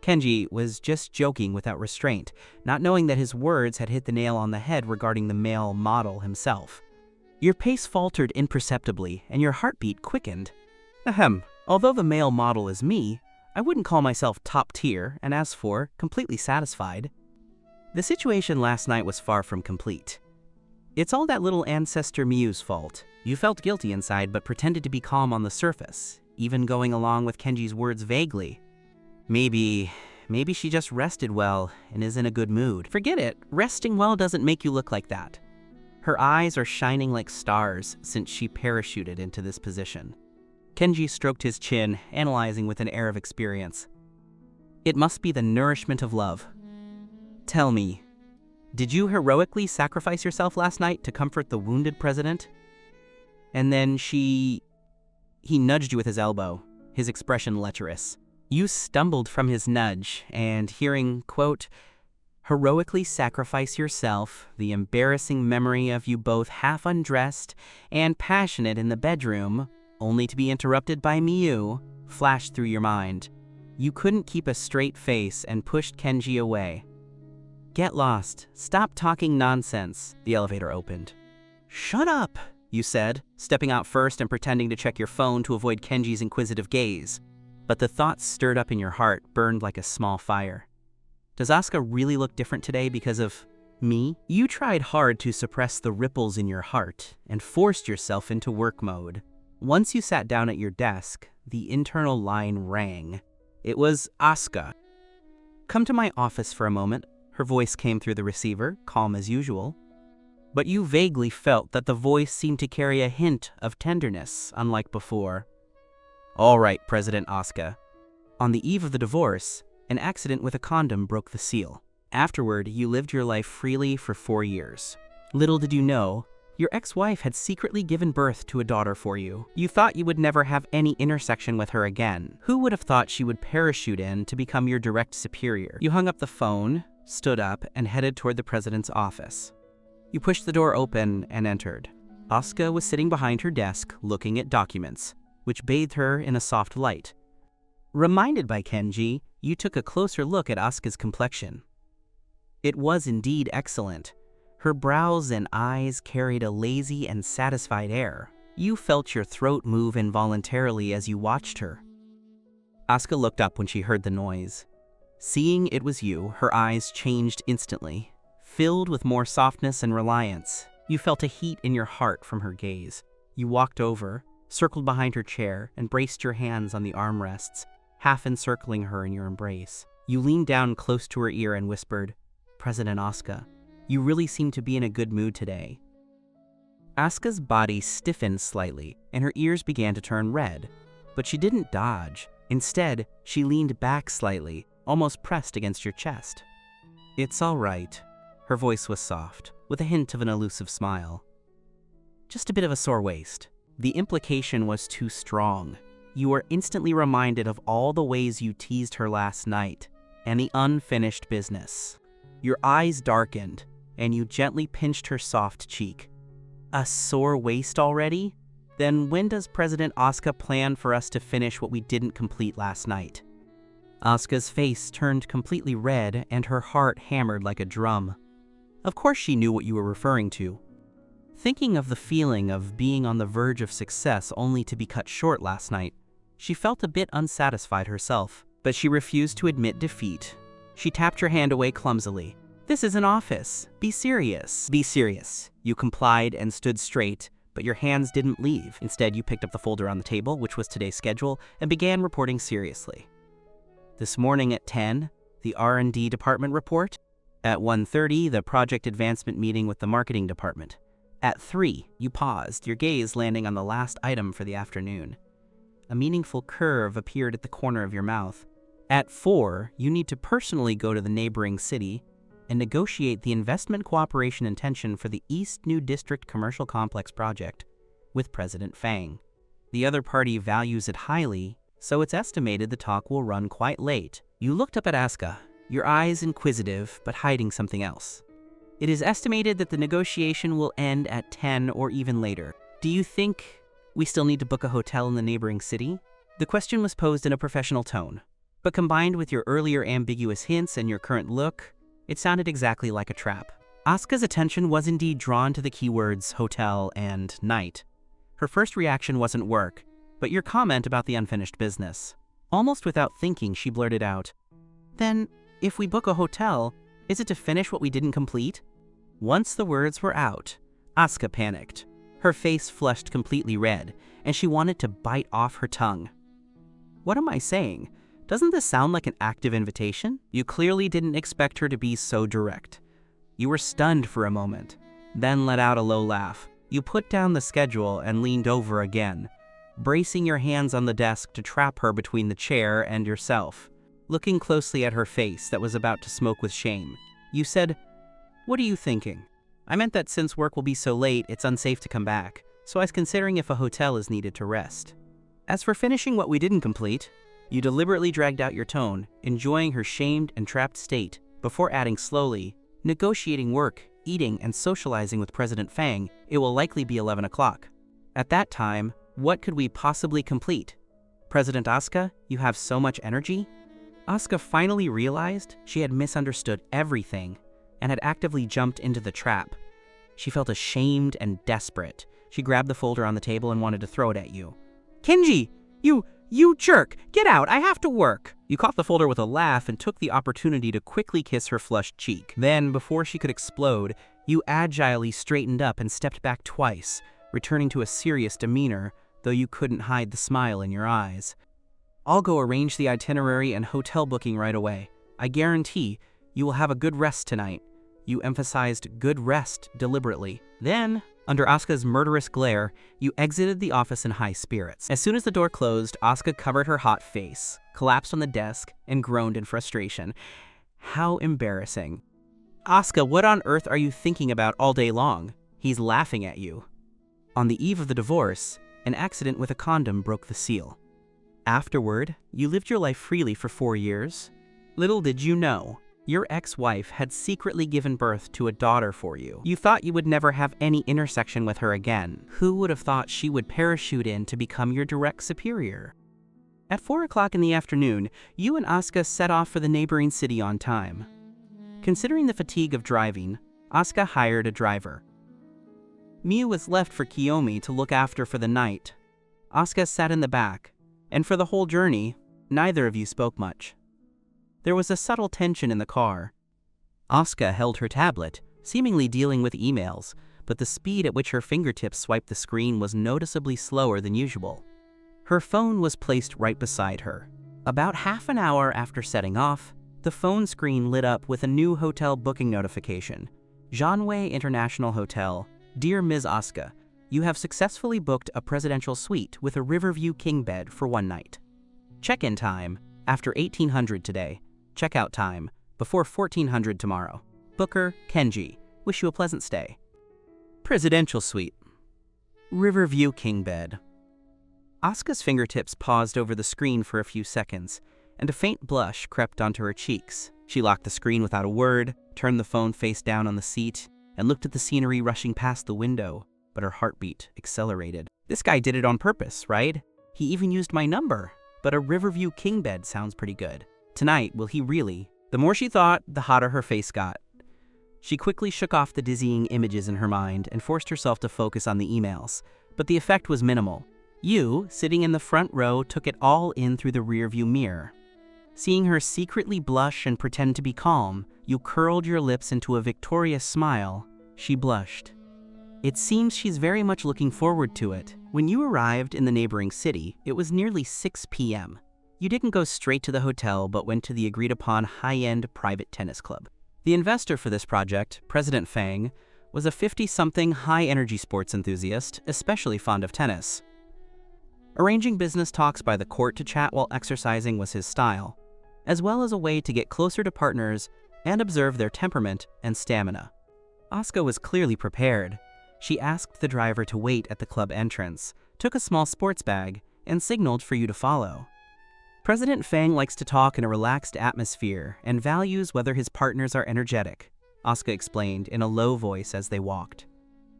Kenji was just joking without restraint, not knowing that his words had hit the nail on the head regarding the male model himself. Your pace faltered imperceptibly, and your heartbeat quickened. Ahem, although the male model is me, I wouldn't call myself top-tier, and as for completely satisfied. The situation last night was far from complete. It's all that little ancestor Miyu's fault. You felt guilty inside but pretended to be calm on the surface, even going along with Kenji's words vaguely. Maybe she just rested well and is in a good mood. Forget it, resting well doesn't make you look like that. Her eyes are shining like stars since she parachuted into this position. Kenji stroked his chin, analyzing with an air of experience. It must be the nourishment of love. Tell me, did you heroically sacrifice yourself last night to comfort the wounded president? And then he nudged you with his elbow, his expression lecherous. You stumbled from his nudge, and hearing, quote, "heroically sacrifice yourself," the embarrassing memory of you both half undressed and passionate in the bedroom, only to be interrupted by Miyu, flashed through your mind. You couldn't keep a straight face and pushed Kenji away. "Get lost. Stop talking nonsense." The elevator opened. "Shut up," you said, stepping out first and pretending to check your phone to avoid Kenji's inquisitive gaze. But the thoughts stirred up in your heart burned like a small fire. Does Asuka really look different today because of me? You tried hard to suppress the ripples in your heart and forced yourself into work mode. Once you sat down at your desk, the internal line rang. It was Asuka. "Come to my office for a moment," her voice came through the receiver, calm as usual. But you vaguely felt that the voice seemed to carry a hint of tenderness, unlike before. "All right, President Asuka." On the eve of the divorce, an accident with a condom broke the seal. Afterward, you lived your life freely for 4 years. Little did you know, your ex-wife had secretly given birth to a daughter for you. You thought you would never have any intersection with her again. Who would have thought she would parachute in to become your direct superior? You hung up the phone, stood up, and headed toward the president's office. You pushed the door open and entered. Asuka was sitting behind her desk looking at documents, which bathed her in a soft light. Reminded by Kenji, you took a closer look at Asuka's complexion. It was indeed excellent. Her brows and eyes carried a lazy and satisfied air. You felt your throat move involuntarily as you watched her. Asuka looked up when she heard the noise. Seeing it was you, her eyes changed instantly, filled with more softness and reliance. You felt a heat in your heart from her gaze. You walked over, circled behind her chair, and braced your hands on the armrests, half encircling her in your embrace. You leaned down close to her ear and whispered, "President Asuka, you really seem to be in a good mood today." Asuka's body stiffened slightly, and her ears began to turn red. But she didn't dodge. Instead, she leaned back slightly, almost pressed against your chest. "It's all right." Her voice was soft, with a hint of an elusive smile. "Just a bit of a sore waist." The implication was too strong. You were instantly reminded of all the ways you teased her last night, and the unfinished business. Your eyes darkened, and you gently pinched her soft cheek. "A sore waist already? Then when does President Asuka plan for us to finish what we didn't complete last night?" Asuka's face turned completely red, and her heart hammered like a drum. Of course she knew what you were referring to. Thinking of the feeling of being on the verge of success only to be cut short last night, she felt a bit unsatisfied herself, but she refused to admit defeat. She tapped her hand away clumsily. "This is an office. Be serious." "Be serious." You complied and stood straight, but your hands didn't leave. Instead, you picked up the folder on the table, which was today's schedule, and began reporting seriously. This morning at 10, the R&D department report. At 1:30, the project advancement meeting with the marketing department. At 3, you paused, your gaze landing on the last item for the afternoon. A meaningful curve appeared at the corner of your mouth. At 4, you need to personally go to the neighboring city and negotiate the investment cooperation intention for the East New District Commercial Complex project with President Fang. The other party values it highly, so it's estimated the talk will run quite late. You looked up at Asuka, your eyes inquisitive but hiding something else. "It is estimated that the negotiation will end at 10 or even later. Do you think we still need to book a hotel in the neighboring city?" The question was posed in a professional tone, but combined with your earlier ambiguous hints and your current look, it sounded exactly like a trap. Asuka's attention was indeed drawn to the keywords hotel and night. Her first reaction wasn't work, but your comment about the unfinished business. Almost without thinking, she blurted out, "Then, if we book a hotel, is it to finish what we didn't complete?" Once the words were out, Asuka panicked. Her face flushed completely red, and she wanted to bite off her tongue. "What am I saying? Doesn't this sound like an active invitation?" You clearly didn't expect her to be so direct. You were stunned for a moment, then let out a low laugh. You put down the schedule and leaned over again, bracing your hands on the desk to trap her between the chair and yourself. Looking closely at her face that was about to smoke with shame, you said, "What are you thinking? I meant that since work will be so late, it's unsafe to come back, so I was considering if a hotel is needed to rest. As for finishing what we didn't complete," you deliberately dragged out your tone, enjoying her shamed and trapped state, before adding slowly, "Negotiating work, eating, and socializing with President Fang, it will likely be 11 o'clock. At that time, what could we possibly complete? President Asuka, you have so much energy?" Asuka finally realized she had misunderstood everything and had actively jumped into the trap. She felt ashamed and desperate. She grabbed the folder on the table and wanted to throw it at you. "Kenji, you jerk! Get out! I have to work!" You caught the folder with a laugh and took the opportunity to quickly kiss her flushed cheek. Then, before she could explode, you agilely straightened up and stepped back twice, returning to a serious demeanor, though you couldn't hide the smile in your eyes. I'll go arrange the itinerary and hotel booking right away. I guarantee you will have a good rest tonight. You emphasized good rest deliberately. Then, under Asuka's murderous glare, you exited the office in high spirits. As soon as the door closed, Asuka covered her hot face, collapsed on the desk, and groaned in frustration. How embarrassing. Asuka, what on earth are you thinking about all day long? He's laughing at you. On the eve of the divorce, an accident with a condom broke the seal. Afterward, you lived your life freely for 4 years. Little did you know, your ex-wife had secretly given birth to a daughter for you. You thought you would never have any intersection with her again. Who would have thought she would parachute in to become your direct superior? At 4 o'clock in the afternoon, you and Asuka set off for the neighboring city on time. Considering the fatigue of driving, Asuka hired a driver. Miu was left for Kiyomi to look after for the night. Asuka sat in the back, and for the whole journey, neither of you spoke much. There was a subtle tension in the car. Asuka held her tablet, seemingly dealing with emails, but the speed at which her fingertips swiped the screen was noticeably slower than usual. Her phone was placed right beside her. About half an hour after setting off, the phone screen lit up with a new hotel booking notification. Janwei International Hotel. Dear Ms. Asuka, you have successfully booked a presidential suite with a Riverview king bed for 1 night. Check-in time, after 1800 today. Check-out time, before 1400 tomorrow. Booker, Kenji. Wish you a pleasant stay. Presidential suite. Riverview king bed. Asuka's fingertips paused over the screen for a few seconds, and a faint blush crept onto her cheeks. She locked the screen without a word, turned the phone face down on the seat, and looked at the scenery rushing past the window, but her heartbeat accelerated. This guy did it on purpose, right? He even used my number, but a Riverview king bed sounds pretty good. Tonight, will he really? The more she thought, the hotter her face got. She quickly shook off the dizzying images in her mind and forced herself to focus on the emails, but the effect was minimal. You, sitting in the front row, took it all in through the rearview mirror. Seeing her secretly blush and pretend to be calm, you curled your lips into a victorious smile. She blushed. It seems she's very much looking forward to it. When you arrived in the neighboring city, it was nearly 6 p.m. You didn't go straight to the hotel, but went to the agreed-upon high-end private tennis club. The investor for this project, President Fang, was a 50-something high-energy sports enthusiast, especially fond of tennis. Arranging business talks by the court to chat while exercising was his style, as well as a way to get closer to partners and observe their temperament and stamina. Asuka was clearly prepared. She asked the driver to wait at the club entrance, took a small sports bag, and signaled for you to follow. President Fang likes to talk in a relaxed atmosphere and values whether his partners are energetic, Asuka explained in a low voice as they walked.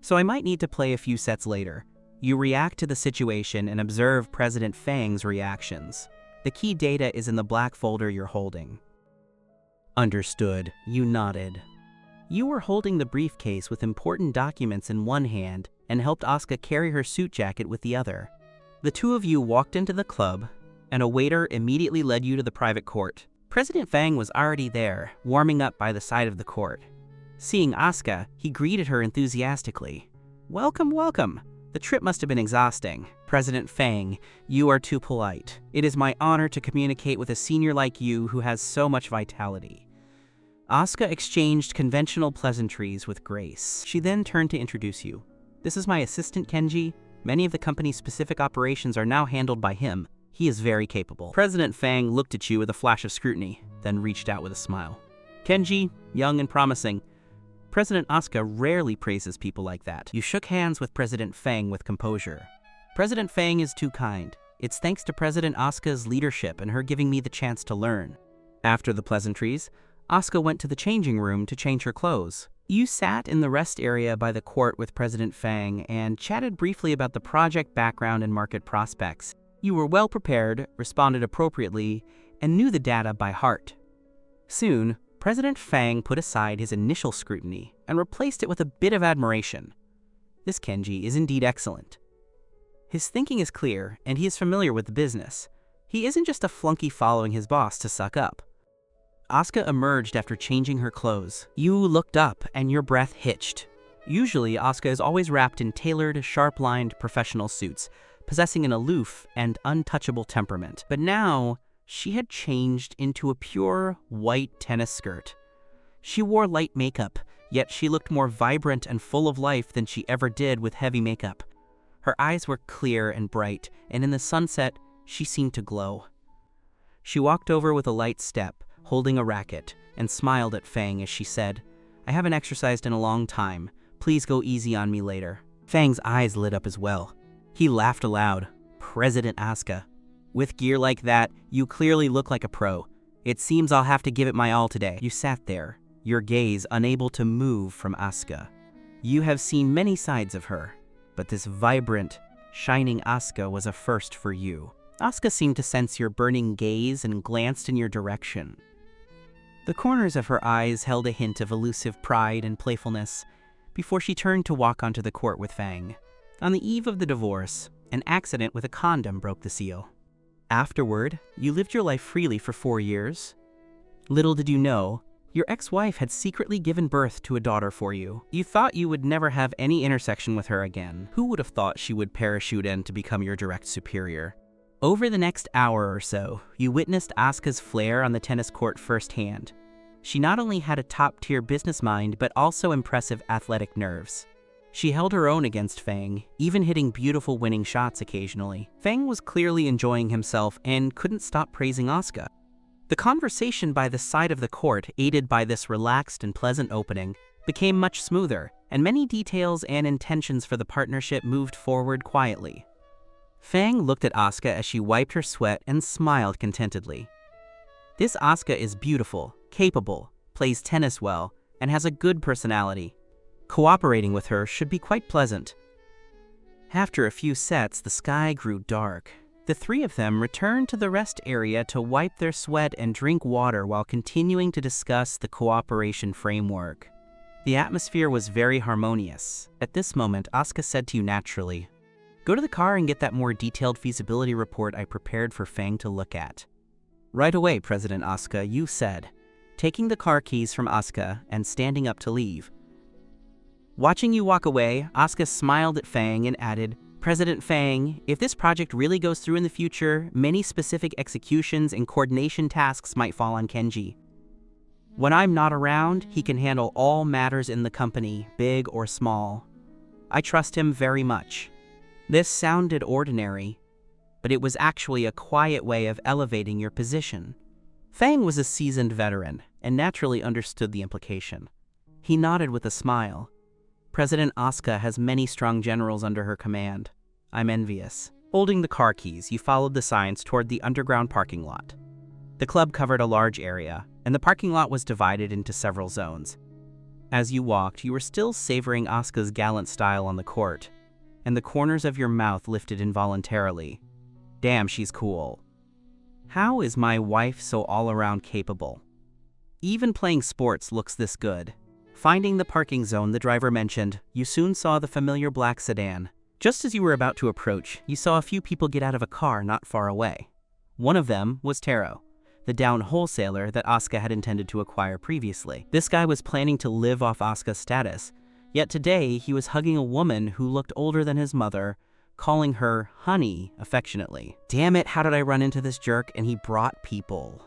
So I might need to play a few sets later. You react to the situation and observe President Fang's reactions. The key data is in the black folder you're holding. Understood, you nodded. You were holding the briefcase with important documents in one hand and helped Asuka carry her suit jacket with the other. The two of you walked into the club, and a waiter immediately led you to the private court. President Fang was already there, warming up by the side of the court. Seeing Asuka, he greeted her enthusiastically. Welcome, welcome. The trip must have been exhausting. President Fang, you are too polite. It is my honor to communicate with a senior like you who has so much vitality. Asuka exchanged conventional pleasantries with grace. She then turned to introduce you. This is my assistant Kenji. Many of the company's specific operations are now handled by him. He is very capable. President Fang looked at you with a flash of scrutiny, then reached out with a smile. Kenji, young and promising. President Asuka rarely praises people like that. You shook hands with President Fang with composure. President Fang is too kind. It's thanks to President Asuka's leadership and her giving me the chance to learn. After the pleasantries, Asuka went to the changing room to change her clothes. You sat in the rest area by the court with President Fang and chatted briefly about the project background and market prospects. You were well prepared, responded appropriately, and knew the data by heart. Soon, President Fang put aside his initial scrutiny and replaced it with a bit of admiration. This Kenji is indeed excellent. His thinking is clear, and he is familiar with the business. He isn't just a flunky following his boss to suck up. Asuka emerged after changing her clothes. You looked up, and your breath hitched. Usually, Asuka is always wrapped in tailored, sharp-lined professional suits, possessing an aloof and untouchable temperament. But now, she had changed into a pure white tennis skirt. She wore light makeup, yet she looked more vibrant and full of life than she ever did with heavy makeup. Her eyes were clear and bright, and in the sunset, she seemed to glow. She walked over with a light step, holding a racket, and smiled at Fang as she said, "I haven't exercised in a long time. Please go easy on me later." Fang's eyes lit up as well. He laughed aloud. "President Asuka, with gear like that, you clearly look like a pro. It seems I'll have to give it my all today." You sat there, your gaze unable to move from Asuka. You have seen many sides of her, but this vibrant, shining Asuka was a first for you. Asuka seemed to sense your burning gaze and glanced in your direction. The corners of her eyes held a hint of elusive pride and playfulness before she turned to walk onto the court with Fang. On the eve of the divorce, an accident with a condom broke the seal. Afterward, you lived your life freely for 4 years. Little did you know, your ex-wife had secretly given birth to a daughter for you. You thought you would never have any intersection with her again. Who would have thought she would parachute in to become your direct superior? Over the next hour or so, you witnessed Asuka's flair on the tennis court firsthand. She not only had a top-tier business mind, but also impressive athletic nerves. She held her own against Fang, even hitting beautiful winning shots occasionally. Fang was clearly enjoying himself and couldn't stop praising Asuka. The conversation by the side of the court, aided by this relaxed and pleasant opening, became much smoother, and many details and intentions for the partnership moved forward quietly. Fang looked at Asuka as she wiped her sweat and smiled contentedly. This Asuka is beautiful, capable, plays tennis well, and has a good personality. Cooperating with her should be quite pleasant. After a few sets, the sky grew dark. The three of them returned to the rest area to wipe their sweat and drink water while continuing to discuss the cooperation framework. The atmosphere was very harmonious. At this moment, Asuka said to you naturally, "Go to the car and get that more detailed feasibility report I prepared for Fang to look at." "Right away, President Asuka," you said, taking the car keys from Asuka and standing up to leave. Watching you walk away, Asuka smiled at Fang and added, "President Fang, if this project really goes through in the future, many specific executions and coordination tasks might fall on Kenji. When I'm not around, he can handle all matters in the company, big or small. I trust him very much." This sounded ordinary, but it was actually a quiet way of elevating your position. Fang was a seasoned veteran and naturally understood the implication. He nodded with a smile. "President Asuka has many strong generals under her command. I'm envious." Holding the car keys, you followed the signs toward the underground parking lot. The club covered a large area, and the parking lot was divided into several zones. As you walked, you were still savoring Asuka's gallant style on the court, and the corners of your mouth lifted involuntarily. Damn, she's cool. How is my wife so all-around capable? Even playing sports looks this good. Finding the parking zone the driver mentioned, you soon saw the familiar black sedan. Just as you were about to approach, you saw a few people get out of a car not far away. One of them was Taro, the down wholesaler that Asuka had intended to acquire previously. This guy was planning to live off Asuka's status, yet today he was hugging a woman who looked older than his mother, calling her honey affectionately. Damn it, how did I run into this jerk and he brought people?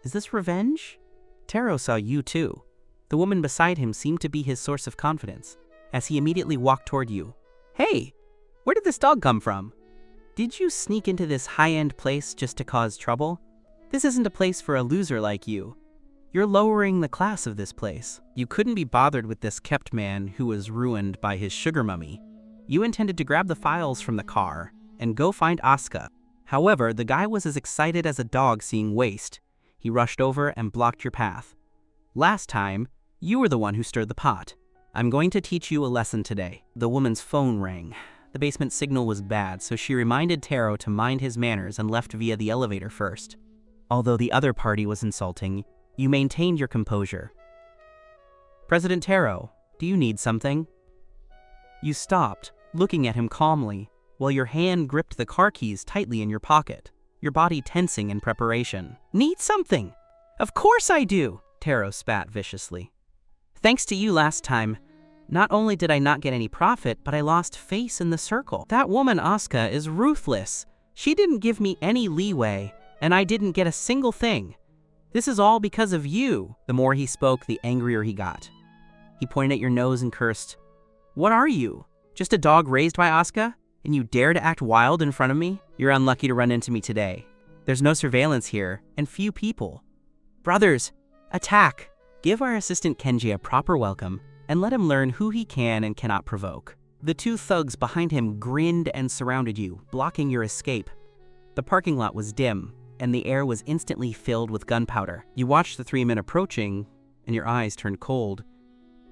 Is this revenge? Taro saw you too. The woman beside him seemed to be his source of confidence, as he immediately walked toward you. "Hey, where did this dog come from? Did you sneak into this high-end place just to cause trouble? This isn't a place for a loser like you. You're lowering the class of this place." You couldn't be bothered with this kept man who was ruined by his sugar mummy. You intended to grab the files from the car and go find Asuka. However, the guy was as excited as a dog seeing waste. He rushed over and blocked your path. Last time, you were the one who stirred the pot. "I'm going to teach you a lesson today." The woman's phone rang. The basement signal was bad, so she reminded Taro to mind his manners and left via the elevator first. Although the other party was insulting, you maintained your composure. "President Taro, do you need something?" You stopped, looking at him calmly, while your hand gripped the car keys tightly in your pocket, your body tensing in preparation. "Need something? Of course I do!" Taro spat viciously. "Thanks to you last time, Not only did I not get any profit, but I lost face in the circle. That woman Asuka is ruthless. She didn't give me any leeway, and I didn't get a single thing. This is all because of you." The more he spoke, the angrier he got. He pointed at your nose and cursed. "What are you? Just a dog raised by Asuka? And you dare to act wild in front of me? You're unlucky to run into me today. There's no surveillance here, and few people. Brothers, attack!" Give our assistant Kenji a proper welcome, and let him learn who he can and cannot provoke. The two thugs behind him grinned and surrounded you, blocking your escape. The parking lot was dim, and the air was instantly filled with gunpowder. You watched the three men approaching, and your eyes turned cold.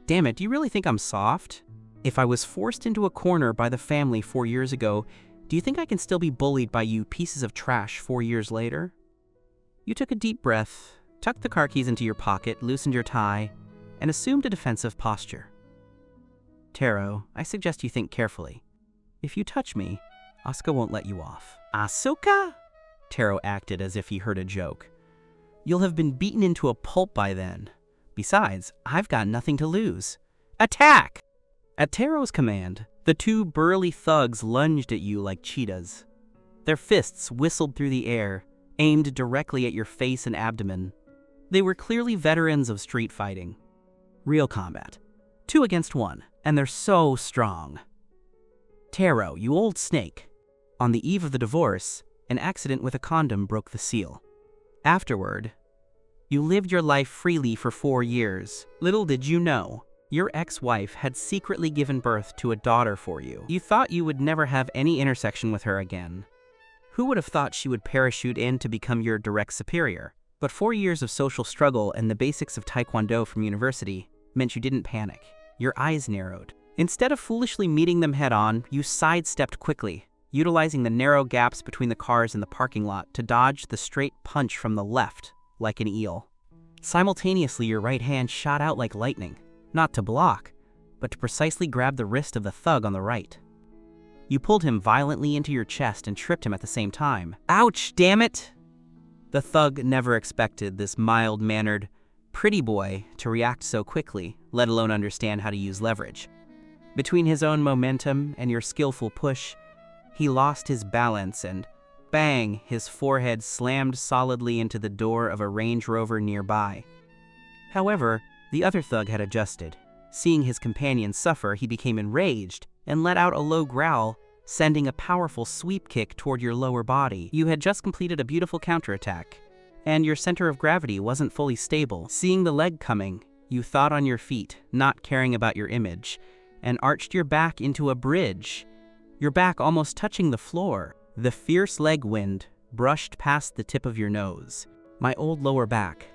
Damn it, do you really think I'm soft? If I was forced into a corner by the family 4 years ago, do you think I can still be bullied by you pieces of trash 4 years later? You took a deep breath, tucked the car keys into your pocket, loosened your tie, and assumed a defensive posture. Taro, I suggest you think carefully. If you touch me, Asuka won't let you off. Asuka? Taro acted as if he heard a joke. You'll have been beaten into a pulp by then. Besides, I've got nothing to lose. Attack! At Taro's command, the two burly thugs lunged at you like cheetahs. Their fists whistled through the air, aimed directly at your face and abdomen. They were clearly veterans of street fighting. Real combat. 2 against 1, and they're so strong. Taro, you old snake. On the eve of the divorce, an accident with a condom broke the seal. Afterward, you lived your life freely for 4 years. Little did you know, your ex-wife had secretly given birth to a daughter for you. You thought you would never have any intersection with her again. Who would have thought she would parachute in to become your direct superior? But 4 years of social struggle and the basics of Taekwondo from university meant you didn't panic. Your eyes narrowed. Instead of foolishly meeting them head-on, you sidestepped quickly, utilizing the narrow gaps between the cars in the parking lot to dodge the straight punch from the left, like an eel. Simultaneously, your right hand shot out like lightning, not to block, but to precisely grab the wrist of the thug on the right. You pulled him violently into your chest and tripped him at the same time. Ouch, damn it! The thug never expected this mild-mannered, pretty boy to react so quickly, let alone understand how to use leverage. Between his own momentum and your skillful push, he lost his balance and, bang, his forehead slammed solidly into the door of a Range Rover nearby. However, the other thug had adjusted. Seeing his companion suffer, he became enraged and let out a low growl, sending a powerful sweep kick toward your lower body. You had just completed a beautiful counterattack, and your center of gravity wasn't fully stable. Seeing the leg coming, you thought on your feet, not caring about your image, and arched your back into a bridge, your back almost touching the floor. The fierce leg wind brushed past the tip of your nose. My old lower back.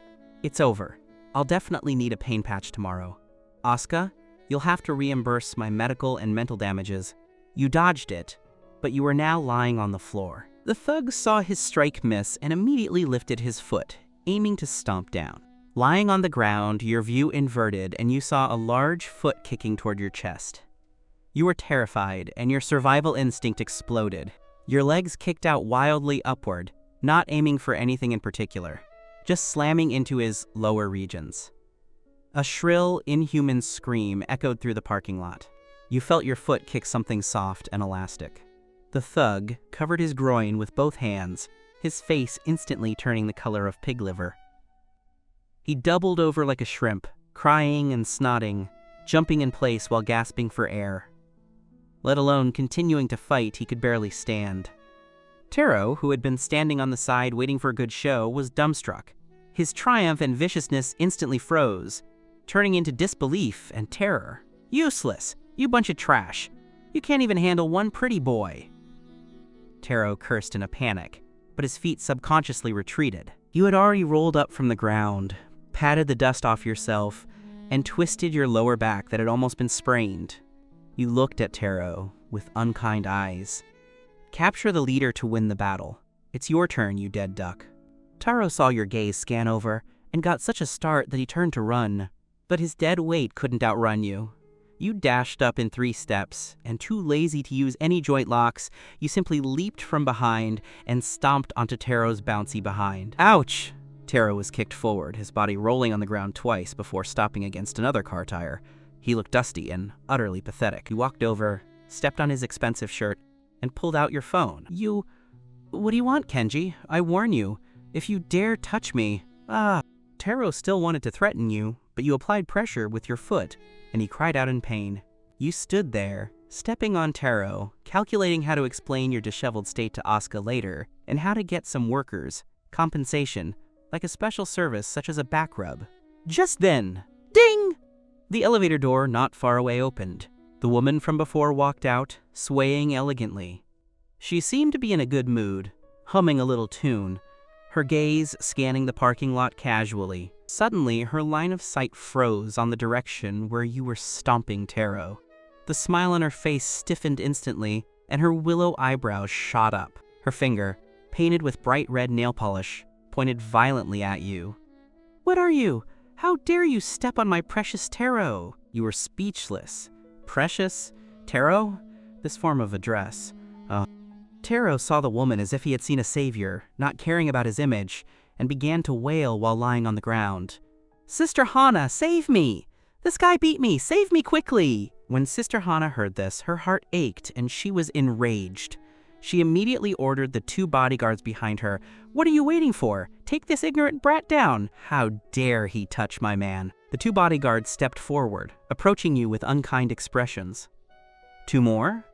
It's over. I'll definitely need a pain patch tomorrow. Asuka, you'll have to reimburse my medical and mental damages. You dodged it, but you are now lying on the floor. The thug saw his strike miss and immediately lifted his foot, aiming to stomp down. Lying on the ground, your view inverted, and you saw a large foot kicking toward your chest. You were terrified, and your survival instinct exploded. Your legs kicked out wildly upward, not aiming for anything in particular, just slamming into his lower regions. A shrill, inhuman scream echoed through the parking lot. You felt your foot kick something soft and elastic. The thug covered his groin with both hands, his face instantly turning the color of pig liver. He doubled over like a shrimp, crying and snotting, jumping in place while gasping for air. Let alone continuing to fight, he could barely stand. Taro, who had been standing on the side waiting for a good show, was dumbstruck. His triumph and viciousness instantly froze, turning into disbelief and terror. Useless! You bunch of trash! You can't even handle one pretty boy! Taro cursed in a panic, but his feet subconsciously retreated. You had already rolled up from the ground, patted the dust off yourself, and twisted your lower back that had almost been sprained. You looked at Taro with unkind eyes. Capture the leader to win the battle. It's your turn, you dead duck. Taro saw your gaze scan over and got such a start that he turned to run. But his dead weight couldn't outrun you. You dashed up in 3 steps, and too lazy to use any joint locks, you simply leaped from behind and stomped onto Taro's bouncy behind. Ouch! Taro was kicked forward, his body rolling on the ground twice before stopping against another car tire, He looked dusty and utterly pathetic. You walked over, stepped on his expensive shirt, and pulled out your phone. What do you want, Kenji? I warn you, if you dare touch me. Taro still wanted to threaten you, but you applied pressure with your foot, and he cried out in pain. You stood there, stepping on Taro, calculating how to explain your disheveled state to Asuka later, and how to get some workers, compensation, like a special service such as a back rub. Just then, ding! The elevator door not far away opened. The woman from before walked out, swaying elegantly. She seemed to be in a good mood, humming a little tune, her gaze scanning the parking lot casually. Suddenly, her line of sight froze on the direction where you were stomping Taro. The smile on her face stiffened instantly, and her willow eyebrows shot up. Her finger, painted with bright red nail polish, pointed violently at you. What are you? How dare you step on my precious Taro? You were speechless. Precious? Taro? This form of address. Taro saw the woman as if he had seen a savior, not caring about his image, and began to wail while lying on the ground. Sister Hana, save me! This guy beat me! Save me quickly! When Sister Hana heard this, her heart ached and she was enraged. She immediately ordered the 2 bodyguards behind her. What are you waiting for? Take this ignorant brat down! How dare he touch my man? The 2 bodyguards stepped forward, approaching you with unkind expressions. 2 more?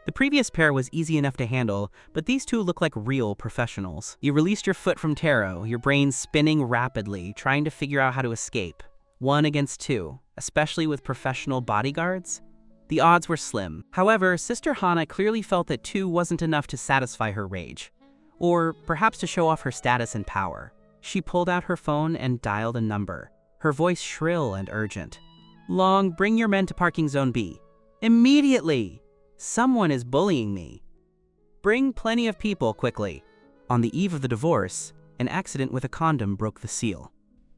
The previous pair was easy enough to handle, but these 2 look like real professionals. You released your foot from Taro, your brain spinning rapidly, trying to figure out how to escape. 1 against 2, especially with professional bodyguards? The odds were slim. However, Sister Hana clearly felt that 2 wasn't enough to satisfy her rage, or perhaps to show off her status and power. She pulled out her phone and dialed a number, her voice shrill and urgent. Long, bring your men to parking zone B. Immediately! Someone is bullying me. Bring plenty of people quickly. On the eve of the divorce, an accident with a condom broke the seal.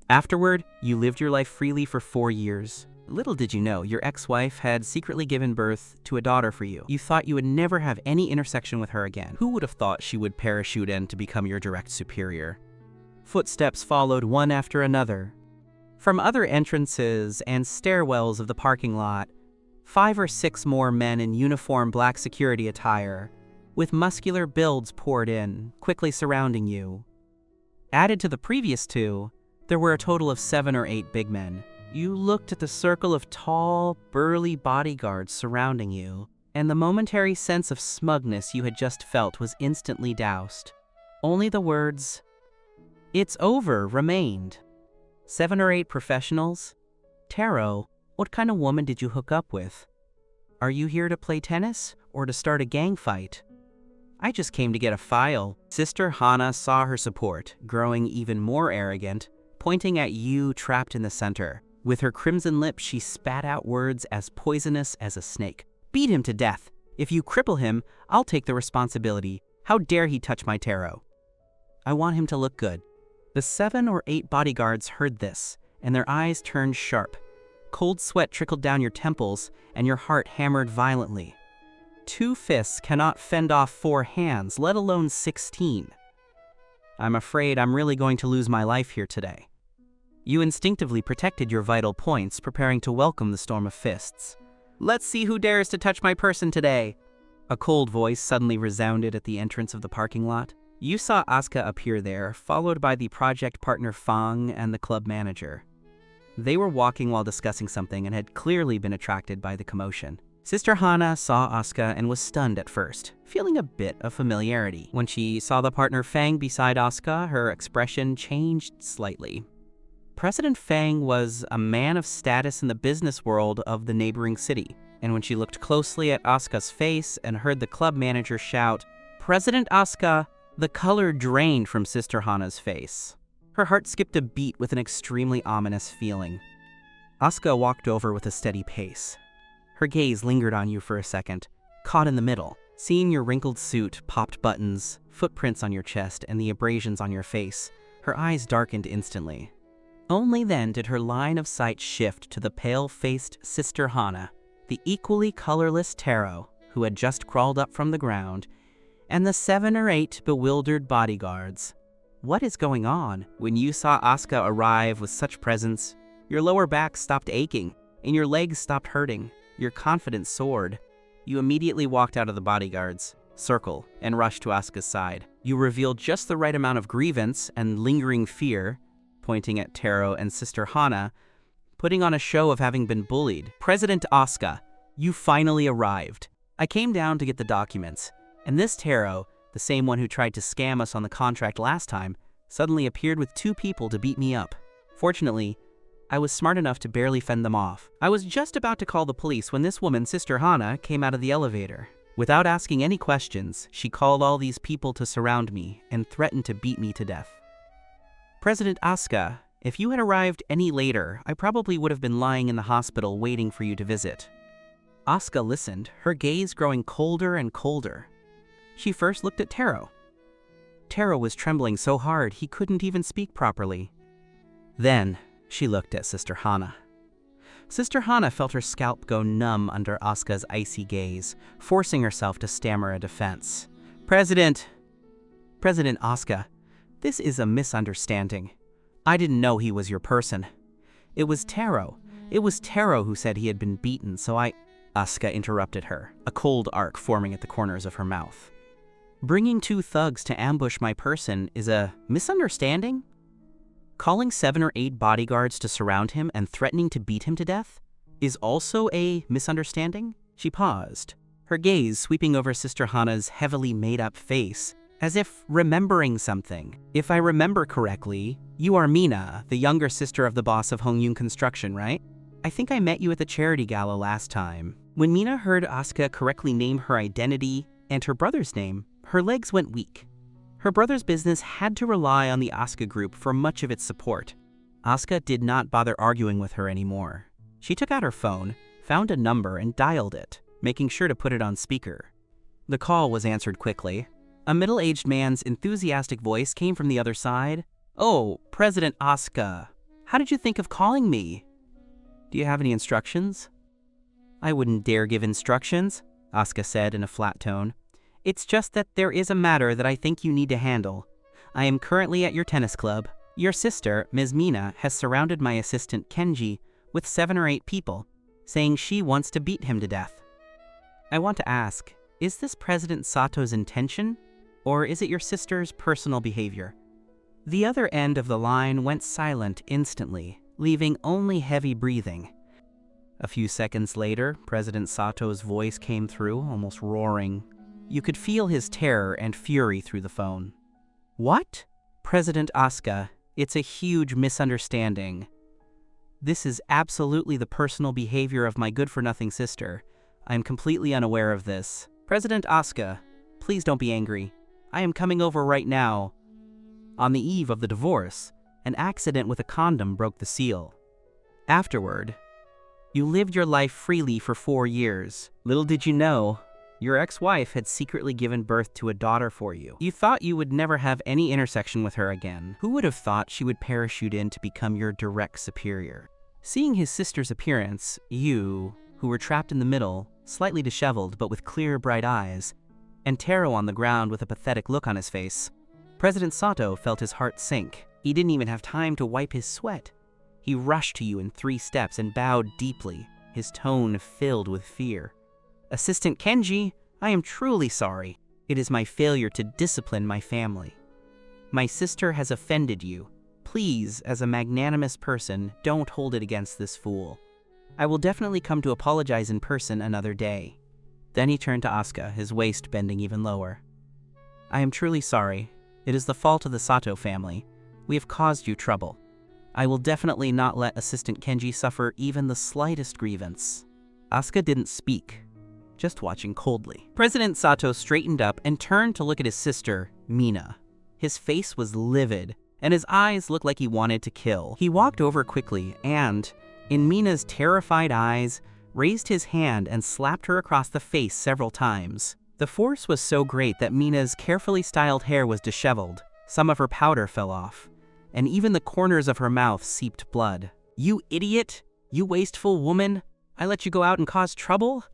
Afterward, you lived your life freely for 4 years. Little did you know, your ex-wife had secretly given birth to a daughter for you. You thought you would never have any intersection with her again. Who would have thought she would parachute in to become your direct superior? Footsteps followed one after another. From other entrances and stairwells of the parking lot, 5 or 6 more men in uniform black security attire, with muscular builds poured in, quickly surrounding you. Added to the previous 2, there were a total of 7 or 8 big men. You looked at the circle of tall, burly bodyguards surrounding you, and the momentary sense of smugness you had just felt was instantly doused. Only the words, "It's over," remained. 7 or 8 professionals? Taro, what kind of woman did you hook up with? Are you here to play tennis or to start a gang fight? I just came to get a file. Sister Hana saw her support, growing even more arrogant, pointing at you trapped in the center. With her crimson lips, she spat out words as poisonous as a snake. Beat him to death. If you cripple him, I'll take the responsibility. How dare he touch my Taro? I want him to look good. The 7 or 8 bodyguards heard this, and their eyes turned sharp. Cold sweat trickled down your temples, and your heart hammered violently. 2 fists cannot fend off 4 hands, let alone 16. I'm afraid I'm really going to lose my life here today. You instinctively protected your vital points, preparing to welcome the storm of fists. Let's see who dares to touch my person today. A cold voice suddenly resounded at the entrance of the parking lot. You saw Asuka appear there, followed by the project partner Fang and the club manager. They were walking while discussing something and had clearly been attracted by the commotion. Sister Hana saw Asuka and was stunned at first, feeling a bit of familiarity. When she saw the partner Fang beside Asuka, her expression changed slightly. President Fang was a man of status in the business world of the neighboring city, and when she looked closely at Asuka's face and heard the club manager shout, "President Asuka," the color drained from Sister Hana's face. Her heart skipped a beat with an extremely ominous feeling. Asuka walked over with a steady pace. Her gaze lingered on you for a second, caught in the middle. Seeing your wrinkled suit, popped buttons, footprints on your chest, and the abrasions on your face, her eyes darkened instantly. Only then did her line of sight shift to the pale-faced Sister Hana, the equally colorless Taro, who had just crawled up from the ground, and the 7 or 8 bewildered bodyguards. What is going on? When you saw Asuka arrive with such presence, your lower back stopped aching, and your legs stopped hurting. Your confidence soared. You immediately walked out of the bodyguard's circle and rushed to Asuka's side. You revealed just the right amount of grievance and lingering fear, pointing at Taro and Sister Hana, putting on a show of having been bullied. President Asuka, you finally arrived. I came down to get the documents, and this Taro, the same one who tried to scam us on the contract last time, suddenly appeared with 2 people to beat me up. Fortunately, I was smart enough to barely fend them off. I was just about to call the police when this woman, Sister Hana, came out of the elevator. Without asking any questions, she called all these people to surround me and threatened to beat me to death. President Asuka, if you had arrived any later, I probably would have been lying in the hospital waiting for you to visit. Asuka listened, her gaze growing colder and colder. She first looked at Taro. Taro was trembling so hard he couldn't even speak properly. Then she looked at Sister Hana. Sister Hana felt her scalp go numb under Asuka's icy gaze, forcing herself to stammer a defense. President Asuka, this is a misunderstanding. I didn't know he was your person. It was Taro. It was Taro who said he had been beaten, so Asuka interrupted her, a cold arc forming at the corners of her mouth. Bringing 2 thugs to ambush my person is a misunderstanding? Calling 7 or 8 bodyguards to surround him and threatening to beat him to death is also a misunderstanding? She paused, her gaze sweeping over Sister Hana's heavily made-up face, as if remembering something. If I remember correctly, you are Mina, the younger sister of the boss of Hongyun Construction, right? I think I met you at the charity gala last time. When Mina heard Asuka correctly name her identity and her brother's name, her legs went weak. Her brother's business had to rely on the Asuka group for much of its support. Asuka did not bother arguing with her anymore. She took out her phone, found a number, and dialed it, making sure to put it on speaker. The call was answered quickly. A middle-aged man's enthusiastic voice came from the other side. Oh, President Asuka, how did you think of calling me? Do you have any instructions? I wouldn't dare give instructions, Asuka said in a flat tone. It's just that there is a matter that I think you need to handle. I am currently at your tennis club. Your sister, Ms. Mina, has surrounded my assistant Kenji with 7 or 8 people, saying she wants to beat him to death. I want to ask, is this President Sato's intention, or is it your sister's personal behavior? The other end of the line went silent instantly, leaving only heavy breathing. A few seconds later, President Sato's voice came through, almost roaring. You could feel his terror and fury through the phone. What? President Asuka, it's a huge misunderstanding. This is absolutely the personal behavior of my good-for-nothing sister. I am completely unaware of this. President Asuka, please don't be angry. I am coming over right now. On the eve of the divorce, an accident with a condom broke the seal. Afterward, you lived your life freely for 4 years. Little did you know, your ex-wife had secretly given birth to a daughter for you. You thought you would never have any intersection with her again. Who would have thought she would parachute in to become your direct superior? Seeing his sister's appearance, you, who were trapped in the middle, slightly disheveled but with clear, bright eyes, and Taro on the ground with a pathetic look on his face, President Sato felt his heart sink. He didn't even have time to wipe his sweat. He rushed to you in 3 steps and bowed deeply, his tone filled with fear. Assistant Kenji, I am truly sorry. It is my failure to discipline my family. My sister has offended you. Please, as a magnanimous person, don't hold it against this fool. I will definitely come to apologize in person another day. Then he turned to Asuka, his waist bending even lower. I am truly sorry. It is the fault of the Sato family. We have caused you trouble. I will definitely not let Assistant Kenji suffer even the slightest grievance. Asuka didn't speak, just watching coldly. President Sato straightened up and turned to look at his sister, Mina. His face was livid, and his eyes looked like he wanted to kill. He walked over quickly and, in Mina's terrified eyes, raised his hand and slapped her across the face several times. The force was so great that Mina's carefully styled hair was disheveled, some of her powder fell off, and even the corners of her mouth seeped blood. You idiot! You wasteful woman! I let you go out and cause trouble?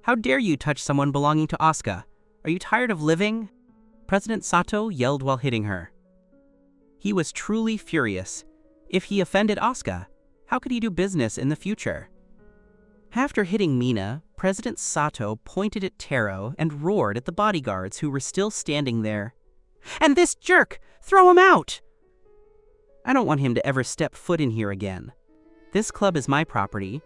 How dare you touch someone belonging to Asuka? Are you tired of living? President Sato yelled while hitting her. He was truly furious. If he offended Asuka, how could he do business in the future? After hitting Mina, President Sato pointed at Taro and roared at the bodyguards who were still standing there. "And this jerk! Throw him out! I don't want him to ever step foot in here again. This club is my property,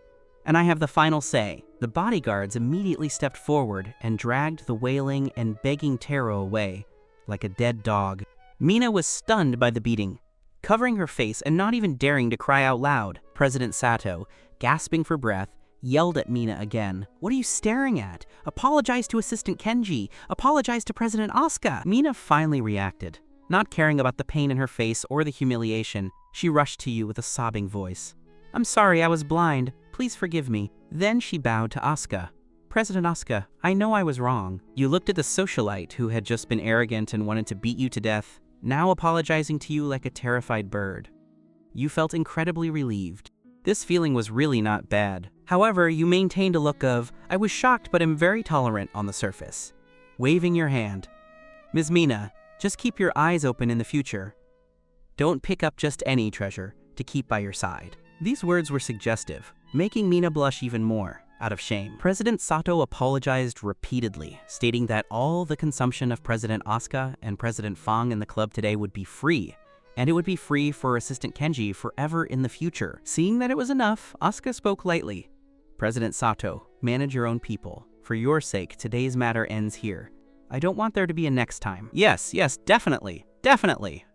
and I have the final say." The bodyguards immediately stepped forward and dragged the wailing and begging Taro away, like a dead dog. Mina was stunned by the beating, covering her face and not even daring to cry out loud. President Sato, gasping for breath, yelled at Mina again. "What are you staring at? Apologize to Assistant Kenji. Apologize to President Asuka." Mina finally reacted. Not caring about the pain in her face or the humiliation, she rushed to you with a sobbing voice. "I'm sorry, I was blind. Please forgive me." Then she bowed to Asuka. "President Asuka, I know I was wrong." You looked at the socialite who had just been arrogant and wanted to beat you to death, now apologizing to you like a terrified bird. You felt incredibly relieved. This feeling was really not bad. However, you maintained a look of, "I was shocked but am very tolerant" on the surface, waving your hand. "Ms. Mina, just keep your eyes open in the future. Don't pick up just any treasure to keep by your side." These words were suggestive, making Mina blush even more, out of shame. President Sato apologized repeatedly, stating that all the consumption of President Asuka and President Fang in the club today would be free, and it would be free for Assistant Kenji forever in the future. Seeing that it was enough, Asuka spoke lightly. "President Sato, manage your own people. For your sake, today's matter ends here. I don't want there to be a next time." Yes, definitely.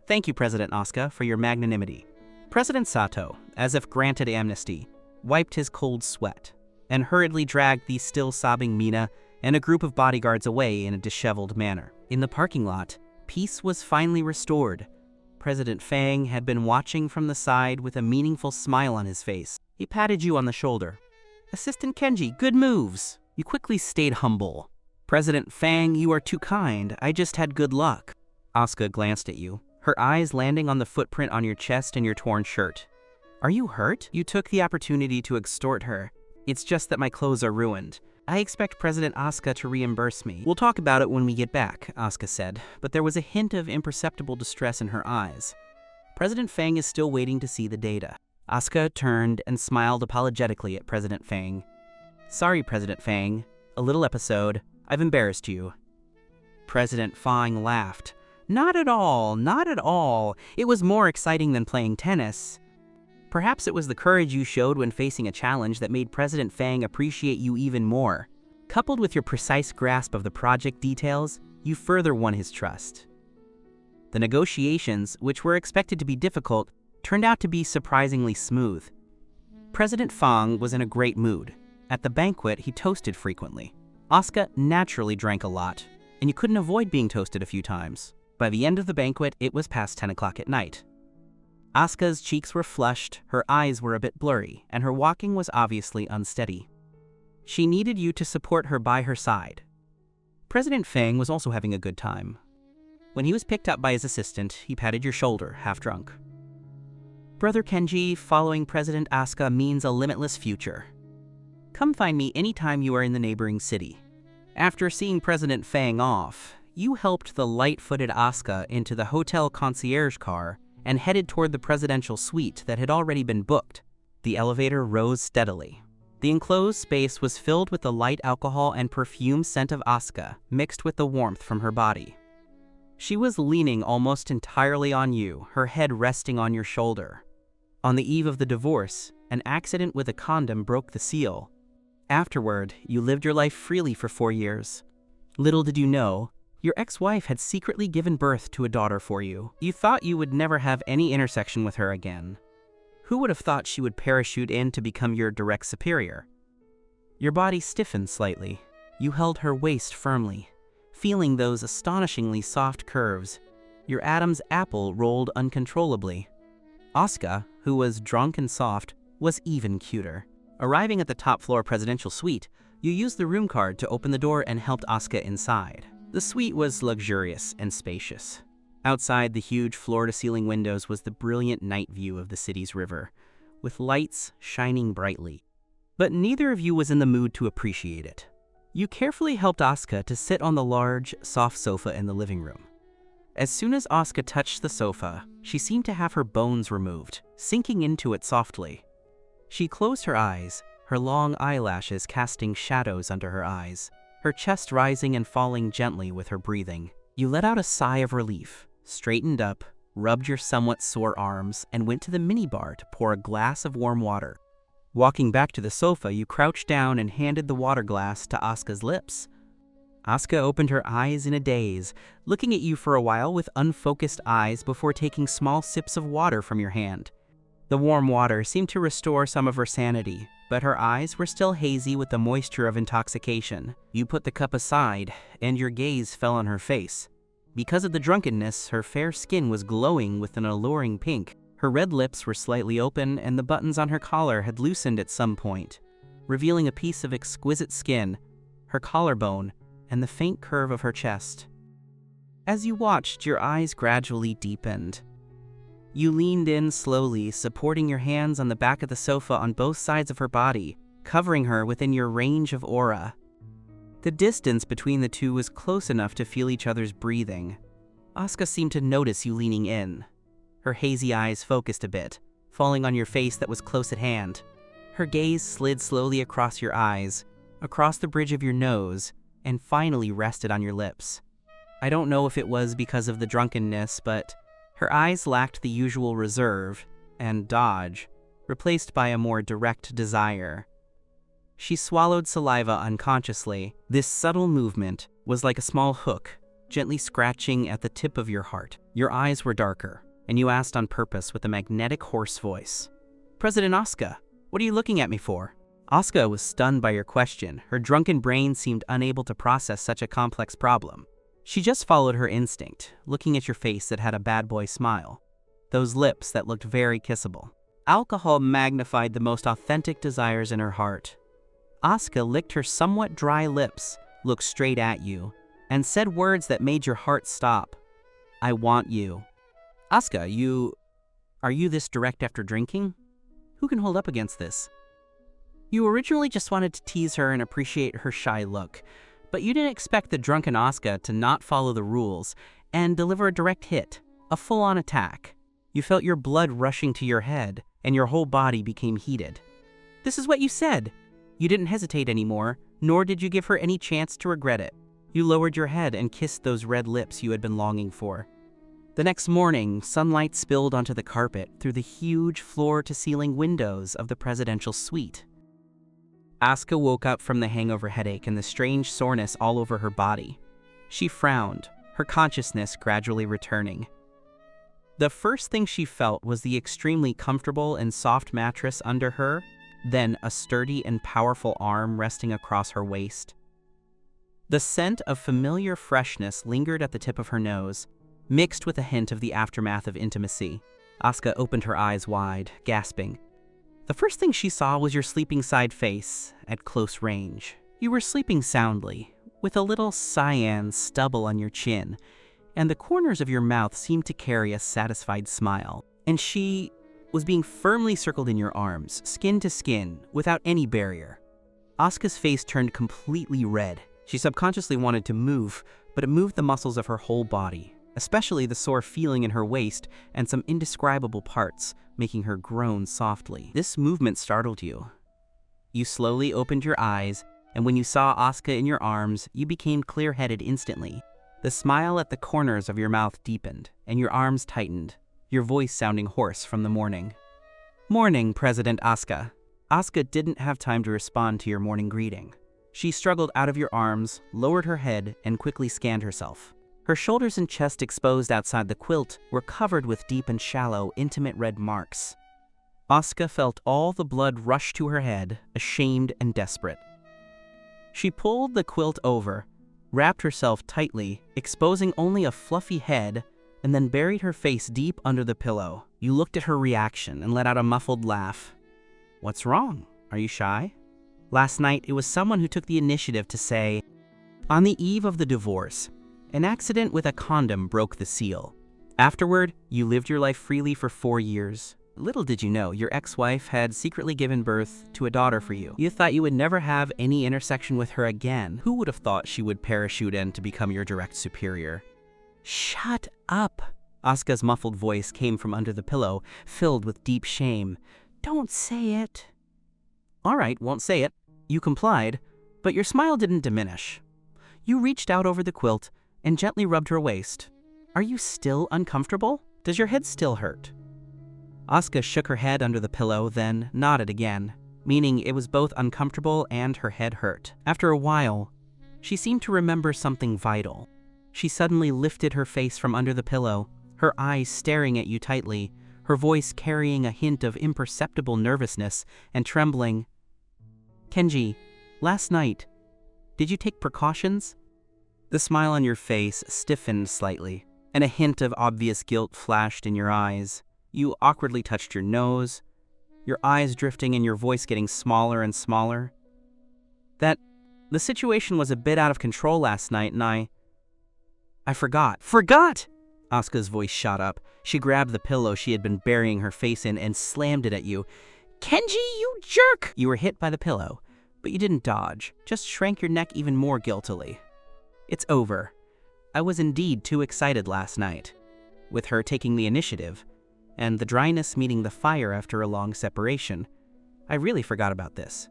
Thank you, President Asuka, for your magnanimity." President Sato, as if granted amnesty, wiped his cold sweat and hurriedly dragged the still sobbing Mina and a group of bodyguards away in a disheveled manner. In the parking lot, peace was finally restored. President Fang had been watching from the side with a meaningful smile on his face. He patted you on the shoulder. "Assistant Kenji, good moves." You quickly stayed humble. "President Fang, you are too kind. I just had good luck." Asuka glanced at you, her eyes landing on the footprint on your chest and your torn shirt. "Are you hurt?" You took the opportunity to extort her. "It's just that my clothes are ruined. I expect President Asuka to reimburse me." "We'll talk about it when we get back," Asuka said, but there was a hint of imperceptible distress in her eyes. "President Fang is still waiting to see the data." Asuka turned and smiled apologetically at President Fang. "Sorry, President Fang. A little episode. I've embarrassed you." President Fang laughed. Not at all. It was more exciting than playing tennis." Perhaps it was the courage you showed when facing a challenge that made President Fang appreciate you even more. Coupled with your precise grasp of the project details, you further won his trust. The negotiations, which were expected to be difficult, turned out to be surprisingly smooth. President Fang was in a great mood. At the banquet, he toasted frequently. Asuka naturally drank a lot, and you couldn't avoid being toasted a few times. By the end of the banquet, it was past 10 o'clock at night. Asuka's cheeks were flushed, her eyes were a bit blurry, and her walking was obviously unsteady. She needed you to support her by her side. President Fang was also having a good time. When he was picked up by his assistant, he patted your shoulder, half drunk. "Brother Kenji, following President Asuka means a limitless future. Come find me anytime you are in the neighboring city." After seeing President Fang off, you helped the light-footed Asuka into the hotel concierge car and headed toward the presidential suite that had already been booked. The elevator rose steadily. The enclosed space was filled with the light alcohol and perfume scent of Asuka, mixed with the warmth from her body. She was leaning almost entirely on you, her head resting on your shoulder. On the eve of the divorce, an accident with a condom broke the seal. Afterward, you lived your life freely for 4 years. Little did you know, your ex-wife had secretly given birth to a daughter for you. You thought you would never have any intersection with her again. Who would have thought she would parachute in to become your direct superior? Your body stiffened slightly. You held her waist firmly, feeling those astonishingly soft curves. Your Adam's apple rolled uncontrollably. Asuka, who was drunk and soft, was even cuter. Arriving at the top-floor presidential suite, you used the room card to open the door and helped Asuka inside. The suite was luxurious and spacious. Outside the huge floor-to-ceiling windows was the brilliant night view of the city's river, with lights shining brightly. But neither of you was in the mood to appreciate it. You carefully helped Asuka to sit on the large, soft sofa in the living room. As soon as Asuka touched the sofa, she seemed to have her bones removed, sinking into it softly. She closed her eyes, her long eyelashes casting shadows under her eyes, her chest rising and falling gently with her breathing. You let out a sigh of relief, straightened up, rubbed your somewhat sore arms, and went to the minibar to pour a glass of warm water. Walking back to the sofa, you crouched down and handed the water glass to Asuka's lips. Asuka opened her eyes in a daze, looking at you for a while with unfocused eyes before taking small sips of water from your hand. The warm water seemed to restore some of her sanity, but her eyes were still hazy with the moisture of intoxication. You put the cup aside, and your gaze fell on her face. Because of the drunkenness, her fair skin was glowing with an alluring pink. Her red lips were slightly open, and the buttons on her collar had loosened at some point, revealing a piece of exquisite skin, her collarbone, and the faint curve of her chest. As you watched, your eyes gradually deepened. You leaned in slowly, supporting your hands on the back of the sofa on both sides of her body, covering her within your range of aura. The distance between the two was close enough to feel each other's breathing. Asuka seemed to notice you leaning in. Her hazy eyes focused a bit, falling on your face that was close at hand. Her gaze slid slowly across your eyes, across the bridge of your nose, and finally rested on your lips. I don't know if it was because of the drunkenness, but her eyes lacked the usual reserve and dodge, replaced by a more direct desire. She swallowed saliva unconsciously. This subtle movement was like a small hook, gently scratching at the tip of your heart. Your eyes were darker, and you asked on purpose with a magnetic hoarse voice, "President Asuka, what are you looking at me for?" Asuka was stunned by your question. Her drunken brain seemed unable to process such a complex problem. She just followed her instinct, looking at your face that had a bad boy smile, those lips that looked very kissable. Alcohol magnified the most authentic desires in her heart. Asuka licked her somewhat dry lips, looked straight at you, and said words that made your heart stop. "I want you." Asuka, are you this direct after drinking? Who can hold up against this? You originally just wanted to tease her and appreciate her shy look, but you didn't expect the drunken Asuka to not follow the rules and deliver a direct hit, a full-on attack. You felt your blood rushing to your head, and your whole body became heated. This is what you said. You didn't hesitate anymore, nor did you give her any chance to regret it. You lowered your head and kissed those red lips you had been longing for. The next morning, sunlight spilled onto the carpet through the huge floor-to-ceiling windows of the presidential suite. Asuka woke up from the hangover headache and the strange soreness all over her body. She frowned, her consciousness gradually returning. The first thing she felt was the extremely comfortable and soft mattress under her, then a sturdy and powerful arm resting across her waist. The scent of familiar freshness lingered at the tip of her nose, mixed with a hint of the aftermath of intimacy. Asuka opened her eyes wide, gasping. The first thing she saw was your sleeping side face at close range. You were sleeping soundly, with a little cyan stubble on your chin, and the corners of your mouth seemed to carry a satisfied smile. And she was being firmly circled in your arms, skin to skin, without any barrier. Asuka's face turned completely red. She subconsciously wanted to move, but it moved the muscles of her whole body, especially the sore feeling in her waist and some indescribable parts, making her groan softly. This movement startled you. You slowly opened your eyes, and when you saw Asuka in your arms, you became clear-headed instantly. The smile at the corners of your mouth deepened, and your arms tightened, your voice sounding hoarse from the morning. "Morning, President Asuka." Asuka didn't have time to respond to your morning greeting. She struggled out of your arms, lowered her head, and quickly scanned herself. Her shoulders and chest exposed outside the quilt were covered with deep and shallow, intimate red marks. Asuka felt all the blood rush to her head, ashamed and desperate. She pulled the quilt over, wrapped herself tightly, exposing only a fluffy head, and then buried her face deep under the pillow. You looked at her reaction and let out a muffled laugh. "What's wrong? Are you shy?" Last night, it was someone who took the initiative to say, "On the eve of the divorce, an accident with a condom broke the seal. Afterward, you lived your life freely for 4 years. Little did you know, your ex-wife had secretly given birth to a daughter for you. You thought you would never have any intersection with her again. Who would have thought she would parachute in to become your direct superior?" "Shut up!" Asuka's muffled voice came from under the pillow, filled with deep shame. "Don't say it." All right, won't say it. You complied, but your smile didn't diminish. You reached out over the quilt and gently rubbed her waist. Are you still uncomfortable? Does your head still hurt? Asuka shook her head under the pillow, then nodded again, meaning it was both uncomfortable and her head hurt. After a while, she seemed to remember something vital. She suddenly lifted her face from under the pillow, her eyes staring at you tightly, her voice carrying a hint of imperceptible nervousness and trembling. Kenji, last night, did you take precautions? The smile on your face stiffened slightly, and a hint of obvious guilt flashed in your eyes. You awkwardly touched your nose, your eyes drifting and your voice getting smaller and smaller. The situation was a bit out of control last night and I forgot. Forgot! Asuka's voice shot up. She grabbed the pillow she had been burying her face in and slammed it at you. Kenji, you jerk! You were hit by the pillow, but you didn't dodge, just shrank your neck even more guiltily. It's over. I was indeed too excited last night, with her taking the initiative, and the dryness meeting the fire after a long separation. I really forgot about this.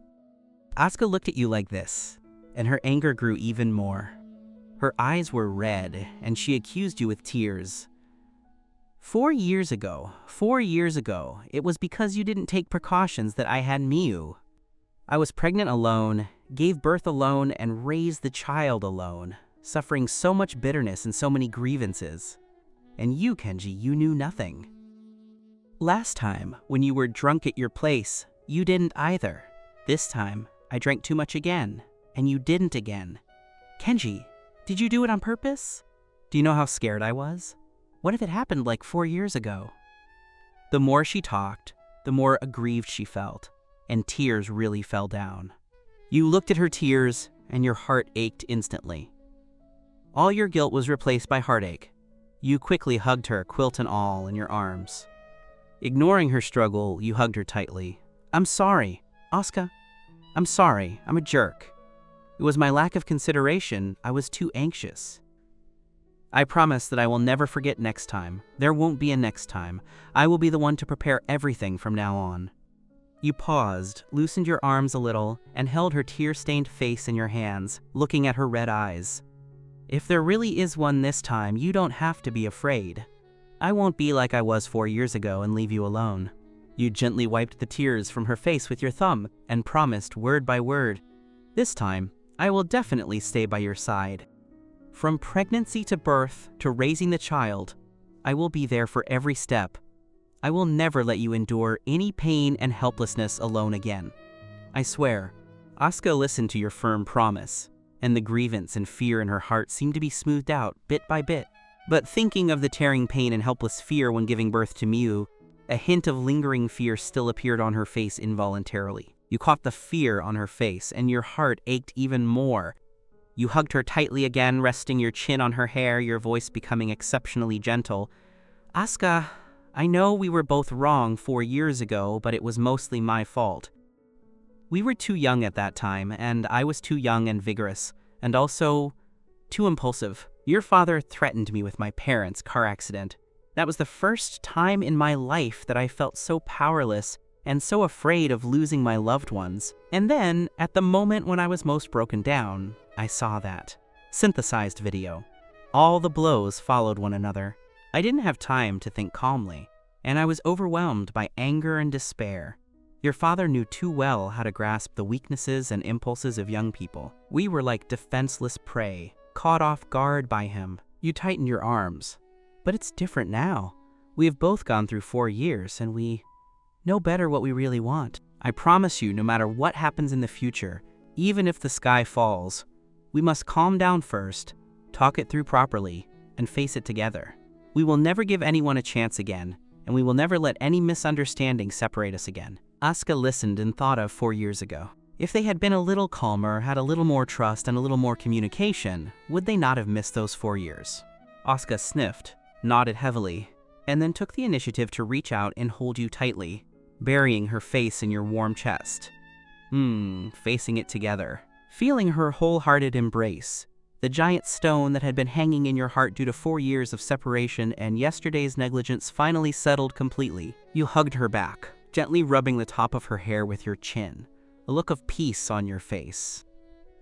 Asuka looked at you like this, and her anger grew even more. Her eyes were red, and she accused you with tears. 4 years ago, it was because you didn't take precautions that I had Miu. I was pregnant alone, gave birth alone, and raised the child alone, suffering so much bitterness and so many grievances. And you, Kenji, you knew nothing. Last time, when you were drunk at your place, you didn't either. This time, I drank too much again, and you didn't again. Kenji, did you do it on purpose? Do you know how scared I was? What if it happened like 4 years ago? The more she talked, the more aggrieved she felt, and tears really fell down. You looked at her tears, and your heart ached instantly. All your guilt was replaced by heartache. You quickly hugged her, quilt and all, in your arms. Ignoring her struggle, you hugged her tightly. I'm sorry, Asuka. I'm sorry, I'm a jerk. It was my lack of consideration. I was too anxious. I promise that I will never forget next time. There won't be a next time. I will be the one to prepare everything from now on. You paused, loosened your arms a little, and held her tear-stained face in your hands, looking at her red eyes. If there really is one this time, you don't have to be afraid. I won't be like I was 4 years ago and leave you alone. You gently wiped the tears from her face with your thumb and promised word by word, this time, I will definitely stay by your side. From pregnancy to birth to raising the child, I will be there for every step. I will never let you endure any pain and helplessness alone again. I swear. Asuka listened to your firm promise, and the grievance and fear in her heart seemed to be smoothed out bit by bit. But thinking of the tearing pain and helpless fear when giving birth to Miu, a hint of lingering fear still appeared on her face involuntarily. You caught the fear on her face, and your heart ached even more. You hugged her tightly again, resting your chin on her hair, your voice becoming exceptionally gentle. Asuka, I know we were both wrong 4 years ago, but it was mostly my fault. We were too young at that time, and I was too young and vigorous, and also too impulsive. Your father threatened me with my parents' car accident. That was the first time in my life that I felt so powerless and so afraid of losing my loved ones. And then, at the moment when I was most broken down, I saw that synthesized video. All the blows followed one another. I didn't have time to think calmly, and I was overwhelmed by anger and despair. Your father knew too well how to grasp the weaknesses and impulses of young people. We were like defenseless prey, caught off guard by him. You tightened your arms. But it's different now. We have both gone through 4 years, and we know better what we really want. I promise you, no matter what happens in the future, even if the sky falls, we must calm down first, talk it through properly, and face it together. We will never give anyone a chance again, and we will never let any misunderstanding separate us again. Asuka listened and thought of 4 years ago. If they had been a little calmer, had a little more trust, and a little more communication, would they not have missed those 4 years? Asuka sniffed, nodded heavily, and then took the initiative to reach out and hold you tightly, burying her face in your warm chest. Facing it together. Feeling her wholehearted embrace, the giant stone that had been hanging in your heart due to 4 years of separation and yesterday's negligence finally settled completely. You hugged her back, gently rubbing the top of her hair with your chin, a look of peace on your face.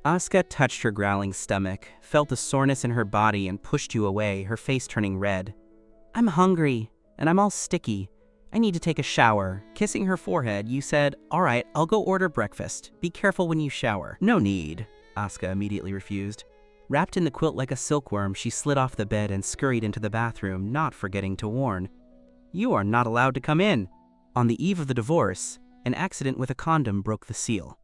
Asuka touched her growling stomach, felt the soreness in her body, and pushed you away, her face turning red. I'm hungry, and I'm all sticky. I need to take a shower. Kissing her forehead, you said, all right, I'll go order breakfast. Be careful when you shower. No need, Asuka immediately refused. Wrapped in the quilt like a silkworm, she slid off the bed and scurried into the bathroom, not forgetting to warn. You are not allowed to come in. On the eve of the divorce, an accident with a condom broke the seal.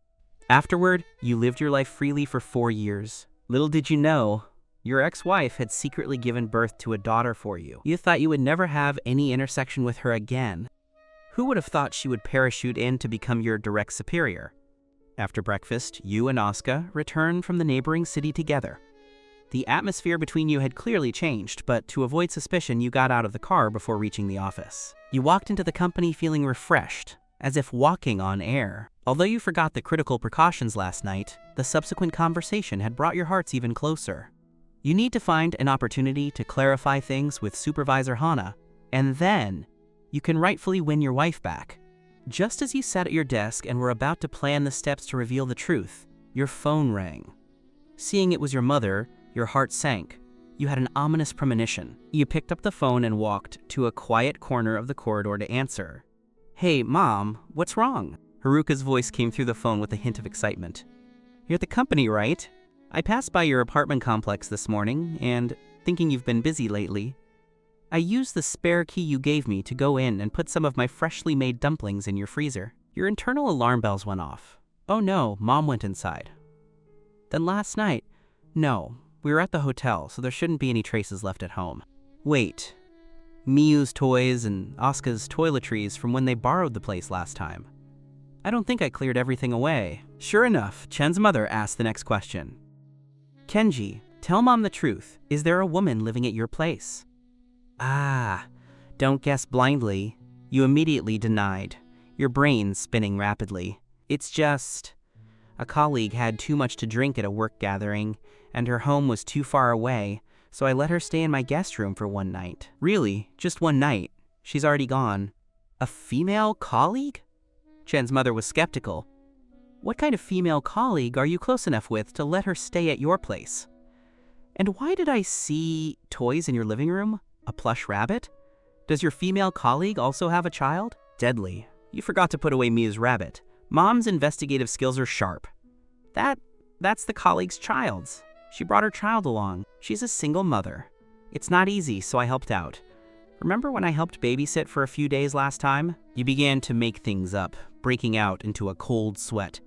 Afterward, you lived your life freely for 4 years. Little did you know, your ex-wife had secretly given birth to a daughter for you. You thought you would never have any intersection with her again. Who would have thought she would parachute in to become your direct superior? After breakfast, you and Asuka returned from the neighboring city together. The atmosphere between you had clearly changed, but to avoid suspicion, you got out of the car before reaching the office. You walked into the company feeling refreshed, as if walking on air. Although you forgot the critical precautions last night, the subsequent conversation had brought your hearts even closer. You need to find an opportunity to clarify things with Supervisor Hana, and then you can rightfully win your wife back. Just as you sat at your desk and were about to plan the steps to reveal the truth, your phone rang. Seeing it was your mother, your heart sank. You had an ominous premonition. You picked up the phone and walked to a quiet corner of the corridor to answer. Hey, Mom, what's wrong? Haruka's voice came through the phone with a hint of excitement. You're at the company, right? I passed by your apartment complex this morning, and thinking you've been busy lately, I used the spare key you gave me to go in and put some of my freshly made dumplings in your freezer. Your internal alarm bells went off. Oh no, Mom went inside. Then last night, no, we were at the hotel, so there shouldn't be any traces left at home. Wait, Miyu's toys and Asuka's toiletries from when they borrowed the place last time. I don't think I cleared everything away. Sure enough, Chen's mother asked the next question. Kenji, tell Mom the truth. Is there a woman living at your place? Ah, don't guess blindly. You immediately denied, your brain spinning rapidly. It's just, a colleague had too much to drink at a work gathering, and her home was too far away, so I let her stay in my guest room for one night. Really, just one night. She's already gone. A female colleague? Chen's mother was skeptical. What kind of female colleague are you close enough with to let her stay at your place? And why did I see toys in your living room? A plush rabbit? Does your female colleague also have a child? Deadly. You forgot to put away Mia's rabbit. Mom's investigative skills are sharp. That's the colleague's child's. She brought her child along. She's a single mother. It's not easy, so I helped out. Remember when I helped babysit for a few days last time? You began to make things up, breaking out into a cold sweat.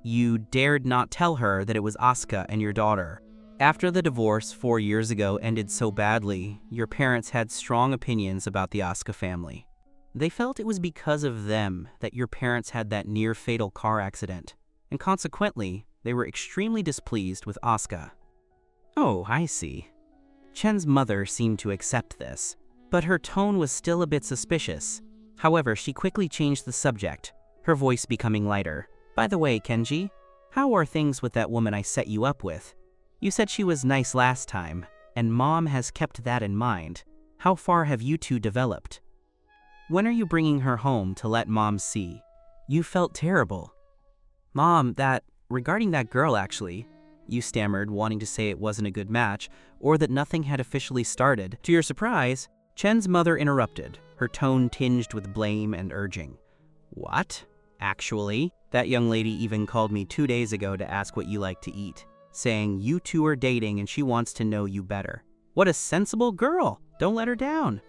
You dared not tell her that it was Asuka and your daughter. After the divorce 4 years ago ended so badly, your parents had strong opinions about the Asuka family. They felt it was because of them that your parents had that near-fatal car accident, and consequently, they were extremely displeased with Asuka. Oh, I see. Chen's mother seemed to accept this, but her tone was still a bit suspicious. However, she quickly changed the subject, her voice becoming lighter. By the way, Kenji, how are things with that woman I set you up with? You said she was nice last time, and Mom has kept that in mind. How far have you two developed? When are you bringing her home to let Mom see? You felt terrible. Mom, regarding that girl actually, you stammered, wanting to say it wasn't a good match, or that nothing had officially started. To your surprise, Chen's mother interrupted, her tone tinged with blame and urging. What? Actually, that young lady even called me 2 days ago to ask what you like to eat, saying you two are dating and she wants to know you better. What a sensible girl! Don't let her down.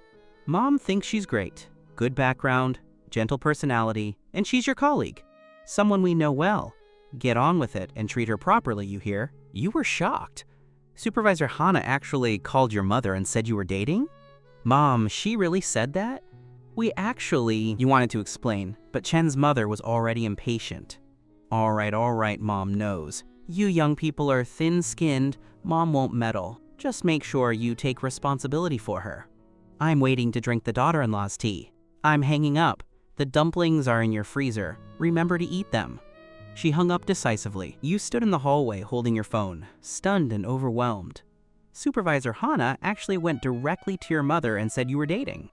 Mom thinks she's great. Good background, gentle personality, and she's your colleague. Someone we know well. Get on with it and treat her properly, you hear? You were shocked. Supervisor Hana actually called your mother and said you were dating? Mom, she really said that? You wanted to explain, but Chen's mother was already impatient. All right, Mom knows. You young people are thin-skinned, Mom won't meddle. Just make sure you take responsibility for her. I'm waiting to drink the daughter-in-law's tea. I'm hanging up. The dumplings are in your freezer. Remember to eat them. She hung up decisively. You stood in the hallway holding your phone, stunned and overwhelmed. Supervisor Hana actually went directly to your mother and said you were dating.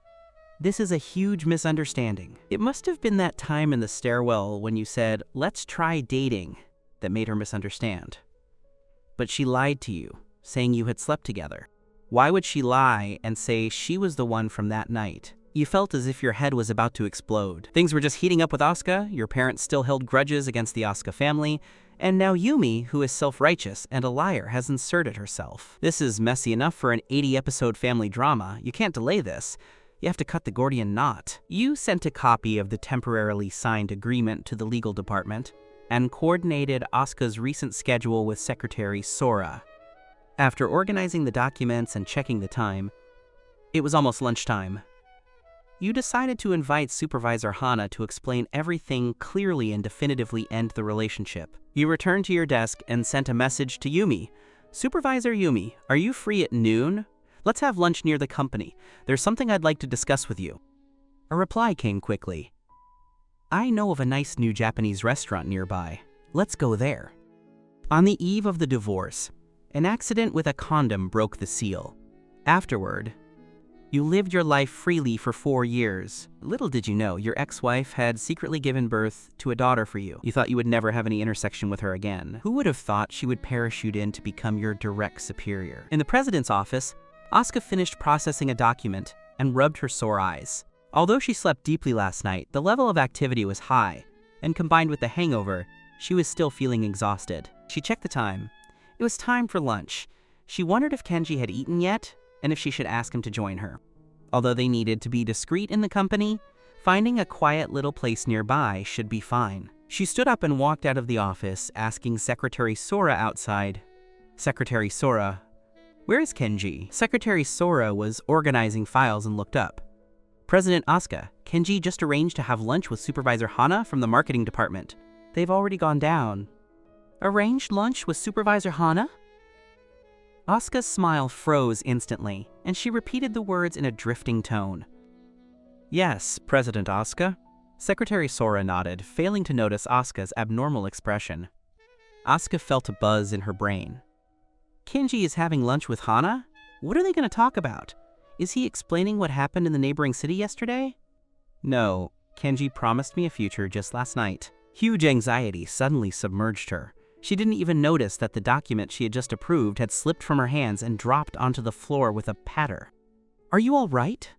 This is a huge misunderstanding. It must have been that time in the stairwell when you said, "Let's try dating," that made her misunderstand. But she lied to you, saying you had slept together. Why would she lie and say she was the one from that night? You felt as if your head was about to explode. Things were just heating up with Asuka, your parents still held grudges against the Asuka family, and now Yumi, who is self-righteous and a liar, has inserted herself. This is messy enough for an 80-episode family drama. You can't delay this. You have to cut the Gordian knot. You sent a copy of the temporarily signed agreement to the legal department and coordinated Asuka's recent schedule with Secretary Sora. After organizing the documents and checking the time, it was almost lunchtime. You decided to invite Supervisor Hana to explain everything clearly and definitively end the relationship. You returned to your desk and sent a message to Yumi. "Supervisor Yumi, are you free at noon? Let's have lunch near the company. There's something I'd like to discuss with you." A reply came quickly. "I know of a nice new Japanese restaurant nearby. Let's go there." On the eve of the divorce, an accident with a condom broke the seal. Afterward, you lived your life freely for 4 years. Little did you know, your ex-wife had secretly given birth to a daughter for you. You thought you would never have any intersection with her again. Who would have thought she would parachute in to become your direct superior? In the president's office, Asuka finished processing a document and rubbed her sore eyes. Although she slept deeply last night, the level of activity was high, and combined with the hangover, she was still feeling exhausted. She checked the time. It was time for lunch. She wondered if Kenji had eaten yet, and if she should ask him to join her. Although they needed to be discreet in the company, finding a quiet little place nearby should be fine. She stood up and walked out of the office, asking Secretary Sora outside, "Secretary Sora, where is Kenji?" Secretary Sora was organizing files and looked up. "President Asuka, Kenji just arranged to have lunch with Supervisor Hana from the marketing department. They've already gone down." "Arranged lunch with Supervisor Hana?" Asuka's smile froze instantly, and she repeated the words in a drifting tone. "Yes, President Asuka." Secretary Sora nodded, failing to notice Asuka's abnormal expression. Asuka felt a buzz in her brain. Kenji is having lunch with Hana? What are they going to talk about? Is he explaining what happened in the neighboring city yesterday? No, Kenji promised me a future just last night. Huge anxiety suddenly submerged her. She didn't even notice that the document she had just approved had slipped from her hands and dropped onto the floor with a patter. "Are you all right?"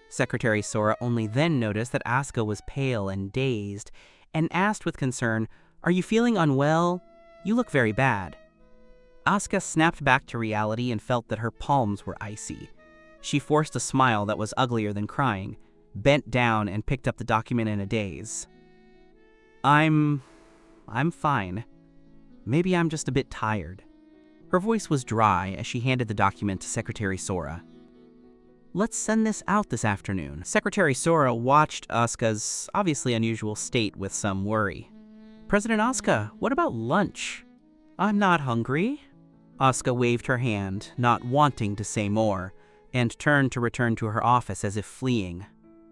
Secretary Sora only then noticed that Asuka was pale and dazed, and asked with concern, "Are you feeling unwell? You look very bad." Asuka snapped back to reality and felt that her palms were icy. She forced a smile that was uglier than crying, bent down and picked up the document in a daze. I'm fine. Maybe I'm just a bit tired." Her voice was dry as she handed the document to Secretary Sora. "Let's send this out this afternoon." Secretary Sora watched Asuka's obviously unusual state with some worry. "President Asuka, what about lunch?" "I'm not hungry." Asuka waved her hand, not wanting to say more, and turned to return to her office as if fleeing.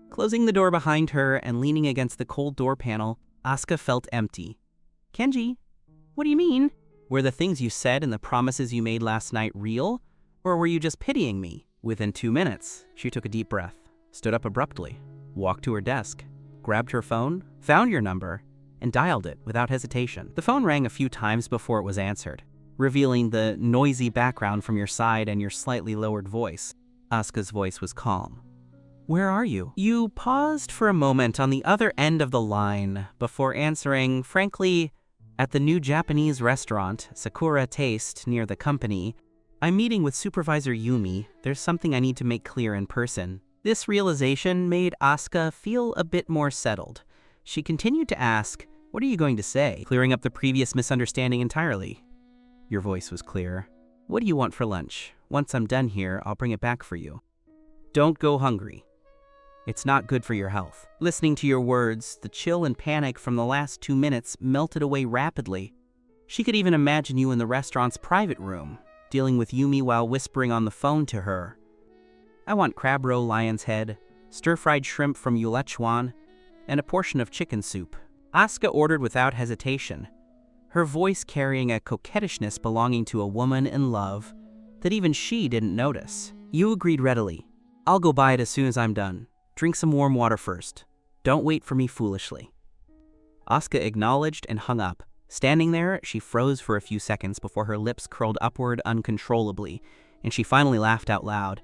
Closing the door behind her and leaning against the cold door panel, Asuka felt empty. "Kenji, what do you mean? Were the things you said and the promises you made last night real, or were you just pitying me?" Within 2 minutes, she took a deep breath, stood up abruptly, walked to her desk, grabbed her phone, found your number, and dialed it without hesitation. The phone rang a few times before it was answered, revealing the noisy background from your side and your slightly lowered voice. Asuka's voice was calm. "Where are you?" You paused for a moment on the other end of the line before answering, frankly, "At the new Japanese restaurant, Sakura Taste, near the company. I'm meeting with Supervisor Yumi. There's something I need to make clear in person." This realization made Asuka feel a bit more settled. She continued to ask, "What are you going to say?" clearing up the previous misunderstanding entirely. Your voice was clear. "What do you want for lunch? Once I'm done here, I'll bring it back for you. Don't go hungry. It's not good for your health." Listening to your words, the chill and panic from the last 2 minutes melted away rapidly. She could even imagine you in the restaurant's private room, dealing with Yumi while whispering on the phone to her. "I want crab roe lion's head, stir-fried shrimp from Yulechuan, and a portion of chicken soup." Asuka ordered without hesitation, her voice carrying a coquettishness belonging to a woman in love that even she didn't notice. You agreed readily, I'll go buy it as soon as I'm done. Drink some warm water first. Don't wait for me foolishly. Asuka acknowledged and hung up. Standing there, she froze for a few seconds before her lips curled upward uncontrollably, and she finally laughed out loud.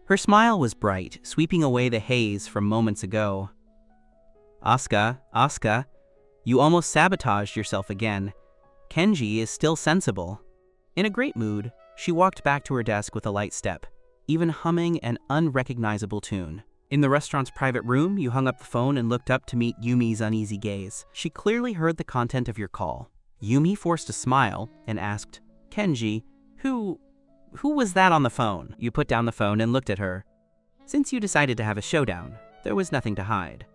Her smile was bright, sweeping away the haze from moments ago. Asuka, you almost sabotaged yourself again. Kenji is still sensible. In a great mood, she walked back to her desk with a light step, even humming an unrecognizable tune. In the restaurant's private room, you hung up the phone and looked up to meet Yumi's uneasy gaze. She clearly heard the content of your call. Yumi forced a smile and asked, Kenji, who was that on the phone? You put down the phone and looked at her. Since you decided to have a showdown, there was nothing to hide.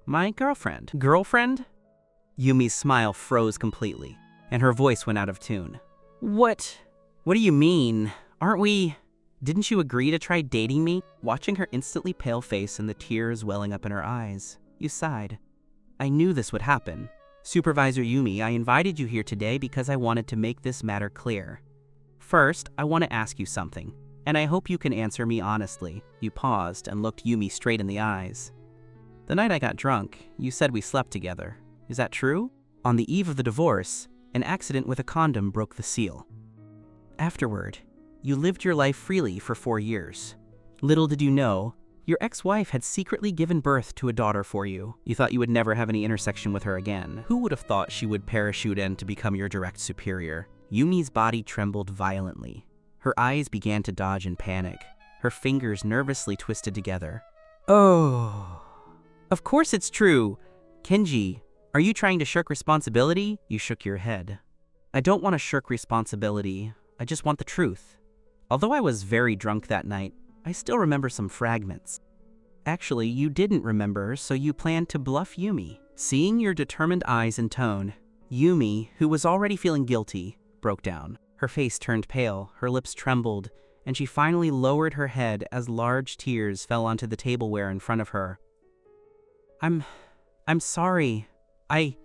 My girlfriend. Girlfriend? Yumi's smile froze completely, and her voice went out of tune. What do you mean? Didn't you agree to try dating me? Watching her instantly pale face and the tears welling up in her eyes, you sighed. I knew this would happen. Supervisor Yumi, I invited you here today because I wanted to make this matter clear. First, I want to ask you something, and I hope you can answer me honestly. You paused and looked Yumi straight in the eyes. The night I got drunk, you said we slept together. Is that true? On the eve of the divorce, an accident with a condom broke the seal. Afterward, you lived your life freely for 4 years. Little did you know, your ex-wife had secretly given birth to a daughter for you. You thought you would never have any intersection with her again. Who would have thought she would parachute in to become your direct superior? Yumi's body trembled violently. Her eyes began to dodge in panic. Her fingers nervously twisted together. Oh. Of course it's true. Kenji, are you trying to shirk responsibility? You shook your head. I don't want to shirk responsibility. I just want the truth. Although I was very drunk that night, I still remember some fragments. Actually, you didn't remember, so you planned to bluff Yumi. Seeing your determined eyes and tone, Yumi, who was already feeling guilty, broke down. Her face turned pale, her lips trembled, and she finally lowered her head as large tears fell onto the tableware in front of her. I'm sorry. I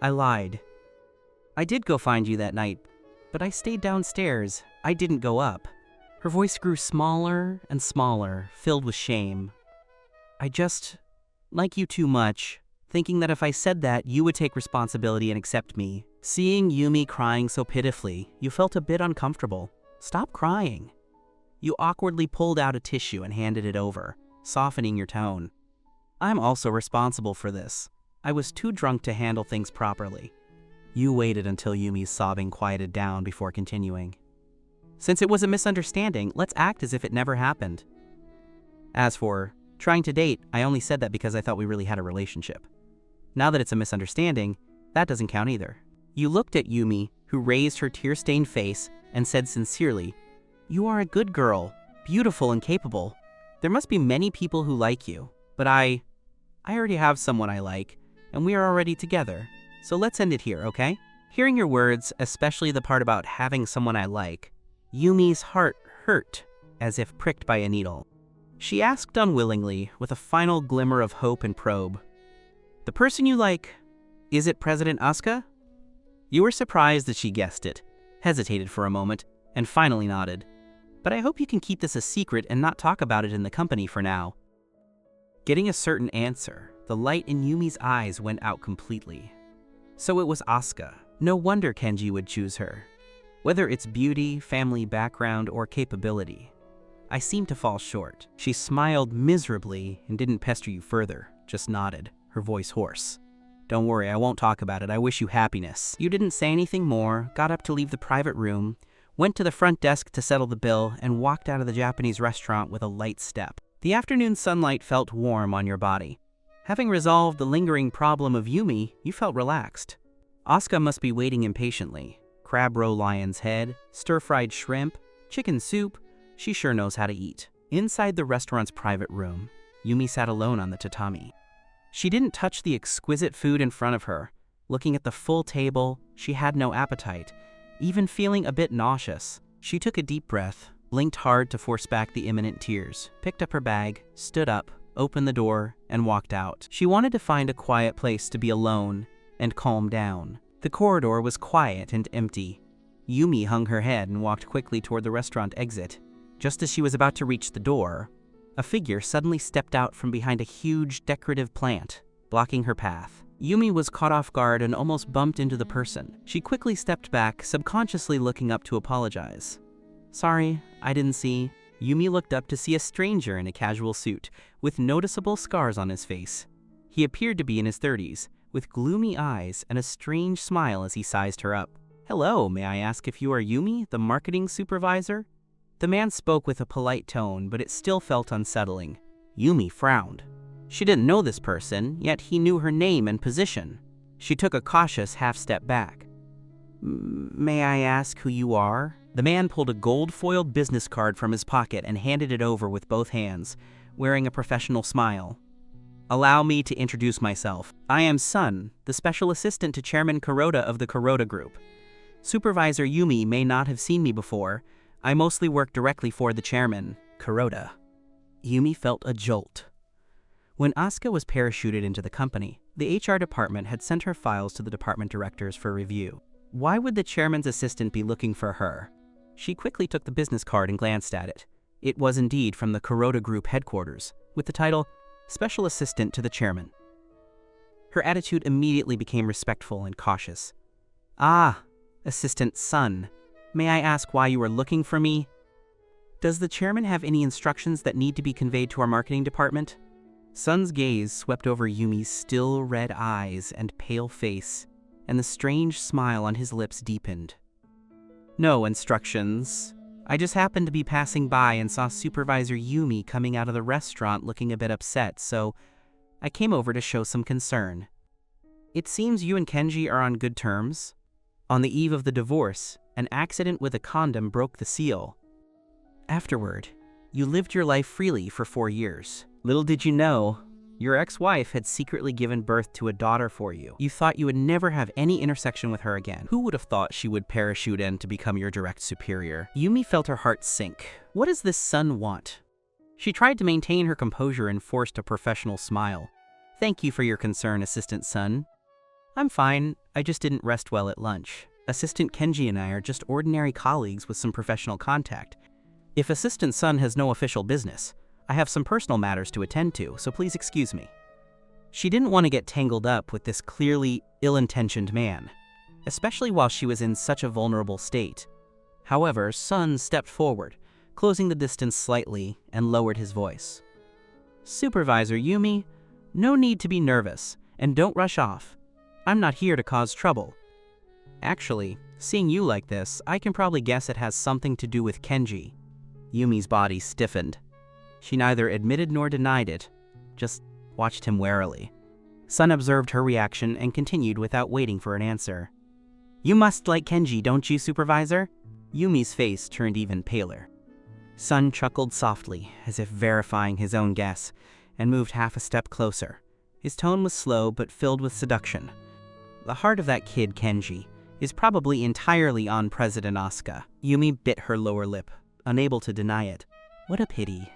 lied. I did go find you that night, but I stayed downstairs. I didn't go up. Her voice grew smaller and smaller, filled with shame. I just like you too much, thinking that if I said that, you would take responsibility and accept me. Seeing Yumi crying so pitifully, you felt a bit uncomfortable. Stop crying. You awkwardly pulled out a tissue and handed it over, softening your tone. I'm also responsible for this. I was too drunk to handle things properly. You waited until Yumi's sobbing quieted down before continuing. Since it was a misunderstanding, let's act as if it never happened. As for trying to date, I only said that because I thought we really had a relationship. Now that it's a misunderstanding, that doesn't count either. You looked at Yumi, who raised her tear-stained face and said sincerely, You are a good girl, beautiful and capable. There must be many people who like you, but I already have someone I like, and we are already together. So let's end it here, okay? Hearing your words, especially the part about having someone I like, Yumi's heart hurt as if pricked by a needle. She asked unwillingly, with a final glimmer of hope and probe, The person you like, is it President Asuka? You were surprised that she guessed it, hesitated for a moment, and finally nodded. But I hope you can keep this a secret and not talk about it in the company for now. Getting a certain answer, the light in Yumi's eyes went out completely. So it was Asuka. No wonder Kenji would choose her. Whether it's beauty, family background, or capability, I seemed to fall short. She smiled miserably and didn't pester you further, just nodded, her voice hoarse. Don't worry, I won't talk about it. I wish you happiness. You didn't say anything more, got up to leave the private room, went to the front desk to settle the bill, and walked out of the Japanese restaurant with a light step. The afternoon sunlight felt warm on your body. Having resolved the lingering problem of Yumi, you felt relaxed. Asuka must be waiting impatiently. Crab roe lion's head, stir-fried shrimp, chicken soup. She sure knows how to eat. Inside the restaurant's private room, Yumi sat alone on the tatami. She didn't touch the exquisite food in front of her. Looking at the full table, she had no appetite, even feeling a bit nauseous. She took a deep breath, blinked hard to force back the imminent tears, picked up her bag, stood up, opened the door, and walked out. She wanted to find a quiet place to be alone and calm down. The corridor was quiet and empty. Yumi hung her head and walked quickly toward the restaurant exit. Just as she was about to reach the door, A figure suddenly stepped out from behind a huge decorative plant, blocking her path. Yumi was caught off guard and almost bumped into the person. She quickly stepped back, subconsciously looking up to apologize. "Sorry, I didn't see." Yumi looked up to see a stranger in a casual suit, with noticeable scars on his face. He appeared to be in his 30s, with gloomy eyes and a strange smile as he sized her up. "Hello, may I ask if you are Yumi, the marketing supervisor?" The man spoke with a polite tone, but it still felt unsettling. Yumi frowned. She didn't know this person, yet he knew her name and position. She took a cautious half-step back. "May I ask who you are?" The man pulled a gold-foiled business card from his pocket and handed it over with both hands, wearing a professional smile. "Allow me to introduce myself. I am Sun, the special assistant to Chairman Kuroda of the Kuroda Group. Supervisor Yumi may not have seen me before. I mostly work directly for the chairman, Kuroda." Yumi felt a jolt. When Asuka was parachuted into the company, the HR department had sent her files to the department directors for review. Why would the chairman's assistant be looking for her? She quickly took the business card and glanced at it. It was indeed from the Kuroda Group headquarters, with the title, Special Assistant to the Chairman. Her attitude immediately became respectful and cautious. "Ah, Assistant Sun, may I ask why you are looking for me? Does the chairman have any instructions that need to be conveyed to our marketing department?" Sun's gaze swept over Yumi's still red eyes and pale face, and the strange smile on his lips deepened. "No instructions. I just happened to be passing by and saw Supervisor Yumi coming out of the restaurant looking a bit upset, so I came over to show some concern. It seems you and Kenji are on good terms. On the eve of the divorce, an accident with a condom broke the seal. Afterward, you lived your life freely for 4 years. Little did you know, your ex-wife had secretly given birth to a daughter for you. You thought you would never have any intersection with her again. Who would have thought she would parachute in to become your direct superior?" Yumi felt her heart sink. What does this Sun want? She tried to maintain her composure and forced a professional smile. "Thank you for your concern, Assistant Sun. I'm fine, I just didn't rest well at lunch. Assistant Kenji and I are just ordinary colleagues with some professional contact. If Assistant Sun has no official business, I have some personal matters to attend to, so please excuse me." She didn't want to get tangled up with this clearly ill-intentioned man, especially while she was in such a vulnerable state. However, Sun stepped forward, closing the distance slightly, and lowered his voice. "Supervisor Yumi, no need to be nervous, and don't rush off. I'm not here to cause trouble. Actually, seeing you like this, I can probably guess it has something to do with Kenji." Yumi's body stiffened. She neither admitted nor denied it, just watched him warily. Sun observed her reaction and continued without waiting for an answer. "You must like Kenji, don't you, Supervisor?" Yumi's face turned even paler. Sun chuckled softly, as if verifying his own guess, and moved half a step closer. His tone was slow but filled with seduction. "The heart of that kid, Kenji, is probably entirely on President Asuka." Yumi bit her lower lip, unable to deny it. "What a pity."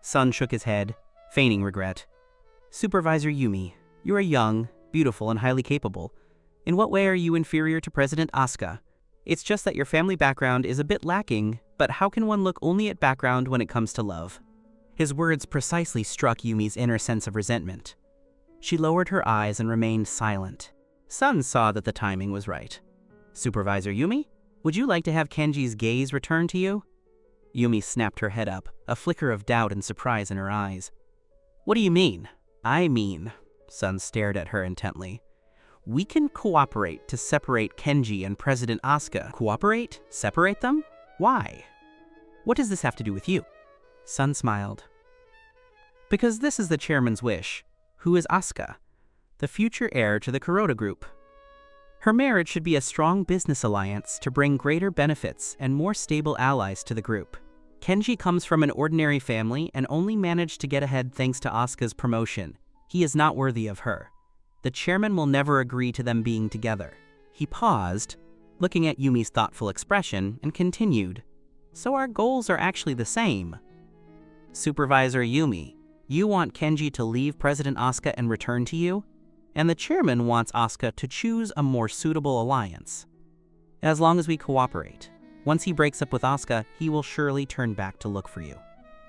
Sun shook his head, feigning regret. "Supervisor Yumi, you are young, beautiful, and highly capable. In what way are you inferior to President Asuka? It's just that your family background is a bit lacking, but how can one look only at background when it comes to love?" His words precisely struck Yumi's inner sense of resentment. She lowered her eyes and remained silent. Sun saw that the timing was right. "Supervisor Yumi, would you like to have Kenji's gaze returned to you?" Yumi snapped her head up, a flicker of doubt and surprise in her eyes. "What do you mean?" "I mean," Sun stared at her intently, "we can cooperate to separate Kenji and President Asuka." "Cooperate? Separate them? Why? What does this have to do with you?" Sun smiled. "Because this is the chairman's wish. Who is Asuka? The future heir to the Kuroda Group. Her marriage should be a strong business alliance to bring greater benefits and more stable allies to the group. Kenji comes from an ordinary family and only managed to get ahead thanks to Asuka's promotion. He is not worthy of her. The chairman will never agree to them being together." He paused, looking at Yumi's thoughtful expression, and continued, "So our goals are actually the same. Supervisor Yumi, you want Kenji to leave President Asuka and return to you? And the chairman wants Asuka to choose a more suitable alliance. As long as we cooperate, once he breaks up with Asuka, he will surely turn back to look for you."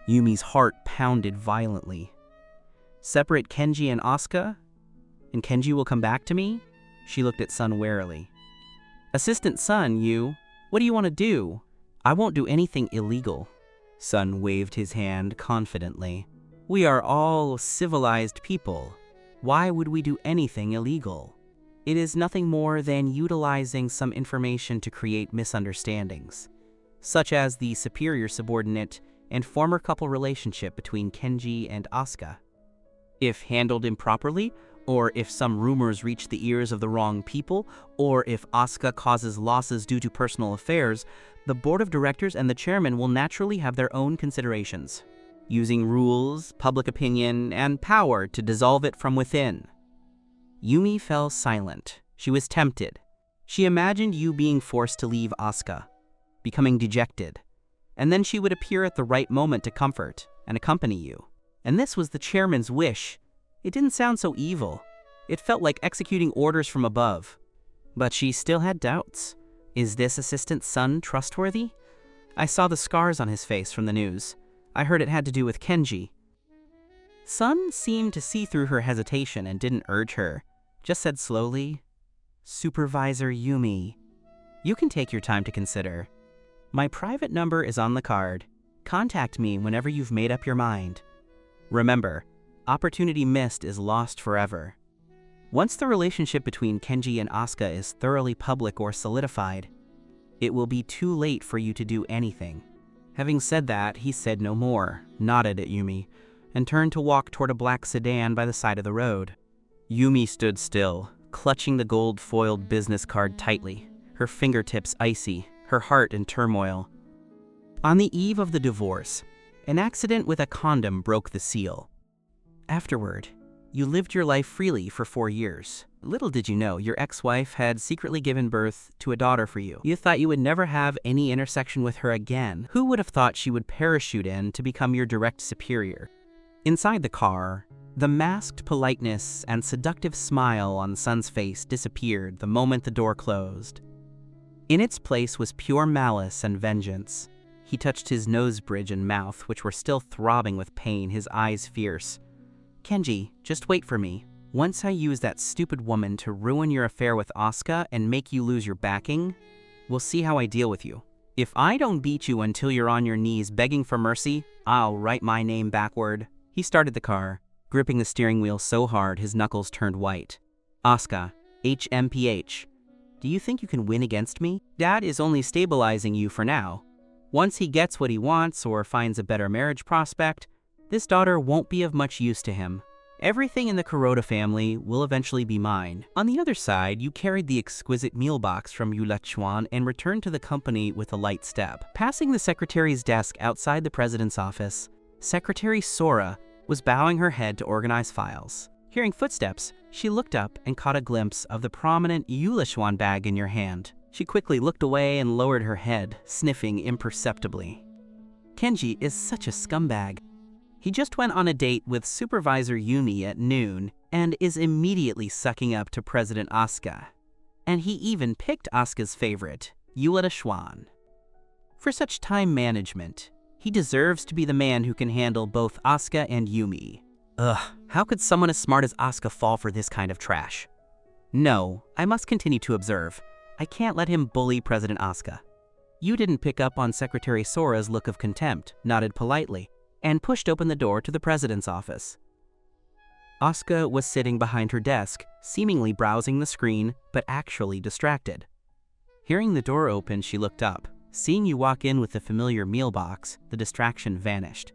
Yumi's heart pounded violently. Separate Kenji and Asuka? And Kenji will come back to me? She looked at Sun warily. Assistant Sun, what do you want to do? I won't do anything illegal. Sun waved his hand confidently. We are all civilized people. Why would we do anything illegal? It is nothing more than utilizing some information to create misunderstandings, such as the superior-subordinate and former couple relationship between Kenji and Asuka. If handled improperly, or if some rumors reach the ears of the wrong people, or if Asuka causes losses due to personal affairs, the board of directors and the chairman will naturally have their own considerations, using rules, public opinion, and power to dissolve it from within. Yumi fell silent. She was tempted. She imagined you being forced to leave Asuka, becoming dejected, and then she would appear at the right moment to comfort and accompany you. And this was the chairman's wish. It didn't sound so evil. It felt like executing orders from above. But she still had doubts. Is this Assistant Sun trustworthy? I saw the scars on his face from the news. I heard it had to do with Kenji. Sun seemed to see through her hesitation and didn't urge her. Just said slowly, Supervisor Yumi, you can take your time to consider. My private number is on the card. Contact me whenever you've made up your mind. Remember, opportunity missed is lost forever. Once the relationship between Kenji and Asuka is thoroughly public or solidified, it will be too late for you to do anything. Having said that, he said no more, nodded at Yumi, and turned to walk toward a black sedan by the side of the road. Yumi stood still, clutching the gold-foiled business card tightly, her fingertips icy, her heart in turmoil. On the eve of the divorce, an accident with a condom broke the seal. Afterward, you lived your life freely for 4 years. Little did you know your ex-wife had secretly given birth to a daughter for you. You thought you would never have any intersection with her again. Who would have thought she would parachute in to become your direct superior? Inside the car, the masked politeness and seductive smile on Sun's face disappeared the moment the door closed. In its place was pure malice and vengeance. He touched his nose bridge and mouth, which were still throbbing with pain, his eyes fierce. Kenji, just wait for me. Once I use that stupid woman to ruin your affair with Asuka and make you lose your backing, we'll see how I deal with you. If I don't beat you until you're on your knees begging for mercy, I'll write my name backward. He started the car, gripping the steering wheel so hard his knuckles turned white. Asuka, HMPH, do you think you can win against me? Dad is only stabilizing you for now. Once he gets what he wants or finds a better marriage prospect, this daughter won't be of much use to him. Everything in the Kuroda family will eventually be mine. On the other side, you carried the exquisite meal box from Yulachuan and returned to the company with a light step. Passing the secretary's desk outside the president's office, Secretary Sora was bowing her head to organize files. Hearing footsteps, she looked up and caught a glimpse of the prominent Yulachuan bag in your hand. She quickly looked away and lowered her head, sniffing imperceptibly. Kenji is such a scumbag. He just went on a date with Supervisor Yumi at noon and is immediately sucking up to President Asuka. And he even picked Asuka's favorite, Yulachuan. For such time management, he deserves to be the man who can handle both Asuka and Yumi. Ugh, how could someone as smart as Asuka fall for this kind of trash? No, I must continue to observe. I can't let him bully President Asuka. You didn't pick up on Secretary Sora's look of contempt, nodded politely, and pushed open the door to the president's office. Asuka was sitting behind her desk, seemingly browsing the screen, but actually distracted. Hearing the door open, she looked up. Seeing you walk in with the familiar meal box, the distraction vanished.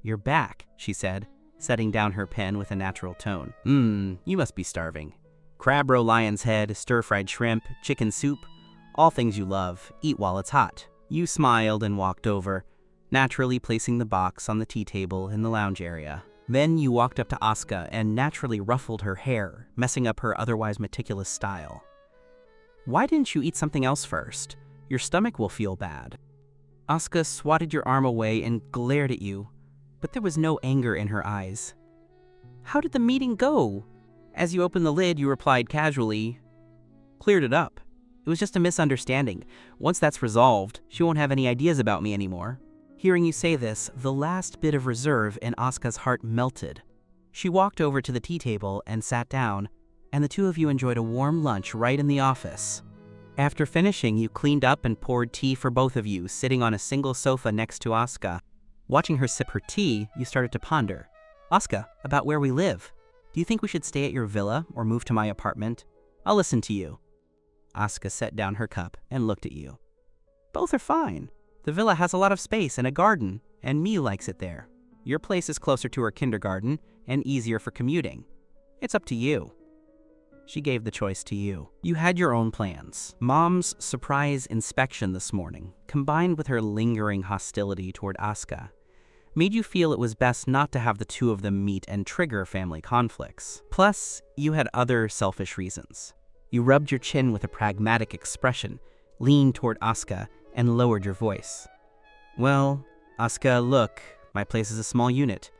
You're back, she said, setting down her pen with a natural tone. You must be starving. Crab roe lion's head, stir-fried shrimp, chicken soup, all things you love. Eat while it's hot. You smiled and walked over, naturally placing the box on the tea table in the lounge area. Then you walked up to Asuka and naturally ruffled her hair, messing up her otherwise meticulous style. Why didn't you eat something else first? Your stomach will feel bad. Asuka swatted your arm away and glared at you, but there was no anger in her eyes. How did the meeting go? As you opened the lid, you replied casually, cleared it up. It was just a misunderstanding. Once that's resolved, she won't have any ideas about me anymore. Hearing you say this, the last bit of reserve in Asuka's heart melted. She walked over to the tea table and sat down, and the two of you enjoyed a warm lunch right in the office. After finishing, you cleaned up and poured tea for both of you, sitting on a single sofa next to Asuka. Watching her sip her tea, you started to ponder. Asuka, about where we live. Do you think we should stay at your villa or move to my apartment? I'll listen to you. Asuka set down her cup and looked at you. Both are fine. The villa has a lot of space and a garden, and Miyu likes it there. Your place is closer to her kindergarten and easier for commuting. It's up to you. She gave the choice to you. You had your own plans. Mom's surprise inspection this morning, combined with her lingering hostility toward Asuka, made you feel it was best not to have the two of them meet and trigger family conflicts. Plus, you had other selfish reasons. You rubbed your chin with a pragmatic expression, leaned toward Asuka, and lowered your voice. Well, Asuka, look, my place is a small unit.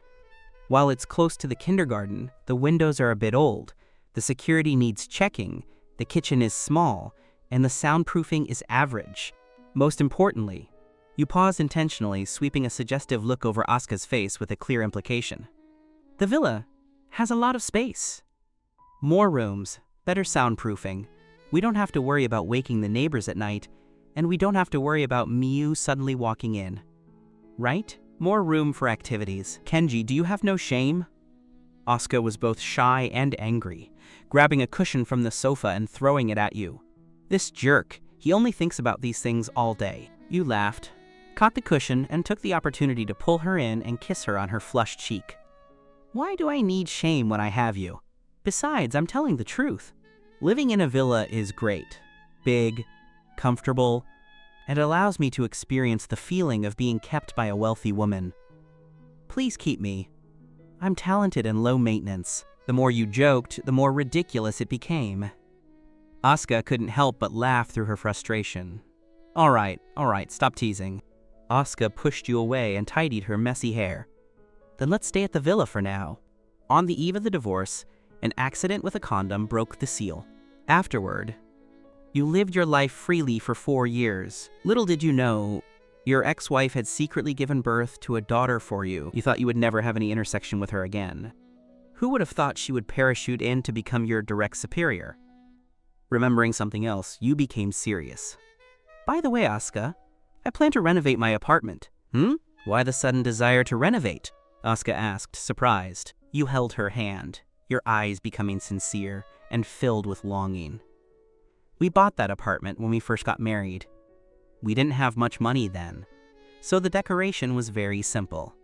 While it's close to the kindergarten, the windows are a bit old, the security needs checking, the kitchen is small, and the soundproofing is average. Most importantly, you paused intentionally, sweeping a suggestive look over Asuka's face with a clear implication. The villa has a lot of space. More rooms, better soundproofing. We don't have to worry about waking the neighbors at night, and we don't have to worry about Miyu suddenly walking in. Right? More room for activities. Kenji, do you have no shame? Asuka was both shy and angry, grabbing a cushion from the sofa and throwing it at you. This jerk, he only thinks about these things all day. You laughed, caught the cushion, and took the opportunity to pull her in and kiss her on her flushed cheek. Why do I need shame when I have you? Besides, I'm telling the truth. Living in a villa is great. Big, comfortable, and allows me to experience the feeling of being kept by a wealthy woman. Please keep me. I'm talented and low maintenance. The more you joked, the more ridiculous it became. Asuka couldn't help but laugh through her frustration. All right, stop teasing. Asuka pushed you away and tidied her messy hair. Then let's stay at the villa for now. On the eve of the divorce, an accident with a condom broke the seal. Afterward, you lived your life freely for 4 years. Little did you know, your ex-wife had secretly given birth to a daughter for you. You thought you would never have any intersection with her again. Who would have thought she would parachute in to become your direct superior? Remembering something else, you became serious. By the way, Asuka, I plan to renovate my apartment. Why the sudden desire to renovate? Asuka asked, surprised. You held her hand, your eyes becoming sincere and filled with longing. We bought that apartment when we first got married. We didn't have much money then, so the decoration was very simple.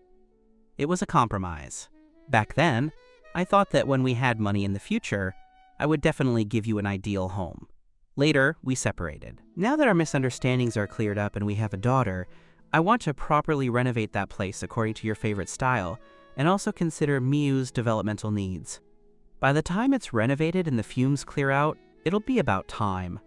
It was a compromise. Back then, I thought that when we had money in the future, I would definitely give you an ideal home. Later, we separated. Now that our misunderstandings are cleared up and we have a daughter, I want to properly renovate that place according to your favorite style, and also consider Miyu's developmental needs. By the time it's renovated and the fumes clear out, it'll be about time.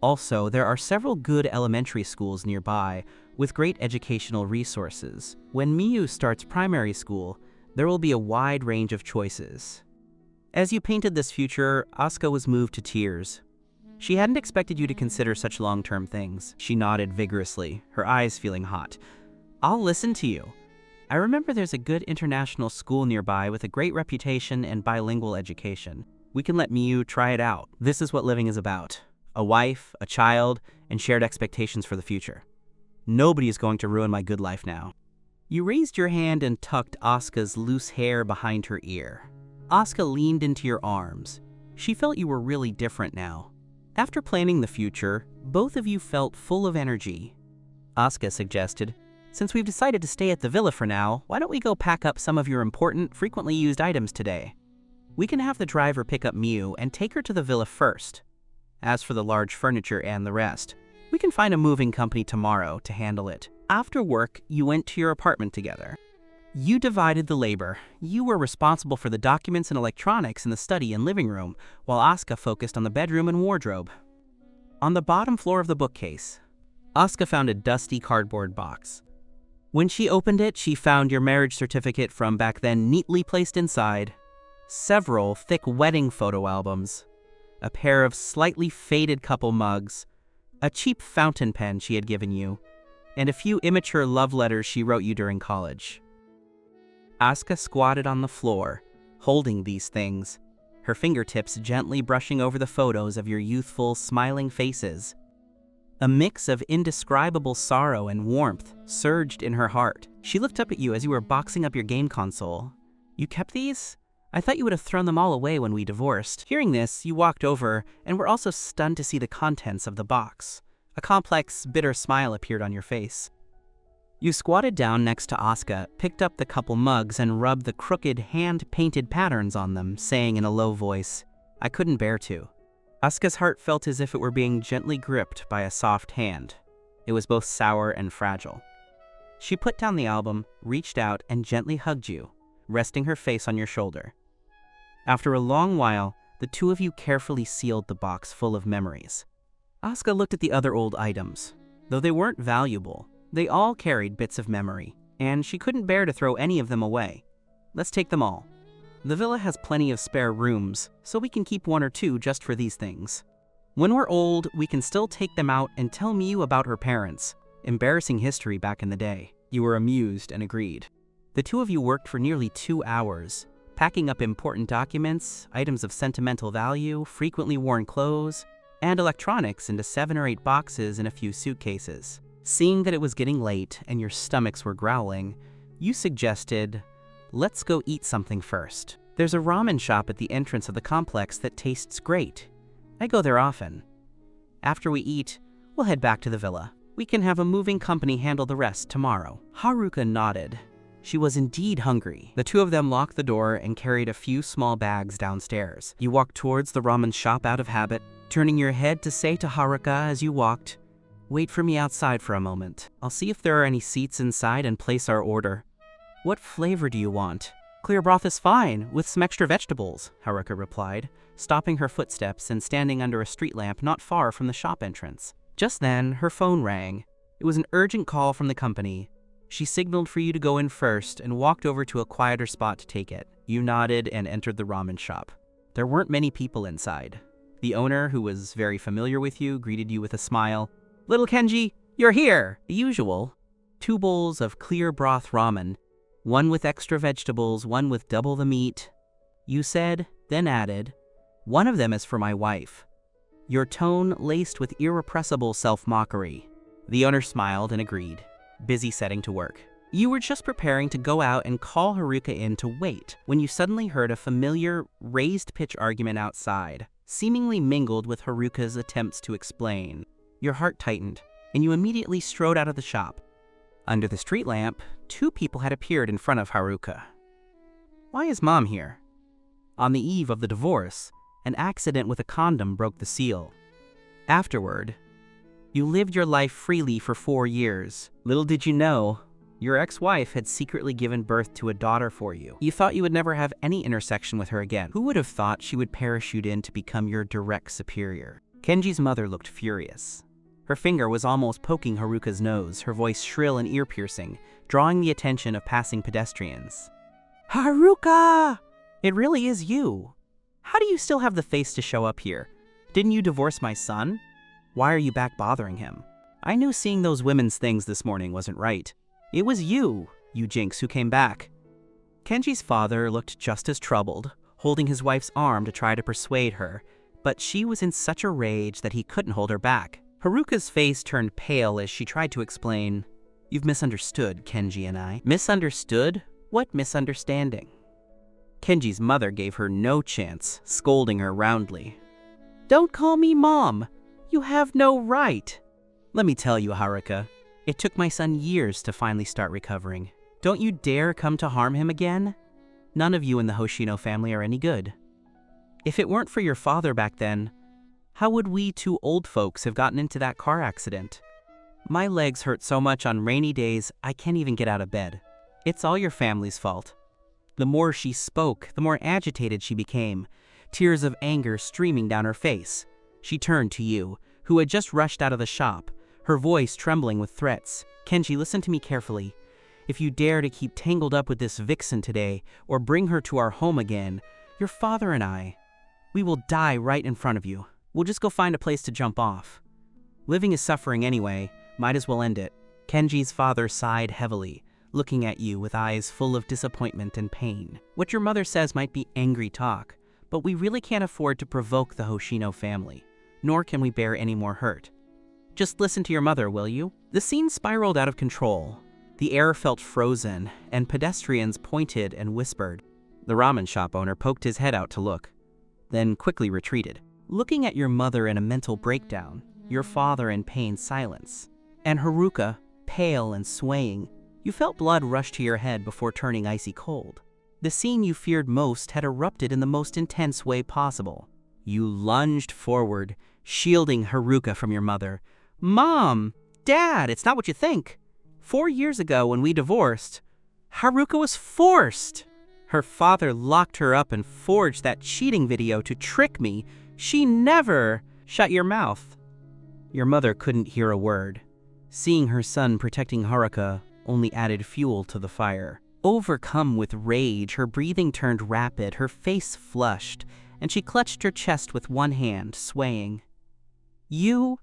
Also, there are several good elementary schools nearby with great educational resources. When Miyu starts primary school, there will be a wide range of choices. As you painted this future, Asuka was moved to tears. She hadn't expected you to consider such long-term things. She nodded vigorously, her eyes feeling hot. I'll listen to you. I remember there's a good international school nearby with a great reputation and bilingual education. We can let Miyu try it out. This is what living is about. A wife, a child, and shared expectations for the future. Nobody is going to ruin my good life now. You raised your hand and tucked Asuka's loose hair behind her ear. Asuka leaned into your arms. She felt you were really different now. After planning the future, both of you felt full of energy. Asuka suggested, since we've decided to stay at the villa for now, why don't we go pack up some of your important, frequently used items today? We can have the driver pick up Miyu and take her to the villa first. As for the large furniture and the rest, we can find a moving company tomorrow to handle it. After work, you went to your apartment together. You divided the labor. You were responsible for the documents and electronics in the study and living room, while Asuka focused on the bedroom and wardrobe. On the bottom floor of the bookcase, Asuka found a dusty cardboard box. When she opened it, she found your marriage certificate from back then neatly placed inside, several thick wedding photo albums, a pair of slightly faded couple mugs, a cheap fountain pen she had given you, and a few immature love letters she wrote you during college. Asuka squatted on the floor, holding these things, her fingertips gently brushing over the photos of your youthful, smiling faces. A mix of indescribable sorrow and warmth surged in her heart. She looked up at you as you were boxing up your game console. "You kept these? I thought you would have thrown them all away when we divorced." Hearing this, you walked over and were also stunned to see the contents of the box. A complex, bitter smile appeared on your face. You squatted down next to Asuka, picked up the couple mugs and rubbed the crooked, hand-painted patterns on them, saying in a low voice, "I couldn't bear to." Asuka's heart felt as if it were being gently gripped by a soft hand. It was both sour and fragile. She put down the album, reached out, and gently hugged you, resting her face on your shoulder. After a long while, the two of you carefully sealed the box full of memories. Asuka looked at the other old items. Though they weren't valuable, they all carried bits of memory, and she couldn't bear to throw any of them away. "Let's take them all. The villa has plenty of spare rooms, so we can keep one or two just for these things. When we're old, we can still take them out and tell Miu about her parents. Embarrassing history back in the day." You were amused and agreed. The two of you worked for nearly 2 hours, packing up important documents, items of sentimental value, frequently worn clothes, and electronics into 7 or 8 boxes and a few suitcases. Seeing that it was getting late and your stomachs were growling, you suggested, "Let's go eat something first. There's a ramen shop at the entrance of the complex that tastes great. I go there often. After we eat, we'll head back to the villa. We can have a moving company handle the rest tomorrow." Haruka nodded. She was indeed hungry. The two of them locked the door and carried a few small bags downstairs. You walked towards the ramen shop out of habit, turning your head to say to Haruka as you walked, "Wait for me outside for a moment. I'll see if there are any seats inside and place our order." "What flavor do you want?" "Clear broth is fine, with some extra vegetables," Haruka replied, stopping her footsteps and standing under a street lamp not far from the shop entrance. Just then, her phone rang. It was an urgent call from the company. She signaled for you to go in first and walked over to a quieter spot to take it. You nodded and entered the ramen shop. There weren't many people inside. The owner, who was very familiar with you, greeted you with a smile. "Little Kenji, you're here!" The usual. 2 bowls of clear broth ramen, one with extra vegetables, one with double the meat. You said, then added, "One of them is for my wife." Your tone laced with irrepressible self-mockery. The owner smiled and agreed, busy setting to work. You were just preparing to go out and call Haruka in to wait when you suddenly heard a familiar, raised-pitch argument outside, seemingly mingled with Haruka's attempts to explain. Your heart tightened, and you immediately strode out of the shop. Under the street lamp, 2 people had appeared in front of Haruka. "Why is Mom here?" On the eve of the divorce, an accident with a condom broke the seal. Afterward, you lived your life freely for 4 years. Little did you know, your ex-wife had secretly given birth to a daughter for you. You thought you would never have any intersection with her again. Who would have thought she would parachute in to become your direct superior? Kenji's mother looked furious. Her finger was almost poking Haruka's nose, her voice shrill and ear-piercing, drawing the attention of passing pedestrians. "Haruka! It really is you. How do you still have the face to show up here? Didn't you divorce my son? Why are you back bothering him? I knew seeing those women's things this morning wasn't right. It was you jinx, who came back." Kenji's father looked just as troubled, holding his wife's arm to try to persuade her, but she was in such a rage that he couldn't hold her back. Haruka's face turned pale as she tried to explain, "You've misunderstood, Kenji and I." "Misunderstood? What misunderstanding?" Kenji's mother gave her no chance, scolding her roundly. "Don't call me Mom! You have no right!" "Let me tell you, Haruka, it took my son years to finally start recovering. Don't you dare come to harm him again. None of you in the Hoshino family are any good. If it weren't for your father back then, how would we 2 old folks have gotten into that car accident? My legs hurt so much on rainy days I can't even get out of bed. It's all your family's fault." The more she spoke, the more agitated she became, tears of anger streaming down her face. She turned to you, who had just rushed out of the shop, her voice trembling with threats. "Kenji, listen to me carefully. If you dare to keep tangled up with this vixen today, or bring her to our home again, your father and we will die right in front of you. We'll just go find a place to jump off. Living is suffering anyway, might as well end it. Kenji's father sighed heavily, looking at you with eyes full of disappointment and pain. What your mother says might be angry talk, but we really can't afford to provoke the Hoshino family, nor can we bear any more hurt. Just listen to your mother, will you? The scene spiraled out of control. The air felt frozen, and pedestrians pointed and whispered. The ramen shop owner poked his head out to look, then quickly retreated. Looking at your mother in a mental breakdown, your father in pained silence, and Haruka, pale and swaying, you felt blood rush to your head before turning icy cold. The scene you feared most had erupted in the most intense way possible. You lunged forward, shielding Haruka from your mother. "Mom! Dad, it's not what you think. 4 years ago when we divorced, Haruka was forced. Her father locked her up and forged that cheating video to trick me. She never..." "Shut your mouth." Your mother couldn't hear a word. Seeing her son protecting Haruka only added fuel to the fire. Overcome with rage, her breathing turned rapid, her face flushed, and she clutched her chest with one hand, swaying. You're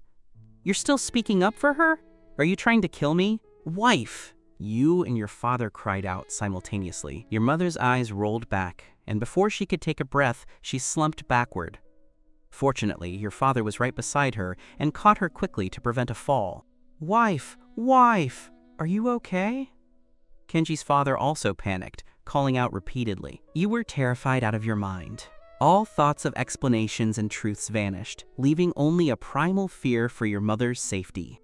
still speaking up for her? Are you trying to kill me? Wife! You and your father cried out simultaneously. Your mother's eyes rolled back, and before she could take a breath, she slumped backward. Fortunately, your father was right beside her and caught her quickly to prevent a fall. Wife! Wife! Are you okay? Kenji's father also panicked, calling out repeatedly. You were terrified out of your mind. All thoughts of explanations and truths vanished, leaving only a primal fear for your mother's safety.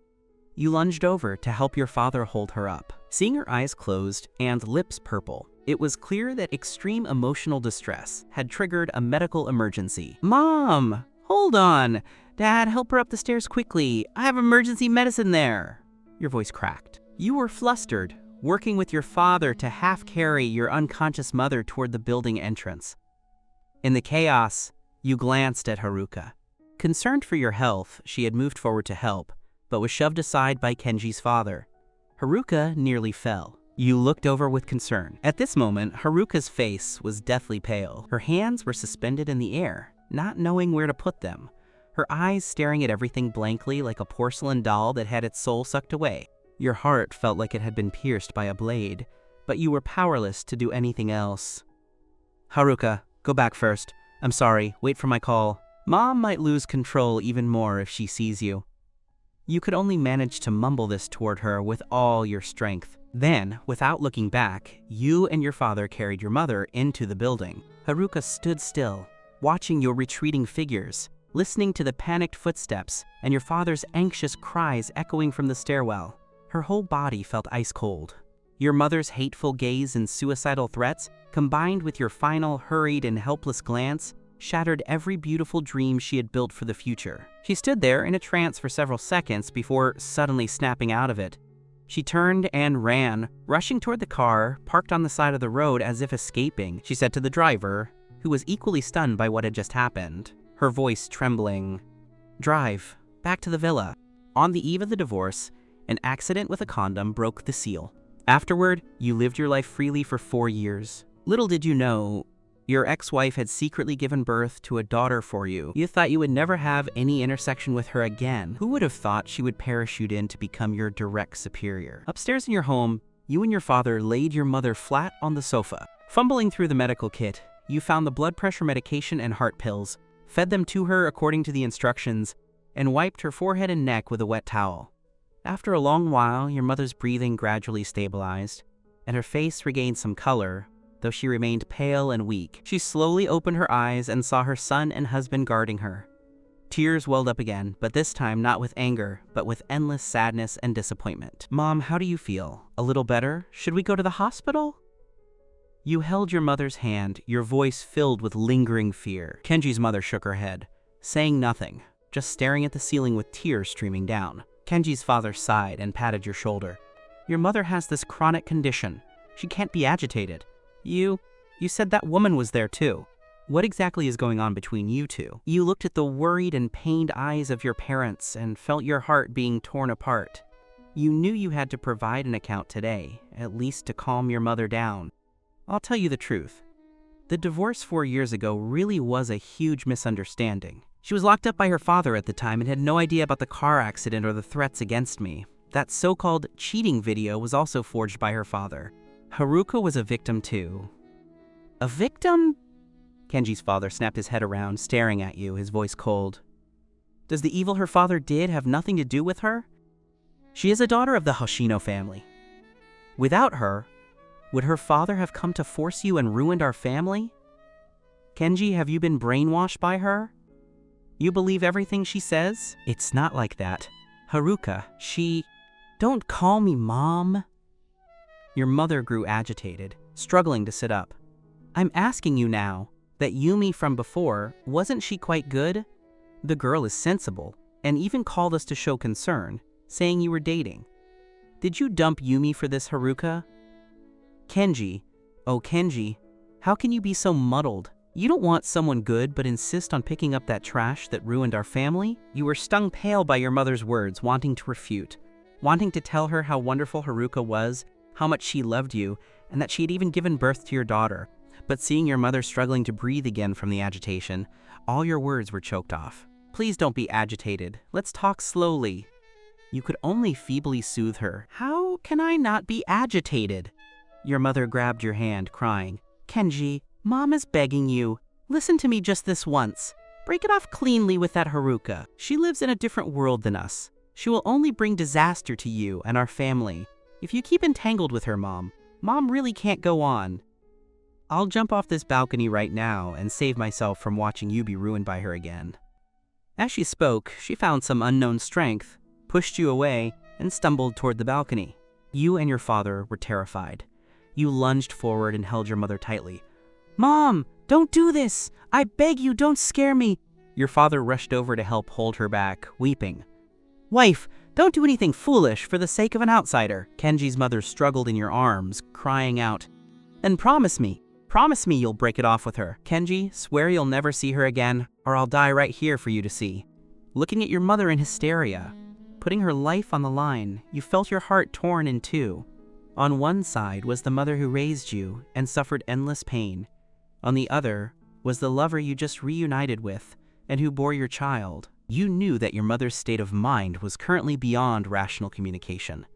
You lunged over to help your father hold her up. Seeing her eyes closed and lips purple, it was clear that extreme emotional distress had triggered a medical emergency. Mom! Hold on! Dad, help her up the stairs quickly. I have emergency medicine there. Your voice cracked. You were flustered, working with your father to half-carry your unconscious mother toward the building entrance. In the chaos, you glanced at Haruka. Concerned for your health, she had moved forward to help, but was shoved aside by Kenji's father. Haruka nearly fell. You looked over with concern. At this moment, Haruka's face was deathly pale. Her hands were suspended in the air, not knowing where to put them, her eyes staring at everything blankly like a porcelain doll that had its soul sucked away. Your heart felt like it had been pierced by a blade, but you were powerless to do anything else. Haruka, go back first. I'm sorry, wait for my call. Mom might lose control even more if she sees you. You could only manage to mumble this toward her with all your strength. Then, without looking back, you and your father carried your mother into the building. Haruka stood still, watching your retreating figures, listening to the panicked footsteps and your father's anxious cries echoing from the stairwell. Her whole body felt ice cold. Your mother's hateful gaze and suicidal threats, combined with your final hurried and helpless glance, shattered every beautiful dream she had built for the future. She stood there in a trance for several seconds before suddenly snapping out of it. She turned and ran, rushing toward the car, parked on the side of the road as if escaping. She said to the driver, who was equally stunned by what had just happened, her voice trembling, "Drive, back to the villa." On the eve of the divorce, an accident with a condom broke the seal. Afterward, you lived your life freely for 4 years. Little did you know, your ex-wife had secretly given birth to a daughter for you. You thought you would never have any intersection with her again. Who would have thought she would parachute in to become your direct superior? Upstairs in your home, you and your father laid your mother flat on the sofa. Fumbling through the medical kit, you found the blood pressure medication and heart pills, fed them to her according to the instructions, and wiped her forehead and neck with a wet towel. After a long while, your mother's breathing gradually stabilized, and her face regained some color, though she remained pale and weak. She slowly opened her eyes and saw her son and husband guarding her. Tears welled up again, but this time not with anger, but with endless sadness and disappointment. Mom, how do you feel? A little better? Should we go to the hospital? You held your mother's hand, your voice filled with lingering fear. Kenji's mother shook her head, saying nothing, just staring at the ceiling with tears streaming down. Kenji's father sighed and patted your shoulder. Your mother has this chronic condition. She can't be agitated. You said that woman was there too. What exactly is going on between you two? You looked at the worried and pained eyes of your parents and felt your heart being torn apart. You knew you had to provide an account today, at least to calm your mother down. I'll tell you the truth. The divorce 4 years ago really was a huge misunderstanding. She was locked up by her father at the time and had no idea about the car accident or the threats against me. That so-called cheating video was also forged by her father. Haruka was a victim too. A victim? Kenji's father snapped his head around, staring at you, his voice cold. Does the evil her father did have nothing to do with her? She is a daughter of the Hoshino family. Without her, would her father have come to force you and ruined our family? Kenji, have you been brainwashed by her? You believe everything she says? It's not like that. Haruka, she... Don't call me Mom. Your mother grew agitated, struggling to sit up. I'm asking you now, that Yumi from before, wasn't she quite good? The girl is sensible, and even called us to show concern, saying you were dating. Did you dump Yumi for this, Haruka? Kenji, oh Kenji, how can you be so muddled? You don't want someone good but insist on picking up that trash that ruined our family? You were stung pale by your mother's words, wanting to refute, wanting to tell her how wonderful Haruka was, how much she loved you, and that she had even given birth to your daughter. But seeing your mother struggling to breathe again from the agitation, all your words were choked off. Please don't be agitated. Let's talk slowly. You could only feebly soothe her. How can I not be agitated? Your mother grabbed your hand, crying, Kenji, Mom is begging you. Listen to me just this once. Break it off cleanly with that Haruka. She lives in a different world than us. She will only bring disaster to you and our family. If you keep entangled with her, Mom really can't go on. I'll jump off this balcony right now and save myself from watching you be ruined by her again. As she spoke, she found some unknown strength, pushed you away, and stumbled toward the balcony. You and your father were terrified. You lunged forward and held your mother tightly. Mom, don't do this! I beg you, don't scare me! Your father rushed over to help hold her back, weeping. Wife, don't do anything foolish for the sake of an outsider. Kenji's mother struggled in your arms, crying out. Then promise me you'll break it off with her. Kenji, swear you'll never see her again, or I'll die right here for you to see. Looking at your mother in hysteria, putting her life on the line, you felt your heart torn in two. On one side was the mother who raised you and suffered endless pain. On the other was the lover you just reunited with and who bore your child. You knew that your mother's state of mind was currently beyond rational communication.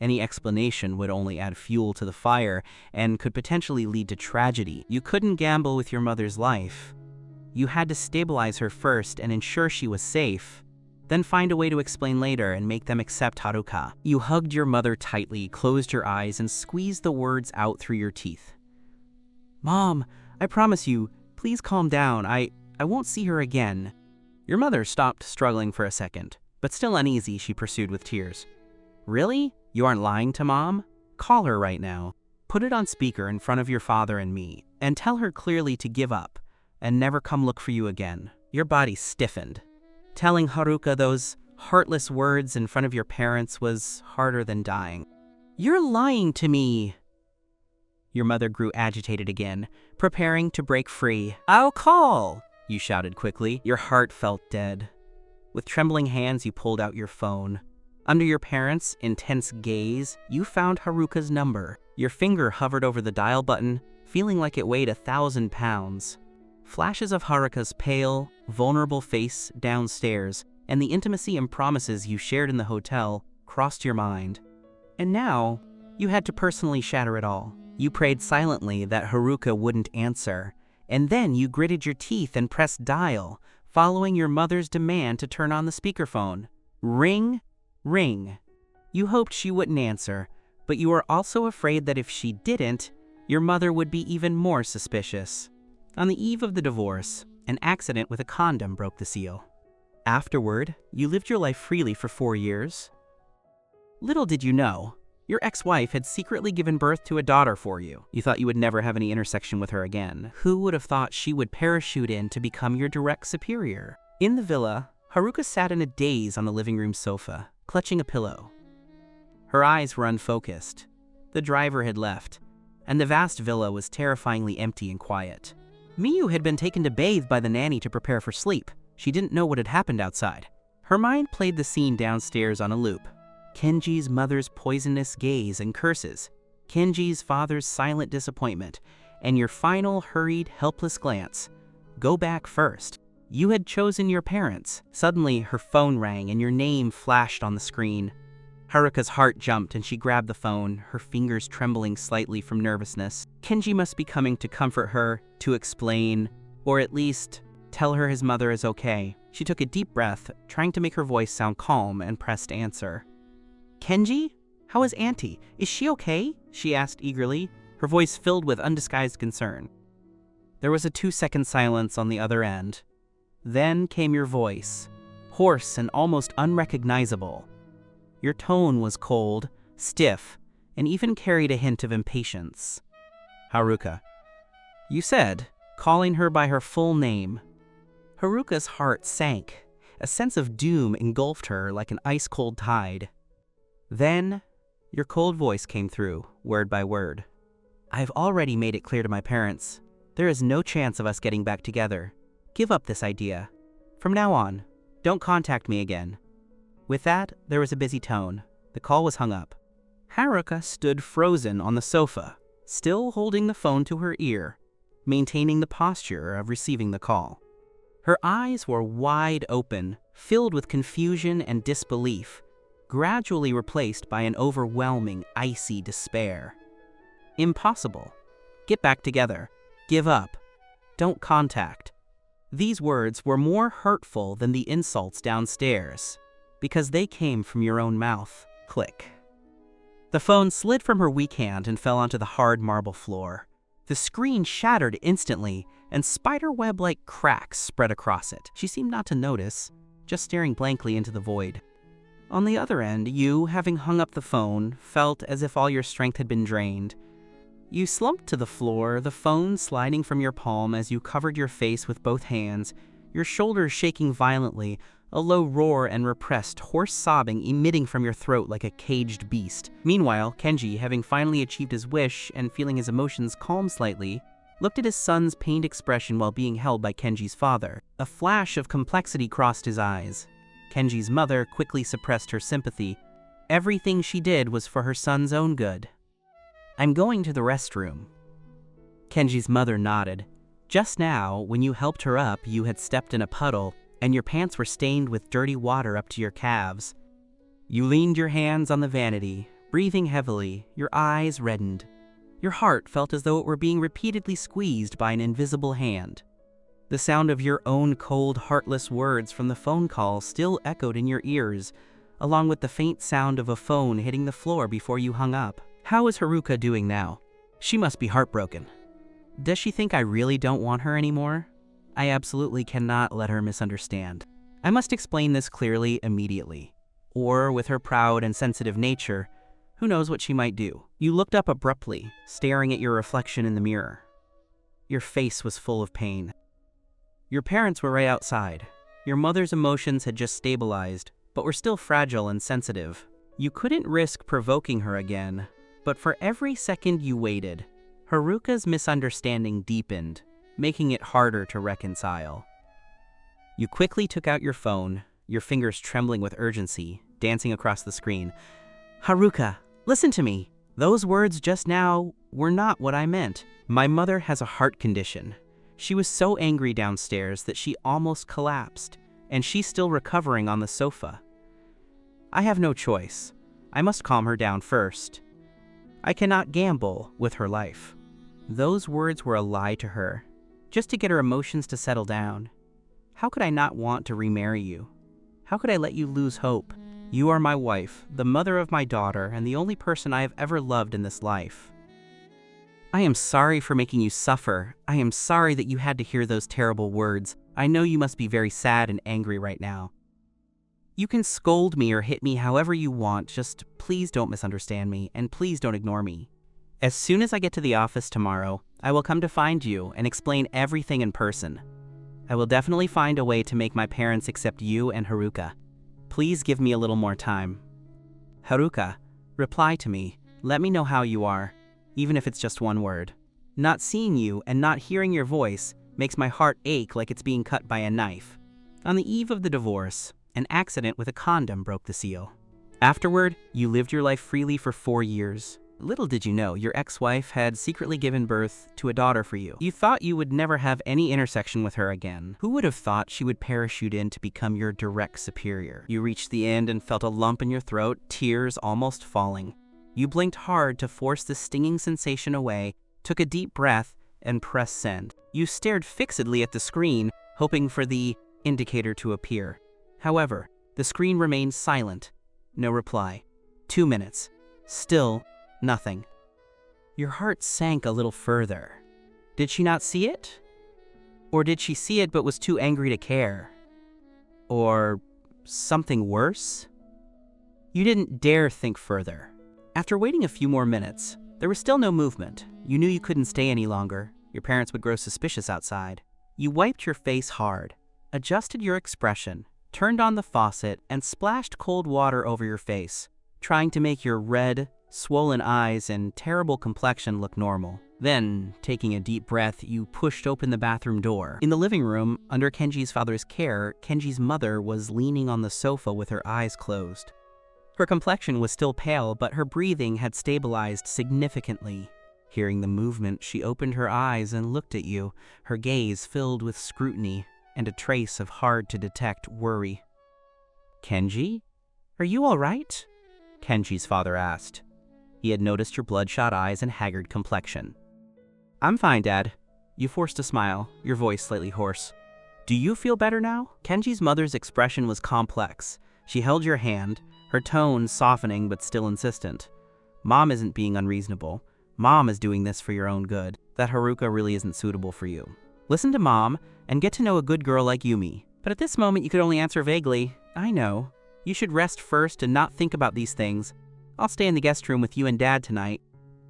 Any explanation would only add fuel to the fire and could potentially lead to tragedy. You couldn't gamble with your mother's life. You had to stabilize her first and ensure she was safe, then find a way to explain later and make them accept Haruka. You hugged your mother tightly, closed your eyes, and squeezed the words out through your teeth. Mom, I promise you, please calm down. I won't see her again. Your mother stopped struggling for a second, but still uneasy, she pursued with tears. Really? You aren't lying to Mom? Call her right now. Put it on speaker in front of your father and me, and tell her clearly to give up and never come look for you again. Your body stiffened. Telling Haruka those heartless words in front of your parents was harder than dying. You're lying to me. Your mother grew agitated again, preparing to break free. I'll call, you shouted quickly. Your heart felt dead. With trembling hands, you pulled out your phone. Under your parents' intense gaze, you found Haruka's number. Your finger hovered over the dial button, feeling like it weighed 1,000 pounds. Flashes of Haruka's pale, vulnerable face downstairs, and the intimacy and promises you shared in the hotel crossed your mind. And now, you had to personally shatter it all. You prayed silently that Haruka wouldn't answer, and then you gritted your teeth and pressed dial, following your mother's demand to turn on the speakerphone. Ring, ring. You hoped she wouldn't answer, but you were also afraid that if she didn't, your mother would be even more suspicious. On the eve of the divorce, an accident with a condom broke the seal. Afterward, you lived your life freely for 4 years. Little did you know, your ex-wife had secretly given birth to a daughter for you. You thought you would never have any intersection with her again. Who would have thought she would parachute in to become your direct superior? In the villa, Haruka sat in a daze on the living room sofa, clutching a pillow. Her eyes were unfocused. The driver had left, and the vast villa was terrifyingly empty and quiet. Miyu had been taken to bathe by the nanny to prepare for sleep. She didn't know what had happened outside. Her mind played the scene downstairs on a loop. Kenji's mother's poisonous gaze and curses, Kenji's father's silent disappointment, and your final hurried, helpless glance. Go back first. You had chosen your parents. Suddenly, her phone rang and your name flashed on the screen. Haruka's heart jumped and she grabbed the phone, her fingers trembling slightly from nervousness. Kenji must be coming to comfort her, to explain, or at least tell her his mother is okay. She took a deep breath, trying to make her voice sound calm, and pressed answer. "Kenji? How is Auntie? Is she okay?" she asked eagerly, her voice filled with undisguised concern. There was a 2-second silence on the other end. Then came your voice, hoarse and almost unrecognizable. Your tone was cold, stiff, and even carried a hint of impatience. "Haruka," you said, calling her by her full name. Haruka's heart sank. A sense of doom engulfed her like an ice-cold tide. Then, your cold voice came through, word by word. "I've already made it clear to my parents. There is no chance of us getting back together. Give up this idea. From now on, don't contact me again." With that, there was a busy tone. The call was hung up. Haruka stood frozen on the sofa, still holding the phone to her ear, maintaining the posture of receiving the call. Her eyes were wide open, filled with confusion and disbelief, gradually replaced by an overwhelming, icy despair. Impossible. Get back together. Give up. Don't contact. These words were more hurtful than the insults downstairs, because they came from your own mouth. Click. The phone slid from her weak hand and fell onto the hard marble floor. The screen shattered instantly, and spiderweb-like cracks spread across it. She seemed not to notice, just staring blankly into the void. On the other end, you, having hung up the phone, felt as if all your strength had been drained. You slumped to the floor, the phone sliding from your palm as you covered your face with both hands, your shoulders shaking violently, a low roar and repressed, hoarse sobbing emitting from your throat like a caged beast. Meanwhile, Kenji, having finally achieved his wish and feeling his emotions calm slightly, looked at his son's pained expression while being held by Kenji's father. A flash of complexity crossed his eyes. Kenji's mother quickly suppressed her sympathy. Everything she did was for her son's own good. "I'm going to the restroom." Kenji's mother nodded. Just now, when you helped her up, you had stepped in a puddle, and your pants were stained with dirty water up to your calves. You leaned your hands on the vanity, breathing heavily, your eyes reddened. Your heart felt as though it were being repeatedly squeezed by an invisible hand. The sound of your own cold, heartless words from the phone call still echoed in your ears, along with the faint sound of a phone hitting the floor before you hung up. How is Haruka doing now? She must be heartbroken. Does she think I really don't want her anymore? I absolutely cannot let her misunderstand. I must explain this clearly immediately. Or, with her proud and sensitive nature, who knows what she might do. You looked up abruptly, staring at your reflection in the mirror. Your face was full of pain. Your parents were right outside. Your mother's emotions had just stabilized, but were still fragile and sensitive. You couldn't risk provoking her again, but for every second you waited, Haruka's misunderstanding deepened, making it harder to reconcile. You quickly took out your phone, your fingers trembling with urgency, dancing across the screen. "Haruka, listen to me. Those words just now were not what I meant. My mother has a heart condition. She was so angry downstairs that she almost collapsed, and she's still recovering on the sofa. I have no choice. I must calm her down first. I cannot gamble with her life." Those words were a lie to her, just to get her emotions to settle down. How could I not want to remarry you? How could I let you lose hope? You are my wife, the mother of my daughter, and the only person I have ever loved in this life. I am sorry for making you suffer. I am sorry that you had to hear those terrible words. I know you must be very sad and angry right now. You can scold me or hit me however you want, just please don't misunderstand me, and please don't ignore me. As soon as I get to the office tomorrow, I will come to find you and explain everything in person. I will definitely find a way to make my parents accept you and Haruka. Please give me a little more time. Haruka, reply to me. Let me know how you are, even if it's just one word. Not seeing you and not hearing your voice makes my heart ache like it's being cut by a knife. On the eve of the divorce, an accident with a condom broke the seal. Afterward, you lived your life freely for 4 years. Little did you know, your ex-wife had secretly given birth to a daughter for you. You thought you would never have any intersection with her again. Who would have thought she would parachute in to become your direct superior? You reached the end and felt a lump in your throat, tears almost falling. You blinked hard to force the stinging sensation away, took a deep breath, and pressed send. You stared fixedly at the screen, hoping for the indicator to appear. However, the screen remained silent. No reply. 2 minutes. Still nothing. Your heart sank a little further. Did she not see it? Or did she see it but was too angry to care? Or something worse? You didn't dare think further. After waiting a few more minutes, there was still no movement. You knew you couldn't stay any longer. Your parents would grow suspicious outside. You wiped your face hard, adjusted your expression, turned on the faucet, and splashed cold water over your face, trying to make your red, swollen eyes and terrible complexion look normal. Then, taking a deep breath, you pushed open the bathroom door. In the living room, under Kenji's father's care, Kenji's mother was leaning on the sofa with her eyes closed. Her complexion was still pale, but her breathing had stabilized significantly. Hearing the movement, she opened her eyes and looked at you, her gaze filled with scrutiny and a trace of hard-to-detect worry. "Kenji? Are you all right?" Kenji's father asked. He had noticed your bloodshot eyes and haggard complexion. "I'm fine, Dad." You forced a smile, your voice slightly hoarse. "Do you feel better now?" Kenji's mother's expression was complex. She held your hand, her tone softening but still insistent. "Mom isn't being unreasonable. Mom is doing this for your own good. That Haruka really isn't suitable for you. Listen to Mom and get to know a good girl like Yumi." But at this moment you could only answer vaguely, "I know. You should rest first and not think about these things. I'll stay in the guest room with you and Dad tonight."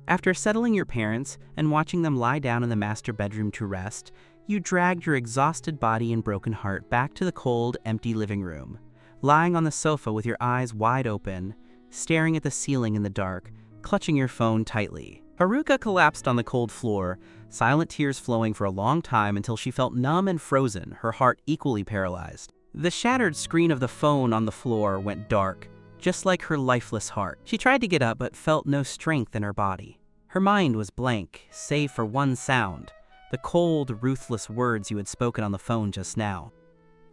After settling your parents and watching them lie down in the master bedroom to rest, you dragged your exhausted body and broken heart back to the cold, empty living room. Lying on the sofa with your eyes wide open, staring at the ceiling in the dark, clutching your phone tightly. Haruka collapsed on the cold floor, silent tears flowing for a long time until she felt numb and frozen, her heart equally paralyzed. The shattered screen of the phone on the floor went dark, just like her lifeless heart. She tried to get up but felt no strength in her body. Her mind was blank, save for one sound, the cold, ruthless words you had spoken on the phone just now.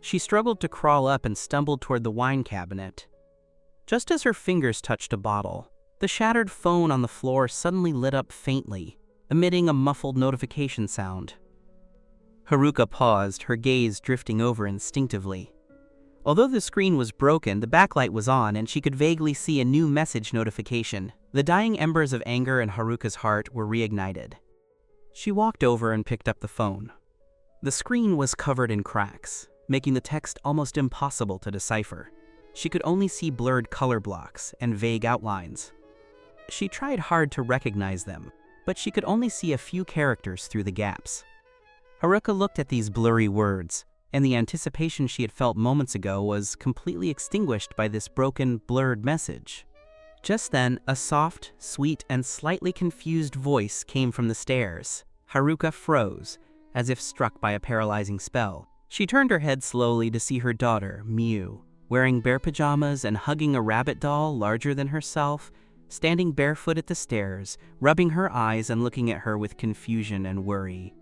She struggled to crawl up and stumbled toward the wine cabinet. Just as her fingers touched a bottle, the shattered phone on the floor suddenly lit up faintly, emitting a muffled notification sound. Haruka paused, her gaze drifting over instinctively. Although the screen was broken, the backlight was on and she could vaguely see a new message notification. The dying embers of anger in Haruka's heart were reignited. She walked over and picked up the phone. The screen was covered in cracks, making the text almost impossible to decipher. She could only see blurred color blocks and vague outlines. She tried hard to recognize them, but she could only see a few characters through the gaps. Haruka looked at these blurry words, and the anticipation she had felt moments ago was completely extinguished by this broken, blurred message. Just then, a soft, sweet, and slightly confused voice came from the stairs. Haruka froze, as if struck by a paralyzing spell. She turned her head slowly to see her daughter, Miu, wearing bare pajamas and hugging a rabbit doll larger than herself, standing barefoot at the stairs, rubbing her eyes and looking at her with confusion and worry.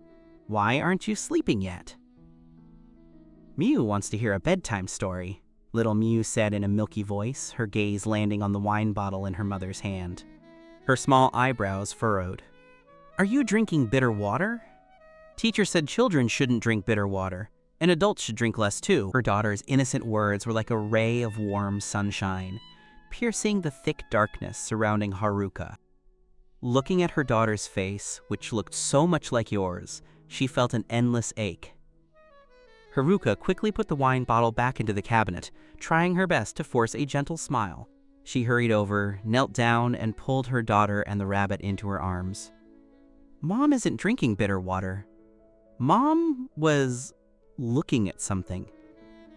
"Why aren't you sleeping yet?" "Miu wants to hear a bedtime story," little Miu said in a milky voice, her gaze landing on the wine bottle in her mother's hand. Her small eyebrows furrowed. "Are you drinking bitter water?" "Teacher said children shouldn't drink bitter water, and adults should drink less too." Her daughter's innocent words were like a ray of warm sunshine, piercing the thick darkness surrounding Haruka. Looking at her daughter's face, which looked so much like yours, she felt an endless ache. Haruka quickly put the wine bottle back into the cabinet, trying her best to force a gentle smile. She hurried over, knelt down, and pulled her daughter and the rabbit into her arms. "Mom isn't drinking bitter water. Mom was looking at something."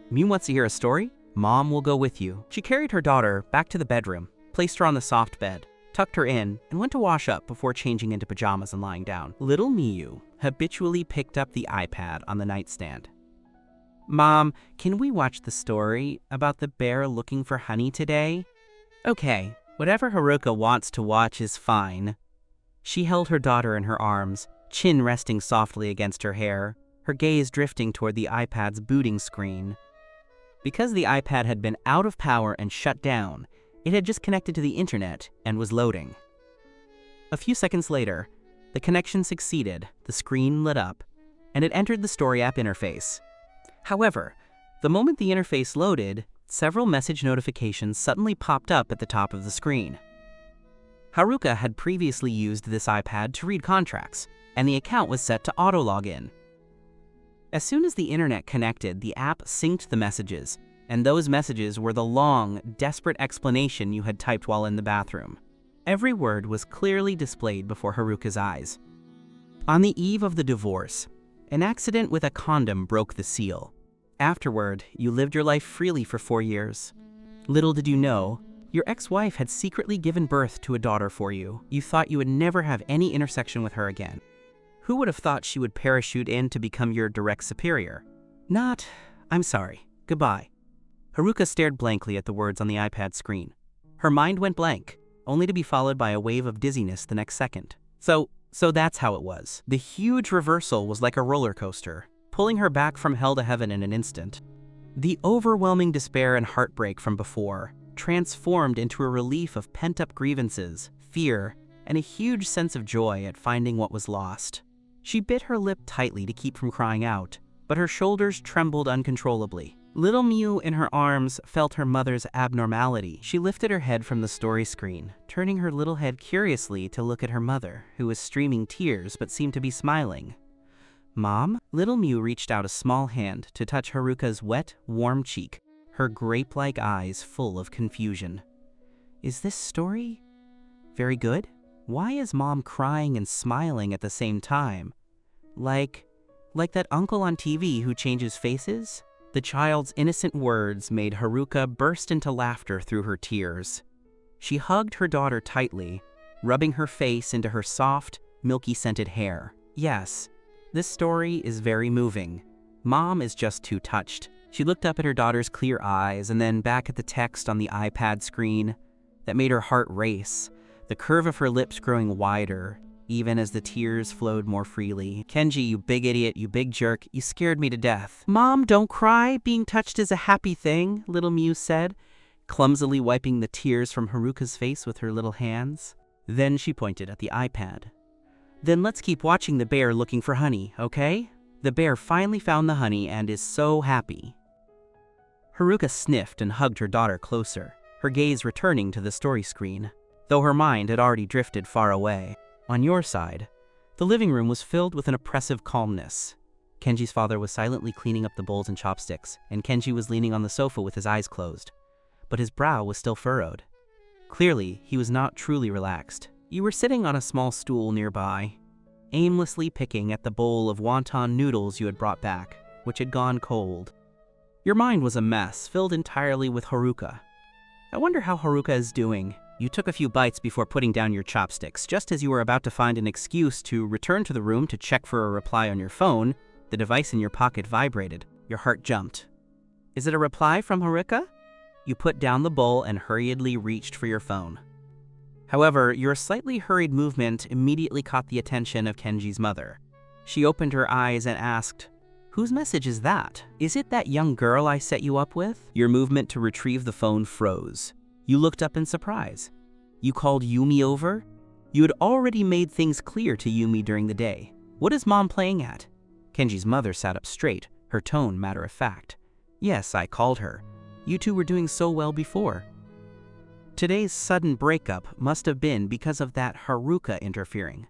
"Miu wants to hear a story? Mom will go with you." She carried her daughter back to the bedroom, placed her on the soft bed, tucked her in, and went to wash up before changing into pajamas and lying down. Little Miu habitually picked up the iPad on the nightstand. "Mom, can we watch the story about the bear looking for honey today?" "Okay, Whatever Haruka wants to watch is fine. She held her daughter in her arms, chin resting softly against her hair, her gaze drifting toward the iPad's booting screen. Because the iPad had been out of power and shut down, it had just connected to the internet and was loading. A few seconds later, the connection succeeded, the screen lit up, and it entered the Story app interface. However, the moment the interface loaded, several message notifications suddenly popped up at the top of the screen. Haruka had previously used this iPad to read contracts, and the account was set to auto-login. As soon as the internet connected, the app synced the messages, and those messages were the long, desperate explanation you had typed while in the bathroom. Every word was clearly displayed before Haruka's eyes. On the eve of the divorce, an accident with a condom broke the seal. Afterward, you lived your life freely for 4 years. Little did you know, your ex-wife had secretly given birth to a daughter for you. You thought you would never have any intersection with her again. Who would have thought she would parachute in to become your direct superior? Not, I'm sorry, goodbye. Haruka stared blankly at the words on the iPad screen. Her mind went blank, only to be followed by a wave of dizziness the next second. So that's how it was. The huge reversal was like a roller coaster, pulling her back from hell to heaven in an instant. The overwhelming despair and heartbreak from before transformed into a relief of pent-up grievances, fear, and a huge sense of joy at finding what was lost. She bit her lip tightly to keep from crying out, but her shoulders trembled uncontrollably. Little Mew in her arms felt her mother's abnormality. She lifted her head from the story screen, turning her little head curiously to look at her mother, who was streaming tears but seemed to be smiling. Mom? Little Mew reached out a small hand to touch Haruka's wet, warm cheek, her grape-like eyes full of confusion. Is this story very good? Why is Mom crying and smiling at the same time? Like that uncle on TV who changes faces? The child's innocent words made Haruka burst into laughter through her tears. She hugged her daughter tightly, rubbing her face into her soft, milky-scented hair. Yes, this story is very moving. Mom is just too touched. She looked up at her daughter's clear eyes and then back at the text on the iPad screen. That made her heart race, the curve of her lips growing wider, even as the tears flowed more freely. Kenji, you big idiot, you big jerk, you scared me to death. Mom, don't cry. Being touched is a happy thing, Little Mew said, clumsily wiping the tears from Haruka's face with her little hands. Then she pointed at the iPad. Then let's keep watching the bear looking for honey, okay? The bear finally found the honey and is so happy. Haruka sniffed and hugged her daughter closer, her gaze returning to the story screen, though her mind had already drifted far away. On your side, the living room was filled with an oppressive calmness. Kenji's father was silently cleaning up the bowls and chopsticks, and Kenji was leaning on the sofa with his eyes closed, but his brow was still furrowed. Clearly, he was not truly relaxed. You were sitting on a small stool nearby, aimlessly picking at the bowl of wonton noodles you had brought back, which had gone cold. Your mind was a mess, filled entirely with Haruka. I wonder how Haruka is doing. You took a few bites before putting down your chopsticks. Just as you were about to find an excuse to return to the room to check for a reply on your phone, the device in your pocket vibrated. Your heart jumped. Is it a reply from Haruka? You put down the bowl and hurriedly reached for your phone. However, your slightly hurried movement immediately caught the attention of Kenji's mother. She opened her eyes and asked, "Whose message is that? Is it that young girl I set you up with?" Your movement to retrieve the phone froze. You looked up in surprise. You called Yumi over? You had already made things clear to Yumi during the day. What is Mom playing at? Kenji's mother sat up straight, her tone matter-of-fact. Yes, I called her. You two were doing so well before. Today's sudden breakup must have been because of that Haruka interfering.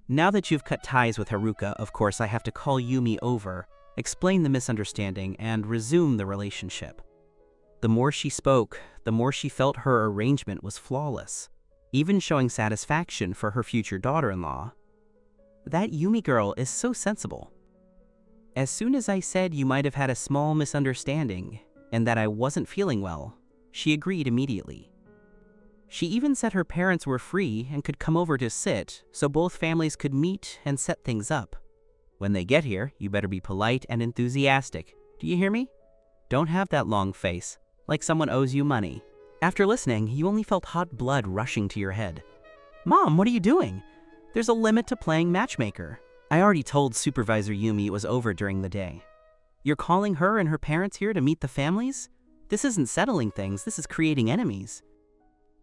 Now that you've cut ties with Haruka, of course I have to call Yumi over, explain the misunderstanding, and resume the relationship. The more she spoke, the more she felt her arrangement was flawless, even showing satisfaction for her future daughter-in-law. That Yumi girl is so sensible. As soon as I said you might have had a small misunderstanding, and that I wasn't feeling well, she agreed immediately. She even said her parents were free and could come over to sit, so both families could meet and set things up. When they get here, you better be polite and enthusiastic. Do you hear me? Don't have that long face, like someone owes you money. After listening, you only felt hot blood rushing to your head. Mom, what are you doing? There's a limit to playing matchmaker. I already told Supervisor Yumi it was over during the day. You're calling her and her parents here to meet the families? This isn't settling things, this is creating enemies.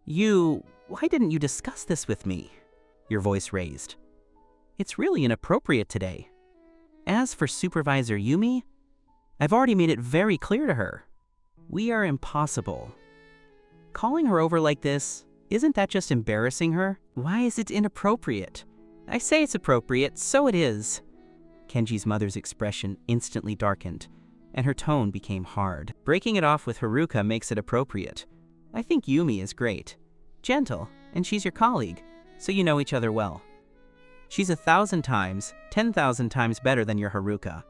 Why didn't you discuss this with me? Your voice raised. It's really inappropriate today. As for Supervisor Yumi, I've already made it very clear to her. We are impossible. Calling her over like this, isn't that just embarrassing her? Why is it inappropriate? I say it's appropriate, so it is. Kenji's mother's expression instantly darkened, and her tone became hard. Breaking it off with Haruka makes it appropriate. I think Yumi is great. Gentle, and she's your colleague, so you know each other well. She's 1,000 times, 10,000 times better than your Haruka.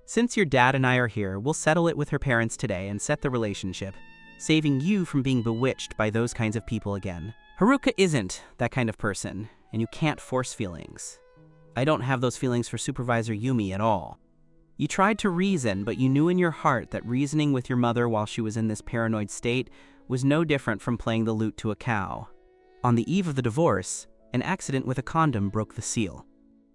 Since your dad and I are here, we'll settle it with her parents today and set the relationship, saving you from being bewitched by those kinds of people again. Haruka isn't that kind of person, and you can't force feelings. I don't have those feelings for Supervisor Yumi at all. You tried to reason, but you knew in your heart that reasoning with your mother while she was in this paranoid state was no different from playing the lute to a cow. On the eve of the divorce, an accident with a condom broke the seal.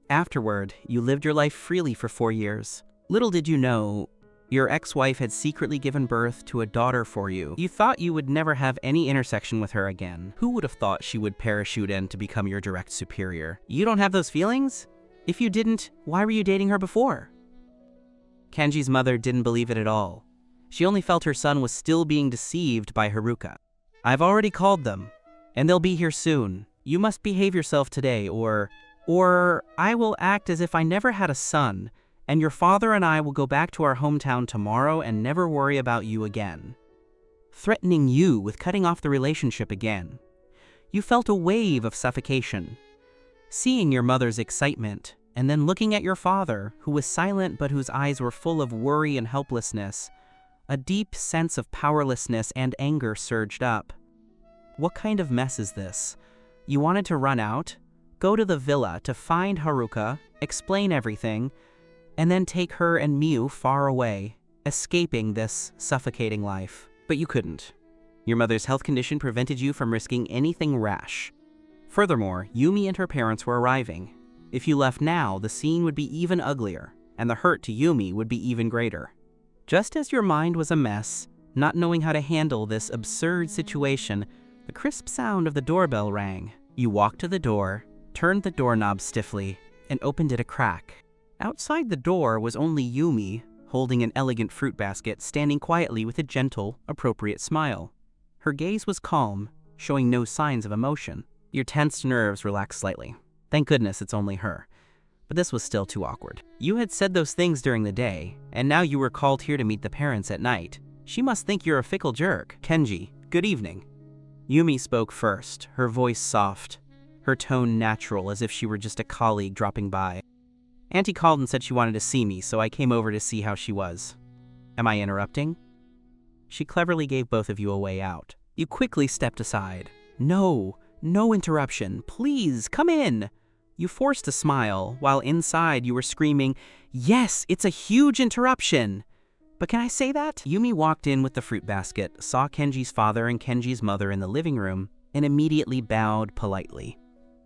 Afterward, you lived your life freely for 4 years. Little did you know, your ex-wife had secretly given birth to a daughter for you. You thought you would never have any intersection with her again. Who would have thought she would parachute in to become your direct superior? You don't have those feelings? If you didn't, why were you dating her before? Kenji's mother didn't believe it at all. She only felt her son was still being deceived by Haruka. I've already called them, and they'll be here soon. You must behave yourself today, or I will act as if I never had a son, and your father and I will go back to our hometown tomorrow and never worry about you again. Threatening you with cutting off the relationship again. You felt a wave of suffocation. Seeing your mother's excitement, and then looking at your father, who was silent but whose eyes were full of worry and helplessness, a deep sense of powerlessness and anger surged up. What kind of mess is this? You wanted to run out, go to the villa to find Haruka, explain everything, and then take her and Miu far away, escaping this suffocating life. But you couldn't. Your mother's health condition prevented you from risking anything rash. Furthermore, Yumi and her parents were arriving. If you left now, the scene would be even uglier, and the hurt to Yumi would be even greater. Just as your mind was a mess, not knowing how to handle this absurd situation, the crisp sound of the doorbell rang. You walked to the door, turned the doorknob stiffly, and opened it a crack. Outside the door was only Yumi, holding an elegant fruit basket, standing quietly with a gentle, appropriate smile. Her gaze was calm, showing no signs of emotion. Your tensed nerves relaxed slightly. Thank goodness it's only her. But this was still too awkward. You had said those things during the day, and now you were called here to meet the parents at night. She must think you're a fickle jerk. Kenji, good evening. Yumi spoke first, her voice soft, her tone natural as if she were just a colleague dropping by. Auntie called and said she wanted to see me, so I came over to see how she was. Am I interrupting? She cleverly gave both of you a way out. You quickly stepped aside. No interruption. Please, come in. You forced a smile, while inside you were screaming, yes, it's a huge interruption. But can I say that? Yumi walked in with the fruit basket, saw Kenji's father and Kenji's mother in the living room, and immediately bowed politely.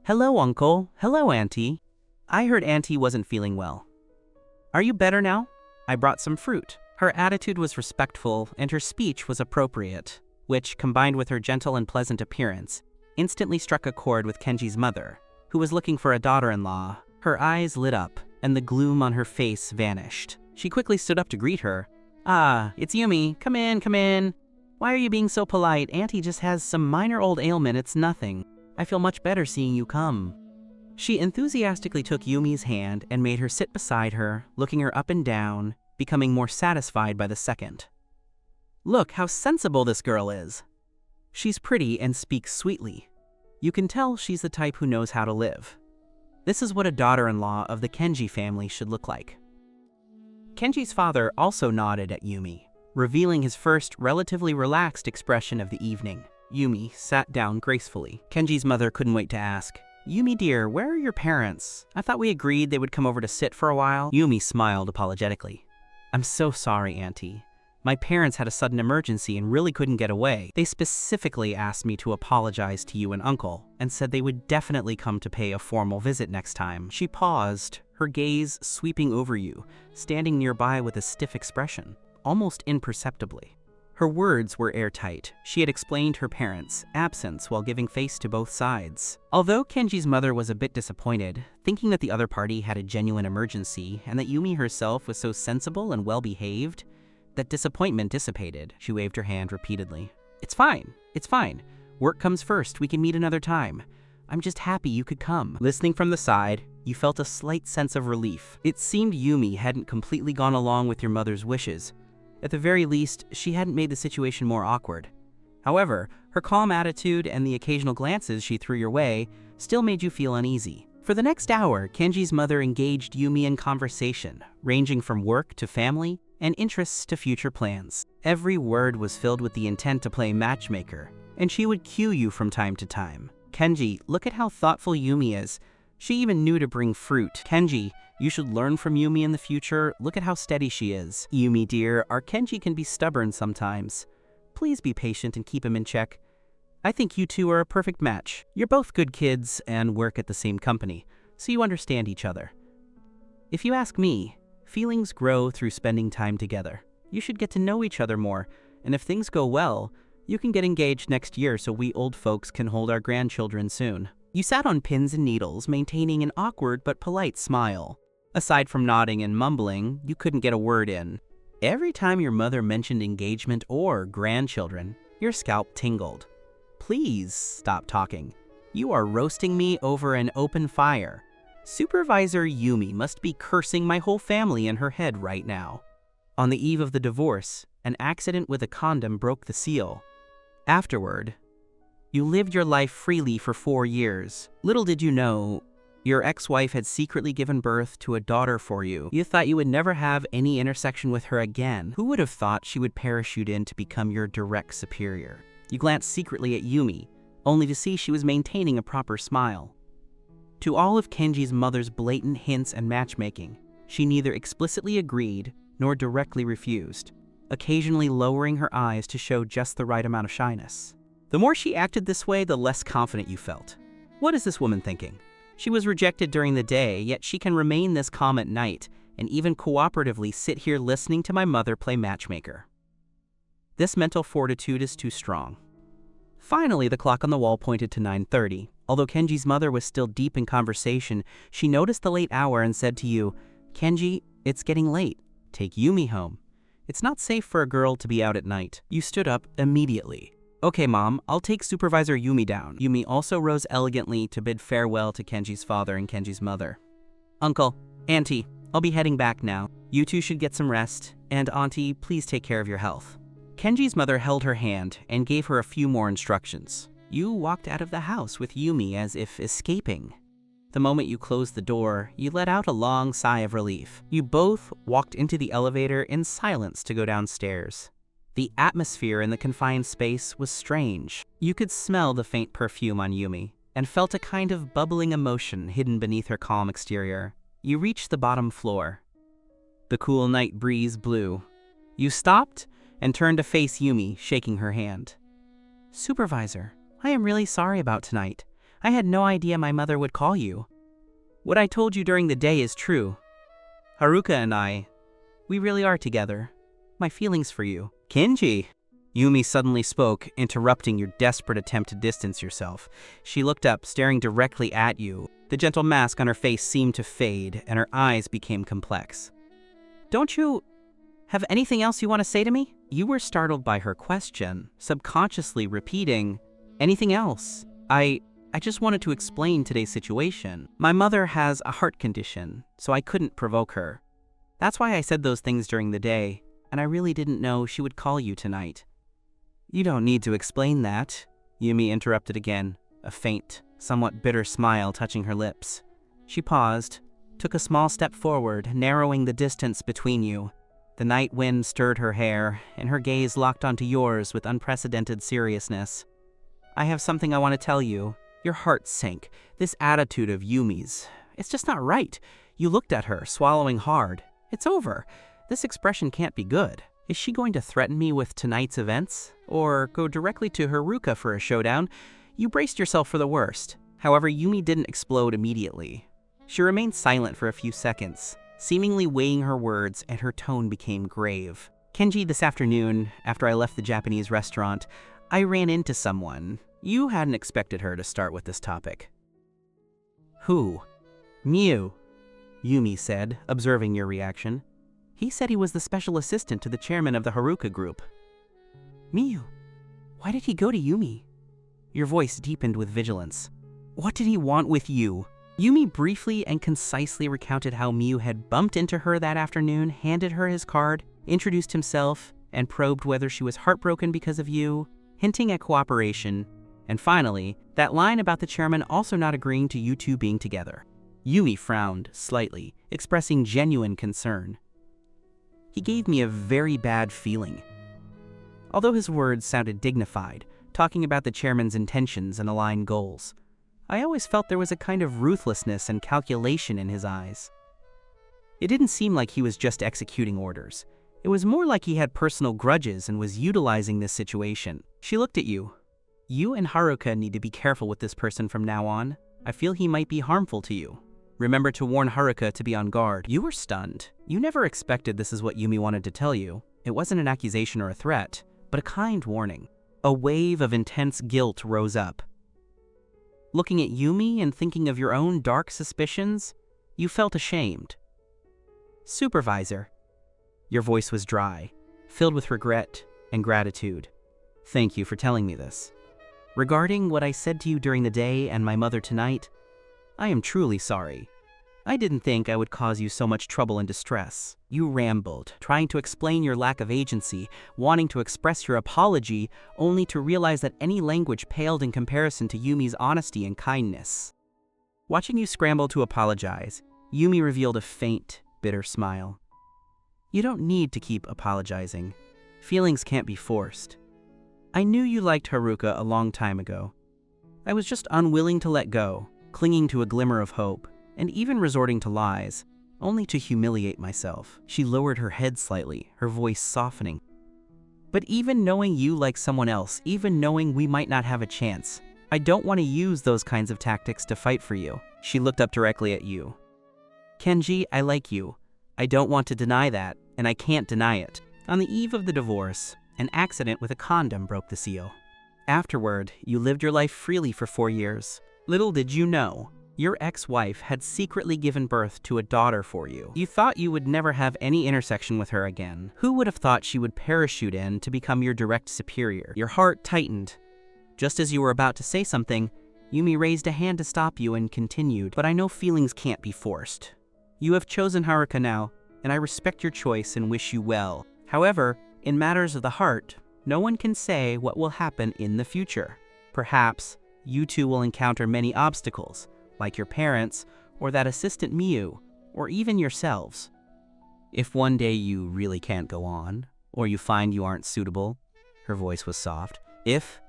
Hello, Uncle. Hello, Auntie. I heard Auntie wasn't feeling well. Are you better now? I brought some fruit. Her attitude was respectful, and her speech was appropriate, which, combined with her gentle and pleasant appearance, instantly struck a chord with Kenji's mother, who was looking for a daughter-in-law. Her eyes lit up, and the gloom on her face vanished. She quickly stood up to greet her. Ah, it's Yumi. Come in, come in. Why are you being so polite? Auntie just has some minor old ailment, it's nothing. I feel much better seeing you come. She enthusiastically took Yumi's hand and made her sit beside her, looking her up and down, becoming more satisfied by the second. Look how sensible this girl is. She's pretty and speaks sweetly. You can tell she's the type who knows how to live. This is what a daughter-in-law of the Kenji family should look like. Kenji's father also nodded at Yumi, revealing his first relatively relaxed expression of the evening. Yumi sat down gracefully. Kenji's mother couldn't wait to ask, Yumi dear, where are your parents? I thought we agreed they would come over to sit for a while. Yumi smiled apologetically. I'm so sorry, Auntie. My parents had a sudden emergency and really couldn't get away. They specifically asked me to apologize to you and Uncle, and said they would definitely come to pay a formal visit next time. She paused, her gaze sweeping over you, standing nearby with a stiff expression, almost imperceptibly. Her words were airtight. She had explained her parents' absence while giving face to both sides. Although Kenji's mother was a bit disappointed, thinking that the other party had a genuine emergency and that Yumi herself was so sensible and well-behaved, that disappointment dissipated. She waved her hand repeatedly. It's fine. It's fine. Work comes first. We can meet another time. I'm just happy you could come. Listening from the side, you felt a slight sense of relief. It seemed Yumi hadn't completely gone along with your mother's wishes. At the very least, she hadn't made the situation more awkward. However, her calm attitude and the occasional glances she threw your way still made you feel uneasy. For the next hour, Kenji's mother engaged Yumi in conversation, ranging from work to family and interests to future plans. Every word was filled with the intent to play matchmaker, and she would cue you from time to time. Kenji, look at how thoughtful Yumi is. She even knew to bring fruit. Kenji, you should learn from Yumi in the future. Look at how steady she is. Yumi dear, our Kenji can be stubborn sometimes. Please be patient and keep him in check. I think you two are a perfect match. You're both good kids and work at the same company, so you understand each other. If you ask me, feelings grow through spending time together. You should get to know each other more, and if things go well, you can get engaged next year so we old folks can hold our grandchildren soon. You sat on pins and needles, maintaining an awkward but polite smile. Aside from nodding and mumbling, you couldn't get a word in. Every time your mother mentioned engagement or grandchildren, your scalp tingled. Please stop talking. You are roasting me over an open fire. Supervisor Yumi must be cursing my whole family in her head right now. On the eve of the divorce, an accident with a condom broke the seal. Afterward, you lived your life freely for 4 years. Little did you know, your ex-wife had secretly given birth to a daughter for you. You thought you would never have any intersection with her again. Who would have thought she would parachute in to become your direct superior? You glanced secretly at Yumi, only to see she was maintaining a proper smile. To all of Kenji's mother's blatant hints and matchmaking, she neither explicitly agreed nor directly refused, occasionally lowering her eyes to show just the right amount of shyness. The more she acted this way, the less confident you felt. What is this woman thinking? She was rejected during the day, yet she can remain this calm at night and even cooperatively sit here listening to my mother play matchmaker. This mental fortitude is too strong. Finally, the clock on the wall pointed to 9:30. Although Kenji's mother was still deep in conversation, she noticed the late hour and said to you, Kenji, it's getting late. Take Yumi home. It's not safe for a girl to be out at night. You stood up immediately. Okay, Mom, I'll take Supervisor Yumi down. Yumi also rose elegantly to bid farewell to Kenji's father and Kenji's mother. Uncle, Auntie, I'll be heading back now. You two should get some rest, and Auntie, please take care of your health. Kenji's mother held her hand and gave her a few more instructions. You walked out of the house with Yumi as if escaping. The moment you closed the door, you let out a long sigh of relief. You both walked into the elevator in silence to go downstairs. The atmosphere in the confined space was strange. You could smell the faint perfume on Yumi and felt a kind of bubbling emotion hidden beneath her calm exterior. You reached the bottom floor. The cool night breeze blew. You stopped and turned to face Yumi, shaking her hand. Supervisor, I am really sorry about tonight. I had no idea my mother would call you. What I told you during the day is true. Haruka and I, we really are together. My feelings for you. Kenji, Yumi suddenly spoke, interrupting your desperate attempt to distance yourself. She looked up, staring directly at you. The gentle mask on her face seemed to fade, and her eyes became complex. Don't you have anything else you want to say to me? You were startled by her question, subconsciously repeating, anything else? I just wanted to explain today's situation. My mother has a heart condition, so I couldn't provoke her. That's why I said those things during the day, and I really didn't know she would call you tonight. You don't need to explain that, Yumi interrupted again, a faint, somewhat bitter smile touching her lips. She paused, took a small step forward, narrowing the distance between you. The night wind stirred her hair, and her gaze locked onto yours with unprecedented seriousness. I have something I want to tell you. Your heart sank. This attitude of Yumi's, it's just not right. You looked at her, swallowing hard. It's over. This expression can't be good. Is she going to threaten me with tonight's events? Or go directly to Haruka for a showdown? You braced yourself for the worst. However, Yumi didn't explode immediately. She remained silent for a few seconds, seemingly weighing her words, and her tone became grave. Kenji, this afternoon, after I left the Japanese restaurant, I ran into someone. You hadn't expected her to start with this topic. Who? Miu, Yumi said, observing your reaction. He said he was the special assistant to the chairman of the Haruka group. Miu, why did he go to Yumi? Your voice deepened with vigilance. What did he want with you? Yumi briefly and concisely recounted how Miu had bumped into her that afternoon, handed her his card, introduced himself, and probed whether she was heartbroken because of you, hinting at cooperation, and finally, that line about the chairman also not agreeing to you two being together. Yumi frowned slightly, expressing genuine concern. He gave me a very bad feeling. Although his words sounded dignified, talking about the chairman's intentions and aligned goals, I always felt there was a kind of ruthlessness and calculation in his eyes. It didn't seem like he was just executing orders. It was more like he had personal grudges and was utilizing this situation. She looked at you. You and Haruka need to be careful with this person from now on. I feel he might be harmful to you. Remember to warn Haruka to be on guard. You were stunned. You never expected this is what Yumi wanted to tell you. It wasn't an accusation or a threat, but a kind warning. A wave of intense guilt rose up. Looking at Yumi and thinking of your own dark suspicions, you felt ashamed. Supervisor. Your voice was dry, filled with regret and gratitude. Thank you for telling me this. Regarding what I said to you during the day and my mother tonight, I am truly sorry. I didn't think I would cause you so much trouble and distress. You rambled, trying to explain your lack of agency, wanting to express your apology, only to realize that any language paled in comparison to Yumi's honesty and kindness. Watching you scramble to apologize, Yumi revealed a faint, bitter smile. You don't need to keep apologizing. Feelings can't be forced. I knew you liked Haruka a long time ago. I was just unwilling to let go, clinging to a glimmer of hope, and even resorting to lies, only to humiliate myself. She lowered her head slightly, her voice softening. But even knowing you like someone else, even knowing we might not have a chance, I don't want to use those kinds of tactics to fight for you. She looked up directly at you. Kenji, I like you. I don't want to deny that, and I can't deny it. On the eve of the divorce, an accident with a condom broke the seal. Afterward, you lived your life freely for 4 years. Little did you know, your ex-wife had secretly given birth to a daughter for you. You thought you would never have any intersection with her again. Who would have thought she would parachute in to become your direct superior? Your heart tightened. Just as you were about to say something, Yumi raised a hand to stop you and continued, but I know feelings can't be forced. You have chosen Haruka now, and I respect your choice and wish you well. However, in matters of the heart, no one can say what will happen in the future. Perhaps you two will encounter many obstacles, like your parents, or that assistant Miu, or even yourselves. If one day you really can't go on, or you find you aren't suitable, her voice was soft, if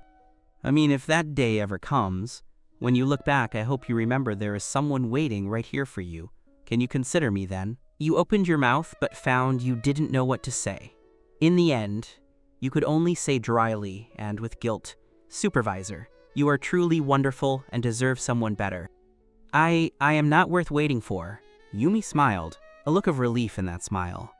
that day ever comes, when you look back, I hope you remember there is someone waiting right here for you. Can you consider me then? You opened your mouth, but found you didn't know what to say. In the end, you could only say dryly and with guilt, Supervisor, you are truly wonderful and deserve someone better. I am not worth waiting for. Yumi smiled, a look of relief in that smile.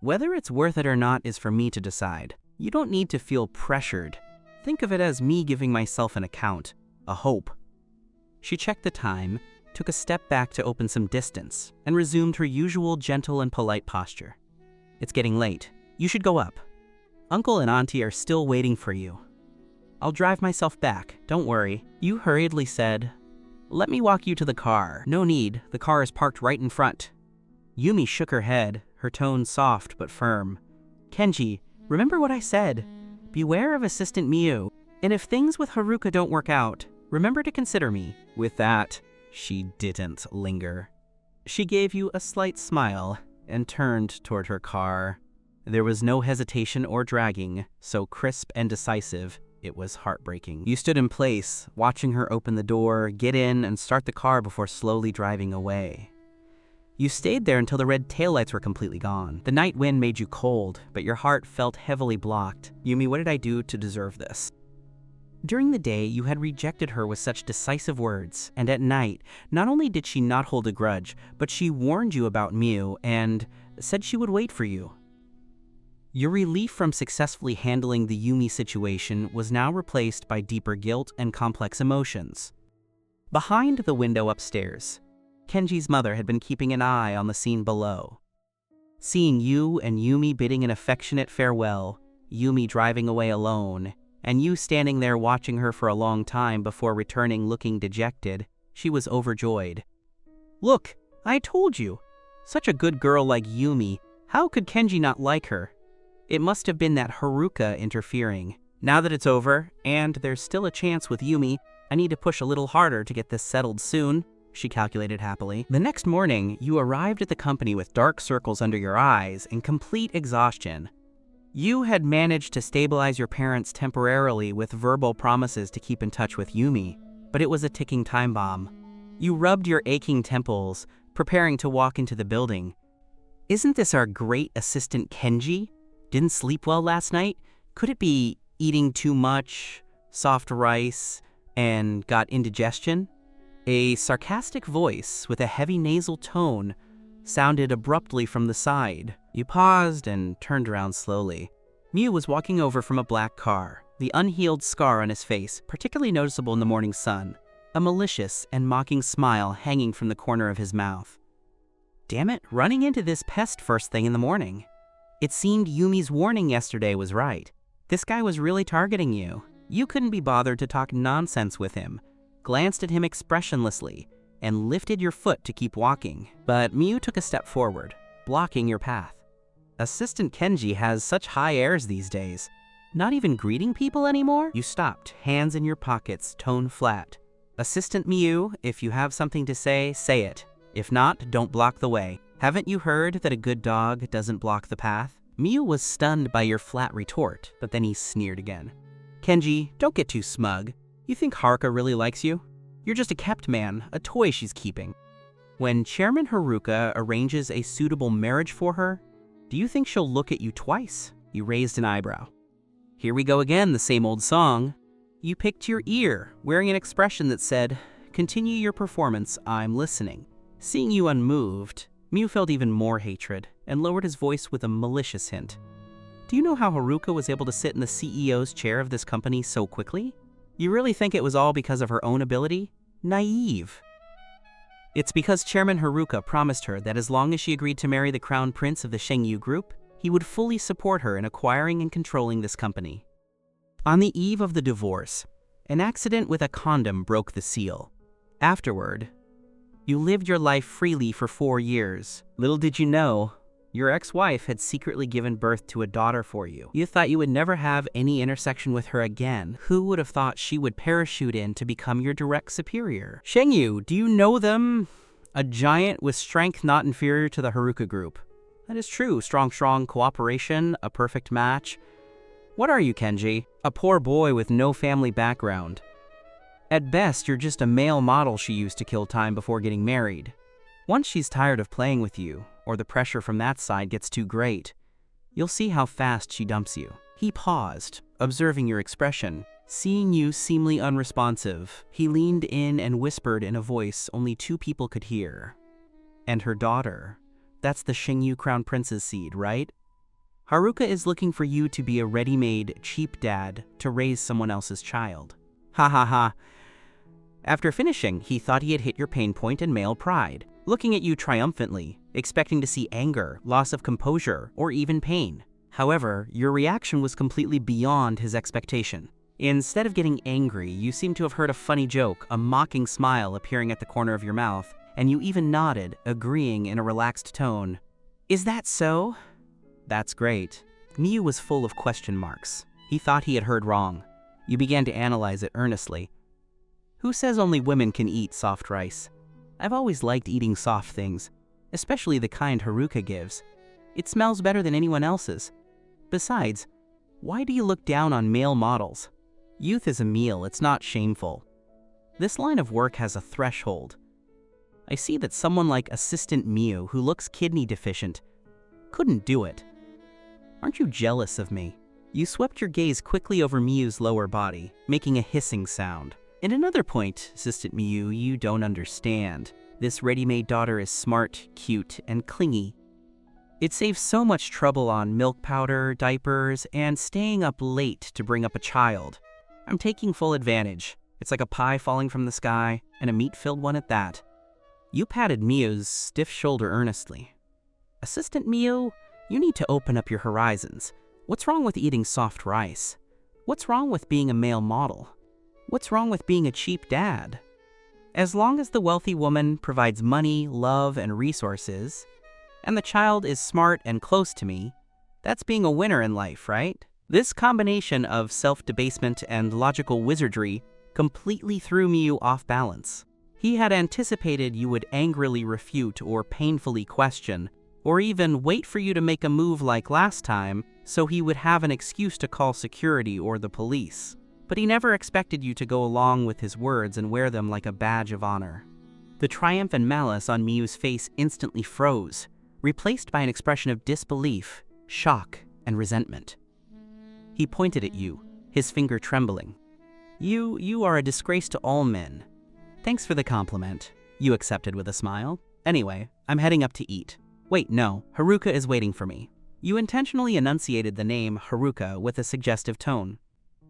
Whether it's worth it or not is for me to decide. You don't need to feel pressured. Think of it as me giving myself an account, a hope. She checked the time, took a step back to open some distance, and resumed her usual gentle and polite posture. It's getting late. You should go up. Uncle and Auntie are still waiting for you. I'll drive myself back, don't worry. You hurriedly said, let me walk you to the car. No need, the car is parked right in front. Yumi shook her head, her tone soft but firm. Kenji, remember what I said. Beware of Assistant Miu, and if things with Haruka don't work out, remember to consider me. With that, she didn't linger. She gave you a slight smile and turned toward her car. There was no hesitation or dragging, so crisp and decisive, it was heartbreaking. You stood in place, watching her open the door, get in, and start the car before slowly driving away. You stayed there until the red taillights were completely gone. The night wind made you cold, but your heart felt heavily blocked. Yumi, what did I do to deserve this? During the day, you had rejected her with such decisive words, and at night, not only did she not hold a grudge, but she warned you about Miu and said she would wait for you. Your relief from successfully handling the Yumi situation was now replaced by deeper guilt and complex emotions. Behind the window upstairs, Kenji's mother had been keeping an eye on the scene below. Seeing you and Yumi bidding an affectionate farewell, Yumi driving away alone, and you standing there watching her for a long time before returning looking dejected, she was overjoyed. Look, I told you! Such a good girl like Yumi, how could Kenji not like her? It must have been that Haruka interfering. Now that it's over, and there's still a chance with Yumi, I need to push a little harder to get this settled soon, she calculated happily. The next morning, you arrived at the company with dark circles under your eyes and complete exhaustion. You had managed to stabilize your parents temporarily with verbal promises to keep in touch with Yumi, but it was a ticking time bomb. You rubbed your aching temples, preparing to walk into the building. Isn't this our great assistant Kenji? Didn't sleep well last night? Could it be eating too much, soft rice, and got indigestion? A sarcastic voice with a heavy nasal tone sounded abruptly from the side. You paused and turned around slowly. Miu was walking over from a black car, the unhealed scar on his face particularly noticeable in the morning sun, a malicious and mocking smile hanging from the corner of his mouth. Damn it, running into this pest first thing in the morning. It seemed Yumi's warning yesterday was right. This guy was really targeting you. You couldn't be bothered to talk nonsense with him, glanced at him expressionlessly, and lifted your foot to keep walking. But Miu took a step forward, blocking your path. Assistant Kenji has such high airs these days. Not even greeting people anymore? You stopped, hands in your pockets, tone flat. Assistant Miu, if you have something to say it. If not, don't block the way. Haven't you heard that a good dog doesn't block the path? Miu was stunned by your flat retort, but then he sneered again. Kenji, don't get too smug. You think Haruka really likes you? You're just a kept man, a toy she's keeping. When Chairman Haruka arranges a suitable marriage for her, do you think she'll look at you twice? You raised an eyebrow. Here we go again, the same old song. You picked your ear, wearing an expression that said, "Continue your performance, I'm listening." Seeing you unmoved, Miu felt even more hatred and lowered his voice with a malicious hint. Do you know how Haruka was able to sit in the CEO's chair of this company so quickly? You really think it was all because of her own ability? Naive. It's because Chairman Haruka promised her that as long as she agreed to marry the crown prince of the Shengyu group, he would fully support her in acquiring and controlling this company. On the eve of the divorce, an accident with a condom broke the seal. Afterward, you lived your life freely for 4 years. Little did you know, your ex-wife had secretly given birth to a daughter for you. You thought you would never have any intersection with her again. Who would have thought she would parachute in to become your direct superior? Shengyu, do you know them? A giant with strength not inferior to the Haruka group. That is true. Strong cooperation, a perfect match. What are you, Kenji? A poor boy with no family background. At best, you're just a male model she used to kill time before getting married. Once she's tired of playing with you, or the pressure from that side gets too great, you'll see how fast she dumps you. He paused, observing your expression. Seeing you seemingly unresponsive, he leaned in and whispered in a voice only 2 people could hear. And her daughter. That's the Shengyu Crown Prince's seed, right? Haruka is looking for you to be a ready-made, cheap dad to raise someone else's child. Ha ha ha. After finishing, he thought he had hit your pain point in male pride, looking at you triumphantly, expecting to see anger, loss of composure, or even pain. However, your reaction was completely beyond his expectation. Instead of getting angry, you seemed to have heard a funny joke, a mocking smile appearing at the corner of your mouth, and you even nodded, agreeing in a relaxed tone. Is that so? That's great. Miu was full of question marks. He thought he had heard wrong. You began to analyze it earnestly. Who says only women can eat soft rice? I've always liked eating soft things, especially the kind Haruka gives. It smells better than anyone else's. Besides, why do you look down on male models? Youth is a meal, it's not shameful. This line of work has a threshold. I see that someone like Assistant Miu, who looks kidney deficient, couldn't do it. Aren't you jealous of me? You swept your gaze quickly over Miu's lower body, making a hissing sound. And another point, Assistant Miu, you don't understand. This ready-made daughter is smart, cute, and clingy. It saves so much trouble on milk powder, diapers, and staying up late to bring up a child. I'm taking full advantage. It's like a pie falling from the sky, and a meat-filled one at that. You patted Miu's stiff shoulder earnestly. Assistant Miu, you need to open up your horizons. What's wrong with eating soft rice? What's wrong with being a male model? What's wrong with being a cheap dad? As long as the wealthy woman provides money, love, and resources, and the child is smart and close to me, that's being a winner in life, right? This combination of self-debasement and logical wizardry completely threw Miu off balance. He had anticipated you would angrily refute or painfully question, or even wait for you to make a move like last time so he would have an excuse to call security or the police. But he never expected you to go along with his words and wear them like a badge of honor. The triumph and malice on Miu's face instantly froze, replaced by an expression of disbelief, shock, and resentment. He pointed at you, his finger trembling. You are a disgrace to all men. Thanks for the compliment, you accepted with a smile. Anyway, I'm heading up to eat. Wait, no, Haruka is waiting for me. You intentionally enunciated the name Haruka with a suggestive tone.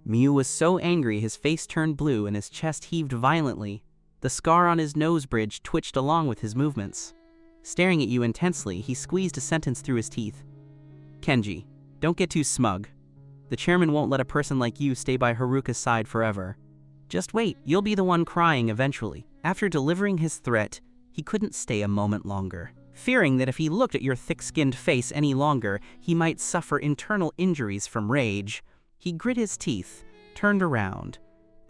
Miu was so angry his face turned blue and his chest heaved violently. The scar on his nose bridge twitched along with his movements. Staring at you intensely, he squeezed a sentence through his teeth. Kenji, don't get too smug. The chairman won't let a person like you stay by Haruka's side forever. Just wait, you'll be the one crying eventually. After delivering his threat, he couldn't stay a moment longer. Fearing that if he looked at your thick-skinned face any longer, he might suffer internal injuries from rage, he grit his teeth, turned around,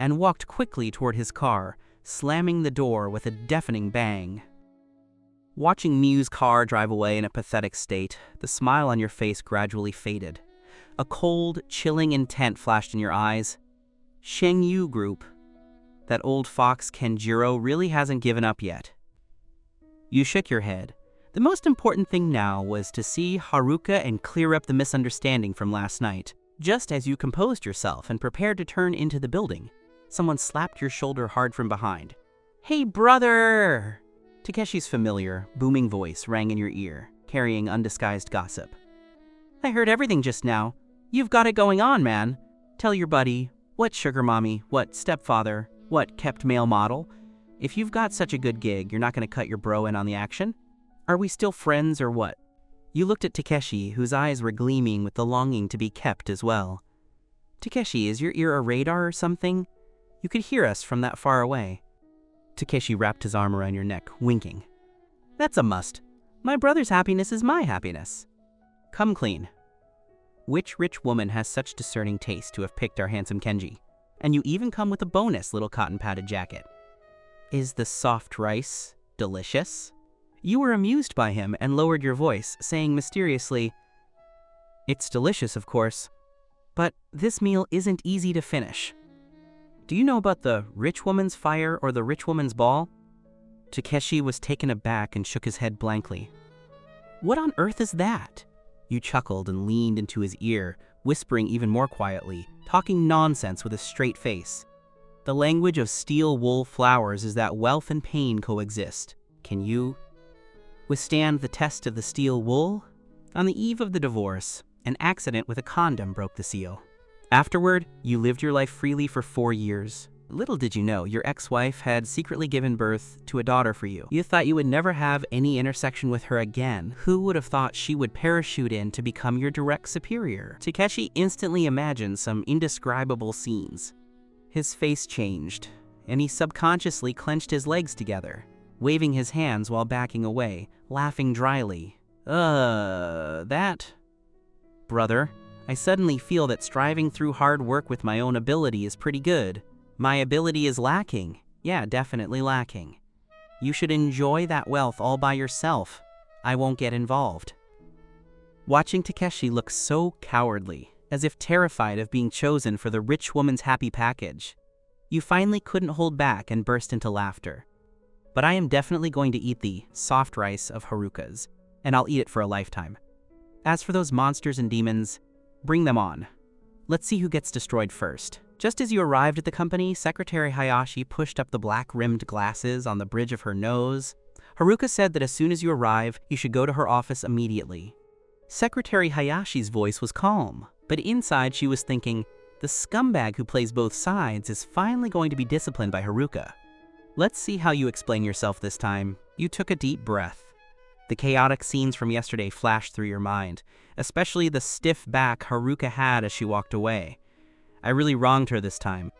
and walked quickly toward his car, slamming the door with a deafening bang. Watching Miu's car drive away in a pathetic state, the smile on your face gradually faded. A cold, chilling intent flashed in your eyes. Shengyu Group. That old fox Kenjiro really hasn't given up yet. You shook your head. The most important thing now was to see Haruka and clear up the misunderstanding from last night. Just as you composed yourself and prepared to turn into the building, someone slapped your shoulder hard from behind. Hey, brother! Takeshi's familiar, booming voice rang in your ear, carrying undisguised gossip. I heard everything just now. You've got it going on, man. Tell your buddy, what sugar mommy, what stepfather, what kept male model. If you've got such a good gig, you're not going to cut your bro in on the action? Are we still friends or what? You looked at Takeshi, whose eyes were gleaming with the longing to be kept as well. Takeshi, is your ear a radar or something? You could hear us from that far away. Takeshi wrapped his arm around your neck, winking. That's a must. My brother's happiness is my happiness. Come clean. Which rich woman has such discerning taste to have picked our handsome Kenji? And you even come with a bonus little cotton-padded jacket. Is the soft rice delicious? You were amused by him and lowered your voice, saying mysteriously, It's delicious, of course, but this meal isn't easy to finish. Do you know about the rich woman's fire or the rich woman's ball? Takeshi was taken aback and shook his head blankly. What on earth is that? You chuckled and leaned into his ear, whispering even more quietly, talking nonsense with a straight face. The language of steel wool flowers is that wealth and pain coexist. Can you withstand the test of the steel wool? On the eve of the divorce, an accident with a condom broke the seal. Afterward, you lived your life freely for 4 years. Little did you know, your ex-wife had secretly given birth to a daughter for you. You thought you would never have any intersection with her again. Who would have thought she would parachute in to become your direct superior? Takeshi instantly imagined some indescribable scenes. His face changed, and he subconsciously clenched his legs together, waving his hands while backing away, laughing dryly. That... Brother, I suddenly feel that striving through hard work with my own ability is pretty good. My ability is lacking. Yeah, definitely lacking. You should enjoy that wealth all by yourself. I won't get involved. Watching Takeshi look so cowardly, as if terrified of being chosen for the rich woman's happy package, you finally couldn't hold back and burst into laughter. but I am definitely going to eat the soft rice of Haruka's, and I'll eat it for a lifetime. As for those monsters and demons, bring them on. Let's see who gets destroyed first. Just as you arrived at the company, Secretary Hayashi pushed up the black-rimmed glasses on the bridge of her nose. Haruka said that as soon as you arrive, you should go to her office immediately. Secretary Hayashi's voice was calm, but inside she was thinking, the scumbag who plays both sides is finally going to be disciplined by Haruka. Let's see how you explain yourself this time. You took a deep breath. The chaotic scenes from yesterday flashed through your mind, especially the stiff back Haruka had as she walked away. I really wronged her this time.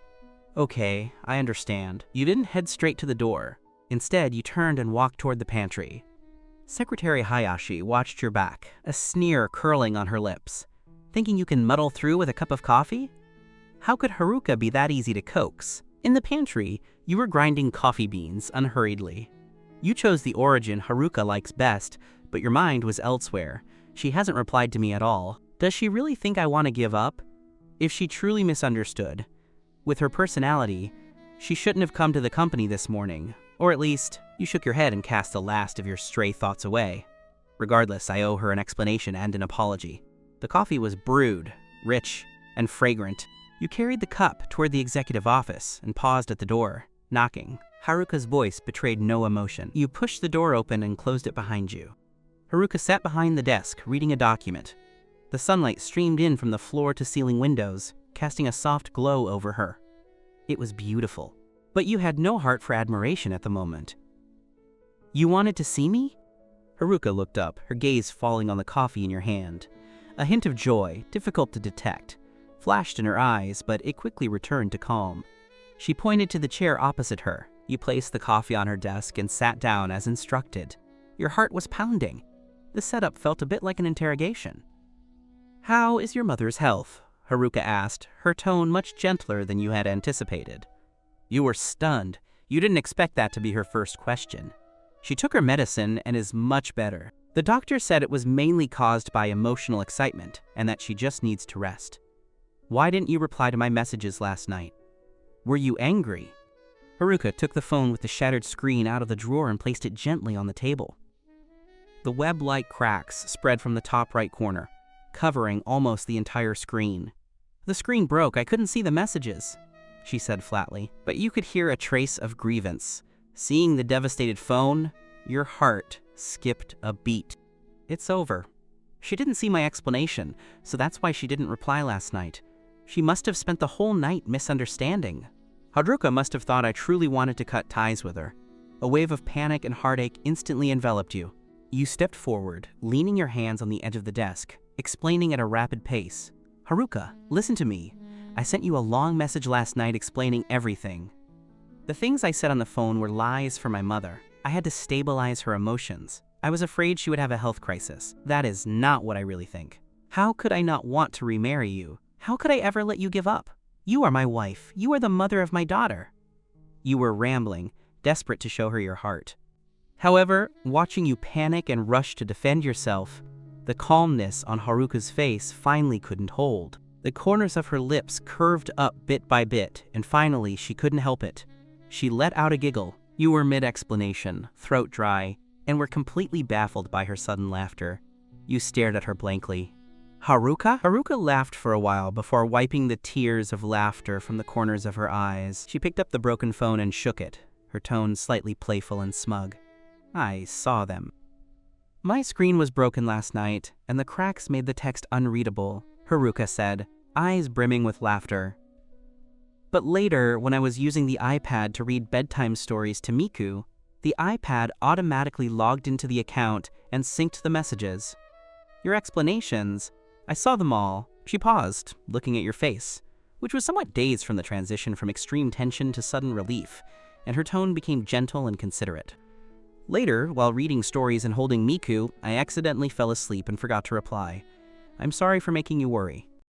Okay, I understand. You didn't head straight to the door. Instead, you turned and walked toward the pantry. Secretary Hayashi watched your back, a sneer curling on her lips. Thinking you can muddle through with a cup of coffee? How could Haruka be that easy to coax? In the pantry, you were grinding coffee beans unhurriedly. You chose the origin Haruka likes best, but your mind was elsewhere. She hasn't replied to me at all. Does she really think I want to give up? If she truly misunderstood, with her personality, she shouldn't have come to the company this morning. Or at least, you shook your head and cast the last of your stray thoughts away. Regardless, I owe her an explanation and an apology. The coffee was brewed, rich, and fragrant. You carried the cup toward the executive office and paused at the door, knocking. Haruka's voice betrayed no emotion. You pushed the door open and closed it behind you. Haruka sat behind the desk, reading a document. The sunlight streamed in from the floor-to-ceiling windows, casting a soft glow over her. It was beautiful. But you had no heart for admiration at the moment. You wanted to see me? Haruka looked up, her gaze falling on the coffee in your hand. A hint of joy, difficult to detect, flashed in her eyes, but it quickly returned to calm. She pointed to the chair opposite her. You placed the coffee on her desk and sat down as instructed. Your heart was pounding. The setup felt a bit like an interrogation. How is your mother's health? Haruka asked, her tone much gentler than you had anticipated. You were stunned. You didn't expect that to be her first question. She took her medicine and is much better. The doctor said it was mainly caused by emotional excitement and that she just needs to rest. Why didn't you reply to my messages last night? Were you angry? Haruka took the phone with the shattered screen out of the drawer and placed it gently on the table. The web-like cracks spread from the top right corner, covering almost the entire screen. The screen broke. I couldn't see the messages, she said flatly, but you could hear a trace of grievance. Seeing the devastated phone, your heart skipped a beat. It's over. She didn't see my explanation, so that's why she didn't reply last night. She must have spent the whole night misunderstanding. Haruka must have thought I truly wanted to cut ties with her. A wave of panic and heartache instantly enveloped you. You stepped forward, leaning your hands on the edge of the desk, explaining at a rapid pace. Haruka, listen to me. I sent you a long message last night explaining everything. The things I said on the phone were lies for my mother. I had to stabilize her emotions. I was afraid she would have a health crisis. That is not what I really think. How could I not want to remarry you? How could I ever let you give up? You are my wife. You are the mother of my daughter. You were rambling, desperate to show her your heart. However, watching you panic and rush to defend yourself, the calmness on Haruka's face finally couldn't hold. The corners of her lips curved up bit by bit, and finally she couldn't help it. She let out a giggle. You were mid-explanation, throat dry, and were completely baffled by her sudden laughter. You stared at her blankly. Haruka? Haruka laughed for a while before wiping the tears of laughter from the corners of her eyes. She picked up the broken phone and shook it, her tone slightly playful and smug. I saw them. My screen was broken last night, and the cracks made the text unreadable, Haruka said, eyes brimming with laughter. But later, when I was using the iPad to read bedtime stories to Miku, the iPad automatically logged into the account and synced the messages. Your explanations, I saw them all. She paused, looking at your face, which was somewhat dazed from the transition from extreme tension to sudden relief, and her tone became gentle and considerate. Later, while reading stories and holding Miku, I accidentally fell asleep and forgot to reply. I'm sorry for making you worry.